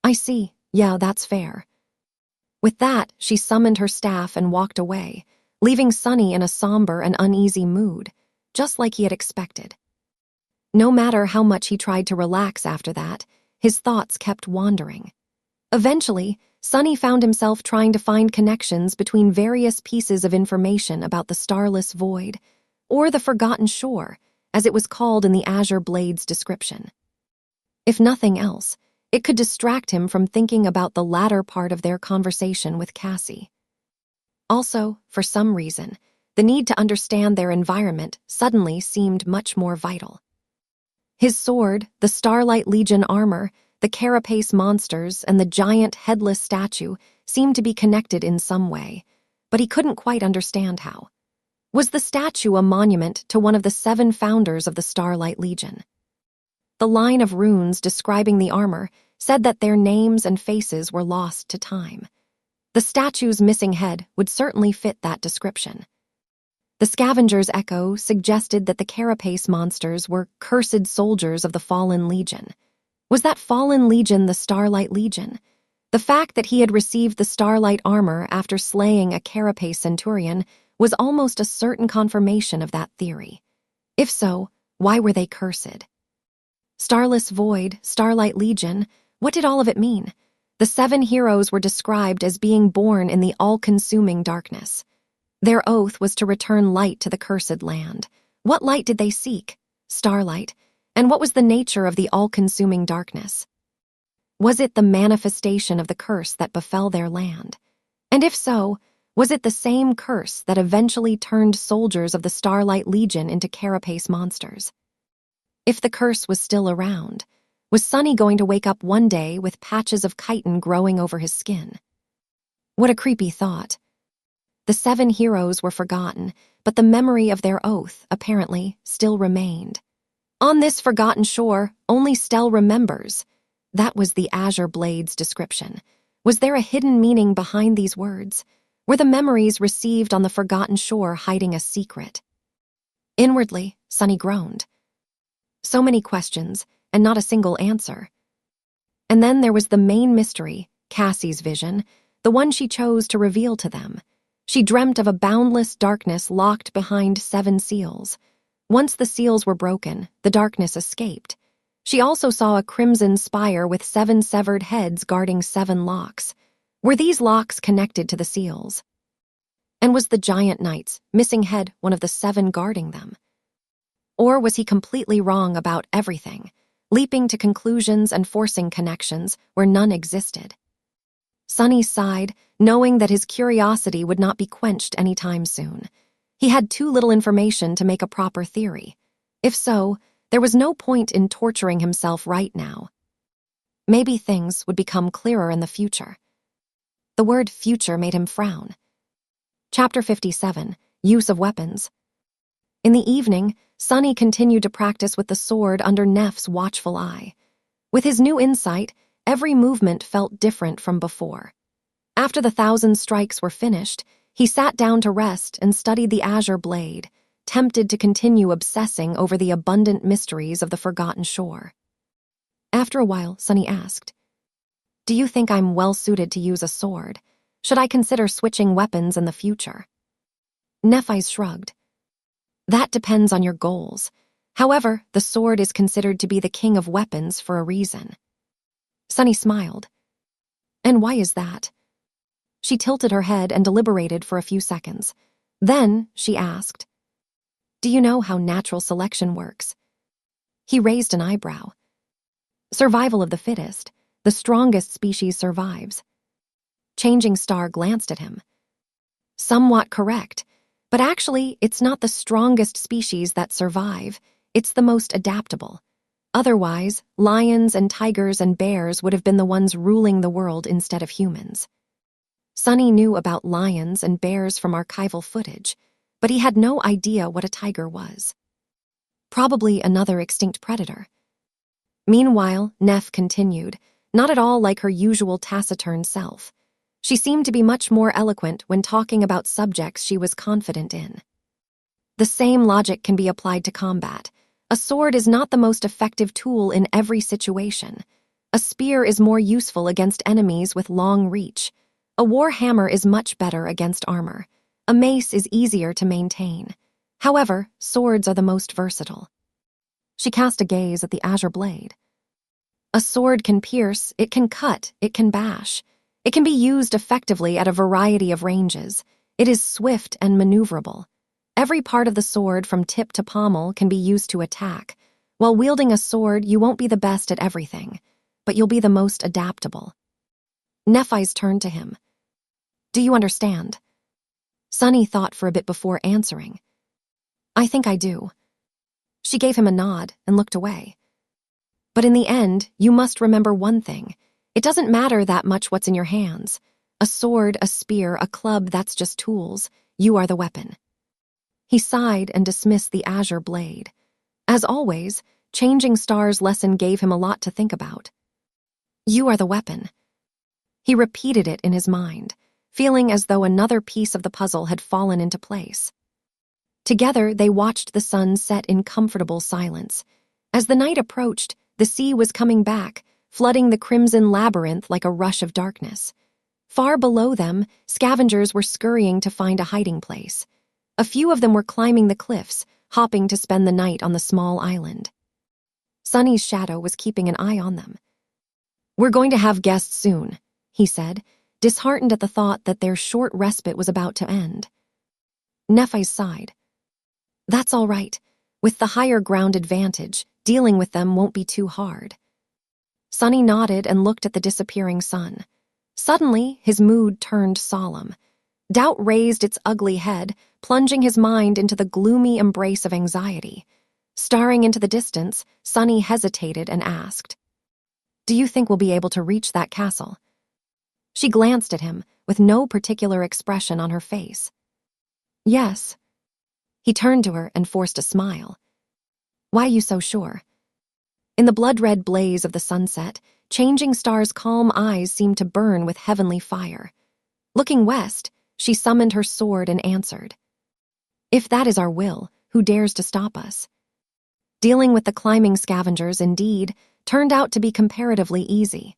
"I see. Yeah, that's fair." With that, she summoned her staff and walked away, leaving Sunny in a somber and uneasy mood, just like he had expected. No matter how much he tried to relax after that, his thoughts kept wandering. Eventually, Sunny found himself trying to find connections between various pieces of information about the Starless Void, or the Forgotten Shore, as it was called in the Azure Blade's description. If nothing else, it could distract him from thinking about the latter part of their conversation with Cassie. Also, for some reason, the need to understand their environment suddenly seemed much more vital. His sword, the Starlight Legion armor, the Carapace monsters, and the giant headless statue seemed to be connected in some way, but he couldn't quite understand how. Was the statue a monument to one of the 7 founders of the Starlight Legion? The line of runes describing the armor said that their names and faces were lost to time. The statue's missing head would certainly fit that description. The Scavenger's echo suggested that the Carapace monsters were cursed soldiers of the Fallen Legion. Was that Fallen Legion the Starlight Legion? The fact that he had received the Starlight armor after slaying a Carapace Centurion was almost a certain confirmation of that theory. If so, why were they cursed? Starless Void, Starlight Legion, what did all of it mean? The 7 heroes were described as being born in the all-consuming darkness. Their oath was to return light to the cursed land. What light did they seek? Starlight. And what was the nature of the all-consuming darkness? Was it the manifestation of the curse that befell their land? And if so, was it the same curse that eventually turned soldiers of the Starlight Legion into Carapace monsters? If the curse was still around, was Sunny going to wake up one day with patches of chitin growing over his skin? What a creepy thought. The 7 heroes were forgotten, but the memory of their oath, apparently, still remained. On this forgotten shore, only Stell remembers. That was the Azure Blade's description. Was there a hidden meaning behind these words? Were the memories received on the forgotten shore hiding a secret? Inwardly, Sunny groaned. So many questions, and not a single answer. And then there was the main mystery, Cassie's vision, the one she chose to reveal to them. She dreamt of a boundless darkness locked behind 7 seals. Once the seals were broken, the darkness escaped. She also saw a crimson spire with 7 severed heads guarding 7 locks. Were these locks connected to the seals? And was the giant knight's missing head one of the 7 guarding them? Or was he completely wrong about everything, leaping to conclusions and forcing connections where none existed? Sunny sighed, knowing that his curiosity would not be quenched anytime soon. He had too little information to make a proper theory. If so, there was no point in torturing himself right now. Maybe things would become clearer in the future. The word future made him frown. Chapter 57, Use of Weapons. In the evening, Sunny continued to practice with the sword under Neff's watchful eye. With his new insight, every movement felt different from before. After the 1,000 strikes were finished, he sat down to rest and studied the Azure Blade, tempted to continue obsessing over the abundant mysteries of the forgotten shore. After a while, Sunny asked, "Do you think I'm well-suited to use a sword? Should I consider switching weapons in the future?" Nephis shrugged. "That depends on your goals. However, the sword is considered to be the king of weapons for a reason." Sunny smiled. "And why is that?" She tilted her head and deliberated for a few seconds. Then she asked, "Do you know how natural selection works?" He raised an eyebrow. "Survival of the fittest. The strongest species survives." Changing Star glanced at him. "Somewhat correct. But actually, it's not the strongest species that survive. It's the most adaptable. Otherwise, lions and tigers and bears would have been the ones ruling the world instead of humans." Sunny knew about lions and bears from archival footage, but he had no idea what a tiger was. Probably another extinct predator. Meanwhile, Neff continued, not at all like her usual taciturn self. She seemed to be much more eloquent when talking about subjects she was confident in. The same logic can be applied to combat. A sword is not the most effective tool in every situation. A spear is more useful against enemies with long reach. A war hammer is much better against armor. A mace is easier to maintain. However, swords are the most versatile. She cast a gaze at the Azure Blade. A sword can pierce, it can cut, it can bash. It can be used effectively at a variety of ranges. It is swift and maneuverable. Every part of the sword from tip to pommel can be used to attack. While wielding a sword, you won't be the best at everything, but you'll be the most adaptable. Nephis turned to him. "Do you understand?" Sunny thought for a bit before answering. "I think I do." She gave him a nod and looked away. "But in the end, you must remember one thing. It doesn't matter that much what's in your hands. A sword, a spear, a club, that's just tools. You are the weapon." He sighed and dismissed the Azure Blade. As always, Changing Star's lesson gave him a lot to think about. You are the weapon. He repeated it in his mind, feeling as though another piece of the puzzle had fallen into place. Together, they watched the sun set in comfortable silence. As the night approached, the sea was coming back, flooding the crimson labyrinth like a rush of darkness. Far below them, scavengers were scurrying to find a hiding place. A few of them were climbing the cliffs, hopping to spend the night on the small island. Sunny's shadow was keeping an eye on them. "We're going to have guests soon," he said, disheartened at the thought that their short respite was about to end. Nephis sighed. "That's all right. With the higher ground advantage, dealing with them won't be too hard." Sunny nodded and looked at the disappearing sun. Suddenly, his mood turned solemn. Doubt raised its ugly head, plunging his mind into the gloomy embrace of anxiety. Staring into the distance, Sunny hesitated and asked, "Do you think we'll be able to reach that castle?" She glanced at him, with no particular expression on her face. "Yes." He turned to her and forced a smile. "Why are you so sure?" In the blood-red blaze of the sunset, Changing Star's calm eyes seemed to burn with heavenly fire. Looking west, she summoned her sword and answered, "If that is our will, who dares to stop us?" Dealing with the climbing scavengers, indeed, turned out to be comparatively easy.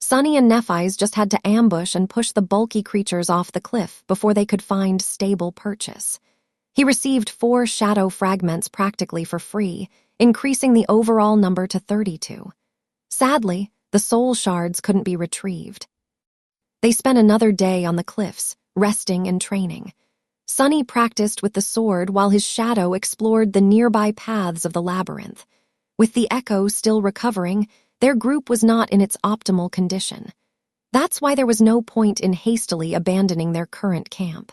Sunny and Nephi's just had to ambush and push the bulky creatures off the cliff before they could find stable purchase. He received 4 shadow fragments practically for free, increasing the overall number to 32. Sadly, the soul shards couldn't be retrieved. They spent another day on the cliffs, resting and training. Sunny practiced with the sword while his shadow explored the nearby paths of the labyrinth. With the echo still recovering, their group was not in its optimal condition. That's why there was no point in hastily abandoning their current camp.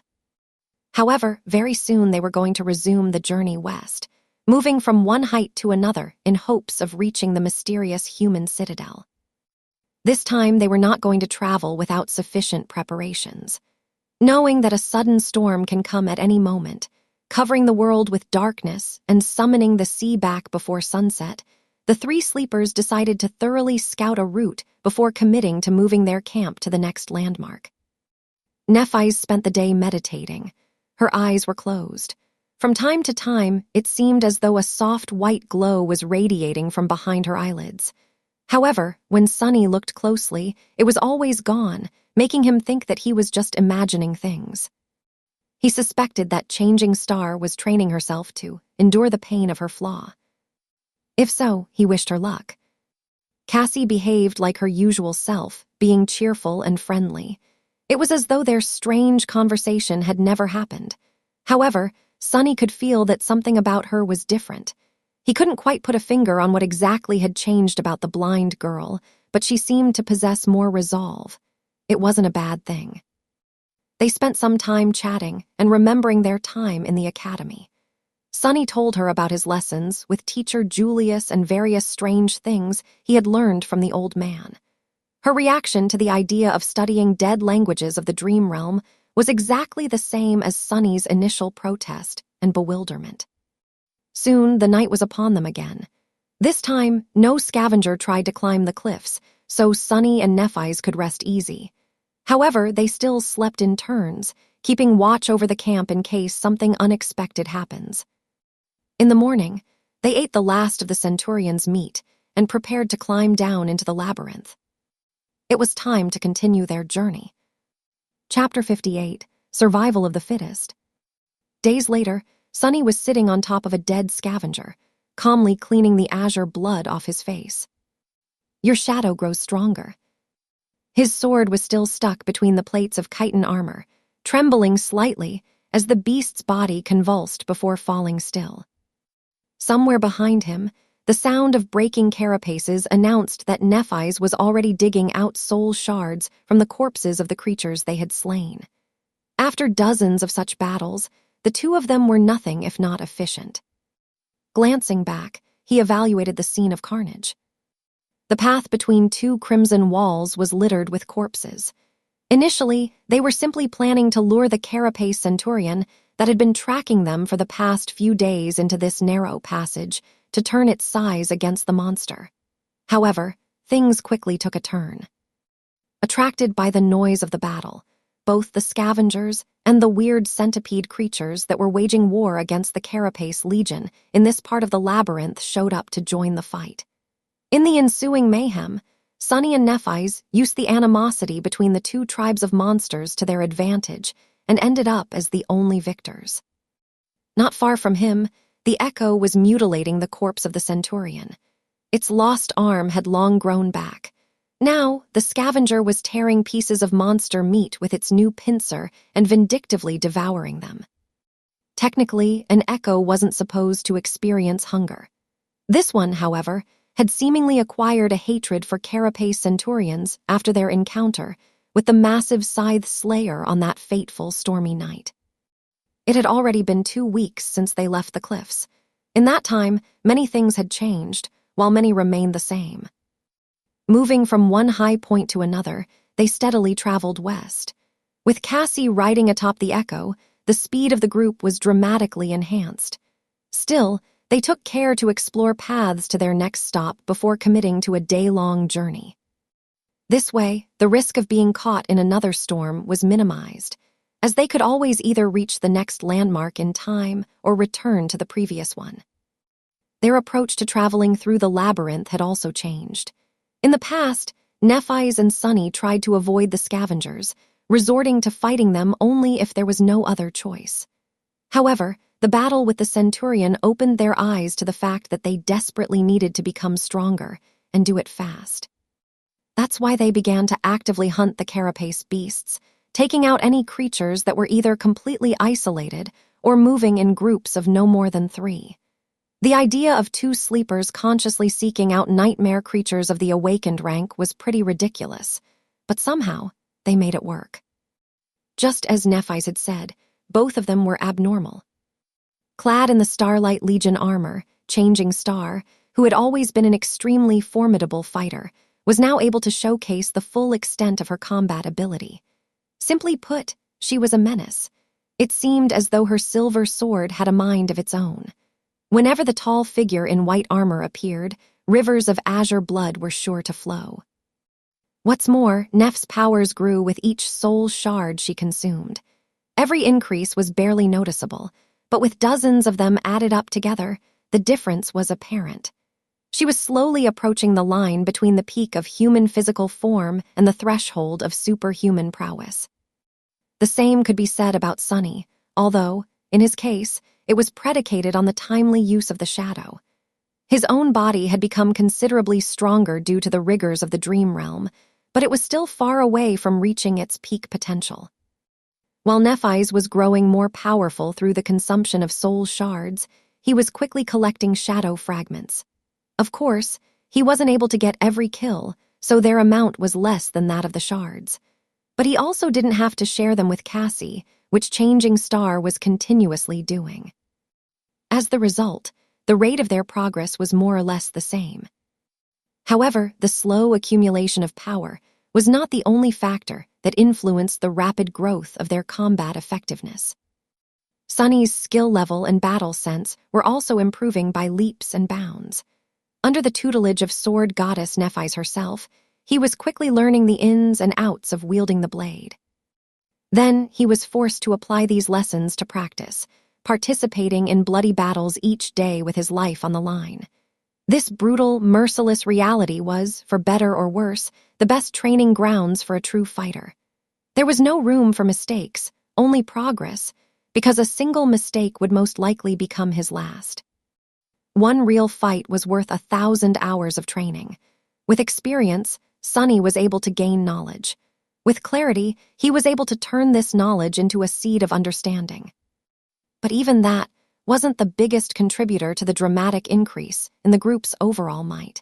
However, very soon they were going to resume the journey west, moving from one height to another in hopes of reaching the mysterious human citadel. This time they were not going to travel without sufficient preparations. Knowing that a sudden storm can come at any moment, covering the world with darkness and summoning the sea back before sunset, the 3 sleepers decided to thoroughly scout a route before committing to moving their camp to the next landmark. Nephi's spent the day meditating. Her eyes were closed. From time to time, it seemed as though a soft white glow was radiating from behind her eyelids. However, when Sunny looked closely, it was always gone, making him think that he was just imagining things. He suspected that Changing Star was training herself to endure the pain of her flaw. If so, he wished her luck. Cassie behaved like her usual self, being cheerful and friendly. It was as though their strange conversation had never happened. However, Sunny could feel that something about her was different. He couldn't quite put a finger on what exactly had changed about the blind girl, but she seemed to possess more resolve. It wasn't a bad thing. They spent some time chatting and remembering their time in the academy. Sunny told her about his lessons with teacher Julius and various strange things he had learned from the old man. Her reaction to the idea of studying dead languages of the dream realm was exactly the same as Sunny's initial protest and bewilderment. Soon, the night was upon them again. This time, no scavenger tried to climb the cliffs, so Sunny and Nephi's could rest easy. However, they still slept in turns, keeping watch over the camp in case something unexpected happens. In the morning, they ate the last of the Centurion's meat and prepared to climb down into the labyrinth. It was time to continue their journey. Chapter 58, Survival of the Fittest. Days later, Sunny was sitting on top of a dead scavenger, calmly cleaning the azure blood off his face. Your shadow grows stronger. His sword was still stuck between the plates of chitin armor, trembling slightly as the beast's body convulsed before falling still. Somewhere behind him, the sound of breaking carapaces announced that Nephi's was already digging out soul shards from the corpses of the creatures they had slain. After dozens of such battles, the 2 of them were nothing if not efficient. Glancing back, he evaluated the scene of carnage. The path between 2 crimson walls was littered with corpses. Initially, they were simply planning to lure the Carapace Centurion that had been tracking them for the past few days into this narrow passage to turn its size against the monster. However, things quickly took a turn. Attracted by the noise of the battle, both the scavengers and the weird centipede creatures that were waging war against the Carapace Legion in this part of the labyrinth showed up to join the fight. In the ensuing mayhem, Sunny and Nephi's used the animosity between the 2 tribes of monsters to their advantage and ended up as the only victors. Not far from him, the echo was mutilating the corpse of the Centurion. Its lost arm had long grown back. Now, the scavenger was tearing pieces of monster meat with its new pincer and vindictively devouring them. Technically, an echo wasn't supposed to experience hunger. This one, however, had seemingly acquired a hatred for Carapace Centurions after their encounter with the massive scythe slayer on that fateful stormy night. It had already been 2 weeks since they left the cliffs. In that time, many things had changed, while many remained the same. Moving from one high point to another, they steadily traveled west. With Cassie riding atop the echo, the speed of the group was dramatically enhanced. Still, they took care to explore paths to their next stop before committing to a day-long journey. This way, the risk of being caught in another storm was minimized, as they could always either reach the next landmark in time or return to the previous one. Their approach to traveling through the labyrinth had also changed. In the past, Nephi's and Sunny tried to avoid the scavengers, resorting to fighting them only if there was no other choice. However, the battle with the Centurion opened their eyes to the fact that they desperately needed to become stronger and do it fast. That's why they began to actively hunt the Carapace beasts, taking out any creatures that were either completely isolated or moving in groups of no more than 3. The idea of 2 sleepers consciously seeking out nightmare creatures of the awakened rank was pretty ridiculous, but somehow they made it work. Just as Nephi's had said, both of them were abnormal. Clad in the Starlight Legion armor, Changing Star, who had always been an extremely formidable fighter, was now able to showcase the full extent of her combat ability. Simply put, she was a menace. It seemed as though her silver sword had a mind of its own. Whenever the tall figure in white armor appeared, rivers of azure blood were sure to flow. What's more, Neph's powers grew with each soul shard she consumed. Every increase was barely noticeable, but with dozens of them added up together, the difference was apparent. She was slowly approaching the line between the peak of human physical form and the threshold of superhuman prowess. The same could be said about Sunny, although, in his case, it was predicated on the timely use of the shadow. His own body had become considerably stronger due to the rigors of the dream realm, but it was still far away from reaching its peak potential. While Nephi's was growing more powerful through the consumption of soul shards, he was quickly collecting shadow fragments. Of course, he wasn't able to get every kill, so their amount was less than that of the shards. But he also didn't have to share them with Cassie, which Changing Star was continuously doing. As the result, the rate of their progress was more or less the same. However, the slow accumulation of power was not the only factor that influenced the rapid growth of their combat effectiveness. Sunny's skill level and battle sense were also improving by leaps and bounds. Under the tutelage of sword goddess Nephi's herself, he was quickly learning the ins and outs of wielding the blade. Then he was forced to apply these lessons to practice, participating in bloody battles each day with his life on the line. This brutal, merciless reality was, for better or worse, the best training grounds for a true fighter. There was no room for mistakes, only progress, because a single mistake would most likely become his last. One real fight was worth 1,000 hours of training. With experience, Sunny was able to gain knowledge. With clarity, he was able to turn this knowledge into a seed of understanding. But even that wasn't the biggest contributor to the dramatic increase in the group's overall might.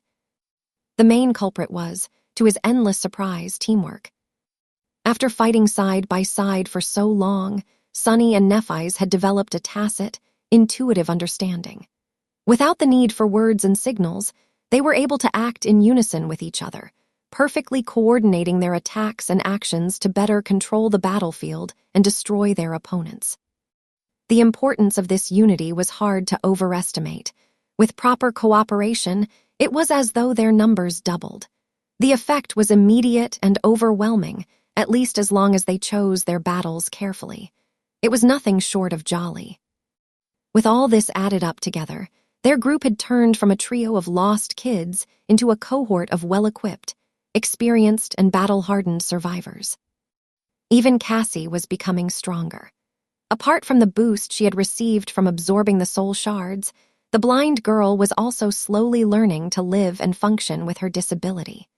The main culprit was, to his endless surprise, teamwork. After fighting side by side for so long, Sunny and Nephi's had developed a tacit, intuitive understanding. Without the need for words and signals, they were able to act in unison with each other, perfectly coordinating their attacks and actions to better control the battlefield and destroy their opponents. The importance of this unity was hard to overestimate. With proper cooperation, it was as though their numbers doubled. The effect was immediate and overwhelming, at least as long as they chose their battles carefully. It was nothing short of jolly. With all this added up together, their group had turned from a trio of lost kids into a cohort of well-equipped, experienced and battle-hardened survivors. Even Cassie was becoming stronger. Apart from the boost she had received from absorbing the soul shards, the blind girl was also slowly learning to live and function with her disability.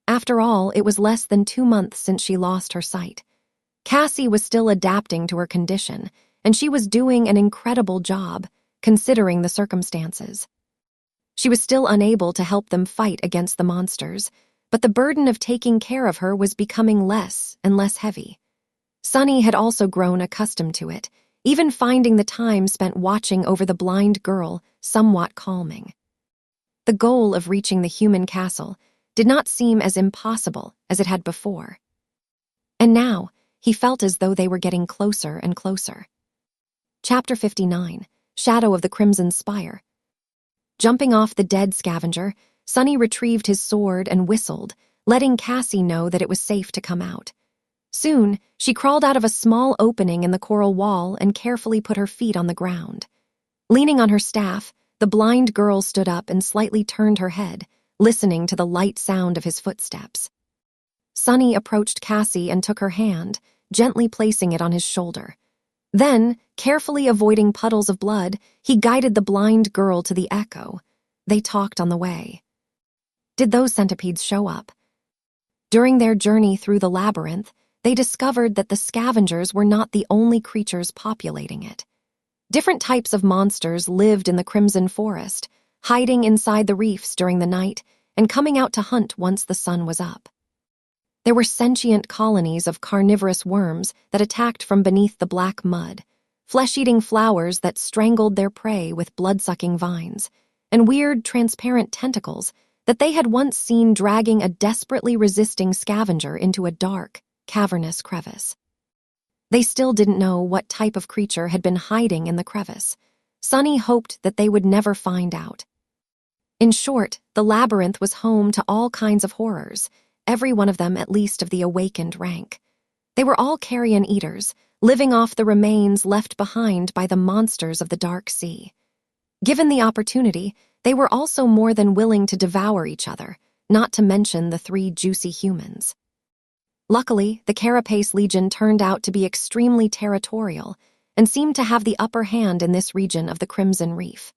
After all, it was less than 2 months since she lost her sight. Cassie was still adapting to her condition, and she was doing an incredible job, considering the circumstances. She was still unable to help them fight against the monsters, but the burden of taking care of her was becoming less and less heavy. Sunny had also grown accustomed to it, even finding the time spent watching over the blind girl somewhat calming. The goal of reaching the human castle did not seem as impossible as it had before. And now, he felt as though they were getting closer and closer. Chapter 59, Shadow of the Crimson Spire. Jumping off the dead scavenger, Sunny retrieved his sword and whistled, letting Cassie know that it was safe to come out. Soon, she crawled out of a small opening in the coral wall and carefully put her feet on the ground. Leaning on her staff, the blind girl stood up and slightly turned her head, listening to the light sound of his footsteps. Sunny approached Cassie and took her hand, gently placing it on his shoulder. Then, carefully avoiding puddles of blood, he guided the blind girl to the echo. They talked on the way. Did those centipedes show up? During their journey through the labyrinth, they discovered that the scavengers were not the only creatures populating it. Different types of monsters lived in the Crimson Forest, hiding inside the reefs during the night and coming out to hunt once the sun was up. There were sentient colonies of carnivorous worms that attacked from beneath the black mud, flesh-eating flowers that strangled their prey with blood-sucking vines, and weird, transparent tentacles that they had once seen dragging a desperately resisting scavenger into a dark, cavernous crevice. They still didn't know what type of creature had been hiding in the crevice. Sunny hoped that they would never find out. In short, the labyrinth was home to all kinds of horrors, every one of them at least of the awakened rank. They were all carrion eaters, living off the remains left behind by the monsters of the dark sea. Given the opportunity, they were also more than willing to devour each other, not to mention the 3 juicy humans. Luckily, the Carapace Legion turned out to be extremely territorial and seemed to have the upper hand in this region of the Crimson Reef.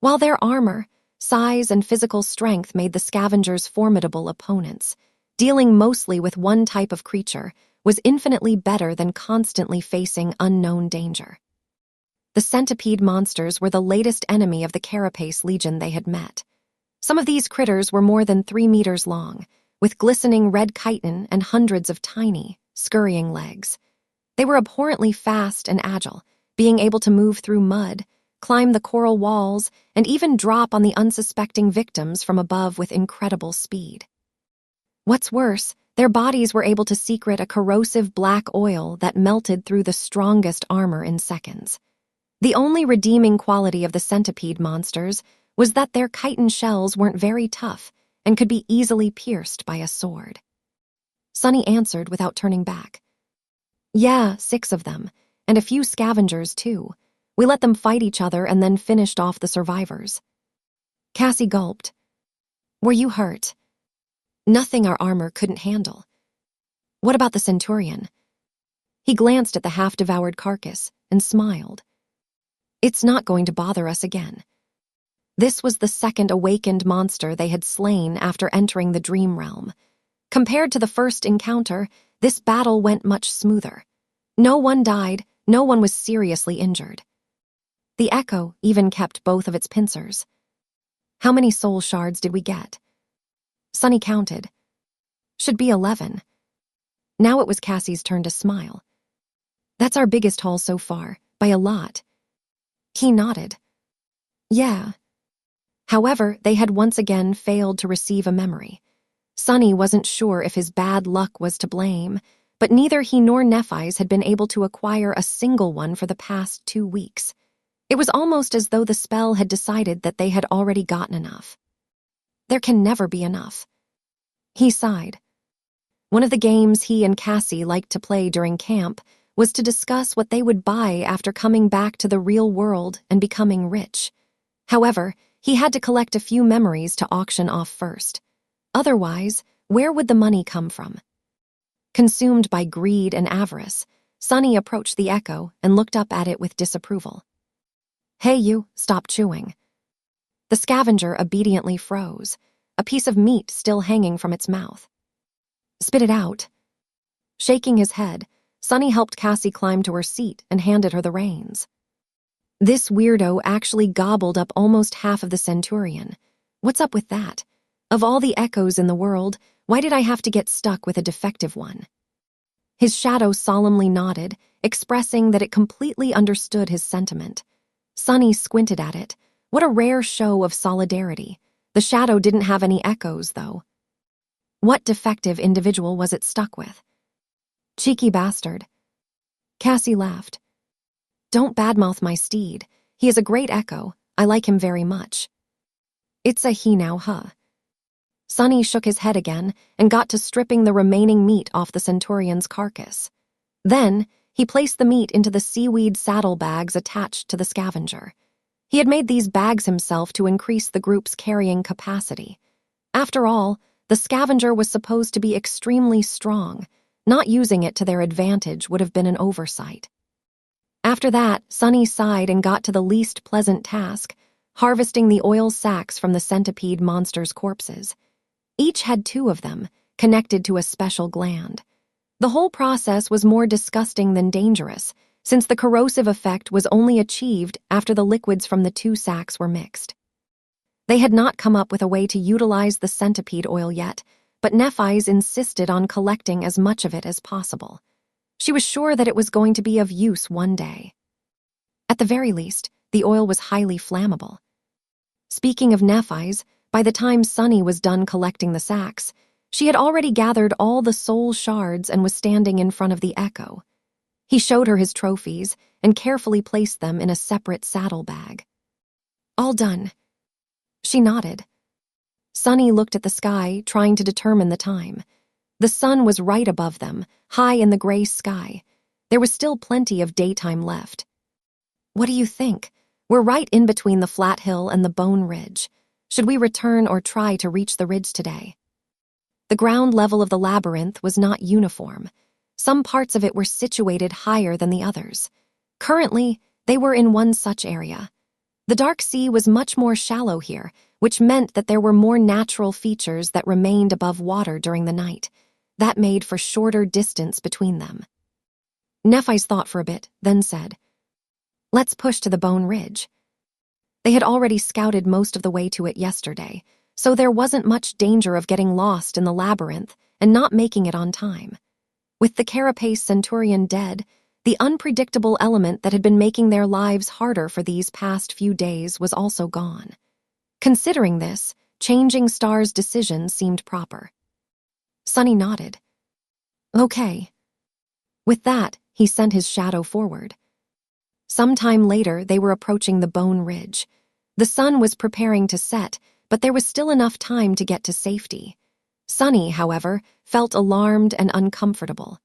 While their armor, size, and physical strength made the scavengers formidable opponents, dealing mostly with one type of creature was infinitely better than constantly facing unknown danger. The centipede monsters were the latest enemy of the Carapace Legion they had met. Some of these critters were more than 3 meters long, with glistening red chitin and hundreds of tiny, scurrying legs. They were abhorrently fast and agile, being able to move through mud, climb the coral walls, and even drop on the unsuspecting victims from above with incredible speed. What's worse, their bodies were able to secrete a corrosive black oil that melted through the strongest armor in seconds. The only redeeming quality of the centipede monsters was that their chitin shells weren't very tough and could be easily pierced by a sword. Sunny answered without turning back. Yeah, 6 of them, and a few scavengers too. We let them fight each other and then finished off the survivors. Cassie gulped. Were you hurt? Nothing our armor couldn't handle. What about the Centurion? He glanced at the half-devoured carcass and smiled. It's not going to bother us again. This was the second awakened monster they had slain after entering the dream realm. Compared to the first encounter, this battle went much smoother. No one died, no one was seriously injured. The Echo even kept both of its pincers. How many soul shards did we get? Sunny counted. Should be 11. Now it was Cassie's turn to smile. That's our biggest haul so far, by a lot. He nodded. Yeah. However, they had once again failed to receive a memory. Sunny wasn't sure if his bad luck was to blame, but neither he nor Nephi's had been able to acquire a single one for the past 2 weeks. It was almost as though the spell had decided that they had already gotten enough. There can never be enough. He sighed. One of the games he and Cassie liked to play during camp was to discuss what they would buy after coming back to the real world and becoming rich. However, he had to collect a few memories to auction off first. Otherwise, where would the money come from? Consumed by greed and avarice, Sunny approached the Echo and looked up at it with disapproval. Hey you, stop chewing. The scavenger obediently froze, a piece of meat still hanging from its mouth. Spit it out. Shaking his head, Sunny helped Cassie climb to her seat and handed her the reins. This weirdo actually gobbled up almost half of the Centurion. What's up with that? Of all the Echoes in the world, why did I have to get stuck with a defective one? His shadow solemnly nodded, expressing that it completely understood his sentiment. Sunny squinted at it. What a rare show of solidarity. The shadow didn't have any Echoes, though. What defective individual was it stuck with? Cheeky bastard. Cassie laughed. Don't badmouth my steed. He is a great echo. I like him very much. It's a he now, huh? Sonny shook his head again and got to stripping the remaining meat off the Centurion's carcass. Then, he placed the meat into the seaweed saddlebags attached to the Scavenger. He had made these bags himself to increase the group's carrying capacity. After all, the Scavenger was supposed to be extremely strong. Not using it to their advantage would have been an oversight. After that, Sonny sighed and got to the least pleasant task, harvesting the oil sacs from the centipede monster's corpses. Each had 2 of them, connected to a special gland. The whole process was more disgusting than dangerous, since the corrosive effect was only achieved after the liquids from the 2 sacs were mixed. They had not come up with a way to utilize the centipede oil yet, but Nephi's insisted on collecting as much of it as possible. She was sure that it was going to be of use one day. At the very least, the oil was highly flammable. Speaking of Nephi's, by the time Sonny was done collecting the sacks, she had already gathered all the soul shards and was standing in front of the echo. He showed her his trophies and carefully placed them in a separate saddlebag. All done. She nodded. Sonny looked at the sky, trying to determine the time. The sun was right above them, high in the gray sky. There was still plenty of daytime left. What do you think? We're right in between the flat hill and the Bone Ridge. Should we return or try to reach the ridge today? The ground level of the labyrinth was not uniform. Some parts of it were situated higher than the others. Currently, they were in one such area. The dark sea was much more shallow here, which meant that there were more natural features that remained above water during the night. That made for shorter distance between them. Nephi's thought for a bit, then said, "Let's push to the Bone Ridge." They had already scouted most of the way to it yesterday, so there wasn't much danger of getting lost in the labyrinth and not making it on time. With the Carapace Centurion dead, the unpredictable element that had been making their lives harder for these past few days was also gone. Considering this, changing Star's decision seemed proper. Sonny nodded. Okay. With that, he sent his shadow forward. Sometime later, they were approaching the Bone Ridge. The sun was preparing to set, but there was still enough time to get to safety. Sonny, however, felt alarmed and uncomfortable.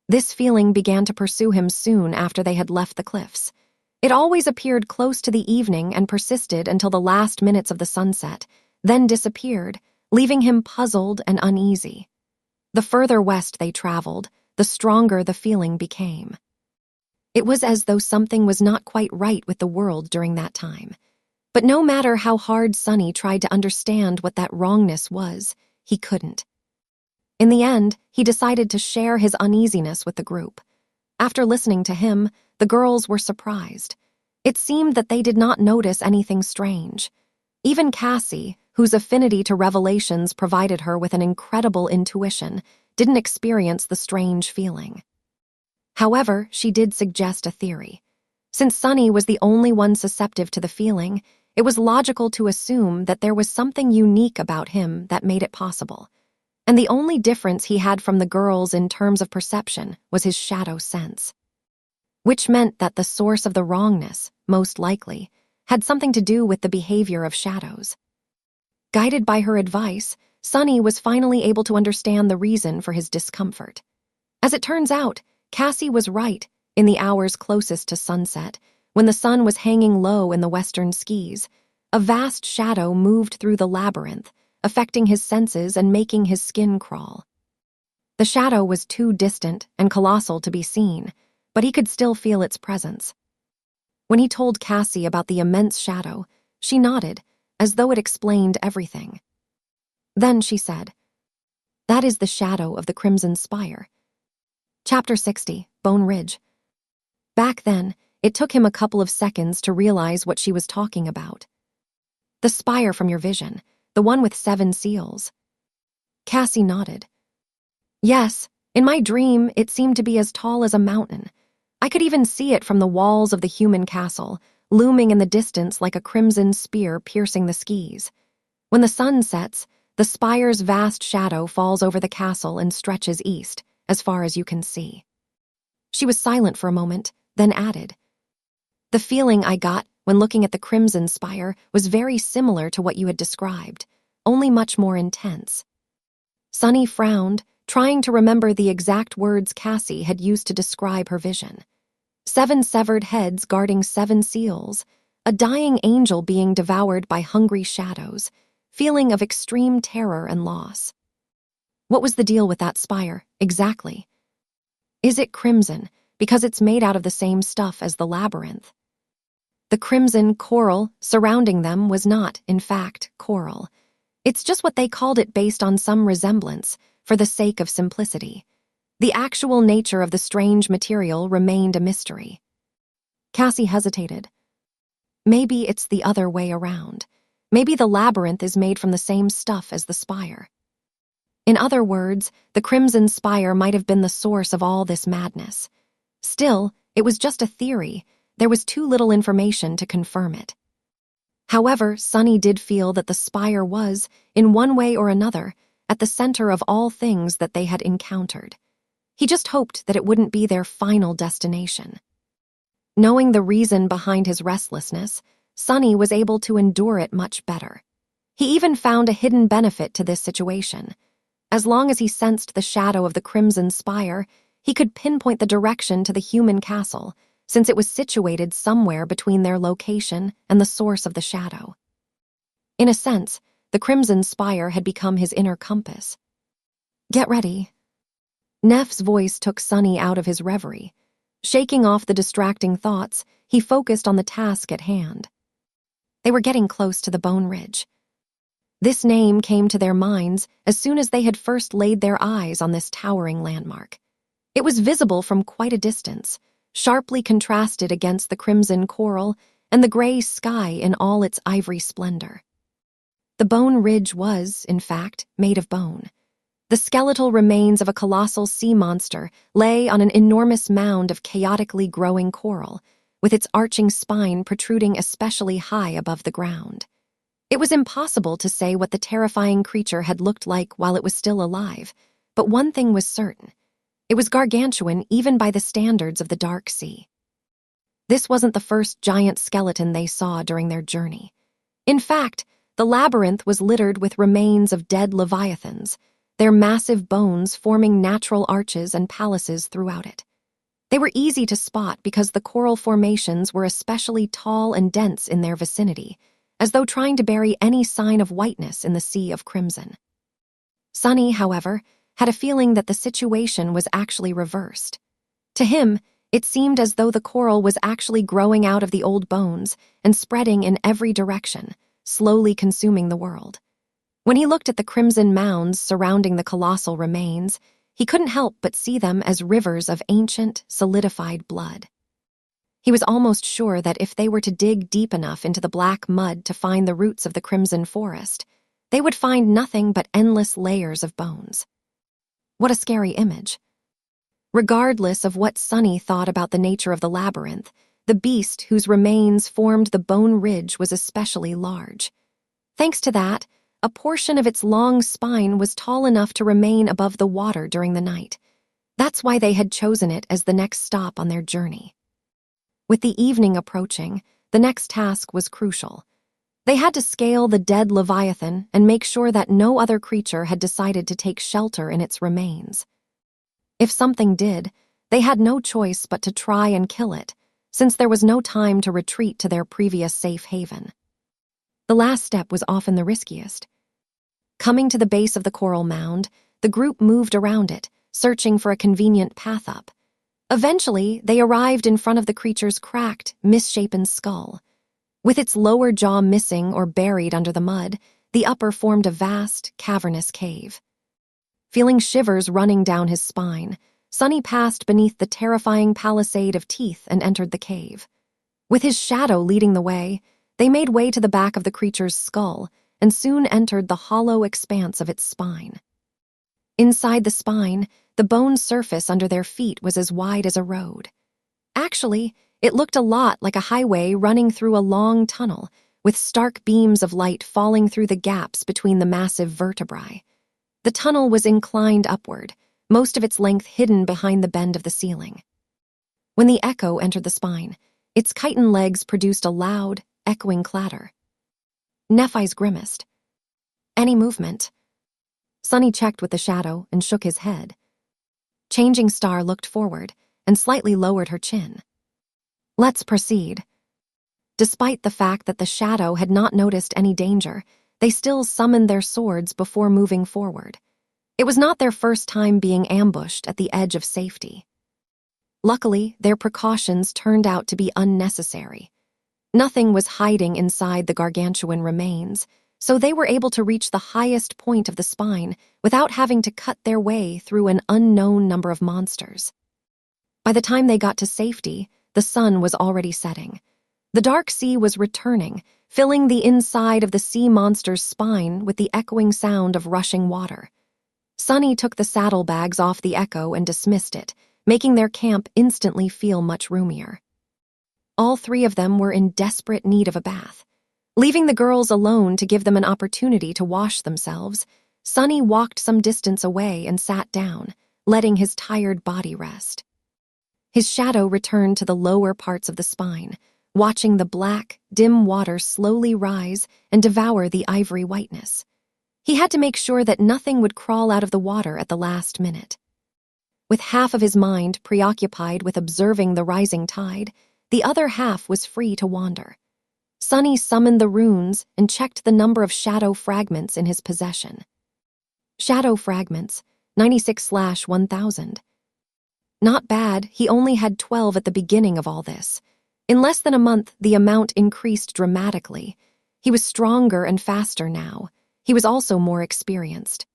This feeling began to pursue him soon after they had left the cliffs. It always appeared close to the evening and persisted until the last minutes of the sunset, then disappeared, leaving him puzzled and uneasy. The further west they traveled, the stronger the feeling became. It was as though something was not quite right with the world during that time. But no matter how hard Sonny tried to understand what that wrongness was, he couldn't. In the end, he decided to share his uneasiness with the group. After listening to him, the girls were surprised. It seemed that they did not notice anything strange. Even Cassie, whose affinity to revelations provided her with an incredible intuition, didn't experience the strange feeling. However, she did suggest a theory. Since Sonny was the only one susceptible to the feeling, it was logical to assume that there was something unique about him that made it possible. And the only difference he had from the girls in terms of perception was his shadow sense. Which meant that the source of the wrongness, most likely, had something to do with the behavior of shadows. Guided by her advice, Sonny was finally able to understand the reason for his discomfort. As it turns out, Cassie was right in the hours closest to sunset, when the sun was hanging low in the western skies. A vast shadow moved through the labyrinth, affecting his senses and making his skin crawl. The shadow was too distant and colossal to be seen, but he could still feel its presence. When he told Cassie about the immense shadow, she nodded, as though it explained everything. Then she said, "That is the shadow of the Crimson Spire." Chapter 60, Bone Ridge. Back then, it took him a couple of seconds to realize what she was talking about. "The spire from your vision, the one with 7 seals." Cassie nodded. "Yes, in my dream it seemed to be as tall as a mountain. I could even see it from the walls of the human castle, looming in the distance like a crimson spear piercing the skies. When the sun sets, the spire's vast shadow falls over the castle and stretches east, as far as you can see." She was silent for a moment, then added, "The feeling I got when looking at the Crimson Spire was very similar to what you had described, only much more intense." Sunny frowned, trying to remember the exact words Cassie had used to describe her vision. 7 severed heads guarding 7 seals, a dying angel being devoured by hungry shadows, feeling of extreme terror and loss. What was the deal with that spire, exactly? Is it crimson because it's made out of the same stuff as the labyrinth? The crimson coral surrounding them was not, in fact, coral. It's just what they called it based on some resemblance, for the sake of simplicity. The actual nature of the strange material remained a mystery. Cassie hesitated. Maybe it's the other way around. Maybe the labyrinth is made from the same stuff as the spire. In other words, the Crimson Spire might have been the source of all this madness. Still, it was just a theory. There was too little information to confirm it. However, Sunny did feel that the spire was, in one way or another, at the center of all things that they had encountered. He just hoped that it wouldn't be their final destination. Knowing the reason behind his restlessness, Sunny was able to endure it much better. He even found a hidden benefit to this situation. As long as he sensed the shadow of the Crimson Spire, he could pinpoint the direction to the human castle, since it was situated somewhere between their location and the source of the shadow. In a sense, the Crimson Spire had become his inner compass. "Get ready." Neff's voice took Sunny out of his reverie. Shaking off the distracting thoughts, he focused on the task at hand. They were getting close to the Bone Ridge. This name came to their minds as soon as they had first laid their eyes on this towering landmark. It was visible from quite a distance, sharply contrasted against the crimson coral and the gray sky in all its ivory splendor. The Bone Ridge was, in fact, made of bone. The skeletal remains of a colossal sea monster lay on an enormous mound of chaotically growing coral, with its arching spine protruding especially high above the ground. It was impossible to say what the terrifying creature had looked like while it was still alive, but one thing was certain. It was gargantuan even by the standards of the Dark Sea. This wasn't the first giant skeleton they saw during their journey. In fact, the labyrinth was littered with remains of dead leviathans, their massive bones forming natural arches and palaces throughout it. They were easy to spot because the coral formations were especially tall and dense in their vicinity, as though trying to bury any sign of whiteness in the sea of crimson. Sunny, however, had a feeling that the situation was actually reversed. To him, it seemed as though the coral was actually growing out of the old bones and spreading in every direction, slowly consuming the world. When he looked at the crimson mounds surrounding the colossal remains, he couldn't help but see them as rivers of ancient, solidified blood. He was almost sure that if they were to dig deep enough into the black mud to find the roots of the crimson forest, they would find nothing but endless layers of bones. What a scary image. Regardless of what Sunny thought about the nature of the labyrinth, the beast whose remains formed the Bone Ridge was especially large. Thanks to that, a portion of its long spine was tall enough to remain above the water during the night. That's why they had chosen it as the next stop on their journey. With the evening approaching, the next task was crucial. They had to scale the dead Leviathan and make sure that no other creature had decided to take shelter in its remains. If something did, they had no choice but to try and kill it, since there was no time to retreat to their previous safe haven. The last step was often the riskiest. Coming to the base of the coral mound, the group moved around it, searching for a convenient path up. Eventually, they arrived in front of the creature's cracked, misshapen skull. With its lower jaw missing or buried under the mud, the upper formed a vast, cavernous cave. Feeling shivers running down his spine, Sunny passed beneath the terrifying palisade of teeth and entered the cave. With his shadow leading the way, they made way to the back of the creature's skull and soon entered the hollow expanse of its spine. Inside the spine, the bone surface under their feet was as wide as a road. Actually, it looked a lot like a highway running through a long tunnel, with stark beams of light falling through the gaps between the massive vertebrae. The tunnel was inclined upward, most of its length hidden behind the bend of the ceiling. When the echo entered the spine, its chitin legs produced a loud, echoing clatter. Nephi's grimaced. Any movement? Sunny checked with the shadow and shook his head. Changing Star looked forward and slightly lowered her chin. Let's proceed. Despite the fact that the shadow had not noticed any danger, they still summoned their swords before moving forward. It was not their first time being ambushed at the edge of safety. Luckily, their precautions turned out to be unnecessary. Nothing was hiding inside the gargantuan remains, so they were able to reach the highest point of the spine without having to cut their way through an unknown number of monsters. By the time they got to safety, the sun was already setting. The dark sea was returning, filling the inside of the sea monster's spine with the echoing sound of rushing water. Sunny took the saddlebags off the echo and dismissed it, making their camp instantly feel much roomier. All three of them were in desperate need of a bath. Leaving the girls alone to give them an opportunity to wash themselves, Sunny walked some distance away and sat down, letting his tired body rest. His shadow returned to the lower parts of the spine, watching the black, dim water slowly rise and devour the ivory whiteness. He had to make sure that nothing would crawl out of the water at the last minute. With half of his mind preoccupied with observing the rising tide, the other half was free to wander. Sunny summoned the runes and checked the number of shadow fragments in his possession. Shadow fragments, 96/1000. Not bad, he only had 12 at the beginning of all this. In less than a month, the amount increased dramatically. He was stronger and faster now. He was also more experienced.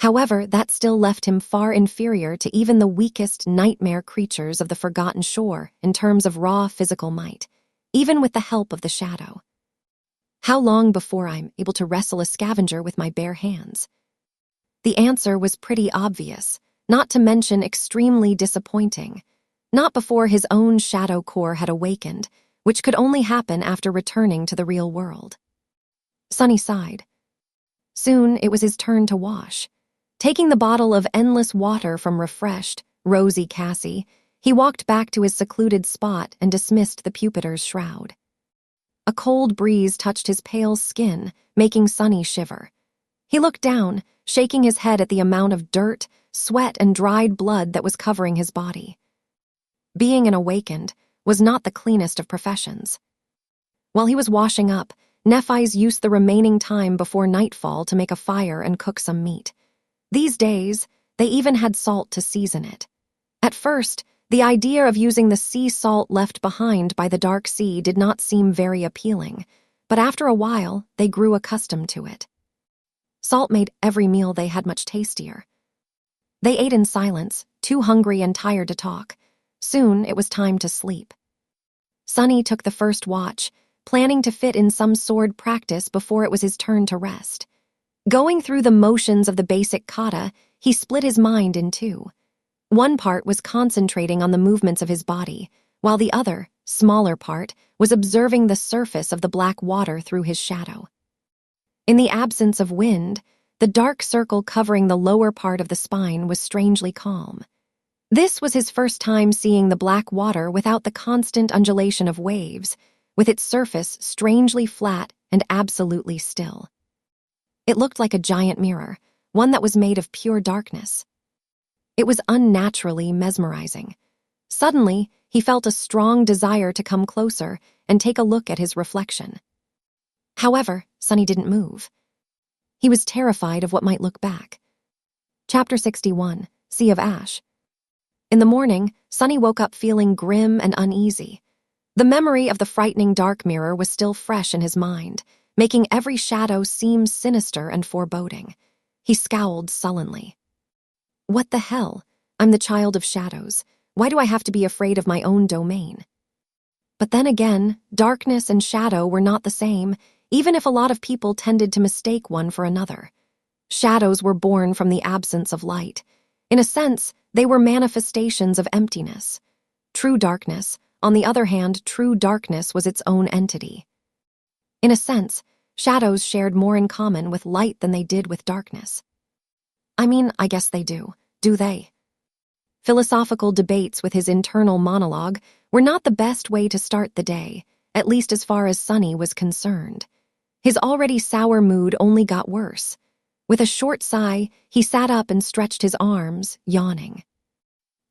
However, that still left him far inferior to even the weakest nightmare creatures of the Forgotten Shore in terms of raw physical might, even with the help of the shadow. How long before I'm able to wrestle a scavenger with my bare hands? The answer was pretty obvious, not to mention extremely disappointing. Not before his own shadow core had awakened, which could only happen after returning to the real world. Sunny sighed. Soon it was his turn to wash. Taking the bottle of endless water from refreshed, rosy Cassie, he walked back to his secluded spot and dismissed the Pupitor's shroud. A cold breeze touched his pale skin, making Sunny shiver. He looked down, shaking his head at the amount of dirt, sweat, and dried blood that was covering his body. Being an awakened was not the cleanest of professions. While he was washing up, Nephi's used the remaining time before nightfall to make a fire and cook some meat. These days, they even had salt to season it. At first, the idea of using the sea salt left behind by the dark sea did not seem very appealing, but after a while, they grew accustomed to it. Salt made every meal they had much tastier. They ate in silence, too hungry and tired to talk. Soon, it was time to sleep. Sunny took the first watch, planning to fit in some sword practice before it was his turn to rest. Going through the motions of the basic kata, he split his mind in two. One part was concentrating on the movements of his body, while the other, smaller part, was observing the surface of the black water through his shadow. In the absence of wind, the dark circle covering the lower part of the spine was strangely calm. This was his first time seeing the black water without the constant undulation of waves, with its surface strangely flat and absolutely still. It looked like a giant mirror, one that was made of pure darkness. It was unnaturally mesmerizing. Suddenly, he felt a strong desire to come closer and take a look at his reflection. However, Sunny didn't move. He was terrified of what might look back. Chapter 61, Sea of Ash. In the morning, Sunny woke up feeling grim and uneasy. The memory of the frightening dark mirror was still fresh in his mind, making every shadow seem sinister and foreboding. He scowled sullenly. What the hell? I'm the child of shadows. Why do I have to be afraid of my own domain? But then again, darkness and shadow were not the same, even if a lot of people tended to mistake one for another. Shadows were born from the absence of light. In a sense, they were manifestations of emptiness. True darkness, on the other hand, true darkness was its own entity. In a sense, shadows shared more in common with light than they did with darkness. I mean, I guess they do. do they? Philosophical debates with his internal monologue were not the best way to start the day, at least as far as Sonny was concerned. His already sour mood only got worse. With a short sigh, he sat up and stretched his arms, yawning.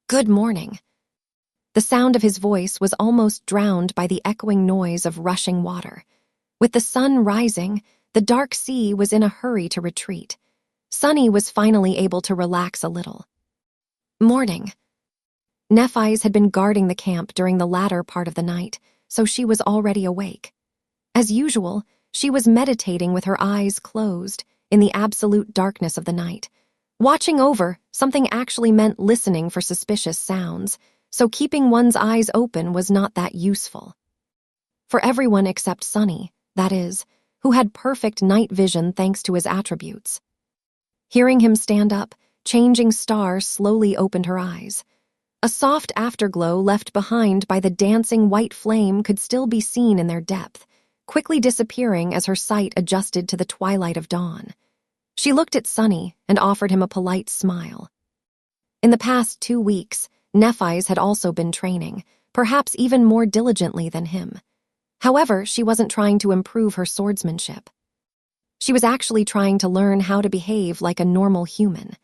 "Good morning." The sound of his voice was almost drowned by the echoing noise of rushing water. With the sun rising, the dark sea was in a hurry to retreat. Sonny was finally able to relax a little. Morning. Nephi's had been guarding the camp during the latter part of the night, so she was already awake. As usual, she was meditating with her eyes closed in the absolute darkness of the night. Watching over something actually meant listening for suspicious sounds, so keeping one's eyes open was not that useful. For everyone except Sonny, that is, who had perfect night vision thanks to his attributes. Hearing him stand up, Changing Star slowly opened her eyes. A soft afterglow left behind by the dancing white flame could still be seen in their depth, quickly disappearing as her sight adjusted to the twilight of dawn. She looked at Sonny and offered him a polite smile. In the past 2 weeks, Nephi's had also been training, perhaps even more diligently than him. However, she wasn't trying to improve her swordsmanship. She was actually trying to learn how to behave like a normal human.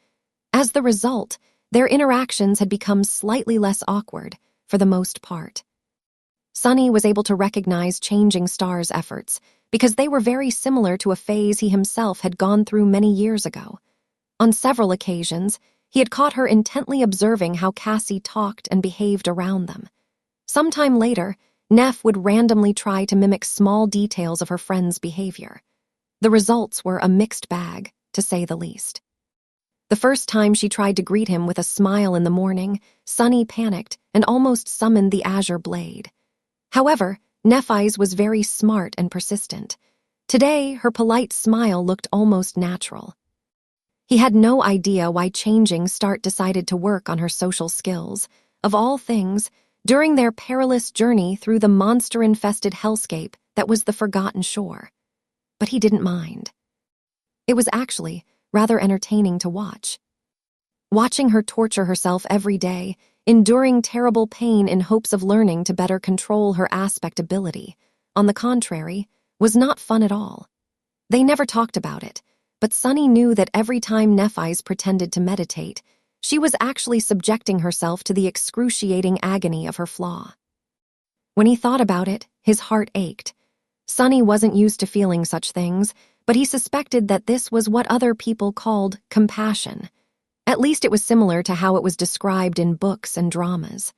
As the result, their interactions had become slightly less awkward, for the most part. Sonny was able to recognize Changing Star's efforts because they were very similar to a phase he himself had gone through many years ago. On several occasions, he had caught her intently observing how Cassie talked and behaved around them. Sometime later, Neph would randomly try to mimic small details of her friend's behavior. The results were a mixed bag, to say the least. The first time she tried to greet him with a smile in the morning, Sonny panicked and almost summoned the Azure Blade. However, Nephi's was very smart and persistent. Today, her polite smile looked almost natural. He had no idea why Changing Star decided to work on her social skills. Of all things, during their perilous journey through the monster-infested hellscape that was the Forgotten Shore. But he didn't mind. It was actually rather entertaining to watch. Watching her torture herself every day, enduring terrible pain in hopes of learning to better control her aspect ability, on the contrary, was not fun at all. They never talked about it, but Sonny knew that every time Nephi's pretended to meditate, she was actually subjecting herself to the excruciating agony of her flaw. When he thought about it, his heart ached. Sonny wasn't used to feeling such things, but he suspected that this was what other people called compassion. At least it was similar to how it was described in books and dramas.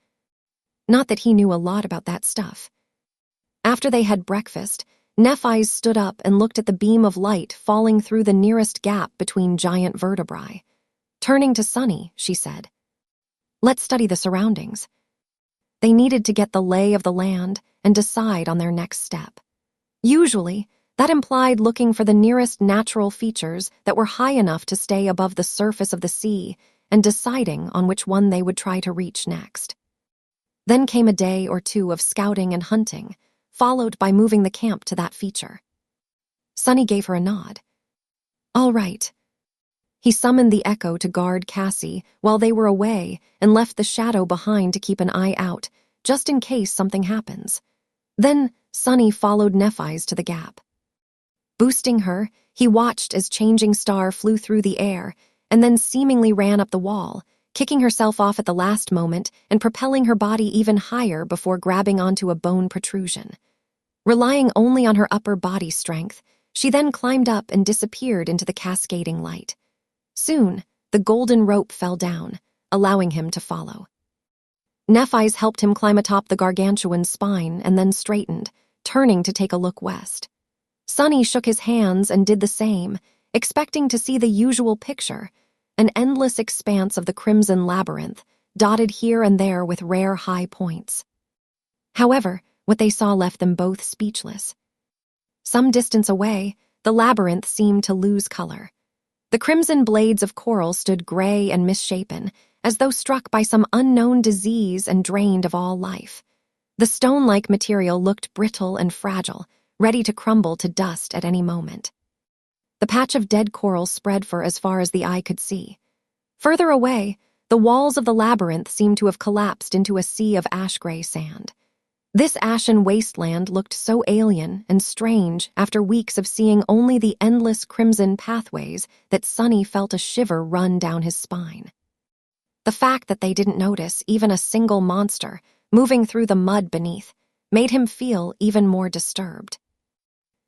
Not that he knew a lot about that stuff. After they had breakfast, Nephi's stood up and looked at the beam of light falling through the nearest gap between giant vertebrae. Turning to Sonny, she said, "Let's study the surroundings." They needed to get the lay of the land and decide on their next step. Usually, that implied looking for the nearest natural features that were high enough to stay above the surface of the sea and deciding on which one they would try to reach next. Then came a day or two of scouting and hunting, followed by moving the camp to that feature. Sonny gave her a nod. "All right." He summoned the Echo to guard Cassie while they were away and left the Shadow behind to keep an eye out, just in case something happens. Then Sonny followed Nephi's to the gap. Boosting her, he watched as Changing Star flew through the air and then seemingly ran up the wall, kicking herself off at the last moment and propelling her body even higher before grabbing onto a bone protrusion. Relying only on her upper body strength, she then climbed up and disappeared into the cascading light. Soon, the golden rope fell down, allowing him to follow. Nephi's helped him climb atop the gargantuan's spine and then straightened, turning to take a look west. Sonny shook his hands and did the same, expecting to see the usual picture, an endless expanse of the crimson labyrinth, dotted here and there with rare high points. However, what they saw left them both speechless. Some distance away, the labyrinth seemed to lose color. The crimson blades of coral stood gray and misshapen, as though struck by some unknown disease and drained of all life. The stone-like material looked brittle and fragile, ready to crumble to dust at any moment. The patch of dead coral spread for as far as the eye could see. Further away, the walls of the labyrinth seemed to have collapsed into a sea of ash-gray sand. This ashen wasteland looked so alien and strange after weeks of seeing only the endless crimson pathways that Sunny felt a shiver run down his spine. The fact that they didn't notice even a single monster moving through the mud beneath made him feel even more disturbed.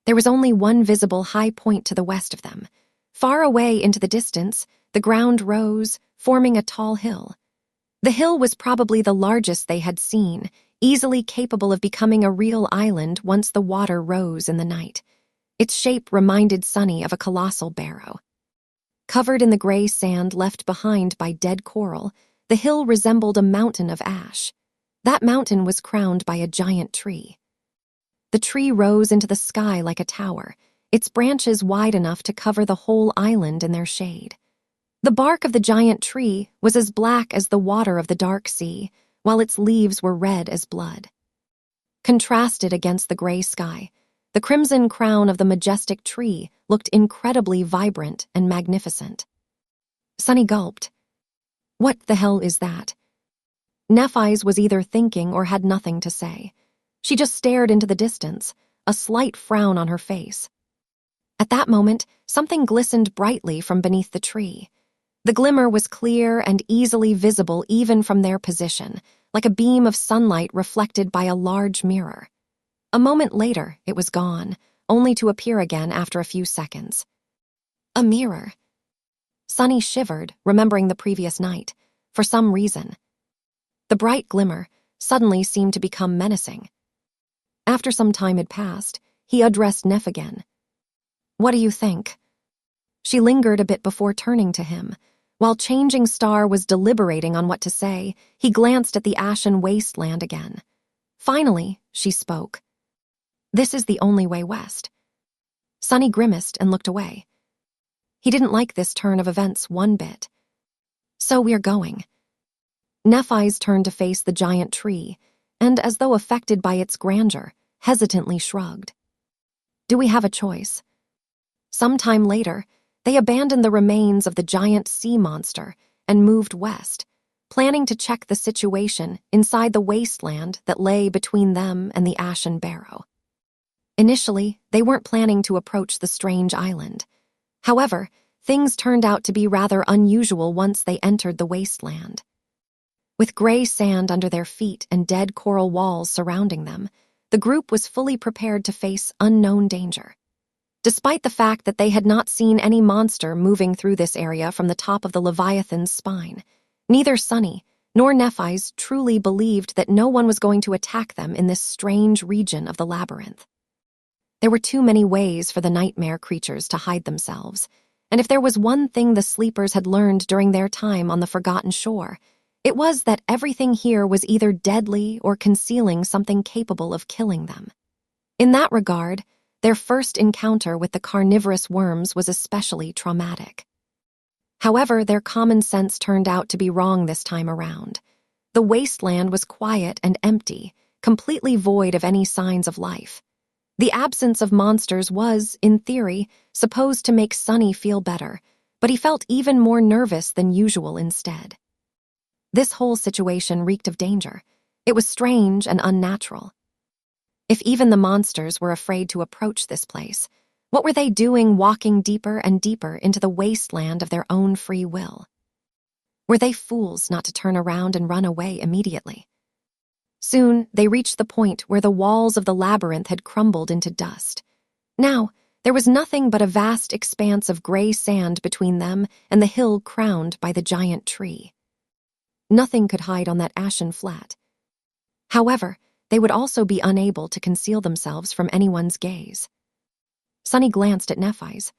There was only one visible high point to the west of them. Far away into the distance, the ground rose, forming a tall hill. The hill was probably the largest they had seen, easily capable of becoming a real island once the water rose in the night. Its shape reminded Sunny of a colossal barrow. Covered in the gray sand left behind by dead coral, the hill resembled a mountain of ash. That mountain was crowned by a giant tree. The tree rose into the sky like a tower, its branches wide enough to cover the whole island in their shade. The bark of the giant tree was as black as the water of the dark sea, while its leaves were red as blood. Contrasted against the gray sky, the crimson crown of the majestic tree looked incredibly vibrant and magnificent. Sunny gulped. What the hell is that? Nephise was either thinking or had nothing to say. She just stared into the distance, a slight frown on her face. At that moment, something glistened brightly from beneath the tree. The glimmer was clear and easily visible even from their position, like a beam of sunlight reflected by a large mirror. A moment later, it was gone, only to appear again after a few seconds. A mirror. Sunny shivered, remembering the previous night, for some reason. The bright glimmer suddenly seemed to become menacing. After some time had passed, he addressed Neph again. What do you think? She lingered a bit before turning to him. While Changing Star was deliberating on what to say, he glanced at the ashen wasteland again. Finally, she spoke. This is the only way west. Sunny grimaced and looked away. He didn't like this turn of events one bit. So we're going. Nephise turned to face the giant tree, and as though affected by its grandeur, hesitantly shrugged. Do we have a choice? Sometime later, they abandoned the remains of the giant sea monster and moved west, planning to check the situation inside the wasteland that lay between them and the Ashen Barrow. Initially, they weren't planning to approach the strange island. However, things turned out to be rather unusual once they entered the wasteland. With gray sand under their feet and dead coral walls surrounding them, the group was fully prepared to face unknown danger. Despite the fact that they had not seen any monster moving through this area from the top of the Leviathan's spine, neither Sunny nor Nephise truly believed that no one was going to attack them in this strange region of the labyrinth. There were too many ways for the nightmare creatures to hide themselves, and if there was one thing the sleepers had learned during their time on the Forgotten Shore, it was that everything here was either deadly or concealing something capable of killing them. In that regard, their first encounter with the carnivorous worms was especially traumatic. However, their common sense turned out to be wrong this time around. The wasteland was quiet and empty, completely void of any signs of life. The absence of monsters was, in theory, supposed to make Sunny feel better, but he felt even more nervous than usual instead. This whole situation reeked of danger. It was strange and unnatural. If even the monsters were afraid to approach this place, what were they doing walking deeper and deeper into the wasteland of their own free will? Were they fools not to turn around and run away immediately? Soon, they reached the point where the walls of the labyrinth had crumbled into dust. Now, there was nothing but a vast expanse of gray sand between them and the hill crowned by the giant tree. Nothing could hide on that ashen flat. However, they would also be unable to conceal themselves from anyone's gaze. Sunny glanced at Nephise.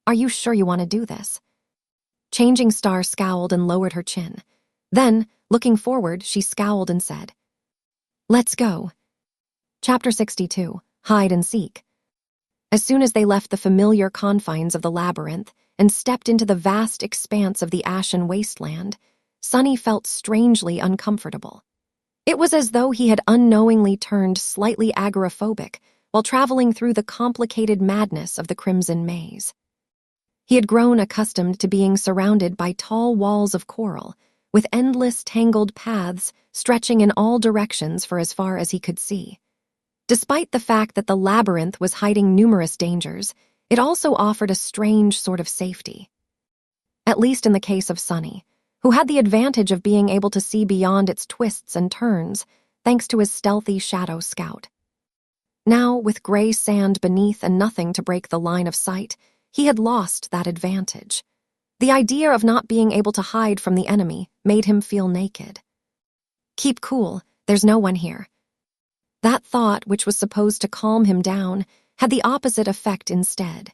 Are you sure you want to do this? Changing Star scowled and lowered her chin. Then, looking forward, she scowled and said, Let's go. Chapter 62, Hide and Seek. As soon as they left the familiar confines of the labyrinth and stepped into the vast expanse of the ashen wasteland, Sunny felt strangely uncomfortable. It was as though he had unknowingly turned slightly agoraphobic while traveling through the complicated madness of the Crimson Maze. He had grown accustomed to being surrounded by tall walls of coral, with endless tangled paths stretching in all directions for as far as he could see. Despite the fact that the labyrinth was hiding numerous dangers, it also offered a strange sort of safety. At least in the case of Sunny, who had the advantage of being able to see beyond its twists and turns, thanks to his stealthy shadow scout. Now, with gray sand beneath and nothing to break the line of sight, he had lost that advantage. The idea of not being able to hide from the enemy made him feel naked. Keep cool, there's no one here. That thought, which was supposed to calm him down, had the opposite effect instead.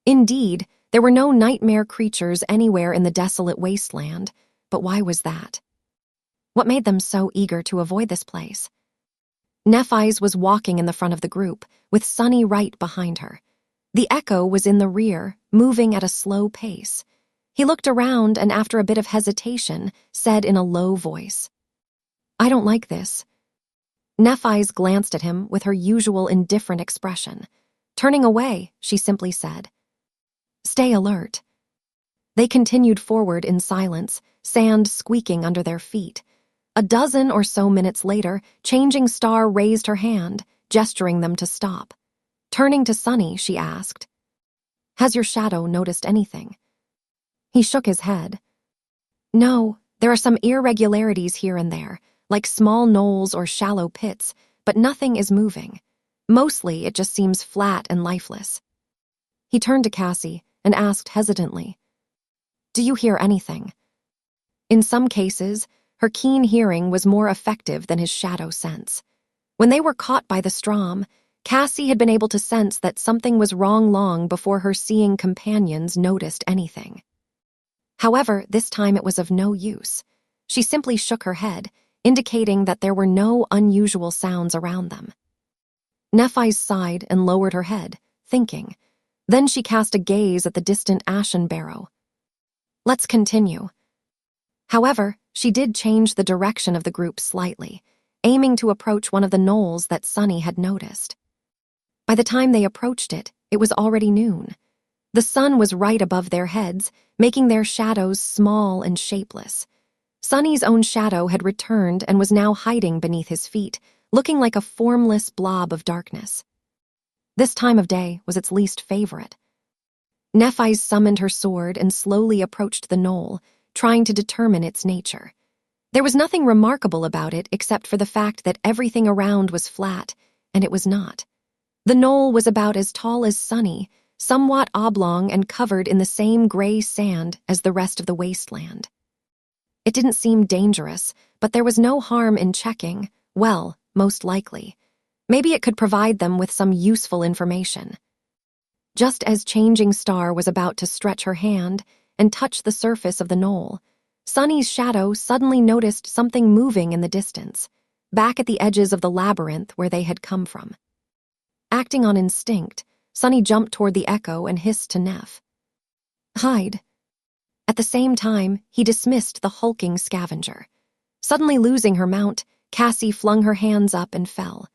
Indeed, there were no nightmare creatures anywhere in the desolate wasteland, but why was that? What made them so eager to avoid this place? Nephi's was walking in the front of the group, with Sunny right behind her. The Echo was in the rear, moving at a slow pace. He looked around and, after a bit of hesitation, said in a low voice, "I don't like this." Nephi's glanced at him with her usual indifferent expression. Turning away, she simply said, "Stay alert." They continued forward in silence, sand squeaking under their feet. A dozen or so minutes later, Changing Star raised her hand, gesturing them to stop. Turning to Sunny, she asked, "Has your shadow noticed anything?" He shook his head. "No, there are some irregularities here and there, like small knolls or shallow pits, but nothing is moving. Mostly, it just seems flat and lifeless." He turned to Cassie and asked hesitantly, "Do you hear anything?" In some cases, her keen hearing was more effective than his shadow sense. When they were caught by the Strom, Cassie had been able to sense that something was wrong long before her seeing companions noticed anything. However, this time it was of no use. She simply shook her head, indicating that there were no unusual sounds around them. Nephi sighed and lowered her head, thinking. Then she cast a gaze at the distant ashen barrow. "Let's continue." However, she did change the direction of the group slightly, aiming to approach one of the knolls that Sunny had noticed. By the time they approached it, it was already noon. The sun was right above their heads, making their shadows small and shapeless. Sunny's own shadow had returned and was now hiding beneath his feet, looking like a formless blob of darkness. This time of day was its least favorite. Nephi summoned her sword and slowly approached the knoll, trying to determine its nature. There was nothing remarkable about it except for the fact that everything around was flat, and it was not. The knoll was about as tall as Sunny, somewhat oblong and covered in the same gray sand as the rest of the wasteland. It didn't seem dangerous, but there was no harm in checking, well, most likely. Maybe it could provide them with some useful information. Just as Changing Star was about to stretch her hand and touch the surface of the knoll, Sunny's shadow suddenly noticed something moving in the distance, back at the edges of the labyrinth where they had come from. Acting on instinct, Sunny jumped toward the Echo and hissed to Neph, "Hide." At the same time, he dismissed the hulking Scavenger. Suddenly losing her mount, Cassie flung her hands up and fell.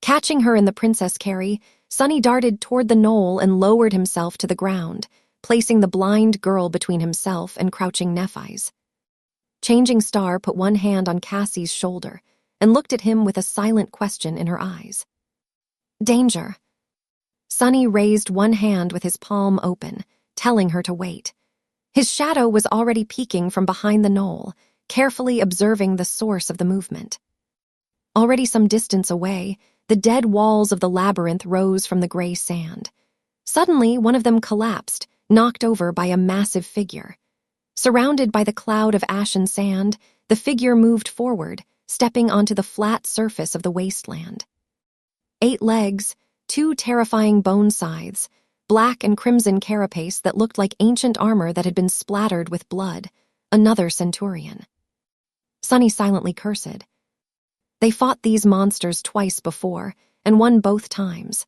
Catching her in the princess carry, Sunny darted toward the knoll and lowered himself to the ground, placing the blind girl between himself and crouching Nephi's. Changing Star put one hand on Cassie's shoulder and looked at him with a silent question in her eyes. "Danger." Sunny raised one hand with his palm open, telling her to wait. His shadow was already peeking from behind the knoll, carefully observing the source of the movement. Already some distance away, the dead walls of the labyrinth rose from the gray sand. Suddenly, one of them collapsed, knocked over by a massive figure. Surrounded by the cloud of ashen sand, the figure moved forward, stepping onto the flat surface of the wasteland. 8 legs, 2 terrifying bone scythes, black and crimson carapace that looked like ancient armor that had been splattered with blood, another Centurion. Sunny silently cursed. They fought these monsters twice before, and won both times.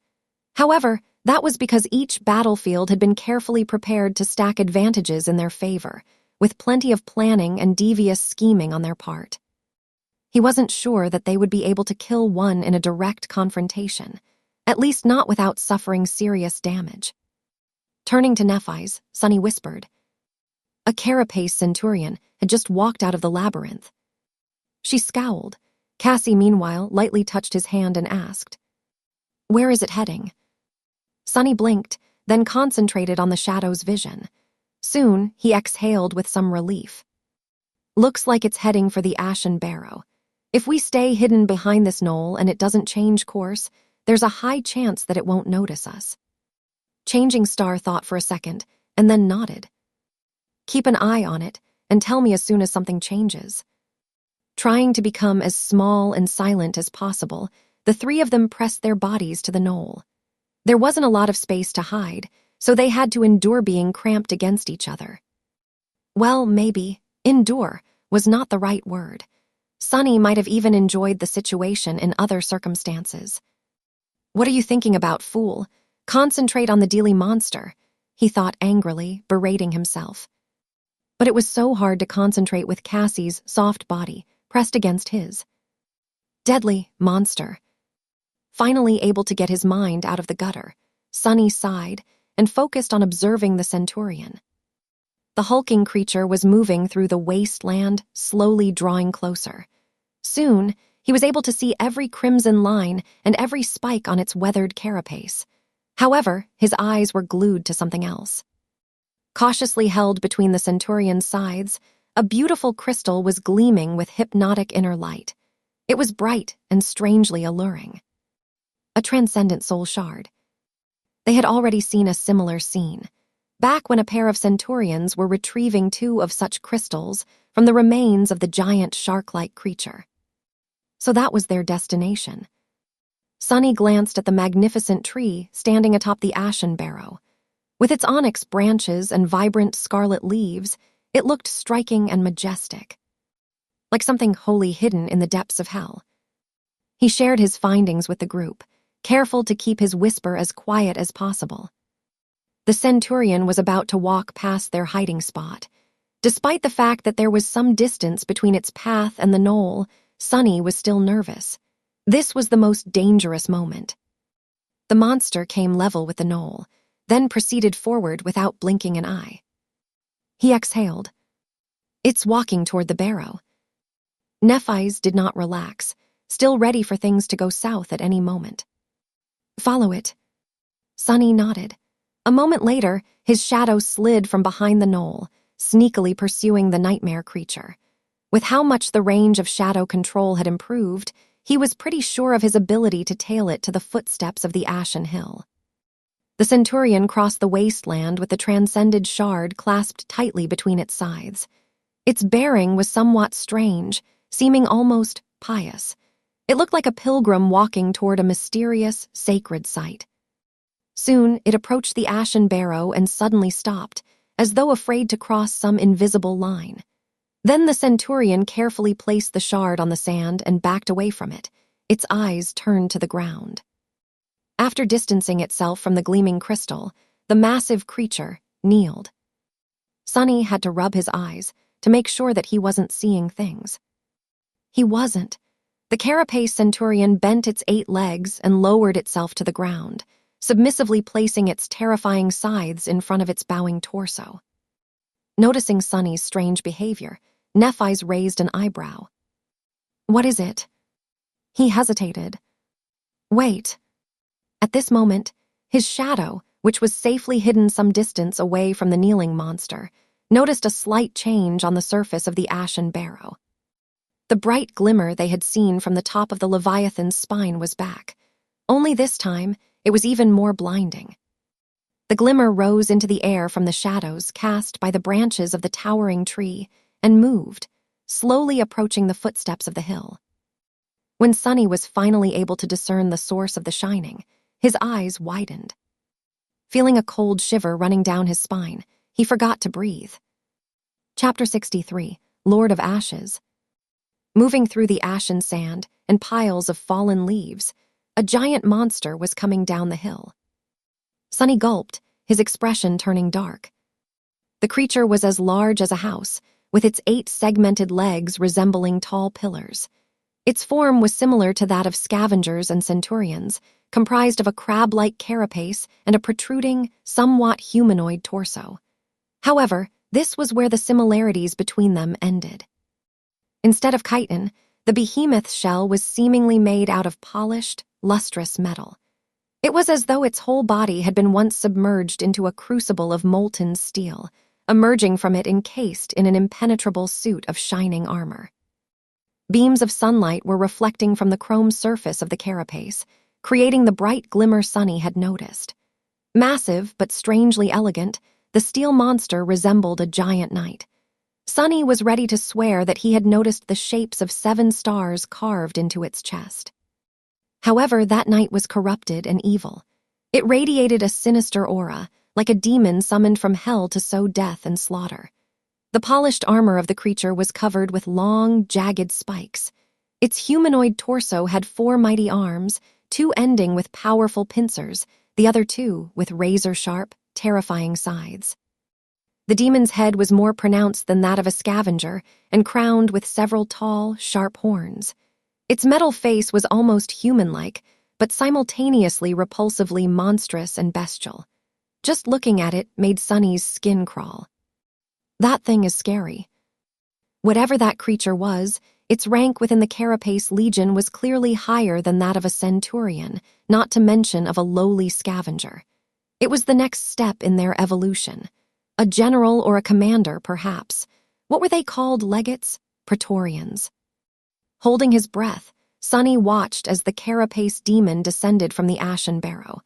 However, that was because each battlefield had been carefully prepared to stack advantages in their favor, with plenty of planning and devious scheming on their part. He wasn't sure that they would be able to kill one in a direct confrontation, at least not without suffering serious damage. Turning to Nephi's, Sunny whispered. A Carapace Centurion had just walked out of the labyrinth. She scowled. Cassie, meanwhile, lightly touched his hand and asked, "Where is it heading?" Sunny blinked, then concentrated on the shadow's vision. Soon, he exhaled with some relief. "Looks like it's heading for the Ashen Barrow. If we stay hidden behind this knoll and it doesn't change course, there's a high chance that it won't notice us." Changing Star thought for a second, and then nodded. "Keep an eye on it, and tell me as soon as something changes." Trying to become as small and silent as possible, the three of them pressed their bodies to the knoll. There wasn't a lot of space to hide, so they had to endure being cramped against each other. Well, maybe endure was not the right word. Sunny might have even enjoyed the situation in other circumstances. "What are you thinking about, fool? Concentrate on the dealy monster," he thought angrily, berating himself. But it was so hard to concentrate with Cassie's soft body pressed against his. Deadly monster. Finally able to get his mind out of the gutter, Sunny sighed and focused on observing the Centurion. The hulking creature was moving through the wasteland, slowly drawing closer. Soon, he was able to see every crimson line and every spike on its weathered carapace. However, his eyes were glued to something else. Cautiously held between the Centurion's scythes, a beautiful crystal was gleaming with hypnotic inner light. It was bright and strangely alluring. A transcendent soul shard. They had already seen a similar scene, back when a pair of Centurions were retrieving two of such crystals from the remains of the giant shark-like creature. So that was their destination. Sunny glanced at the magnificent tree standing atop the Ashen Barrow. With its onyx branches and vibrant scarlet leaves, it looked striking and majestic, like something wholly hidden in the depths of hell. He shared his findings with the group, careful to keep his whisper as quiet as possible. The Centurion was about to walk past their hiding spot. Despite the fact that there was some distance between its path and the knoll, Sunny was still nervous. This was the most dangerous moment. The monster came level with the knoll, then proceeded forward without blinking an eye. He exhaled. "It's walking toward the barrow." Nephi's did not relax, still ready for things to go south at any moment. "Follow it." Sunny nodded. A moment later, his shadow slid from behind the knoll, sneakily pursuing the nightmare creature. With how much the range of shadow control had improved, he was pretty sure of his ability to tail it to the footsteps of the Ashen Hill. The Centurion crossed the wasteland with the transcended shard clasped tightly between its scythes. Its bearing was somewhat strange, seeming almost pious. It looked like a pilgrim walking toward a mysterious, sacred site. Soon, it approached the Ashen Barrow and suddenly stopped, as though afraid to cross some invisible line. Then the Centurion carefully placed the shard on the sand and backed away from it, its eyes turned to the ground. After distancing itself from the gleaming crystal, the massive creature kneeled. Sunny had to rub his eyes to make sure that he wasn't seeing things. He wasn't. The Carapace Centurion bent its 8 legs and lowered itself to the ground, submissively placing its terrifying scythes in front of its bowing torso. Noticing Sunny's strange behavior, Nephi's raised an eyebrow. "What is it?" He hesitated. "Wait." At this moment, his shadow, which was safely hidden some distance away from the kneeling monster, noticed a slight change on the surface of the Ashen Barrow. The bright glimmer they had seen from the top of the Leviathan's spine was back. Only this time, it was even more blinding. The glimmer rose into the air from the shadows cast by the branches of the towering tree and moved, slowly approaching the footsteps of the hill. When Sunny was finally able to discern the source of the shining, his eyes widened. Feeling a cold shiver running down his spine, he forgot to breathe. Chapter 63, Lord of Ashes. Moving through the ashen sand and piles of fallen leaves, a giant monster was coming down the hill. Sunny gulped, his expression turning dark. The creature was as large as a house, with its 8 segmented legs resembling tall pillars. Its form was similar to that of scavengers and centurions, comprised of a crab-like carapace and a protruding, somewhat humanoid torso. However, this was where the similarities between them ended. Instead of chitin, the behemoth's shell was seemingly made out of polished, lustrous metal. It was as though its whole body had been once submerged into a crucible of molten steel, emerging from it encased in an impenetrable suit of shining armor. Beams of sunlight were reflecting from the chrome surface of the carapace, creating the bright glimmer Sunny had noticed. Massive but strangely elegant, the steel monster resembled a giant knight. Sunny was ready to swear that he had noticed the shapes of 7 stars carved into its chest. However, that knight was corrupted and evil. It radiated a sinister aura, like a demon summoned from hell to sow death and slaughter. The polished armor of the creature was covered with long, jagged spikes. Its humanoid torso had 4 mighty arms, 2 ending with powerful pincers, the other 2 with razor-sharp, terrifying scythes. The demon's head was more pronounced than that of a scavenger and crowned with several tall, sharp horns. Its metal face was almost human-like, but simultaneously repulsively monstrous and bestial. Just looking at it made Sunny's skin crawl. That thing is scary. Whatever that creature was, its rank within the Carapace Legion was clearly higher than that of a Centurion, not to mention of a lowly scavenger. It was the next step in their evolution. A general or a commander, perhaps. What were they called, legates? Praetorians. Holding his breath, Sunny watched as the Carapace demon descended from the ashen barrow.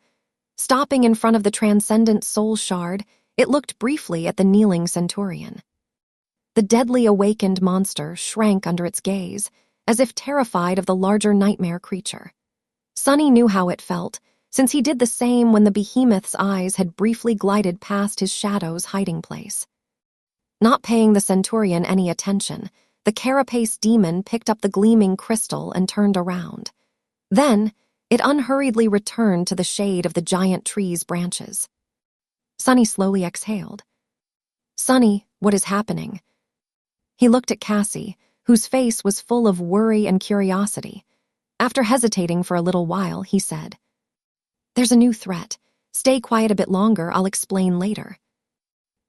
Stopping in front of the transcendent soul shard, it looked briefly at the kneeling Centurion. The deadly awakened monster shrank under its gaze, as if terrified of the larger nightmare creature. Sunny knew how it felt, since he did the same when the behemoth's eyes had briefly glided past his shadow's hiding place. Not paying the Centurion any attention, the Carapace demon picked up the gleaming crystal and turned around. Then, it unhurriedly returned to the shade of the giant tree's branches. Sunny slowly exhaled. "Sunny, what is happening?" He looked at Cassie, whose face was full of worry and curiosity. After hesitating for a little while, he said, "There's a new threat. Stay quiet a bit longer, I'll explain later."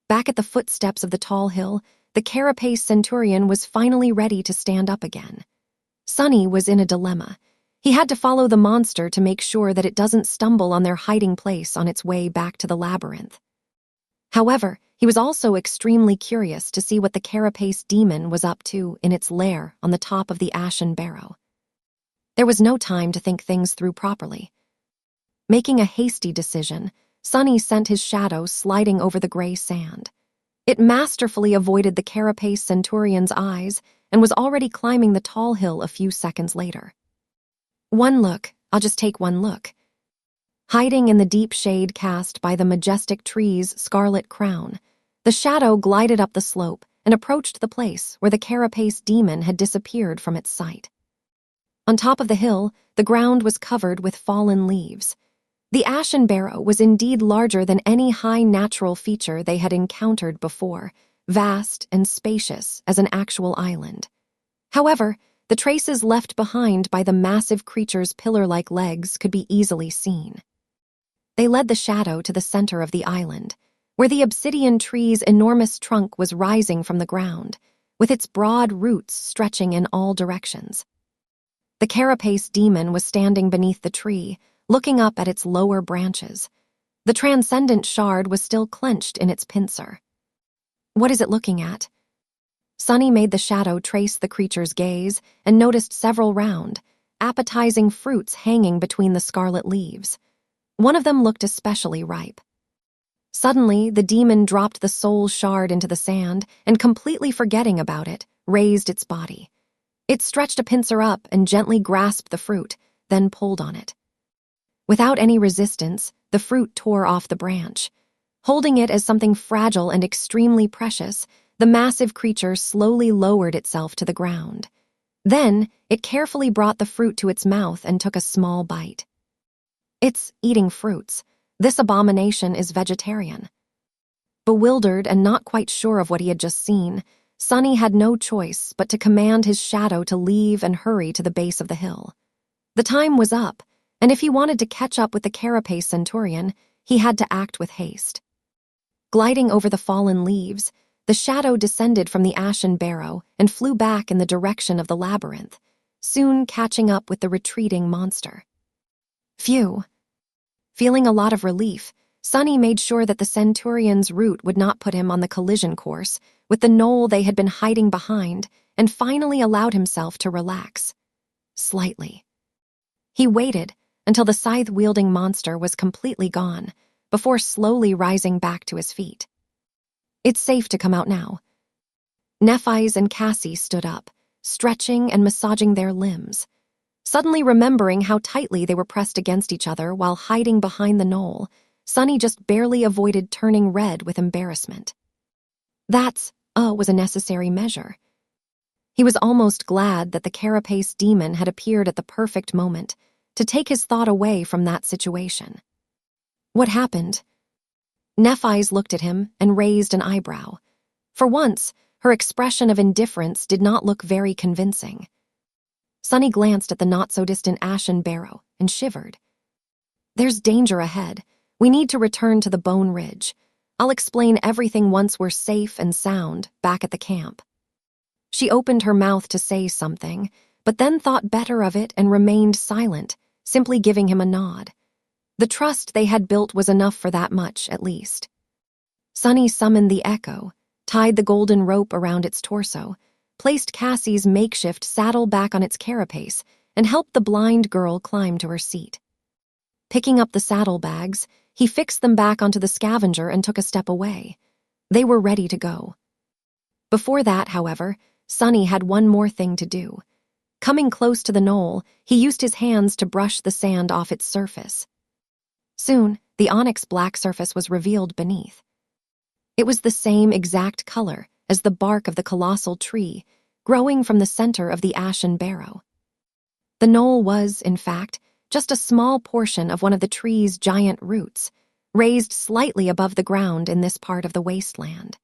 Back at the footsteps of the tall hill, the Carapace Centurion was finally ready to stand up again. Sunny was in a dilemma. He had to follow the monster to make sure that it doesn't stumble on their hiding place on its way back to the labyrinth. However, he was also extremely curious to see what the Carapace demon was up to in its lair on the top of the ashen barrow. There was no time to think things through properly. Making a hasty decision, Sunny sent his shadow sliding over the gray sand. It masterfully avoided the Carapace Centurion's eyes and was already climbing the tall hill a few seconds later. "One look, I'll just take one look." Hiding in the deep shade cast by the majestic tree's scarlet crown, the shadow glided up the slope and approached the place where the Carapace demon had disappeared from its sight. On top of the hill, the ground was covered with fallen leaves. The ashen barrow was indeed larger than any high natural feature they had encountered before, vast and spacious as an actual island. However, the traces left behind by the massive creature's pillar-like legs could be easily seen. They led the shadow to the center of the island, where the obsidian tree's enormous trunk was rising from the ground, with its broad roots stretching in all directions. The Carapace demon was standing beneath the tree, looking up at its lower branches. The transcendent shard was still clenched in its pincer. "What is it looking at?" Sunny made the shadow trace the creature's gaze and noticed several round, appetizing fruits hanging between the scarlet leaves. One of them looked especially ripe. Suddenly, the demon dropped the soul shard into the sand and, completely forgetting about it, raised its body. It stretched a pincer up and gently grasped the fruit, then pulled on it. Without any resistance, the fruit tore off the branch. Holding it as something fragile and extremely precious, the massive creature slowly lowered itself to the ground. Then, it carefully brought the fruit to its mouth and took a small bite. "It's eating fruits. This abomination is vegetarian." Bewildered and not quite sure of what he had just seen, Sunny had no choice but to command his shadow to leave and hurry to the base of the hill. The time was up, and if he wanted to catch up with the Carapace Centurion, he had to act with haste. Gliding over the fallen leaves, the shadow descended from the ashen barrow and flew back in the direction of the labyrinth, soon catching up with the retreating monster. Phew. Feeling a lot of relief, Sunny made sure that the Centurion's route would not put him on the collision course with the knoll they had been hiding behind, and finally allowed himself to relax. Slightly. He waited until the scythe-wielding monster was completely gone, before slowly rising back to his feet. It's safe to come out now. Nephi's and Cassie stood up, stretching and massaging their limbs, suddenly remembering how tightly they were pressed against each other while hiding behind the knoll. Sunny just barely avoided turning red with embarrassment. That was a necessary measure. He was almost glad that the Carapace demon had appeared at the perfect moment to take his thought away from that situation. What happened? Nephi's looked at him and raised an eyebrow. For once, her expression of indifference did not look very convincing. Sunny glanced at the not-so-distant ashen barrow and shivered. There's danger ahead. We need to return to the Bone Ridge. I'll explain everything once we're safe and sound back at the camp. She opened her mouth to say something, but then thought better of it and remained silent, simply giving him a nod. The trust they had built was enough for that much, at least. Sunny summoned the echo, tied the golden rope around its torso, placed Cassie's makeshift saddle back on its carapace, and helped the blind girl climb to her seat. Picking up the saddlebags, he fixed them back onto the Scavenger and took a step away. They were ready to go. Before that, however, Sunny had one more thing to do. Coming close to the knoll, he used his hands to brush the sand off its surface. Soon, the onyx black surface was revealed beneath. It was the same exact color as the bark of the colossal tree, growing from the center of the ashen barrow. The knoll was, in fact, just a small portion of one of the tree's giant roots, raised slightly above the ground in this part of the wasteland.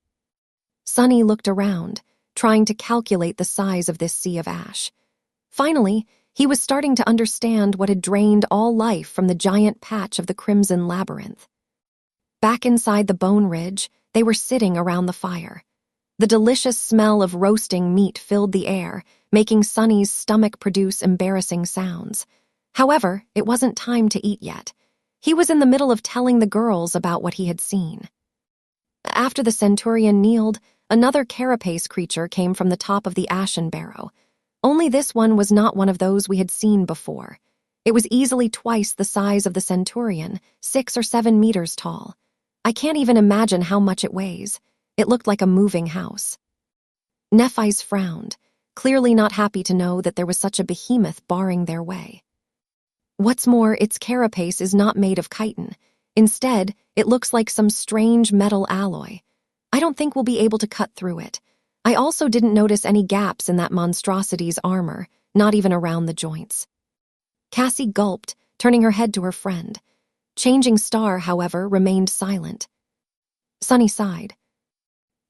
Sunny looked around, trying to calculate the size of this sea of ash. Finally, he was starting to understand what had drained all life from the giant patch of the Crimson Labyrinth. Back inside the Bone Ridge, they were sitting around the fire. The delicious smell of roasting meat filled the air, making Sunny's stomach produce embarrassing sounds. However, it wasn't time to eat yet. He was in the middle of telling the girls about what he had seen. After the Centurion kneeled, another Carapace creature came from the top of the ashen barrow. Only this one was not one of those we had seen before. It was easily twice the size of the Centurion, 6 or 7 meters tall. I can't even imagine how much it weighs. It looked like a moving house. Nephi's frowned, clearly not happy to know that there was such a behemoth barring their way. What's more, its carapace is not made of chitin. Instead, it looks like some strange metal alloy. I don't think we'll be able to cut through it. I also didn't notice any gaps in that monstrosity's armor, not even around the joints. Cassie gulped, turning her head to her friend. Changing Star, however, remained silent. Sunny sighed.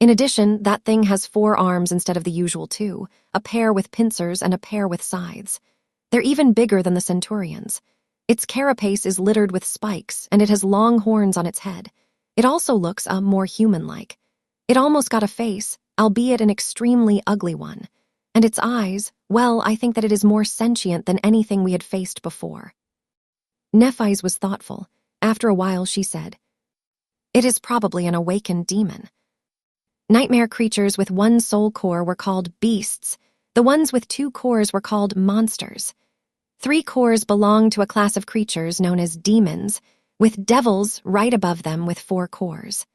In addition, that thing has 4 arms instead of the usual 2, a pair with pincers and a pair with scythes. They're even bigger than the Centurion's. Its carapace is littered with spikes, and it has long horns on its head. It also looks more human-like. It almost got a face, albeit an extremely ugly one. And its eyes, well, I think that it is more sentient than anything we had faced before. Nephi's was thoughtful. After a while, she said, "It is probably an awakened demon." Nightmare creatures with 1 soul core were called beasts. The ones with 2 cores were called monsters. 3 cores belonged to a class of creatures known as demons, with devils right above them with 4 cores.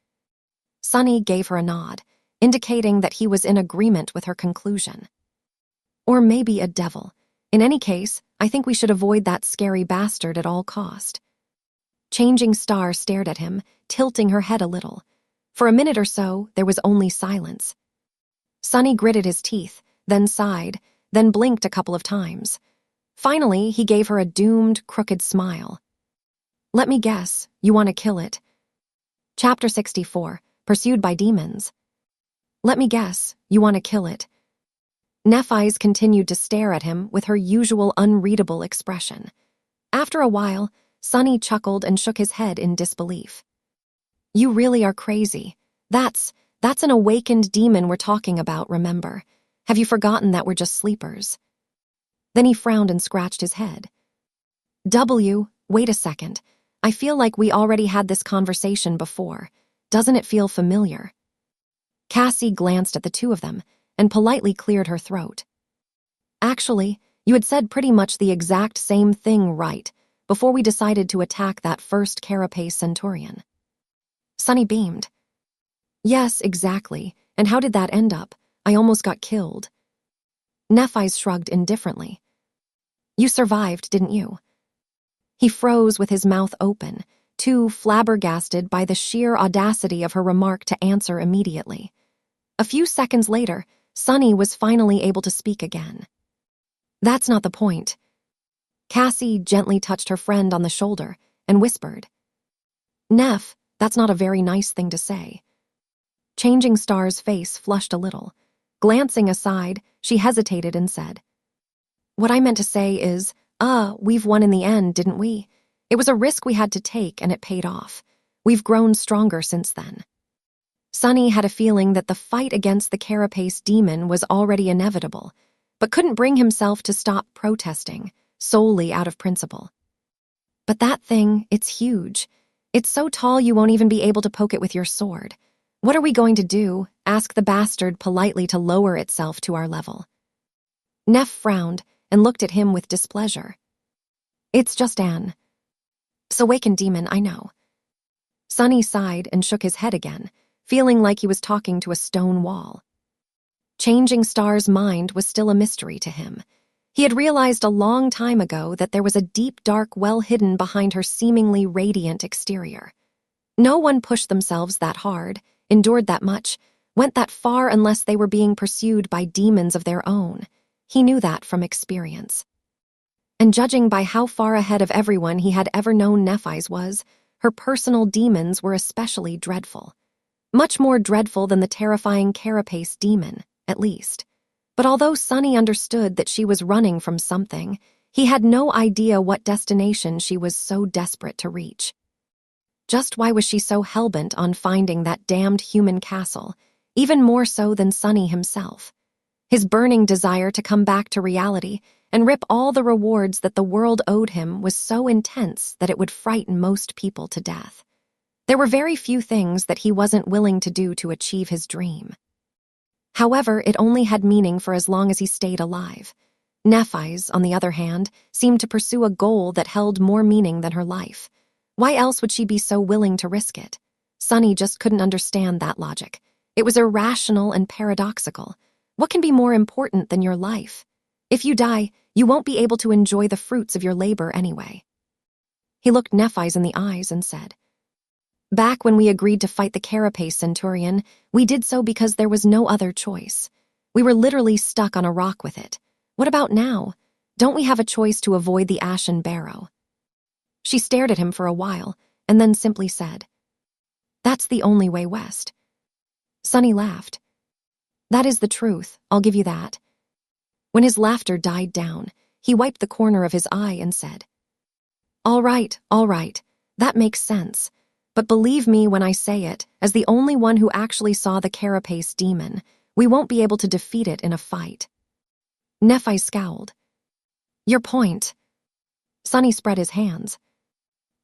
Sunny gave her a nod, indicating that he was in agreement with her conclusion. Or maybe a devil. In any case, I think we should avoid that scary bastard at all cost. Changing Star stared at him, tilting her head a little. For a minute or so, there was only silence. Sunny gritted his teeth, then sighed, then blinked a couple of times. Finally, he gave her a doomed, crooked smile. "Let me guess, you want to kill it." Chapter 64, Pursued by Demons. "Let me guess, you want to kill it." Nephi's continued to stare at him with her usual unreadable expression. After a while, Sunny chuckled and shook his head in disbelief. You really are crazy. That's an awakened demon we're talking about, remember? Have you forgotten that we're just sleepers? Then he frowned and scratched his head. Wait a second. I feel like we already had this conversation before. Doesn't it feel familiar? Cassie glanced at the two of them and politely cleared her throat. Actually, you had said pretty much the exact same thing right before we decided to attack that first Carapace Centurion. Sunny beamed. Yes, exactly. And how did that end up? I almost got killed. Nephi's shrugged indifferently. You survived, didn't you? He froze with his mouth open, too flabbergasted by the sheer audacity of her remark to answer immediately. A few seconds later, Sunny was finally able to speak again. That's not the point. Cassie gently touched her friend on the shoulder and whispered. Neph, that's not a very nice thing to say. Changing Star's face flushed a little. Glancing aside, she hesitated and said, What I meant to say is, we've won in the end, didn't we? It was a risk we had to take and it paid off. We've grown stronger since then. Sunny had a feeling that the fight against the Carapace demon was already inevitable, but couldn't bring himself to stop protesting, solely out of principle. But that thing, it's huge. It's so tall you won't even be able to poke it with your sword. What are we going to do? Asked the bastard politely to lower itself to our level. Neph frowned and looked at him with displeasure. It's just an awakened demon, I know. Sunny sighed and shook his head again, feeling like he was talking to a stone wall. Changing Star's mind was still a mystery to him. He had realized a long time ago that there was a deep, dark well hidden behind her seemingly radiant exterior. No one pushed themselves that hard, endured that much, went that far unless they were being pursued by demons of their own. He knew that from experience. And judging by how far ahead of everyone he had ever known Nephi's was, her personal demons were especially dreadful. Much more dreadful than the terrifying Carapace demon, at least. But although Sunny understood that she was running from something, he had no idea what destination she was so desperate to reach. Just why was she so hellbent on finding that damned human castle, even more so than Sunny himself? His burning desire to come back to reality and rip all the rewards that the world owed him was so intense that it would frighten most people to death. There were very few things that he wasn't willing to do to achieve his dream. However, it only had meaning for as long as he stayed alive. Nephi's, on the other hand, seemed to pursue a goal that held more meaning than her life. Why else would she be so willing to risk it? Sunny just couldn't understand that logic. It was irrational and paradoxical. What can be more important than your life? If you die, you won't be able to enjoy the fruits of your labor anyway. He looked Nephi's in the eyes and said, Back when we agreed to fight the Carapace Centurion, we did so because there was no other choice. We were literally stuck on a rock with it. What about now? Don't we have a choice to avoid the Ashen Barrow? She stared at him for a while, and then simply said, That's the only way west. Sunny laughed. That is the truth, I'll give you that. When his laughter died down, he wiped the corner of his eye and said, all right, that makes sense. But believe me when I say it, as the only one who actually saw the Carapace demon, we won't be able to defeat it in a fight. Nephi scowled. Your point. Sunny spread his hands.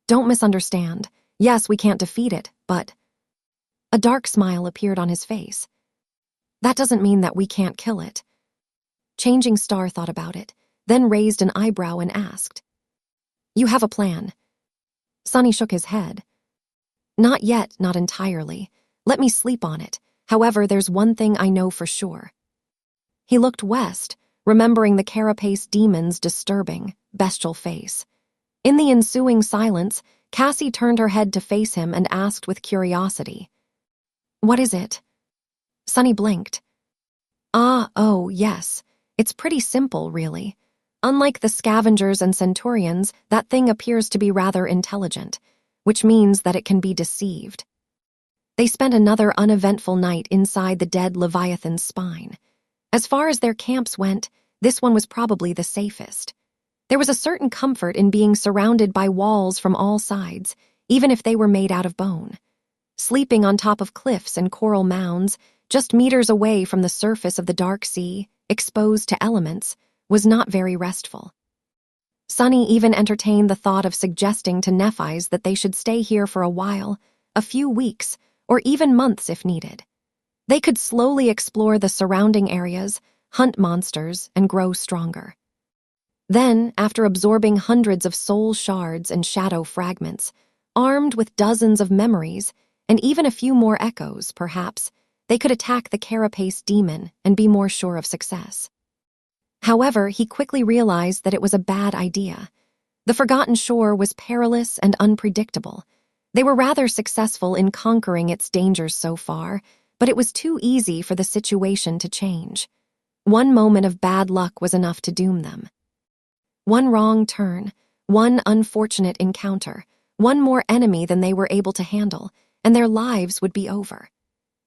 Don't misunderstand. Yes, we can't defeat it, but... A dark smile appeared on his face. That doesn't mean that we can't kill it. Changing Star thought about it, then raised an eyebrow and asked, You have a plan? Sunny shook his head. Not yet, not entirely. Let me sleep on it. However, there's one thing I know for sure. He looked west, remembering the Carapace demon's disturbing, bestial face. In the ensuing silence, Cassie turned her head to face him and asked with curiosity, What is it? Sunny blinked. Oh, yes. It's pretty simple, really. Unlike the Scavengers and Centurions, that thing appears to be rather intelligent, which means that it can be deceived. They spent another uneventful night inside the dead Leviathan's spine. As far as their camps went, this one was probably the safest. There was a certain comfort in being surrounded by walls from all sides, even if they were made out of bone. Sleeping on top of cliffs and coral mounds, just meters away from the surface of the dark sea, exposed to elements, was not very restful. Sunny even entertained the thought of suggesting to Nephi's that they should stay here for a while, a few weeks, or even months if needed. They could slowly explore the surrounding areas, hunt monsters, and grow stronger. Then, after absorbing hundreds of soul shards and shadow fragments, armed with dozens of memories, and even a few more echoes, perhaps, they could attack the Carapace demon and be more sure of success. However, he quickly realized that it was a bad idea. The Forgotten Shore was perilous and unpredictable. They were rather successful in conquering its dangers so far, but it was too easy for the situation to change. One moment of bad luck was enough to doom them. One wrong turn, one unfortunate encounter, one more enemy than they were able to handle, and their lives would be over.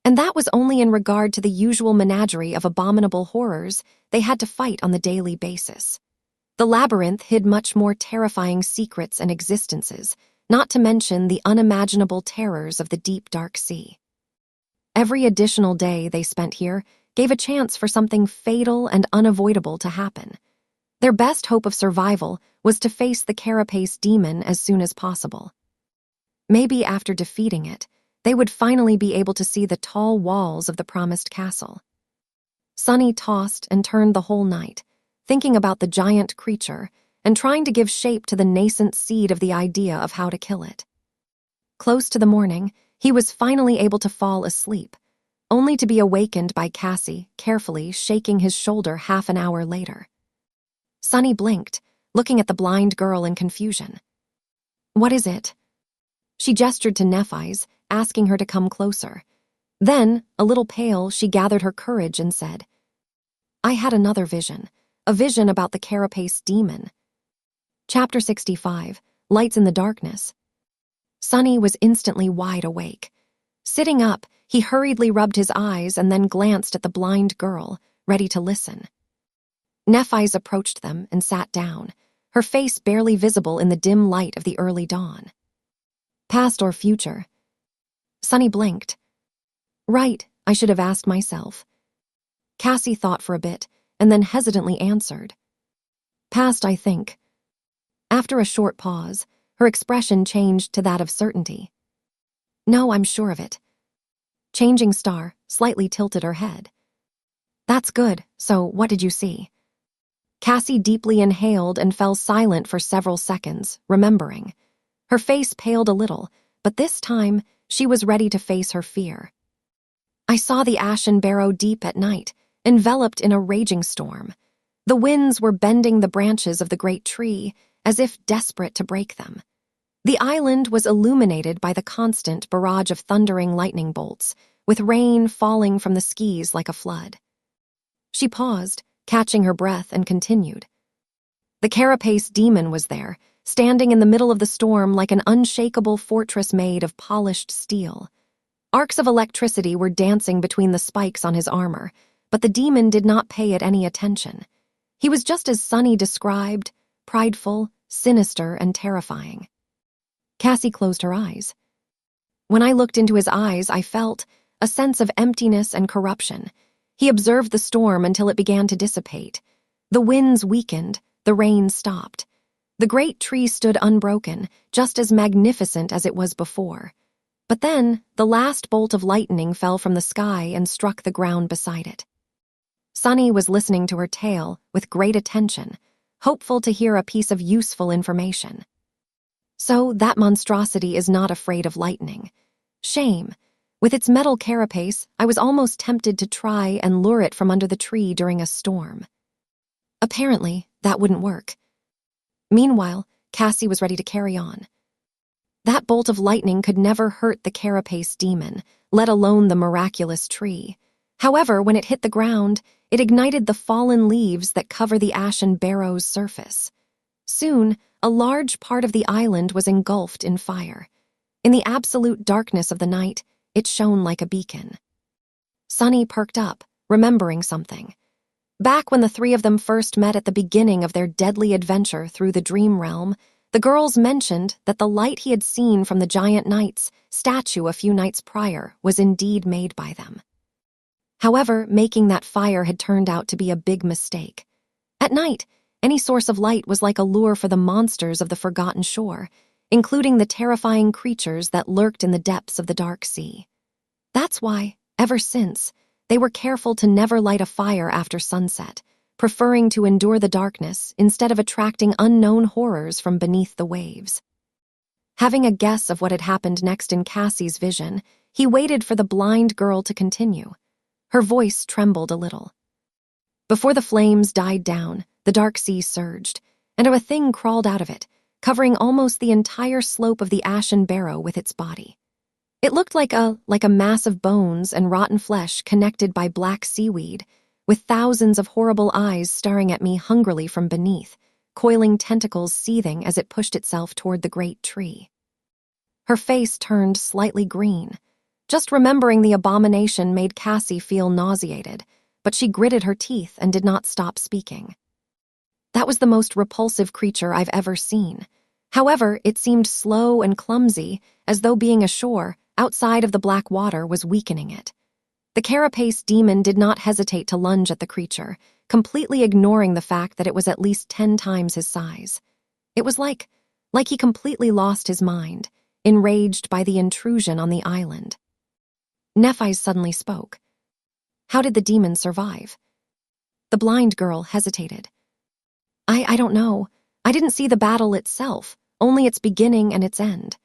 And that was only in regard to the usual menagerie of abominable horrors they had to fight on the daily basis. The labyrinth hid much more terrifying secrets and existences, not to mention the unimaginable terrors of the deep dark sea. Every additional day they spent here gave a chance for something fatal and unavoidable to happen. Their best hope of survival was to face the Carapace demon as soon as possible. Maybe after defeating it, they would finally be able to see the tall walls of the promised castle. Sunny tossed and turned the whole night, thinking about the giant creature and trying to give shape to the nascent seed of the idea of how to kill it. Close to the morning, he was finally able to fall asleep, only to be awakened by Cassie carefully shaking his shoulder half an hour later. Sunny blinked, looking at the blind girl in confusion. "What is it?" She gestured to Nephi's, asking her to come closer. Then, a little pale, she gathered her courage and said, "I had another vision, a vision about the Carapace demon." Chapter 65, Lights in the Darkness. Sunny was instantly wide awake. Sitting up, he hurriedly rubbed his eyes and then glanced at the blind girl, ready to listen. Nephi's approached them and sat down, her face barely visible in the dim light of the early dawn. "Past or future?" Sunny blinked. "Right, I should have asked myself." Cassie thought for a bit, and then hesitantly answered. "Past, I think." After a short pause, her expression changed to that of certainty. "No, I'm sure of it." Changing Star slightly tilted her head. "That's good, so what did you see?" Cassie deeply inhaled and fell silent for several seconds, remembering. Her face paled a little, but this time she was ready to face her fear. "I saw the ashen barrow deep at night, enveloped in a raging storm. The winds were bending the branches of the great tree, as if desperate to break them. The island was illuminated by the constant barrage of thundering lightning bolts, with rain falling from the skies like a flood." She paused, catching her breath, and continued. "The Carapace demon was there, standing in the middle of the storm like an unshakable fortress made of polished steel. Arcs of electricity were dancing between the spikes on his armor, but the demon did not pay it any attention. He was just as Sunny described, prideful, sinister, and terrifying." Cassie closed her eyes. "When I looked into his eyes, I felt a sense of emptiness and corruption. He observed the storm until it began to dissipate. The winds weakened, the rain stopped. The great tree stood unbroken, just as magnificent as it was before. But then, the last bolt of lightning fell from the sky and struck the ground beside it." Sunny was listening to her tale with great attention, hopeful to hear a piece of useful information. "So that monstrosity is not afraid of lightning. Shame. With its metal carapace, I was almost tempted to try and lure it from under the tree during a storm. Apparently, that wouldn't work." Meanwhile, Cassie was ready to carry on. "That bolt of lightning could never hurt the Carapace demon, let alone the miraculous tree. However, when it hit the ground, it ignited the fallen leaves that cover the ashen barrow's surface. Soon, a large part of the island was engulfed in fire. In the absolute darkness of the night, it shone like a beacon." Sunny perked up, remembering something. Back when the three of them first met at the beginning of their deadly adventure through the dream realm, the girls mentioned that the light he had seen from the giant knight's statue a few nights prior was indeed made by them. However, making that fire had turned out to be a big mistake. At night, any source of light was like a lure for the monsters of the Forgotten Shore, including the terrifying creatures that lurked in the depths of the dark sea. That's why, ever since, they were careful to never light a fire after sunset, preferring to endure the darkness instead of attracting unknown horrors from beneath the waves. Having a guess of what had happened next in Cassie's vision, he waited for the blind girl to continue. Her voice trembled a little. Before the flames died down, the dark sea surged, and a thing crawled out of it, covering almost the entire slope of the ashen barrow with its body. It looked like a mass of bones and rotten flesh connected by black seaweed, with thousands of horrible eyes staring at me hungrily from beneath, coiling tentacles seething as it pushed itself toward the great tree. Her face turned slightly green. Just remembering the abomination made Cassie feel nauseated, but she gritted her teeth and did not stop speaking. That was the most repulsive creature I've ever seen. However, it seemed slow and clumsy, as though being ashore, outside of the black water, was weakening it. The Carapace demon did not hesitate to lunge at the creature, completely ignoring the fact that it was at least 10 times his size. It was like he completely lost his mind, enraged by the intrusion on the island. Nephi suddenly spoke. How did the demon survive? The blind girl hesitated. I don't know. I didn't see the battle itself, only its beginning and its end.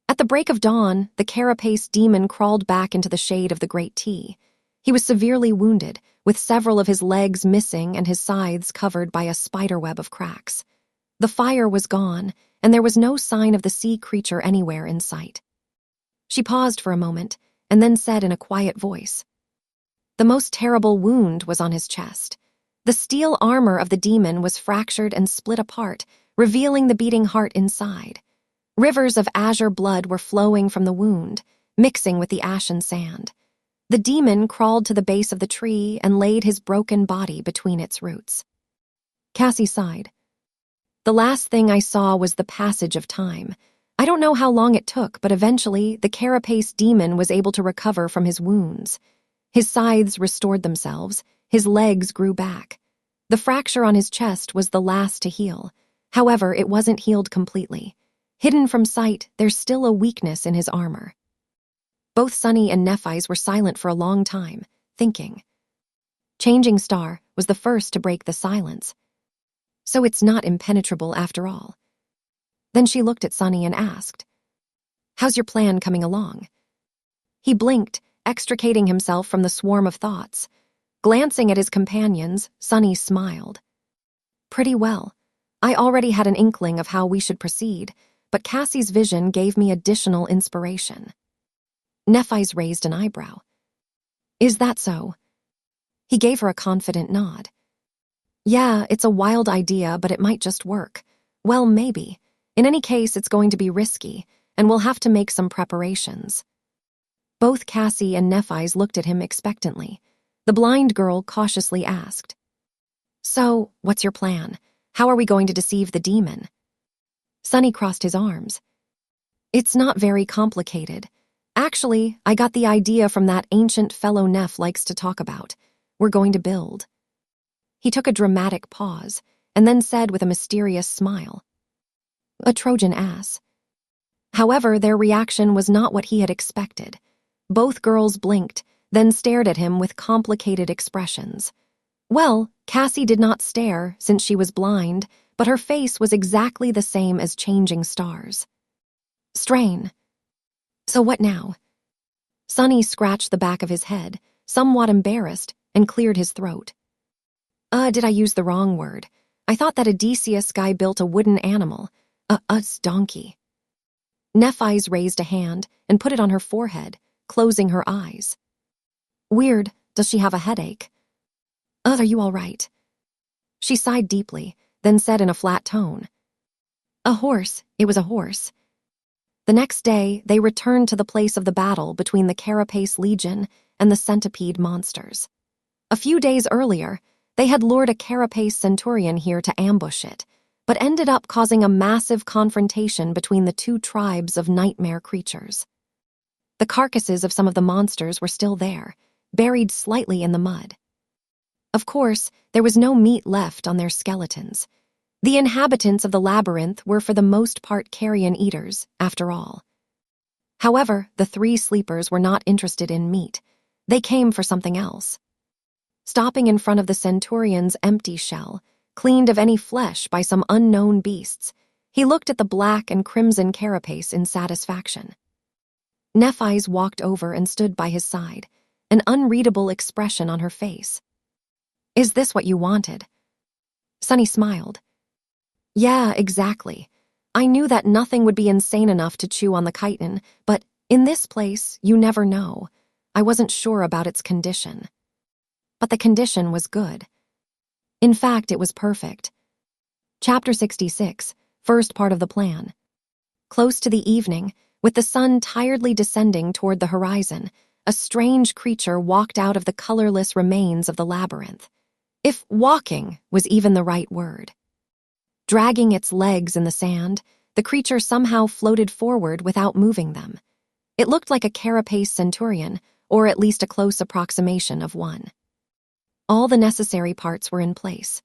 At the break of dawn, the Carapace demon crawled back into the shade of the great T. He was severely wounded, with several of his legs missing and his sides covered by a spiderweb of cracks. The fire was gone, and there was no sign of the sea creature anywhere in sight. She paused for a moment, and then said in a quiet voice, "The most terrible wound was on his chest. The steel armor of the demon was fractured and split apart, revealing the beating heart inside. Rivers of azure blood were flowing from the wound, mixing with the ashen sand. The demon crawled to the base of the tree and laid his broken body between its roots." Cassie sighed. "The last thing I saw was the passage of time. I don't know how long it took, but eventually the Carapace demon was able to recover from his wounds. His scythes restored themselves, his legs grew back. The fracture on his chest was the last to heal. However, it wasn't healed completely. Hidden from sight, there's still a weakness in his armor." Both Sunny and Nephi's were silent for a long time, thinking. Changing Star was the first to break the silence. So it's not impenetrable after all. Then she looked at Sunny and asked, "How's your plan coming along?" He blinked, extricating himself from the swarm of thoughts. Glancing at his companions, Sunny smiled. "Pretty well. I already had an inkling of how we should proceed, but Cassie's vision gave me additional inspiration." Nephi's raised an eyebrow. "Is that so?" He gave her a confident nod. "Yeah, it's a wild idea, but it might just work. Well, maybe. In any case, it's going to be risky, and we'll have to make some preparations." Both Cassie and Nephi's looked at him expectantly. The blind girl cautiously asked, "So, what's your plan? How are we going to deceive the demon?" Sunny crossed his arms. "It's not very complicated. Actually, I got the idea from that ancient fellow Neph likes to talk about. We're going to build." He took a dramatic pause, and then said with a mysterious smile, "A Trojan ass." However, their reaction was not what he had expected. Both girls blinked, then stared at him with complicated expressions. Well, Cassie did not stare since she was blind, but her face was exactly the same as Changing Star's. Strain. "So what now?" Sunny scratched the back of his head, somewhat embarrassed, and cleared his throat. Did I use the wrong word? I thought that Odysseus guy built a wooden animal. Donkey." Nephi's raised a hand and put it on her forehead, closing her eyes. "Weird. Does she have a headache?" Are you all right?" She sighed deeply, then said in a flat tone, "A horse. It was a horse." The next day, they returned to the place of the battle between the Carapace Legion and the centipede monsters. A few days earlier, They had lured a Carapace Centurion here to ambush it, but ended up causing a massive confrontation between the two tribes of nightmare creatures. The carcasses of some of the monsters were still there, buried slightly in the mud. Of course, there was no meat left on their skeletons. The inhabitants of the labyrinth were for the most part carrion eaters, after all. However, the three sleepers were not interested in meat. They came for something else. Stopping in front of the Centurion's empty shell, cleaned of any flesh by some unknown beasts, he looked at the black and crimson Carapace in satisfaction. Nephise walked over and stood by his side, an unreadable expression on her face. "Is this what you wanted?" Sunny smiled. "Yeah, exactly. I knew that nothing would be insane enough to chew on the chitin, but in this place, you never know. I wasn't sure about its condition." But the condition was good. In fact, it was perfect. Chapter 66, first part of the plan. Close to the evening, with the sun tiredly descending toward the horizon, a strange creature walked out of the colorless remains of the labyrinth. If walking was even the right word. Dragging its legs in the sand, the creature somehow floated forward without moving them. It looked like a Carapace Centurion, or at least a close approximation of one. All the necessary parts were in place.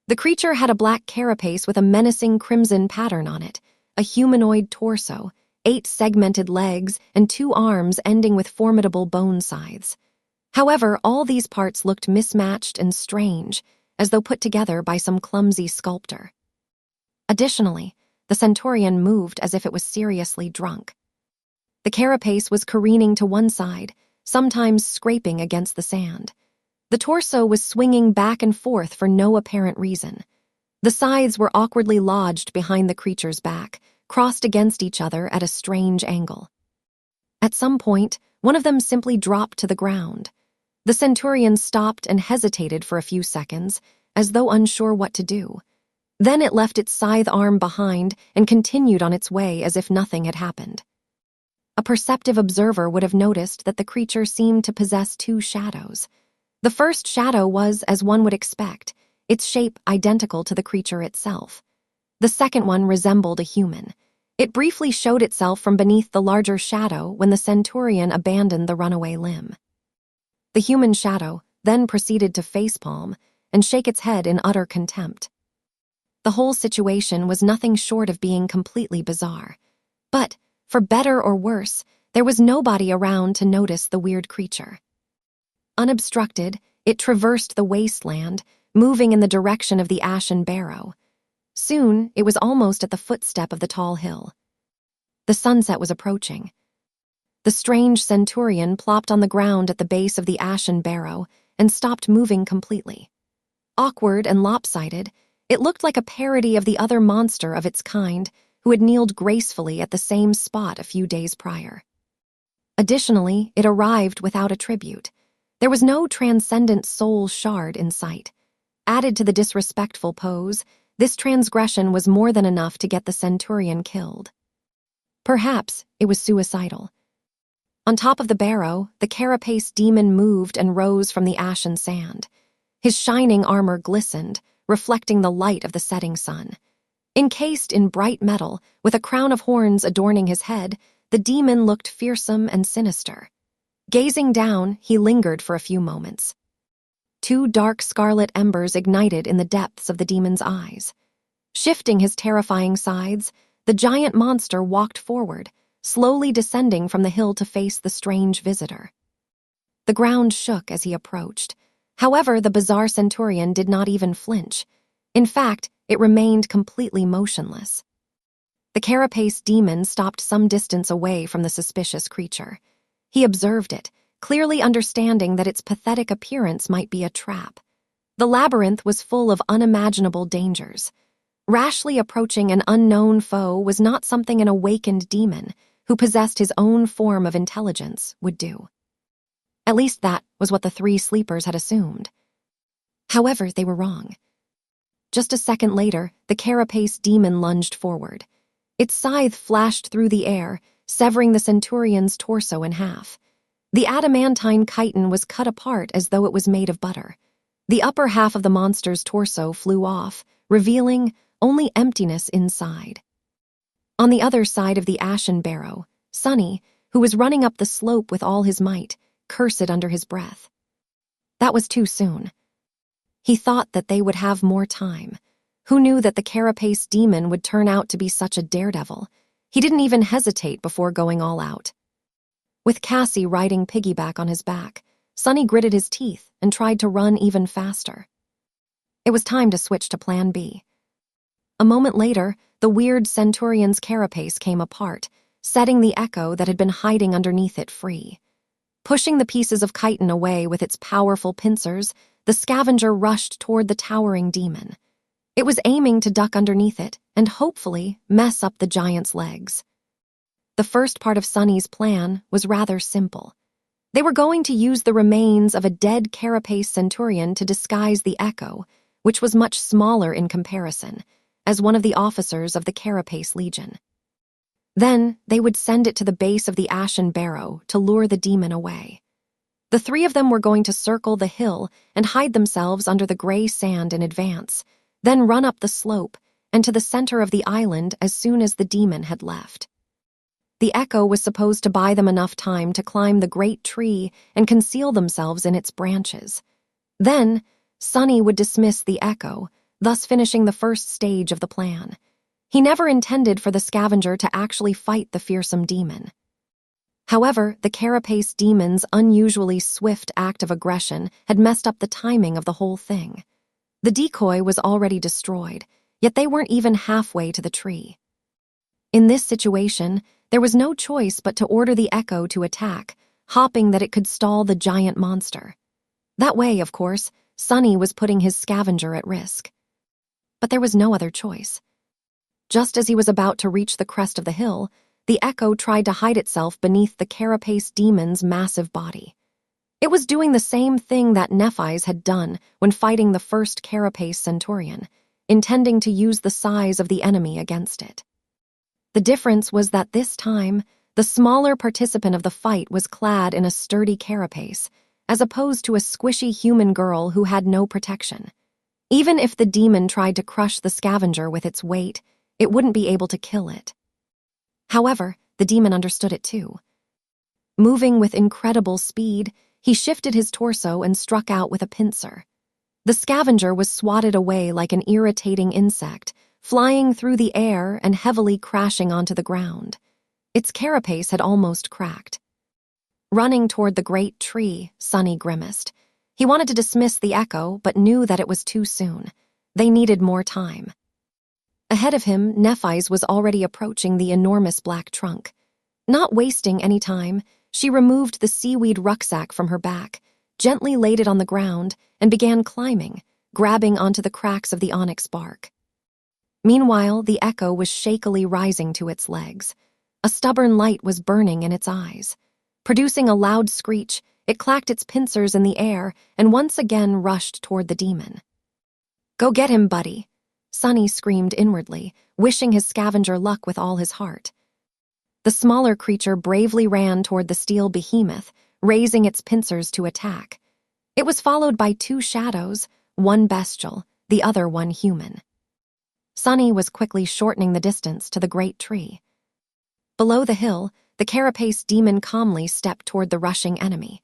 The creature had a black carapace with a menacing crimson pattern on it, a humanoid torso, 8 segmented legs, and 2 arms ending with formidable bone scythes. However, all these parts looked mismatched and strange, as though put together by some clumsy sculptor. Additionally, the Centurion moved as if it was seriously drunk. The carapace was careening to one side, sometimes scraping against the sand. The torso was swinging back and forth for no apparent reason. The scythes were awkwardly lodged behind the creature's back, crossed against each other at a strange angle. At some point, one of them simply dropped to the ground. The Centurion stopped and hesitated for a few seconds, as though unsure what to do. Then it left its scythe arm behind and continued on its way as if nothing had happened. A perceptive observer would have noticed that the creature seemed to possess 2 shadows. The first shadow was, as one would expect, its shape identical to the creature itself. The second one resembled a human. It briefly showed itself from beneath the larger shadow when the Centurion abandoned the runaway limb. The human shadow then proceeded to facepalm and shake its head in utter contempt. The whole situation was nothing short of being completely bizarre. But, for better or worse, there was nobody around to notice the weird creature. Unobstructed, it traversed the wasteland, moving in the direction of the Ashen Barrow. Soon, it was almost at the footstep of the tall hill. The sunset was approaching. The strange Centurion plopped on the ground at the base of the Ashen Barrow and stopped moving completely. Awkward and lopsided, it looked like a parody of the other monster of its kind who had kneeled gracefully at the same spot a few days prior. Additionally, it arrived without a tribute. There was no transcendent soul shard in sight. Added to the disrespectful pose, this transgression was more than enough to get the Centurion killed. Perhaps it was suicidal. On top of the barrow, the Carapace demon moved and rose from the ashen sand. His shining armor glistened, reflecting the light of the setting sun. Encased in bright metal, with a crown of horns adorning his head, the demon looked fearsome and sinister. Gazing down, he lingered for a few moments. 2 dark scarlet embers ignited in the depths of the demon's eyes. Shifting his terrifying scythes, the giant monster walked forward, slowly descending from the hill to face the strange visitor. The ground shook as he approached. However, the bizarre Centurion did not even flinch. In fact, it remained completely motionless. The Carapace demon stopped some distance away from the suspicious creature. He observed it, clearly understanding that its pathetic appearance might be a trap. The labyrinth was full of unimaginable dangers. Rashly approaching an unknown foe was not something an awakened demon, who possessed his own form of intelligence, would do. At least that was what the 3 sleepers had assumed. However, they were wrong. Just a second later, the Carapace demon lunged forward. Its scythe flashed through the air, severing the Centurion's torso in half. The adamantine chitin was cut apart as though it was made of butter. The upper half of the monster's torso flew off, revealing only emptiness inside. On the other side of the ashen barrow, Sonny, who was running up the slope with all his might, cursed under his breath. That was too soon. He thought that they would have more time. Who knew that the Carapace demon would turn out to be such a daredevil? He didn't even hesitate before going all out. With Cassie riding piggyback on his back, Sonny gritted his teeth and tried to run even faster. It was time to switch to Plan B. A moment later, the weird Centurion's Carapace came apart, setting the echo that had been hiding underneath it free. Pushing the pieces of chitin away with its powerful pincers, the Scavenger rushed toward the towering demon. It was aiming to duck underneath it and hopefully mess up the giant's legs. The first part of Sonny's plan was rather simple. They were going to use the remains of a dead Carapace Centurion to disguise the echo, which was much smaller in comparison, as one of the officers of the Carapace Legion. Then they would send it to the base of the ashen barrow to lure the demon away. The three of them were going to circle the hill and hide themselves under the gray sand in advance, then run up the slope and to the center of the island as soon as the demon had left. The echo was supposed to buy them enough time to climb the great tree and conceal themselves in its branches. Then, Sonny would dismiss the echo, thus finishing the first stage of the plan. He never intended for the Scavenger to actually fight the fearsome demon. However, the Carapace demon's unusually swift act of aggression had messed up the timing of the whole thing. The decoy was already destroyed, yet they weren't even halfway to the tree. In this situation, there was no choice but to order the echo to attack, hoping that it could stall the giant monster. That way, of course, Sonny was putting his Scavenger at risk. But there was no other choice. Just as he was about to reach the crest of the hill, the echo tried to hide itself beneath the Carapace demon's massive body. It was doing the same thing that Nephis had done when fighting the first Carapace Centurion, intending to use the size of the enemy against it. The difference was that this time, the smaller participant of the fight was clad in a sturdy carapace, as opposed to a squishy human girl who had no protection. Even if the demon tried to crush the Scavenger with its weight, it wouldn't be able to kill it. However, the demon understood it too. Moving with incredible speed, he shifted his torso and struck out with a pincer. The Scavenger was swatted away like an irritating insect, flying through the air and heavily crashing onto the ground. Its carapace had almost cracked. Running toward the great tree, Sonny grimaced. He wanted to dismiss the echo, but knew that it was too soon. They needed more time. Ahead of him, Nephis was already approaching the enormous black trunk. Not wasting any time, she removed the seaweed rucksack from her back, gently laid it on the ground, and began climbing, grabbing onto the cracks of the onyx bark. Meanwhile, the echo was shakily rising to its legs. A stubborn light was burning in its eyes. Producing a loud screech, it clacked its pincers in the air and once again rushed toward the demon. "Go get him, buddy," Sonny screamed inwardly, wishing his Scavenger luck with all his heart. The smaller creature bravely ran toward the steel behemoth, raising its pincers to attack. It was followed by two shadows, one bestial, the other one human. Sonny was quickly shortening the distance to the great tree. Below the hill, the Carapace demon calmly stepped toward the rushing enemy.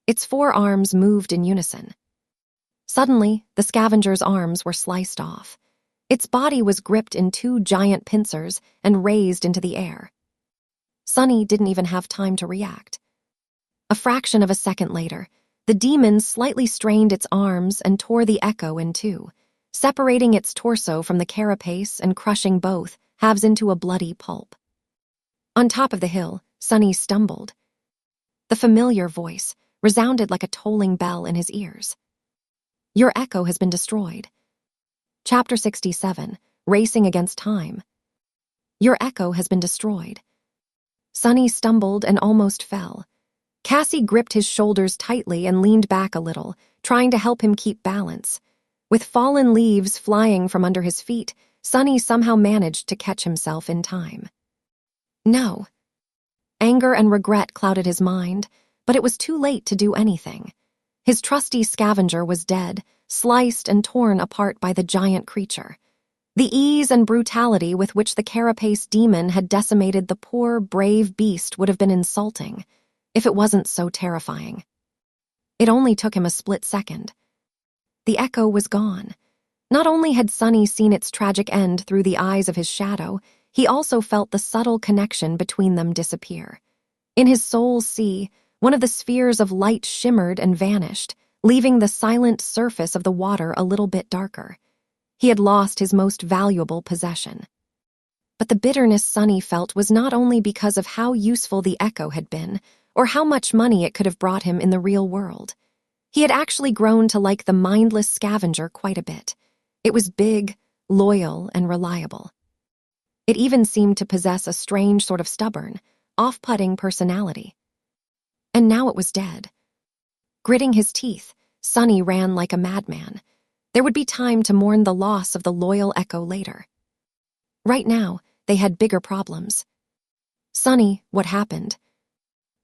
Its four arms moved in unison. Suddenly, the Scavenger's arms were sliced off. Its body was gripped in two giant pincers and raised into the air. Sonny didn't even have time to react. A fraction of a second later, the demon slightly strained its arms and tore the echo in two, separating its torso from the carapace and crushing both halves into a bloody pulp. On top of the hill, Sonny stumbled. The familiar voice resounded like a tolling bell in his ears. "Your echo has been destroyed." Chapter 67, Racing Against Time. "Your echo has been destroyed." Sonny stumbled and almost fell. Cassie gripped his shoulders tightly and leaned back a little, trying to help him keep balance. With fallen leaves flying from under his feet, Sonny somehow managed to catch himself in time. No. Anger and regret clouded his mind, but it was too late to do anything. His trusty Scavenger was dead, sliced and torn apart by the giant creature. The ease and brutality with which the Carapace demon had decimated the poor, brave beast would have been insulting, if it wasn't so terrifying. It only took him a split second. The echo was gone. Not only had Sonny seen its tragic end through the eyes of his shadow, he also felt the subtle connection between them disappear. In his soul's sea, one of the spheres of light shimmered and vanished, leaving the silent surface of the water a little bit darker. He had lost his most valuable possession. But the bitterness Sonny felt was not only because of how useful the echo had been, or how much money it could have brought him in the real world. He had actually grown to like the mindless scavenger quite a bit. It was big, loyal, and reliable. It even seemed to possess a strange sort of stubborn, off-putting personality. And now it was dead. Gritting his teeth, Sonny ran like a madman. There would be time to mourn the loss of the loyal echo later. Right now, they had bigger problems. "Sonny, what happened?"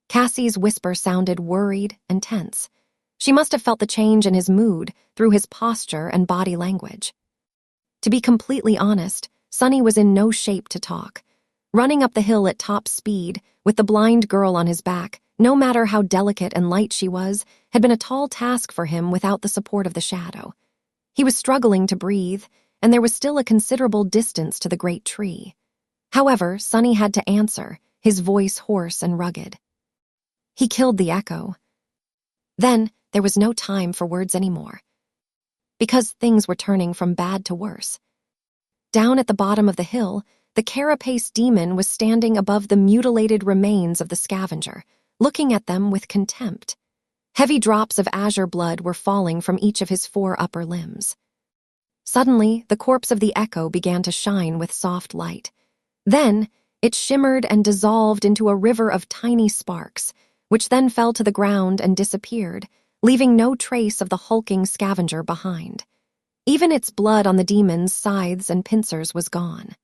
Cassie's whisper sounded worried and tense. She must have felt the change in his mood through his posture and body language. To be completely honest, Sonny was in no shape to talk. Running up the hill at top speed, with the blind girl on his back, no matter how delicate and light she was, had been a tall task for him without the support of the shadow. He was struggling to breathe, and there was still a considerable distance to the great tree. However, Sonny had to answer, his voice hoarse and rugged. "He killed the echo." Then, there was no time for words anymore. Because things were turning from bad to worse. Down at the bottom of the hill, the Carapace demon was standing above the mutilated remains of the scavenger, looking at them with contempt. Heavy drops of azure blood were falling from each of his 4 upper limbs. Suddenly, the corpse of the echo began to shine with soft light. Then, it shimmered and dissolved into a river of tiny sparks, which then fell to the ground and disappeared, leaving no trace of the hulking scavenger behind. Even its blood on the demon's scythes and pincers was gone.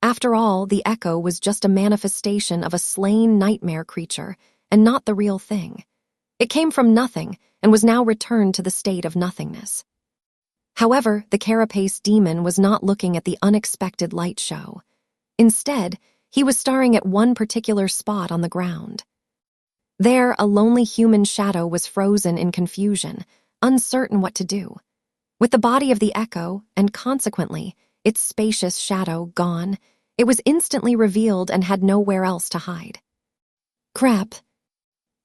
After all, the echo was just a manifestation of a slain nightmare creature, and not the real thing. It came from nothing, and was now returned to the state of nothingness. However, the Carapace demon was not looking at the unexpected light show. Instead, he was staring at one particular spot on the ground. There, a lonely human shadow was frozen in confusion, uncertain what to do. With the body of the echo, and consequently, its spacious shadow gone, it was instantly revealed and had nowhere else to hide. "Crap."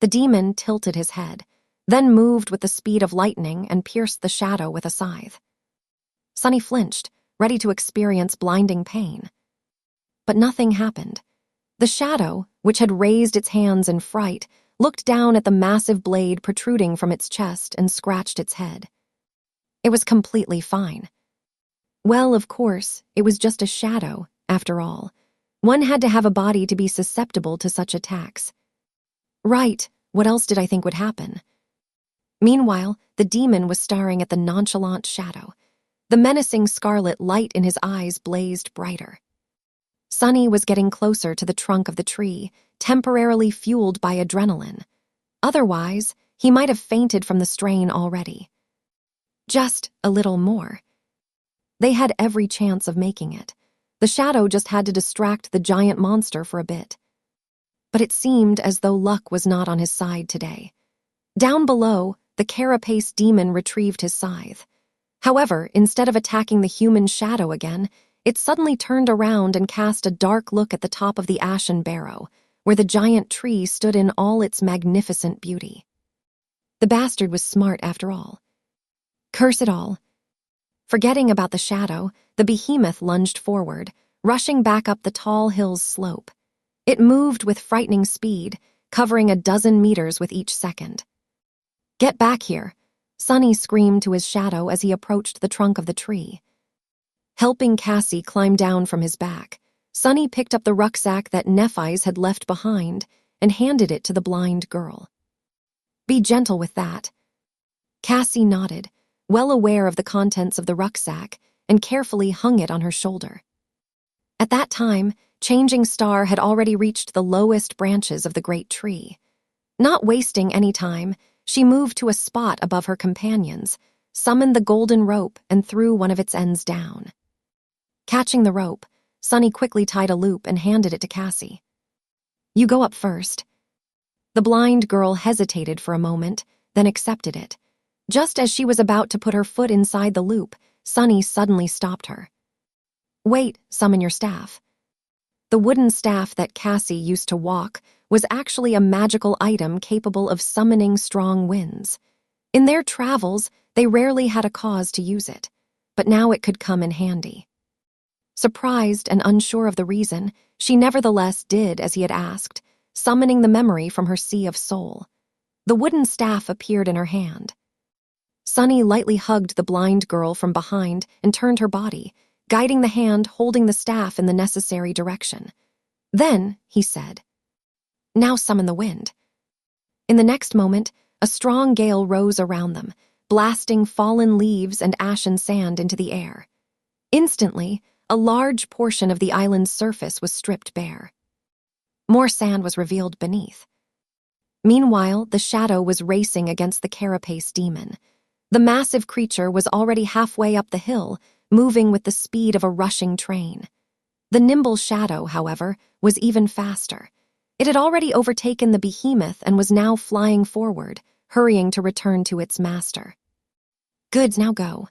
The demon tilted his head, then moved with the speed of lightning and pierced the shadow with a scythe. Sonny flinched, ready to experience blinding pain. But nothing happened. The shadow, which had raised its hands in fright, looked down at the massive blade protruding from its chest and scratched its head. It was completely fine. Well, of course, it was just a shadow, after all. One had to have a body to be susceptible to such attacks. Right, what else did I think would happen? Meanwhile, the demon was staring at the nonchalant shadow. The menacing scarlet light in his eyes blazed brighter. Sonny was getting closer to the trunk of the tree, temporarily fueled by adrenaline. Otherwise, he might have fainted from the strain already. Just a little more. They had every chance of making it. The shadow just had to distract the giant monster for a bit. But it seemed as though luck was not on his side today. Down below, the Carapace demon retrieved his scythe. However, instead of attacking the human shadow again, it suddenly turned around and cast a dark look at the top of the ashen barrow, where the giant tree stood in all its magnificent beauty. The bastard was smart after all. Curse it all. Forgetting about the shadow, the behemoth lunged forward, rushing back up the tall hill's slope. It moved with frightening speed, covering a dozen meters with each second. "Get back here," Sonny screamed to his shadow as he approached the trunk of the tree. Helping Cassie climb down from his back, Sonny picked up the rucksack that Nephi's had left behind and handed it to the blind girl. "Be gentle with that." Cassie nodded, well aware of the contents of the rucksack, and carefully hung it on her shoulder. At that time, Changing Star had already reached the lowest branches of the great tree. Not wasting any time, she moved to a spot above her companions, summoned the golden rope and threw one of its ends down. Catching the rope, Sunny quickly tied a loop and handed it to Cassie. "You go up first." The blind girl hesitated for a moment, then accepted it. Just as she was about to put her foot inside the loop, Sunny suddenly stopped her. "Wait, summon your staff." The wooden staff that Cassie used to walk was actually a magical item capable of summoning strong winds. In their travels, they rarely had a cause to use it, but now it could come in handy. Surprised and unsure of the reason, she nevertheless did as he had asked, summoning the memory from her sea of soul. The wooden staff appeared in her hand. Sunny lightly hugged the blind girl from behind and turned her body, guiding the hand holding the staff in the necessary direction. Then, he said, "Now summon the wind." In the next moment, a strong gale rose around them, blasting fallen leaves and ashen sand into the air. Instantly, a large portion of the island's surface was stripped bare. More sand was revealed beneath. Meanwhile, the shadow was racing against the Carapace demon. The massive creature was already halfway up the hill, moving with the speed of a rushing train. The nimble shadow, however, was even faster. It had already overtaken the behemoth and was now flying forward, hurrying to return to its master. "Good, now go."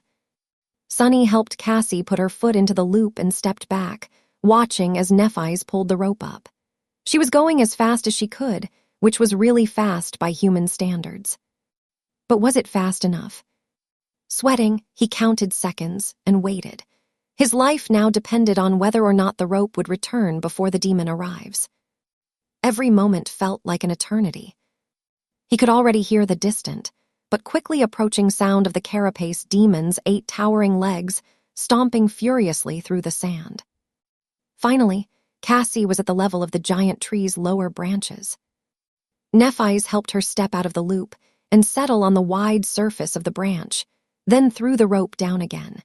Sunny helped Cassie put her foot into the loop and stepped back, watching as Nephi's pulled the rope up. She was going as fast as she could, which was really fast by human standards. But was it fast enough? Sweating, he counted seconds and waited. His life now depended on whether or not the rope would return before the demon arrives. Every moment felt like an eternity. He could already hear the distant, but quickly approaching sound of the Carapace demon's 8 towering legs stomping furiously through the sand. Finally, Cassie was at the level of the giant tree's lower branches. Nephi's helped her step out of the loop and settle on the wide surface of the branch, then threw the rope down again.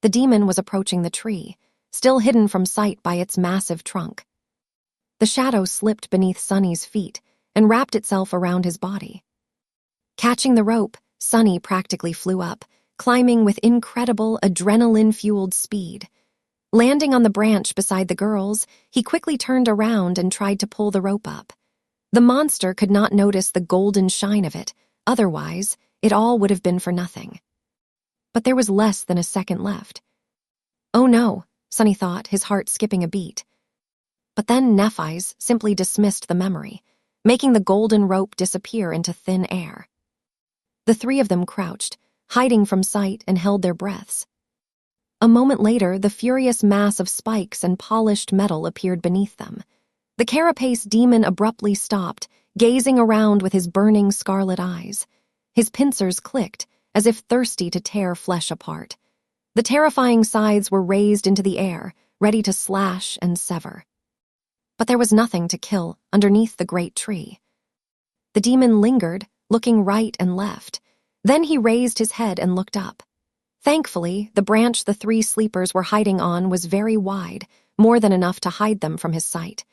The demon was approaching the tree, still hidden from sight by its massive trunk. The shadow slipped beneath Sunny's feet and wrapped itself around his body. Catching the rope, Sunny practically flew up, climbing with incredible adrenaline-fueled speed. Landing on the branch beside the girls, he quickly turned around and tried to pull the rope up. The monster could not notice the golden shine of it, otherwise, it all would have been for nothing. But there was less than a second left. "Oh no," Sunny thought, his heart skipping a beat. But then Nephi's simply dismissed the memory, making the golden rope disappear into thin air. The 3 of them crouched, hiding from sight, and held their breaths. A moment later, the furious mass of spikes and polished metal appeared beneath them. The Carapace demon abruptly stopped, gazing around with his burning scarlet eyes. His pincers clicked, as if thirsty to tear flesh apart. The terrifying scythes were raised into the air, ready to slash and sever. But there was nothing to kill underneath the great tree. The demon lingered, looking right and left. Then he raised his head and looked up. Thankfully, the branch the 3 sleepers were hiding on was very wide, more than enough to hide them from his sight.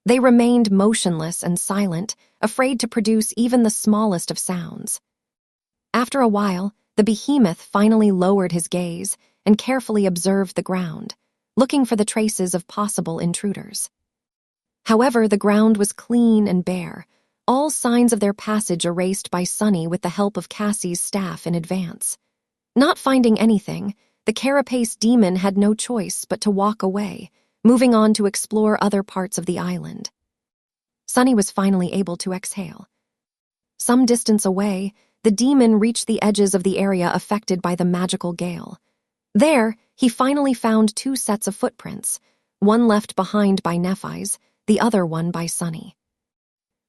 They remained motionless and silent, afraid to produce even the smallest of sounds. After a while, the behemoth finally lowered his gaze and carefully observed the ground, looking for the traces of possible intruders. However, the ground was clean and bare, all signs of their passage erased by Sunny with the help of Cassie's staff in advance. Not finding anything, the Carapace demon had no choice but to walk away, moving on to explore other parts of the island. Sunny was finally able to exhale. Some distance away, the demon reached the edges of the area affected by the magical gale. There, he finally found 2 sets of footprints, one left behind by Nephi's, the other one by Sunny.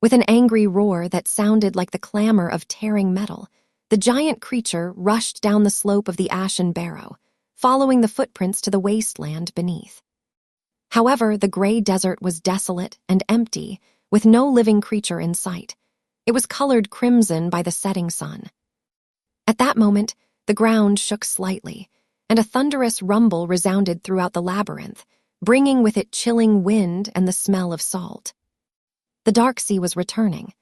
With an angry roar that sounded like the clamor of tearing metal, the giant creature rushed down the slope of the ashen barrow, following the footprints to the wasteland beneath. However, the gray desert was desolate and empty, with no living creature in sight. It was colored crimson by the setting sun. At that moment, the ground shook slightly, and a thunderous rumble resounded throughout the labyrinth, bringing with it chilling wind and the smell of salt. The dark sea was returning.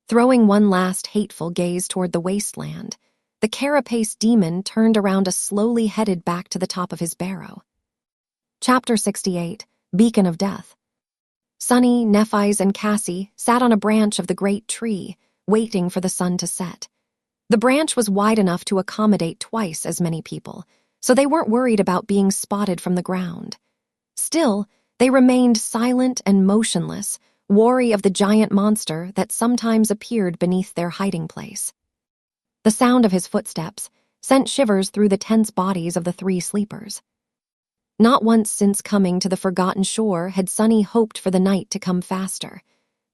Throwing one last hateful gaze toward the wasteland, the Carapace demon turned around and slowly headed back to the top of his barrow. Chapter 68, Beacon of Death. Sunny, Nephi's, and Cassie sat on a branch of the great tree, waiting for the sun to set. The branch was wide enough to accommodate twice as many people, so they weren't worried about being spotted from the ground. Still, they remained silent and motionless, wary of the giant monster that sometimes appeared beneath their hiding place. The sound of his footsteps sent shivers through the tense bodies of the three sleepers. Not once since coming to the forgotten shore had Sunny hoped for the night to come faster,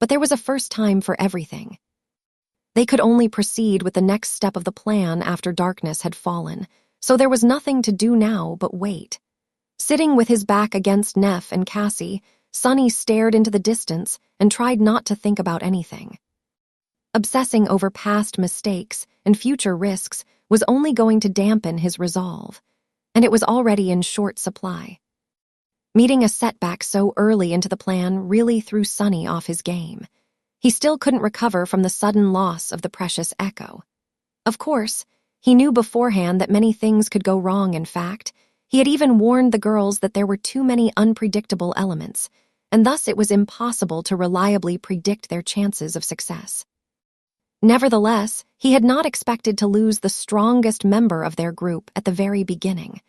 but there was a first time for everything. They could only proceed with the next step of the plan after darkness had fallen, so there was nothing to do now but wait. Sitting with his back against Neph and Cassie, Sunny stared into the distance and tried not to think about anything. Obsessing over past mistakes and future risks was only going to dampen his resolve, and it was already in short supply. Meeting a setback so early into the plan really threw Sunny off his game. He still couldn't recover from the sudden loss of the precious echo. Of course, he knew beforehand that many things could go wrong. In fact, he had even warned the girls that there were too many unpredictable elements, and thus it was impossible to reliably predict their chances of success. Nevertheless, he had not expected to lose the strongest member of their group at the very beginning.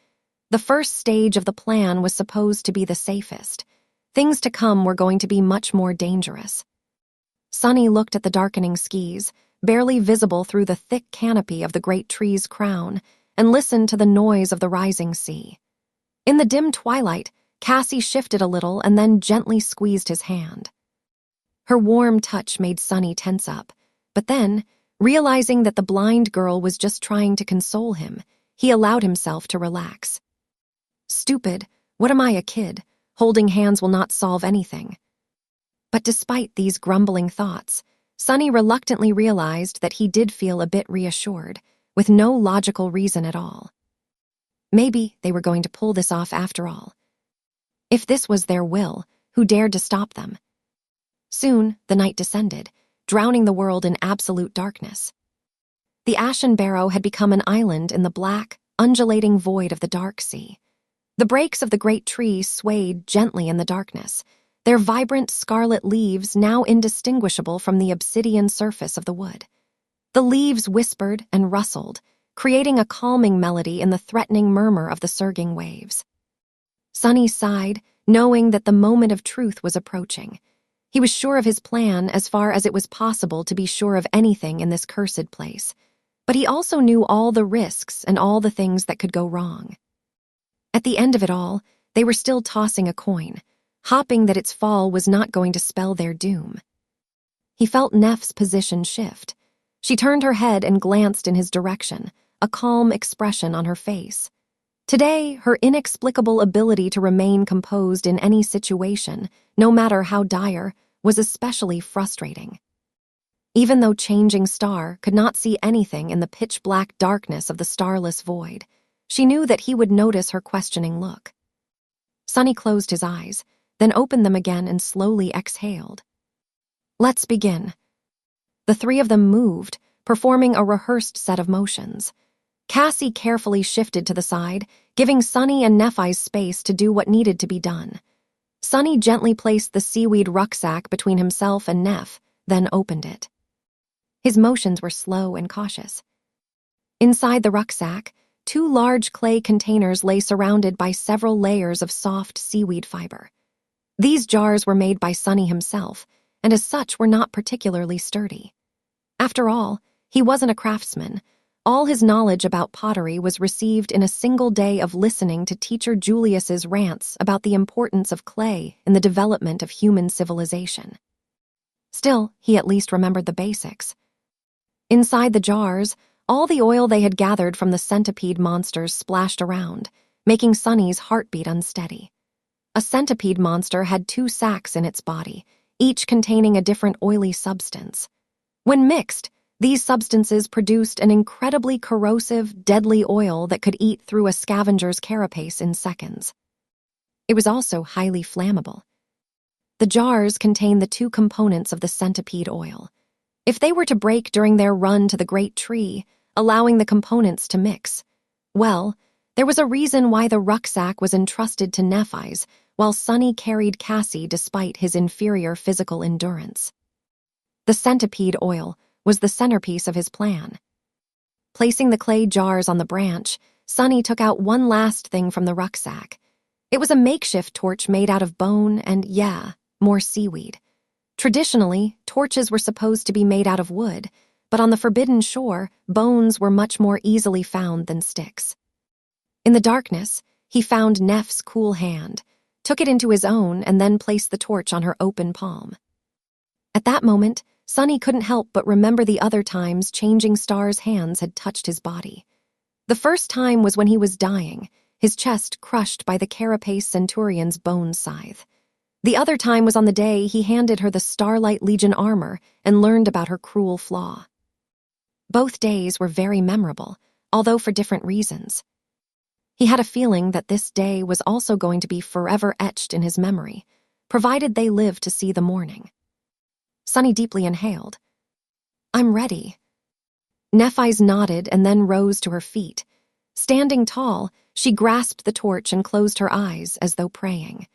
The first stage of the plan was supposed to be the safest. Things to come were going to be much more dangerous. Sunny looked at the darkening skies, barely visible through the thick canopy of the great tree's crown, and listened to the noise of the rising sea. In the dim twilight, Cassie shifted a little and then gently squeezed his hand. Her warm touch made Sunny tense up, but then, realizing that the blind girl was just trying to console him, he allowed himself to relax. Stupid, what am I, a kid? Holding hands will not solve anything. But despite these grumbling thoughts, Sunny reluctantly realized that he did feel a bit reassured, with no logical reason at all. Maybe they were going to pull this off after all. If this was their will, who dared to stop them? Soon, the night descended, drowning the world in absolute darkness. The Ashen Barrow had become an island in the black, undulating void of the dark sea. The breaks of the great tree swayed gently in the darkness, their vibrant scarlet leaves now indistinguishable from the obsidian surface of the wood. The leaves whispered and rustled, creating a calming melody in the threatening murmur of the surging waves. Sunny sighed, knowing that the moment of truth was approaching. He was sure of his plan as far as it was possible to be sure of anything in this cursed place, but he also knew all the risks and all the things that could go wrong. At the end of it all, they were still tossing a coin, hoping that its fall was not going to spell their doom. He felt Neph's position shift. She turned her head and glanced in his direction, a calm expression on her face. Today, her inexplicable ability to remain composed in any situation, no matter how dire, was especially frustrating. Even though Changing Star could not see anything in the pitch-black darkness of the starless void, she knew that he would notice her questioning look. Sunny closed his eyes, then opened them again and slowly exhaled. Let's begin. The three of them moved, performing a rehearsed set of motions. Cassie carefully shifted to the side, giving Sunny and Nephi's space to do what needed to be done. Sunny gently placed the seaweed rucksack between himself and Neph, then opened it. His motions were slow and cautious. Inside the rucksack, 2 large clay containers lay surrounded by several layers of soft seaweed fiber. These jars were made by Sunny himself, and as such were not particularly sturdy. After all, he wasn't a craftsman. All his knowledge about pottery was received in a single day of listening to Teacher Julius's rants about the importance of clay in the development of human civilization. Still, he at least remembered the basics. Inside the jars, all the oil they had gathered from the centipede monsters splashed around, making Sunny's heartbeat unsteady. A centipede monster had 2 sacs in its body, each containing a different oily substance. When mixed, these substances produced an incredibly corrosive, deadly oil that could eat through a scavenger's carapace in seconds. It was also highly flammable. The jars contained the 2 components of the centipede oil. If they were to break during their run to the great tree, allowing the components to mix. Well, there was a reason why the rucksack was entrusted to Nephi's, while Sunny carried Cassie despite his inferior physical endurance. The centipede oil was the centerpiece of his plan. Placing the clay jars on the branch, Sunny took out one last thing from the rucksack. It was a makeshift torch made out of bone and, more seaweed. Traditionally, torches were supposed to be made out of wood, but on the Forbidden Shore, bones were much more easily found than sticks. In the darkness, he found Neph's cool hand, took it into his own, and then placed the torch on her open palm. At that moment, Sunny couldn't help but remember the other times Changing Star's hands had touched his body. The first time was when he was dying, his chest crushed by the Carapace Centurion's bone scythe. The other time was on the day he handed her the Starlight Legion armor and learned about her cruel flaw. Both days were very memorable, although for different reasons. He had a feeling that this day was also going to be forever etched in his memory, provided they lived to see the morning. Sunny deeply inhaled. "I'm ready." Nephi's nodded and then rose to her feet. Standing tall, she grasped the torch and closed her eyes as though praying.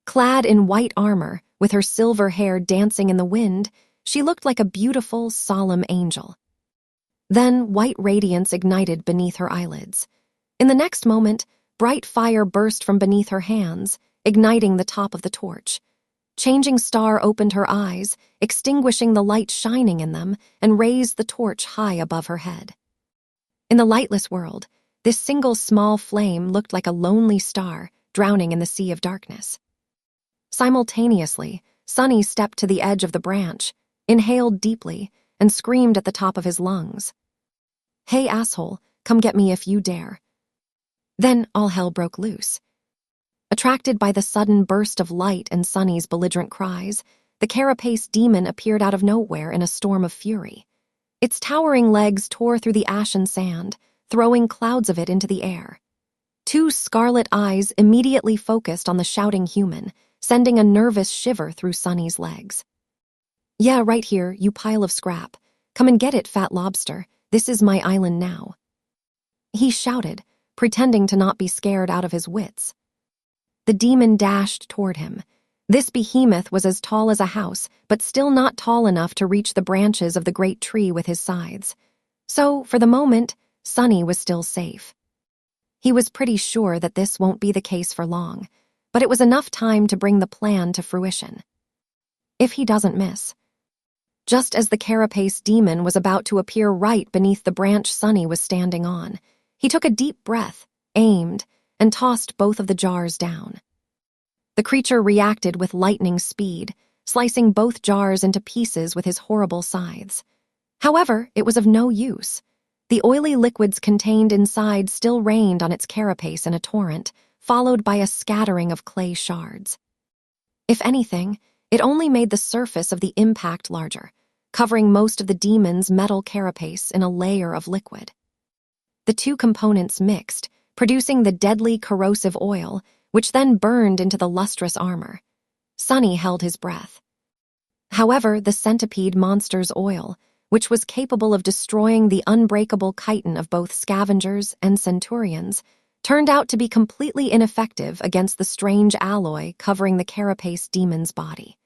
Clad in white armor, with her silver hair dancing in the wind, she looked like a beautiful, solemn angel. Then white radiance ignited beneath her eyelids. In the next moment, bright fire burst from beneath her hands, igniting the top of the torch. Changing Star opened her eyes, extinguishing the light shining in them, and raised the torch high above her head. In the lightless world, this single small flame looked like a lonely star drowning in the sea of darkness. Simultaneously, Sunny stepped to the edge of the branch, inhaled deeply, and screamed at the top of his lungs. "Hey, asshole, come get me if you dare." Then all hell broke loose. Attracted by the sudden burst of light and Sunny's belligerent cries, the Carapace demon appeared out of nowhere in a storm of fury. Its towering legs tore through the ashen sand, throwing clouds of it into the air. Two scarlet eyes immediately focused on the shouting human, sending a nervous shiver through Sunny's legs. "Yeah, right here, you pile of scrap. Come and get it, fat lobster. This is my island now." He shouted, pretending to not be scared out of his wits. The demon dashed toward him. This behemoth was as tall as a house, but still not tall enough to reach the branches of the great tree with his scythes. So, for the moment, Sunny was still safe. He was pretty sure that this won't be the case for long, but it was enough time to bring the plan to fruition. If he doesn't miss. Just as the Carapace demon was about to appear right beneath the branch Sunny was standing on, he took a deep breath, aimed, and tossed both of the jars down. The creature reacted with lightning speed, slicing both jars into pieces with his horrible scythes. However, it was of no use. The oily liquids contained inside still rained on its carapace in a torrent, followed by a scattering of clay shards. If anything, it only made the surface of the impact larger, covering most of the demon's metal carapace in a layer of liquid. The two components mixed, producing the deadly corrosive oil, which then burned into the lustrous armor. Sunny held his breath. However, the centipede monster's oil, which was capable of destroying the unbreakable chitin of both scavengers and centurions, turned out to be completely ineffective against the strange alloy covering the Carapace demon's body.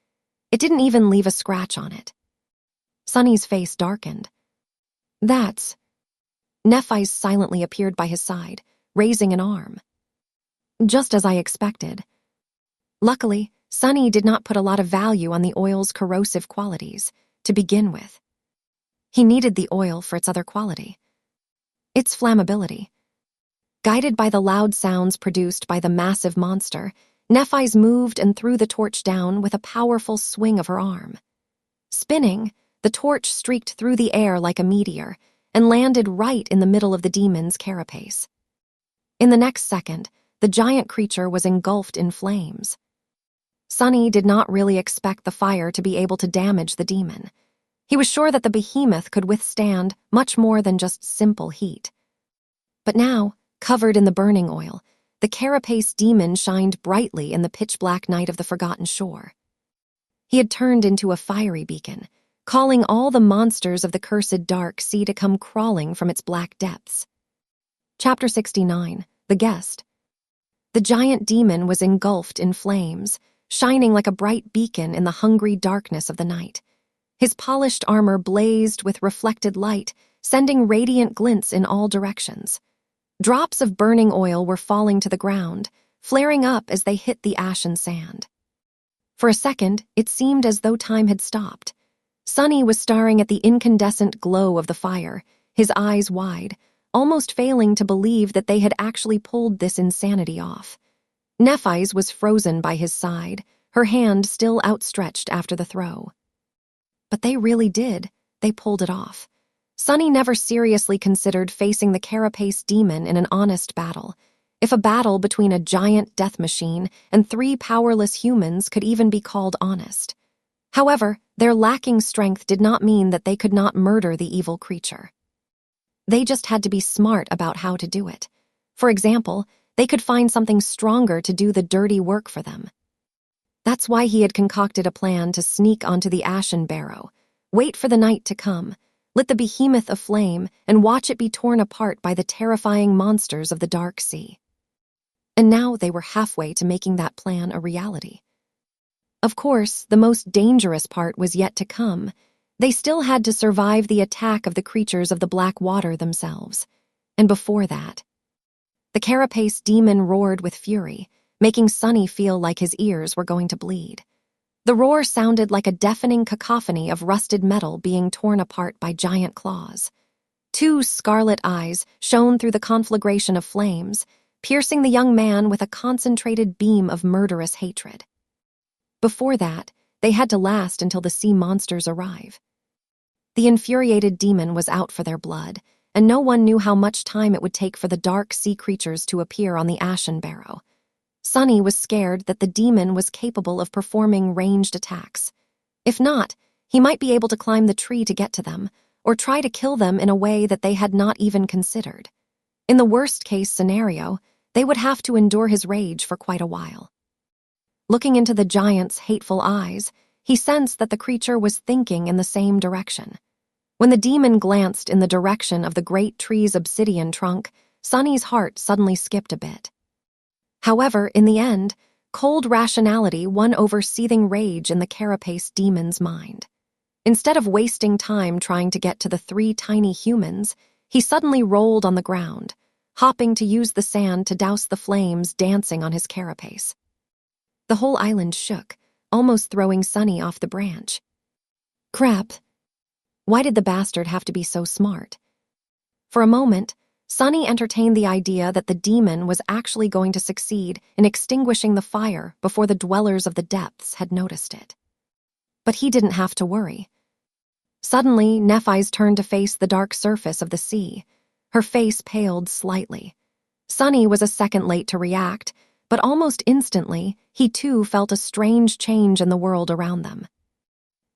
It didn't even leave a scratch on it. Sunny's face darkened. "That's..." Nephi's silently appeared by his side, raising an arm. "Just as I expected." Luckily, Sunny did not put a lot of value on the oil's corrosive qualities, to begin with. He needed the oil for its other quality. Its flammability. Guided by the loud sounds produced by the massive monster, Nephi's moved and threw the torch down with a powerful swing of her arm. Spinning, the torch streaked through the air like a meteor and landed right in the middle of the demon's carapace. In the next second, the giant creature was engulfed in flames. Sunny did not really expect the fire to be able to damage the demon. He was sure that the behemoth could withstand much more than just simple heat. But now, covered in the burning oil, the Carapace demon shined brightly in the pitch-black night of the Forgotten Shore. He had turned into a fiery beacon, calling all the monsters of the cursed dark sea to come crawling from its black depths. Chapter 69. The Guest. The giant demon was engulfed in flames, shining like a bright beacon in the hungry darkness of the night. His polished armor blazed with reflected light, sending radiant glints in all directions. Drops of burning oil were falling to the ground, flaring up as they hit the ashen sand. For a second, it seemed as though time had stopped. Sunny was staring at the incandescent glow of the fire, his eyes wide, almost failing to believe that they had actually pulled this insanity off. Nephise was frozen by his side, her hand still outstretched after the throw. But they really did. They pulled it off. Sunny never seriously considered facing the Carapace demon in an honest battle. If a battle between a giant death machine and 3 powerless humans could even be called honest. However, their lacking strength did not mean that they could not murder the evil creature. They just had to be smart about how to do it. For example, they could find something stronger to do the dirty work for them. That's why he had concocted a plan to sneak onto the ashen barrow, wait for the night to come, lit the behemoth aflame, and watch it be torn apart by the terrifying monsters of the dark sea. And now they were halfway to making that plan a reality. Of course, the most dangerous part was yet to come. They still had to survive the attack of the creatures of the black water themselves. And before that, the Carapace demon roared with fury, making Sunny feel like his ears were going to bleed. The roar sounded like a deafening cacophony of rusted metal being torn apart by giant claws. 2 scarlet eyes shone through the conflagration of flames, piercing the young man with a concentrated beam of murderous hatred. Before that, they had to last until the sea monsters arrive. The infuriated demon was out for their blood, and no one knew how much time it would take for the dark sea creatures to appear on the ashen barrow. Sunny was scared that the demon was capable of performing ranged attacks. If not, he might be able to climb the tree to get to them, or try to kill them in a way that they had not even considered. In the worst-case scenario, they would have to endure his rage for quite a while. Looking into the giant's hateful eyes, he sensed that the creature was thinking in the same direction. When the demon glanced in the direction of the great tree's obsidian trunk, Sunny's heart suddenly skipped a bit. However, in the end, cold rationality won over seething rage in the Carapace demon's mind. Instead of wasting time trying to get to the 3 tiny humans, he suddenly rolled on the ground, hopping to use the sand to douse the flames dancing on his Carapace. The whole island shook, almost throwing Sunny off the branch. Crap! Why did the bastard have to be so smart? For a moment, Sunny entertained the idea that the demon was actually going to succeed in extinguishing the fire before the dwellers of the depths had noticed it. But he didn't have to worry. Suddenly, Nephise turned to face the dark surface of the sea. Her face paled slightly. Sunny was a second late to react, but almost instantly, he too felt a strange change in the world around them.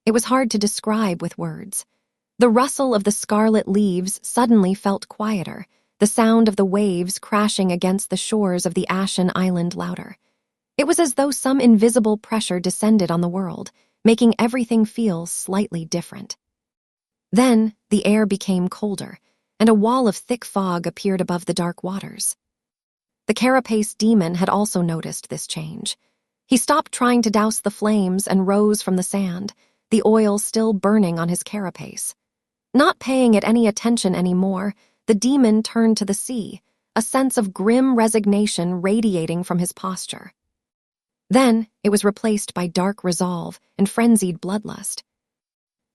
It was hard to describe with words. The rustle of the scarlet leaves suddenly felt quieter, the sound of the waves crashing against the shores of the ashen island louder. It was as though some invisible pressure descended on the world, making everything feel slightly different. Then, the air became colder, and a wall of thick fog appeared above the dark waters. The Carapace demon had also noticed this change. He stopped trying to douse the flames and rose from the sand, the oil still burning on his Carapace. Not paying it any attention anymore, the demon turned to the sea, a sense of grim resignation radiating from his posture. Then, it was replaced by dark resolve and frenzied bloodlust.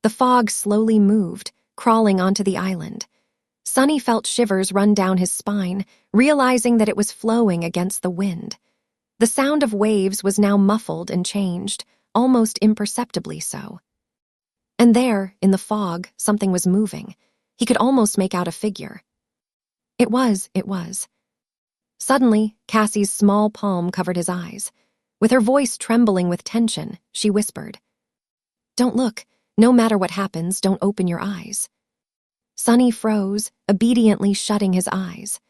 The fog slowly moved, crawling onto the island. Sunny felt shivers run down his spine, realizing that it was flowing against the wind. The sound of waves was now muffled and changed, almost imperceptibly so. And there, in the fog, something was moving. He could almost make out a figure. It was. Suddenly, Cassie's small palm covered his eyes. With her voice trembling with tension, she whispered, "Don't look. No matter what happens, don't open your eyes." Sunny froze, obediently shutting his eyes.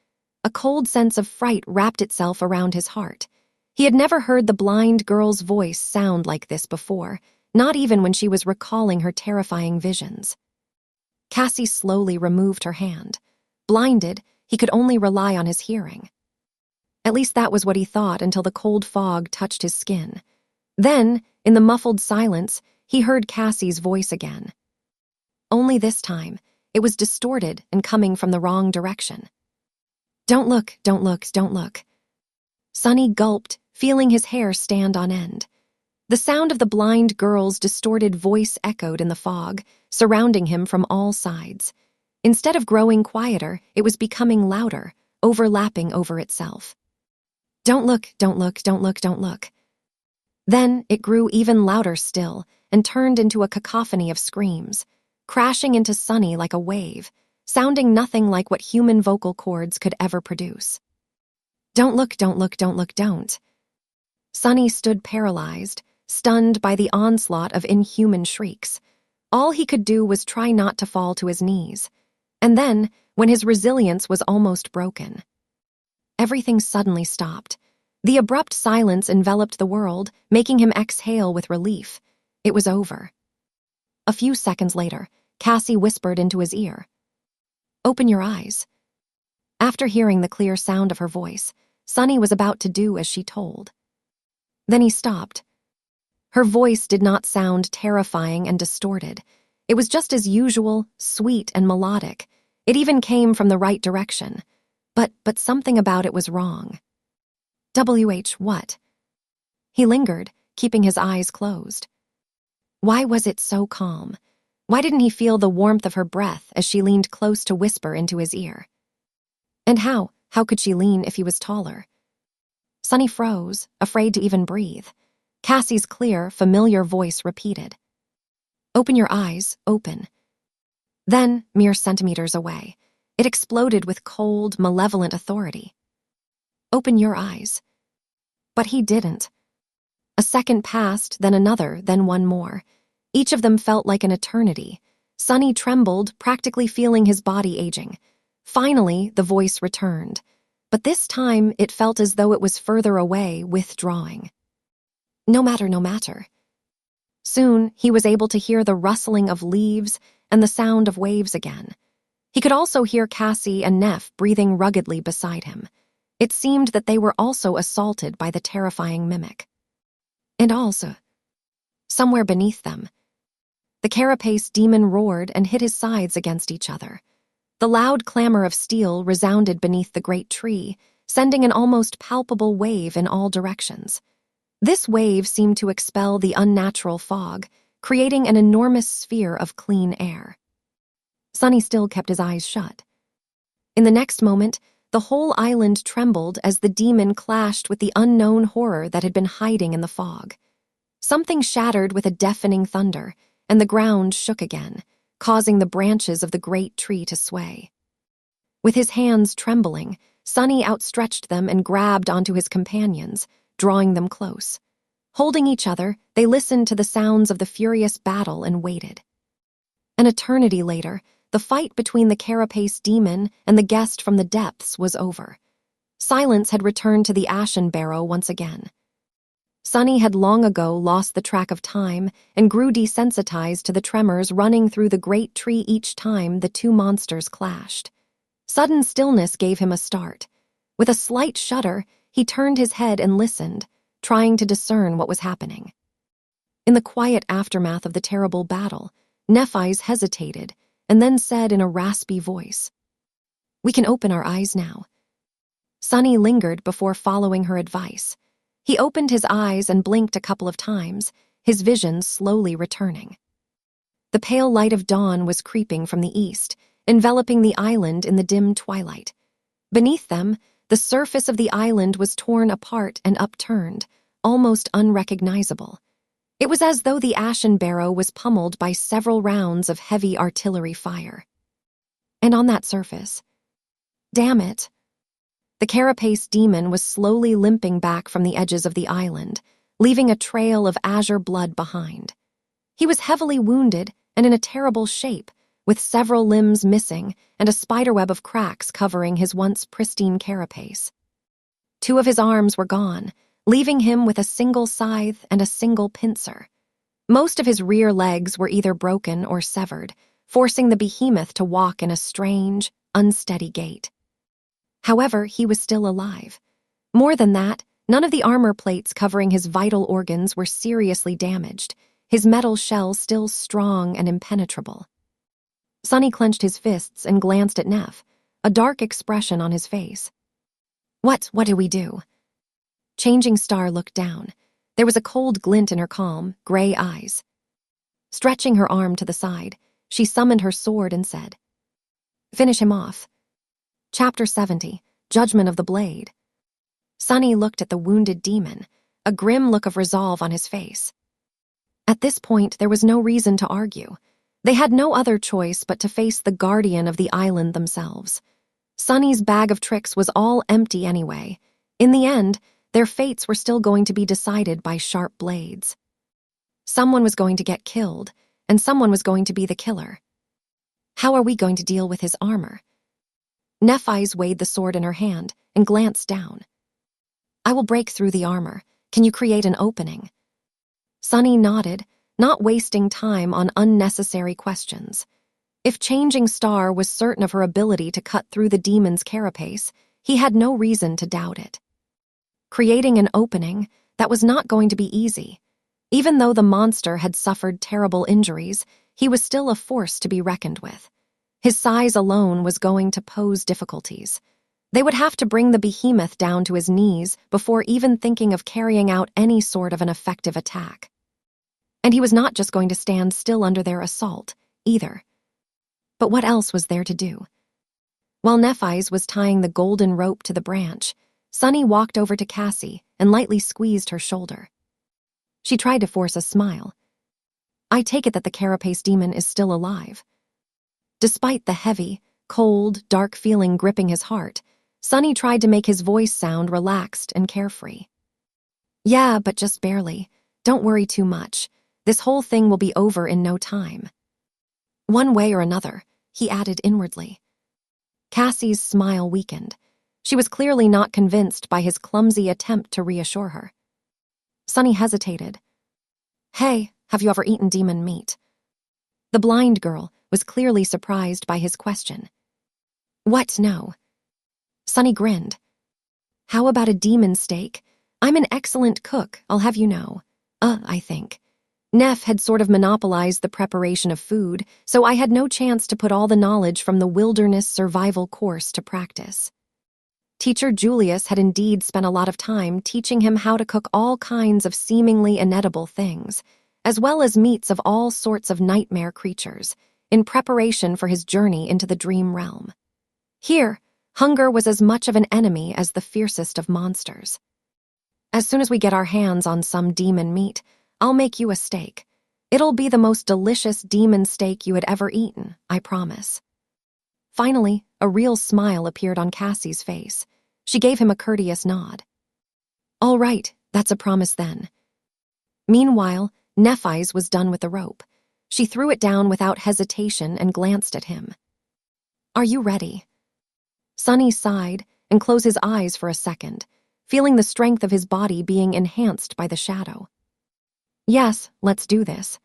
A cold sense of fright wrapped itself around his heart. He had never heard the blind girl's voice sound like this before, not even when she was recalling her terrifying visions. Cassie slowly removed her hand. Blinded, he could only rely on his hearing. At least that was what he thought until the cold fog touched his skin. Then, in the muffled silence, he heard Cassie's voice again. Only this time, it was distorted and coming from the wrong direction. "Don't look, don't look, don't look." Sonny gulped, feeling his hair stand on end. The sound of the blind girl's distorted voice echoed in the fog, surrounding him from all sides. Instead of growing quieter, it was becoming louder, overlapping over itself. "Don't look, don't look, don't look, don't look." Then it grew even louder still and turned into a cacophony of screams, crashing into Sonny like a wave, sounding nothing like what human vocal cords could ever produce. "Don't look, don't look, don't look, don't." Sonny stood paralyzed, stunned by the onslaught of inhuman shrieks. All he could do was try not to fall to his knees. And then, when his resilience was almost broken, everything suddenly stopped. The abrupt silence enveloped the world, making him exhale with relief. It was over. A few seconds later, Cassie whispered into his ear, "Open your eyes." After hearing the clear sound of her voice, Sonny was about to do as she told. Then he stopped. Her voice did not sound terrifying and distorted. It was just as usual, sweet and melodic. It even came from the right direction. But something about it was wrong. What? He lingered, keeping his eyes closed. Why was it so calm? Why didn't he feel the warmth of her breath as she leaned close to whisper into his ear? And how could she lean if he was taller? Sonny froze, afraid to even breathe. Cassie's clear, familiar voice repeated, "Open your eyes, open." Then, mere centimeters away, it exploded with cold, malevolent authority. "Open your eyes." But he didn't. A second passed, then another, then one more. Each of them felt like an eternity. Sonny trembled, practically feeling his body aging. Finally, the voice returned. But this time, it felt as though it was further away, withdrawing. No matter. Soon, he was able to hear the rustling of leaves and the sound of waves again. He could also hear Cassie and Neff breathing ruggedly beside him. It seemed that they were also assaulted by the terrifying mimic. And also, somewhere beneath them, the Carapace demon roared and hit his sides against each other. The loud clamor of steel resounded beneath the great tree, sending an almost palpable wave in all directions. This wave seemed to expel the unnatural fog, creating an enormous sphere of clean air. Sonny still kept his eyes shut. In the next moment, the whole island trembled as the demon clashed with the unknown horror that had been hiding in the fog. Something shattered with a deafening thunder, and the ground shook again, causing the branches of the great tree to sway. With his hands trembling, Sonny outstretched them and grabbed onto his companions, drawing them close. Holding each other, they listened to the sounds of the furious battle and waited. An eternity later, the fight between the Carapace demon and the guest from the depths was over. Silence had returned to the Ashen Barrow once again. Sonny had long ago lost the track of time and grew desensitized to the tremors running through the great tree each time the two monsters clashed. Sudden stillness gave him a start. With a slight shudder, he turned his head and listened, trying to discern what was happening. In the quiet aftermath of the terrible battle, Nephis hesitated and then said in a raspy voice, "We can open our eyes now." Sonny lingered before following her advice. He opened his eyes and blinked a couple of times, his vision slowly returning. The pale light of dawn was creeping from the east, enveloping the island in the dim twilight. Beneath them, the surface of the island was torn apart and upturned, almost unrecognizable. It was as though the Ashen Barrow was pummeled by several rounds of heavy artillery fire. And on that surface, damn it, the Carapace demon was slowly limping back from the edges of the island, leaving a trail of azure blood behind. He was heavily wounded and in a terrible shape, with several limbs missing and a spiderweb of cracks covering his once pristine carapace. 2 of his arms were gone, leaving him with a single scythe and a single pincer. Most of his rear legs were either broken or severed, forcing the behemoth to walk in a strange, unsteady gait. However, he was still alive. More than that, none of the armor plates covering his vital organs were seriously damaged, his metal shell still strong and impenetrable. Sonny clenched his fists and glanced at Neff, a dark expression on his face. What do we do?" Changing Star looked down. There was a cold glint in her calm, gray eyes. Stretching her arm to the side, she summoned her sword and said, "Finish him off." Chapter 70, Judgement of the Blade. Sonny looked at the wounded demon, a grim look of resolve on his face. At this point, there was no reason to argue. They had no other choice but to face the guardian of the island themselves. Sonny's bag of tricks was all empty anyway. In the end, their fates were still going to be decided by sharp blades. Someone was going to get killed, and someone was going to be the killer. How are we going to deal with his armor? Nephise weighed the sword in her hand and glanced down. "I will break through the armor. Can you create an opening?" Sonny nodded, not wasting time on unnecessary questions. If Changing Star was certain of her ability to cut through the demon's carapace, he had no reason to doubt it. Creating an opening, that was not going to be easy. Even though the monster had suffered terrible injuries, he was still a force to be reckoned with. His size alone was going to pose difficulties. They would have to bring the behemoth down to his knees before even thinking of carrying out any sort of an effective attack. And he was not just going to stand still under their assault, either. But what else was there to do? While Nephise was tying the golden rope to the branch, Sonny walked over to Cassie and lightly squeezed her shoulder. She tried to force a smile. "I take it that the Carapace demon is still alive." Despite the heavy, cold, dark feeling gripping his heart, Sonny tried to make his voice sound relaxed and carefree. "Yeah, but just barely. Don't worry too much. This whole thing will be over in no time." "One way or another," he added inwardly. Cassie's smile weakened. She was clearly not convinced by his clumsy attempt to reassure her. Sonny hesitated. "Hey, have you ever eaten demon meat?" The blind girl was clearly surprised by his question. "What, no?" Sonny grinned. "How about a demon steak? I'm an excellent cook, I'll have you know. I think. Neff had sort of monopolized the preparation of food, so I had no chance to put all the knowledge from the wilderness survival course to practice. Teacher Julius had indeed spent a lot of time teaching him how to cook all kinds of seemingly inedible things, as well as meats of all sorts of nightmare creatures, in preparation for his journey into the dream realm. Here, hunger was as much of an enemy as the fiercest of monsters. "As soon as we get our hands on some demon meat, I'll make you a steak. It'll be the most delicious demon steak you had ever eaten, I promise." Finally, a real smile appeared on Cassie's face. She gave him a courteous nod. "All right, that's a promise then." Meanwhile, Nephise was done with the rope. She threw it down without hesitation and glanced at him. "Are you ready?" Sonny sighed and closed his eyes for a second, feeling the strength of his body being enhanced by the shadow. "Yes, let's do this."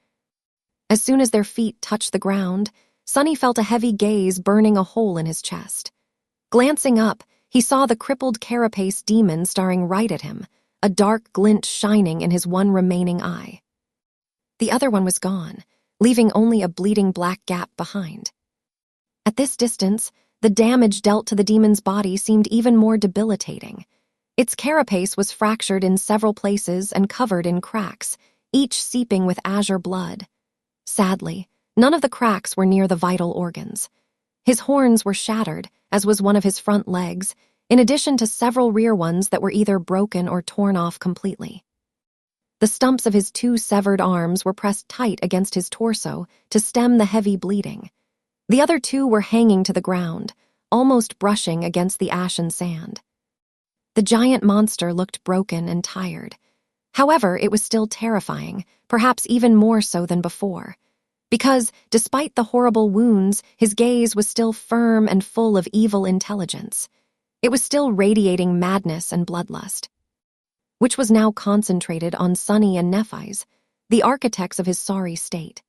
As soon as their feet touched the ground, Sonny felt a heavy gaze burning a hole in his chest. Glancing up, he saw the crippled Carapace demon staring right at him, a dark glint shining in his one remaining eye. The other one was gone, leaving only a bleeding black gap behind. At this distance, the damage dealt to the demon's body seemed even more debilitating. Its carapace was fractured in several places and covered in cracks, each seeping with azure blood. Sadly, none of the cracks were near the vital organs. His horns were shattered, as was one of his front legs, in addition to several rear ones that were either broken or torn off completely. The stumps of his two severed arms were pressed tight against his torso to stem the heavy bleeding. The other two were hanging to the ground, almost brushing against the ashen sand. The giant monster looked broken and tired. However, it was still terrifying, perhaps even more so than before. Because, despite the horrible wounds, his gaze was still firm and full of evil intelligence. It was still radiating madness and bloodlust, which was now concentrated on Sonny and Nephise. the architects of his sorry state.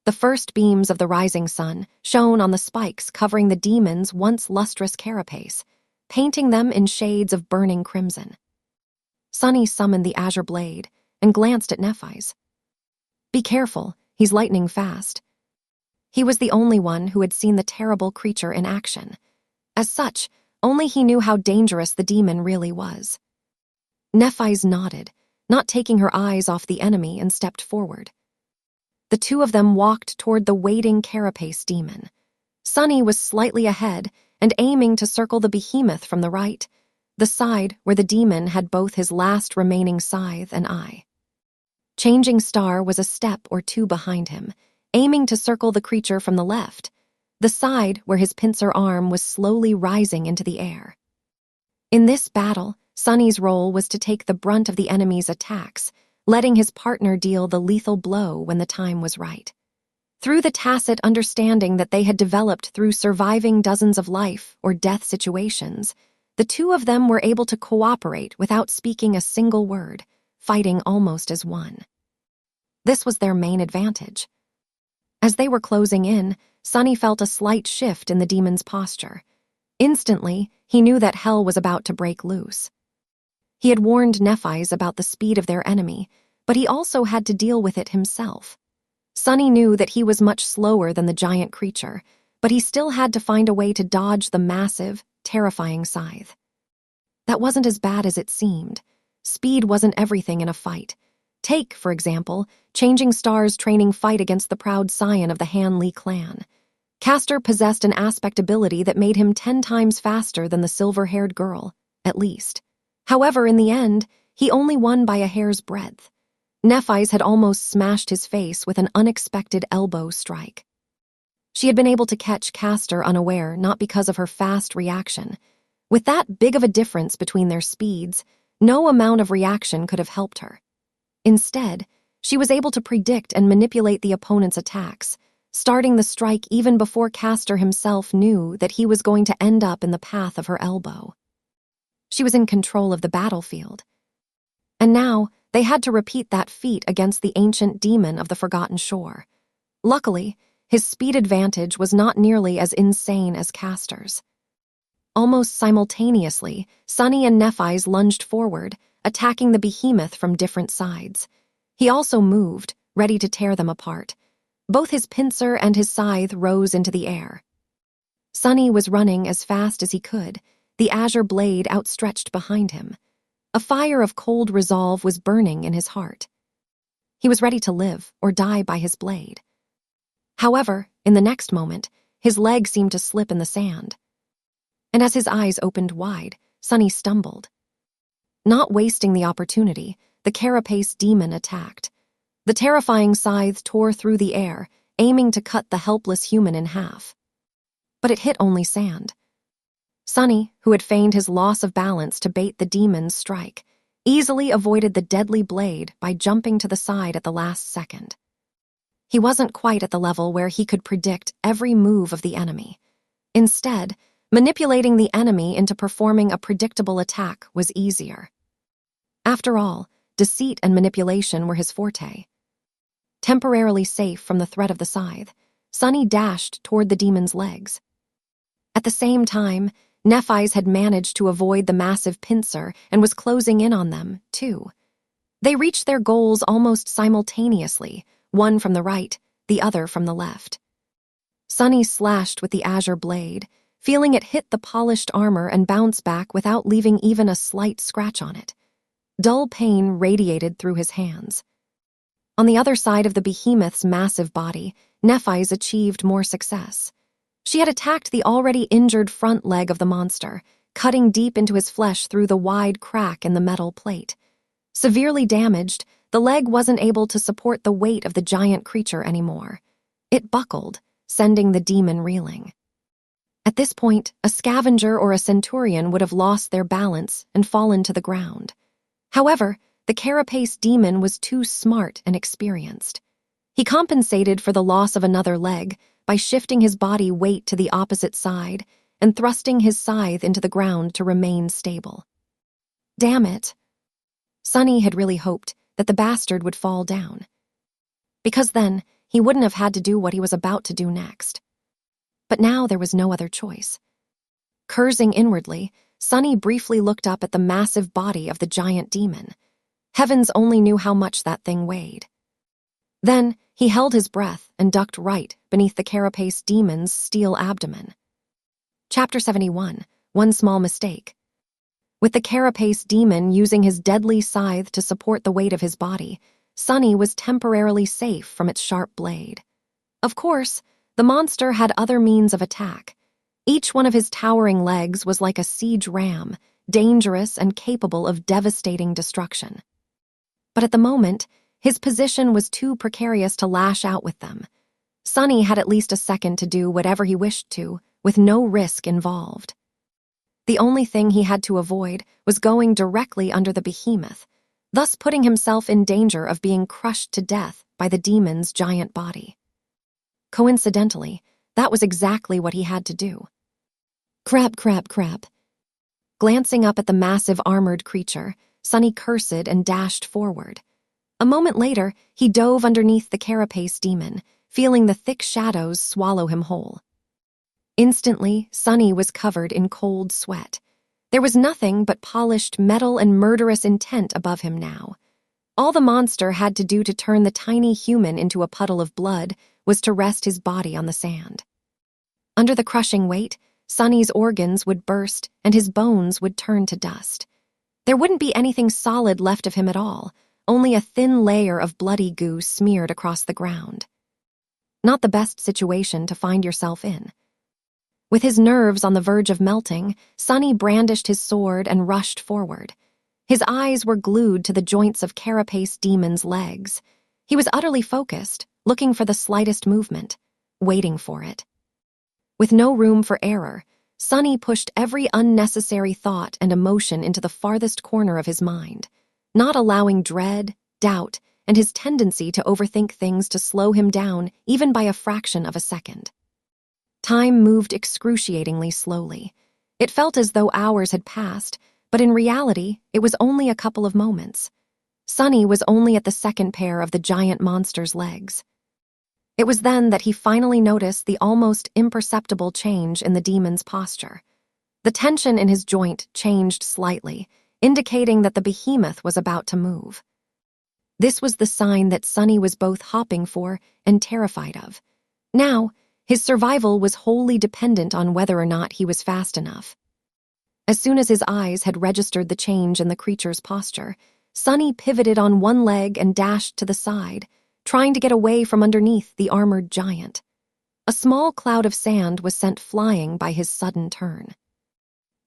The first beams of the rising sun shone on the spikes covering the demon's once lustrous carapace, painting them in shades of burning crimson. Sunny summoned the azure blade and glanced at Nephi's. "Be careful, he's lightning fast." He was the only one who had seen the terrible creature in action. As such, only he knew how dangerous the demon really was. Nephi's nodded, not taking her eyes off the enemy, and stepped forward. The two of them walked toward the waiting Carapace demon. Sunny was slightly ahead and aiming to circle the behemoth from the right, the side where the demon had both his last remaining scythe and eye. Changing Star was a step or two behind him, aiming to circle the creature from the left, the side where his pincer arm was slowly rising into the air. In this battle, Sunny's role was to take the brunt of the enemy's attacks, letting his partner deal the lethal blow when the time was right. Through the tacit understanding that they had developed through surviving dozens of life or death situations, the two of them were able to cooperate without speaking a single word, fighting almost as one. This was their main advantage. As they were closing in, Sunny felt a slight shift in the demon's posture. Instantly, he knew that hell was about to break loose. He had warned Nephi's about the speed of their enemy, but he also had to deal with it himself. Sunny knew that he was much slower than the giant creature, but he still had to find a way to dodge the massive, terrifying scythe. That wasn't as bad as it seemed. Speed wasn't everything in a fight. Take, for example, Changing Star's training fight against the proud scion of the Han-Li clan. Castor possessed an aspect ability that made him 10 times faster than the silver-haired girl, at least. However, in the end, he only won by a hair's breadth. Nephi's had almost smashed his face with an unexpected elbow strike. She had been able to catch Castor unaware not because of her fast reaction. With that big of a difference between their speeds, no amount of reaction could have helped her. Instead, she was able to predict and manipulate the opponent's attacks, starting the strike even before Castor himself knew that he was going to end up in the path of her elbow. She was in control of the battlefield. And now, they had to repeat that feat against the ancient demon of the Forgotten Shore. Luckily, his speed advantage was not nearly as insane as Castor's. Almost simultaneously, Sunny and Nephi's lunged forward, attacking the behemoth from different sides. He also moved, ready to tear them apart. Both his pincer and his scythe rose into the air. Sunny was running as fast as he could, the azure blade outstretched behind him. A fire of cold resolve was burning in his heart. He was ready to live or die by his blade. However, in the next moment, his leg seemed to slip in the sand. And as his eyes opened wide, Sunny stumbled. Not wasting the opportunity, the Carapace demon attacked. The terrifying scythe tore through the air, aiming to cut the helpless human in half. But it hit only sand. Sunny, who had feigned his loss of balance to bait the demon's strike, easily avoided the deadly blade by jumping to the side at the last second. He wasn't quite at the level where he could predict every move of the enemy. Instead, manipulating the enemy into performing a predictable attack was easier. After all, deceit and manipulation were his forte. Temporarily safe from the threat of the scythe, Sunny dashed toward the demon's legs. At the same time, Nephi's had managed to avoid the massive pincer and was closing in on them, too. They reached their goals almost simultaneously, one from the right, the other from the left. Sunny slashed with the azure blade, feeling it hit the polished armor and bounce back without leaving even a slight scratch on it. Dull pain radiated through his hands. On the other side of the behemoth's massive body, Nephi's achieved more success. She had attacked the already injured front leg of the monster, cutting deep into his flesh through the wide crack in the metal plate. Severely damaged, the leg wasn't able to support the weight of the giant creature anymore. It buckled, sending the demon reeling. At this point, a Scavenger or a Centurion would have lost their balance and fallen to the ground. However, the Carapace demon was too smart and experienced. He compensated for the loss of another leg by shifting his body weight to the opposite side and thrusting his scythe into the ground to remain stable. Damn it! Sunny had really hoped that the bastard would fall down. Because then, he wouldn't have had to do what he was about to do next. But now there was no other choice. Cursing inwardly, Sunny briefly looked up at the massive body of the giant demon. Heavens only knew how much that thing weighed. Then, he held his breath and ducked right beneath the Carapace demon's steel abdomen. Chapter 71, One Small Mistake. With the Carapace demon using his deadly scythe to support the weight of his body, Sunny was temporarily safe from its sharp blade. Of course, the monster had other means of attack. Each one of his towering legs was like a siege ram, dangerous and capable of devastating destruction. But at the moment, his position was too precarious to lash out with them. Sunny had at least a second to do whatever he wished to, with no risk involved. The only thing he had to avoid was going directly under the behemoth, thus putting himself in danger of being crushed to death by the demon's giant body. Coincidentally, that was exactly what he had to do. Crap. Glancing up at the massive armored creature, Sunny cursed and dashed forward. A moment later, he dove underneath the Carapace demon, feeling the thick shadows swallow him whole. Instantly, Sunny was covered in cold sweat. There was nothing but polished metal and murderous intent above him now. All the monster had to do to turn the tiny human into a puddle of blood was to rest his body on the sand. Under the crushing weight, Sunny's organs would burst and his bones would turn to dust. There wouldn't be anything solid left of him at all, only a thin layer of bloody goo smeared across the ground. Not the best situation to find yourself in. With his nerves on the verge of melting, Sunny brandished his sword and rushed forward. His eyes were glued to the joints of Carapace demon's legs. He was utterly focused, looking for the slightest movement, waiting for it. With no room for error, Sunny pushed every unnecessary thought and emotion into the farthest corner of his mind, not allowing dread, doubt, and his tendency to overthink things to slow him down even by a fraction of a second. Time moved excruciatingly slowly. It felt as though hours had passed, but in reality, it was only a couple of moments. Sunny was only at the second pair of the giant monster's legs. It was then that he finally noticed the almost imperceptible change in the demon's posture. The tension in his joint changed slightly, indicating that the behemoth was about to move. This was the sign that Sunny was both hopping for and terrified of. Now, his survival was wholly dependent on whether or not he was fast enough. As soon as his eyes had registered the change in the creature's posture, Sunny pivoted on one leg and dashed to the side, trying to get away from underneath the armored giant. A small cloud of sand was sent flying by his sudden turn.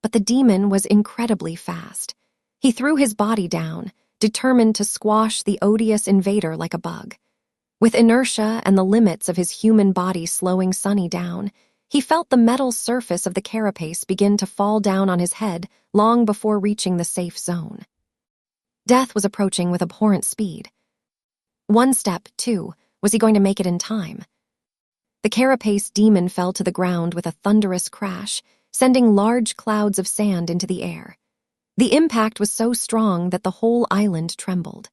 But the demon was incredibly fast. He threw his body down, determined to squash the odious invader like a bug. With inertia and the limits of his human body slowing Sunny down, he felt the metal surface of the Carapace begin to fall down on his head long before reaching the safe zone. Death was approaching with abhorrent speed. One step, too, was he going to make it in time? The Carapace demon fell to the ground with a thunderous crash, sending large clouds of sand into the air. The impact was so strong that the whole island trembled.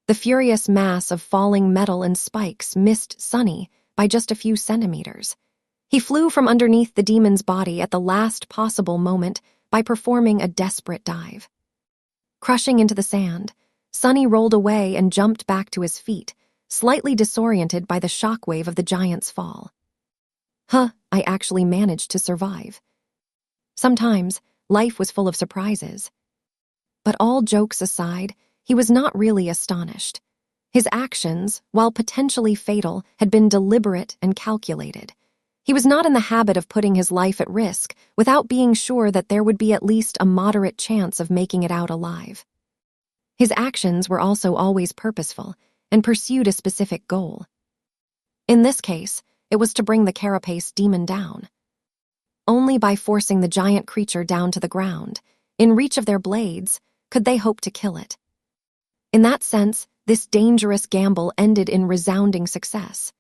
The furious mass of falling metal and spikes missed Sunny by just a few centimeters. He flew from underneath the demon's body at the last possible moment by performing a desperate dive. Crushing into the sand, Sunny rolled away and jumped back to his feet, slightly disoriented by the shockwave of the giant's fall. I actually managed to survive. Sometimes, life was full of surprises. But all jokes aside, he was not really astonished. His actions, while potentially fatal, had been deliberate and calculated. He was not in the habit of putting his life at risk without being sure that there would be at least a moderate chance of making it out alive. His actions were also always purposeful and pursued a specific goal. In this case, it was to bring the Carapace demon down. Only by forcing the giant creature down to the ground, in reach of their blades, could they hope to kill it. In that sense, this dangerous gamble ended in resounding success.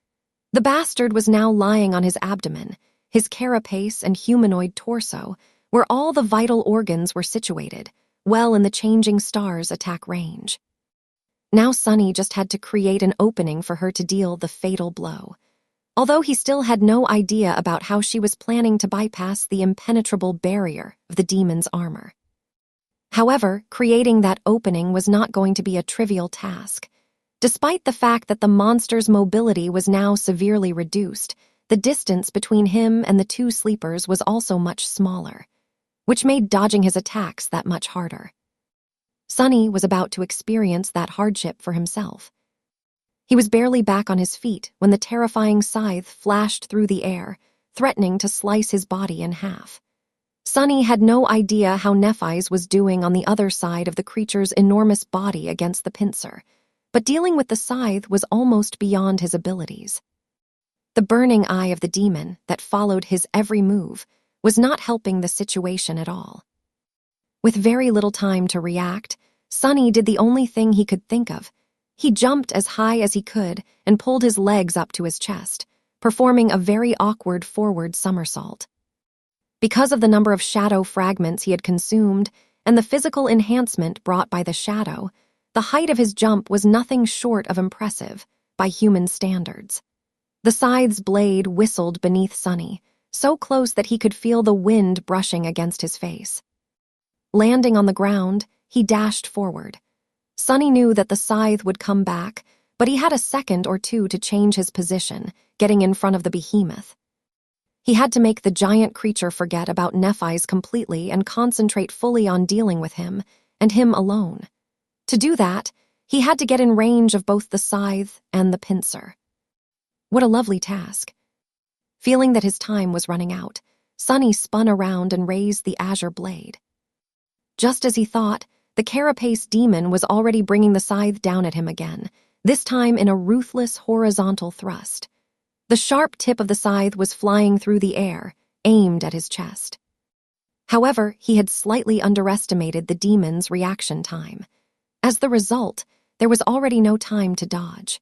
The bastard was now lying on his abdomen, his carapace and humanoid torso, where all the vital organs were situated, well in the changing star's attack range. Now Sunny just had to create an opening for her to deal the fatal blow. Although he still had no idea about how she was planning to bypass the impenetrable barrier of the demon's armor. However, creating that opening was not going to be a trivial task. Despite the fact that the monster's mobility was now severely reduced, the distance between him and the two sleepers was also much smaller, which made dodging his attacks that much harder. Sunny was about to experience that hardship for himself. He was barely back on his feet when the terrifying scythe flashed through the air, threatening to slice his body in half. Sunny had no idea how Nephi's was doing on the other side of the creature's enormous body against the pincer, but dealing with the scythe was almost beyond his abilities. The burning eye of the demon that followed his every move was not helping the situation at all. With very little time to react, Sunny did the only thing he could think of. He jumped as high as he could and pulled his legs up to his chest, performing a very awkward forward somersault. Because of the number of shadow fragments he had consumed and the physical enhancement brought by the shadow, the height of his jump was nothing short of impressive by human standards. The scythe's blade whistled beneath Sunny, so close that he could feel the wind brushing against his face. Landing on the ground, he dashed forward. Sunny knew that the scythe would come back, but he had a second or two to change his position, getting in front of the behemoth. He had to make the giant creature forget about Nephi's completely and concentrate fully on dealing with him, and him alone. To do that, he had to get in range of both the scythe and the pincer. What a lovely task. Feeling that his time was running out, Sunny spun around and raised the azure blade. Just as he thought, the Carapace demon was already bringing the scythe down at him again, this time in a ruthless horizontal thrust. The sharp tip of the scythe was flying through the air, aimed at his chest. However, he had slightly underestimated the demon's reaction time. As the result, there was already no time to dodge.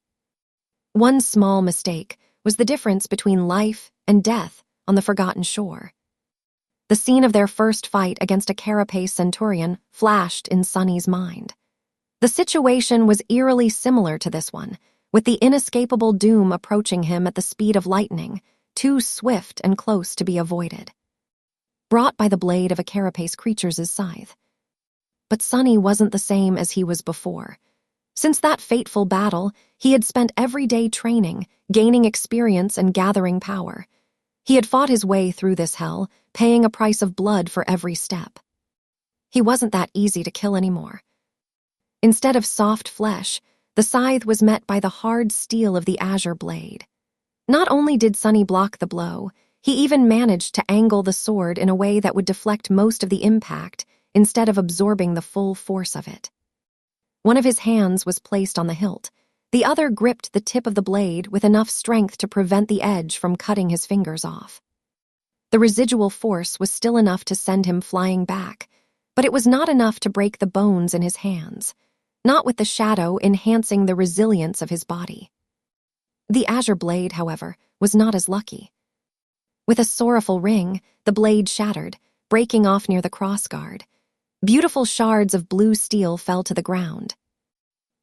One small mistake was the difference between life and death on the Forgotten Shore. The scene of their first fight against a Carapace Centurion flashed in Sunny's mind. The situation was eerily similar to this one, with the inescapable doom approaching him at the speed of lightning, too swift and close to be avoided. Brought by the blade of a Carapace creature's scythe. But Sunny wasn't the same as he was before. Since that fateful battle, he had spent every day training, gaining experience and gathering power. He had fought his way through this hell, paying a price of blood for every step. He wasn't that easy to kill anymore. Instead of soft flesh, the scythe was met by the hard steel of the azure blade. Not only did Sunny block the blow, he even managed to angle the sword in a way that would deflect most of the impact instead of absorbing the full force of it. One of his hands was placed on the hilt. The other gripped the tip of the blade with enough strength to prevent the edge from cutting his fingers off. The residual force was still enough to send him flying back, but it was not enough to break the bones in his hands, not with the shadow enhancing the resilience of his body. The azure blade, however, was not as lucky. With a sorrowful ring, the blade shattered, breaking off near the crossguard. Beautiful shards of blue steel fell to the ground.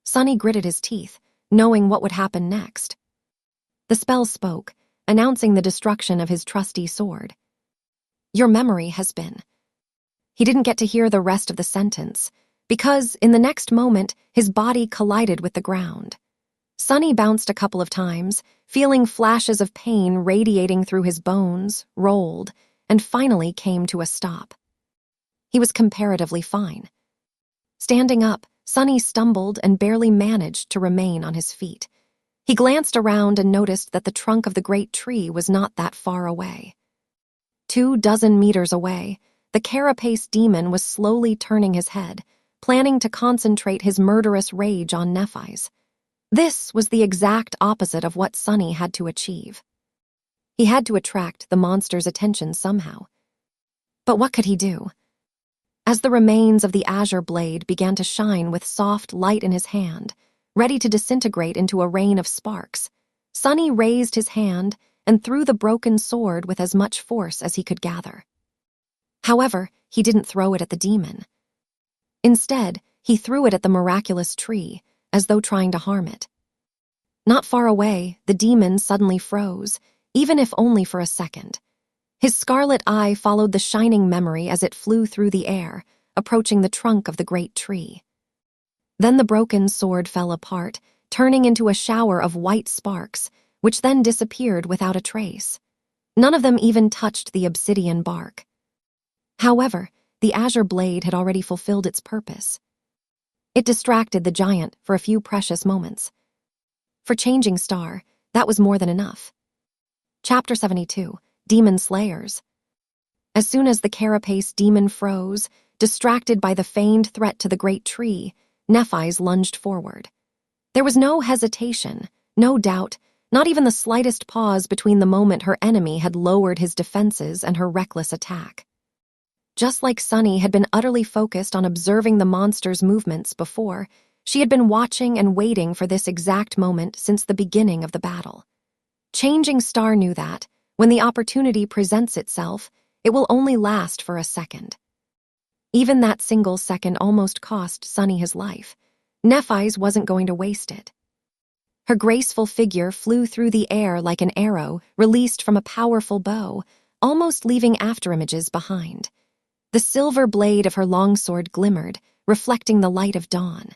Sunny gritted his teeth, knowing what would happen next. The spell spoke, announcing the destruction of his trusty sword. "Your memory has been." He didn't get to hear the rest of the sentence, because in the next moment his body collided with the ground. Sunny bounced a couple of times, feeling flashes of pain radiating through his bones, rolled, and finally came to a stop. He was comparatively fine. Standing up, Sunny stumbled and barely managed to remain on his feet. He glanced around and noticed that the trunk of the great tree was not that far away. 24 meters away, the Carapace demon was slowly turning his head, planning to concentrate his murderous rage on Nephi's. This was the exact opposite of what Sunny had to achieve. He had to attract the monster's attention somehow. But what could he do? As the remains of the azure blade began to shine with soft light in his hand, ready to disintegrate into a rain of sparks, Sunny raised his hand and threw the broken sword with as much force as he could gather. However, he didn't throw it at the demon. Instead, he threw it at the miraculous tree, as though trying to harm it. Not far away, the demon suddenly froze, even if only for a second. His scarlet eye followed the shining memory as it flew through the air, approaching the trunk of the great tree. Then the broken sword fell apart, turning into a shower of white sparks, which then disappeared without a trace. None of them even touched the obsidian bark. However, the azure blade had already fulfilled its purpose. It distracted the giant for a few precious moments. For Changing Star, that was more than enough. Chapter 72, Demon Slayers. As soon as the Carapace demon froze, distracted by the feigned threat to the great tree, Nephise lunged forward. There was no hesitation, no doubt, not even the slightest pause between the moment her enemy had lowered his defenses and her reckless attack. Just like Sunny had been utterly focused on observing the monster's movements before, she had been watching and waiting for this exact moment since the beginning of the battle. Changing Star knew that, when the opportunity presents itself, it will only last for a second. Even that single second almost cost Sunny his life. Nephise wasn't going to waste it. Her graceful figure flew through the air like an arrow released from a powerful bow, almost leaving afterimages behind. The silver blade of her longsword glimmered, reflecting the light of dawn.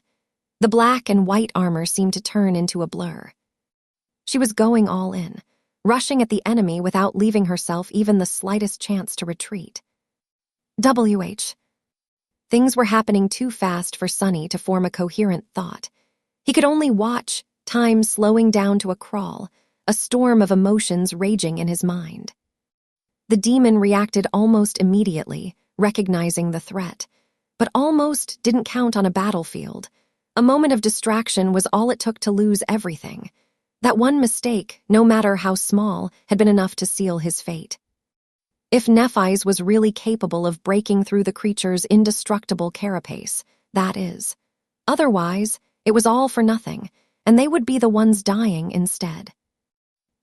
The black and white armor seemed to turn into a blur. She was going all in, rushing at the enemy without leaving herself even the slightest chance to retreat. WH. Things were happening too fast for Sunny to form a coherent thought. He could only watch, time slowing down to a crawl, a storm of emotions raging in his mind. The demon reacted almost immediately, recognizing the threat, but almost didn't count on a battlefield. A moment of distraction was all it took to lose everything. That one mistake, no matter how small, had been enough to seal his fate. If Nephise was really capable of breaking through the creature's indestructible carapace, that is. Otherwise, it was all for nothing, and they would be the ones dying instead.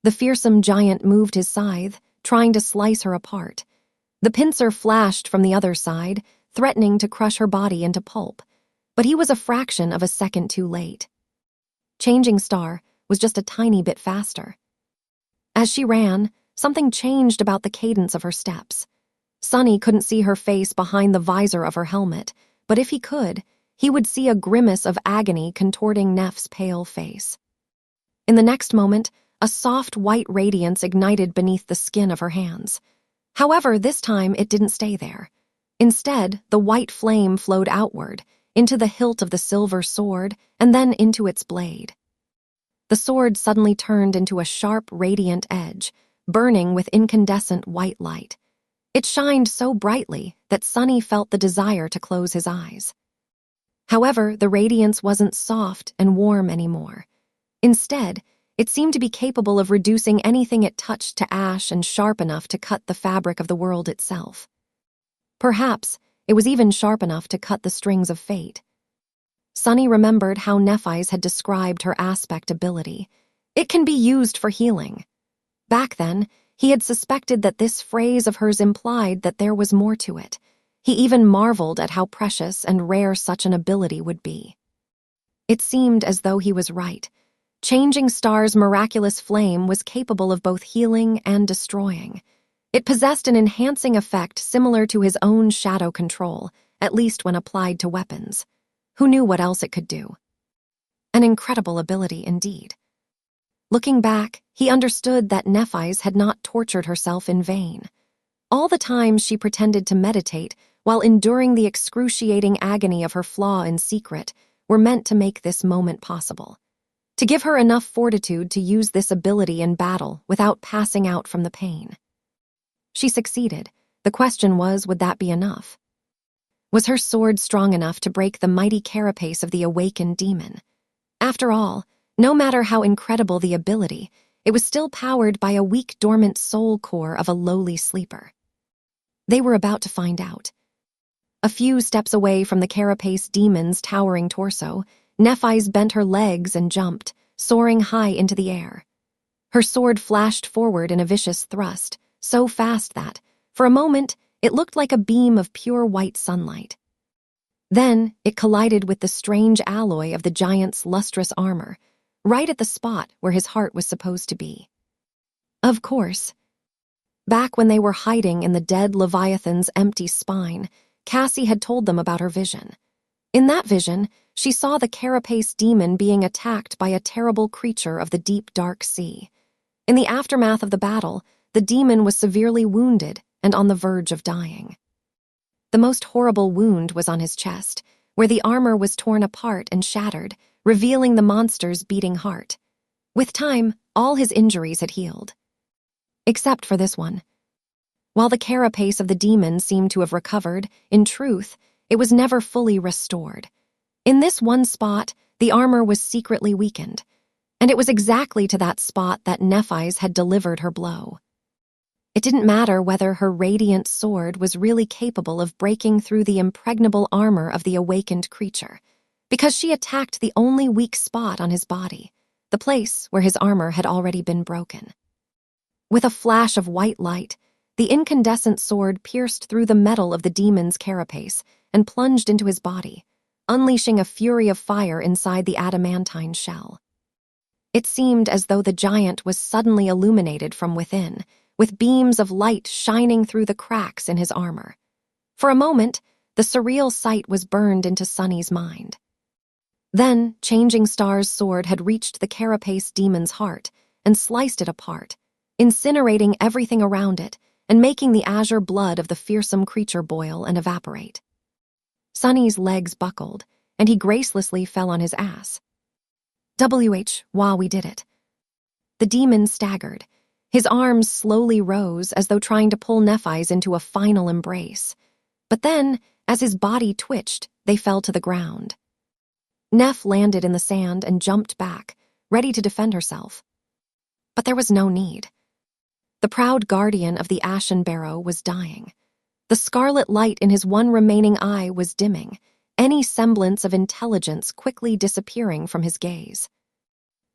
The fearsome giant moved his scythe, trying to slice her apart. The pincer flashed from the other side, threatening to crush her body into pulp, but he was a fraction of a second too late. Changing Star was just a tiny bit faster. As she ran, something changed about the cadence of her steps. Sunny couldn't see her face behind the visor of her helmet, but if he could, he would see a grimace of agony contorting Neph's pale face. In the next moment, a soft white radiance ignited beneath the skin of her hands. However, this time it didn't stay there. Instead, the white flame flowed outward, into the hilt of the silver sword, and then into its blade. The sword suddenly turned into a sharp, radiant edge, burning with incandescent white light. It shined so brightly that Sunny felt the desire to close his eyes. However, the radiance wasn't soft and warm anymore. Instead, it seemed to be capable of reducing anything it touched to ash and sharp enough to cut the fabric of the world itself. Perhaps it was even sharp enough to cut the strings of fate. Sunny remembered how Nephise had described her aspect ability. It can be used for healing. Back then, he had suspected that this phrase of hers implied that there was more to it. He even marveled at how precious and rare such an ability would be. It seemed as though he was right. Changing Star's miraculous flame was capable of both healing and destroying. It possessed an enhancing effect similar to his own shadow control, at least when applied to weapons. Who knew what else it could do? An incredible ability indeed. Looking back, he understood that Nephise had not tortured herself in vain. All the times she pretended to meditate while enduring the excruciating agony of her flaw in secret were meant to make this moment possible. To give her enough fortitude to use this ability in battle without passing out from the pain. She succeeded. The question was, would that be enough? Was her sword strong enough to break the mighty carapace of the awakened demon? After all, no matter how incredible the ability, it was still powered by a weak, dormant soul core of a lowly sleeper. They were about to find out. A few steps away from the Carapace demon's towering torso, Nephise bent her legs and jumped, soaring high into the air. Her sword flashed forward in a vicious thrust, so fast that, for a moment, it looked like a beam of pure white sunlight. Then it collided with the strange alloy of the giant's lustrous armor, right at the spot where his heart was supposed to be. Of course. Back when they were hiding in the dead Leviathan's empty spine, Cassie had told them about her vision. In that vision, she saw the Carapace demon being attacked by a terrible creature of the deep, dark sea. In the aftermath of the battle, the demon was severely wounded and on the verge of dying. The most horrible wound was on his chest, where the armor was torn apart and shattered, revealing the monster's beating heart. With time, all his injuries had healed. Except for this one. While the carapace of the demon seemed to have recovered, in truth, it was never fully restored. In this one spot, the armor was secretly weakened, and it was exactly to that spot that Nephi's had delivered her blow. It didn't matter whether her radiant sword was really capable of breaking through the impregnable armor of the awakened creature, because she attacked the only weak spot on his body, the place where his armor had already been broken. With a flash of white light, the incandescent sword pierced through the metal of the demon's carapace and plunged into his body, unleashing a fury of fire inside the adamantine shell. It seemed as though the giant was suddenly illuminated from within, with beams of light shining through the cracks in his armor. For a moment, the surreal sight was burned into Sunny's mind. Then, Changing Star's sword had reached the carapace demon's heart and sliced it apart, incinerating everything around it and making the azure blood of the fearsome creature boil and evaporate. Sunny's legs buckled, and he gracelessly fell on his ass. Wow, we did it. The demon staggered. His arms slowly rose as though trying to pull Nephi's into a final embrace. But then, as his body twitched, they fell to the ground. Neph landed in the sand and jumped back, ready to defend herself. But there was no need. The proud guardian of the Ashen Barrow was dying. The scarlet light in his one remaining eye was dimming, any semblance of intelligence quickly disappearing from his gaze.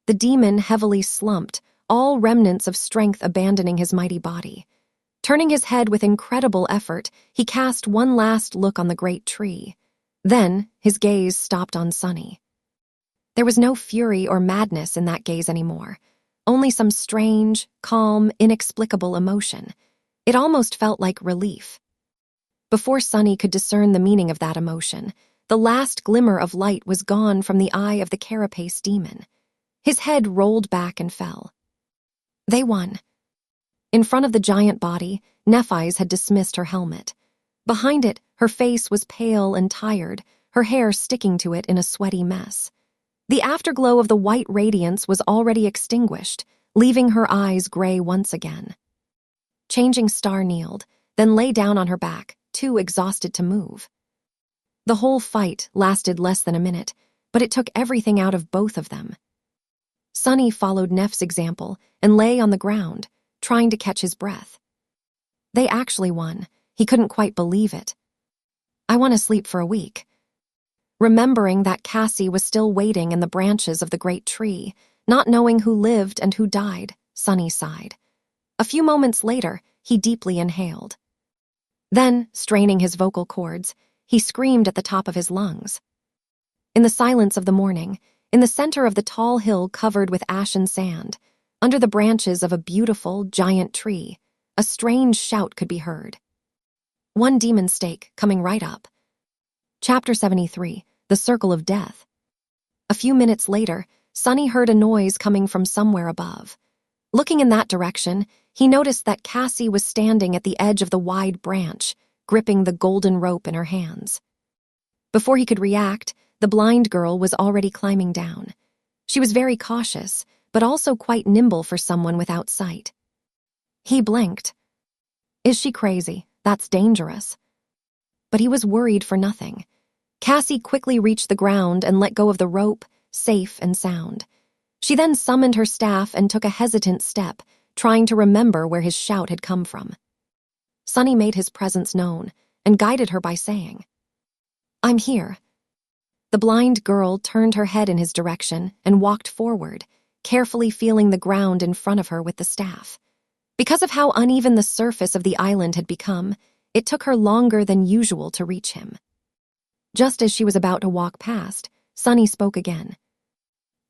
The demon heavily slumped, all remnants of strength abandoning his mighty body. Turning his head with incredible effort, he cast one last look on the great tree. Then, his gaze stopped on Sunny. There was no fury or madness in that gaze anymore, only some strange, calm, inexplicable emotion. It almost felt like relief. Before Sunny could discern the meaning of that emotion, the last glimmer of light was gone from the eye of the carapace demon. His head rolled back and fell. They won. In front of the giant body, Nephi's had dismissed her helmet. Behind it, her face was pale and tired, her hair sticking to it in a sweaty mess. The afterglow of the white radiance was already extinguished, leaving her eyes gray once again. Changing Star kneeled, then lay down on her back, too exhausted to move. The whole fight lasted less than a minute, but it took everything out of both of them. Sunny followed Neph's example and lay on the ground, trying to catch his breath. They actually won. He couldn't quite believe it. I want to sleep for a week. Remembering that Cassie was still waiting in the branches of the great tree, not knowing who lived and who died, Sunny sighed. A few moments later, he deeply inhaled. Then, straining his vocal cords, he screamed at the top of his lungs. In the silence of the morning, in the center of the tall hill covered with ashen sand, under the branches of a beautiful, giant tree, a strange shout could be heard. One demon stake coming right up. Chapter 73, The Circle of Death. A few minutes later, Sunny heard a noise coming from somewhere above. Looking in that direction, he noticed that Cassie was standing at the edge of the wide branch, gripping the golden rope in her hands. Before he could react, the blind girl was already climbing down. She was very cautious, but also quite nimble for someone without sight. He blinked. Is she crazy? That's dangerous. But he was worried for nothing. Cassie quickly reached the ground and let go of the rope, safe and sound. She then summoned her staff and took a hesitant step, trying to remember where his shout had come from. Sunny made his presence known and guided her by saying, I'm here. The blind girl turned her head in his direction and walked forward, carefully feeling the ground in front of her with the staff. Because of how uneven the surface of the island had become, it took her longer than usual to reach him. Just as she was about to walk past, Sunny spoke again.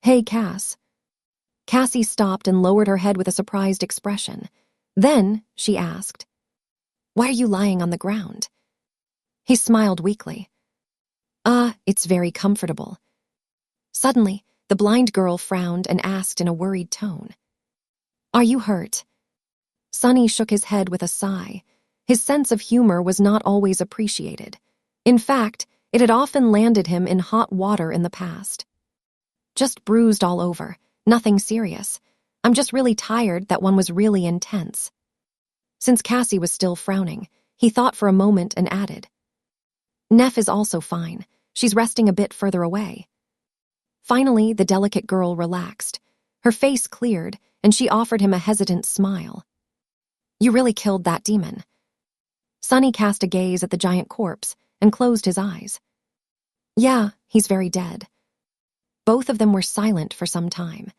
"Hey, Cass." Cassie stopped and lowered her head with a surprised expression. Then she asked, "Why are you lying on the ground?" He smiled weakly. It's very comfortable." Suddenly, the blind girl frowned and asked in a worried tone, "Are you hurt?" Sunny shook his head with a sigh. His sense of humor was not always appreciated. In fact, it had often landed him in hot water in the past. "Just bruised all over, nothing serious. I'm just really tired. That one was really intense." Since Cassie was still frowning, he thought for a moment and added, "Neff is also fine. She's resting a bit further away." Finally, the delicate girl relaxed. Her face cleared, and she offered him a hesitant smile. "You really killed that demon." Sunny cast a gaze at the giant corpse and closed his eyes. "Yeah, he's very dead." Both of them were silent for some time.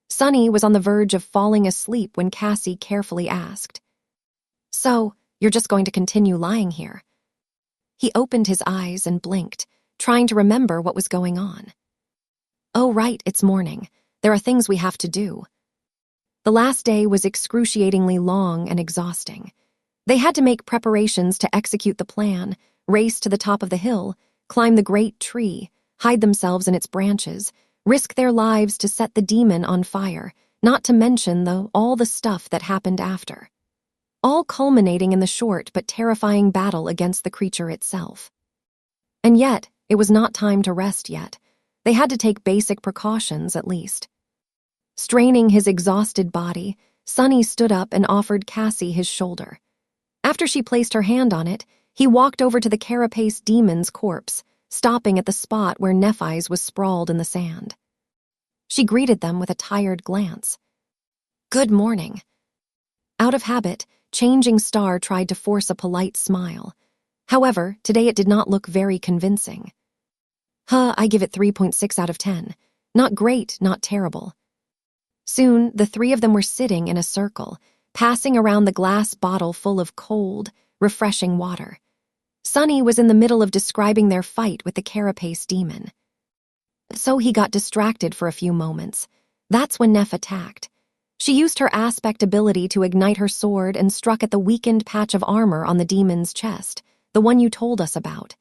Sunny was on the verge of falling asleep when Cassie carefully asked, "So, you're just going to continue lying here?" He opened his eyes and blinked, trying to remember what was going on. "Oh, right, it's morning. There are things we have to do." The last day was excruciatingly long and exhausting. They had to make preparations to execute the plan, race to the top of the hill, climb the great tree, hide themselves in its branches, risk their lives to set the demon on fire, not to mention, all the stuff that happened after. All culminating in the short but terrifying battle against the creature itself. And yet, it was not time to rest yet. They had to take basic precautions, at least. Straining his exhausted body, Sunny stood up and offered Cassie his shoulder. After she placed her hand on it, he walked over to the Carapace demon's corpse, stopping at the spot where Nephi's was sprawled in the sand. She greeted them with a tired glance. "Good morning." Out of habit, Changing Star tried to force a polite smile. However, today it did not look very convincing. I give it 3.6 out of 10. Not great, not terrible." Soon, the three of them were sitting in a circle, passing around the glass bottle full of cold, refreshing water. Sunny was in the middle of describing their fight with the Carapace demon. So he got distracted for a few moments. That's when Neff attacked. She used her aspect ability to ignite her sword and struck at the weakened patch of armor on the demon's chest, the one you told us about.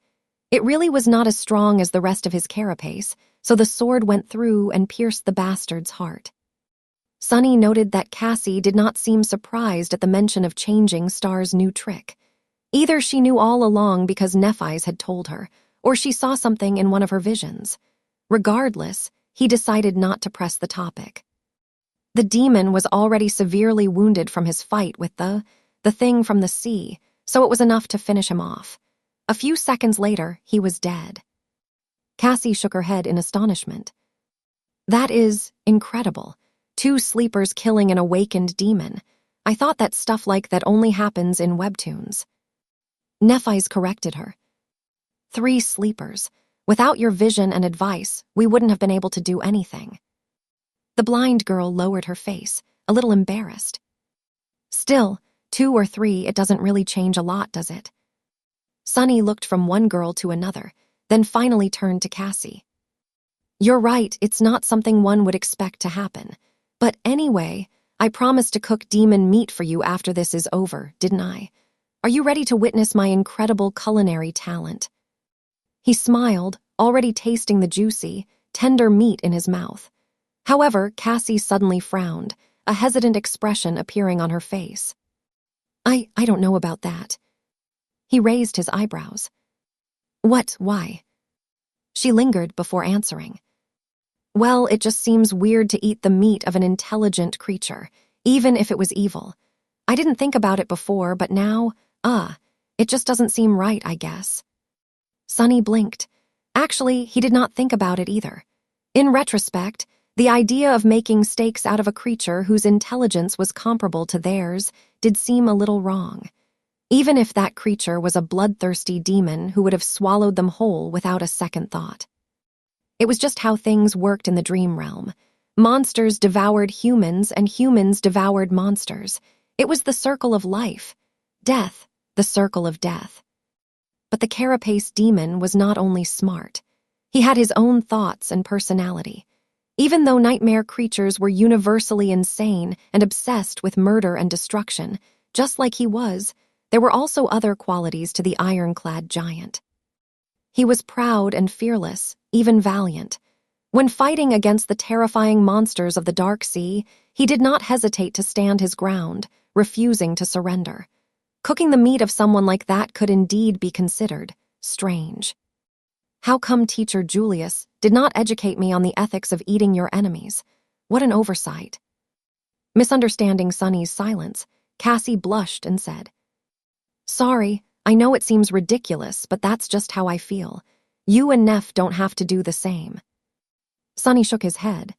It really was not as strong as the rest of his carapace, so the sword went through and pierced the bastard's heart. Sunny noted that Cassie did not seem surprised at the mention of Changing Star's new trick. Either she knew all along because Nephi's had told her, or she saw something in one of her visions. Regardless, he decided not to press the topic. The demon was already severely wounded from his fight with the thing from the sea, so it was enough to finish him off. A few seconds later, he was dead. Cassie shook her head in astonishment. "That is incredible. 2 sleepers killing an awakened demon. I thought that stuff like that only happens in webtoons." Nephi's corrected her. 3 sleepers. Without your vision and advice, we wouldn't have been able to do anything." The blind girl lowered her face, a little embarrassed. "Still, 2 or 3, it doesn't really change a lot, does it?" Sunny looked from one girl to another, then finally turned to Cassie. "You're right, it's not something one would expect to happen. But anyway, I promised to cook demon meat for you after this is over, didn't I? Are you ready to witness my incredible culinary talent?" He smiled, already tasting the juicy, tender meat in his mouth. However, Cassie suddenly frowned, a hesitant expression appearing on her face. I don't know about that." He raised his eyebrows. Why?" She lingered before answering. "Well, it just seems weird to eat the meat of an intelligent creature, even if it was evil. I didn't think about it before, but now, it just doesn't seem right, I guess." Sunny blinked. Actually, he did not think about it either. In retrospect, the idea of making steaks out of a creature whose intelligence was comparable to theirs did seem a little wrong. Even if that creature was a bloodthirsty demon who would have swallowed them whole without a second thought. It was just how things worked in the dream realm. Monsters devoured humans and humans devoured monsters. It was the circle of life. Death, the circle of death. But the Carapace demon was not only smart. He had his own thoughts and personality. Even though nightmare creatures were universally insane and obsessed with murder and destruction, just like he was, there were also other qualities to the ironclad giant. He was proud and fearless, even valiant. When fighting against the terrifying monsters of the Dark Sea, he did not hesitate to stand his ground, refusing to surrender. Cooking the meat of someone like that could indeed be considered strange. How come Teacher Julius did not educate me on the ethics of eating your enemies? What an oversight. Misunderstanding Sunny's silence, Cassie blushed and said, "Sorry, I know it seems ridiculous, but that's just how I feel. You and Neff don't have to do the same." Sunny shook his head.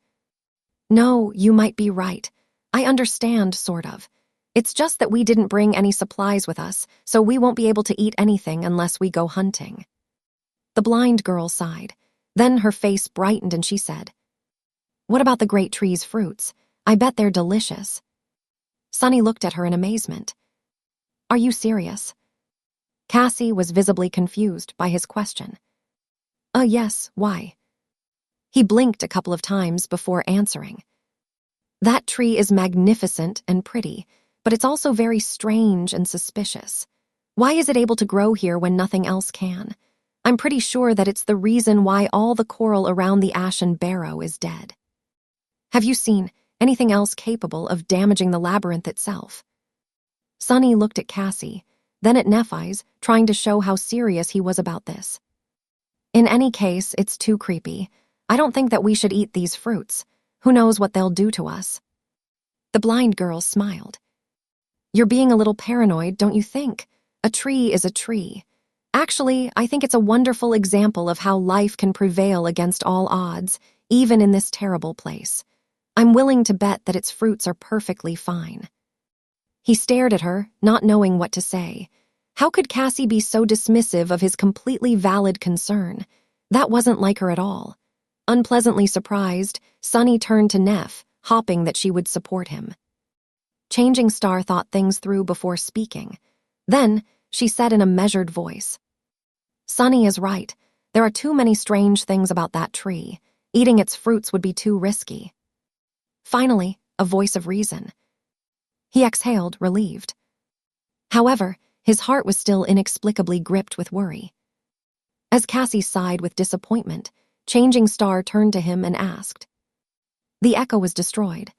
"No, you might be right. I understand, sort of. It's just that we didn't bring any supplies with us, so we won't be able to eat anything unless we go hunting." The blind girl sighed. Then her face brightened and she said, "What about the great tree's fruits? I bet they're delicious." Sunny looked at her in amazement. "Are you serious?" Cassie was visibly confused by his question. Yes, why?" He blinked a couple of times before answering. "That tree is magnificent and pretty, but it's also very strange and suspicious. Why is it able to grow here when nothing else can? I'm pretty sure that it's the reason why all the coral around the Ashen Barrow is dead. Have you seen anything else capable of damaging the labyrinth itself?" Sunny looked at Cassie, then at Nephi's, trying to show how serious he was about this. "In any case, it's too creepy. I don't think that we should eat these fruits. Who knows what they'll do to us?" The blind girl smiled. "You're being a little paranoid, don't you think? A tree is a tree. Actually, I think it's a wonderful example of how life can prevail against all odds, even in this terrible place. I'm willing to bet that its fruits are perfectly fine." He stared at her, not knowing what to say. How could Cassie be so dismissive of his completely valid concern? That wasn't like her at all. Unpleasantly surprised, Sunny turned to Neff, hoping that she would support him. Changing Star thought things through before speaking. Then, she said in a measured voice, "Sunny is right. There are too many strange things about that tree. Eating its fruits would be too risky." Finally, a voice of reason. He exhaled, relieved. However, his heart was still inexplicably gripped with worry. As Cassie sighed with disappointment, Changing Star turned to him and asked. The echo was destroyed.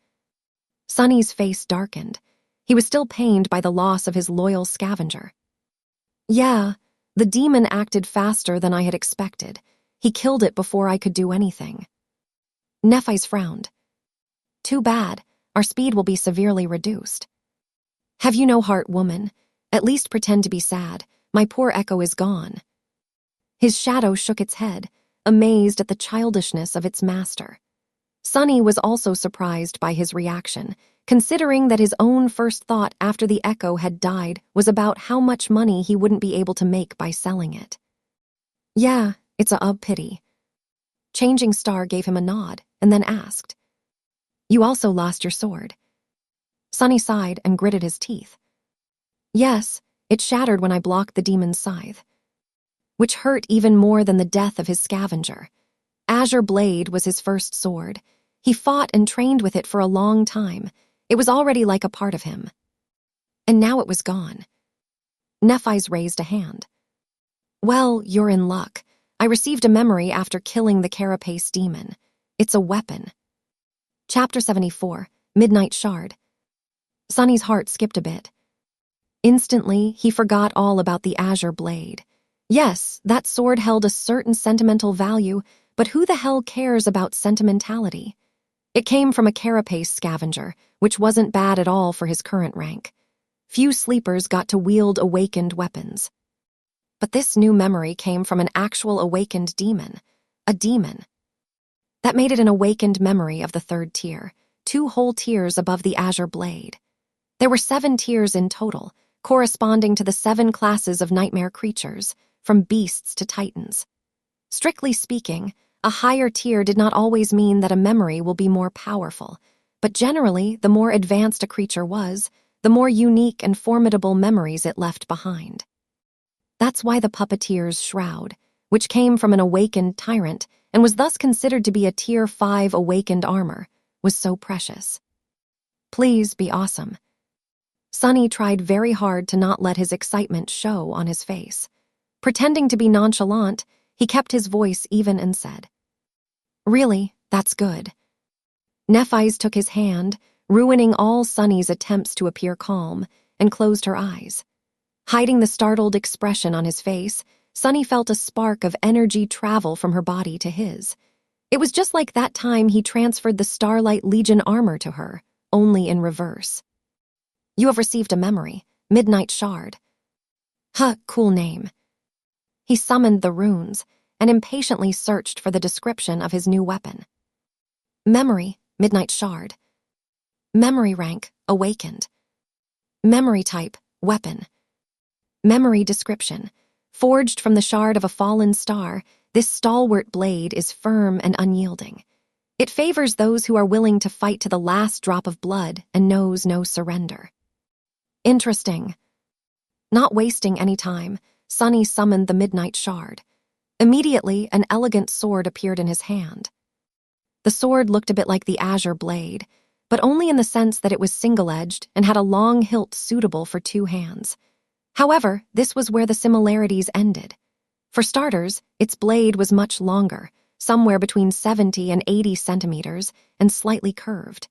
Sunny's face darkened. He was still pained by the loss of his loyal scavenger. "Yeah, the demon acted faster than I had expected. He killed it before I could do anything." Nephi's frowned. "Too bad. Our speed will be severely reduced." "Have you no heart, woman? At least pretend to be sad. My poor echo is gone." His shadow shook its head, amazed at the childishness of its master. Sunny was also surprised by his reaction, considering that his own first thought after the echo had died was about how much money he wouldn't be able to make by selling it. "Yeah, it's a pity." Changing Star gave him a nod and then asked, "You also lost your sword?" Sunny sighed and gritted his teeth. "Yes, it shattered when I blocked the demon's scythe," which hurt even more than the death of his scavenger. Azure Blade was his first sword. He fought and trained with it for a long time. It was already like a part of him. And now it was gone. Nephi's raised a hand. "Well, you're in luck. I received a memory after killing the Carapace demon. It's a weapon." Chapter 74, Midnight Shard. Sunny's heart skipped a bit. Instantly, he forgot all about the Azure Blade. Yes, that sword held a certain sentimental value, but who the hell cares about sentimentality? It came from a Carapace scavenger, which wasn't bad at all for his current rank. Few sleepers got to wield awakened weapons. But this new memory came from an actual awakened demon. A demon. That made it an awakened memory of the third tier, 2 whole tiers above the Azure Blade. There were 7 tiers in total, corresponding to the 7 classes of nightmare creatures, from beasts to titans. Strictly speaking, a higher tier did not always mean that a memory will be more powerful, but generally, the more advanced a creature was, the more unique and formidable memories it left behind. That's why the puppeteer's shroud, which came from an awakened Tyrant and was thus considered to be a Tier 5 awakened armor, was so precious. Please be awesome. Sunny tried very hard to not let his excitement show on his face. Pretending to be nonchalant, he kept his voice even and said, "Really, that's good." Nephi's took his hand, ruining all Sunny's attempts to appear calm, and closed her eyes. Hiding the startled expression on his face, Sunny felt a spark of energy travel from her body to his. It was just like that time he transferred the Starlight Legion armor to her, only in reverse. "You have received a memory, Midnight Shard." Huh, cool name. He summoned the runes and impatiently searched for the description of his new weapon. Memory, Midnight Shard. Memory rank, awakened. Memory type, weapon. Memory description. Forged from the shard of a fallen star, this stalwart blade is firm and unyielding. It favors those who are willing to fight to the last drop of blood and knows no surrender. Interesting. Not wasting any time, Sunny summoned the Midnight Shard. Immediately, an elegant sword appeared in his hand. The sword looked a bit like the Azure Blade, but only in the sense that it was single-edged and had a long hilt suitable for two hands. However, this was where the similarities ended. For starters, its blade was much longer, somewhere between 70 and 80 centimeters, and slightly curved.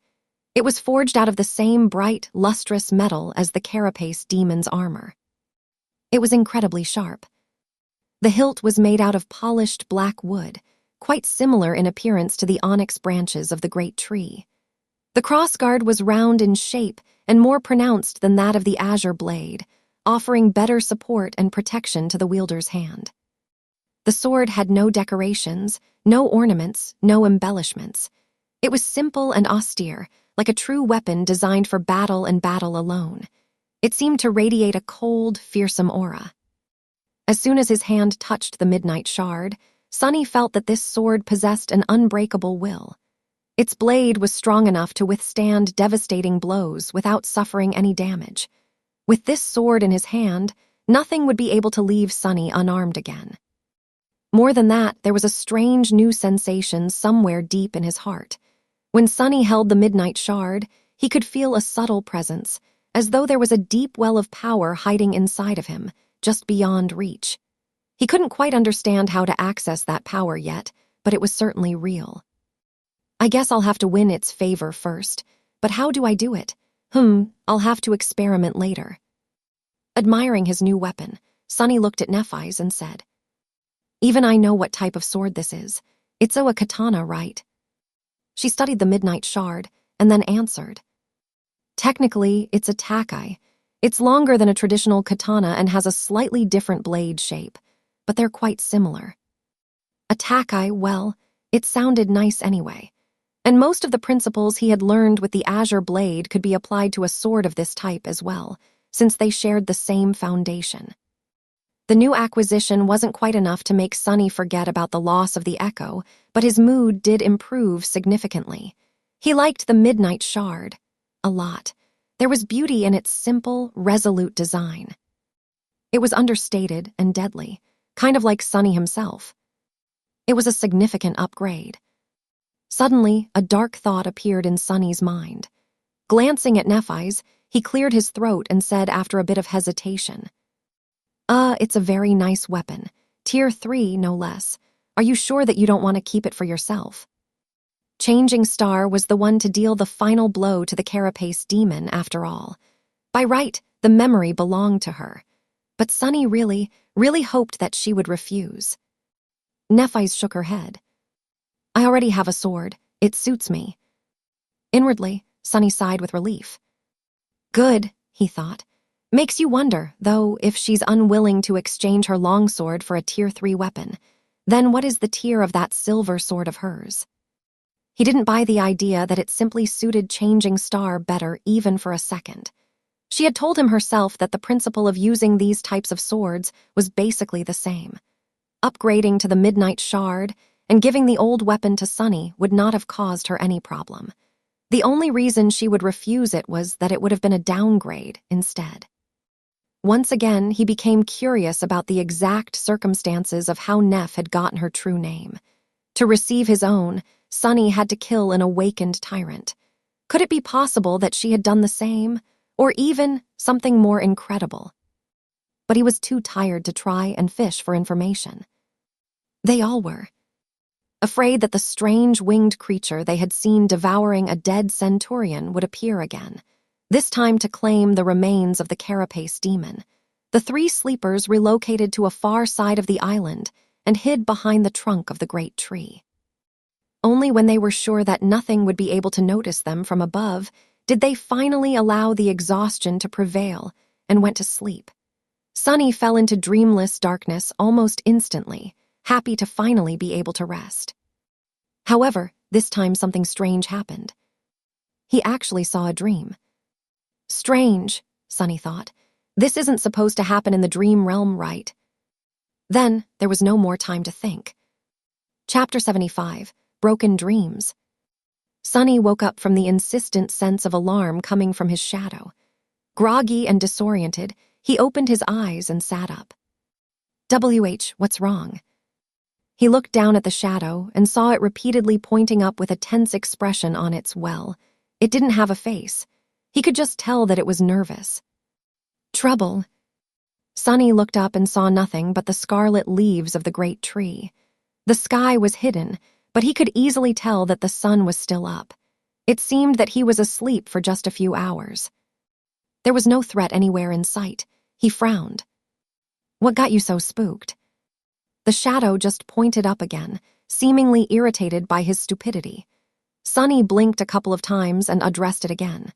It was forged out of the same bright, lustrous metal as the Carapace demon's armor. It was incredibly sharp. The hilt was made out of polished black wood, quite similar in appearance to the onyx branches of the great tree. The crossguard was round in shape and more pronounced than that of the Azure Blade, offering better support and protection to the wielder's hand. The sword had no decorations, no ornaments, no embellishments. It was simple and austere, like a true weapon designed for battle and battle alone. It seemed to radiate a cold, fearsome aura. As soon as his hand touched the Midnight Shard, Sunny felt that this sword possessed an unbreakable will. Its blade was strong enough to withstand devastating blows without suffering any damage. With this sword in his hand, nothing would be able to leave Sunny unarmed again. More than that, there was a strange new sensation somewhere deep in his heart. When Sunny held the Midnight Shard, he could feel a subtle presence, as though there was a deep well of power hiding inside of him, just beyond reach. He couldn't quite understand how to access that power yet, but it was certainly real. "I guess I'll have to win its favor first, but how do I do it? I'll have to experiment later." Admiring his new weapon, Sunny looked at Nephi's and said, "Even I know what type of sword this is. It's a katana, right?" She studied the Midnight Shard and then answered, "Technically, it's a takai. It's longer than a traditional katana and has a slightly different blade shape, but they're quite similar." A takai, well, it sounded nice anyway. And most of the principles he had learned with the Azure Blade could be applied to a sword of this type as well, since they shared the same foundation. The new acquisition wasn't quite enough to make Sunny forget about the loss of the Echo, but his mood did improve significantly. He liked the Midnight Shard a lot. There was beauty in its simple, resolute design. It was understated and deadly, kind of like Sunny himself. It was a significant upgrade. Suddenly, a dark thought appeared in Sunny's mind. Glancing at Nephi's, he cleared his throat and said after a bit of hesitation, "It's a very nice weapon. Tier 3, no less. Are you sure that you don't want to keep it for yourself?" Changing Star was the one to deal the final blow to the Carapace demon, after all. By right, the memory belonged to her. But Sunny really hoped that she would refuse. Nephi's shook her head. "I already have a sword. It suits me." Inwardly, Sunny sighed with relief. Good, he thought. Makes you wonder, though, if she's unwilling to exchange her longsword for a Tier 3 weapon, then what is the tier of that silver sword of hers? He didn't buy the idea that it simply suited Changing Star better even for a second. She had told him herself that the principle of using these types of swords was basically the same. Upgrading to the Midnight Shard and giving the old weapon to Sunny would not have caused her any problem. The only reason she would refuse it was that it would have been a downgrade instead. Once again, he became curious about the exact circumstances of how Neff had gotten her true name. To receive his own, Sunny had to kill an awakened tyrant. Could it be possible that she had done the same, or even something more incredible? But he was too tired to try and fish for information. They all were. Afraid that the strange winged creature they had seen devouring a dead Centurion would appear again, this time to claim the remains of the Carapace demon. The three sleepers relocated to a far side of the island and hid behind the trunk of the great tree. Only when they were sure that nothing would be able to notice them from above did they finally allow the exhaustion to prevail and went to sleep. Sunny fell into dreamless darkness almost instantly, happy to finally be able to rest. However, this time something strange happened. He actually saw a dream. Strange, Sunny thought. This isn't supposed to happen in the dream realm, right? Then, there was no more time to think. Chapter 75, Broken Dreams. Sunny woke up from the insistent sense of alarm coming from his shadow. Groggy and disoriented, he opened his eyes and sat up. What's wrong? He looked down at the shadow and saw it repeatedly pointing up with a tense expression on its well. It didn't have a face. He could just tell that it was nervous. Trouble. Sunny looked up and saw nothing but the scarlet leaves of the great tree. The sky was hidden, but he could easily tell that the sun was still up. It seemed that he was asleep for just a few hours. There was no threat anywhere in sight. He frowned. What got you so spooked? The shadow just pointed up again, seemingly irritated by his stupidity. Sunny blinked a couple of times and addressed it again.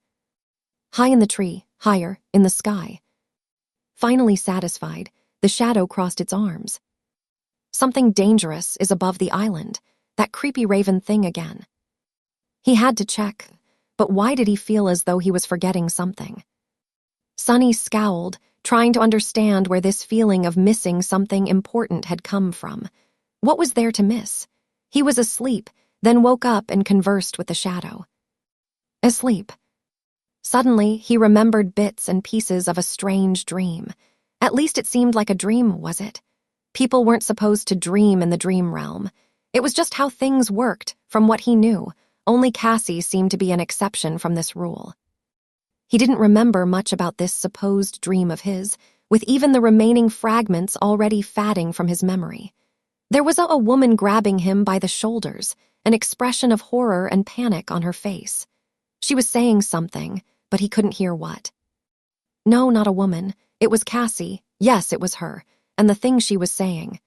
High in the tree, higher, in the sky. Finally satisfied, the shadow crossed its arms. Something dangerous is above the island, that creepy raven thing again. He had to check, but why did he feel as though he was forgetting something? Sunny scowled, trying to understand where this feeling of missing something important had come from. What was there to miss? He was asleep, then woke up and conversed with the shadow. Asleep. Suddenly, he remembered bits and pieces of a strange dream. At least it seemed like a dream, was it? People weren't supposed to dream in the dream realm. It was just how things worked, from what he knew. Only Cassie seemed to be an exception from this rule. He didn't remember much about this supposed dream of his, with even the remaining fragments already fading from his memory. There was a woman grabbing him by the shoulders, an expression of horror and panic on her face. She was saying something, but he couldn't hear what. No, not a woman. It was Cassie. Yes, it was her, and the thing she was saying.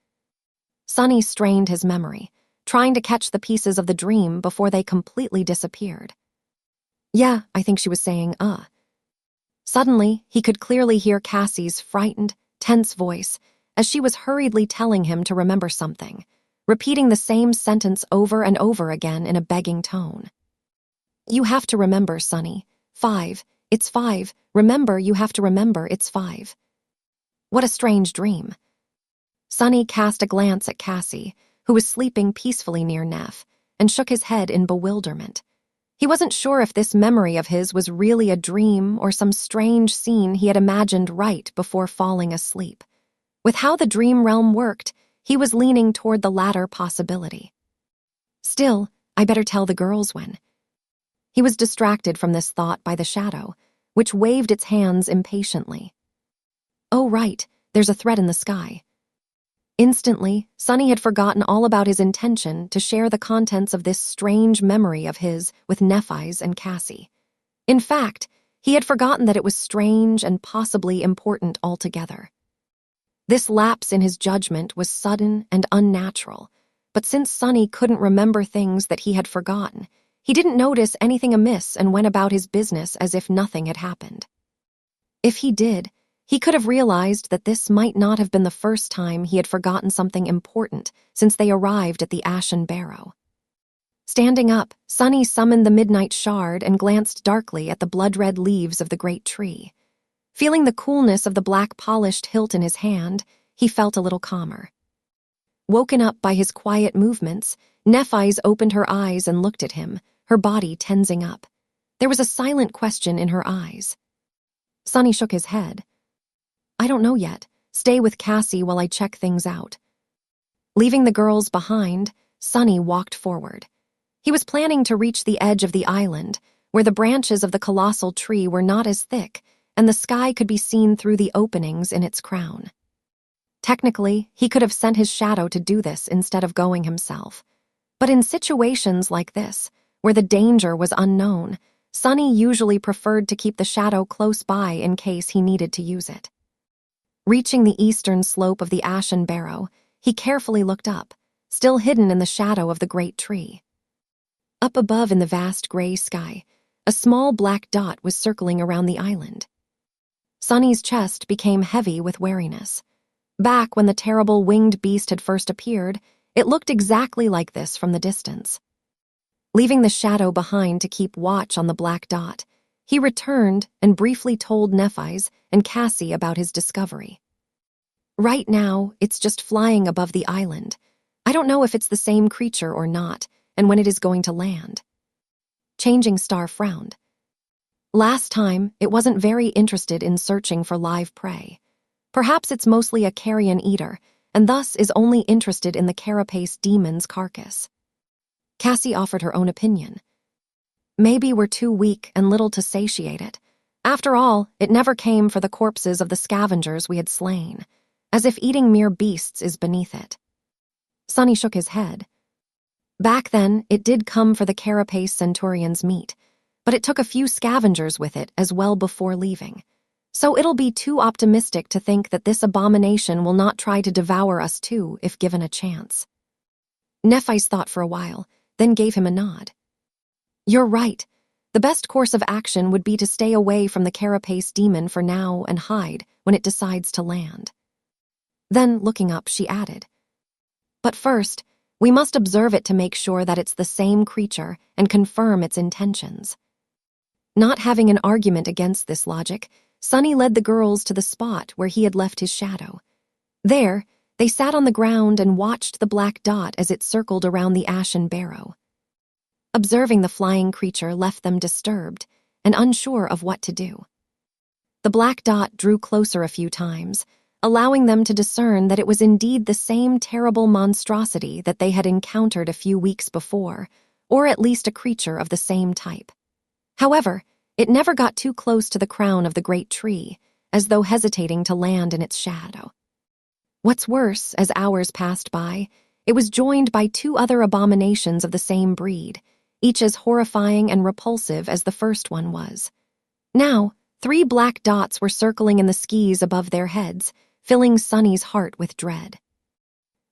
Sunny strained his memory, trying to catch the pieces of the dream before they completely disappeared. Yeah, I think she was saying, Suddenly, he could clearly hear Cassie's frightened, tense voice as she was hurriedly telling him to remember something, repeating the same sentence over and over again in a begging tone. You have to remember, Sunny. 5. It's 5. Remember, you have to remember, it's 5. What a strange dream. Sunny cast a glance at Cassie, who was sleeping peacefully near Neff, and shook his head in bewilderment. He wasn't sure if this memory of his was really a dream or some strange scene he had imagined right before falling asleep. With how the dream realm worked, he was leaning toward the latter possibility. Still, I better tell the girls when. He was distracted from this thought by the shadow, which waved its hands impatiently. Oh, right, there's a threat in the sky. Instantly, Sunny had forgotten all about his intention to share the contents of this strange memory of his with Nephi's and Cassie. In fact, he had forgotten that it was strange and possibly important altogether. This lapse in his judgment was sudden and unnatural, but since Sunny couldn't remember things that he had forgotten, he didn't notice anything amiss and went about his business as if nothing had happened. If he did, he could have realized that this might not have been the first time he had forgotten something important since they arrived at the Ashen Barrow. Standing up, Sunny summoned the Midnight Shard and glanced darkly at the blood-red leaves of the great tree. Feeling the coolness of the black polished hilt in his hand, he felt a little calmer. Woken up by his quiet movements, Nephi's opened her eyes and looked at him, her body tensing up. There was a silent question in her eyes. Sunny shook his head. I don't know yet. Stay with Cassie while I check things out. Leaving the girls behind, Sunny walked forward. He was planning to reach the edge of the island, where the branches of the colossal tree were not as thick, and the sky could be seen through the openings in its crown. Technically, he could have sent his shadow to do this instead of going himself. But in situations like this, where the danger was unknown, Sunny usually preferred to keep the shadow close by in case he needed to use it. Reaching the eastern slope of the ashen barrow, he carefully looked up, still hidden in the shadow of the great tree. Up above in the vast gray sky, a small black dot was circling around the island. Sunny's chest became heavy with wariness. Back when the terrible winged beast had first appeared, it looked exactly like this from the distance. Leaving the shadow behind to keep watch on the black dot, he returned and briefly told Nephise and Cassie about his discovery. Right now, it's just flying above the island. I don't know if it's the same creature or not, and when it is going to land. Changing Star frowned. Last time, it wasn't very interested in searching for live prey. Perhaps it's mostly a carrion eater, and thus is only interested in the Carapace demon's carcass. Cassie offered her own opinion. Maybe we're too weak and little to satiate it. After all, it never came for the corpses of the scavengers we had slain, as if eating mere beasts is beneath it. Sunny shook his head. Back then, it did come for the Carapace Centurion's meat, but it took a few scavengers with it as well before leaving. So it'll be too optimistic to think that this abomination will not try to devour us too if given a chance. Nephise thought for a while, then gave him a nod. You're right. The best course of action would be to stay away from the Carapace demon for now and hide when it decides to land. Then, looking up, she added, but first, we must observe it to make sure that it's the same creature and confirm its intentions. Not having an argument against this logic, Sunny led the girls to the spot where he had left his shadow. There, they sat on the ground and watched the black dot as it circled around the ashen barrow. Observing the flying creature left them disturbed and unsure of what to do. The black dot drew closer a few times, allowing them to discern that it was indeed the same terrible monstrosity that they had encountered a few weeks before, or at least a creature of the same type. However, it never got too close to the crown of the great tree, as though hesitating to land in its shadow. What's worse, as hours passed by, it was joined by two other abominations of the same breed, each as horrifying and repulsive as the first one was. Now, 3 black dots were circling in the skies above their heads, filling Sunny's heart with dread.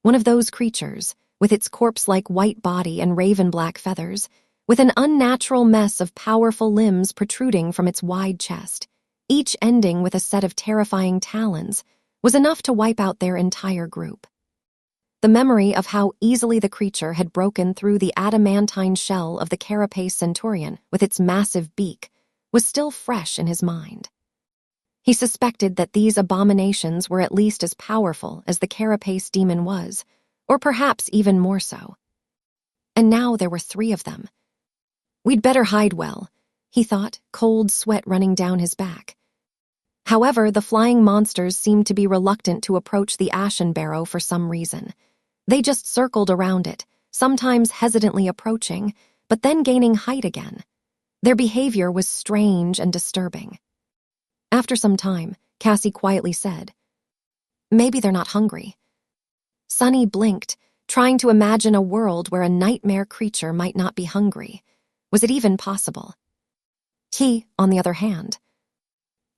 One of those creatures, with its corpse-like white body and raven-black feathers, with an unnatural mess of powerful limbs protruding from its wide chest, each ending with a set of terrifying talons, was enough to wipe out their entire group. The memory of how easily the creature had broken through the adamantine shell of the Carapace Centurion with its massive beak was still fresh in his mind. He suspected that these abominations were at least as powerful as the Carapace demon was, or perhaps even more so. And now there were 3 of them. We'd better hide well, he thought, cold sweat running down his back. However, the flying monsters seemed to be reluctant to approach the ashen barrow for some reason. They just circled around it, sometimes hesitantly approaching, but then gaining height again. Their behavior was strange and disturbing. After some time, Cassie quietly said, "Maybe they're not hungry." Sunny blinked, trying to imagine a world where a nightmare creature might not be hungry. Was it even possible? He, on the other hand,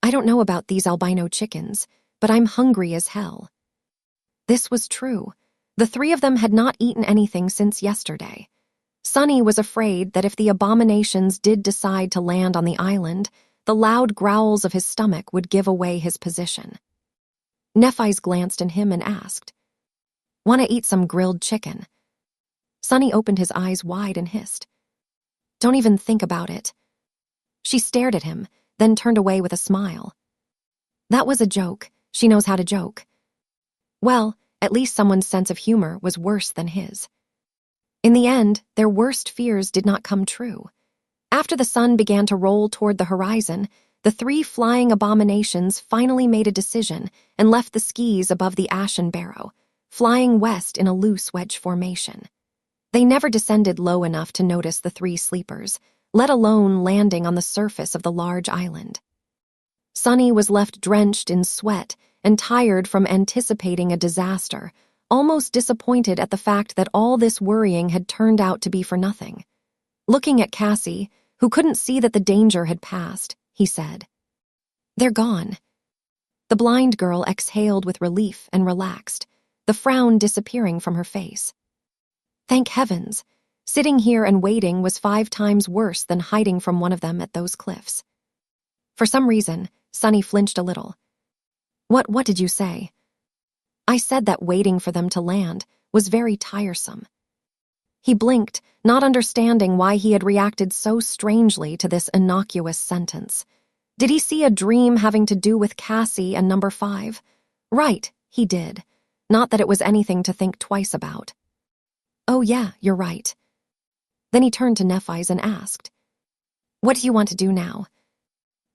"I don't know about these albino chickens, but I'm hungry as hell." This was true. The 3 of them had not eaten anything since yesterday. Sunny was afraid that if the abominations did decide to land on the island, the loud growls of his stomach would give away his position. Nephise glanced at him and asked, "Want to eat some grilled chicken?" Sunny opened his eyes wide and hissed, "Don't even think about it." She stared at him, then turned away with a smile. That was a joke. She knows how to joke. Well, at least someone's sense of humor was worse than his. In the end, their worst fears did not come true. After the sun began to roll toward the horizon, the three flying abominations finally made a decision and left the skis above the Ashen Barrow, flying west in a loose wedge formation. They never descended low enough to notice the three sleepers, let alone landing on the surface of the large island. Sunny was left drenched in sweat and tired from anticipating a disaster, almost disappointed at the fact that all this worrying had turned out to be for nothing. Looking at Cassie, who couldn't see that the danger had passed, he said, "They're gone." The blind girl exhaled with relief and relaxed, the frown disappearing from her face. Thank heavens. Sitting here and waiting was 5 times worse than hiding from one of them at those cliffs. For some reason, Sunny flinched a little. What did you say?" "I said that waiting for them to land was very tiresome." He blinked, not understanding why he had reacted so strangely to this innocuous sentence. Did he see a dream having to do with Cassie and number 5? Right, he did. Not that it was anything to think twice about. "Oh yeah, you're right." Then he turned to Nephise and asked, "What do you want to do now?"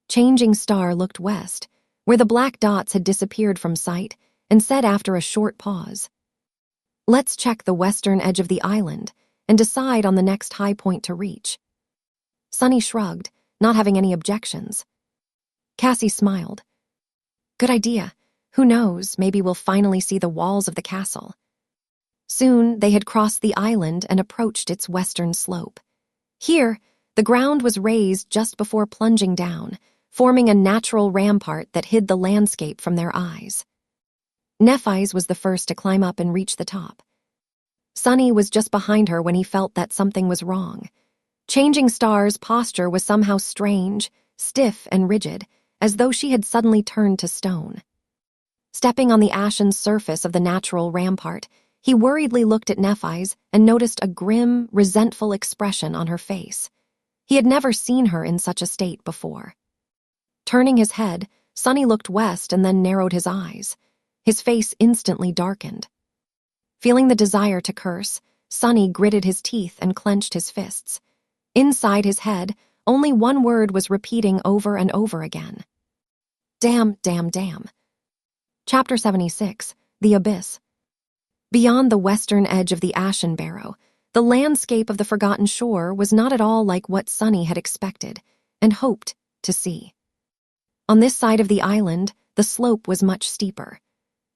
Changing Star looked west, where the black dots had disappeared from sight, and said after a short pause, "Let's check the western edge of the island and decide on the next high point to reach." Sunny shrugged, not having any objections. Cassie smiled. "Good idea. Who knows, maybe we'll finally see the walls of the castle." Soon they had crossed the island and approached its western slope. Here, the ground was raised just before plunging down, forming a natural rampart that hid the landscape from their eyes. Nephise was the first to climb up and reach the top. Sunny was just behind her when he felt that something was wrong. Changing Star's posture was somehow strange, stiff and rigid, as though she had suddenly turned to stone. Stepping on the ashen surface of the natural rampart, he worriedly looked at Nephise and noticed a grim, resentful expression on her face. He had never seen her in such a state before. Turning his head, Sunny looked west and then narrowed his eyes. His face instantly darkened. Feeling the desire to curse, Sunny gritted his teeth and clenched his fists. Inside his head, only one word was repeating over and over again. Damn, damn, damn. Chapter 76, The Abyss. Beyond the western edge of the Ashen Barrow, the landscape of the Forgotten Shore was not at all like what Sunny had expected and hoped to see. On this side of the island, the slope was much steeper.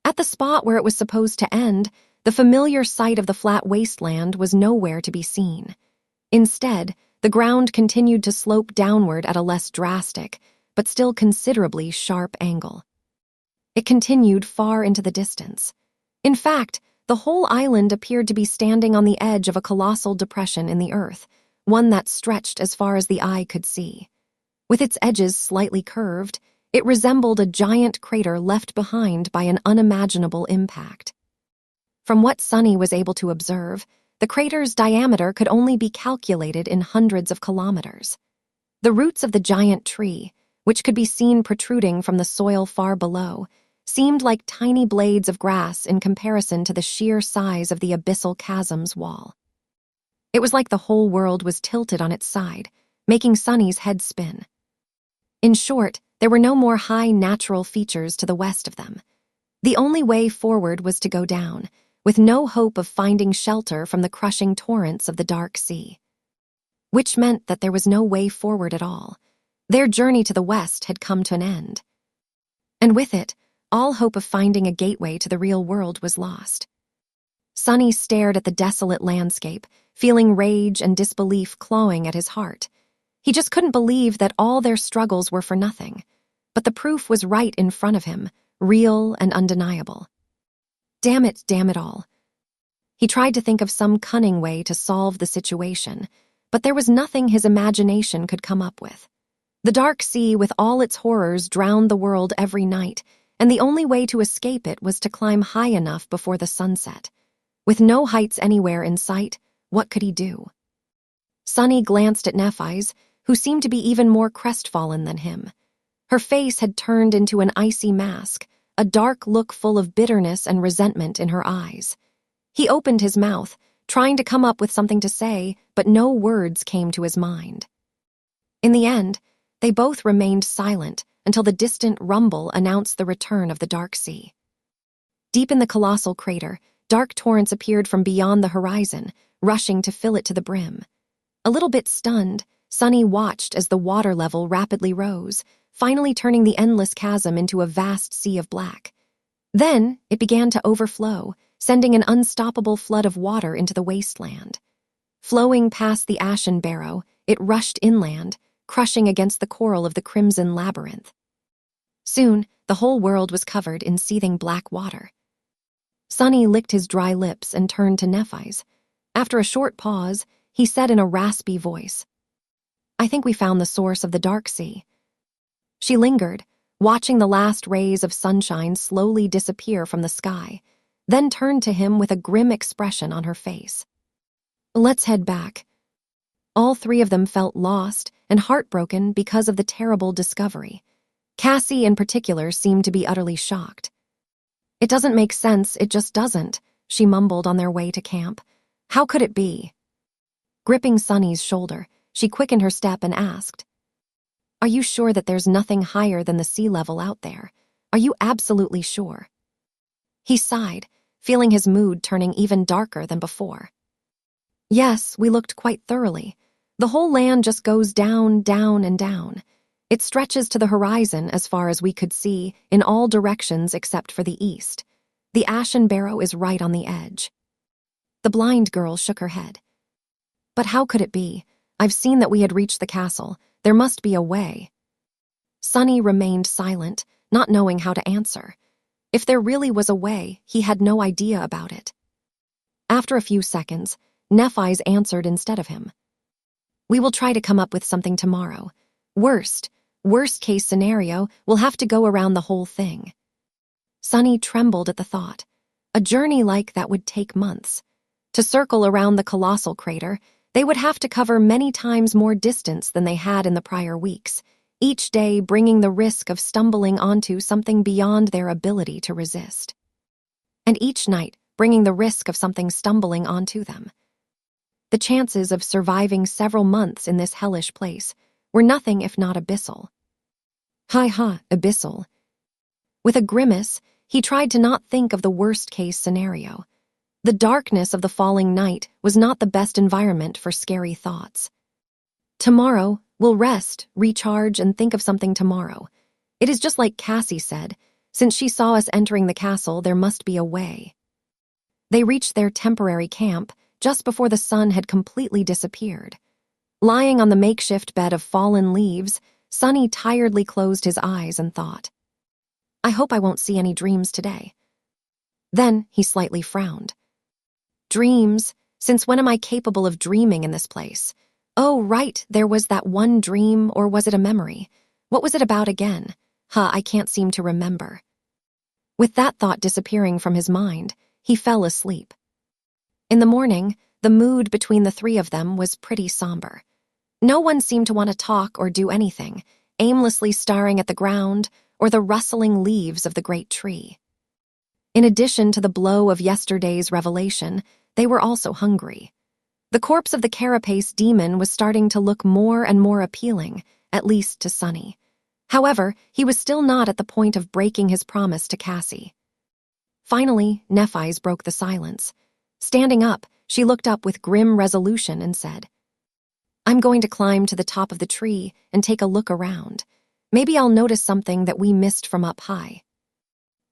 At the spot where it was supposed to end, the familiar sight of the flat wasteland was nowhere to be seen. Instead, the ground continued to slope downward at a less drastic, but still considerably sharp angle. It continued far into the distance. In fact, the whole island appeared to be standing on the edge of a colossal depression in the earth, one that stretched as far as the eye could see. With its edges slightly curved, it resembled a giant crater left behind by an unimaginable impact. From what Sunny was able to observe, the crater's diameter could only be calculated in hundreds of kilometers. The roots of the giant tree, which could be seen protruding from the soil far below, seemed like tiny blades of grass in comparison to the sheer size of the abyssal chasm's wall. It was like the whole world was tilted on its side, making Sunny's head spin. In short, there were no more high natural features to the west of them. The only way forward was to go down, with no hope of finding shelter from the crushing torrents of the dark sea. Which meant that there was no way forward at all. Their journey to the west had come to an end. And with it, all hope of finding a gateway to the real world was lost. Sunny stared at the desolate landscape, feeling rage and disbelief clawing at his heart. He just couldn't believe that all their struggles were for nothing. But the proof was right in front of him, real and undeniable. Damn it all. He tried to think of some cunning way to solve the situation, but there was nothing his imagination could come up with. The dark sea with all its horrors drowned the world every night, and the only way to escape it was to climb high enough before the sunset. With no heights anywhere in sight, what could he do? Sunny glanced at Nephise, who seemed to be even more crestfallen than him. Her face had turned into an icy mask, a dark look full of bitterness and resentment in her eyes. He opened his mouth, trying to come up with something to say, but no words came to his mind. In the end, They both remained silent until the distant rumble announced the return of the dark sea. Deep in the colossal crater, dark torrents appeared from beyond the horizon, rushing to fill it to the brim. A little bit stunned, Sunny watched as the water level rapidly rose, finally turning the endless chasm into a vast sea of black. Then it began to overflow, sending an unstoppable flood of water into the wasteland. Flowing past the ashen barrow, it rushed inland, crushing against the coral of the crimson labyrinth. Soon, the whole world was covered in seething black water. Sunny licked his dry lips and turned to Nephi's. After a short pause, he said in a raspy voice, "I think we found the source of the dark sea." She lingered, watching the last rays of sunshine slowly disappear from the sky, then turned to him with a grim expression on her face. "Let's head back." All three of them felt lost and heartbroken because of the terrible discovery. Cassie, in particular, seemed to be utterly shocked. "It doesn't make sense, it just doesn't," she mumbled on their way to camp. "How could it be?" Gripping Sunny's shoulder, she quickened her step and asked, "Are you sure that there's nothing higher than the sea level out there? Are you absolutely sure?" He sighed, feeling his mood turning even darker than before. "Yes, we looked quite thoroughly. The whole land just goes down, down, and down. It stretches to the horizon as far as we could see, in all directions except for the east. The ashen barrow is right on the edge." The blind girl shook her head. "But how could it be? I've seen that we had reached the castle. There must be a way." Sunny remained silent, not knowing how to answer. If there really was a way, he had no idea about it. After a few seconds, Nephi's answered instead of him. "We will try to come up with something tomorrow. Worst case scenario, we'll have to go around the whole thing." Sunny trembled at the thought. A journey like that would take months. To circle around the colossal crater, they would have to cover many times more distance than they had in the prior weeks, each day bringing the risk of stumbling onto something beyond their ability to resist. And each night bringing the risk of something stumbling onto them. The chances of surviving several months in this hellish place were nothing if not abyssal. Abyssal. With a grimace, he tried to not think of the worst-case scenario. The darkness of the falling night was not the best environment for scary thoughts. "Tomorrow, we'll rest, recharge, and think of something tomorrow. It is just like Cassie said. Since she saw us entering the castle, there must be a way." They reached their temporary camp just before the sun had completely disappeared. Lying on the makeshift bed of fallen leaves, Sunny tiredly closed his eyes and thought, "I hope I won't see any dreams today." Then he slightly frowned. Dreams? Since when am I capable of dreaming in this place? Oh, right, there was that one dream, or was it a memory? What was it about again? I can't seem to remember. With that thought disappearing from his mind, he fell asleep. In the morning, the mood between the three of them was pretty somber. No one seemed to want to talk or do anything, aimlessly staring at the ground or the rustling leaves of the great tree. In addition to the blow of yesterday's revelation, they were also hungry. The corpse of the Carapace demon was starting to look more and more appealing, at least to Sunny. However, he was still not at the point of breaking his promise to Cassie. Finally, Nephi's broke the silence. Standing up, she looked up with grim resolution and said, "I'm going to climb to the top of the tree and take a look around. Maybe I'll notice something that we missed from up high."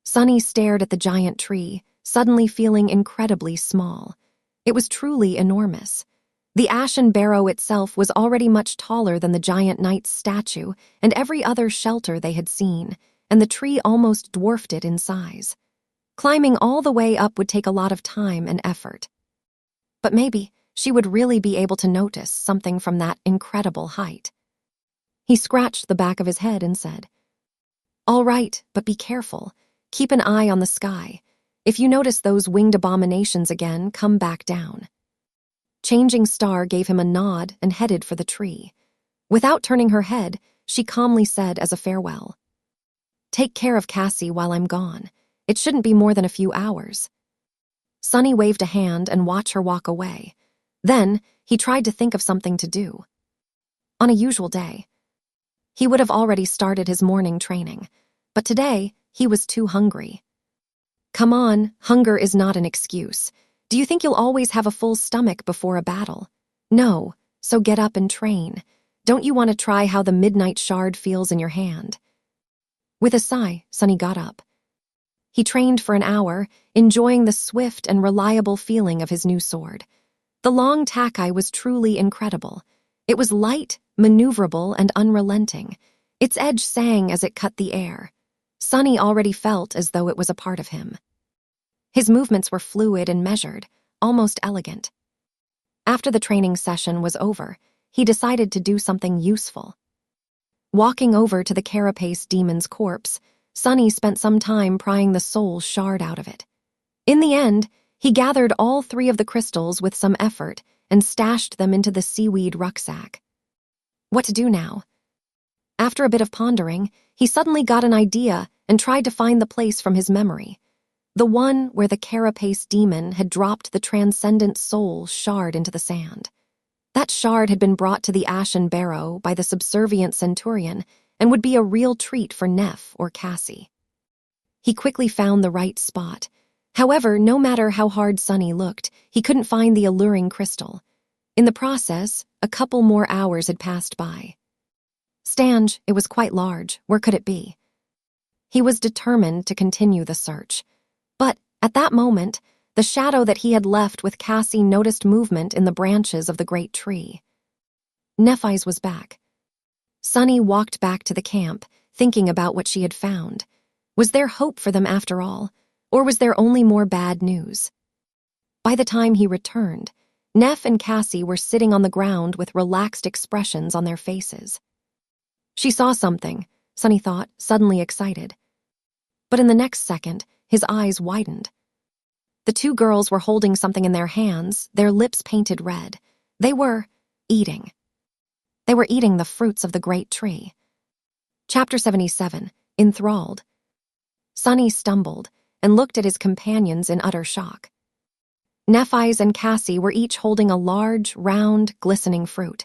Sunny stared at the giant tree, suddenly feeling incredibly small. It was truly enormous. The ashen barrow itself was already much taller than the giant knight's statue and every other shelter they had seen, and the tree almost dwarfed it in size. Climbing all the way up would take a lot of time and effort. But maybe she would really be able to notice something from that incredible height. He scratched the back of his head and said, "All right, but be careful. Keep an eye on the sky. If you notice those winged abominations again, come back down." Changing Star gave him a nod and headed for the tree. Without turning her head, she calmly said as a farewell, "Take care of Cassie while I'm gone. It shouldn't be more than a few hours." Sunny waved a hand and watched her walk away. Then, he tried to think of something to do. On a usual day, He would have already started his morning training, but today he was too hungry. Come on, hunger is not an excuse. Do you think you'll always have a full stomach before a battle? No, so get up and train. Don't you want to try how the midnight shard feels in your hand? With a sigh, Sunny got up. He trained for an hour, enjoying the swift and reliable feeling of his new sword. The long takai was truly incredible. It was light, maneuverable, and unrelenting. Its edge sang as it cut the air. Sunny already felt as though it was a part of him. His movements were fluid and measured, almost elegant. After the training session was over, he decided to do something useful. Walking over to the Carapace demon's corpse, Sunny spent some time prying the soul shard out of it. In the end, he gathered all 3 of the crystals with some effort and stashed them into the seaweed rucksack. What to do now? After a bit of pondering, he suddenly got an idea and tried to find the place from his memory. The one where the Carapace demon had dropped the transcendent soul shard into the sand. That shard had been brought to the Ashen Barrow by the subservient Centurion and would be a real treat for Neff or Cassie. He quickly found the right spot. However, no matter how hard Sunny looked, he couldn't find the alluring crystal. In the process, a couple more hours had passed by. Stange, it was quite large. Where could it be? He was determined to continue the search. But, at that moment, the shadow that he had left with Cassie noticed movement in the branches of the great tree. Nephis was back. Sunny walked back to the camp, thinking about what she had found. Was there hope for them after all, or was there only more bad news? By the time he returned, Neff and Cassie were sitting on the ground with relaxed expressions on their faces. She saw something, Sunny thought, suddenly excited. But in the next second, his eyes widened. The 2 girls were holding something in their hands, their lips painted red. They were eating. They were eating the fruits of the great tree. Chapter 77, Enthralled. Sunny stumbled and looked at his companions in utter shock. Nephis and Cassie were each holding a large, round, glistening fruit.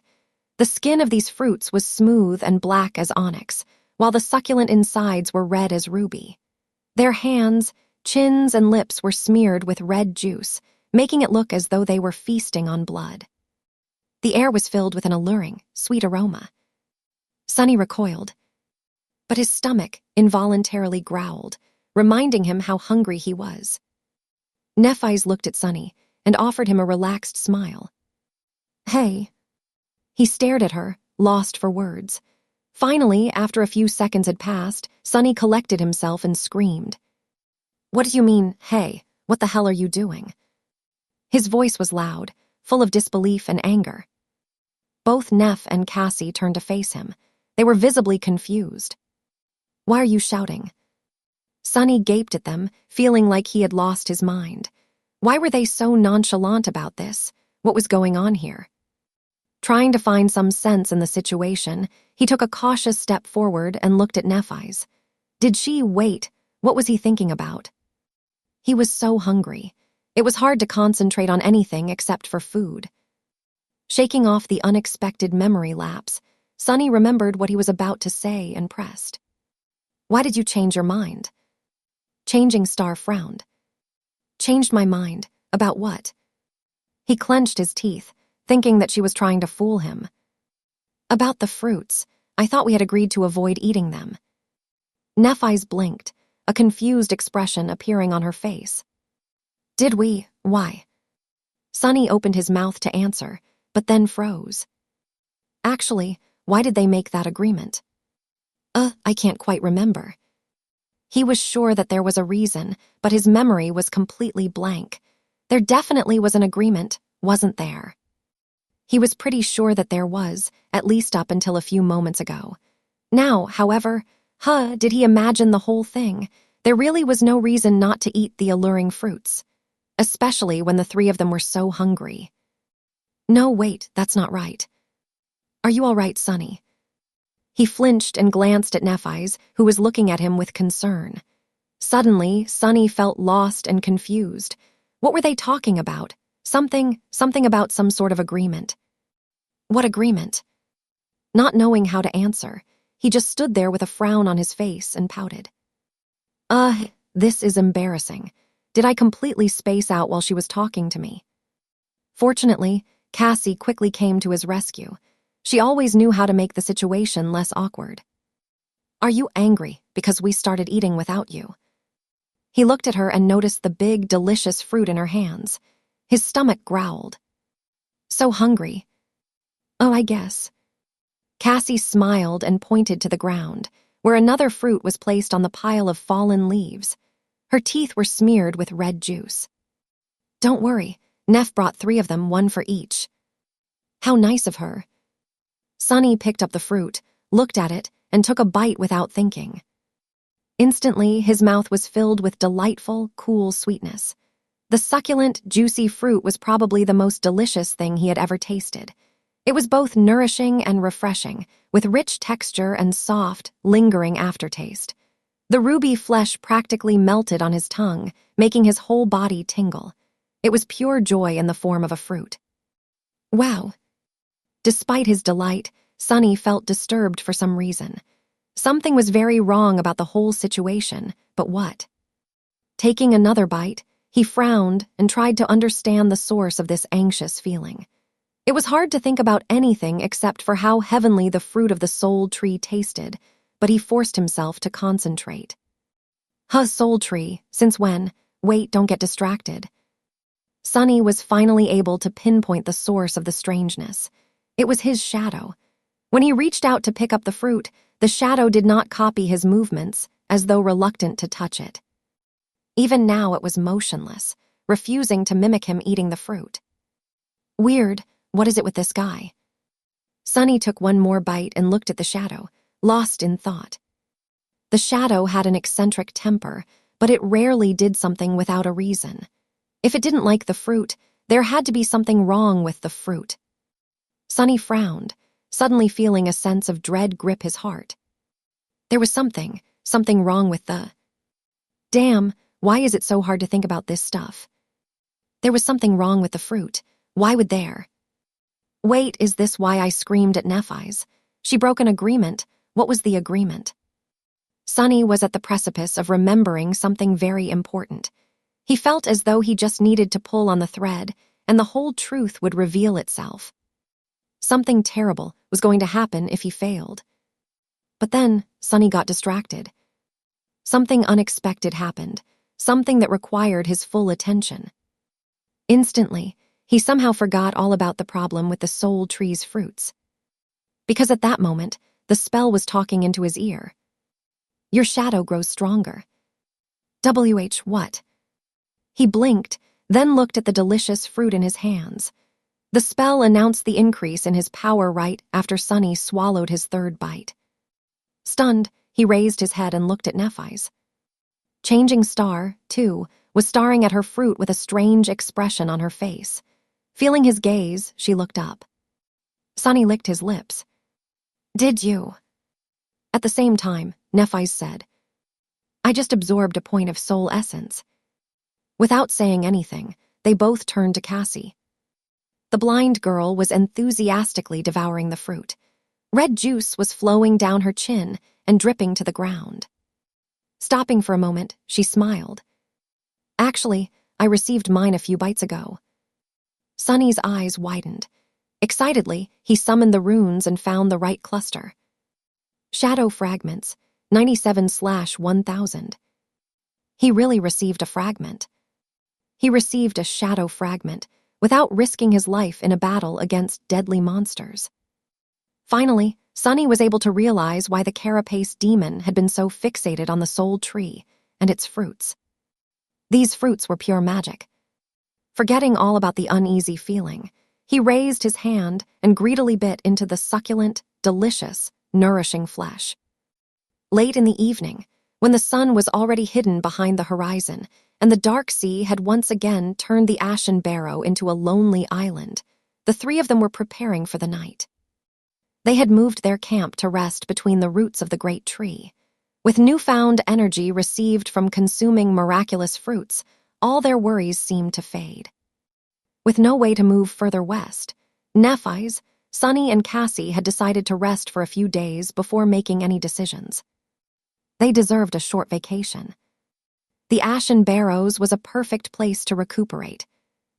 The skin of these fruits was smooth and black as onyx, while the succulent insides were red as ruby. Their hands, chins, and lips were smeared with red juice, making it look as though they were feasting on blood. The air was filled with an alluring, sweet aroma. Sunny recoiled, but his stomach involuntarily growled, reminding him how hungry he was. Nephis looked at Sunny and offered him a relaxed smile. Hey. He stared at her, lost for words. Finally, after a few seconds had passed, Sunny collected himself and screamed. What do you mean, hey? What the hell are you doing? His voice was loud, full of disbelief and anger. Both Neff and Cassie turned to face him. They were visibly confused. Why are you shouting? Sunny gaped at them, feeling like he had lost his mind. Why were they so nonchalant about this? What was going on here? Trying to find some sense in the situation, he took a cautious step forward and looked at Nephis. Did she wait? What was he thinking about? He was so hungry. It was hard to concentrate on anything except for food. Shaking off the unexpected memory lapse, Sunny remembered what he was about to say and pressed. Why did you change your mind? Changing Star frowned. Changed my mind. About what? He clenched his teeth, thinking that she was trying to fool him. About the fruits. I thought we had agreed to avoid eating them. Nephis blinked, a confused expression appearing on her face. Did we? Why? Sunny opened his mouth to answer, but then froze. Actually, why did they make that agreement? I can't quite remember. He was sure that there was a reason, but his memory was completely blank. There definitely was an agreement, wasn't there? He was pretty sure that there was, at least up until a few moments ago. Now, however, did he imagine the whole thing? There really was no reason not to eat the alluring fruits, especially when the 3 of them were so hungry. No, wait, that's not right. Are you all right, Sunny? He flinched and glanced at Nephis, who was looking at him with concern. Suddenly, Sunny felt lost and confused. What were they talking about? Something about some sort of agreement. What agreement? Not knowing how to answer, he just stood there with a frown on his face and pouted. This is embarrassing. Did I completely space out while she was talking to me? Fortunately, Cassie quickly came to his rescue. She always knew how to make the situation less awkward. Are you angry because we started eating without you? He looked at her and noticed the big, delicious fruit in her hands. His stomach growled. So hungry. Oh, I guess. Cassie smiled and pointed to the ground, where another fruit was placed on the pile of fallen leaves. Her teeth were smeared with red juice. Don't worry, Neff brought 3 of them, 1 for each. How nice of her. Sonny picked up the fruit, looked at it, and took a bite without thinking. Instantly, his mouth was filled with delightful, cool sweetness. The succulent, juicy fruit was probably the most delicious thing he had ever tasted. It was both nourishing and refreshing, with rich texture and soft, lingering aftertaste. The ruby flesh practically melted on his tongue, making his whole body tingle. It was pure joy in the form of a fruit. Wow. Despite his delight, Sonny felt disturbed for some reason. Something was very wrong about the whole situation, but what? Taking another bite, he frowned and tried to understand the source of this anxious feeling. It was hard to think about anything except for how heavenly the fruit of the soul tree tasted, but he forced himself to concentrate. Soul tree, since when? Wait, don't get distracted. Sonny was finally able to pinpoint the source of the strangeness. It was his shadow. When he reached out to pick up the fruit, the shadow did not copy his movements, as though reluctant to touch it. Even now it was motionless, refusing to mimic him eating the fruit. Weird, what is it with this guy? Sonny took one more bite and looked at the shadow, lost in thought. The shadow had an eccentric temper, but it rarely did something without a reason. If it didn't like the fruit, there had to be something wrong with the fruit. Sonny frowned, suddenly feeling a sense of dread grip his heart. There was something wrong with the... Damn, why is it so hard to think about this stuff? There was something wrong with the fruit. Why would there? Wait, is this why I screamed at Nephi's? She broke an agreement. What was the agreement? Sonny was at the precipice of remembering something very important. He felt as though he just needed to pull on the thread, and the whole truth would reveal itself. Something terrible was going to happen if he failed. But then, Sonny got distracted. Something unexpected happened, something that required his full attention. Instantly, he somehow forgot all about the problem with the soul tree's fruits. Because at that moment, the spell was talking into his ear. Your shadow grows stronger. What? He blinked, then looked at the delicious fruit in his hands. The spell announced the increase in his power right after Sonny swallowed his 3rd bite. Stunned, he raised his head and looked at Nephi's. Changing Star, too, was staring at her fruit with a strange expression on her face. Feeling his gaze, she looked up. Sonny licked his lips. Did you? At the same time, Nephi's said, I just absorbed a point of soul essence. Without saying anything, they both turned to Cassie. The blind girl was enthusiastically devouring the fruit. Red juice was flowing down her chin and dripping to the ground. Stopping for a moment, she smiled. Actually, I received mine a few bites ago. Sonny's eyes widened. Excitedly, he summoned the runes and found the right cluster. Shadow fragments, 97/1000. He really received a fragment. He received a shadow fragment without risking his life in a battle against deadly monsters. Finally, Sonny was able to realize why the Carapace demon had been so fixated on the soul tree and its fruits. These fruits were pure magic. Forgetting all about the uneasy feeling, he raised his hand and greedily bit into the succulent, delicious, nourishing flesh. Late in the evening, when the sun was already hidden behind the horizon, and the dark sea had once again turned the Ashen Barrow into a lonely island, the 3 of them were preparing for the night. They had moved their camp to rest between the roots of the great tree. With newfound energy received from consuming miraculous fruits, all their worries seemed to fade. With no way to move further west, Nephi's, Sunny and Cassie had decided to rest for a few days before making any decisions. They deserved a short vacation. The Ashen Barrows was a perfect place to recuperate.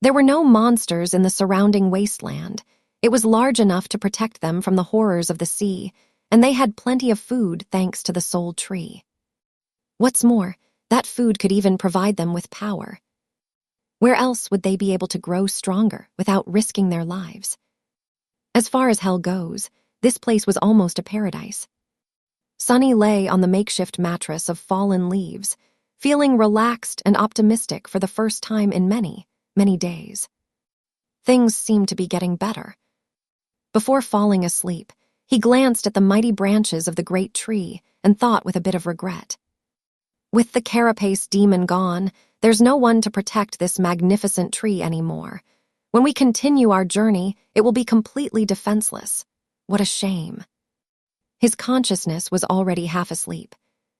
There were no monsters in the surrounding wasteland. It was large enough to protect them from the horrors of the sea, and they had plenty of food thanks to the Soul Tree. What's more, that food could even provide them with power. Where else would they be able to grow stronger without risking their lives? As far as hell goes, this place was almost a paradise. Sunny lay on the makeshift mattress of fallen leaves, feeling relaxed and optimistic for the first time in many, many days. Things seemed to be getting better. Before falling asleep, he glanced at the mighty branches of the great tree and thought with a bit of regret. With the Carapace demon gone, there's no one to protect this magnificent tree anymore. When we continue our journey, it will be completely defenseless. What a shame. His consciousness was already half asleep.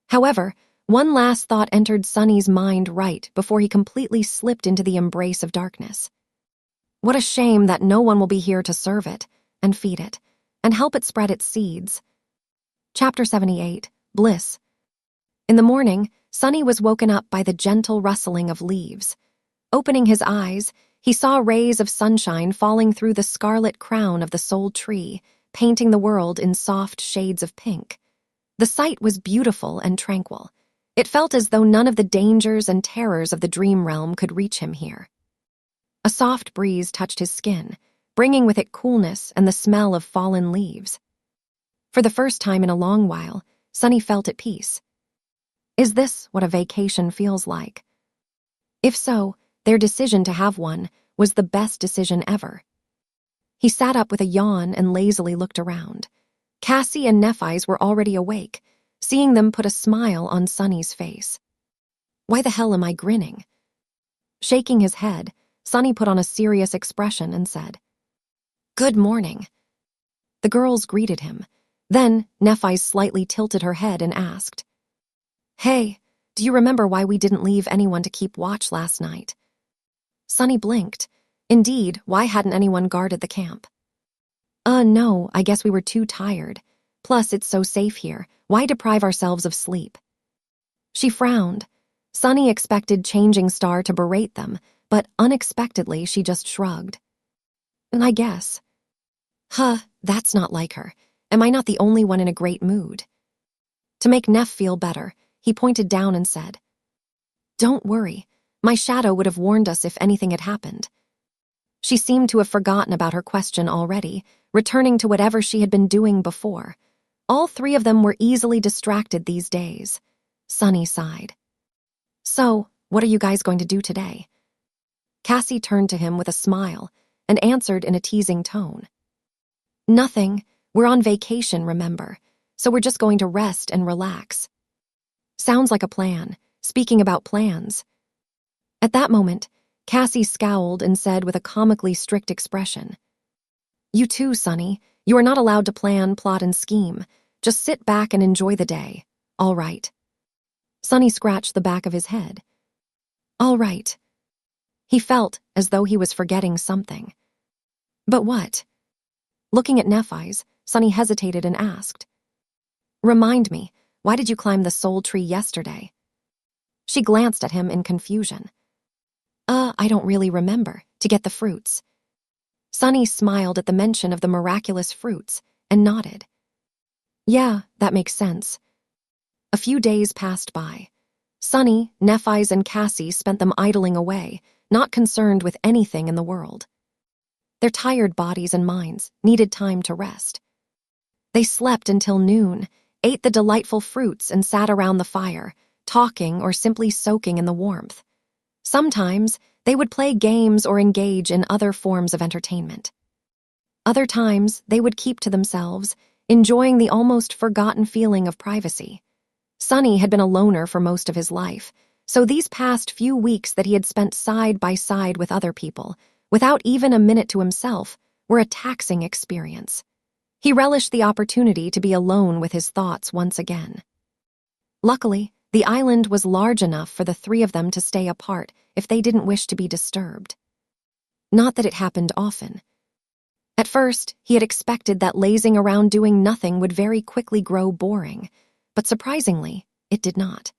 However, one last thought entered Sunny's mind right before he completely slipped into the embrace of darkness. What a shame that no one will be here to serve it, and feed it, and help it spread its seeds. Chapter 78, Bliss. In the morning, Sunny was woken up by the gentle rustling of leaves. Opening his eyes, he saw rays of sunshine falling through the scarlet crown of the Soul Tree, painting the world in soft shades of pink. The sight was beautiful and tranquil. It felt as though none of the dangers and terrors of the dream realm could reach him here. A soft breeze touched his skin, bringing with it coolness and the smell of fallen leaves. For the first time in a long while, Sunny felt at peace. Is this what a vacation feels like? If so, their decision to have one was the best decision ever. He sat up with a yawn and lazily looked around. Cassie and Nephi's were already awake. Seeing them put a smile on Sunny's face. Why the hell am I grinning? Shaking his head, Sunny put on a serious expression and said, "Good morning." The girls greeted him. Then Nephi slightly tilted her head and asked, "Hey, do you remember why we didn't leave anyone to keep watch last night?" Sunny blinked. Indeed, why hadn't anyone guarded the camp? No, I guess we were too tired. Plus, it's so safe here. Why deprive ourselves of sleep?" She frowned. Sunny expected Changing Star to berate them, but unexpectedly she just shrugged. "I guess." That's not like her. Am I not the only one in a great mood? To make Neff feel better, he pointed down and said, "Don't worry. My shadow would have warned us if anything had happened." She seemed to have forgotten about her question already, returning to whatever she had been doing before. All three of them were easily distracted these days. Sunny sighed. "So, what are you guys going to do today?" Cassie turned to him with a smile and answered in a teasing tone. "Nothing. We're on vacation, remember, so we're just going to rest and relax." Sounds like a plan. Speaking about plans. At that moment, Cassie scowled and said with a comically strict expression, "You too, Sunny. You are not allowed to plan, plot, and scheme. Just sit back and enjoy the day. All right." Sunny scratched the back of his head. All right. He felt as though he was forgetting something. But what? Looking at Nephi's, Sunny hesitated and asked, "Remind me, why did you climb the Soul Tree yesterday?" She glanced at him in confusion. I don't really remember. To get the fruits." Sunny smiled at the mention of the miraculous fruits and nodded. "Yeah, that makes sense." A few days passed by. Sunny, Nephi's, and Cassie spent them idling away, not concerned with anything in the world. Their tired bodies and minds needed time to rest. They slept until noon, ate the delightful fruits, and sat around the fire, talking or simply soaking in the warmth. Sometimes, they would play games or engage in other forms of entertainment. Other times, they would keep to themselves, enjoying the almost forgotten feeling of privacy. Sunny had been a loner for most of his life, so these past few weeks that he had spent side by side with other people, without even a minute to himself, were a taxing experience. He relished the opportunity to be alone with his thoughts once again. Luckily, the island was large enough for the three of them to stay apart if they didn't wish to be disturbed. Not that it happened often. At first, he had expected that lazing around doing nothing would very quickly grow boring, but surprisingly, it did not.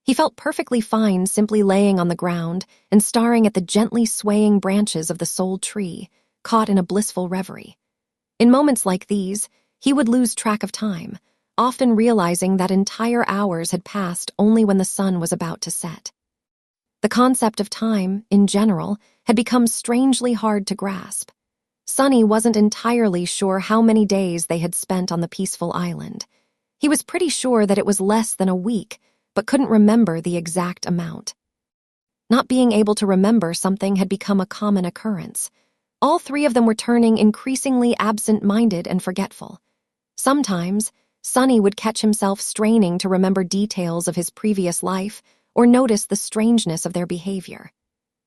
He felt perfectly fine simply laying on the ground and staring at the gently swaying branches of the soul tree, caught in a blissful reverie. In moments like these, he would lose track of time, often realizing that entire hours had passed only when the sun was about to set. The concept of time, in general, had become strangely hard to grasp. Sunny wasn't entirely sure how many days they had spent on the peaceful island. He was pretty sure that it was less than a week, but couldn't remember the exact amount. Not being able to remember something had become a common occurrence. All three of them were turning increasingly absent-minded and forgetful. Sometimes, Sunny would catch himself straining to remember details of his previous life or notice the strangeness of their behavior.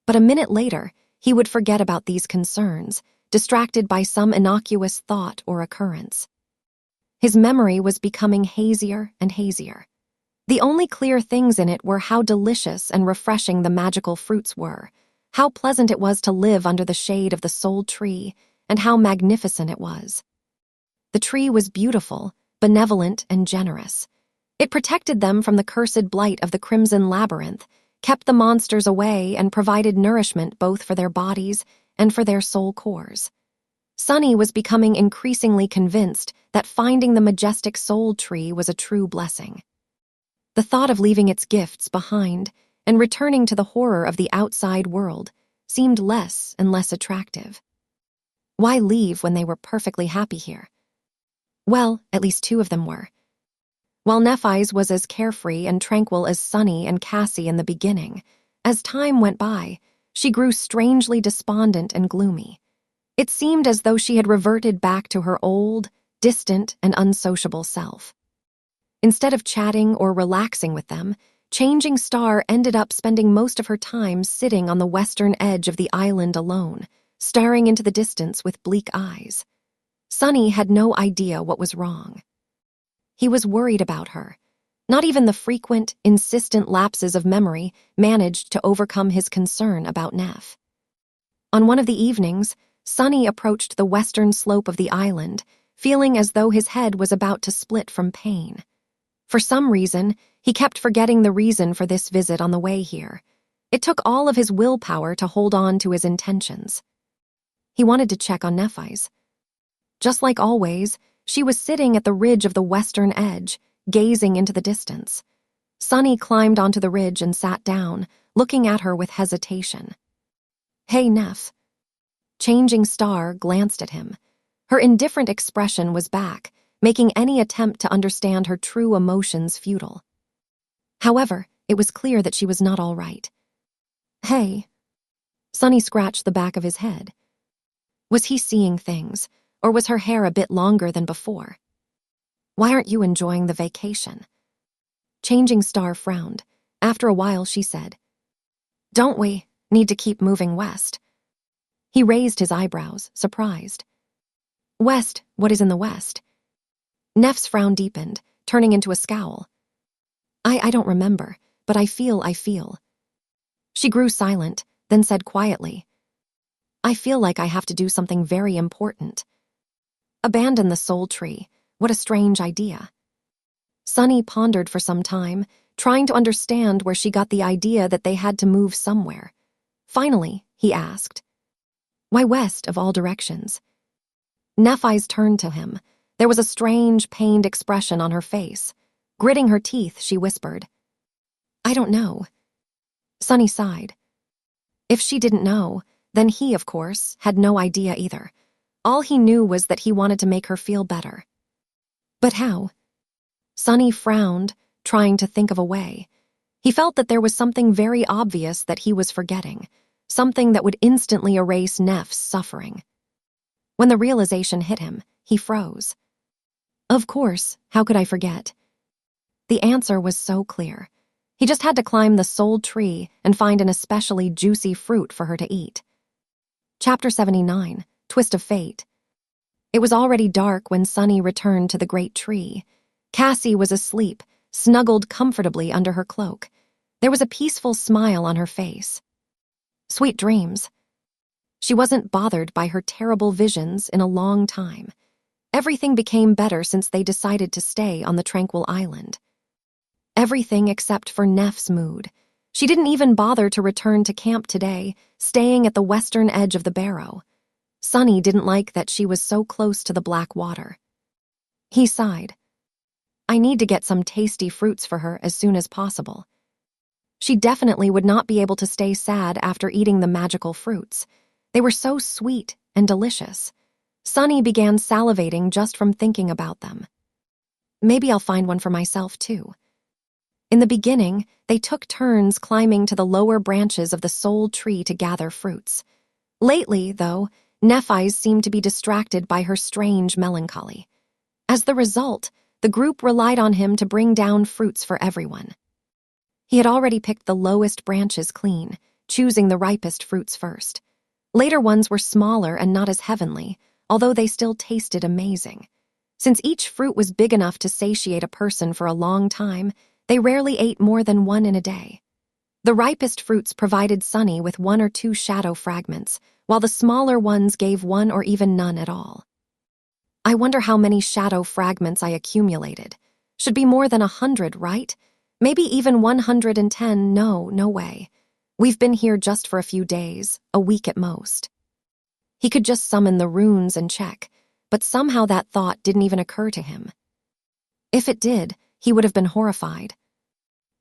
But a minute later, he would forget about these concerns, distracted by some innocuous thought or occurrence. His memory was becoming hazier and hazier. The only clear things in it were how delicious and refreshing the magical fruits were, how pleasant it was to live under the shade of the soul tree, and how magnificent it was. The tree was beautiful, benevolent, and generous. It protected them from the cursed blight of the Crimson Labyrinth, kept the monsters away, and provided nourishment both for their bodies and for their soul cores. Sunny was becoming increasingly convinced that finding the majestic soul tree was a true blessing. The thought of leaving its gifts behind and returning to the horror of the outside world seemed less and less attractive. Why leave when they were perfectly happy here? Well, at least two of them were. While Nephise was as carefree and tranquil as Sunny and Cassie in the beginning, as time went by, she grew strangely despondent and gloomy. It seemed as though she had reverted back to her old, distant, and unsociable self. Instead of chatting or relaxing with them, Changing Star ended up spending most of her time sitting on the western edge of the island alone, staring into the distance with bleak eyes. Sunny had no idea what was wrong. He was worried about her. Not even the frequent, insistent lapses of memory managed to overcome his concern about Neff. On one of the evenings, Sunny approached the western slope of the island, feeling as though his head was about to split from pain. For some reason, he kept forgetting the reason for this visit on the way here. It took all of his willpower to hold on to his intentions. He wanted to check on Nephise. Just like always, she was sitting at the ridge of the western edge, gazing into the distance. Sunny climbed onto the ridge and sat down, looking at her with hesitation. "Hey, Neff." Changing Star glanced at him. Her indifferent expression was back, making any attempt to understand her true emotions futile. However, it was clear that she was not all right. "Hey." Sunny scratched the back of his head. Was he seeing things, or was her hair a bit longer than before? "Why aren't you enjoying the vacation?" Changing Star frowned. After a while, she said, "Don't we need to keep moving west?" He raised his eyebrows, surprised. "West? What is in the west?" Neff's frown deepened, turning into a scowl. I don't remember, but I feel. She grew silent, then said quietly, "I feel like I have to do something very important. Abandon the soul tree. What a strange idea." Sunny pondered for some time, trying to understand where she got the idea that they had to move somewhere. Finally, he asked, "Why west of all directions?" Nephise turned to him. There was a strange, pained expression on her face. Gritting her teeth, she whispered, "I don't know." Sunny sighed. If she didn't know, then he, of course, had no idea either. All he knew was that he wanted to make her feel better. But how? Sunny frowned, trying to think of a way. He felt that there was something very obvious that he was forgetting, something that would instantly erase Neff's suffering. When the realization hit him, he froze. Of course, how could I forget? The answer was so clear. He just had to climb the soul tree and find an especially juicy fruit for her to eat. Chapter 79, Twist of Fate. It was already dark when Sunny returned to the great tree. Cassie was asleep, snuggled comfortably under her cloak. There was a peaceful smile on her face. "Sweet dreams." She wasn't bothered by her terrible visions in a long time. Everything became better since they decided to stay on the tranquil island. Everything except for Neff's mood. She didn't even bother to return to camp today, staying at the western edge of the barrow. Sunny didn't like that she was so close to the black water. He sighed. I need to get some tasty fruits for her as soon as possible. She definitely would not be able to stay sad after eating the magical fruits. They were so sweet and delicious. Sunny began salivating just from thinking about them. Maybe I'll find one for myself, too. In the beginning, they took turns climbing to the lower branches of the soul tree to gather fruits. Lately, though, Nephi's seemed to be distracted by her strange melancholy. As the result, the group relied on him to bring down fruits for everyone. He had already picked the lowest branches clean, choosing the ripest fruits first. Later ones were smaller and not as heavenly, although they still tasted amazing. Since each fruit was big enough to satiate a person for a long time, they rarely ate more than one in a day. The ripest fruits provided Sunny with 1 or 2 shadow fragments, while the smaller ones gave 1 or even none at all. I wonder how many shadow fragments I accumulated. Should be more than 100, right? Maybe even 110. No way. We've been here just for a few days, a week at most. He could just summon the runes and check, but somehow that thought didn't even occur to him. If it did, he would have been horrified.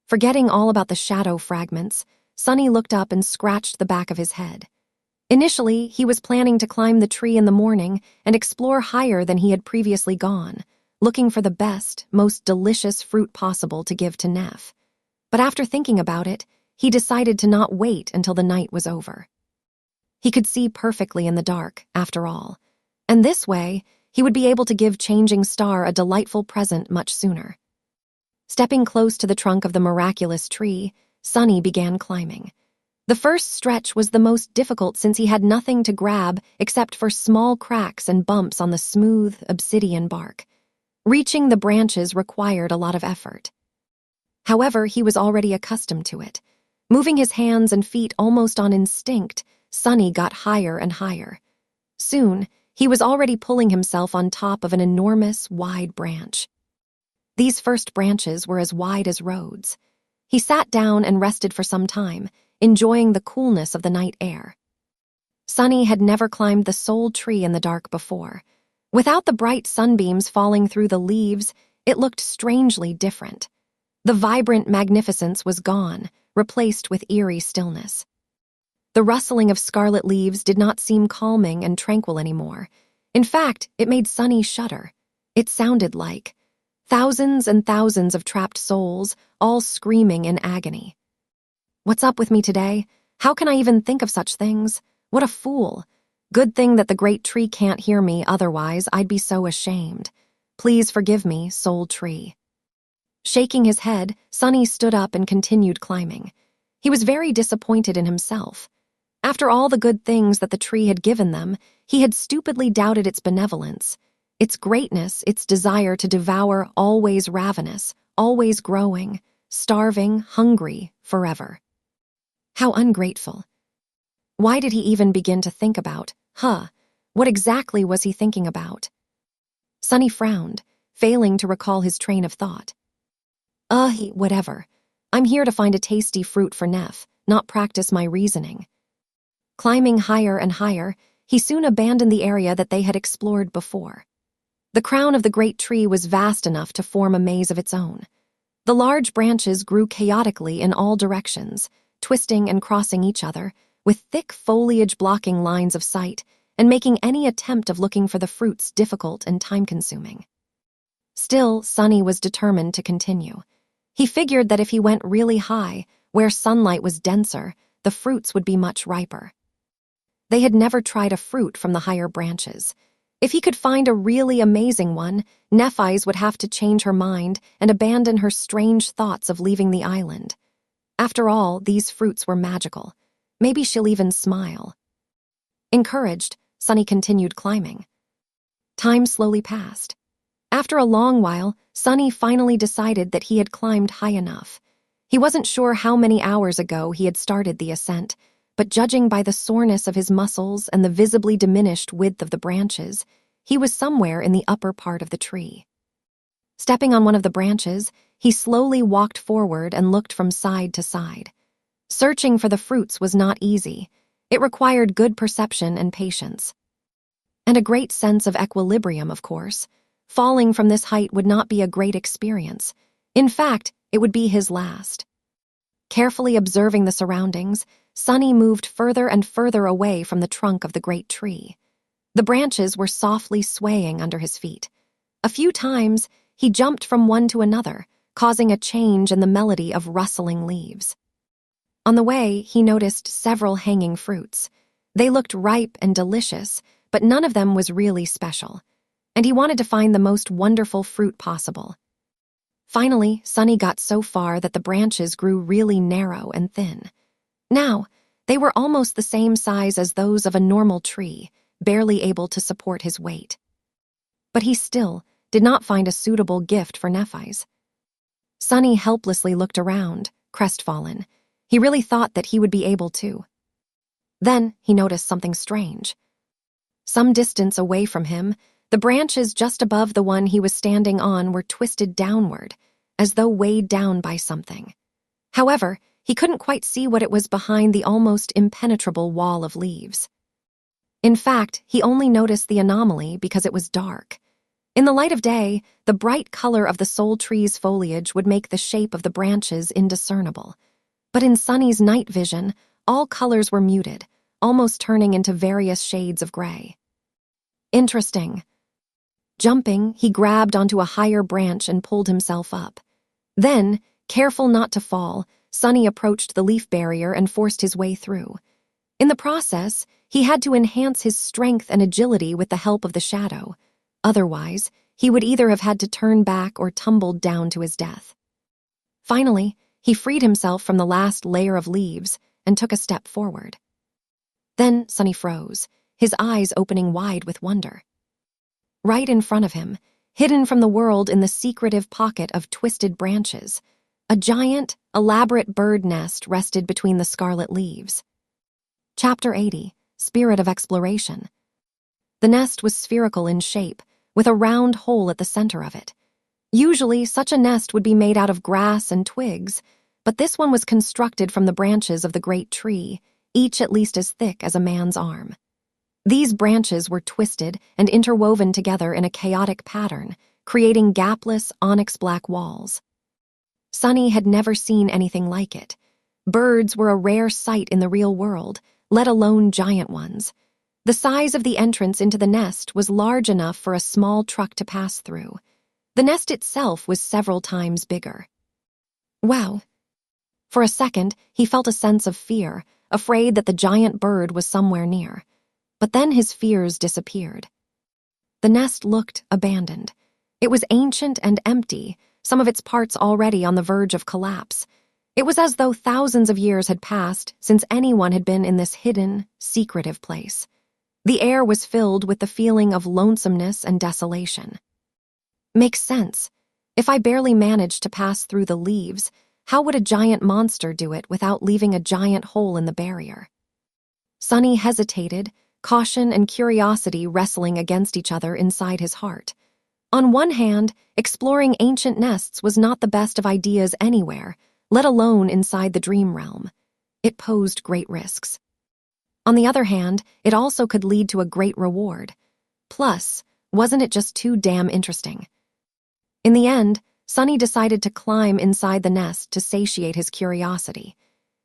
Forgetting all about the shadow fragments, Sunny looked up and scratched the back of his head. Initially, he was planning to climb the tree in the morning and explore higher than he had previously gone, looking for the best, most delicious fruit possible to give to Neff. But after thinking about it, he decided to not wait until the night was over. He could see perfectly in the dark, after all, and this way, he would be able to give Changing Star a delightful present much sooner. Stepping close to the trunk of the miraculous tree, Sunny began climbing. The first stretch was the most difficult since he had nothing to grab except for small cracks and bumps on the smooth, obsidian bark. Reaching the branches required a lot of effort. However, he was already accustomed to it. Moving his hands and feet almost on instinct, Sunny got higher and higher. Soon, he was already pulling himself on top of an enormous, wide branch. These first branches were as wide as roads. He sat down and rested for some time, enjoying the coolness of the night air. Sunny had never climbed the soul tree in the dark before. Without the bright sunbeams falling through the leaves, it looked strangely different. The vibrant magnificence was gone, replaced with eerie stillness. The rustling of scarlet leaves did not seem calming and tranquil anymore. In fact, it made Sunny shudder. It sounded like thousands and thousands of trapped souls, all screaming in agony. What's up with me today? How can I even think of such things? What a fool. Good thing that the great tree can't hear me, otherwise I'd be so ashamed. Please forgive me, soul tree. Shaking his head, Sunny stood up and continued climbing. He was very disappointed in himself. After all the good things that the tree had given them, he had stupidly doubted its benevolence, its greatness, its desire to devour, always ravenous, always growing, starving, hungry, forever. How ungrateful. Why did he even begin to think about, what exactly was he thinking about? Sunny frowned, failing to recall his train of thought. Whatever. I'm here to find a tasty fruit for Neff, not practice my reasoning. Climbing higher and higher, he soon abandoned the area that they had explored before. The crown of the great tree was vast enough to form a maze of its own. The large branches grew chaotically in all directions, twisting and crossing each other, with thick foliage blocking lines of sight and making any attempt of looking for the fruits difficult and time-consuming. Still, Sunny was determined to continue. He figured that if he went really high, where sunlight was denser, the fruits would be much riper. They had never tried a fruit from the higher branches. If he could find a really amazing one, Nephi's would have to change her mind and abandon her strange thoughts of leaving the island. After all, these fruits were magical. Maybe she'll even smile. Encouraged, Sunny continued climbing. Time slowly passed. After a long while, Sunny finally decided that he had climbed high enough. He wasn't sure how many hours ago he had started the ascent, but judging by the soreness of his muscles and the visibly diminished width of the branches, he was somewhere in the upper part of the tree. Stepping on one of the branches, he slowly walked forward and looked from side to side. Searching for the fruits was not easy. It required good perception and patience. And a great sense of equilibrium, of course. Falling from this height would not be a great experience. In fact, it would be his last. Carefully observing the surroundings, Sunny moved further and further away from the trunk of the great tree. The branches were softly swaying under his feet. A few times, he jumped from one to another, causing a change in the melody of rustling leaves. On the way, he noticed several hanging fruits. They looked ripe and delicious, but none of them was really special, and he wanted to find the most wonderful fruit possible. Finally, Sunny got so far that the branches grew really narrow and thin. Now, they were almost the same size as those of a normal tree, barely able to support his weight. But he still did not find a suitable gift for Nephi's. Sunny helplessly looked around, crestfallen. He really thought that he would be able to. Then he noticed something strange. Some distance away from him, the branches just above the one he was standing on were twisted downward, as though weighed down by something. However, he couldn't quite see what it was behind the almost impenetrable wall of leaves. In fact, he only noticed the anomaly because it was dark. In the light of day, the bright color of the soul tree's foliage would make the shape of the branches indiscernible. But in Sunny's night vision, all colors were muted, almost turning into various shades of gray. Interesting. Jumping, he grabbed onto a higher branch and pulled himself up. Then, careful not to fall, Sunny approached the leaf barrier and forced his way through. In the process, he had to enhance his strength and agility with the help of the shadow. Otherwise, he would either have had to turn back or tumbled down to his death. Finally, he freed himself from the last layer of leaves and took a step forward. Then Sunny froze, his eyes opening wide with wonder. Right in front of him, hidden from the world in the secretive pocket of twisted branches, a giant, elaborate bird nest rested between the scarlet leaves. Chapter 80, Spirit of Exploration. The nest was spherical in shape, with a round hole at the center of it. Usually, such a nest would be made out of grass and twigs, but this one was constructed from the branches of the great tree, each at least as thick as a man's arm. These branches were twisted and interwoven together in a chaotic pattern, creating gapless, onyx-black walls. Sunny had never seen anything like it. Birds were a rare sight in the real world, let alone giant ones. The size of the entrance into the nest was large enough for a small truck to pass through. The nest itself was several times bigger. Wow. For a second, he felt a sense of fear, afraid that the giant bird was somewhere near. But then his fears disappeared. The nest looked abandoned. It was ancient and empty, some of its parts already on the verge of collapse. It was as though thousands of years had passed since anyone had been in this hidden, secretive place. The air was filled with the feeling of lonesomeness and desolation. Makes sense. If I barely managed to pass through the leaves, how would a giant monster do it without leaving a giant hole in the barrier? Sunny hesitated, caution and curiosity wrestling against each other inside his heart. On one hand, exploring ancient nests was not the best of ideas anywhere, let alone inside the dream realm. It posed great risks. On the other hand, it also could lead to a great reward. Plus, wasn't it just too damn interesting? In the end, Sunny decided to climb inside the nest to satiate his curiosity.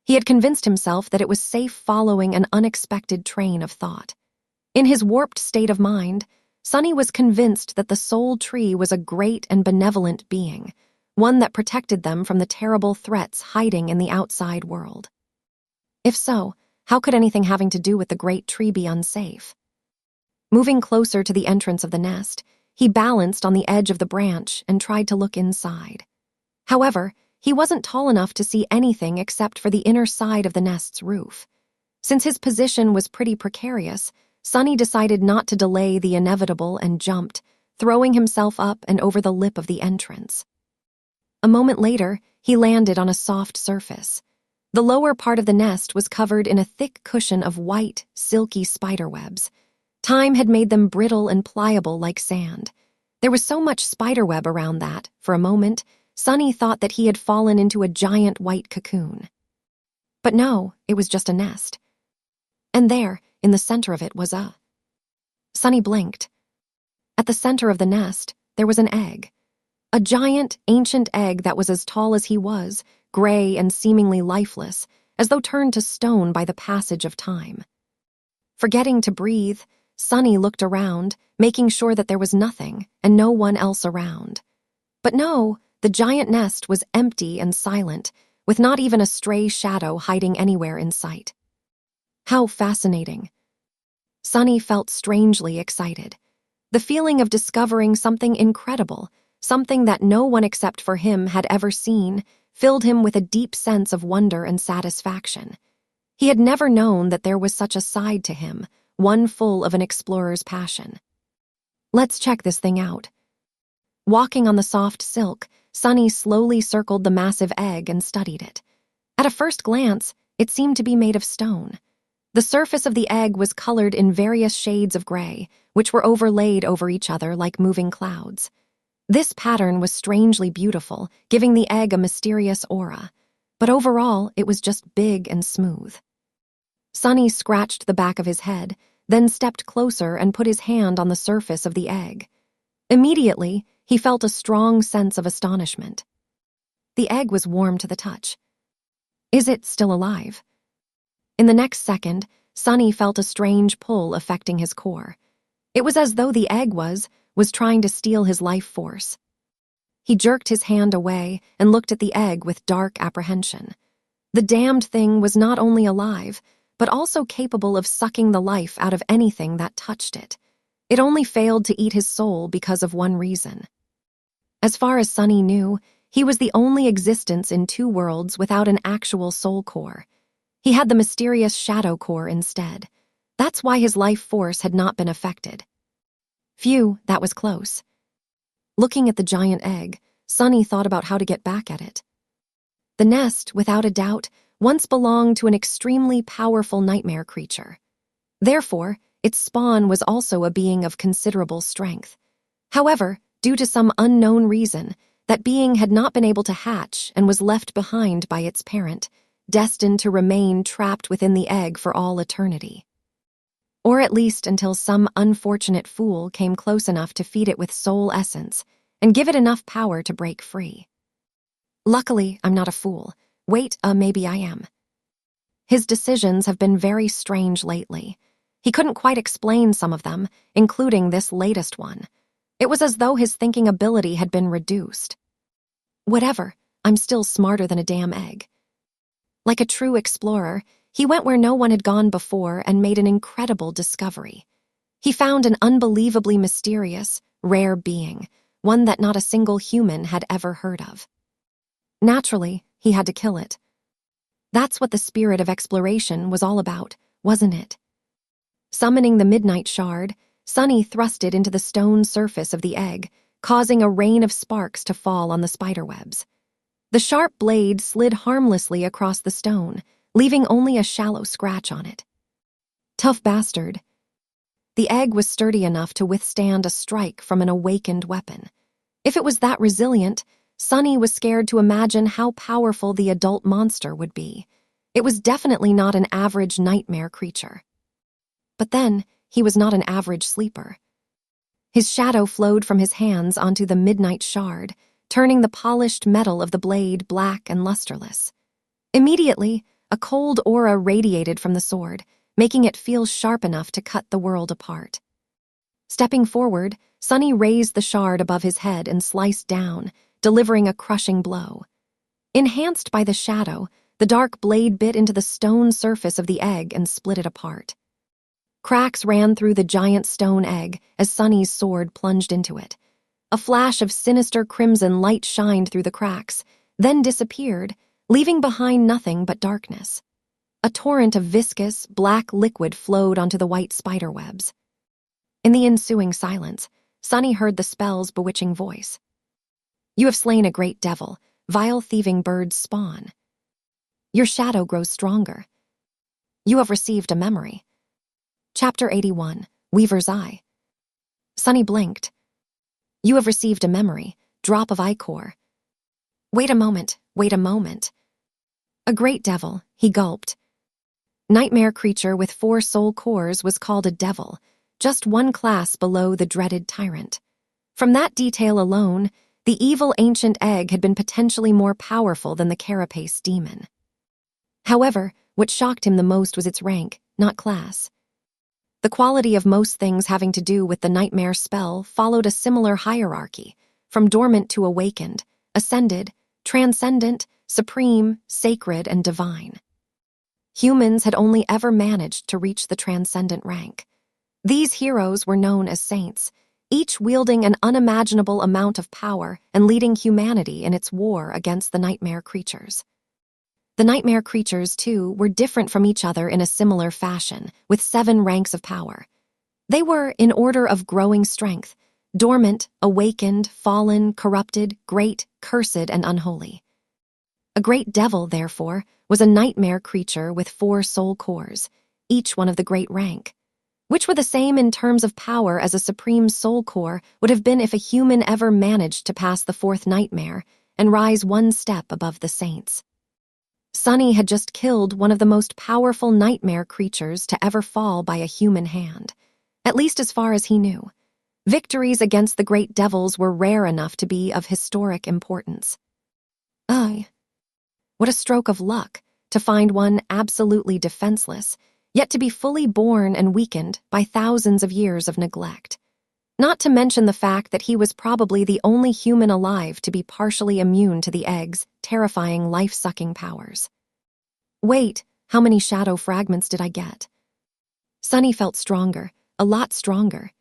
He had convinced himself that it was safe following an unexpected train of thought. In his warped state of mind, Sunny was convinced that the soul tree was a great and benevolent being, one that protected them from the terrible threats hiding in the outside world. If so, how could anything having to do with the great tree be unsafe? Moving closer to the entrance of the nest, he balanced on the edge of the branch and tried to look inside. However, he wasn't tall enough to see anything except for the inner side of the nest's roof. Since his position was pretty precarious, Sunny decided not to delay the inevitable and jumped, throwing himself up and over the lip of the entrance. A moment later, he landed on a soft surface. The lower part of the nest was covered in a thick cushion of white, silky spiderwebs. Time had made them brittle and pliable like sand. There was so much spiderweb around that, for a moment, Sunny thought that he had fallen into a giant white cocoon. But no, it was just a nest. And there, in the center of it, was a... Sunny blinked. At the center of the nest, there was an egg. A giant, ancient egg that was as tall as he was, gray and seemingly lifeless, as though turned to stone by the passage of time. Forgetting to breathe, Sunny looked around, making sure that there was nothing and no one else around. But no, the giant nest was empty and silent, with not even a stray shadow hiding anywhere in sight. How fascinating. Sunny felt strangely excited. The feeling of discovering something incredible, something that no one except for him had ever seen, filled him with a deep sense of wonder and satisfaction. He had never known that there was such a side to him, one full of an explorer's passion. Let's check this thing out. Walking on the soft silk, Sunny slowly circled the massive egg and studied it. At a first glance, it seemed to be made of stone. The surface of the egg was colored in various shades of gray, which were overlaid over each other like moving clouds. This pattern was strangely beautiful, giving the egg a mysterious aura. But overall, it was just big and smooth. Sunny scratched the back of his head, then stepped closer and put his hand on the surface of the egg. Immediately, he felt a strong sense of astonishment. The egg was warm to the touch. Is it still alive? In the next second, Sunny felt a strange pull affecting his core. It was as though the egg was trying to steal his life force. He jerked his hand away and looked at the egg with dark apprehension. The damned thing was not only alive, but also capable of sucking the life out of anything that touched it. It only failed to eat his soul because of one reason. As far as Sunny knew, he was the only existence in two worlds without an actual soul core. He had the mysterious shadow core instead. That's why his life force had not been affected. Phew, that was close. Looking at the giant egg, Sunny thought about how to get back at it. The nest, without a doubt, once belonged to an extremely powerful nightmare creature. Therefore, its spawn was also a being of considerable strength. However, due to some unknown reason, that being had not been able to hatch and was left behind by its parent, destined to remain trapped within the egg for all eternity. Or at least until some unfortunate fool came close enough to feed it with soul essence and give it enough power to break free. Luckily, I'm not a fool. Wait, maybe I am. His decisions have been very strange lately. He couldn't quite explain some of them, including this latest one. It was as though his thinking ability had been reduced. Whatever, I'm still smarter than a damn egg. Like a true explorer, he went where no one had gone before and made an incredible discovery. He found an unbelievably mysterious, rare being, one that not a single human had ever heard of. Naturally, he had to kill it. That's what the spirit of exploration was all about, wasn't it? Summoning the midnight shard, Sunny thrust it into the stone surface of the egg, causing a rain of sparks to fall on the spiderwebs. The sharp blade slid harmlessly across the stone, leaving only a shallow scratch on it. Tough bastard. The egg was sturdy enough to withstand a strike from an awakened weapon. If it was that resilient, Sunny was scared to imagine how powerful the adult monster would be. It was definitely not an average nightmare creature. But then, he was not an average sleeper. His shadow flowed from his hands onto the midnight shard, turning the polished metal of the blade black and lusterless. Immediately, a cold aura radiated from the sword, making it feel sharp enough to cut the world apart. Stepping forward, Sunny raised the shard above his head and sliced down, delivering a crushing blow. Enhanced by the shadow, the dark blade bit into the stone surface of the egg and split it apart. Cracks ran through the giant stone egg as Sunny's sword plunged into it. A flash of sinister crimson light shined through the cracks, then disappeared, leaving behind nothing but darkness. A torrent of viscous, black liquid flowed onto the white spiderwebs. In the ensuing silence, Sunny heard the spell's bewitching voice. "You have slain a great devil, vile thieving bird's spawn." Your shadow grows stronger. You have received a memory. Chapter 81, Weaver's Eye. Sunny blinked. You have received a memory, drop of ichor. Wait a moment. A great devil, he gulped. Nightmare creature with 4 soul cores was called a devil, just one class below the dreaded Tyrant. From that detail alone, the evil ancient egg had been potentially more powerful than the Carapace demon. However, what shocked him the most was its rank, not class. The quality of most things having to do with the nightmare spell followed a similar hierarchy, from dormant to awakened, ascended, transcendent, supreme, sacred, and divine. Humans had only ever managed to reach the transcendent rank. These heroes were known as saints, each wielding an unimaginable amount of power and leading humanity in its war against the nightmare creatures. The nightmare creatures, too, were different from each other in a similar fashion, with 7 ranks of power. They were in order of growing strength: dormant, awakened, fallen, corrupted, great, cursed, and unholy. A great devil, therefore, was a nightmare creature with 4 soul cores, each one of the great rank, which were the same in terms of power as a supreme soul core would have been if a human ever managed to pass the 4th nightmare and rise one step above the saints. Sunny had just killed one of the most powerful nightmare creatures to ever fall by a human hand, at least as far as he knew. Victories against the great devils were rare enough to be of historic importance. What a stroke of luck to find one absolutely defenseless, yet to be fully born and weakened by thousands of years of neglect. Not to mention the fact that he was probably the only human alive to be partially immune to the egg's terrifying life-sucking powers. Wait, how many shadow fragments did I get? Sunny felt stronger, a lot stronger.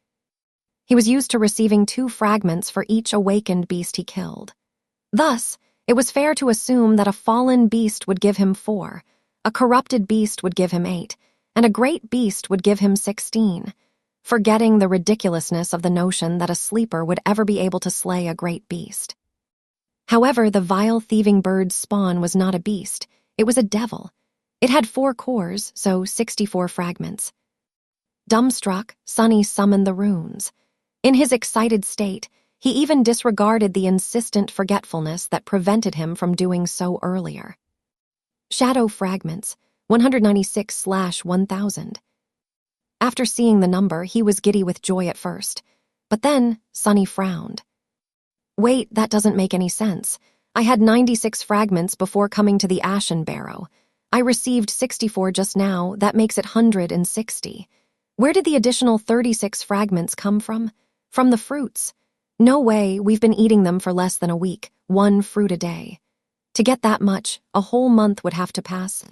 He was used to receiving 2 fragments for each awakened beast he killed. Thus, it was fair to assume that a fallen beast would give him 4, a corrupted beast would give him 8, and a great beast would give him 16, forgetting the ridiculousness of the notion that a sleeper would ever be able to slay a great beast. However, the vile thieving bird's spawn was not a beast, it was a devil. It had 4 cores, so 64 fragments. Dumbstruck, Sunny summoned the runes. In his excited state, he even disregarded the insistent forgetfulness that prevented him from doing so earlier. Shadow fragments, 196/1000. After seeing the number, he was giddy with joy at first, but then Sunny frowned. Wait, that doesn't make any sense. I had 96 fragments before coming to the Ashen Barrow. I received 64 just now, that makes it 160. Where did the additional 36 fragments come from? From the fruits. No way, we've been eating them for less than a week, 1 fruit a day. To get that much, a whole month would have to pass.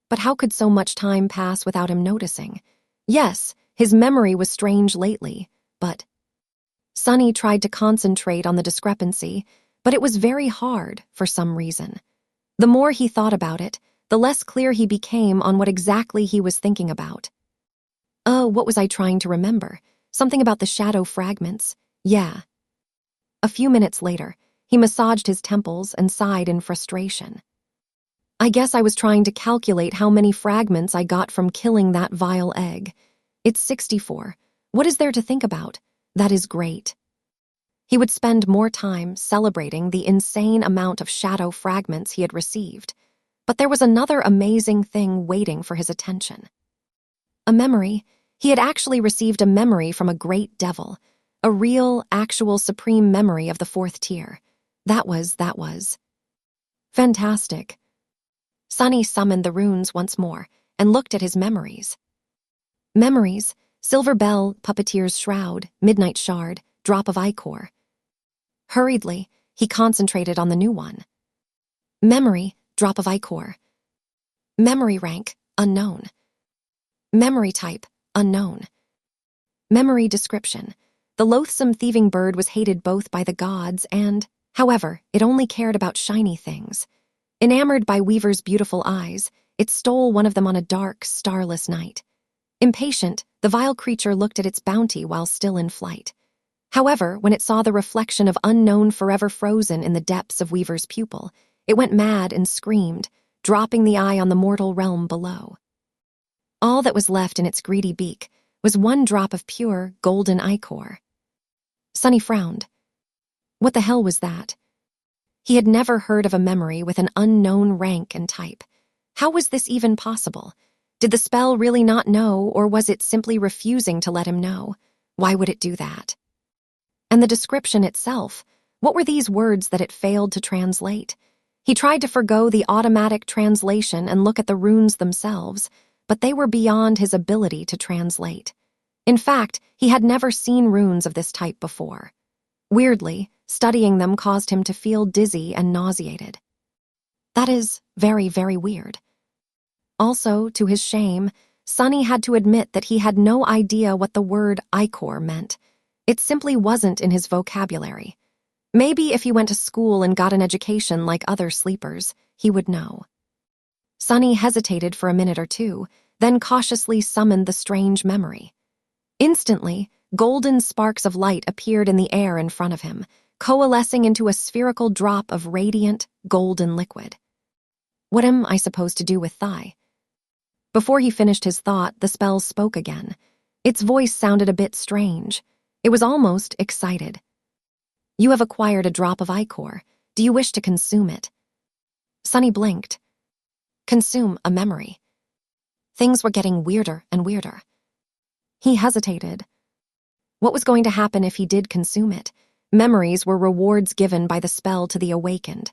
But how could so much time pass without him noticing? Yes, his memory was strange lately, but... Sunny tried to concentrate on the discrepancy, but it was very hard for some reason. The more he thought about it, the less clear he became on what exactly he was thinking about. Oh, what was I trying to remember? Something about the shadow fragments. Yeah. A few minutes later, he massaged his temples and sighed in frustration. I guess I was trying to calculate how many fragments I got from killing that vile egg. It's 64. What is there to think about? That is great. He would spend more time celebrating the insane amount of shadow fragments he had received. But there was another amazing thing waiting for his attention. A memory. He had actually received a memory from a great devil. A real, actual supreme memory of the 4th tier. That was. Fantastic. Sunny summoned the runes once more and looked at his memories. Memories: Silver Bell, Puppeteer's Shroud, Midnight Shard, Drop of Ichor. Hurriedly, he concentrated on the new one. Memory, Drop of Ichor. Memory rank, unknown. Memory type, unknown. Memory description: the loathsome thieving bird was hated both by the gods and, however, it only cared about shiny things. Enamored by Weaver's beautiful eyes, it stole one of them on a dark, starless night. Impatient, the vile creature looked at its bounty while still in flight. However, when it saw the reflection of unknown forever frozen in the depths of Weaver's pupil, it went mad and screamed, dropping the eye on the mortal realm below. All that was left in its greedy beak was one drop of pure, golden ichor. Sunny frowned. What the hell was that? He had never heard of a memory with an unknown rank and type. How was this even possible? Did the spell really not know, or was it simply refusing to let him know? Why would it do that? And the description itself, what were these words that it failed to translate? He tried to forgo the automatic translation and look at the runes themselves, but they were beyond his ability to translate. In fact, he had never seen runes of this type before. Weirdly, studying them caused him to feel dizzy and nauseated. That is very, very weird. Also, to his shame, Sunny had to admit that he had no idea what the word ichor meant. It simply wasn't in his vocabulary. Maybe if he went to school and got an education like other sleepers, he would know. Sunny hesitated for a minute or two, then cautiously summoned the strange memory. Instantly, golden sparks of light appeared in the air in front of him, coalescing into a spherical drop of radiant, golden liquid. What am I supposed to do with Thigh? Before he finished his thought, the spell spoke again. Its voice sounded a bit strange. It was almost excited. You have acquired a drop of ichor. Do you wish to consume it? Sunny blinked. Consume a memory. Things were getting weirder and weirder. He hesitated. What was going to happen if he did consume it? Memories were rewards given by the spell to the awakened.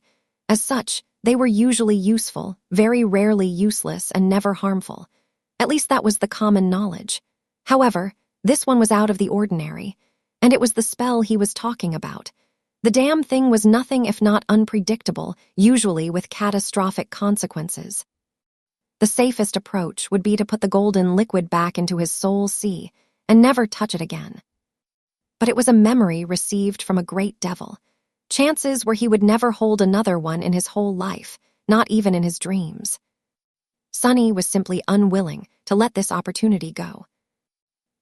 As such, they were usually useful, very rarely useless, and never harmful. At least that was the common knowledge. However, this one was out of the ordinary, and it was the spell he was talking about. The damn thing was nothing if not unpredictable, usually with catastrophic consequences. The safest approach would be to put the golden liquid back into his soul sea and never touch it again. But it was a memory received from a great devil. Chances were he would never hold another one in his whole life, not even in his dreams. Sunny was simply unwilling to let this opportunity go.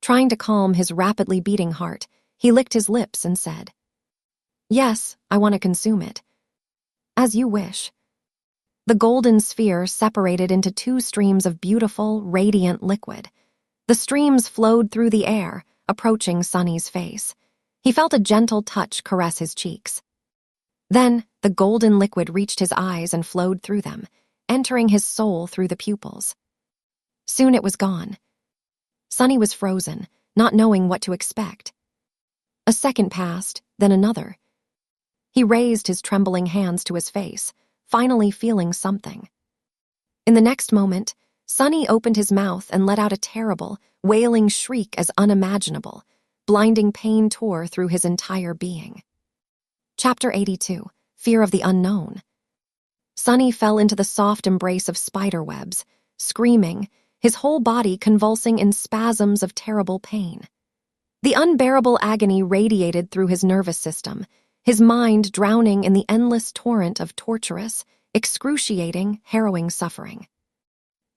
Trying to calm his rapidly beating heart, he licked his lips and said, Yes, I want to consume it. As you wish. The golden sphere separated into two streams of beautiful, radiant liquid. The streams flowed through the air, approaching Sunny's face. He felt a gentle touch caress his cheeks. Then, the golden liquid reached his eyes and flowed through them, entering his soul through the pupils. Soon it was gone. Sunny was frozen, not knowing what to expect. A second passed, then another. He raised his trembling hands to his face, finally feeling something. In the next moment, Sunny opened his mouth and let out a terrible, wailing shriek as unimaginable. Blinding pain tore through his entire being. Chapter 82, Fear of the Unknown. Sunny fell into the soft embrace of spider webs, screaming, his whole body convulsing in spasms of terrible pain. The unbearable agony radiated through his nervous system, his mind drowning in the endless torrent of torturous, excruciating, harrowing suffering.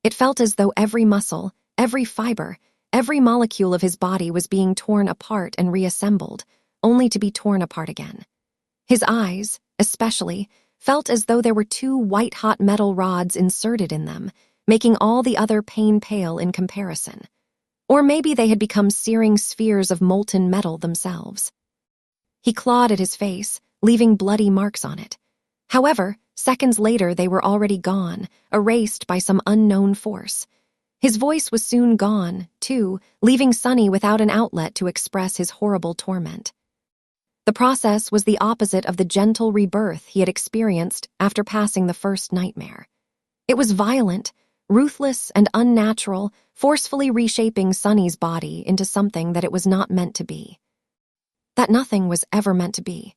It felt as though every muscle, every fiber, every molecule of his body was being torn apart and reassembled, only to be torn apart again. His eyes, especially, felt as though there were two white-hot metal rods inserted in them, making all the other pain pale in comparison. Or maybe they had become searing spheres of molten metal themselves. He clawed at his face, leaving bloody marks on it. However, seconds later they were already gone, erased by some unknown force. His voice was soon gone, too, leaving Sunny without an outlet to express his horrible torment. The process was the opposite of the gentle rebirth he had experienced after passing the first nightmare. It was violent, ruthless, and unnatural, forcefully reshaping Sunny's body into something that it was not meant to be. That nothing was ever meant to be.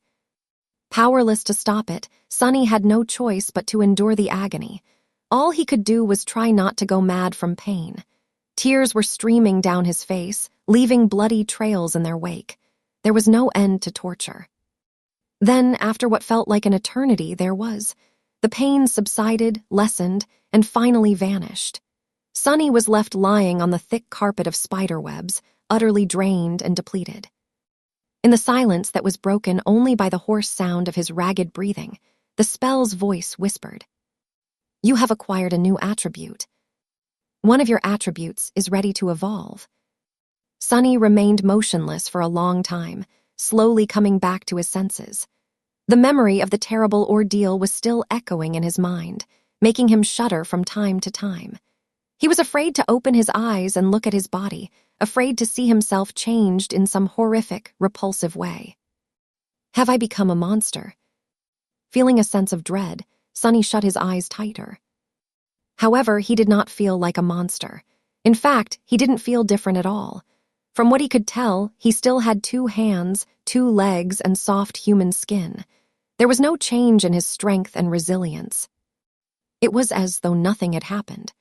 Powerless to stop it, Sunny had no choice but to endure the agony. All he could do was try not to go mad from pain. Tears were streaming down his face, leaving bloody trails in their wake. There was no end to torture. Then, after what felt like an eternity, there was. The pain subsided, lessened, and finally vanished. Sunny was left lying on the thick carpet of spider webs, utterly drained and depleted. In the silence that was broken only by the hoarse sound of his ragged breathing, the spell's voice whispered, You have acquired a new attribute. One of your attributes is ready to evolve. Sunny remained motionless for a long time, slowly coming back to his senses. The memory of the terrible ordeal was still echoing in his mind, making him shudder from time to time. He was afraid to open his eyes and look at his body, afraid to see himself changed in some horrific, repulsive way. Have I become a monster? Feeling a sense of dread, Sunny shut his eyes tighter. However, he did not feel like a monster. In fact, he didn't feel different at all. From what he could tell, he still had 2 hands, 2 legs, and soft human skin. There was no change in his strength and resilience. It was as though nothing had happened.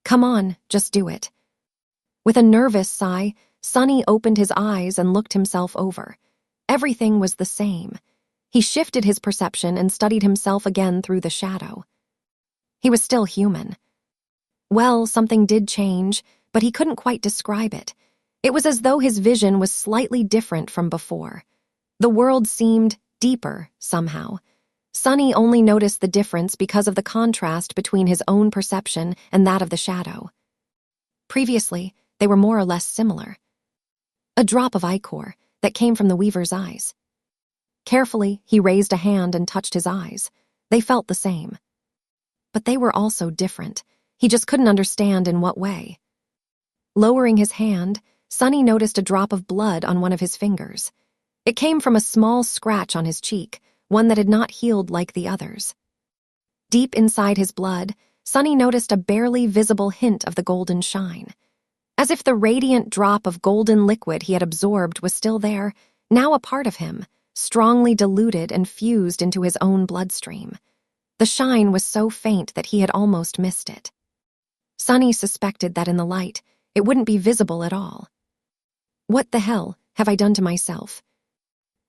Come on, just do it. With a nervous sigh, Sunny opened his eyes and looked himself over. Everything was the same. He shifted his perception and studied himself again through the shadow. He was still human. Well, something did change, but he couldn't quite describe it. It was as though his vision was slightly different from before. The world seemed deeper, somehow. Sunny only noticed the difference because of the contrast between his own perception and that of the shadow. Previously, they were more or less similar. A drop of ichor that came from the weaver's eyes. Carefully, he raised a hand and touched his eyes. They felt the same. But they were also different. He just couldn't understand in what way. Lowering his hand, Sunny noticed a drop of blood on one of his fingers. It came from a small scratch on his cheek, one that had not healed like the others. Deep inside his blood, Sunny noticed a barely visible hint of the golden shine. As if the radiant drop of golden liquid he had absorbed was still there, now a part of him, strongly diluted and fused into his own bloodstream. The shine was so faint that he had almost missed it. Sunny suspected that in the light, it wouldn't be visible at all. What the hell have I done to myself?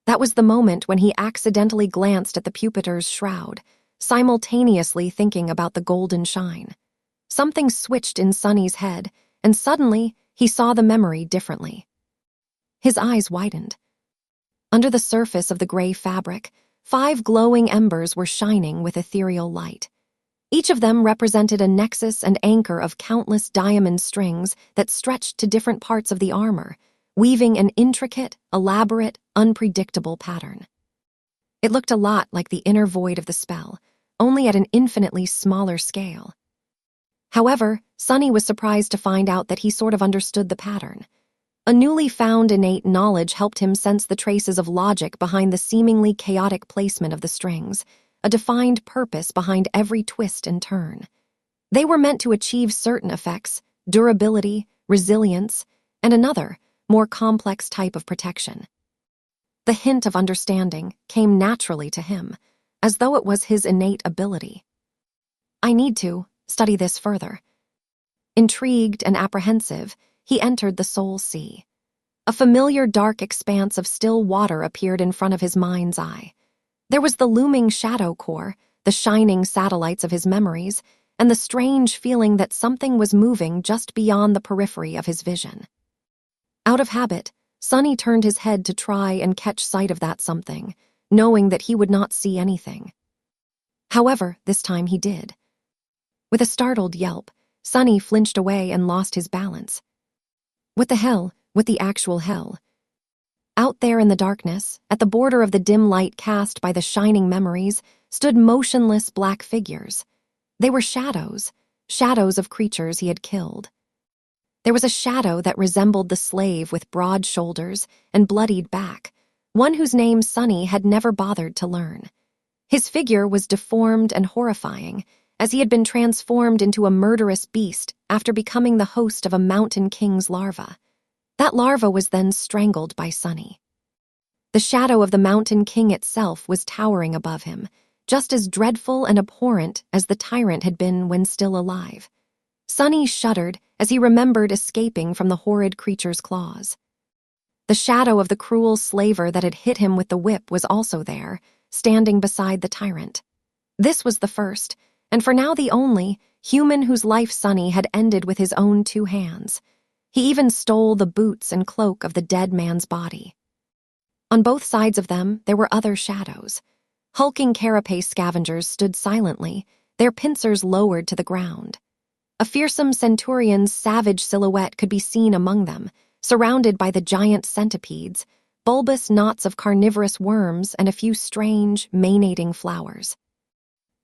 That was the moment when he accidentally glanced at the Pupitor's shroud, simultaneously thinking about the golden shine. Something switched in Sunny's head, and suddenly he saw the memory differently. His eyes widened. Under the surface of the gray fabric, 5 glowing embers were shining with ethereal light. Each of them represented a nexus and anchor of countless diamond strings that stretched to different parts of the armor, weaving an intricate, elaborate, unpredictable pattern. It looked a lot like the inner void of the spell, only at an infinitely smaller scale. However, Sunny was surprised to find out that he sort of understood the pattern. A newly found innate knowledge helped him sense the traces of logic behind the seemingly chaotic placement of the strings, a defined purpose behind every twist and turn. They were meant to achieve certain effects, durability, resilience, and another, more complex type of protection. The hint of understanding came naturally to him, as though it was his innate ability. I need to study this further. Intrigued and apprehensive, he entered the Soul Sea. A familiar dark expanse of still water appeared in front of his mind's eye. There was the looming shadow core, the shining satellites of his memories, and the strange feeling that something was moving just beyond the periphery of his vision. Out of habit, Sunny turned his head to try and catch sight of that something, knowing that he would not see anything. However, this time he did. With a startled yelp, Sunny flinched away and lost his balance. What the hell? What the actual hell? Out there in the darkness, at the border of the dim light cast by the shining memories, stood motionless black figures. They were shadows, shadows of creatures he had killed. There was a shadow that resembled the slave with broad shoulders and bloodied back, one whose name Sunny had never bothered to learn. His figure was deformed and horrifying, as he had been transformed into a murderous beast after becoming the host of a mountain king's larva. That larva was then strangled by Sunny. The shadow of the mountain king itself was towering above him, just as dreadful and abhorrent as the tyrant had been when still alive. Sunny shuddered as he remembered escaping from the horrid creature's claws. The shadow of the cruel slaver that had hit him with the whip was also there, standing beside the tyrant. This was the first, and for now the only, human whose life Sunny had ended with his own 2 hands. He even stole the boots and cloak of the dead man's body. On both sides of them, there were other shadows. Hulking Carapace scavengers stood silently, their pincers lowered to the ground. A fearsome Centurion's savage silhouette could be seen among them, surrounded by the giant centipedes, bulbous knots of carnivorous worms, and a few strange, manating flowers.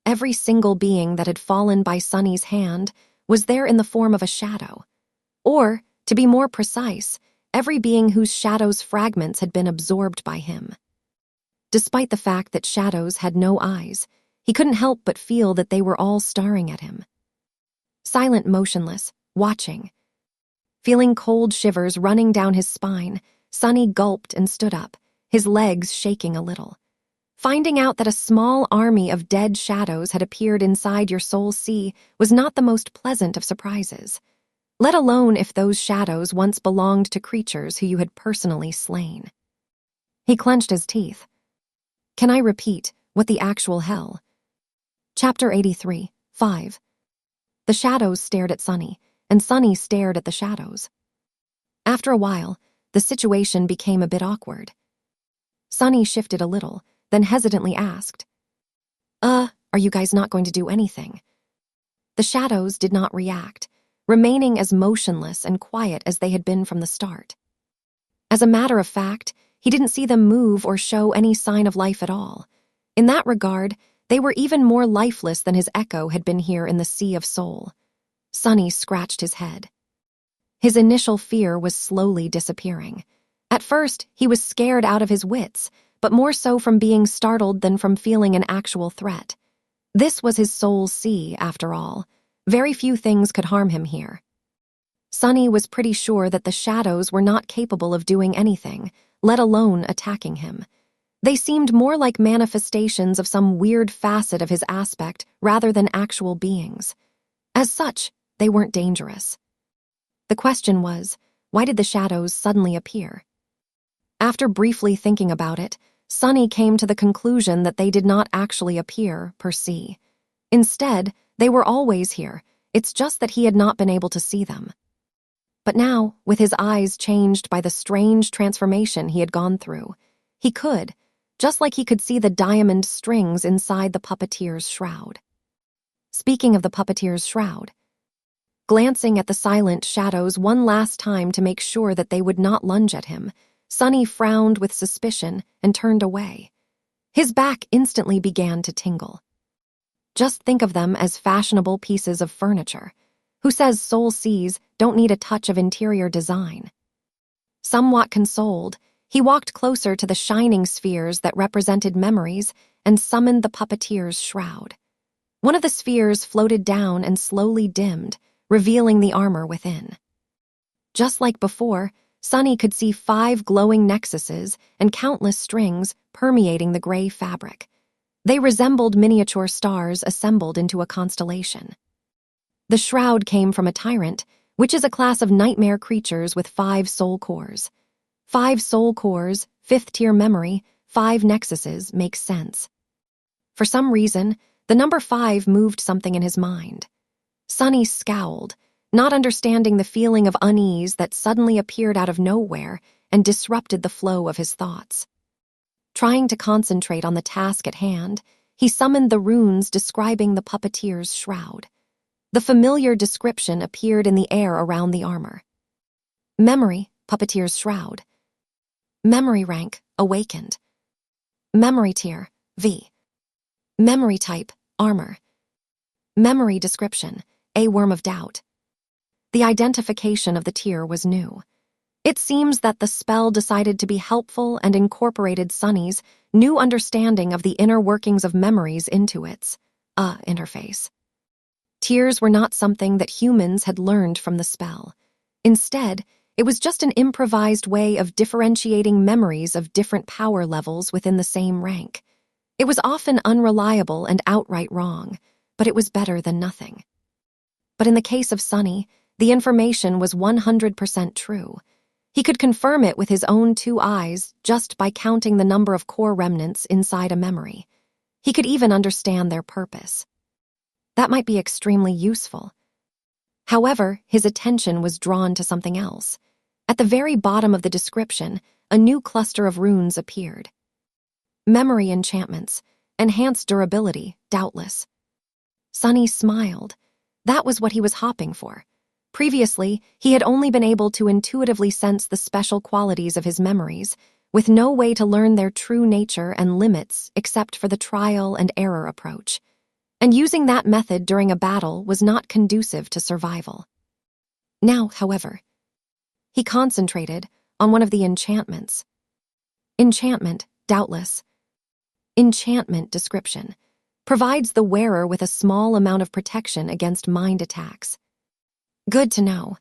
Every single being that had fallen by Sunny's hand was there in the form of a shadow. Or, to be more precise, every being whose shadow's fragments had been absorbed by him. Despite the fact that shadows had no eyes, he couldn't help but feel that they were all staring at him. Silent, motionless, watching. Feeling cold shivers running down his spine, Sunny gulped and stood up, his legs shaking a little. Finding out that a small army of dead shadows had appeared inside your soul sea was not the most pleasant of surprises, let alone if those shadows once belonged to creatures who you had personally slain. He clenched his teeth. Can I repeat, what the actual hell? Chapter 83, 5. The shadows stared at Sunny, and Sunny stared at the shadows. After a while, the situation became a bit awkward. Sunny shifted a little, then hesitantly asked, are you guys not going to do anything? The shadows did not react, remaining as motionless and quiet as they had been from the start. As a matter of fact, he didn't see them move or show any sign of life at all. In that regard, they were even more lifeless than his echo had been here in the Sea of Soul. Sunny scratched his head. His initial fear was slowly disappearing. At first, he was scared out of his wits, but more so from being startled than from feeling an actual threat. This was his soul's sea, after all. Very few things could harm him here. Sunny was pretty sure that the shadows were not capable of doing anything, let alone attacking him. They seemed more like manifestations of some weird facet of his aspect rather than actual beings. As such, they weren't dangerous. The question was, why did the shadows suddenly appear? After briefly thinking about it, Sunny came to the conclusion that they did not actually appear, per se. Instead, they were always here, it's just that he had not been able to see them. But now, with his eyes changed by the strange transformation he had gone through, he could, just like he could see the diamond strings inside the puppeteer's shroud. Speaking of the puppeteer's shroud, glancing at the silent shadows one last time to make sure that they would not lunge at him, Sunny frowned with suspicion and turned away. His back instantly began to tingle. Just think of them as fashionable pieces of furniture. Who says soul seas don't need a touch of interior design? Somewhat consoled, he walked closer to the shining spheres that represented memories and summoned the puppeteer's shroud. One of the spheres floated down and slowly dimmed, revealing the armor within. Just like before, Sunny could see 5 glowing nexuses and countless strings permeating the gray fabric. They resembled miniature stars assembled into a constellation. The shroud came from a Tyrant, which is a class of nightmare creatures with 5 soul cores. 5 soul cores, 5th-tier memory, 5 nexuses makes sense. For some reason, the number 5 moved something in his mind. Sunny scowled, not understanding the feeling of unease that suddenly appeared out of nowhere and disrupted the flow of his thoughts. Trying to concentrate on the task at hand, he summoned the runes describing the puppeteer's shroud. The familiar description appeared in the air around the armor. Memory, puppeteer's shroud. Memory rank, awakened. Memory tier, V. Memory type, armor. Memory description, a worm of doubt. The identification of the tier was new. It seems that the spell decided to be helpful and incorporated Sunny's new understanding of the inner workings of memories into its interface. Tiers were not something that humans had learned from the spell. Instead, it was just an improvised way of differentiating memories of different power levels within the same rank. It was often unreliable and outright wrong, but it was better than nothing. But in the case of Sunny, the information was 100% true. He could confirm it with his own 2 eyes just by counting the number of core remnants inside a memory. He could even understand their purpose. That might be extremely useful. However, his attention was drawn to something else. At the very bottom of the description, a new cluster of runes appeared. Memory enchantments, enhanced durability, doubtless. Sonny smiled. That was what he was hopping for. Previously, he had only been able to intuitively sense the special qualities of his memories, with no way to learn their true nature and limits except for the trial and error approach. And using that method during a battle was not conducive to survival. Now, however, he concentrated on one of the enchantments. Enchantment, doubtless. Enchantment description provides the wearer with a small amount of protection against mind attacks. Good to know.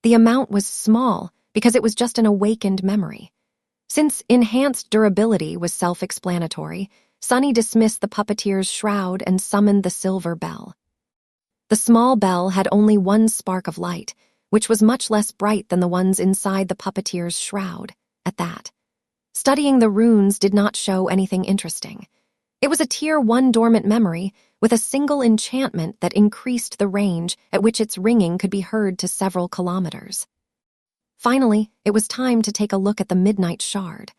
The amount was small because it was just an awakened memory. Since enhanced durability was self-explanatory, Sonny dismissed the puppeteer's shroud and summoned the silver bell. The small bell had only one spark of light, which was much less bright than the ones inside the puppeteer's shroud, at that. Studying the runes did not show anything interesting. It was a Tier 1 dormant memory with a single enchantment that increased the range at which its ringing could be heard to several kilometers. Finally, it was time to take a look at the Midnight Shard.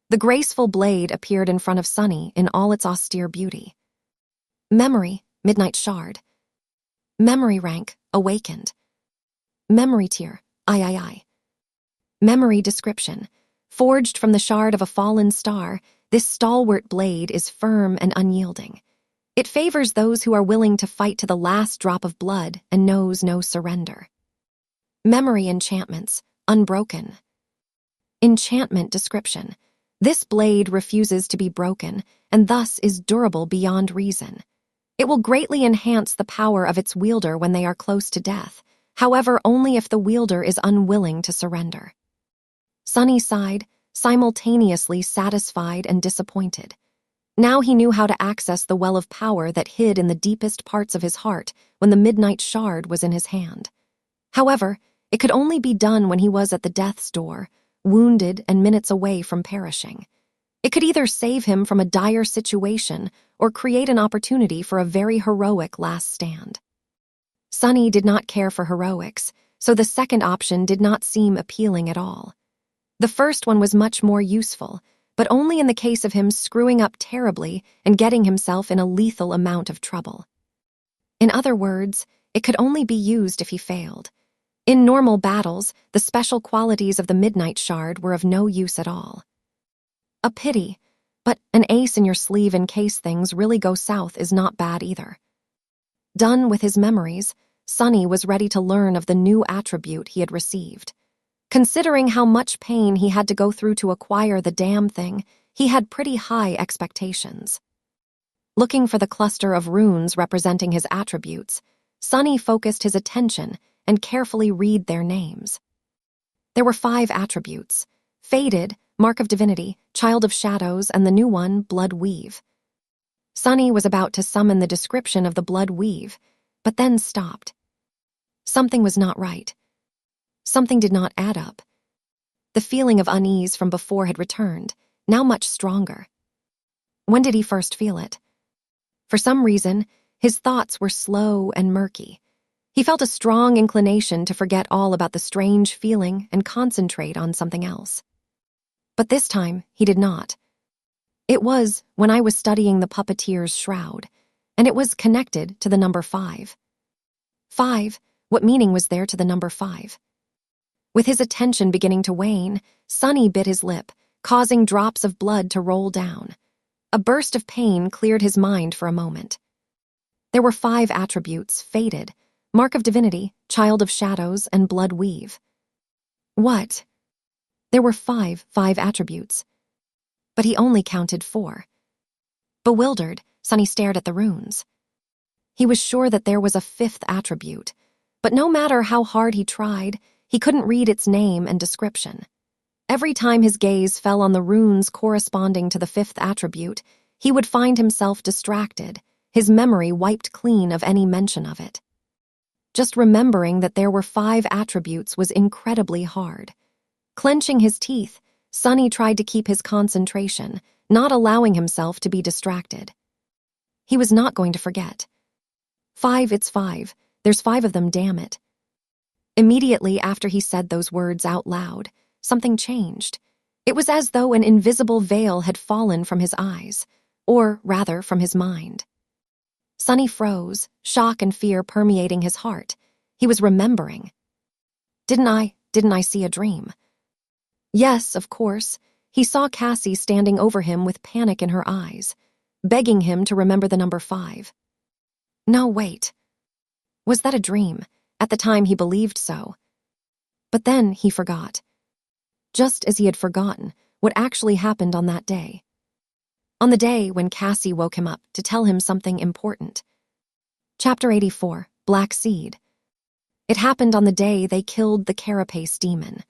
The graceful blade appeared in front of Sonny in all its austere beauty. Memory, Midnight Shard. Memory rank, awakened. Memory tier, III. Memory description. Forged from the shard of a fallen star, this stalwart blade is firm and unyielding. It favors those who are willing to fight to the last drop of blood and knows no surrender. Memory enchantments, unbroken. Enchantment description. This blade refuses to be broken, and thus is durable beyond reason. It will greatly enhance the power of its wielder when they are close to death, however only if the wielder is unwilling to surrender. Sonny sighed, simultaneously satisfied and disappointed. Now he knew how to access the well of power that hid in the deepest parts of his heart when the Midnight Shard was in his hand. However, it could only be done when he was at the death's door, wounded and minutes away from perishing. It could either save him from a dire situation or create an opportunity for a very heroic last stand. Sonny did not care for heroics, so the second option did not seem appealing at all. The first one was much more useful, but only in the case of him screwing up terribly and getting himself in a lethal amount of trouble. In other words, it could only be used if he failed. In normal battles, the special qualities of the Midnight Shard were of no use at all. A pity, but an ace in your sleeve in case things really go south is not bad either. Done with his memories, Sonny was ready to learn of the new attribute he had received. Considering how much pain he had to go through to acquire the damn thing, he had pretty high expectations. Looking for the cluster of runes representing his attributes, Sonny focused his attention and carefully read their names. There were 5 attributes: Faded, Mark of Divinity, Child of Shadows, and the new one, Blood Weave. Sonny was about to summon the description of the Blood Weave, but then stopped. Something was not right. Something did not add up. The feeling of unease from before had returned, now much stronger. When did he first feel it? For some reason, his thoughts were slow and murky. He felt a strong inclination to forget all about the strange feeling and concentrate on something else. But this time, he did not. It was when I was studying the puppeteer's shroud, and it was connected to the number 5. 5, what meaning was there to the number 5? With his attention beginning to wane, Sonny bit his lip, causing drops of blood to roll down. A burst of pain cleared his mind for a moment. There were 5 attributes: Faded, Mark of Divinity, Child of Shadows, and Blood Weave. What? There were 5 attributes. But he only counted 4. Bewildered, Sonny stared at the runes. He was sure that there was a 5th attribute, but no matter how hard he tried, he couldn't read its name and description. Every time his gaze fell on the runes corresponding to the 5th attribute, he would find himself distracted, his memory wiped clean of any mention of it. Just remembering that there were 5 attributes was incredibly hard. Clenching his teeth, Sonny tried to keep his concentration, not allowing himself to be distracted. He was not going to forget. 5, it's 5. There's 5 of them, damn it. Immediately after he said those words out loud, something changed. It was as though an invisible veil had fallen from his eyes, or rather from his mind. Sunny froze, shock and fear permeating his heart. He was remembering. Didn't I see a dream? Yes, of course. He saw Cassie standing over him with panic in her eyes, begging him to remember the number 5. No, wait. Was that a dream? At the time he believed so. But then he forgot. Just as he had forgotten what actually happened on that day. On the day when Cassie woke him up to tell him something important. Chapter 84, Black Seed. It happened on the day they killed the Carapace demon.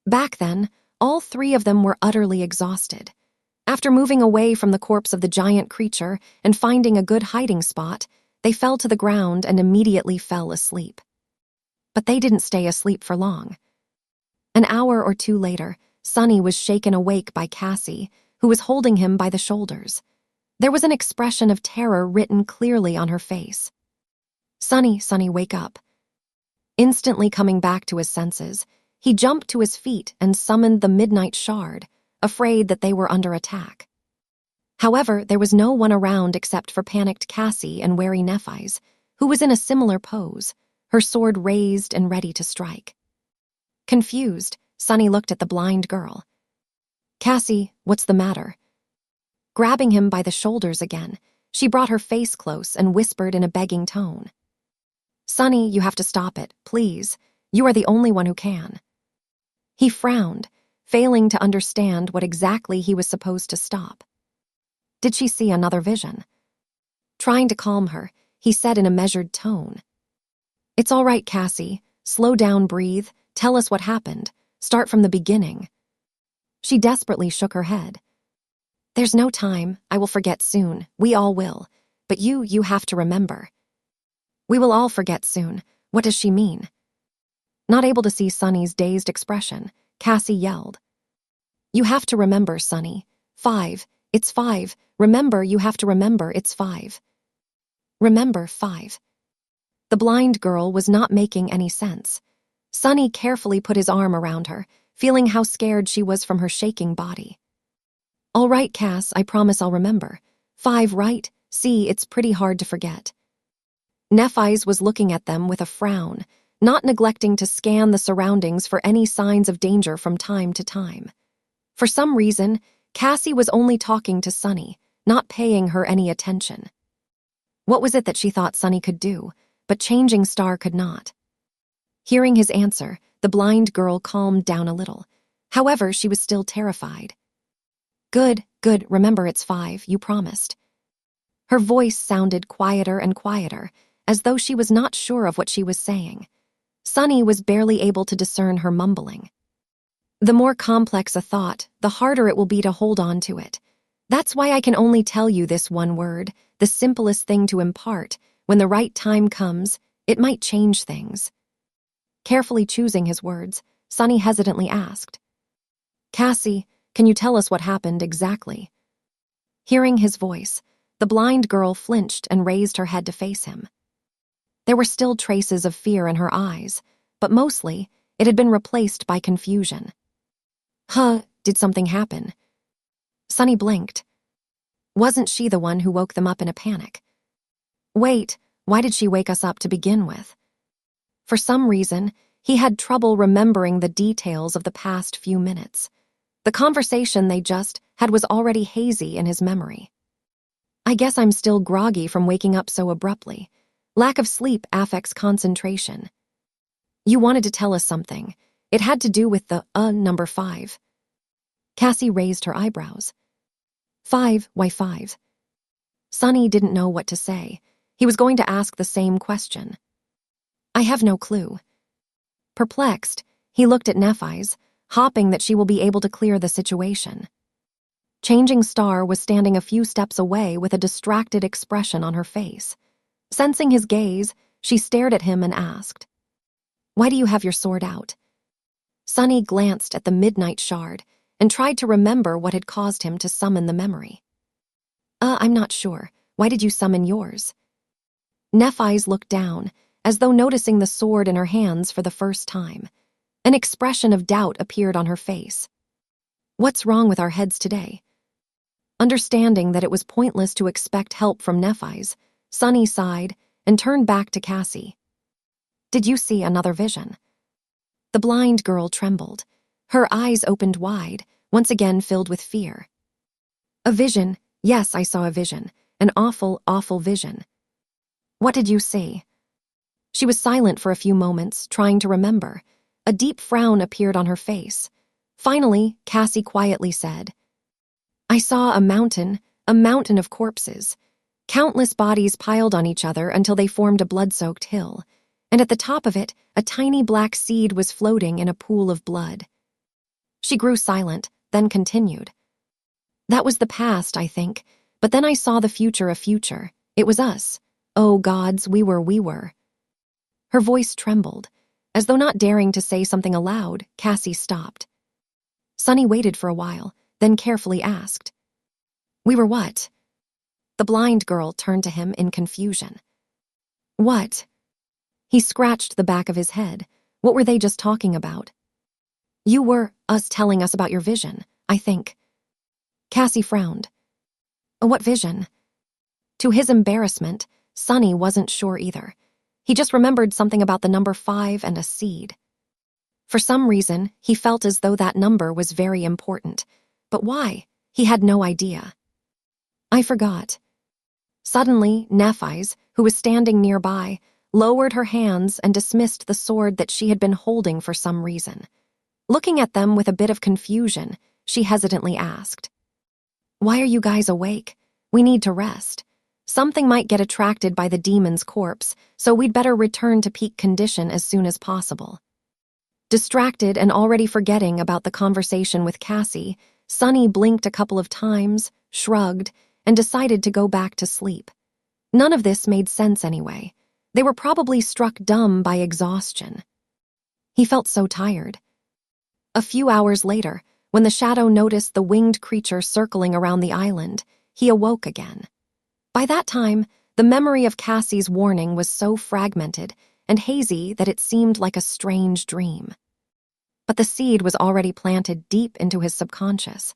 Back then, all 3 of them were utterly exhausted. After moving away from the corpse of the giant creature and finding a good hiding spot, they fell to the ground and immediately fell asleep. But they didn't stay asleep for long. An hour or 2 later, Sunny was shaken awake by Cassie, who was holding him by the shoulders. There was an expression of terror written clearly on her face. Sunny, wake up." Instantly coming back to his senses, he jumped to his feet and summoned the Midnight Shard, afraid that they were under attack. However, there was no one around except for panicked Cassie and wary Nephise, who was in a similar pose, her sword raised and ready to strike. Confused, Sunny looked at the blind girl. "Cassie, what's the matter?" Grabbing him by the shoulders again, she brought her face close and whispered in a begging tone. "Sunny, you have to stop it, please. You are the only one who can." He frowned, failing to understand what exactly he was supposed to stop. Did she see another vision? Trying to calm her, he said in a measured tone. "It's all right, Cassie. Slow down, breathe. Tell us what happened. Start from the beginning." She desperately shook her head. "There's no time. I will forget soon. We all will. But you have to remember." "We will all forget soon. What does she mean?" Not able to see Sunny's dazed expression, Cassie yelled. "You have to remember, Sunny. 5. It's 5. Remember, you have to remember it's 5. Remember 5. The blind girl was not making any sense. Sunny carefully put his arm around her, feeling how scared she was from her shaking body. "All right, Cass, I promise I'll remember. 5, right? See, it's pretty hard to forget." Nephise was looking at them with a frown, not neglecting to scan the surroundings for any signs of danger from time to time. For some reason, Cassie was only talking to Sunny, not paying her any attention. What was it that she thought Sunny could do, but Changing Star could not? Hearing his answer, the blind girl calmed down a little. However, she was still terrified. Good, remember it's 5, you promised." Her voice sounded quieter and quieter, as though she was not sure of what she was saying. Sunny was barely able to discern her mumbling. The more complex a thought, the harder it will be to hold on to it. That's why I can only tell you this one word, the simplest thing to impart. When the right time comes, it might change things. Carefully choosing his words, Sunny hesitantly asked, "Cassie, can you tell us what happened exactly?" Hearing his voice, the blind girl flinched and raised her head to face him. There were still traces of fear in her eyes, but mostly it had been replaced by confusion. Did something happen?" Sunny blinked. Wasn't she the one who woke them up in a panic? Wait, why did she wake us up to begin with? For some reason, he had trouble remembering the details of the past few minutes. The conversation they just had was already hazy in his memory. "I guess I'm still groggy from waking up so abruptly. Lack of sleep affects concentration." "You wanted to tell us something. It had to do with the, number 5. Cassie raised her eyebrows. 5, why 5? Sunny didn't know what to say. He was going to ask the same question. "I have no clue." Perplexed, he looked at Nephise, hoping that she will be able to clear the situation. Changing Star was standing a few steps away with a distracted expression on her face. Sensing his gaze, she stared at him and asked, "Why do you have your sword out?" Sunny glanced at the Midnight Shard and tried to remember what had caused him to summon the memory. I'm not sure. Why did you summon yours?" Nephise looked down, as though noticing the sword in her hands for the first time. An expression of doubt appeared on her face. "What's wrong with our heads today?" Understanding that it was pointless to expect help from Nephise, Sunny sighed and turned back to Cassie. Did you see another vision? The blind girl trembled. Her eyes opened wide, once again filled with fear. A vision. Yes, I saw a vision. An awful, awful vision. What did you see? She was silent for a few moments, trying to remember. A deep frown appeared on her face. Finally, Cassie quietly said, I saw a mountain of corpses. Countless bodies piled on each other until they formed a blood-soaked hill, and at the top of it, a tiny black seed was floating in a pool of blood. She grew silent, then continued. That was the past, I think, but then I saw the future a future. It was us. Oh, gods, we were. Her voice trembled. As though not daring to say something aloud, Cassie stopped. Sunny waited for a while, then carefully asked, We were what? The blind girl turned to him in confusion. What? He scratched the back of his head. What were they just talking about? You were us telling us about your vision, I think. Cassie frowned. What vision? To his embarrassment, Sunny wasn't sure either. He just remembered something about the number 5 and a seed. For some reason, he felt as though that number was very important. But why? He had no idea. I forgot. Suddenly, Nephi's, who was standing nearby, lowered her hands and dismissed the sword that she had been holding for some reason. Looking at them with a bit of confusion, she hesitantly asked, Why are you guys awake? We need to rest. Something might get attracted by the demon's corpse, so we'd better return to peak condition as soon as possible. Distracted and already forgetting about the conversation with Cassie, Sunny blinked a couple of times, shrugged, and decided to go back to sleep. None of this made sense anyway. They were probably struck dumb by exhaustion. He felt so tired. A few hours later, when the shadow noticed the winged creature circling around the island, he awoke again. By that time, the memory of Cassie's warning was so fragmented and hazy that it seemed like a strange dream. But the seed was already planted deep into his subconscious.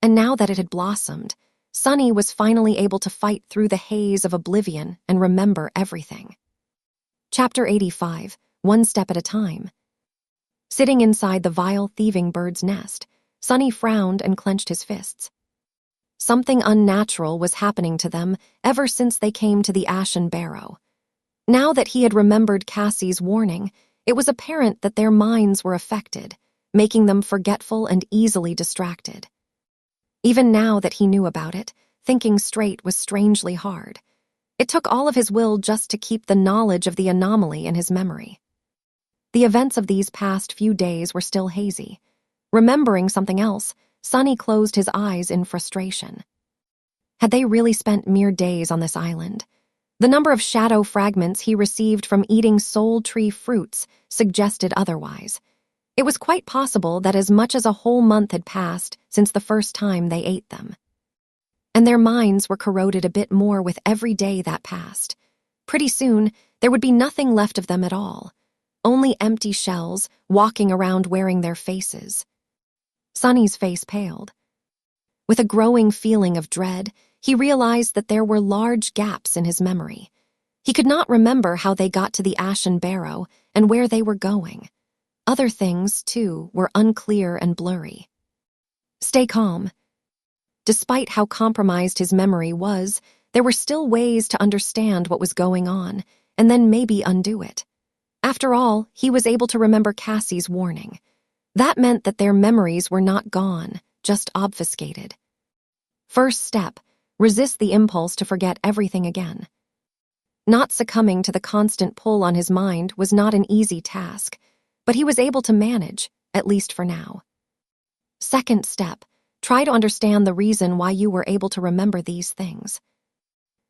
And now that it had blossomed, Sunny was finally able to fight through the haze of oblivion and remember everything. Chapter 85, One Step at a Time. Sitting inside the vile thieving bird's nest, Sunny frowned and clenched his fists. Something unnatural was happening to them ever since they came to the Ashen Barrow. Now that he had remembered Cassie's warning, it was apparent that their minds were affected, making them forgetful and easily distracted. Even now that he knew about it, thinking straight was strangely hard. It took all of his will just to keep the knowledge of the anomaly in his memory. The events of these past few days were still hazy. Remembering something else, Sunny closed his eyes in frustration. Had they really spent mere days on this island? The number of shadow fragments he received from eating soul tree fruits suggested otherwise. It was quite possible that as much as a whole month had passed since the first time they ate them. And their minds were corroded a bit more with every day that passed. Pretty soon, there would be nothing left of them at all. Only empty shells walking around wearing their faces. Sunny's face paled. With a growing feeling of dread, he realized that there were large gaps in his memory. He could not remember how they got to the Ashen Barrow and where they were going. Other things, too, were unclear and blurry. Stay calm. Despite how compromised his memory was, there were still ways to understand what was going on, and then maybe undo it. After all, he was able to remember Cassie's warning. That meant that their memories were not gone, just obfuscated. First step, resist the impulse to forget everything again. Not succumbing to the constant pull on his mind was not an easy task, but he was able to manage, at least for now. Second step, try to understand the reason why you were able to remember these things.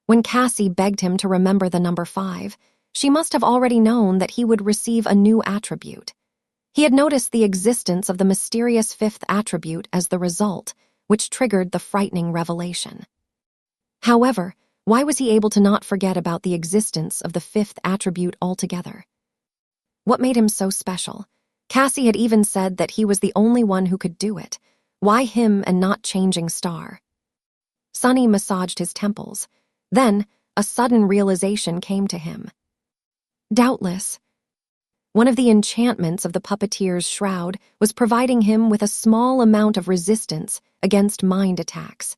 When Cassie begged him to remember the number 5, she must have already known that he would receive a new attribute. He had noticed the existence of the mysterious 5th attribute as the result, which triggered the frightening revelation. However, why was he able to not forget about the existence of the 5th attribute altogether? What made him so special? Cassie had even said that he was the only one who could do it. Why him and not Changing Star? Sunny massaged his temples. Then, a sudden realization came to him. Doubtless, one of the enchantments of the puppeteer's shroud was providing him with a small amount of resistance against mind attacks.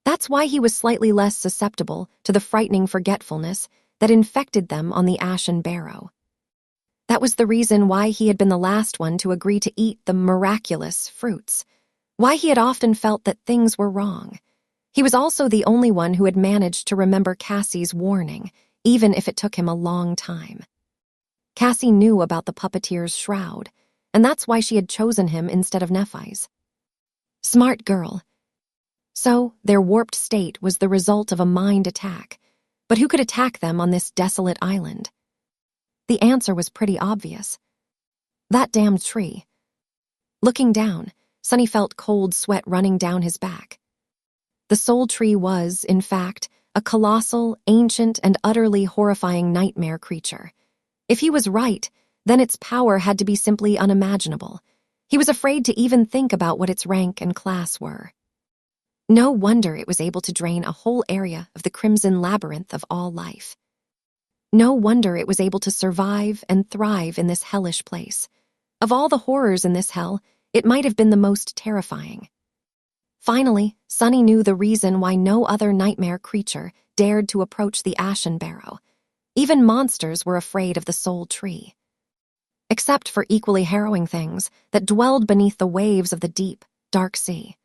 That's why he was slightly less susceptible to the frightening forgetfulness that infected them on the Ashen Barrow. That was the reason why he had been the last one to agree to eat the miraculous fruits, why he had often felt that things were wrong. He was also the only one who had managed to remember Cassie's warning, even if it took him a long time. Cassie knew about the puppeteer's shroud, and that's why she had chosen him instead of Nephi's. Smart girl. So, their warped state was the result of a mind attack, but who could attack them on this desolate island? The answer was pretty obvious. That damned tree. Looking down, Sonny felt cold sweat running down his back. The soul tree was, in fact, a colossal, ancient, and utterly horrifying nightmare creature. If he was right, then its power had to be simply unimaginable. He was afraid to even think about what its rank and class were. No wonder it was able to drain a whole area of the crimson labyrinth of all life. No wonder it was able to survive and thrive in this hellish place. Of all the horrors in this hell, it might have been the most terrifying. Finally, Sonny knew the reason why no other nightmare creature dared to approach the Ashen Barrow. Even monsters were afraid of the soul tree. Except for equally harrowing things that dwelled beneath the waves of the deep, dark sea.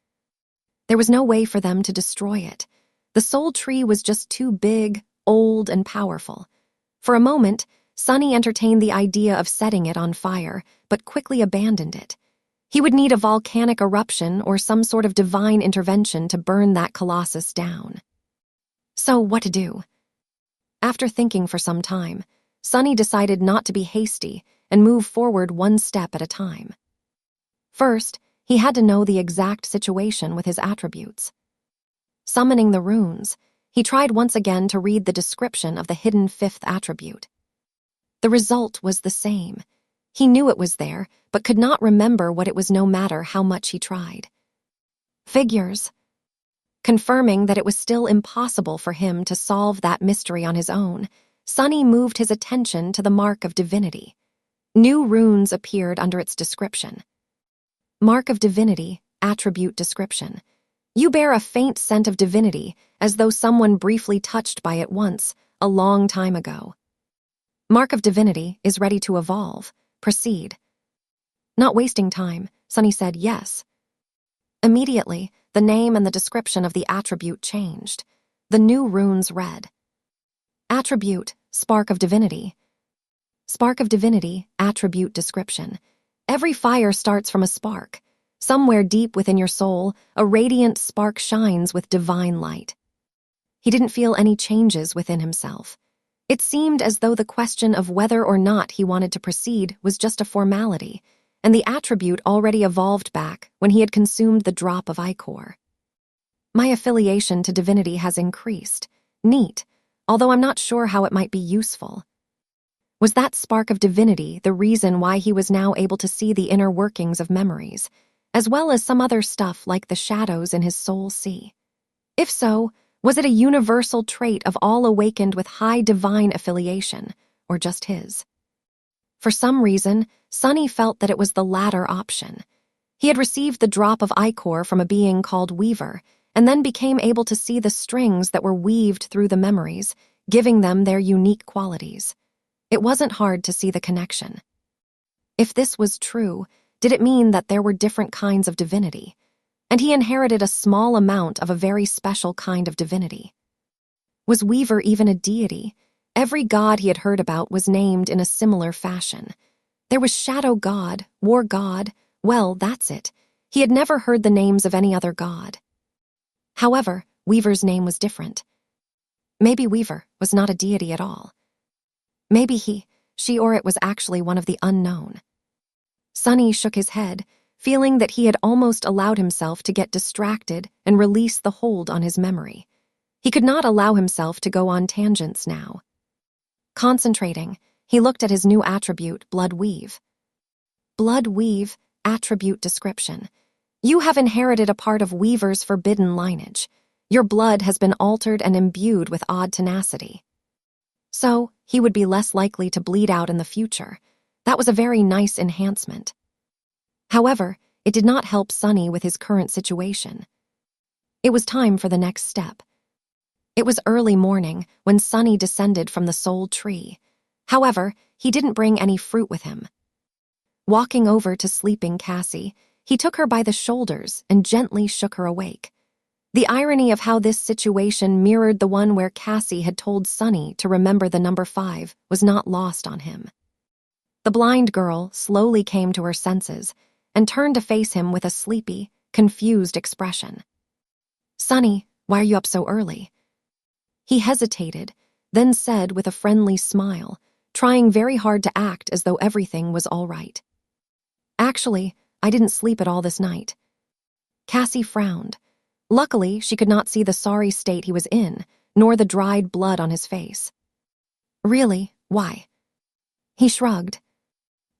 There was no way for them to destroy it. The soul tree was just too big, old, and powerful. For a moment, Sonny entertained the idea of setting it on fire, but quickly abandoned it. He would need a volcanic eruption or some sort of divine intervention to burn that colossus down. So, what to do? After thinking for some time, Sonny decided not to be hasty and move forward one step at a time. First, he had to know the exact situation with his attributes. Summoning the runes, he tried once again to read the description of the hidden fifth attribute. The result was the same. He knew it was there, but could not remember what it was no matter how much he tried. Figures. Confirming that it was still impossible for him to solve that mystery on his own, Sonny moved his attention to the Mark of Divinity. New runes appeared under its description. Mark of Divinity, attribute description. You bear a faint scent of divinity, as though someone briefly touched by it once, a long time ago. Mark of Divinity is ready to evolve. Proceed. Not wasting time, Sonny said yes. Immediately, the name and the description of the attribute changed. The new runes read. Attribute, Spark of Divinity. Spark of Divinity, attribute description. Every fire starts from a spark. Somewhere deep within your soul, a radiant spark shines with divine light. He didn't feel any changes within himself. It seemed as though the question of whether or not he wanted to proceed was just a formality, and the attribute already evolved back when he had consumed the drop of ichor. My affiliation to divinity has increased. Neat, although I'm not sure how it might be useful. Was that spark of divinity the reason why he was now able to see the inner workings of memories, as well as some other stuff like the shadows in his soul sea? If so, was it a universal trait of all awakened with high divine affiliation, or just his? For some reason, Sonny felt that it was the latter option. He had received the drop of ichor from a being called Weaver, and then became able to see the strings that were weaved through the memories, giving them their unique qualities. It wasn't hard to see the connection. If this was true, did it mean that there were different kinds of divinity? And he inherited a small amount of a very special kind of divinity. Was Weaver even a deity? Every god he had heard about was named in a similar fashion. There was Shadow God, War God. Well, that's it. He had never heard the names of any other god. However, Weaver's name was different. Maybe Weaver was not a deity at all. Maybe she or it was actually one of the unknown. Sonny shook his head, feeling that he had almost allowed himself to get distracted and release the hold on his memory. He could not allow himself to go on tangents now. Concentrating, he looked at his new attribute, Blood Weave. Blood Weave, attribute description. You have inherited a part of Weaver's forbidden lineage. Your blood has been altered and imbued with odd tenacity. So, he would be less likely to bleed out in the future. That was a very nice enhancement. However, it did not help Sunny with his current situation. It was time for the next step. It was early morning when Sunny descended from the soul tree. However, he didn't bring any fruit with him. Walking over to sleeping Cassie, he took her by the shoulders and gently shook her awake. The irony of how this situation mirrored the one where Cassie had told Sunny to remember the number 5 was not lost on him. The blind girl slowly came to her senses and turned to face him with a sleepy, confused expression. "Sunny, why are you up so early?" He hesitated, then said with a friendly smile, trying very hard to act as though everything was all right. "Actually, I didn't sleep at all this night." Cassie frowned. Luckily, she could not see the sorry state he was in, nor the dried blood on his face. "Really? Why?" He shrugged.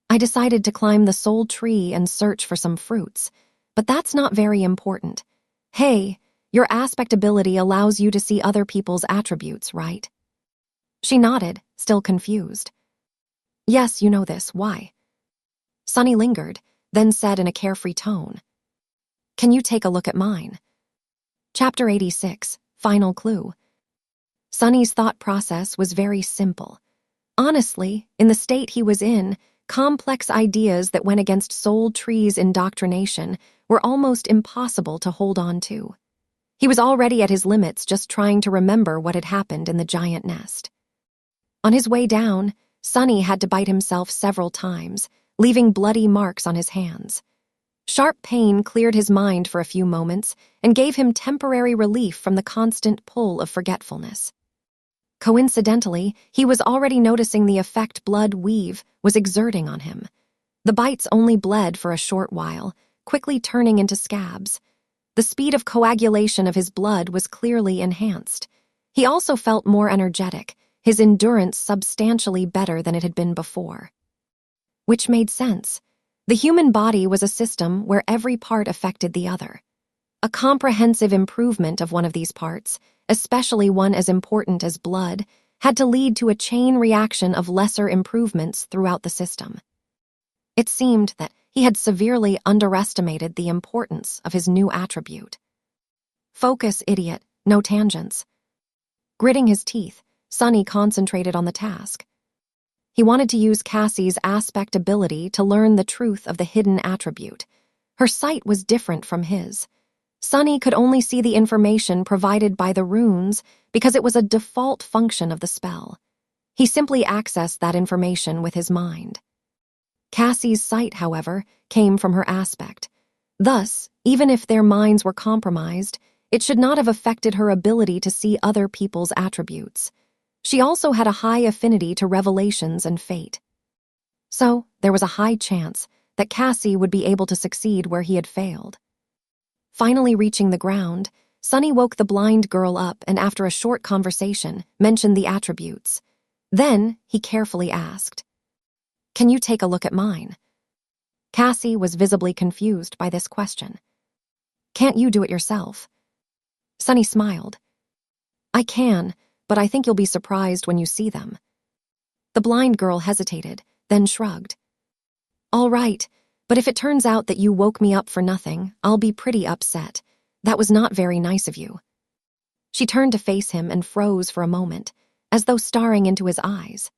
"I decided to climb the soul tree and search for some fruits, but that's not very important. Hey, your aspect ability allows you to see other people's attributes, right?" She nodded, still confused. "Yes, you know this. Why?" Sunny lingered, then said in a carefree tone, "Can you take a look at mine?" Chapter 86, Final Clue. Sunny's thought process was very simple. Honestly, in the state he was in, complex ideas that went against Soul Tree's indoctrination were almost impossible to hold on to. He was already at his limits just trying to remember what had happened in the giant nest. On his way down, Sunny had to bite himself several times, leaving bloody marks on his hands. Sharp pain cleared his mind for a few moments and gave him temporary relief from the constant pull of forgetfulness. Coincidentally, he was already noticing the effect blood weave was exerting on him. The bites only bled for a short while, quickly turning into scabs. The speed of coagulation of his blood was clearly enhanced. He also felt more energetic, his endurance substantially better than it had been before. Which made sense. The human body was a system where every part affected the other. A comprehensive improvement of one of these parts, especially one as important as blood, had to lead to a chain reaction of lesser improvements throughout the system. It seemed that he had severely underestimated the importance of his new attribute. Focus, idiot, no tangents. Gritting his teeth, Sunny concentrated on the task. He wanted to use Cassie's aspect ability to learn the truth of the hidden attribute. Her sight was different from his. Sunny could only see the information provided by the runes because it was a default function of the spell. He simply accessed that information with his mind. Cassie's sight, however, came from her aspect. Thus, even if their minds were compromised, it should not have affected her ability to see other people's attributes. She also had a high affinity to revelations and fate. So, there was a high chance that Cassie would be able to succeed where he had failed. Finally reaching the ground, Sunny woke the blind girl up and after a short conversation, mentioned the attributes. Then, he carefully asked, "Can you take a look at mine?" Cassie was visibly confused by this question. "Can't you do it yourself?" Sunny smiled. "I can, but I think you'll be surprised when you see them." The blind girl hesitated, then shrugged. "All right, but if it turns out that you woke me up for nothing, I'll be pretty upset. That was not very nice of you." She turned to face him and froze for a moment, as though staring into his eyes.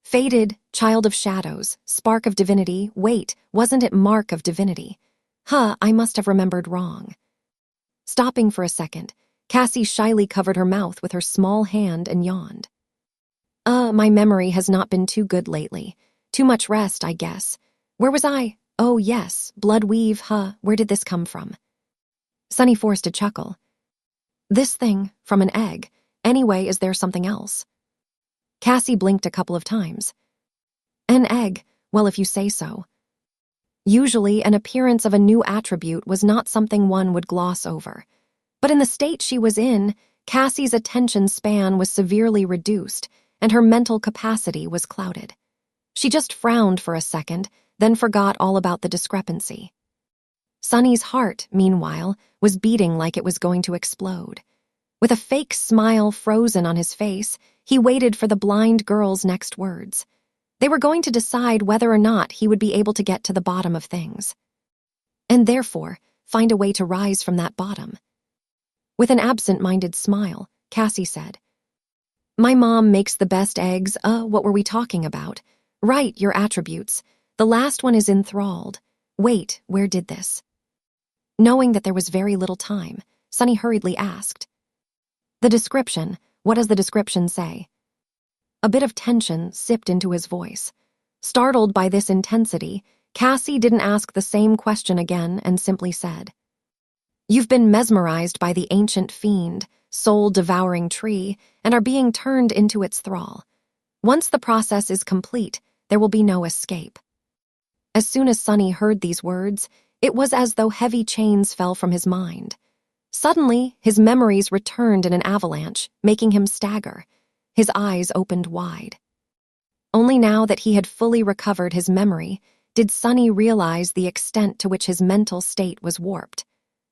Faded, child of shadows, spark of divinity, wait, wasn't it mark of divinity? I must have remembered wrong. Stopping for a second, Cassie shyly covered her mouth with her small hand and yawned. My memory has not been too good lately. Too much rest, I guess. Where was I? Oh, yes, blood weave, where did this come from?" Sunny forced a chuckle. "This thing, from an egg. Anyway, is there something else?" Cassie blinked a couple of times. "An egg, well, if you say so." Usually, an appearance of a new attribute was not something one would gloss over. But in the state she was in, Cassie's attention span was severely reduced, and her mental capacity was clouded. She just frowned for a second, then forgot all about the discrepancy. Sunny's heart, meanwhile, was beating like it was going to explode. With a fake smile frozen on his face, he waited for the blind girl's next words. They were going to decide whether or not he would be able to get to the bottom of things. And therefore, find a way to rise from that bottom. With an absent-minded smile, Cassie said, "My mom makes the best eggs. What were we talking about? Right, your attributes. The last one is Enthralled. Wait, where did this?" Knowing that there was very little time, Sunny hurriedly asked, "The description, what does the description say?" A bit of tension sipped into his voice. Startled by this intensity, Cassie didn't ask the same question again and simply said, "You've been mesmerized by the ancient fiend, soul-devouring tree, and are being turned into its thrall. Once the process is complete, there will be no escape." As soon as Sunny heard these words, it was as though heavy chains fell from his mind. Suddenly, his memories returned in an avalanche, making him stagger. His eyes opened wide. Only now that he had fully recovered his memory, did Sunny realize the extent to which his mental state was warped.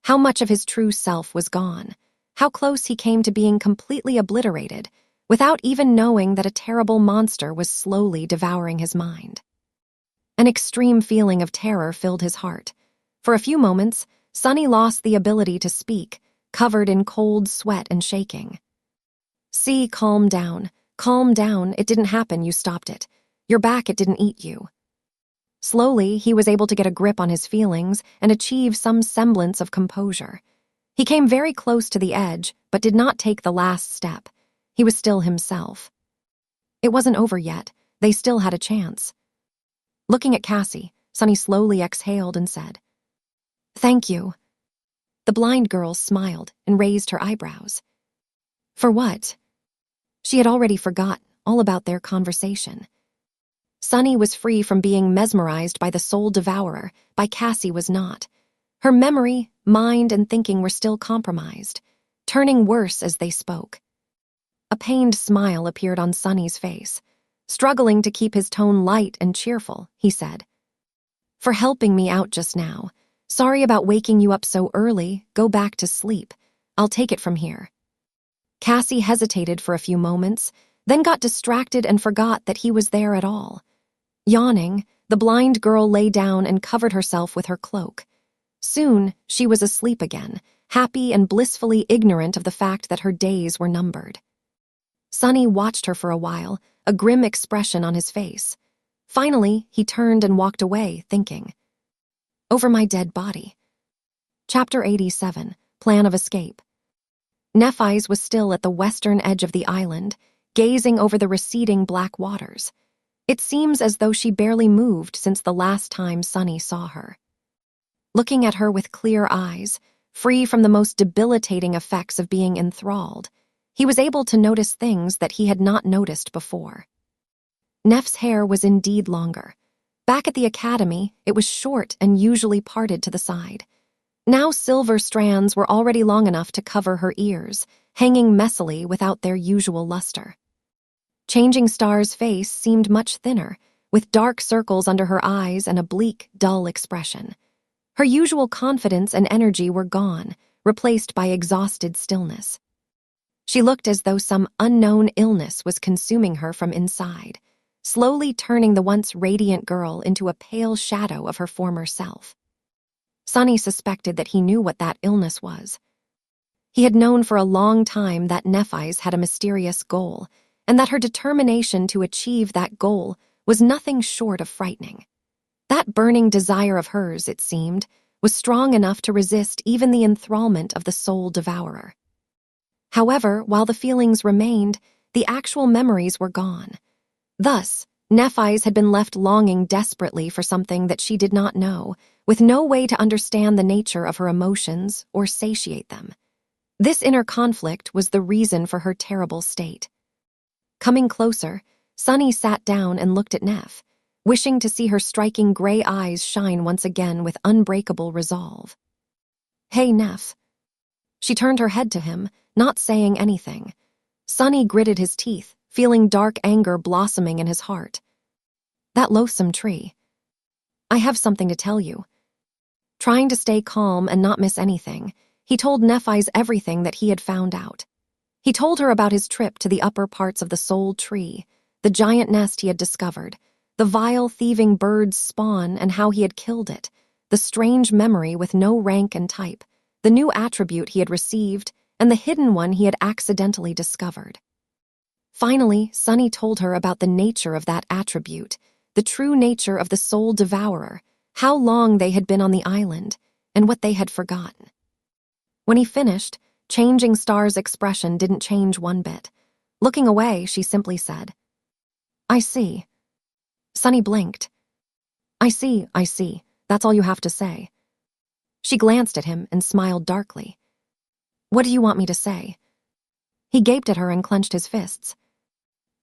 How much of his true self was gone. How close he came to being completely obliterated, without even knowing that a terrible monster was slowly devouring his mind. An extreme feeling of terror filled his heart. For a few moments, Sunny lost the ability to speak, covered in cold sweat and shaking. "See, calm down. Calm down. It didn't happen, you stopped it. You're back, it didn't eat you." Slowly, he was able to get a grip on his feelings and achieve some semblance of composure. He came very close to the edge, but did not take the last step. He was still himself. It wasn't over yet. They still had a chance. Looking at Cassie, Sunny slowly exhaled and said, "Thank you." The blind girl smiled and raised her eyebrows. For what? She had already forgotten all about their conversation. Sunny was free from being mesmerized by the soul devourer, by Cassie was not. Her memory, mind, and thinking were still compromised, turning worse as they spoke. A pained smile appeared on Sunny's face. Struggling to keep his tone light and cheerful, he said, "For helping me out just now. Sorry about waking you up so early. Go back to sleep. I'll take it from here." Cassie hesitated for a few moments, then got distracted and forgot that he was there at all. Yawning, the blind girl lay down and covered herself with her cloak. Soon, she was asleep again, happy and blissfully ignorant of the fact that her days were numbered. Sunny watched her for a while, a grim expression on his face. Finally, he turned and walked away, thinking, "Over my dead body." Chapter 87, Plan of Escape. Nephi's was still at the western edge of the island, gazing over the receding black waters. It seems as though she barely moved since the last time Sunny saw her. Looking at her with clear eyes, free from the most debilitating effects of being enthralled, he was able to notice things that he had not noticed before. Neff's hair was indeed longer. Back at the academy, it was short and usually parted to the side. Now silver strands were already long enough to cover her ears, hanging messily without their usual luster. Changing Star's face seemed much thinner, with dark circles under her eyes and a bleak, dull expression. Her usual confidence and energy were gone, replaced by exhausted stillness. She looked as though some unknown illness was consuming her from inside, slowly turning the once radiant girl into a pale shadow of her former self. Sunny suspected that he knew what that illness was. He had known for a long time that Nephi's had a mysterious goal, and that her determination to achieve that goal was nothing short of frightening. That burning desire of hers, it seemed, was strong enough to resist even the enthrallment of the soul devourer. However, while the feelings remained, the actual memories were gone. Thus, Nephi's had been left longing desperately for something that she did not know, with no way to understand the nature of her emotions or satiate them. This inner conflict was the reason for her terrible state. Coming closer, Sunny sat down and looked at Neff, wishing to see her striking gray eyes shine once again with unbreakable resolve. "Hey, Neff." She turned her head to him, not saying anything. Sunny gritted his teeth, feeling dark anger blossoming in his heart. "That loathsome tree. I have something to tell you." Trying to stay calm and not miss anything, he told Nephi's everything that he had found out. He told her about his trip to the upper parts of the soul tree, the giant nest he had discovered, the vile, thieving bird's spawn and how he had killed it, the strange memory with no rank and type, the new attribute he had received, and the hidden one he had accidentally discovered. Finally, Sunny told her about the nature of that attribute, the true nature of the soul devourer, how long they had been on the island, and what they had forgotten. When he finished, Changing Star's expression didn't change one bit. Looking away, she simply said, "I see." Sunny blinked. I see, that's all you have to say." She glanced at him and smiled darkly. "What do you want me to say?" He gaped at her and clenched his fists.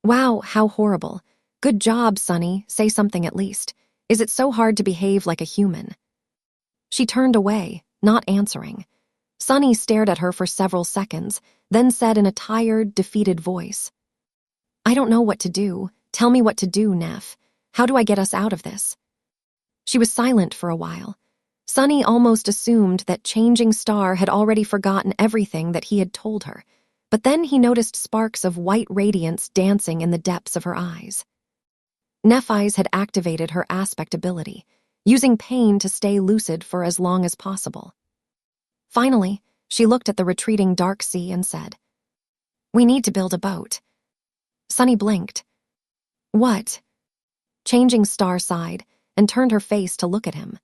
"Wow, how horrible. Good job, Sunny, say something at least. Is it so hard to behave like a human?" She turned away, not answering. Sunny stared at her for several seconds, then said in a tired, defeated voice, "I don't know what to do. Tell me what to do, Neff. How do I get us out of this?" She was silent for a while. Sunny almost assumed that Changing Star had already forgotten everything that he had told her, but then he noticed sparks of white radiance dancing in the depths of her eyes. Nephi's had activated her aspect ability, using pain to stay lucid for as long as possible. Finally, she looked at the retreating dark sea and said, "We need to build a boat." Sunny blinked. "What?" Changing Star sighed and turned her face to look at him.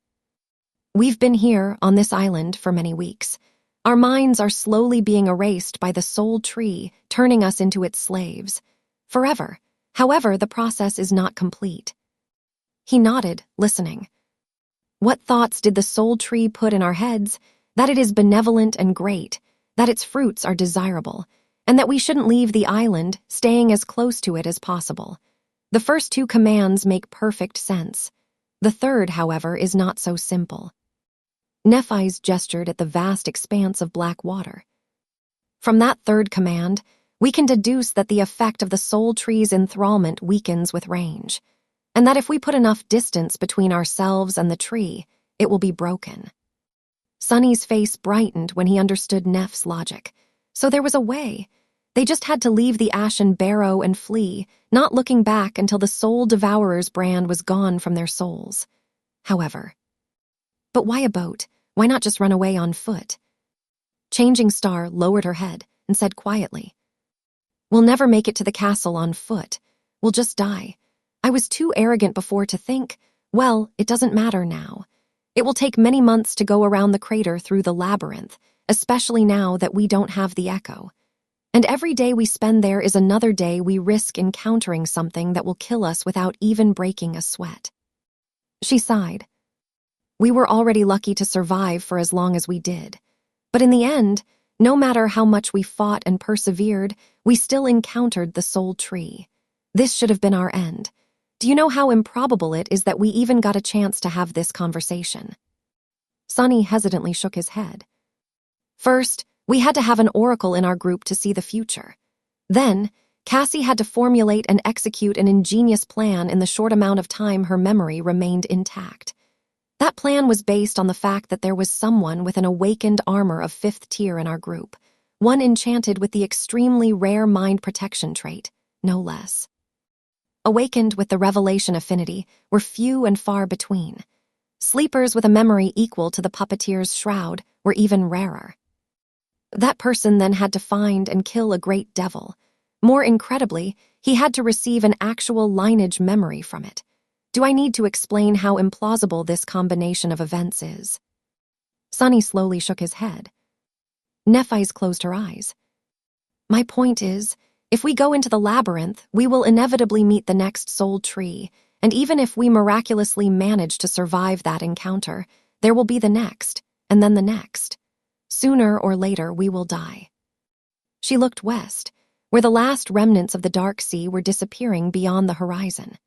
"We've been here, on this island, for many weeks. Our minds are slowly being erased by the soul tree, turning us into its slaves. Forever. However, the process is not complete." He nodded, listening. "What thoughts did the soul tree put in our heads? That it is benevolent and great, that its fruits are desirable, and that we shouldn't leave the island, staying as close to it as possible. The first two commands make perfect sense. The third, however, is not so simple." Nephi's gestured at the vast expanse of black water. "From that third command, we can deduce that the effect of the soul tree's enthrallment weakens with range, and that if we put enough distance between ourselves and the tree, it will be broken." Sunny's face brightened when he understood Neff's logic. So there was a way. They just had to leave the ashen barrow and flee, not looking back until the soul devourer's brand was gone from their souls. However, but why a boat? Why not just run away on foot? Changing Star lowered her head and said quietly, "We'll never make it to the castle on foot. We'll just die. I was too arrogant before to think, well, it doesn't matter now. It will take many months to go around the crater through the labyrinth, especially now that we don't have the echo. And every day we spend there is another day we risk encountering something that will kill us without even breaking a sweat." She sighed. "We were already lucky to survive for as long as we did. But in the end, no matter how much we fought and persevered, we still encountered the soul tree. This should have been our end. Do you know how improbable it is that we even got a chance to have this conversation?" Sunny hesitantly shook his head. "First, we had to have an oracle in our group to see the future. Then, Cassie had to formulate and execute an ingenious plan in the short amount of time her memory remained intact. That plan was based on the fact that there was someone with an awakened armor of 5th tier in our group, one enchanted with the extremely rare mind protection trait, no less. Awakened with the revelation affinity were few and far between. Sleepers with a memory equal to the puppeteer's shroud were even rarer. That person then had to find and kill a great devil. More incredibly, he had to receive an actual lineage memory from it. Do I need to explain how implausible this combination of events is?" Sunny slowly shook his head. Nephi's closed her eyes. "My point is, if we go into the labyrinth, we will inevitably meet the next soul tree, and even if we miraculously manage to survive that encounter, there will be the next, and then the next. Sooner or later, we will die." She looked west, where the last remnants of the dark sea were disappearing beyond the horizon.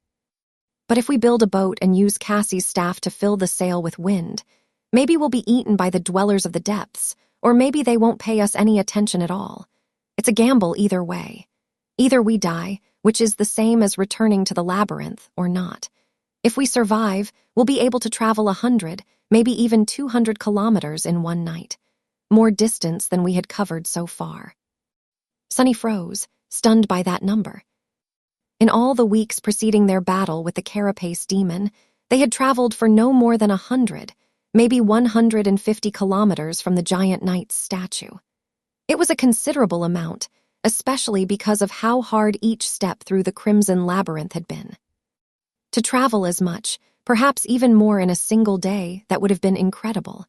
"But if we build a boat and use Cassie's staff to fill the sail with wind, maybe we'll be eaten by the dwellers of the depths, or maybe they won't pay us any attention at all. It's a gamble either way. Either we die, which is the same as returning to the labyrinth, or not. If we survive, we'll be able to travel 100, maybe even 200 kilometers in one night, more distance than we had covered so far. Sunny froze, stunned by that number. In all the weeks preceding their battle with the Carapace demon, they had traveled for no more than 100, maybe 150 kilometers from the giant knight's statue. It was a considerable amount, especially because of how hard each step through the Crimson Labyrinth had been. To travel as much, perhaps even more in a single day, that would have been incredible.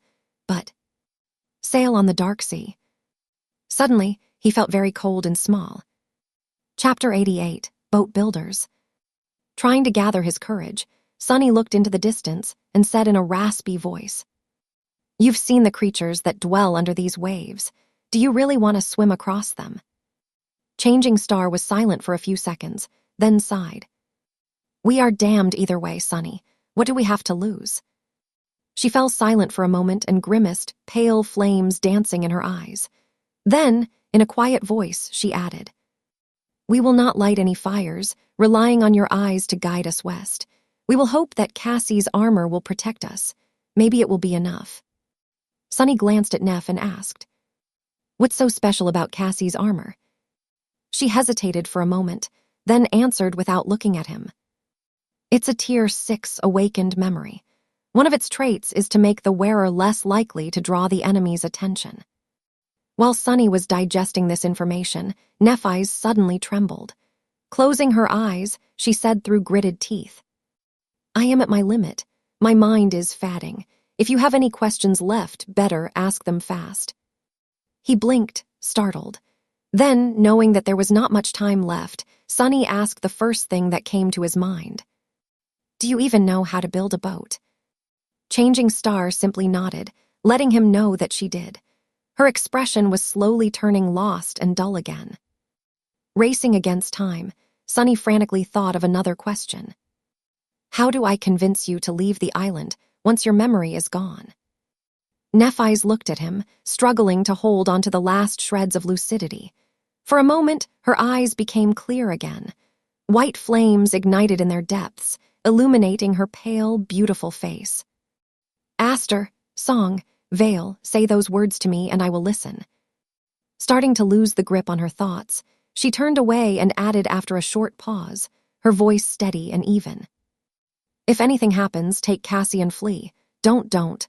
But sail on the dark sea. Suddenly, he felt very cold and small. Chapter 88, Boat Builders. Trying to gather his courage, Sunny looked into the distance and said in a raspy voice, "You've seen the creatures that dwell under these waves. Do you really want to swim across them?" Changing Star was silent for a few seconds, then sighed. "We are damned either way, Sunny. What do we have to lose?" She fell silent for a moment and grimaced, pale flames dancing in her eyes. Then, in a quiet voice, she added, "We will not light any fires, relying on your eyes to guide us west. We will hope that Cassie's armor will protect us. Maybe it will be enough." Sunny glanced at Neff and asked, "What's so special about Cassie's armor?" She hesitated for a moment, then answered without looking at him. "It's a Tier 6 awakened memory. One of its traits is to make the wearer less likely to draw the enemy's attention." While Sunny was digesting this information, Neph's eyes suddenly trembled. Closing her eyes, she said through gritted teeth, "I am at my limit. My mind is fadding. If you have any questions left, better ask them fast." He blinked, startled. Then, knowing that there was not much time left, Sunny asked the first thing that came to his mind. "Do you even know how to build a boat?" Changing Star simply nodded, letting him know that she did. Her expression was slowly turning lost and dull again. Racing against time, Sunny frantically thought of another question. "How do I convince you to leave the island once your memory is gone?" Neph's looked at him, struggling to hold onto the last shreds of lucidity. For a moment, her eyes became clear again. White flames ignited in their depths, illuminating her pale, beautiful face. "Aster, Song, Vale, say those words to me and I will listen." Starting to lose the grip on her thoughts, she turned away and added after a short pause, her voice steady and even. "If anything happens, take Cassie and flee. Don't."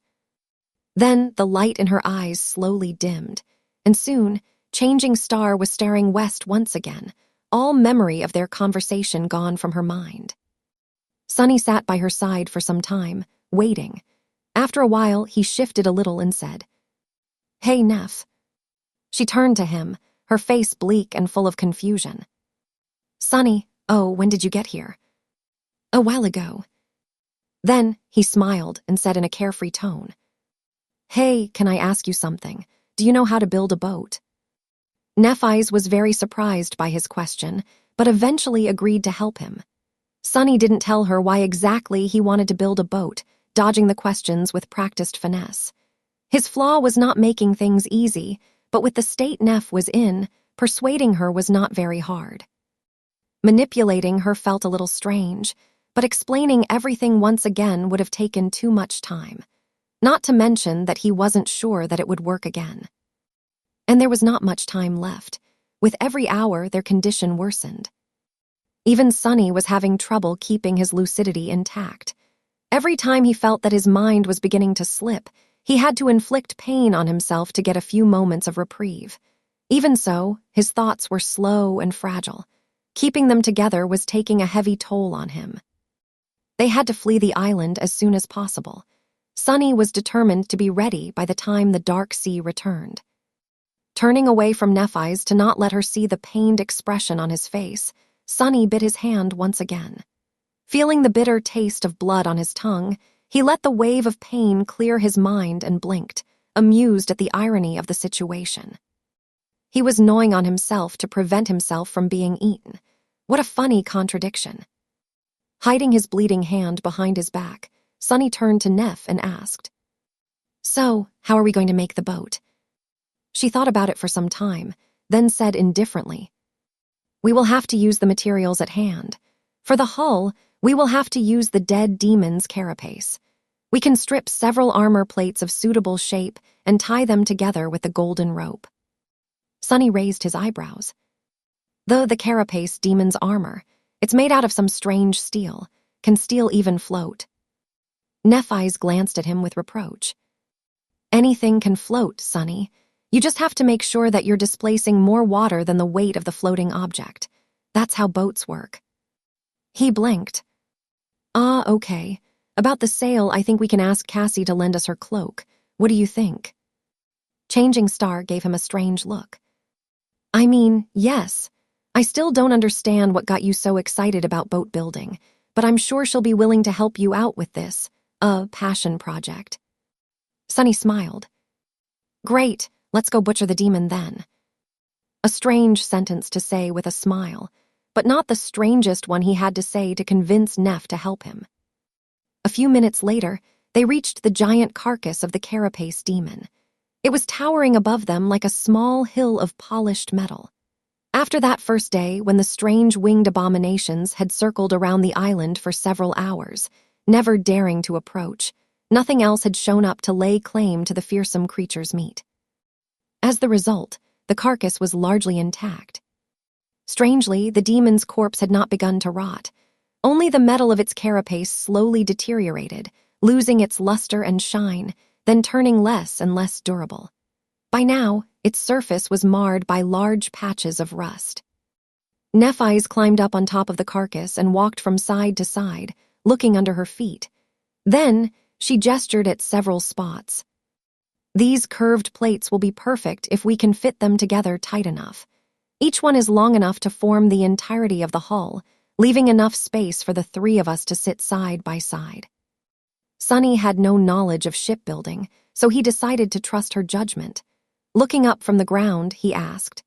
Then the light in her eyes slowly dimmed, and soon, Changing Star was staring west once again, all memory of their conversation gone from her mind. Sunny sat by her side for some time, waiting. After a while, he shifted a little and said, "Hey, Neff." She turned to him, her face bleak and full of confusion. "Sunny, oh, when did you get here?" "A while ago." Then he smiled and said in a carefree tone, "Hey, can I ask you something? Do you know how to build a boat?" Neph's was very surprised by his question, but eventually agreed to help him. Sunny didn't tell her why exactly he wanted to build a boat, dodging the questions with practiced finesse. His flaw was not making things easy, but with the state Neph was in, persuading her was not very hard. Manipulating her felt a little strange, but explaining everything once again would have taken too much time. Not to mention that he wasn't sure that it would work again. And there was not much time left. With every hour, their condition worsened. Even Sunny was having trouble keeping his lucidity intact. Every time he felt that his mind was beginning to slip, he had to inflict pain on himself to get a few moments of reprieve. Even so, his thoughts were slow and fragile. Keeping them together was taking a heavy toll on him. They had to flee the island as soon as possible. Sunny was determined to be ready by the time the dark sea returned. Turning away from Neph's to not let her see the pained expression on his face, Sunny bit his hand once again. Feeling the bitter taste of blood on his tongue, he let the wave of pain clear his mind and blinked, amused at the irony of the situation. He was gnawing on himself to prevent himself from being eaten. What a funny contradiction. Hiding his bleeding hand behind his back, Sunny turned to Neph and asked, "So, how are we going to make the boat?" She thought about it for some time, then said indifferently, "We will have to use the materials at hand. For the hull, we will have to use the dead demon's carapace. We can strip several armor plates of suitable shape and tie them together with the golden rope. Sunny raised his eyebrows. The Carapace demon's armor. It's made out of some strange steel. Can steel even float? Nephi's glanced at him with reproach. Anything can float, Sunny. You just have to make sure that you're displacing more water than the weight of the floating object. That's how boats work. He blinked. Okay. About the sail, I think we can ask Cassie to lend us her cloak. What do you think? Changing Star gave him a strange look. I mean, yes. I still don't understand what got you so excited about boat building, but I'm sure she'll be willing to help you out with this, passion project. Sunny smiled. Great, let's go butcher the demon then. A strange sentence to say with a smile, but not the strangest one he had to say to convince Neph to help him. A few minutes later, they reached the giant carcass of the Carapace demon. It was towering above them like a small hill of polished metal. After that first day, when the strange winged abominations had circled around the island for several hours, never daring to approach, nothing else had shown up to lay claim to the fearsome creature's meat. As the result, the carcass was largely intact. Strangely, the demon's corpse had not begun to rot. Only the metal of its carapace slowly deteriorated, losing its luster and shine, then turning less and less durable. By now, its surface was marred by large patches of rust. Nephi's climbed up on top of the carcass and walked from side to side, looking under her feet. Then, she gestured at several spots. These curved plates will be perfect if we can fit them together tight enough. Each one is long enough to form the entirety of the hull, leaving enough space for the three of us to sit side by side. Sunny had no knowledge of shipbuilding, so he decided to trust her judgment. Looking up from the ground, he asked,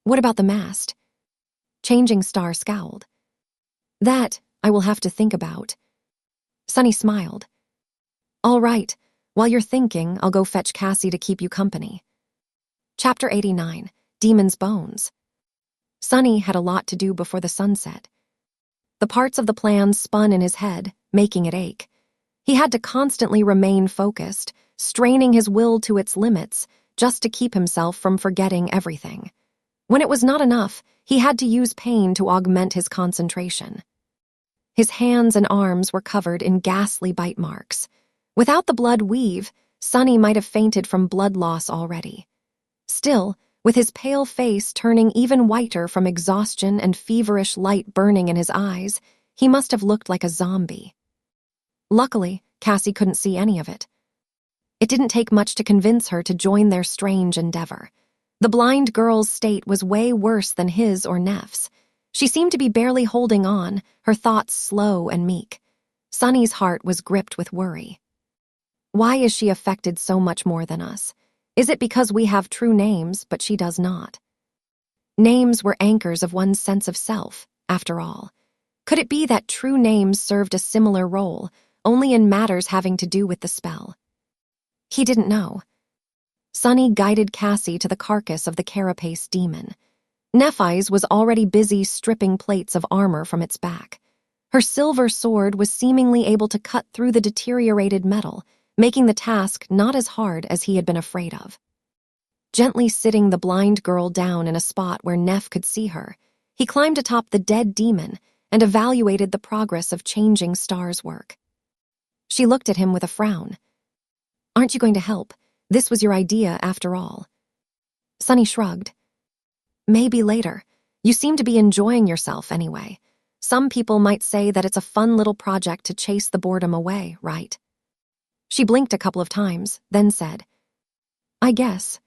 "What about the mast?" Changing Star scowled. "That I will have to think about." Sunny smiled. "All right, while you're thinking, I'll go fetch Cassie to keep you company." Chapter 89, Demon's Bones. Sunny had a lot to do before the sunset. The parts of the plan spun in his head, making it ache. He had to constantly remain focused, straining his will to its limits, just to keep himself from forgetting everything. When it was not enough, he had to use pain to augment his concentration. His hands and arms were covered in ghastly bite marks. Without the blood weave, Sunny might have fainted from blood loss already. Still, with his pale face turning even whiter from exhaustion and feverish light burning in his eyes, he must have looked like a zombie. Luckily, Cassie couldn't see any of it. It didn't take much to convince her to join their strange endeavor. The blind girl's state was way worse than his or Neph's. She seemed to be barely holding on, her thoughts slow and meek. Sunny's heart was gripped with worry. Why is she affected so much more than us? Is it because we have true names, but she does not? Names were anchors of one's sense of self, after all. Could it be that true names served a similar role, only in matters having to do with the spell? He didn't know. Sunny guided Cassie to the carcass of the Carapace demon. Nephi's was already busy stripping plates of armor from its back. Her silver sword was seemingly able to cut through the deteriorated metal, making the task not as hard as he had been afraid of. Gently sitting the blind girl down in a spot where Neph could see her, he climbed atop the dead demon and evaluated the progress of Changing Star's work. She looked at him with a frown. "Aren't you going to help? This was your idea, after all." Sunny shrugged. "Maybe later. You seem to be enjoying yourself anyway. Some people might say that it's a fun little project to chase the boredom away, right?" She blinked a couple of times, then said, "I guess."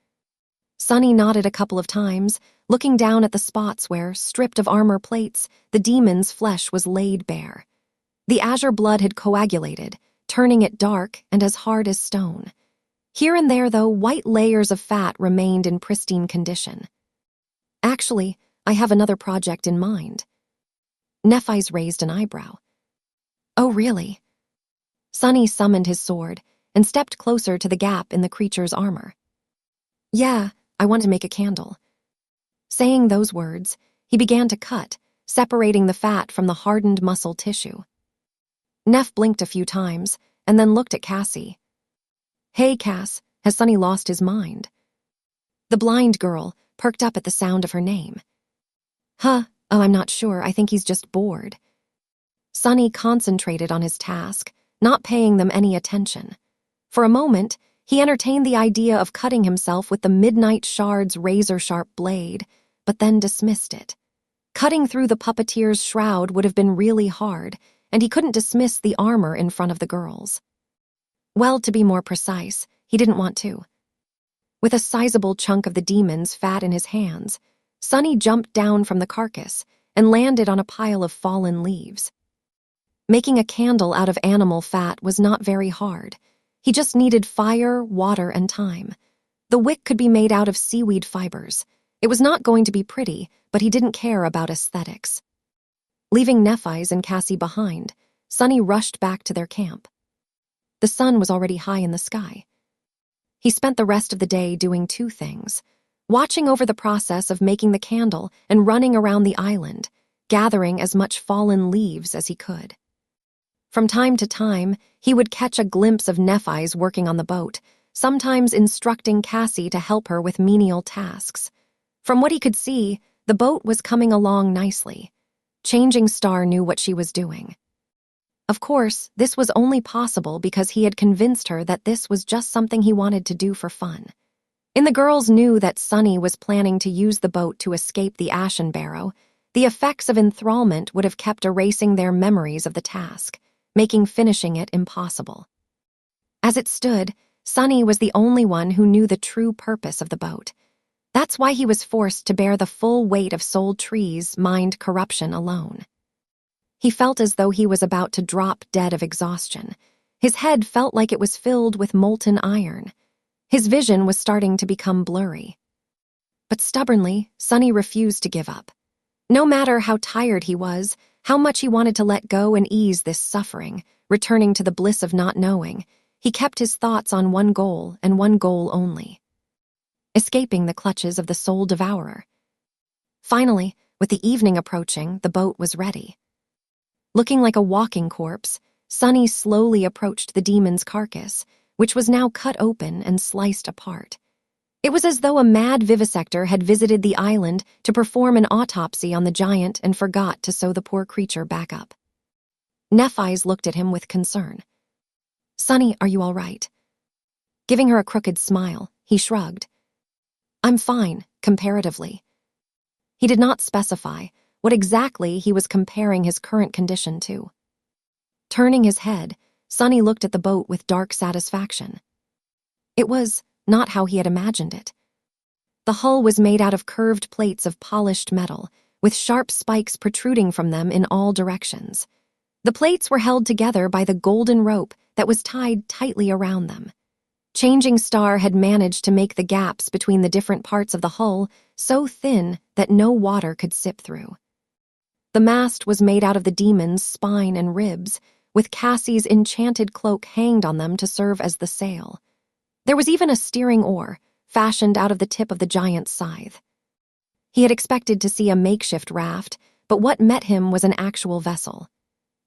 Sunny nodded a couple of times, looking down at the spots where, stripped of armor plates, the demon's flesh was laid bare. The azure blood had coagulated, turning it dark and as hard as stone. Here and there, though, white layers of fat remained in pristine condition. "Actually, I have another project in mind." Nephi's raised an eyebrow. "Oh, really?" Sunny summoned his sword and stepped closer to the gap in the creature's armor. "Yeah, I want to make a candle." Saying those words, he began to cut, separating the fat from the hardened muscle tissue. Neph blinked a few times, and then looked at Cassie. "Hey, Cass, has Sonny lost his mind?" The blind girl perked up at the sound of her name. "Huh, oh, I'm not sure. I think he's just bored." Sonny concentrated on his task, not paying them any attention. For a moment, he entertained the idea of cutting himself with the Midnight Shard's razor-sharp blade, but then dismissed it. Cutting through the puppeteer's shroud would have been really hard, and he couldn't dismiss the armor in front of the girls. Well, to be more precise, he didn't want to. With a sizable chunk of the demon's fat in his hands, Sonny jumped down from the carcass and landed on a pile of fallen leaves. Making a candle out of animal fat was not very hard. He just needed fire, water, and time. The wick could be made out of seaweed fibers. It was not going to be pretty, but he didn't care about aesthetics. Leaving Nephi's and Cassie behind, Sonny rushed back to their camp. The sun was already high in the sky. He spent the rest of the day doing two things: watching over the process of making the candle and running around the island, gathering as much fallen leaves as he could. From time to time, he would catch a glimpse of Nephi's working on the boat, sometimes instructing Cassie to help her with menial tasks. From what he could see, the boat was coming along nicely. Changing Star knew what she was doing. Of course, this was only possible because he had convinced her that this was just something he wanted to do for fun. And the girls knew that Sonny was planning to use the boat to escape the Ashen Barrow. The effects of enthrallment would have kept erasing their memories of the task, making finishing it impossible. As it stood, Sonny was the only one who knew the true purpose of the boat. That's why he was forced to bear the full weight of Soul Tree's mind corruption alone. He felt as though he was about to drop dead of exhaustion. His head felt like it was filled with molten iron. His vision was starting to become blurry. But stubbornly, Sonny refused to give up. No matter how tired he was, how much he wanted to let go and ease this suffering, returning to the bliss of not knowing, he kept his thoughts on one goal and one goal only: escaping the clutches of the Soul Devourer. Finally, with the evening approaching, the boat was ready. Looking like a walking corpse, Sonny slowly approached the demon's carcass, which was now cut open and sliced apart. It was as though a mad vivisector had visited the island to perform an autopsy on the giant and forgot to sew the poor creature back up. Nephi's looked at him with concern. "Sonny, are you all right?" Giving her a crooked smile, he shrugged. "I'm fine, comparatively." He did not specify what exactly he was comparing his current condition to. Turning his head, Sonny looked at the boat with dark satisfaction. It was not how he had imagined it. The hull was made out of curved plates of polished metal, with sharp spikes protruding from them in all directions. The plates were held together by the golden rope that was tied tightly around them. Changing Star had managed to make the gaps between the different parts of the hull so thin that no water could sip through. The mast was made out of the demon's spine and ribs, with Cassie's enchanted cloak hanged on them to serve as the sail. There was even a steering oar, fashioned out of the tip of the giant's scythe. He had expected to see a makeshift raft, but what met him was an actual vessel.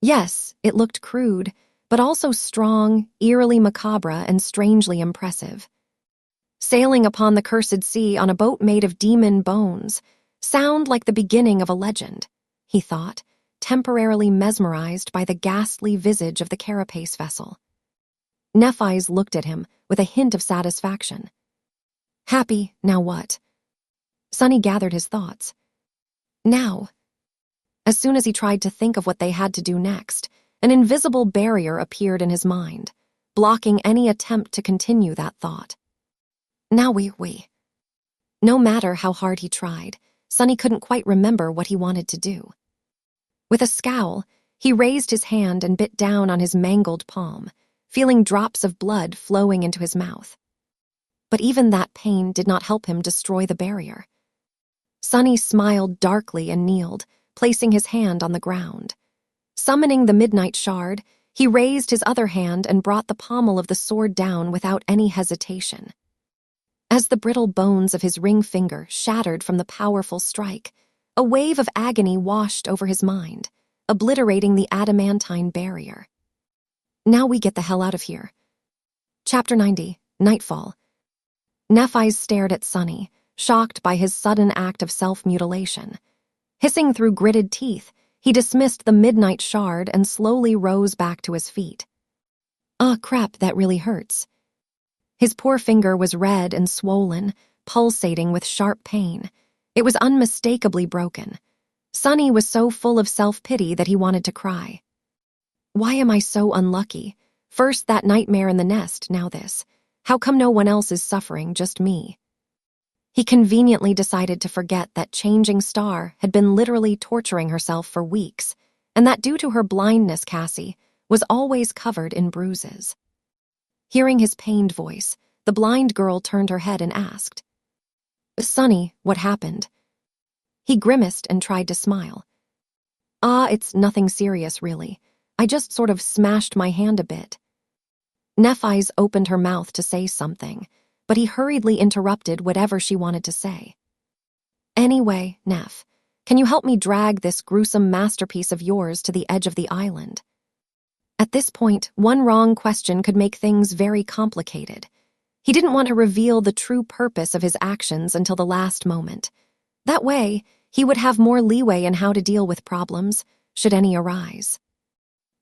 Yes, it looked crude, but also strong, eerily macabre, and strangely impressive. Sailing upon the cursed sea on a boat made of demon bones sound like the beginning of a legend, he thought, temporarily mesmerized by the ghastly visage of the Carapace vessel. Nephi's looked at him with a hint of satisfaction. Happy, now what? Sonny gathered his thoughts. Now. As soon as he tried to think of what they had to do next, an invisible barrier appeared in his mind, blocking any attempt to continue that thought. Now we. No matter how hard he tried, Sonny couldn't quite remember what he wanted to do. With a scowl, he raised his hand and bit down on his mangled palm, feeling drops of blood flowing into his mouth. But even that pain did not help him destroy the barrier. Sonny smiled darkly and kneeled, placing his hand on the ground. Summoning the Midnight Shard, he raised his other hand and brought the pommel of the sword down without any hesitation. As the brittle bones of his ring finger shattered from the powerful strike, a wave of agony washed over his mind, obliterating the adamantine barrier. Now we get the hell out of here. Chapter 90, Nightfall. Nephis stared at Sunny, shocked by his sudden act of self-mutilation. Hissing through gritted teeth, he dismissed the midnight shard and slowly rose back to his feet. Ah, crap, that really hurts. His poor finger was red and swollen, pulsating with sharp pain. It was unmistakably broken. Sunny was so full of self-pity that he wanted to cry. Why am I so unlucky? First that nightmare in the nest, now this. How come no one else is suffering, just me? He conveniently decided to forget that Changing Star had been literally torturing herself for weeks, and that due to her blindness, Cassie was always covered in bruises. Hearing his pained voice, the blind girl turned her head and asked, "Sunny, what happened?" He grimaced and tried to smile. "Ah, it's nothing serious, really. I just sort of smashed my hand a bit." Nephis opened her mouth to say something, but he hurriedly interrupted whatever she wanted to say. "Anyway, Neph, can you help me drag this gruesome masterpiece of yours to the edge of the island?" At this point, one wrong question could make things very complicated. He didn't want to reveal the true purpose of his actions until the last moment. That way, he would have more leeway in how to deal with problems, should any arise.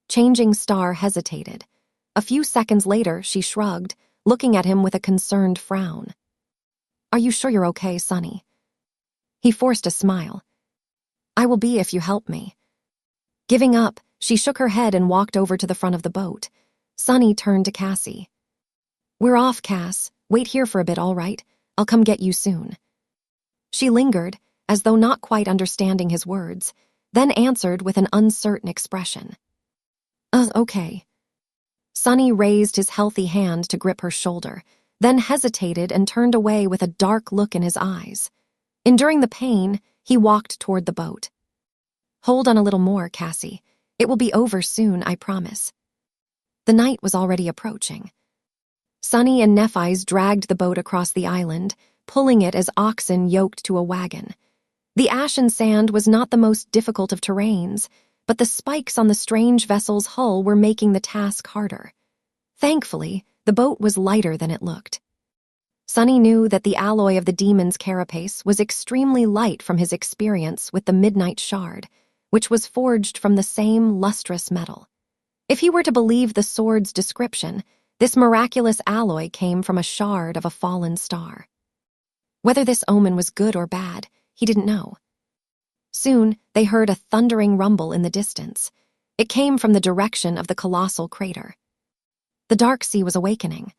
Changing Star hesitated. A few seconds later, she shrugged, looking at him with a concerned frown. "Are you sure you're okay, Sunny?" He forced a smile. "I will be if you help me." Giving up, she shook her head and walked over to the front of the boat. Sunny turned to Cassie. "We're off, Cass. Wait here for a bit, all right? I'll come get you soon." She lingered, as though not quite understanding his words, then answered with an uncertain expression. Okay." Sunny raised his healthy hand to grip her shoulder, then hesitated and turned away with a dark look in his eyes. Enduring the pain, he walked toward the boat. "Hold on a little more, Cassie. It will be over soon, I promise." The night was already approaching. Sunny and Nephis dragged the boat across the island, pulling it as oxen yoked to a wagon. The ashen sand was not the most difficult of terrains, but the spikes on the strange vessel's hull were making the task harder. Thankfully, the boat was lighter than it looked. Sunny knew that the alloy of the demon's carapace was extremely light from his experience with the midnight shard, which was forged from the same lustrous metal. If he were to believe the sword's description, this miraculous alloy came from a shard of a fallen star. Whether this omen was good or bad, he didn't know. Soon, they heard a thundering rumble in the distance. It came from the direction of the colossal crater. The dark sea was awakening.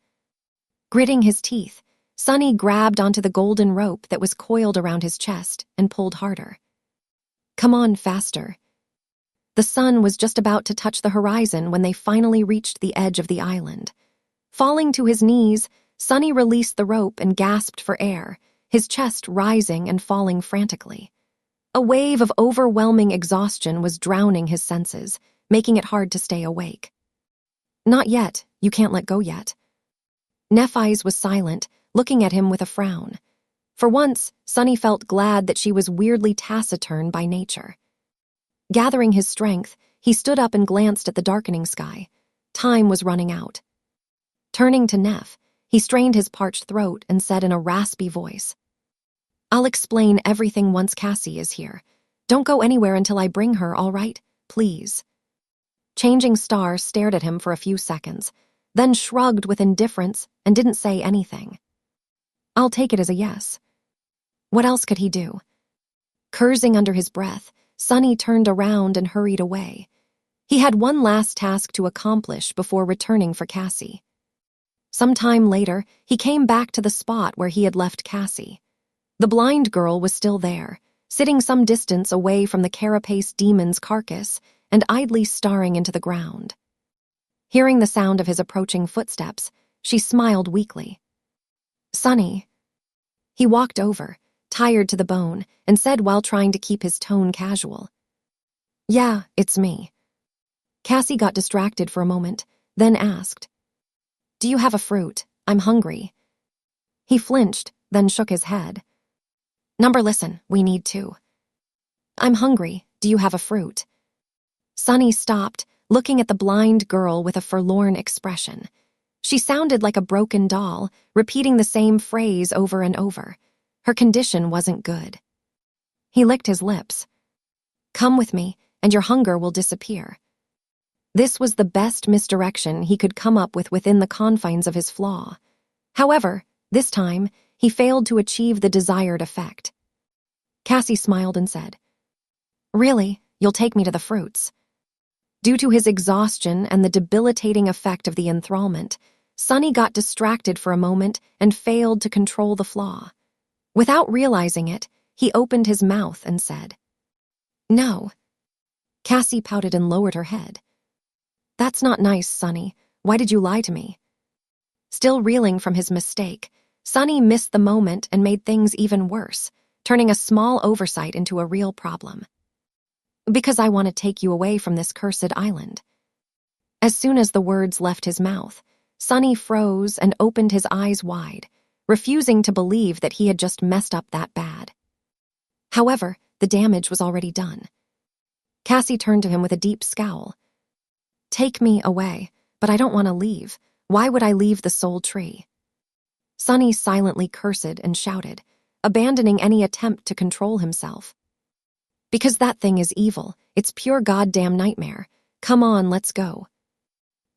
Gritting his teeth, Sunny grabbed onto the golden rope that was coiled around his chest and pulled harder. "Come on, faster." The sun was just about to touch the horizon when they finally reached the edge of the island. Falling to his knees, Sunny released the rope and gasped for air, his chest rising and falling frantically. A wave of overwhelming exhaustion was drowning his senses, making it hard to stay awake. "Not yet, you can't let go yet." Nephis was silent, looking at him with a frown. For once, Sunny felt glad that she was weirdly taciturn by nature. Gathering his strength, he stood up and glanced at the darkening sky. Time was running out. Turning to Neph, he strained his parched throat and said in a raspy voice, "I'll explain everything once Cassie is here. Don't go anywhere until I bring her, all right? Please." Changing Star stared at him for a few seconds, then shrugged with indifference and didn't say anything. I'll take it as a yes. What else could he do? Cursing under his breath, Sunny turned around and hurried away. He had one last task to accomplish before returning for Cassie. Some time later, he came back to the spot where he had left Cassie. The blind girl was still there, sitting some distance away from the Carapace demon's carcass and idly staring into the ground. Hearing the sound of his approaching footsteps, she smiled weakly. "Sunny." He walked over, tired to the bone, and said while trying to keep his tone casual, "Yeah, it's me." Cassie got distracted for a moment, then asked, "Do you have a fruit? I'm hungry." He flinched, then shook his head. Listen, we need to." "I'm hungry. Do you have a fruit?" Sunny stopped, looking at the blind girl with a forlorn expression. She sounded like a broken doll, repeating the same phrase over and over. Her condition wasn't good. He licked his lips. "Come with me, and your hunger will disappear." This was the best misdirection he could come up with within the confines of his flaw. However, this time, he failed to achieve the desired effect. Cassie smiled and said, "Really, you'll take me to the fruits?" Due to his exhaustion and the debilitating effect of the enthrallment, Sonny got distracted for a moment and failed to control the flaw. Without realizing it, he opened his mouth and said, "No." Cassie pouted and lowered her head. "That's not nice, Sonny. Why did you lie to me?" Still reeling from his mistake, Sonny missed the moment and made things even worse, turning a small oversight into a real problem. "Because I want to take you away from this cursed island." As soon as the words left his mouth, Sonny froze and opened his eyes wide, refusing to believe that he had just messed up that bad. However, the damage was already done. Cassie turned to him with a deep scowl. "Take me away, but I don't want to leave. Why would I leave the soul tree?" Sonny silently cursed and shouted, abandoning any attempt to control himself. "Because that thing is evil. It's pure goddamn nightmare. Come on, let's go."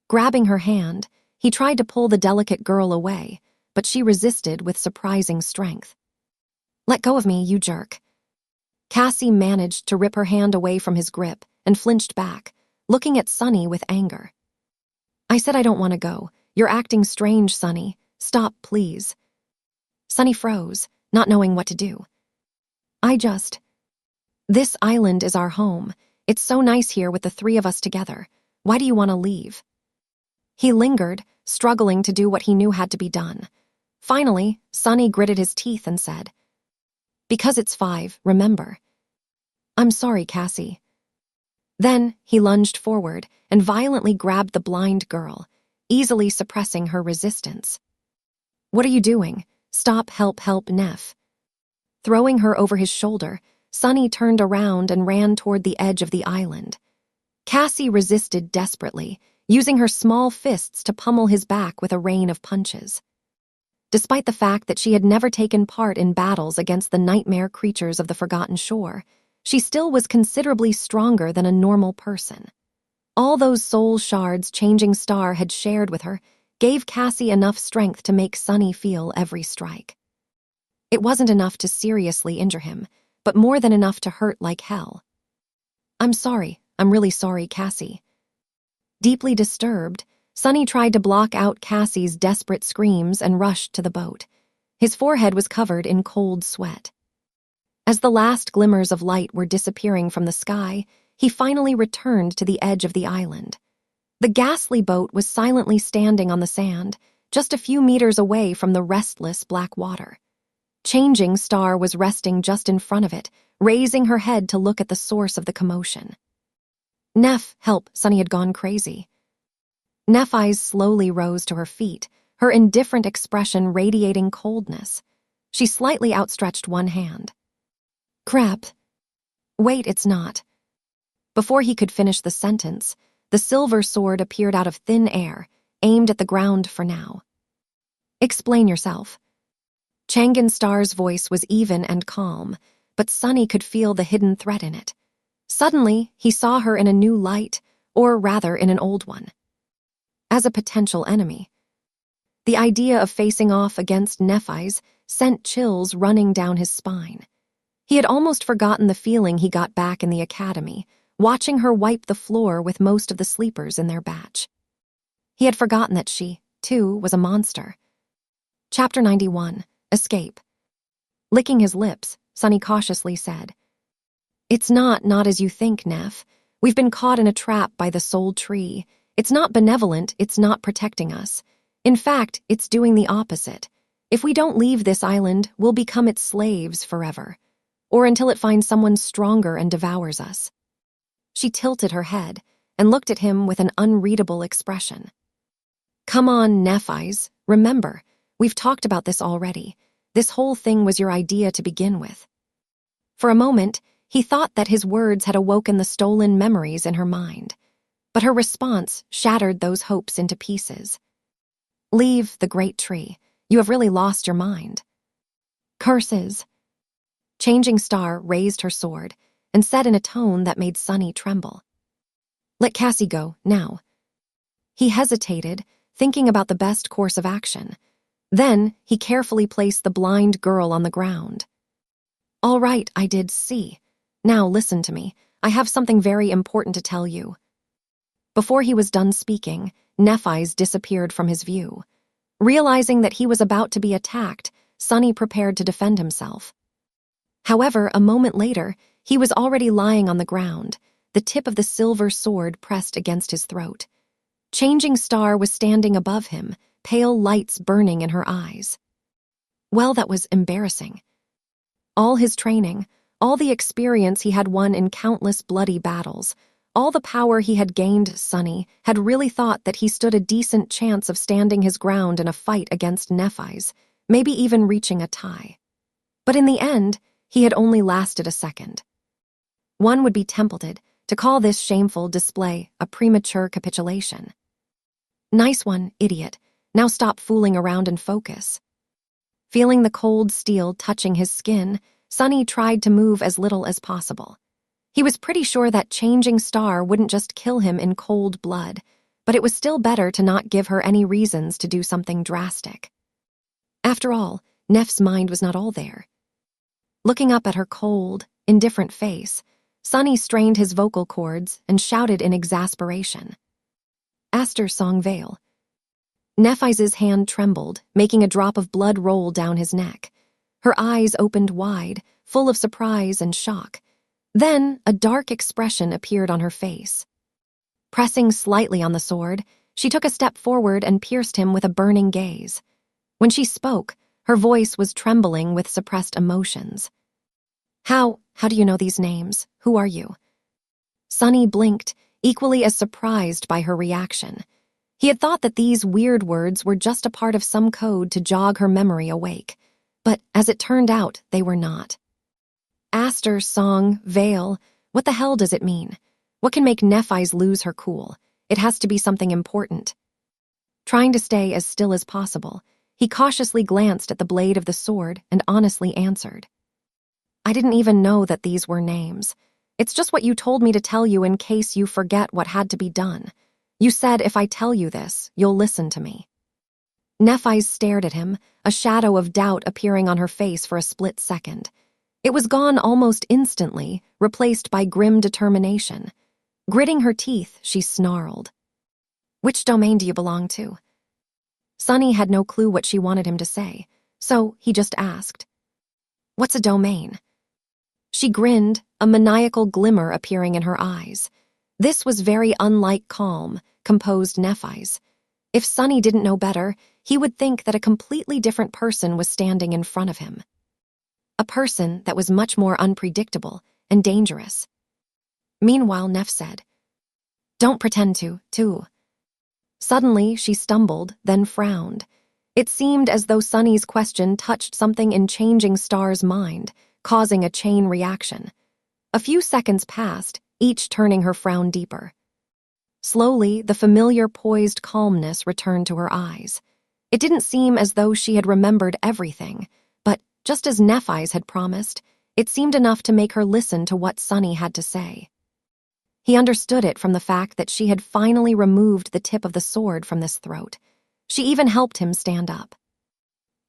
Grabbing her hand, he tried to pull the delicate girl away, but she resisted with surprising strength. "Let go of me, you jerk." Cassie managed to rip her hand away from his grip and flinched back, looking at Sonny with anger. "I said I don't want to go. You're acting strange, Sonny. Stop, please." Sonny froze, not knowing what to do. This island is our home. It's so nice here with the three of us together. Why do you want to leave?" He lingered, struggling to do what he knew had to be done. Finally, Sonny gritted his teeth and said, "Because it's 5, remember." "I'm sorry, Cassie." Then he lunged forward and violently grabbed the blind girl, easily suppressing her resistance. "What are you doing? Stop, help, Neff." Throwing her over his shoulder, Sonny turned around and ran toward the edge of the island. Cassie resisted desperately, using her small fists to pummel his back with a rain of punches. Despite the fact that she had never taken part in battles against the nightmare creatures of the Forgotten Shore, she still was considerably stronger than a normal person. All those soul shards Changing Star had shared with her gave Cassie enough strength to make Sonny feel every strike. It wasn't enough to seriously injure him, but more than enough to hurt like hell. "I'm sorry. I'm really sorry, Cassie." Deeply disturbed, Sonny tried to block out Cassie's desperate screams and rushed to the boat. His forehead was covered in cold sweat. As the last glimmers of light were disappearing from the sky, he finally returned to the edge of the island. The ghastly boat was silently standing on the sand, just a few meters away from the restless black water. Changing Star was resting just in front of it, raising her head to look at the source of the commotion. "Neff, help, Sonny had gone crazy." Neff eyes slowly rose to her feet, her indifferent expression radiating coldness. She slightly outstretched one hand. "Crap. Wait, it's not." Before he could finish the sentence, the silver sword appeared out of thin air, aimed at the ground for now. "Explain yourself." Changin Star's voice was even and calm, but Sonny could feel the hidden threat in it. Suddenly, he saw her in a new light, or rather in an old one. As a potential enemy. The idea of facing off against Nephi's sent chills running down his spine. He had almost forgotten the feeling he got back in the academy, watching her wipe the floor with most of the sleepers in their batch. He had forgotten that she, too, was a monster. Chapter 91. Escape. Licking his lips, Sonny cautiously said, "It's not as you think, Neff. We've been caught in a trap by the soul tree. It's not benevolent, it's not protecting us. In fact, it's doing the opposite. If we don't leave this island, we'll become its slaves forever. Or until it finds someone stronger and devours us." She tilted her head and looked at him with an unreadable expression. "Come on, Nephi's. Remember, we've talked about this already. This whole thing was your idea to begin with." For a moment, he thought that his words had awoken the stolen memories in her mind. But her response shattered those hopes into pieces. "Leave the great tree. You have really lost your mind." "Curses." Changing Star raised her sword and said in a tone that made Sunny tremble. "Let Cassie go, now." He hesitated, thinking about the best course of action. Then he carefully placed the blind girl on the ground. "All right, I did see. Now listen to me. I have something very important to tell you." Before he was done speaking, Nephi's disappeared from his view. Realizing that he was about to be attacked, Sunny prepared to defend himself. However, a moment later, he was already lying on the ground, the tip of the silver sword pressed against his throat. Changing Star was standing above him, pale lights burning in her eyes. Well, that was embarrassing. All his training, all the experience he had won in countless bloody battles, all the power he had gained, Sunny had really thought that he stood a decent chance of standing his ground in a fight against Nephi's, maybe even reaching a tie. But in the end, he had only lasted a second. One would be tempted to call this shameful display a premature capitulation. "Nice one, idiot. Now stop fooling around and focus." Feeling the cold steel touching his skin, Sunny tried to move as little as possible. He was pretty sure that Changing Star wouldn't just kill him in cold blood, but it was still better to not give her any reasons to do something drastic. After all, Neff's mind was not all there. Looking up at her cold, indifferent face, Sunny strained his vocal cords and shouted in exasperation. "Aster Song Vale." Nephi's hand trembled, making a drop of blood roll down his neck. Her eyes opened wide, full of surprise and shock. Then a dark expression appeared on her face. Pressing slightly on the sword, she took a step forward and pierced him with a burning gaze. When she spoke, her voice was trembling with suppressed emotions. How do you know these names? Who are you?" Sunny blinked, equally as surprised by her reaction. He had thought that these weird words were just a part of some code to jog her memory awake, but as it turned out, they were not. Aster Song Vale, what the hell does it mean? What can make Nephi's lose her cool? It has to be something important. Trying to stay as still as possible, he cautiously glanced at the blade of the sword and honestly answered. "I didn't even know that these were names. It's just what you told me to tell you in case you forget what had to be done. You said if I tell you this, you'll listen to me." Nephi stared at him, a shadow of doubt appearing on her face for a split second. It was gone almost instantly, replaced by grim determination. Gritting her teeth, she snarled. "Which domain do you belong to?" Sunny had no clue what she wanted him to say, so he just asked. "What's a domain?" She grinned, a maniacal glimmer appearing in her eyes. This was very unlike calm, composed Nephi's. If Sunny didn't know better, he would think that a completely different person was standing in front of him. A person that was much more unpredictable and dangerous. Meanwhile, Neff said, "Don't pretend to." Suddenly, she stumbled, then frowned. It seemed as though Sunny's question touched something in Changing Star's mind, causing a chain reaction. A few seconds passed, each turning her frown deeper. Slowly, the familiar poised calmness returned to her eyes. It didn't seem as though she had remembered everything, but just as Nephi's had promised, it seemed enough to make her listen to what Sunny had to say. He understood it from the fact that she had finally removed the tip of the sword from this throat. She even helped him stand up.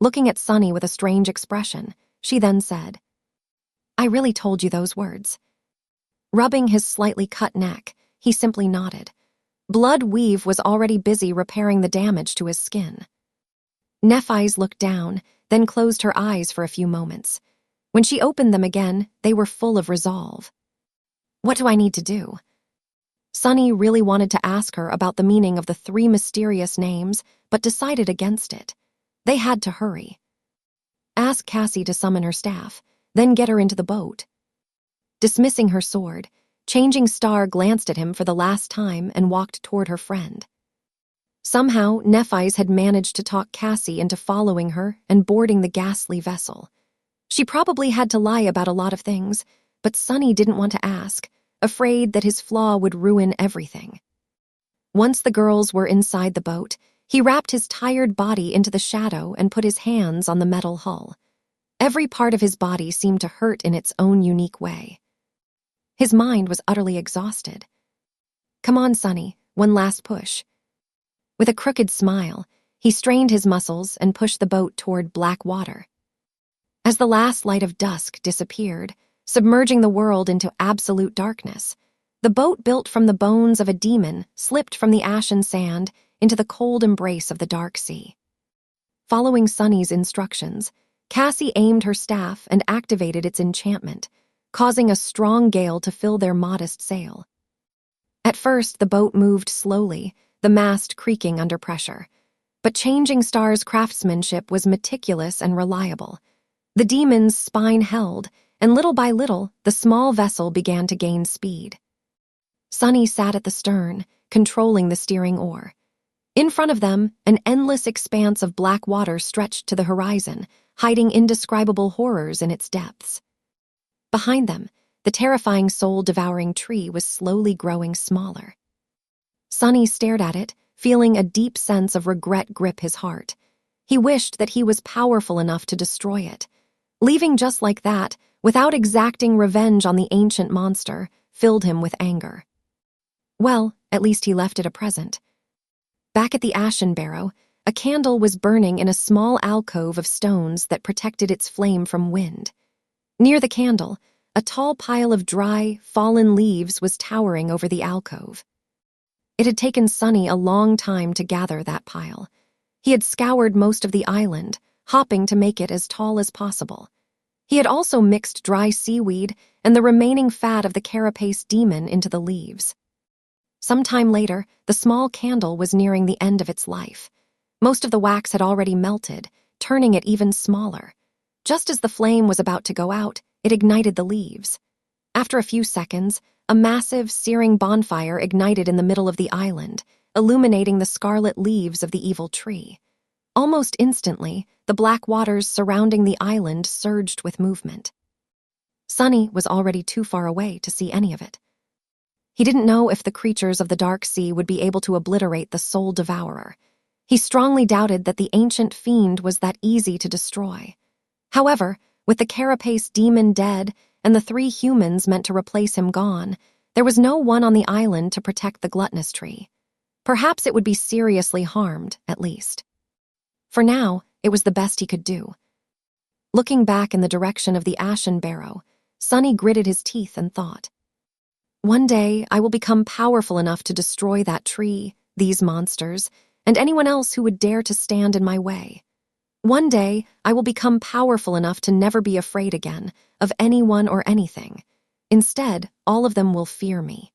Looking at Sunny with a strange expression, she then said, "I really told you those words." Rubbing his slightly cut neck, he simply nodded. Blood Weave was already busy repairing the damage to his skin. Nephi's looked down, then closed her eyes for a few moments. When she opened them again, they were full of resolve. "What do I need to do?" Sunny really wanted to ask her about the meaning of the 3 mysterious names, but decided against it. They had to hurry. Ask Cassie to summon her staff, then get her into the boat. Dismissing her sword, Changing Star glanced at him for the last time and walked toward her friend. Somehow, Nephi's had managed to talk Cassie into following her and boarding the ghastly vessel. She probably had to lie about a lot of things, but Sunny didn't want to ask, afraid that his flaw would ruin everything. Once the girls were inside the boat, he wrapped his tired body into the shadow and put his hands on the metal hull. Every part of his body seemed to hurt in its own unique way. His mind was utterly exhausted. "Come on, Sonny, one last push." With a crooked smile, he strained his muscles and pushed the boat toward black water. As the last light of dusk disappeared, submerging the world into absolute darkness, the boat built from the bones of a demon slipped from the ashen sand into the cold embrace of the dark sea. Following Sonny's instructions, Cassie aimed her staff and activated its enchantment, causing a strong gale to fill their modest sail. At first, the boat moved slowly, the mast creaking under pressure. But Changing Star's craftsmanship was meticulous and reliable. The demon's spine held, and little by little, the small vessel began to gain speed. Sonny sat at the stern, controlling the steering oar. In front of them, an endless expanse of black water stretched to the horizon, hiding indescribable horrors in its depths. Behind them, the terrifying soul-devouring tree was slowly growing smaller. Sonny stared at it, feeling a deep sense of regret grip his heart. He wished that he was powerful enough to destroy it. Leaving just like that, without exacting revenge on the ancient monster, filled him with anger. Well, at least he left it a present. Back at the ashen barrow, a candle was burning in a small alcove of stones that protected its flame from wind. Near the candle, a tall pile of dry, fallen leaves was towering over the alcove. It had taken Sonny a long time to gather that pile. He had scoured most of the island, hopping to make it as tall as possible. He had also mixed dry seaweed and the remaining fat of the Carapace demon into the leaves. Some time later, the small candle was nearing the end of its life. Most of the wax had already melted, turning it even smaller. Just as the flame was about to go out, it ignited the leaves. After a few seconds, a massive, searing bonfire ignited in the middle of the island, illuminating the scarlet leaves of the evil tree. Almost instantly, the black waters surrounding the island surged with movement. Sonny was already too far away to see any of it. He didn't know if the creatures of the dark sea would be able to obliterate the soul devourer. He strongly doubted that the ancient fiend was that easy to destroy. However, with the Carapace demon dead and the 3 humans meant to replace him gone, there was no one on the island to protect the gluttonous tree. Perhaps it would be seriously harmed, at least. For now, it was the best he could do. Looking back in the direction of the ashen barrow, Sonny gritted his teeth and thought, "One day I will become powerful enough to destroy that tree, these monsters, and anyone else who would dare to stand in my way. One day I will become powerful enough to never be afraid again of anyone or anything. Instead, all of them will fear me."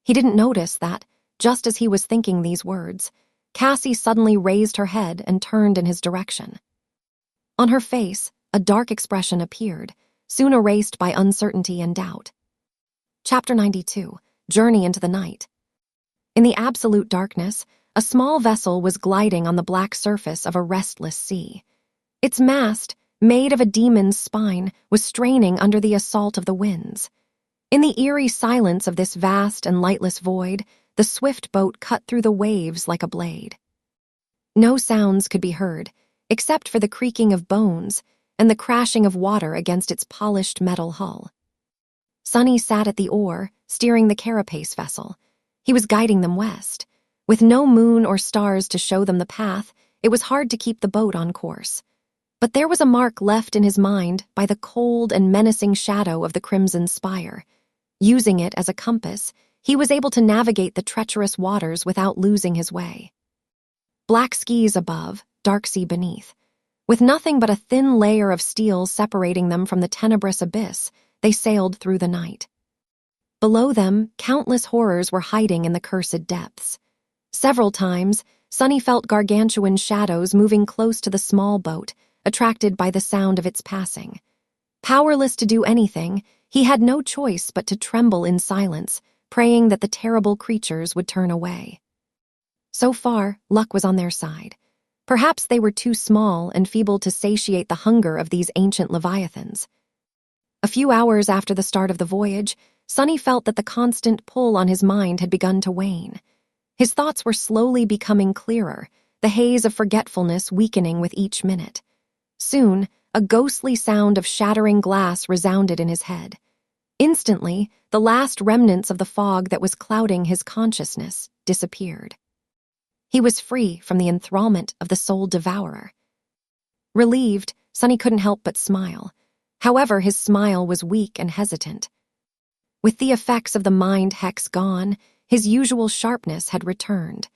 He didn't notice that, just as he was thinking these words, Cassie suddenly raised her head and turned in his direction. On her face, a dark expression appeared, soon erased by uncertainty and doubt. Chapter 92, Journey into the Night. In the absolute darkness, a small vessel was gliding on the black surface of a restless sea. Its mast, made of a demon's spine, was straining under the assault of the winds. In the eerie silence of this vast and lightless void, the swift boat cut through the waves like a blade. No sounds could be heard, except for the creaking of bones and the crashing of water against its polished metal hull. Sonny sat at the oar, steering the Carapace vessel. He was guiding them west. With no moon or stars to show them the path, it was hard to keep the boat on course. But there was a mark left in his mind by the cold and menacing shadow of the crimson spire. Using it as a compass, he was able to navigate the treacherous waters without losing his way. Black skies above, dark sea beneath. With nothing but a thin layer of steel separating them from the tenebrous abyss, they sailed through the night. Below them, countless horrors were hiding in the cursed depths. Several times, Sonny felt gargantuan shadows moving close to the small boat, attracted by the sound of its passing. Powerless to do anything, he had no choice but to tremble in silence, praying that the terrible creatures would turn away. So far, luck was on their side. Perhaps they were too small and feeble to satiate the hunger of these ancient leviathans. A few hours after the start of the voyage, Sonny felt that the constant pull on his mind had begun to wane. His thoughts were slowly becoming clearer, the haze of forgetfulness weakening with each minute. Soon, a ghostly sound of shattering glass resounded in his head. Instantly, the last remnants of the fog that was clouding his consciousness disappeared. He was free from the enthrallment of the soul devourer. Relieved, Sonny couldn't help but smile. However, his smile was weak and hesitant. With the effects of the mind hex gone, his usual sharpness had returned.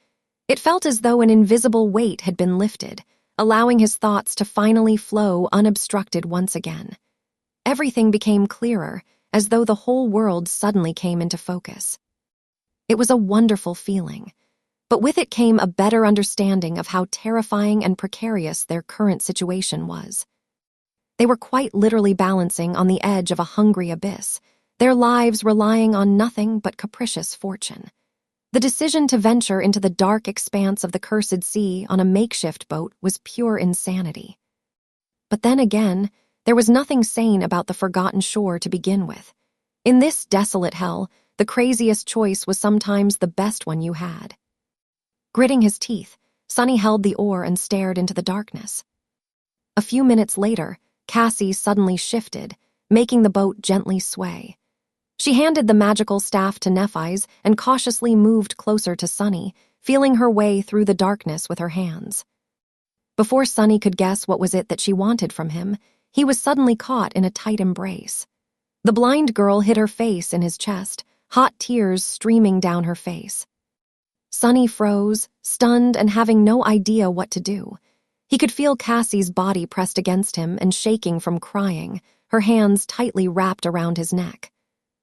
It felt as though an invisible weight had been lifted, allowing his thoughts to finally flow unobstructed once again. Everything became clearer, as though the whole world suddenly came into focus. It was a wonderful feeling, but with it came a better understanding of how terrifying and precarious their current situation was. They were quite literally balancing on the edge of a hungry abyss, their lives relying on nothing but capricious fortune. The decision to venture into the dark expanse of the cursed sea on a makeshift boat was pure insanity. But then again, there was nothing sane about the forgotten shore to begin with. In this desolate hell, the craziest choice was sometimes the best one you had. Gritting his teeth, Sonny held the oar and stared into the darkness. A few minutes later, Cassie suddenly shifted, making the boat gently sway. She handed the magical staff to Nephi's and cautiously moved closer to Sonny, feeling her way through the darkness with her hands. Before Sonny could guess what was it that she wanted from him, he was suddenly caught in a tight embrace. The blind girl hid her face in his chest, hot tears streaming down her face. Sonny froze, stunned and having no idea what to do. He could feel Cassie's body pressed against him and shaking from crying, her hands tightly wrapped around his neck.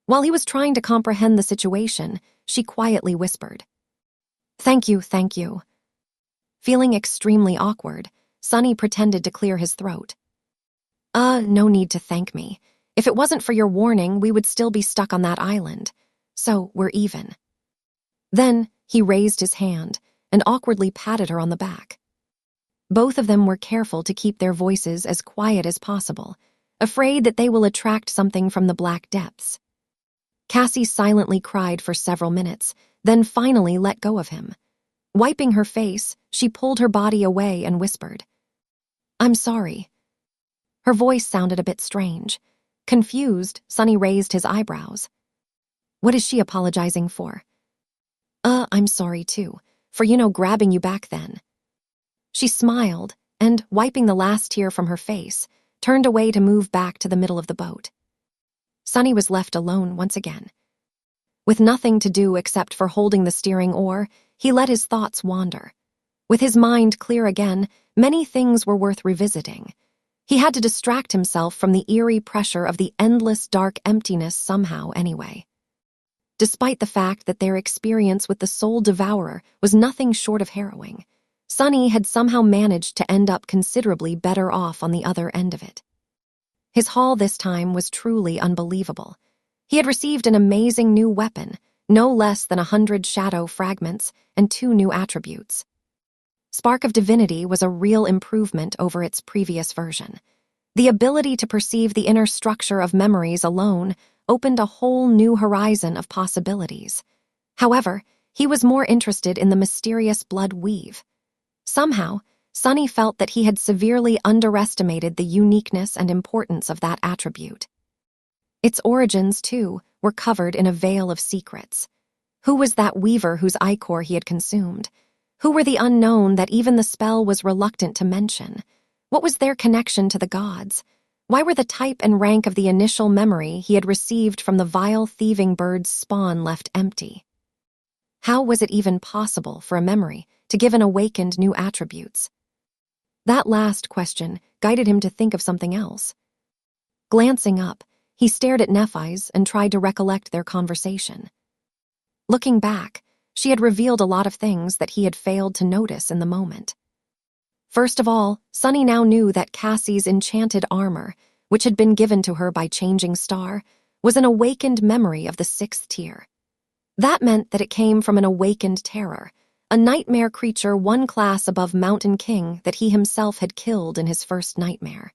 While he was trying to comprehend the situation, she quietly whispered, "Thank you, thank you." Feeling extremely awkward, Sonny pretended to clear his throat. No need to thank me. If it wasn't for your warning, we would still be stuck on that island. So, we're even." Then, he raised his hand and awkwardly patted her on the back. Both of them were careful to keep their voices as quiet as possible, afraid that they will attract something from the black depths. Cassie silently cried for several minutes, then finally let go of him. Wiping her face, she pulled her body away and whispered, "I'm sorry." Her voice sounded a bit strange. Confused, Sonny raised his eyebrows. What is she apologizing for? I'm sorry too, for grabbing you back then." She smiled and, wiping the last tear from her face, turned away to move back to the middle of the boat. Sonny was left alone once again. With nothing to do except for holding the steering oar, he let his thoughts wander. With his mind clear again, many things were worth revisiting. He had to distract himself from the eerie pressure of the endless dark emptiness somehow anyway. Despite the fact that their experience with the soul devourer was nothing short of harrowing, Sonny had somehow managed to end up considerably better off on the other end of it. His haul this time was truly unbelievable. He had received an amazing new weapon, no less than 100 shadow fragments, and 2 new attributes. Spark of Divinity was a real improvement over its previous version. The ability to perceive the inner structure of memories alone opened a whole new horizon of possibilities. However, he was more interested in the mysterious blood weave. Somehow, Sonny felt that he had severely underestimated the uniqueness and importance of that attribute. Its origins, too, were covered in a veil of secrets. Who was that weaver whose ichor he had consumed? Who were the unknown that even the spell was reluctant to mention? What was their connection to the gods? Why were the type and rank of the initial memory he had received from the vile thieving bird's spawn left empty? How was it even possible for a memory to give an awakened new attributes? That last question guided him to think of something else. Glancing up, he stared at Nephi's and tried to recollect their conversation. Looking back, she had revealed a lot of things that he had failed to notice in the moment. First of all, Sonny now knew that Cassie's enchanted armor, which had been given to her by Changing Star, was an awakened memory of the 6th tier. That meant that it came from an awakened terror, a nightmare creature 1 class above Mountain King that he himself had killed in his first nightmare.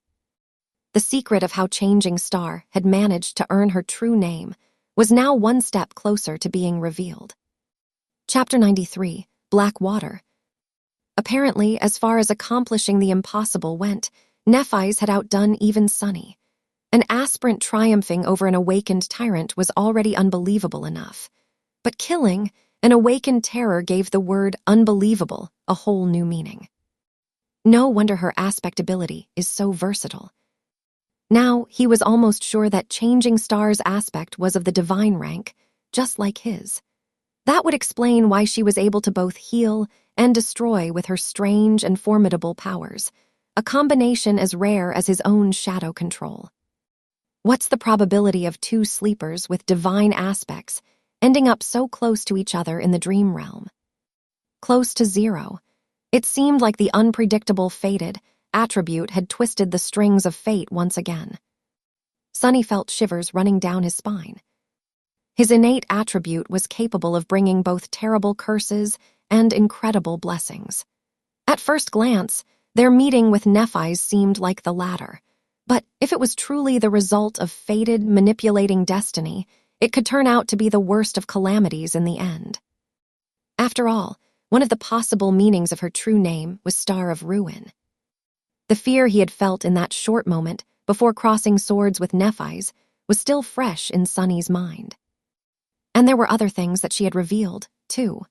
The secret of how Changing Star had managed to earn her true name was now 1 step closer to being revealed. Chapter 93, Black Water. Apparently, as far as accomplishing the impossible went, Nephi's had outdone even Sunny. An aspirant triumphing over an awakened tyrant was already unbelievable enough. But killing an awakened terror gave the word unbelievable a whole new meaning. No wonder her aspect ability is so versatile. Now, he was almost sure that changing Star's aspect was of the divine rank, just like his. That would explain why she was able to both heal and destroy with her strange and formidable powers, a combination as rare as his own shadow control. What's the probability of two sleepers with divine aspects ending up so close to each other in the dream realm? Close to zero. It seemed like the unpredictable fated attribute had twisted the strings of fate once again. Sunny felt shivers running down his spine. His innate attribute was capable of bringing both terrible curses and incredible blessings. At first glance, their meeting with Nephi's seemed like the latter. But if it was truly the result of fated manipulating destiny, it could turn out to be the worst of calamities in the end. After all, one of the possible meanings of her true name was Star of Ruin. The fear he had felt in that short moment before crossing swords with Nephi's was still fresh in Sunny's mind. And there were other things that she had revealed, too.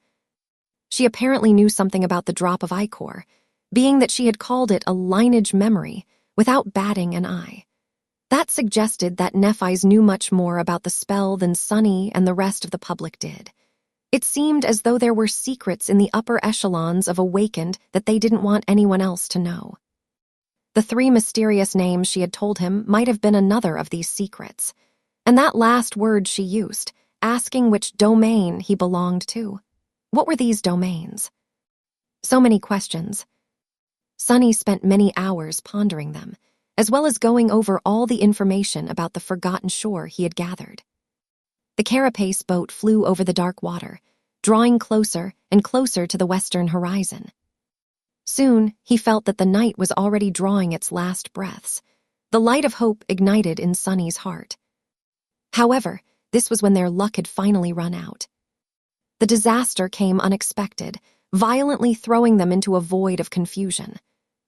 She apparently knew something about the drop of ichor, being that she had called it a lineage memory without batting an eye. That suggested that Nephi's knew much more about the spell than Sunny and the rest of the public did. It seemed as though there were secrets in the upper echelons of Awakened that they didn't want anyone else to know. The three mysterious names she had told him might have been another of these secrets. And that last word she used, asking which domain he belonged to. What were these domains? So many questions. Sunny spent many hours pondering them, as well as going over all the information about the forgotten shore he had gathered. The Carapace boat flew over the dark water, drawing closer and closer to the western horizon. Soon, he felt that the night was already drawing its last breaths. The light of hope ignited in Sunny's heart. However, this was when their luck had finally run out. The disaster came unexpected, violently throwing them into a void of confusion.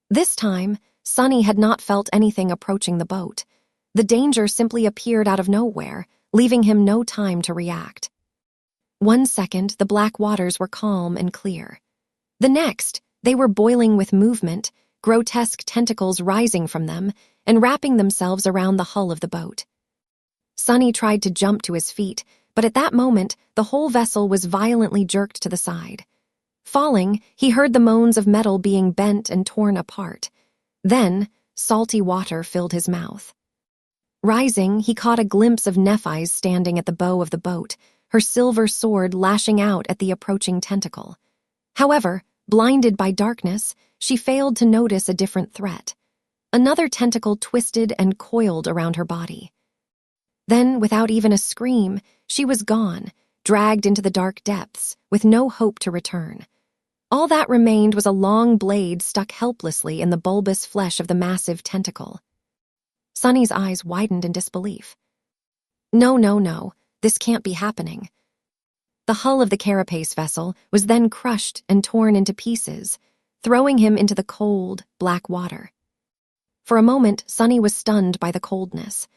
This time, Sunny had not felt anything approaching the boat. The danger simply appeared out of nowhere, leaving him no time to react. 1 second, the black waters were calm and clear. The next, they were boiling with movement, grotesque tentacles rising from them and wrapping themselves around the hull of the boat. Sunny tried to jump to his feet, but at that moment, the whole vessel was violently jerked to the side. Falling, he heard the moans of metal being bent and torn apart. Then, salty water filled his mouth. Rising, he caught a glimpse of Nephi's standing at the bow of the boat, her silver sword lashing out at the approaching tentacle. However, blinded by darkness, she failed to notice a different threat. Another tentacle twisted and coiled around her body. Then, without even a scream, she was gone, dragged into the dark depths, with no hope to return. All that remained was a long blade stuck helplessly in the bulbous flesh of the massive tentacle. Sunny's eyes widened in disbelief. No, this can't be happening. The hull of the Carapace vessel was then crushed and torn into pieces, throwing him into the cold, black water. For a moment, Sunny was stunned by the coldness.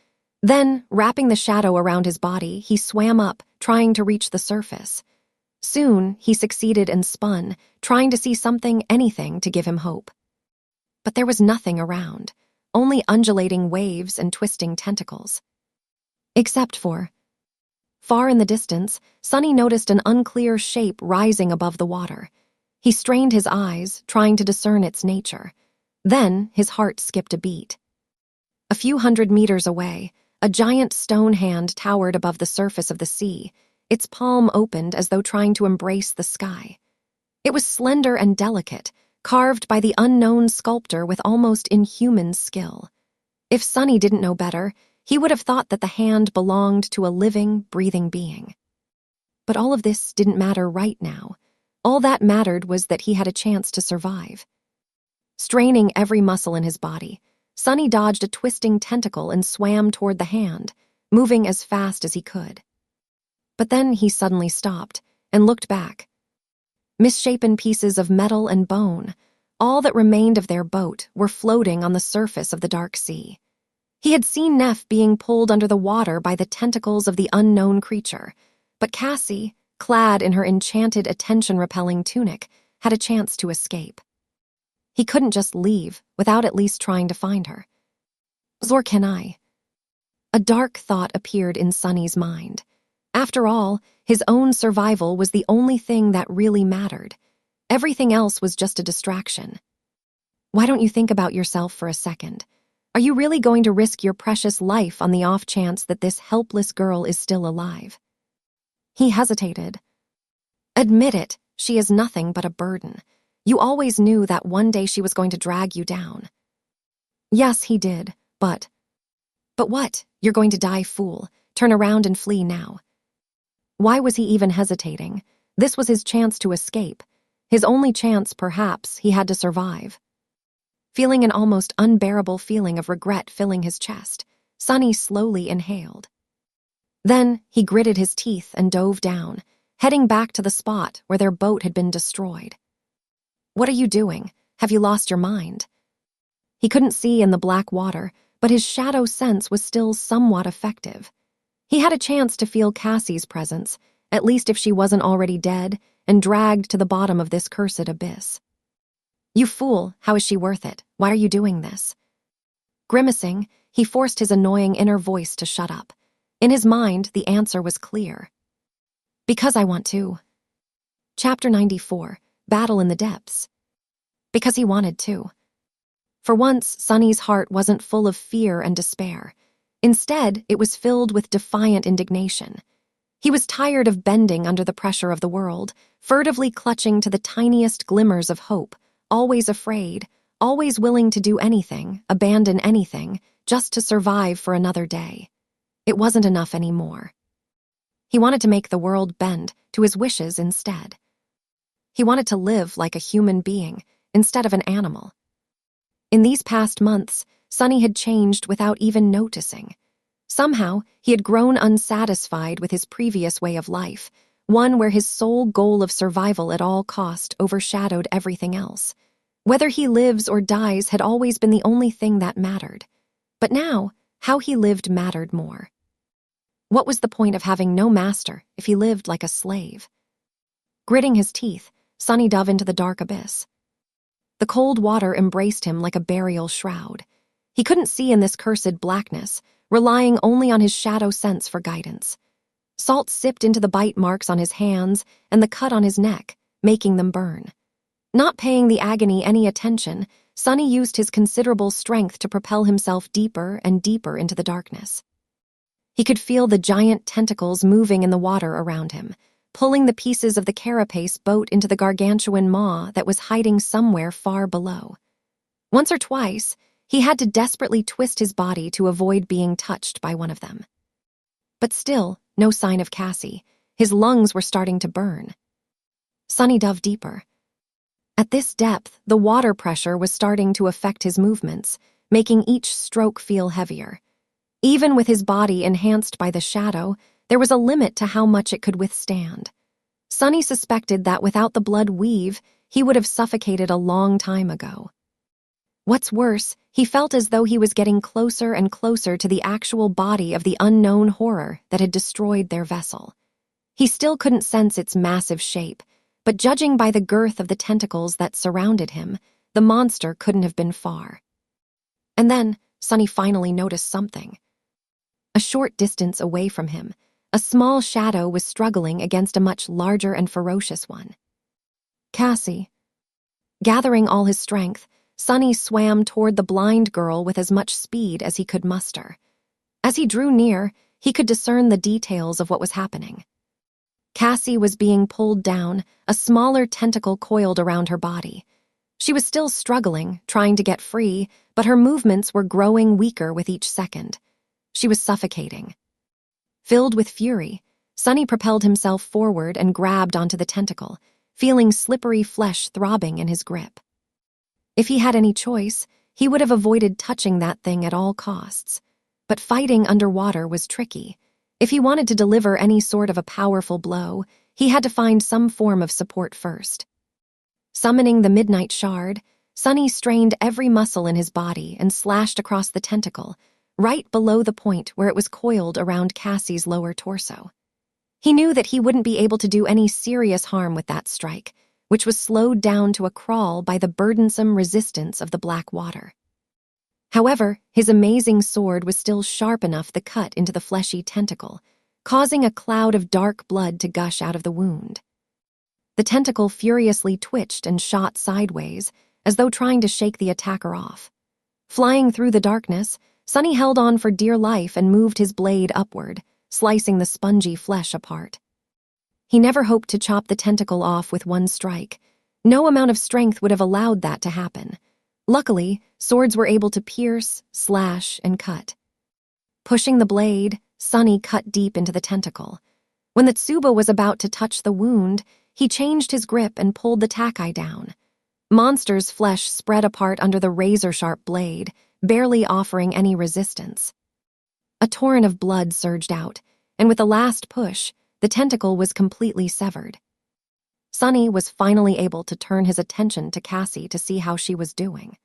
Then, wrapping the shadow around his body, he swam up, trying to reach the surface. Soon, he succeeded and spun, trying to see something, anything, to give him hope. But there was nothing around, only undulating waves and twisting tentacles. Except for... Far in the distance, Sunny noticed an unclear shape rising above the water. He strained his eyes, trying to discern its nature. Then, his heart skipped a beat. A few hundred meters away, a giant stone hand towered above the surface of the sea, its palm opened as though trying to embrace the sky. It was slender and delicate, carved by the unknown sculptor with almost inhuman skill. If Sunny didn't know better, he would have thought that the hand belonged to a living, breathing being. But all of this didn't matter right now. All that mattered was that he had a chance to survive. Straining every muscle in his body, Sunny dodged a twisting tentacle and swam toward the hand, moving as fast as he could. But then he suddenly stopped and looked back, Misshapen pieces of metal and bone, all that remained of their boat, were floating on the surface of the dark sea. He had seen Neff being pulled under the water by the tentacles of the unknown creature, but Cassie, clad in her enchanted attention-repelling tunic, had a chance to escape. He couldn't just leave without at least trying to find her. Or can I? A dark thought appeared in Sunny's mind. After all, his own survival was the only thing that really mattered. Everything else was just a distraction. Why don't you think about yourself for a second? Are you really going to risk your precious life on the off chance that this helpless girl is still alive? He hesitated. Admit it, she is nothing but a burden. You always knew that one day she was going to drag you down. Yes, he did, but what? You're going to die, fool. Turn around and flee now. Why was he even hesitating? This was his chance to escape. His only chance, perhaps. He had to survive. Feeling an almost unbearable feeling of regret filling his chest, Sunny slowly inhaled. Then he gritted his teeth and dove down, heading back to the spot where their boat had been destroyed. What are you doing? Have you lost your mind? He couldn't see in the black water, but his shadow sense was still somewhat effective. He had a chance to feel Cassie's presence, at least if she wasn't already dead and dragged to the bottom of this cursed abyss. You fool, how is she worth it? Why are you doing this? Grimacing, he forced his annoying inner voice to shut up. In his mind, the answer was clear. Because I want to. Chapter 94, Battle in the Depths. Because he wanted to. For once, Sunny's heart wasn't full of fear and despair. Instead, it was filled with defiant indignation. He was tired of bending under the pressure of the world, furtively clutching to the tiniest glimmers of hope, always afraid, always willing to do anything, abandon anything, just to survive for another day. It wasn't enough anymore. He wanted to make the world bend to his wishes instead. He wanted to live like a human being instead of an animal. In these past months, Sunny had changed without even noticing. Somehow, he had grown unsatisfied with his previous way of life, one where his sole goal of survival at all cost overshadowed everything else. Whether he lives or dies had always been the only thing that mattered. But now, how he lived mattered more. What was the point of having no master if he lived like a slave? Gritting his teeth, Sunny dove into the dark abyss. The cold water embraced him like a burial shroud. He couldn't see in this cursed blackness, relying only on his shadow sense for guidance. Salt sipped into the bite marks on his hands and the cut on his neck, making them burn. Not paying the agony any attention, Sunny used his considerable strength to propel himself deeper and deeper into the darkness. He could feel the giant tentacles moving in the water around him, pulling the pieces of the Carapace boat into the gargantuan maw that was hiding somewhere far below. Once or twice, he had to desperately twist his body to avoid being touched by one of them. But still, no sign of Cassie. His lungs were starting to burn. Sunny dove deeper. At this depth, the water pressure was starting to affect his movements, making each stroke feel heavier. Even with his body enhanced by the shadow, there was a limit to how much it could withstand. Sunny suspected that without the blood weave, he would have suffocated a long time ago. What's worse, he felt as though he was getting closer and closer to the actual body of the unknown horror that had destroyed their vessel. He still couldn't sense its massive shape, but judging by the girth of the tentacles that surrounded him, the monster couldn't have been far. And then, Sunny finally noticed something. A short distance away from him, a small shadow was struggling against a much larger and ferocious one. Cassie. Gathering all his strength, Sunny swam toward the blind girl with as much speed as he could muster. As he drew near, he could discern the details of what was happening. Cassie was being pulled down, a smaller tentacle coiled around her body. She was still struggling, trying to get free, but her movements were growing weaker with each second. She was suffocating. Filled with fury, Sunny propelled himself forward and grabbed onto the tentacle, feeling slippery flesh throbbing in his grip. If he had any choice, he would have avoided touching that thing at all costs. But fighting underwater was tricky. If he wanted to deliver any sort of a powerful blow, he had to find some form of support first. Summoning the midnight shard, Sunny strained every muscle in his body and slashed across the tentacle, right below the point where it was coiled around Cassie's lower torso. He knew that he wouldn't be able to do any serious harm with that strike, which was slowed down to a crawl by the burdensome resistance of the black water. However, his amazing sword was still sharp enough to cut into the fleshy tentacle, causing a cloud of dark blood to gush out of the wound. The tentacle furiously twitched and shot sideways, as though trying to shake the attacker off. Flying through the darkness, Sunny held on for dear life and moved his blade upward, slicing the spongy flesh apart. He never hoped to chop the tentacle off with one strike. No amount of strength would have allowed that to happen. Luckily, swords were able to pierce, slash, and cut. Pushing the blade, Sunny cut deep into the tentacle. When the Tsuba was about to touch the wound, he changed his grip and pulled the takai down. Monster's flesh spread apart under the razor-sharp blade, barely offering any resistance. A torrent of blood surged out, and with the last push, the tentacle was completely severed. Sunny was finally able to turn his attention to Cassie to see how she was doing.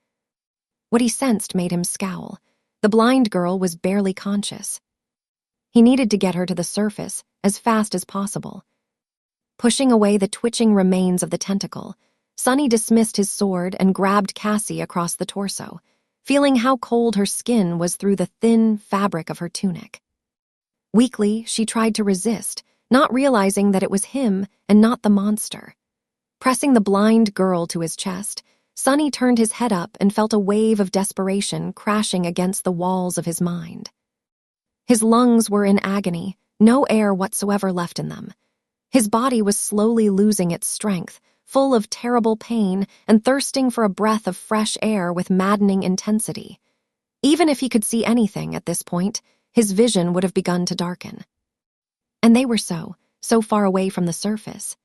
What he sensed made him scowl. The blind girl was barely conscious. He needed to get her to the surface as fast as possible. Pushing away the twitching remains of the tentacle, Sunny dismissed his sword and grabbed Cassie across the torso, feeling how cold her skin was through the thin fabric of her tunic. Weakly, she tried to resist, not realizing that it was him and not the monster. Pressing the blind girl to his chest, Sunny turned his head up and felt a wave of desperation crashing against the walls of his mind. His lungs were in agony, no air whatsoever left in them. His body was slowly losing its strength, full of terrible pain and thirsting for a breath of fresh air with maddening intensity. Even if he could see anything at this point, his vision would have begun to darken. And they were so far away from the surface.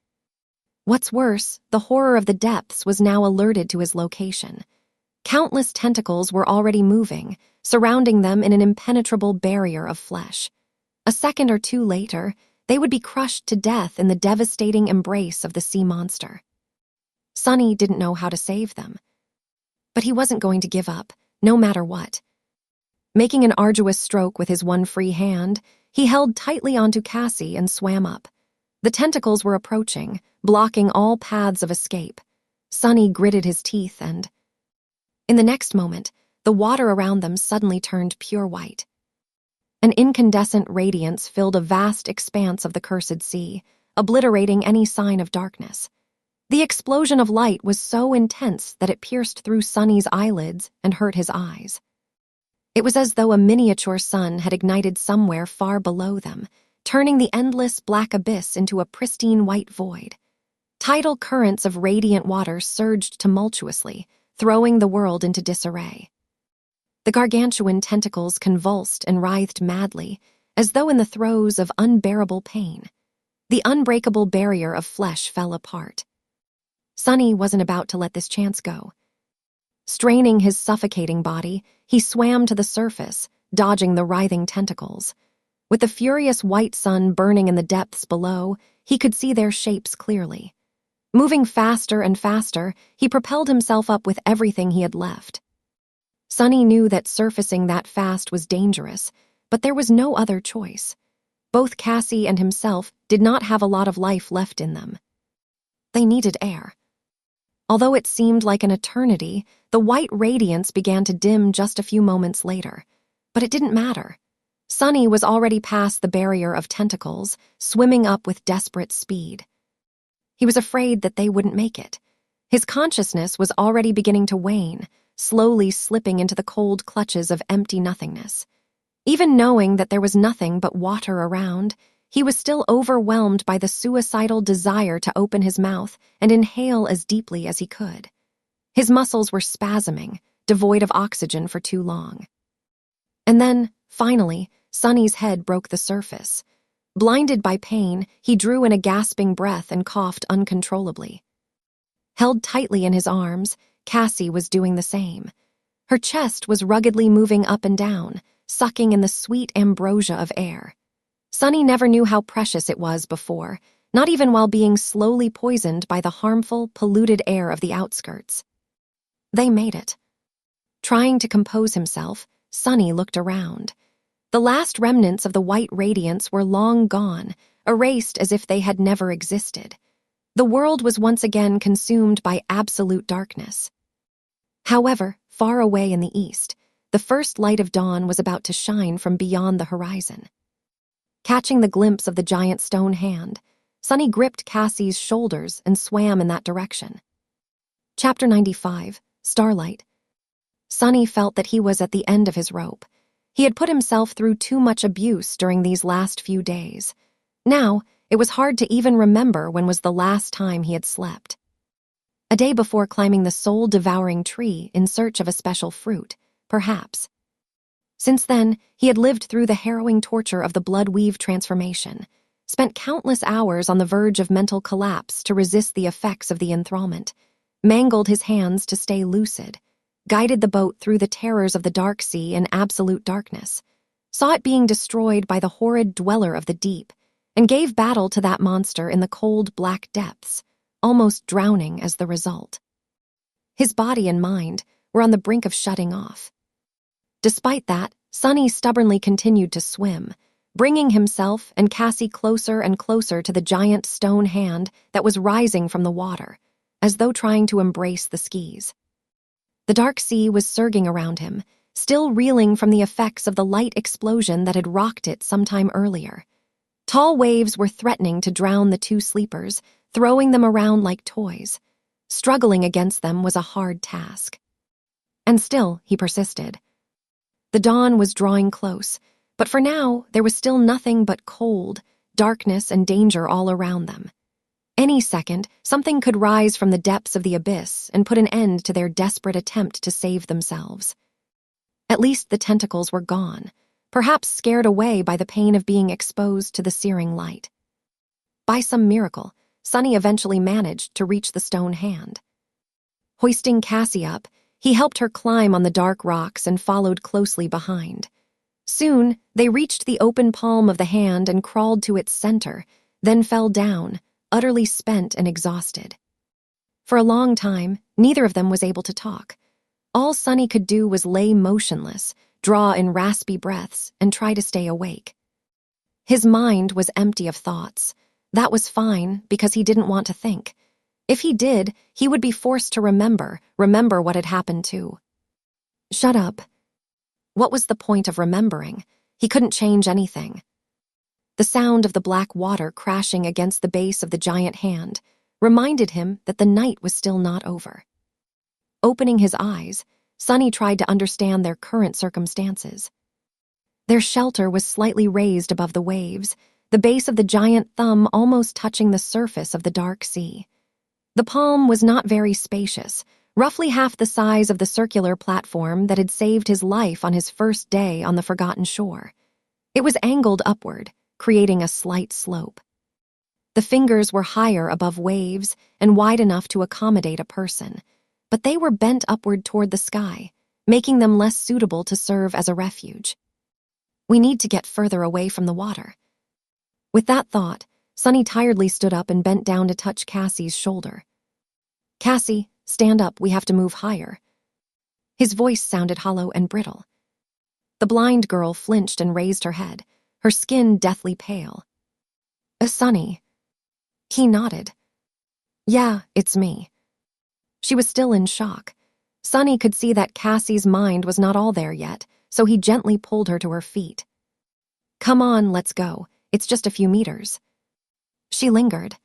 What's worse, the horror of the depths was now alerted to his location. Countless tentacles were already moving, surrounding them in an impenetrable barrier of flesh. A second or two later, they would be crushed to death in the devastating embrace of the sea monster. Sunny didn't know how to save them. But he wasn't going to give up, no matter what. Making an arduous stroke with his one free hand, he held tightly onto Cassie and swam up. The tentacles were approaching, blocking all paths of escape. Sunny gritted his teeth and... In the next moment, the water around them suddenly turned pure white. An incandescent radiance filled a vast expanse of the cursed sea, obliterating any sign of darkness. The explosion of light was so intense that it pierced through Sunny's eyelids and hurt his eyes. It was as though a miniature sun had ignited somewhere far below them, turning the endless black abyss into a pristine white void. Tidal currents of radiant water surged tumultuously, throwing the world into disarray. The gargantuan tentacles convulsed and writhed madly, as though in the throes of unbearable pain. The unbreakable barrier of flesh fell apart. Sunny wasn't about to let this chance go. Straining his suffocating body, he swam to the surface, dodging the writhing tentacles. With the furious white sun burning in the depths below, he could see their shapes clearly. Moving faster and faster, he propelled himself up with everything he had left. Sunny knew that surfacing that fast was dangerous, but there was no other choice. Both Cassie and himself did not have a lot of life left in them. They needed air. Although it seemed like an eternity, the white radiance began to dim just a few moments later. But it didn't matter. Sunny was already past the barrier of tentacles, swimming up with desperate speed. He was afraid that they wouldn't make it. His consciousness was already beginning to wane, slowly slipping into the cold clutches of empty nothingness. Even knowing that there was nothing but water around, he was still overwhelmed by the suicidal desire to open his mouth and inhale as deeply as he could. His muscles were spasming, devoid of oxygen for too long. And then, finally, Sunny's head broke the surface. Blinded by pain, he drew in a gasping breath and coughed uncontrollably. Held tightly in his arms, Cassie was doing the same. Her chest was ruggedly moving up and down, sucking in the sweet ambrosia of air. Sunny never knew how precious it was before, not even while being slowly poisoned by the harmful, polluted air of the outskirts. They made it. Trying to compose himself, Sunny looked around. The last remnants of the white radiance were long gone, erased as if they had never existed. The world was once again consumed by absolute darkness. However, far away in the east, the first light of dawn was about to shine from beyond the horizon. Catching the glimpse of the giant stone hand, Sunny gripped Cassie's shoulders and swam in that direction. Chapter 95, Starlight. Sunny felt that he was at the end of his rope. He had put himself through too much abuse during these last few days. Now, it was hard to even remember when was the last time he had slept. A day before climbing the soul-devouring tree in search of a special fruit, perhaps. Since then, he had lived through the harrowing torture of the blood-weave transformation, spent countless hours on the verge of mental collapse to resist the effects of the enthrallment, mangled his hands to stay lucid, guided the boat through the terrors of the dark sea in absolute darkness, saw it being destroyed by the horrid dweller of the deep, and gave battle to that monster in the cold black depths, almost drowning as the result. His body and mind were on the brink of shutting off. Despite that, Sunny stubbornly continued to swim, bringing himself and Cassie closer and closer to the giant stone hand that was rising from the water, as though trying to embrace the skis. The dark sea was surging around him, still reeling from the effects of the light explosion that had rocked it sometime earlier. Tall waves were threatening to drown the two sleepers, throwing them around like toys. Struggling against them was a hard task. And still, he persisted. The dawn was drawing close, but for now, there was still nothing but cold, darkness, and danger all around them. Any second, something could rise from the depths of the abyss and put an end to their desperate attempt to save themselves. At least the tentacles were gone, perhaps scared away by the pain of being exposed to the searing light. By some miracle, Sunny eventually managed to reach the stone hand. Hoisting Cassie up, he helped her climb on the dark rocks and followed closely behind. Soon, they reached the open palm of the hand and crawled to its center, then fell down, utterly spent and exhausted. For a long time, neither of them was able to talk. All Sunny could do was lay motionless, draw in raspy breaths, and try to stay awake. His mind was empty of thoughts. That was fine, because he didn't want to think. If he did, he would be forced to remember what had happened too. Shut up. What was the point of remembering? He couldn't change anything. The sound of the black water crashing against the base of the giant hand reminded him that the night was still not over. Opening his eyes, Sunny tried to understand their current circumstances. Their shelter was slightly raised above the waves, the base of the giant thumb almost touching the surface of the dark sea. The palm was not very spacious, roughly half the size of the circular platform that had saved his life on his first day on the forgotten shore. It was angled upward, creating a slight slope. The fingers were higher above waves and wide enough to accommodate a person, but they were bent upward toward the sky, making them less suitable to serve as a refuge. We need to get further away from the water. With that thought, Sunny tiredly stood up and bent down to touch Cassie's shoulder. Cassie, stand up, we have to move higher. His voice sounded hollow and brittle. The blind girl flinched and raised her head, her skin deathly pale. Sunny. He nodded. Yeah, it's me. She was still in shock. Sunny could see that Cassie's mind was not all there yet, so he gently pulled her to her feet. Come on, let's go. It's just a few meters. She lingered.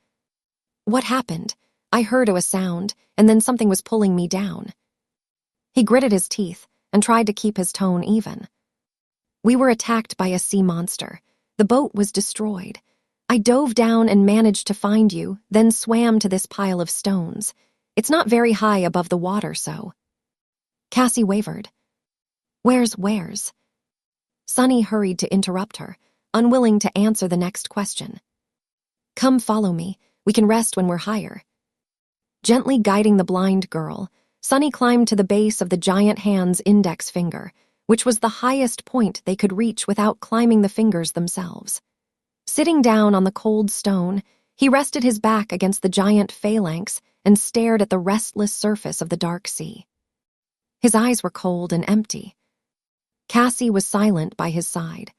What happened? I heard a sound, and then something was pulling me down. He gritted his teeth and tried to keep his tone even. We were attacked by a sea monster. The boat was destroyed. I dove down and managed to find you, then swam to this pile of stones. It's not very high above the water, so. Cassie wavered. Where's? Sunny hurried to interrupt her, unwilling to answer the next question. Come follow me. We can rest when we're higher. Gently guiding the blind girl, Sunny climbed to the base of the giant hand's index finger, which was the highest point they could reach without climbing the fingers themselves. Sitting down on the cold stone, He rested his back against the giant phalanx and stared at the restless surface of the dark sea. His eyes were cold and empty. Cassie was silent by his side.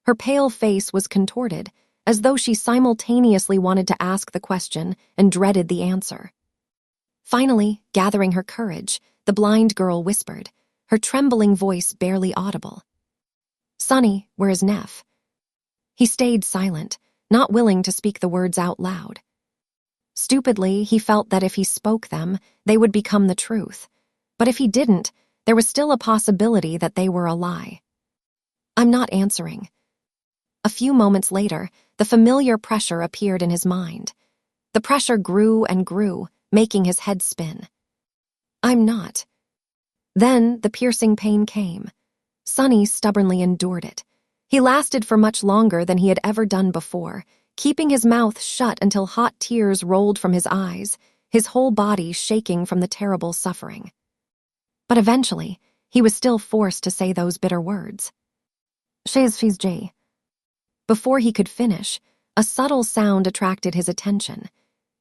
Her pale face was contorted, as though she simultaneously wanted to ask the question and dreaded the answer. Finally, gathering her courage, the blind girl whispered, her trembling voice barely audible. "Sonny, where is Neff?" He stayed silent, not willing to speak the words out loud. Stupidly, he felt that if he spoke them, they would become the truth. But if he didn't, there was still a possibility that they were a lie. "I'm not answering." A few moments later, the familiar pressure appeared in his mind. The pressure grew and grew, making his head spin. "I'm not." Then the piercing pain came. Sonny stubbornly endured it. He lasted for much longer than he had ever done before, keeping his mouth shut until hot tears rolled from his eyes, his whole body shaking from the terrible suffering. But eventually, he was still forced to say those bitter words. She's J. Before he could finish, a subtle sound attracted his attention.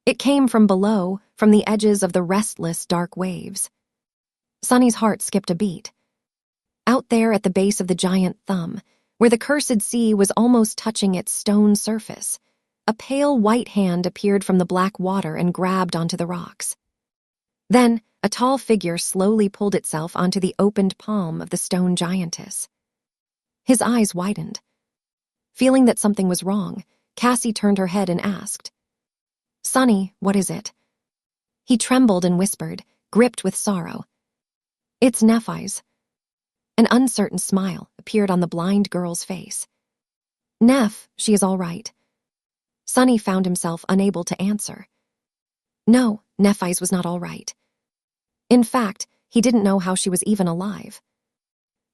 It came from below, from the edges of the restless, dark waves. Sonny's heart skipped a beat. Out there at the base of the giant thumb, where the cursed sea was almost touching its stone surface, a pale white hand appeared from the black water and grabbed onto the rocks. Then, a tall figure slowly pulled itself onto the opened palm of the stone giantess. His eyes widened. Feeling that something was wrong, Cassie turned her head and asked, "Sonny, what is it?" He trembled and whispered, gripped with sorrow, "It's Neph's." An uncertain smile appeared on the blind girl's face. "Neph, she is all right." Sonny found himself unable to answer. No, Neph's was not all right. In fact, he didn't know how she was even alive.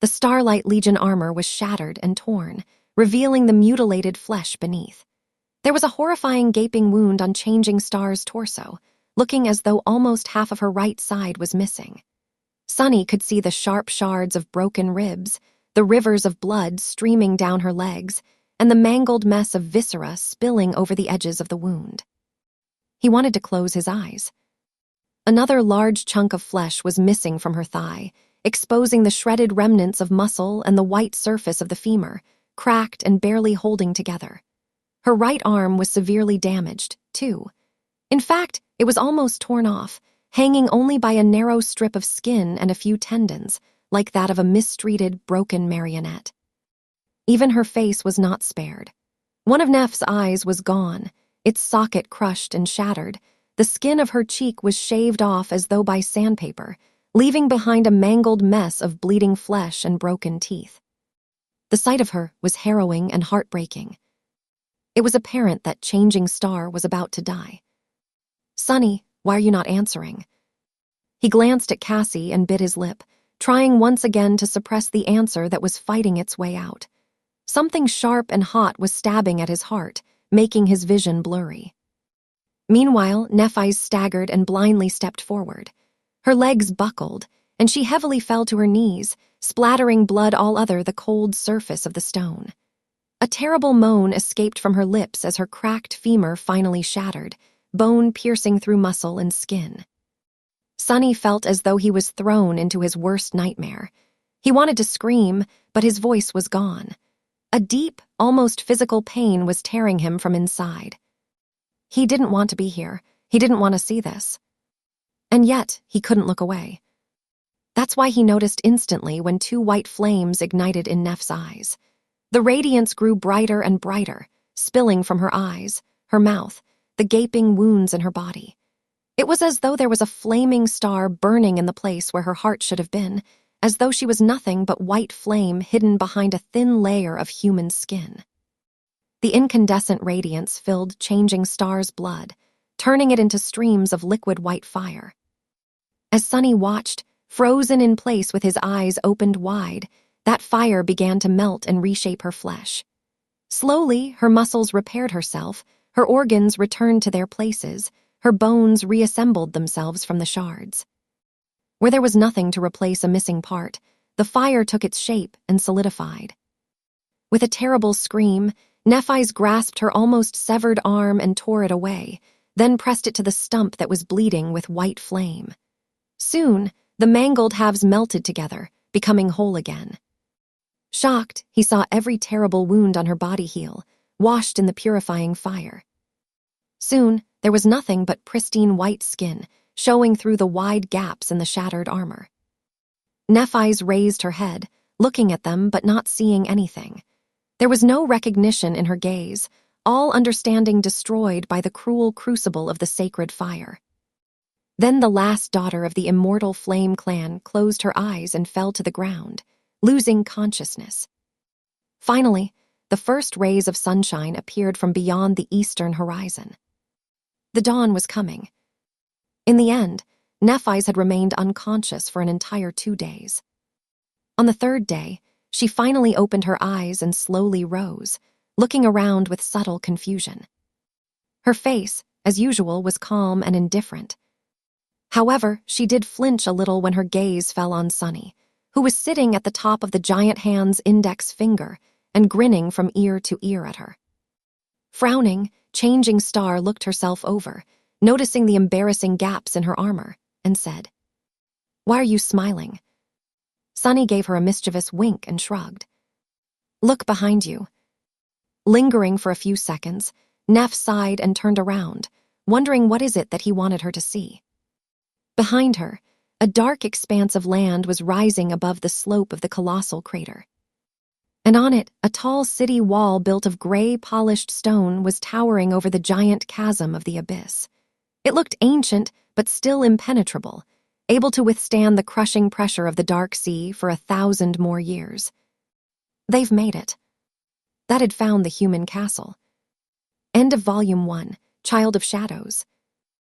The Starlight Legion armor was shattered and torn, revealing the mutilated flesh beneath. There was a horrifying gaping wound on Changing Star's torso, looking as though almost half of her right side was missing. Sonny could see the sharp shards of broken ribs, the rivers of blood streaming down her legs, and the mangled mess of viscera spilling over the edges of the wound. He wanted to close his eyes. Another large chunk of flesh was missing from her thigh, exposing the shredded remnants of muscle and the white surface of the femur, cracked and barely holding together. Her right arm was severely damaged, too. In fact, it was almost torn off, hanging only by a narrow strip of skin and a few tendons, like that of a mistreated, broken marionette. Even her face was not spared. One of Neph's eyes was gone, its socket crushed and shattered. The skin of her cheek was shaved off as though by sandpaper, leaving behind a mangled mess of bleeding flesh and broken teeth. The sight of her was harrowing and heartbreaking. It was apparent that Changing Star was about to die. "Sonny, why are you not answering?" He glanced at Cassie and bit his lip, trying once again to suppress the answer that was fighting its way out. Something sharp and hot was stabbing at his heart, making his vision blurry. Meanwhile, Nephis staggered and blindly stepped forward. Her legs buckled, and she heavily fell to her knees, splattering blood all over the cold surface of the stone. A terrible moan escaped from her lips as her cracked femur finally shattered, bone piercing through muscle and skin. Sonny felt as though he was thrown into his worst nightmare. He wanted to scream, but his voice was gone. A deep, almost physical pain was tearing him from inside. He didn't want to be here. He didn't want to see this. And yet, he couldn't look away. That's why he noticed instantly when two white flames ignited in Neph's eyes. The radiance grew brighter and brighter, spilling from her eyes, her mouth, the gaping wounds in her body. It was as though there was a flaming star burning in the place where her heart should have been, as though she was nothing but white flame hidden behind a thin layer of human skin. The incandescent radiance filled Changing Star's blood, turning it into streams of liquid white fire. As Sonny watched, frozen in place with his eyes opened wide, that fire began to melt and reshape her flesh. Slowly, her muscles repaired herself, her organs returned to their places, her bones reassembled themselves from the shards. Where there was nothing to replace a missing part, the fire took its shape and solidified. With a terrible scream, Nephi's grasped her almost severed arm and tore it away, then pressed it to the stump that was bleeding with white flame. Soon, the mangled halves melted together, becoming whole again. Shocked, he saw every terrible wound on her body heal, washed in the purifying fire. Soon, there was nothing but pristine white skin, showing through the wide gaps in the shattered armor. Nephi's raised her head, looking at them but not seeing anything. There was no recognition in her gaze, all understanding destroyed by the cruel crucible of the sacred fire. Then the last daughter of the Immortal Flame clan closed her eyes and fell to the ground, losing consciousness. Finally, the first rays of sunshine appeared from beyond the eastern horizon. The dawn was coming. In the end, Nephi's had remained unconscious for an entire 2 days. On the third day, she finally opened her eyes and slowly rose, looking around with subtle confusion. Her face, as usual, was calm and indifferent. However, she did flinch a little when her gaze fell on Sunny, who was sitting at the top of the giant hand's index finger and grinning from ear to ear at her. Frowning, Changing Star looked herself over, noticing the embarrassing gaps in her armor, and said, "Why are you smiling?" Sunny gave her a mischievous wink and shrugged. "Look behind you." Lingering for a few seconds, Neph sighed and turned around, wondering what is it that he wanted her to see. Behind her, a dark expanse of land was rising above the slope of the colossal crater. And on it, a tall city wall built of gray, polished stone was towering over the giant chasm of the abyss. It looked ancient, but still impenetrable, able to withstand the crushing pressure of the dark sea for 1,000 more years. They've made it. That had found the human castle. End of Volume 1, Child of Shadows.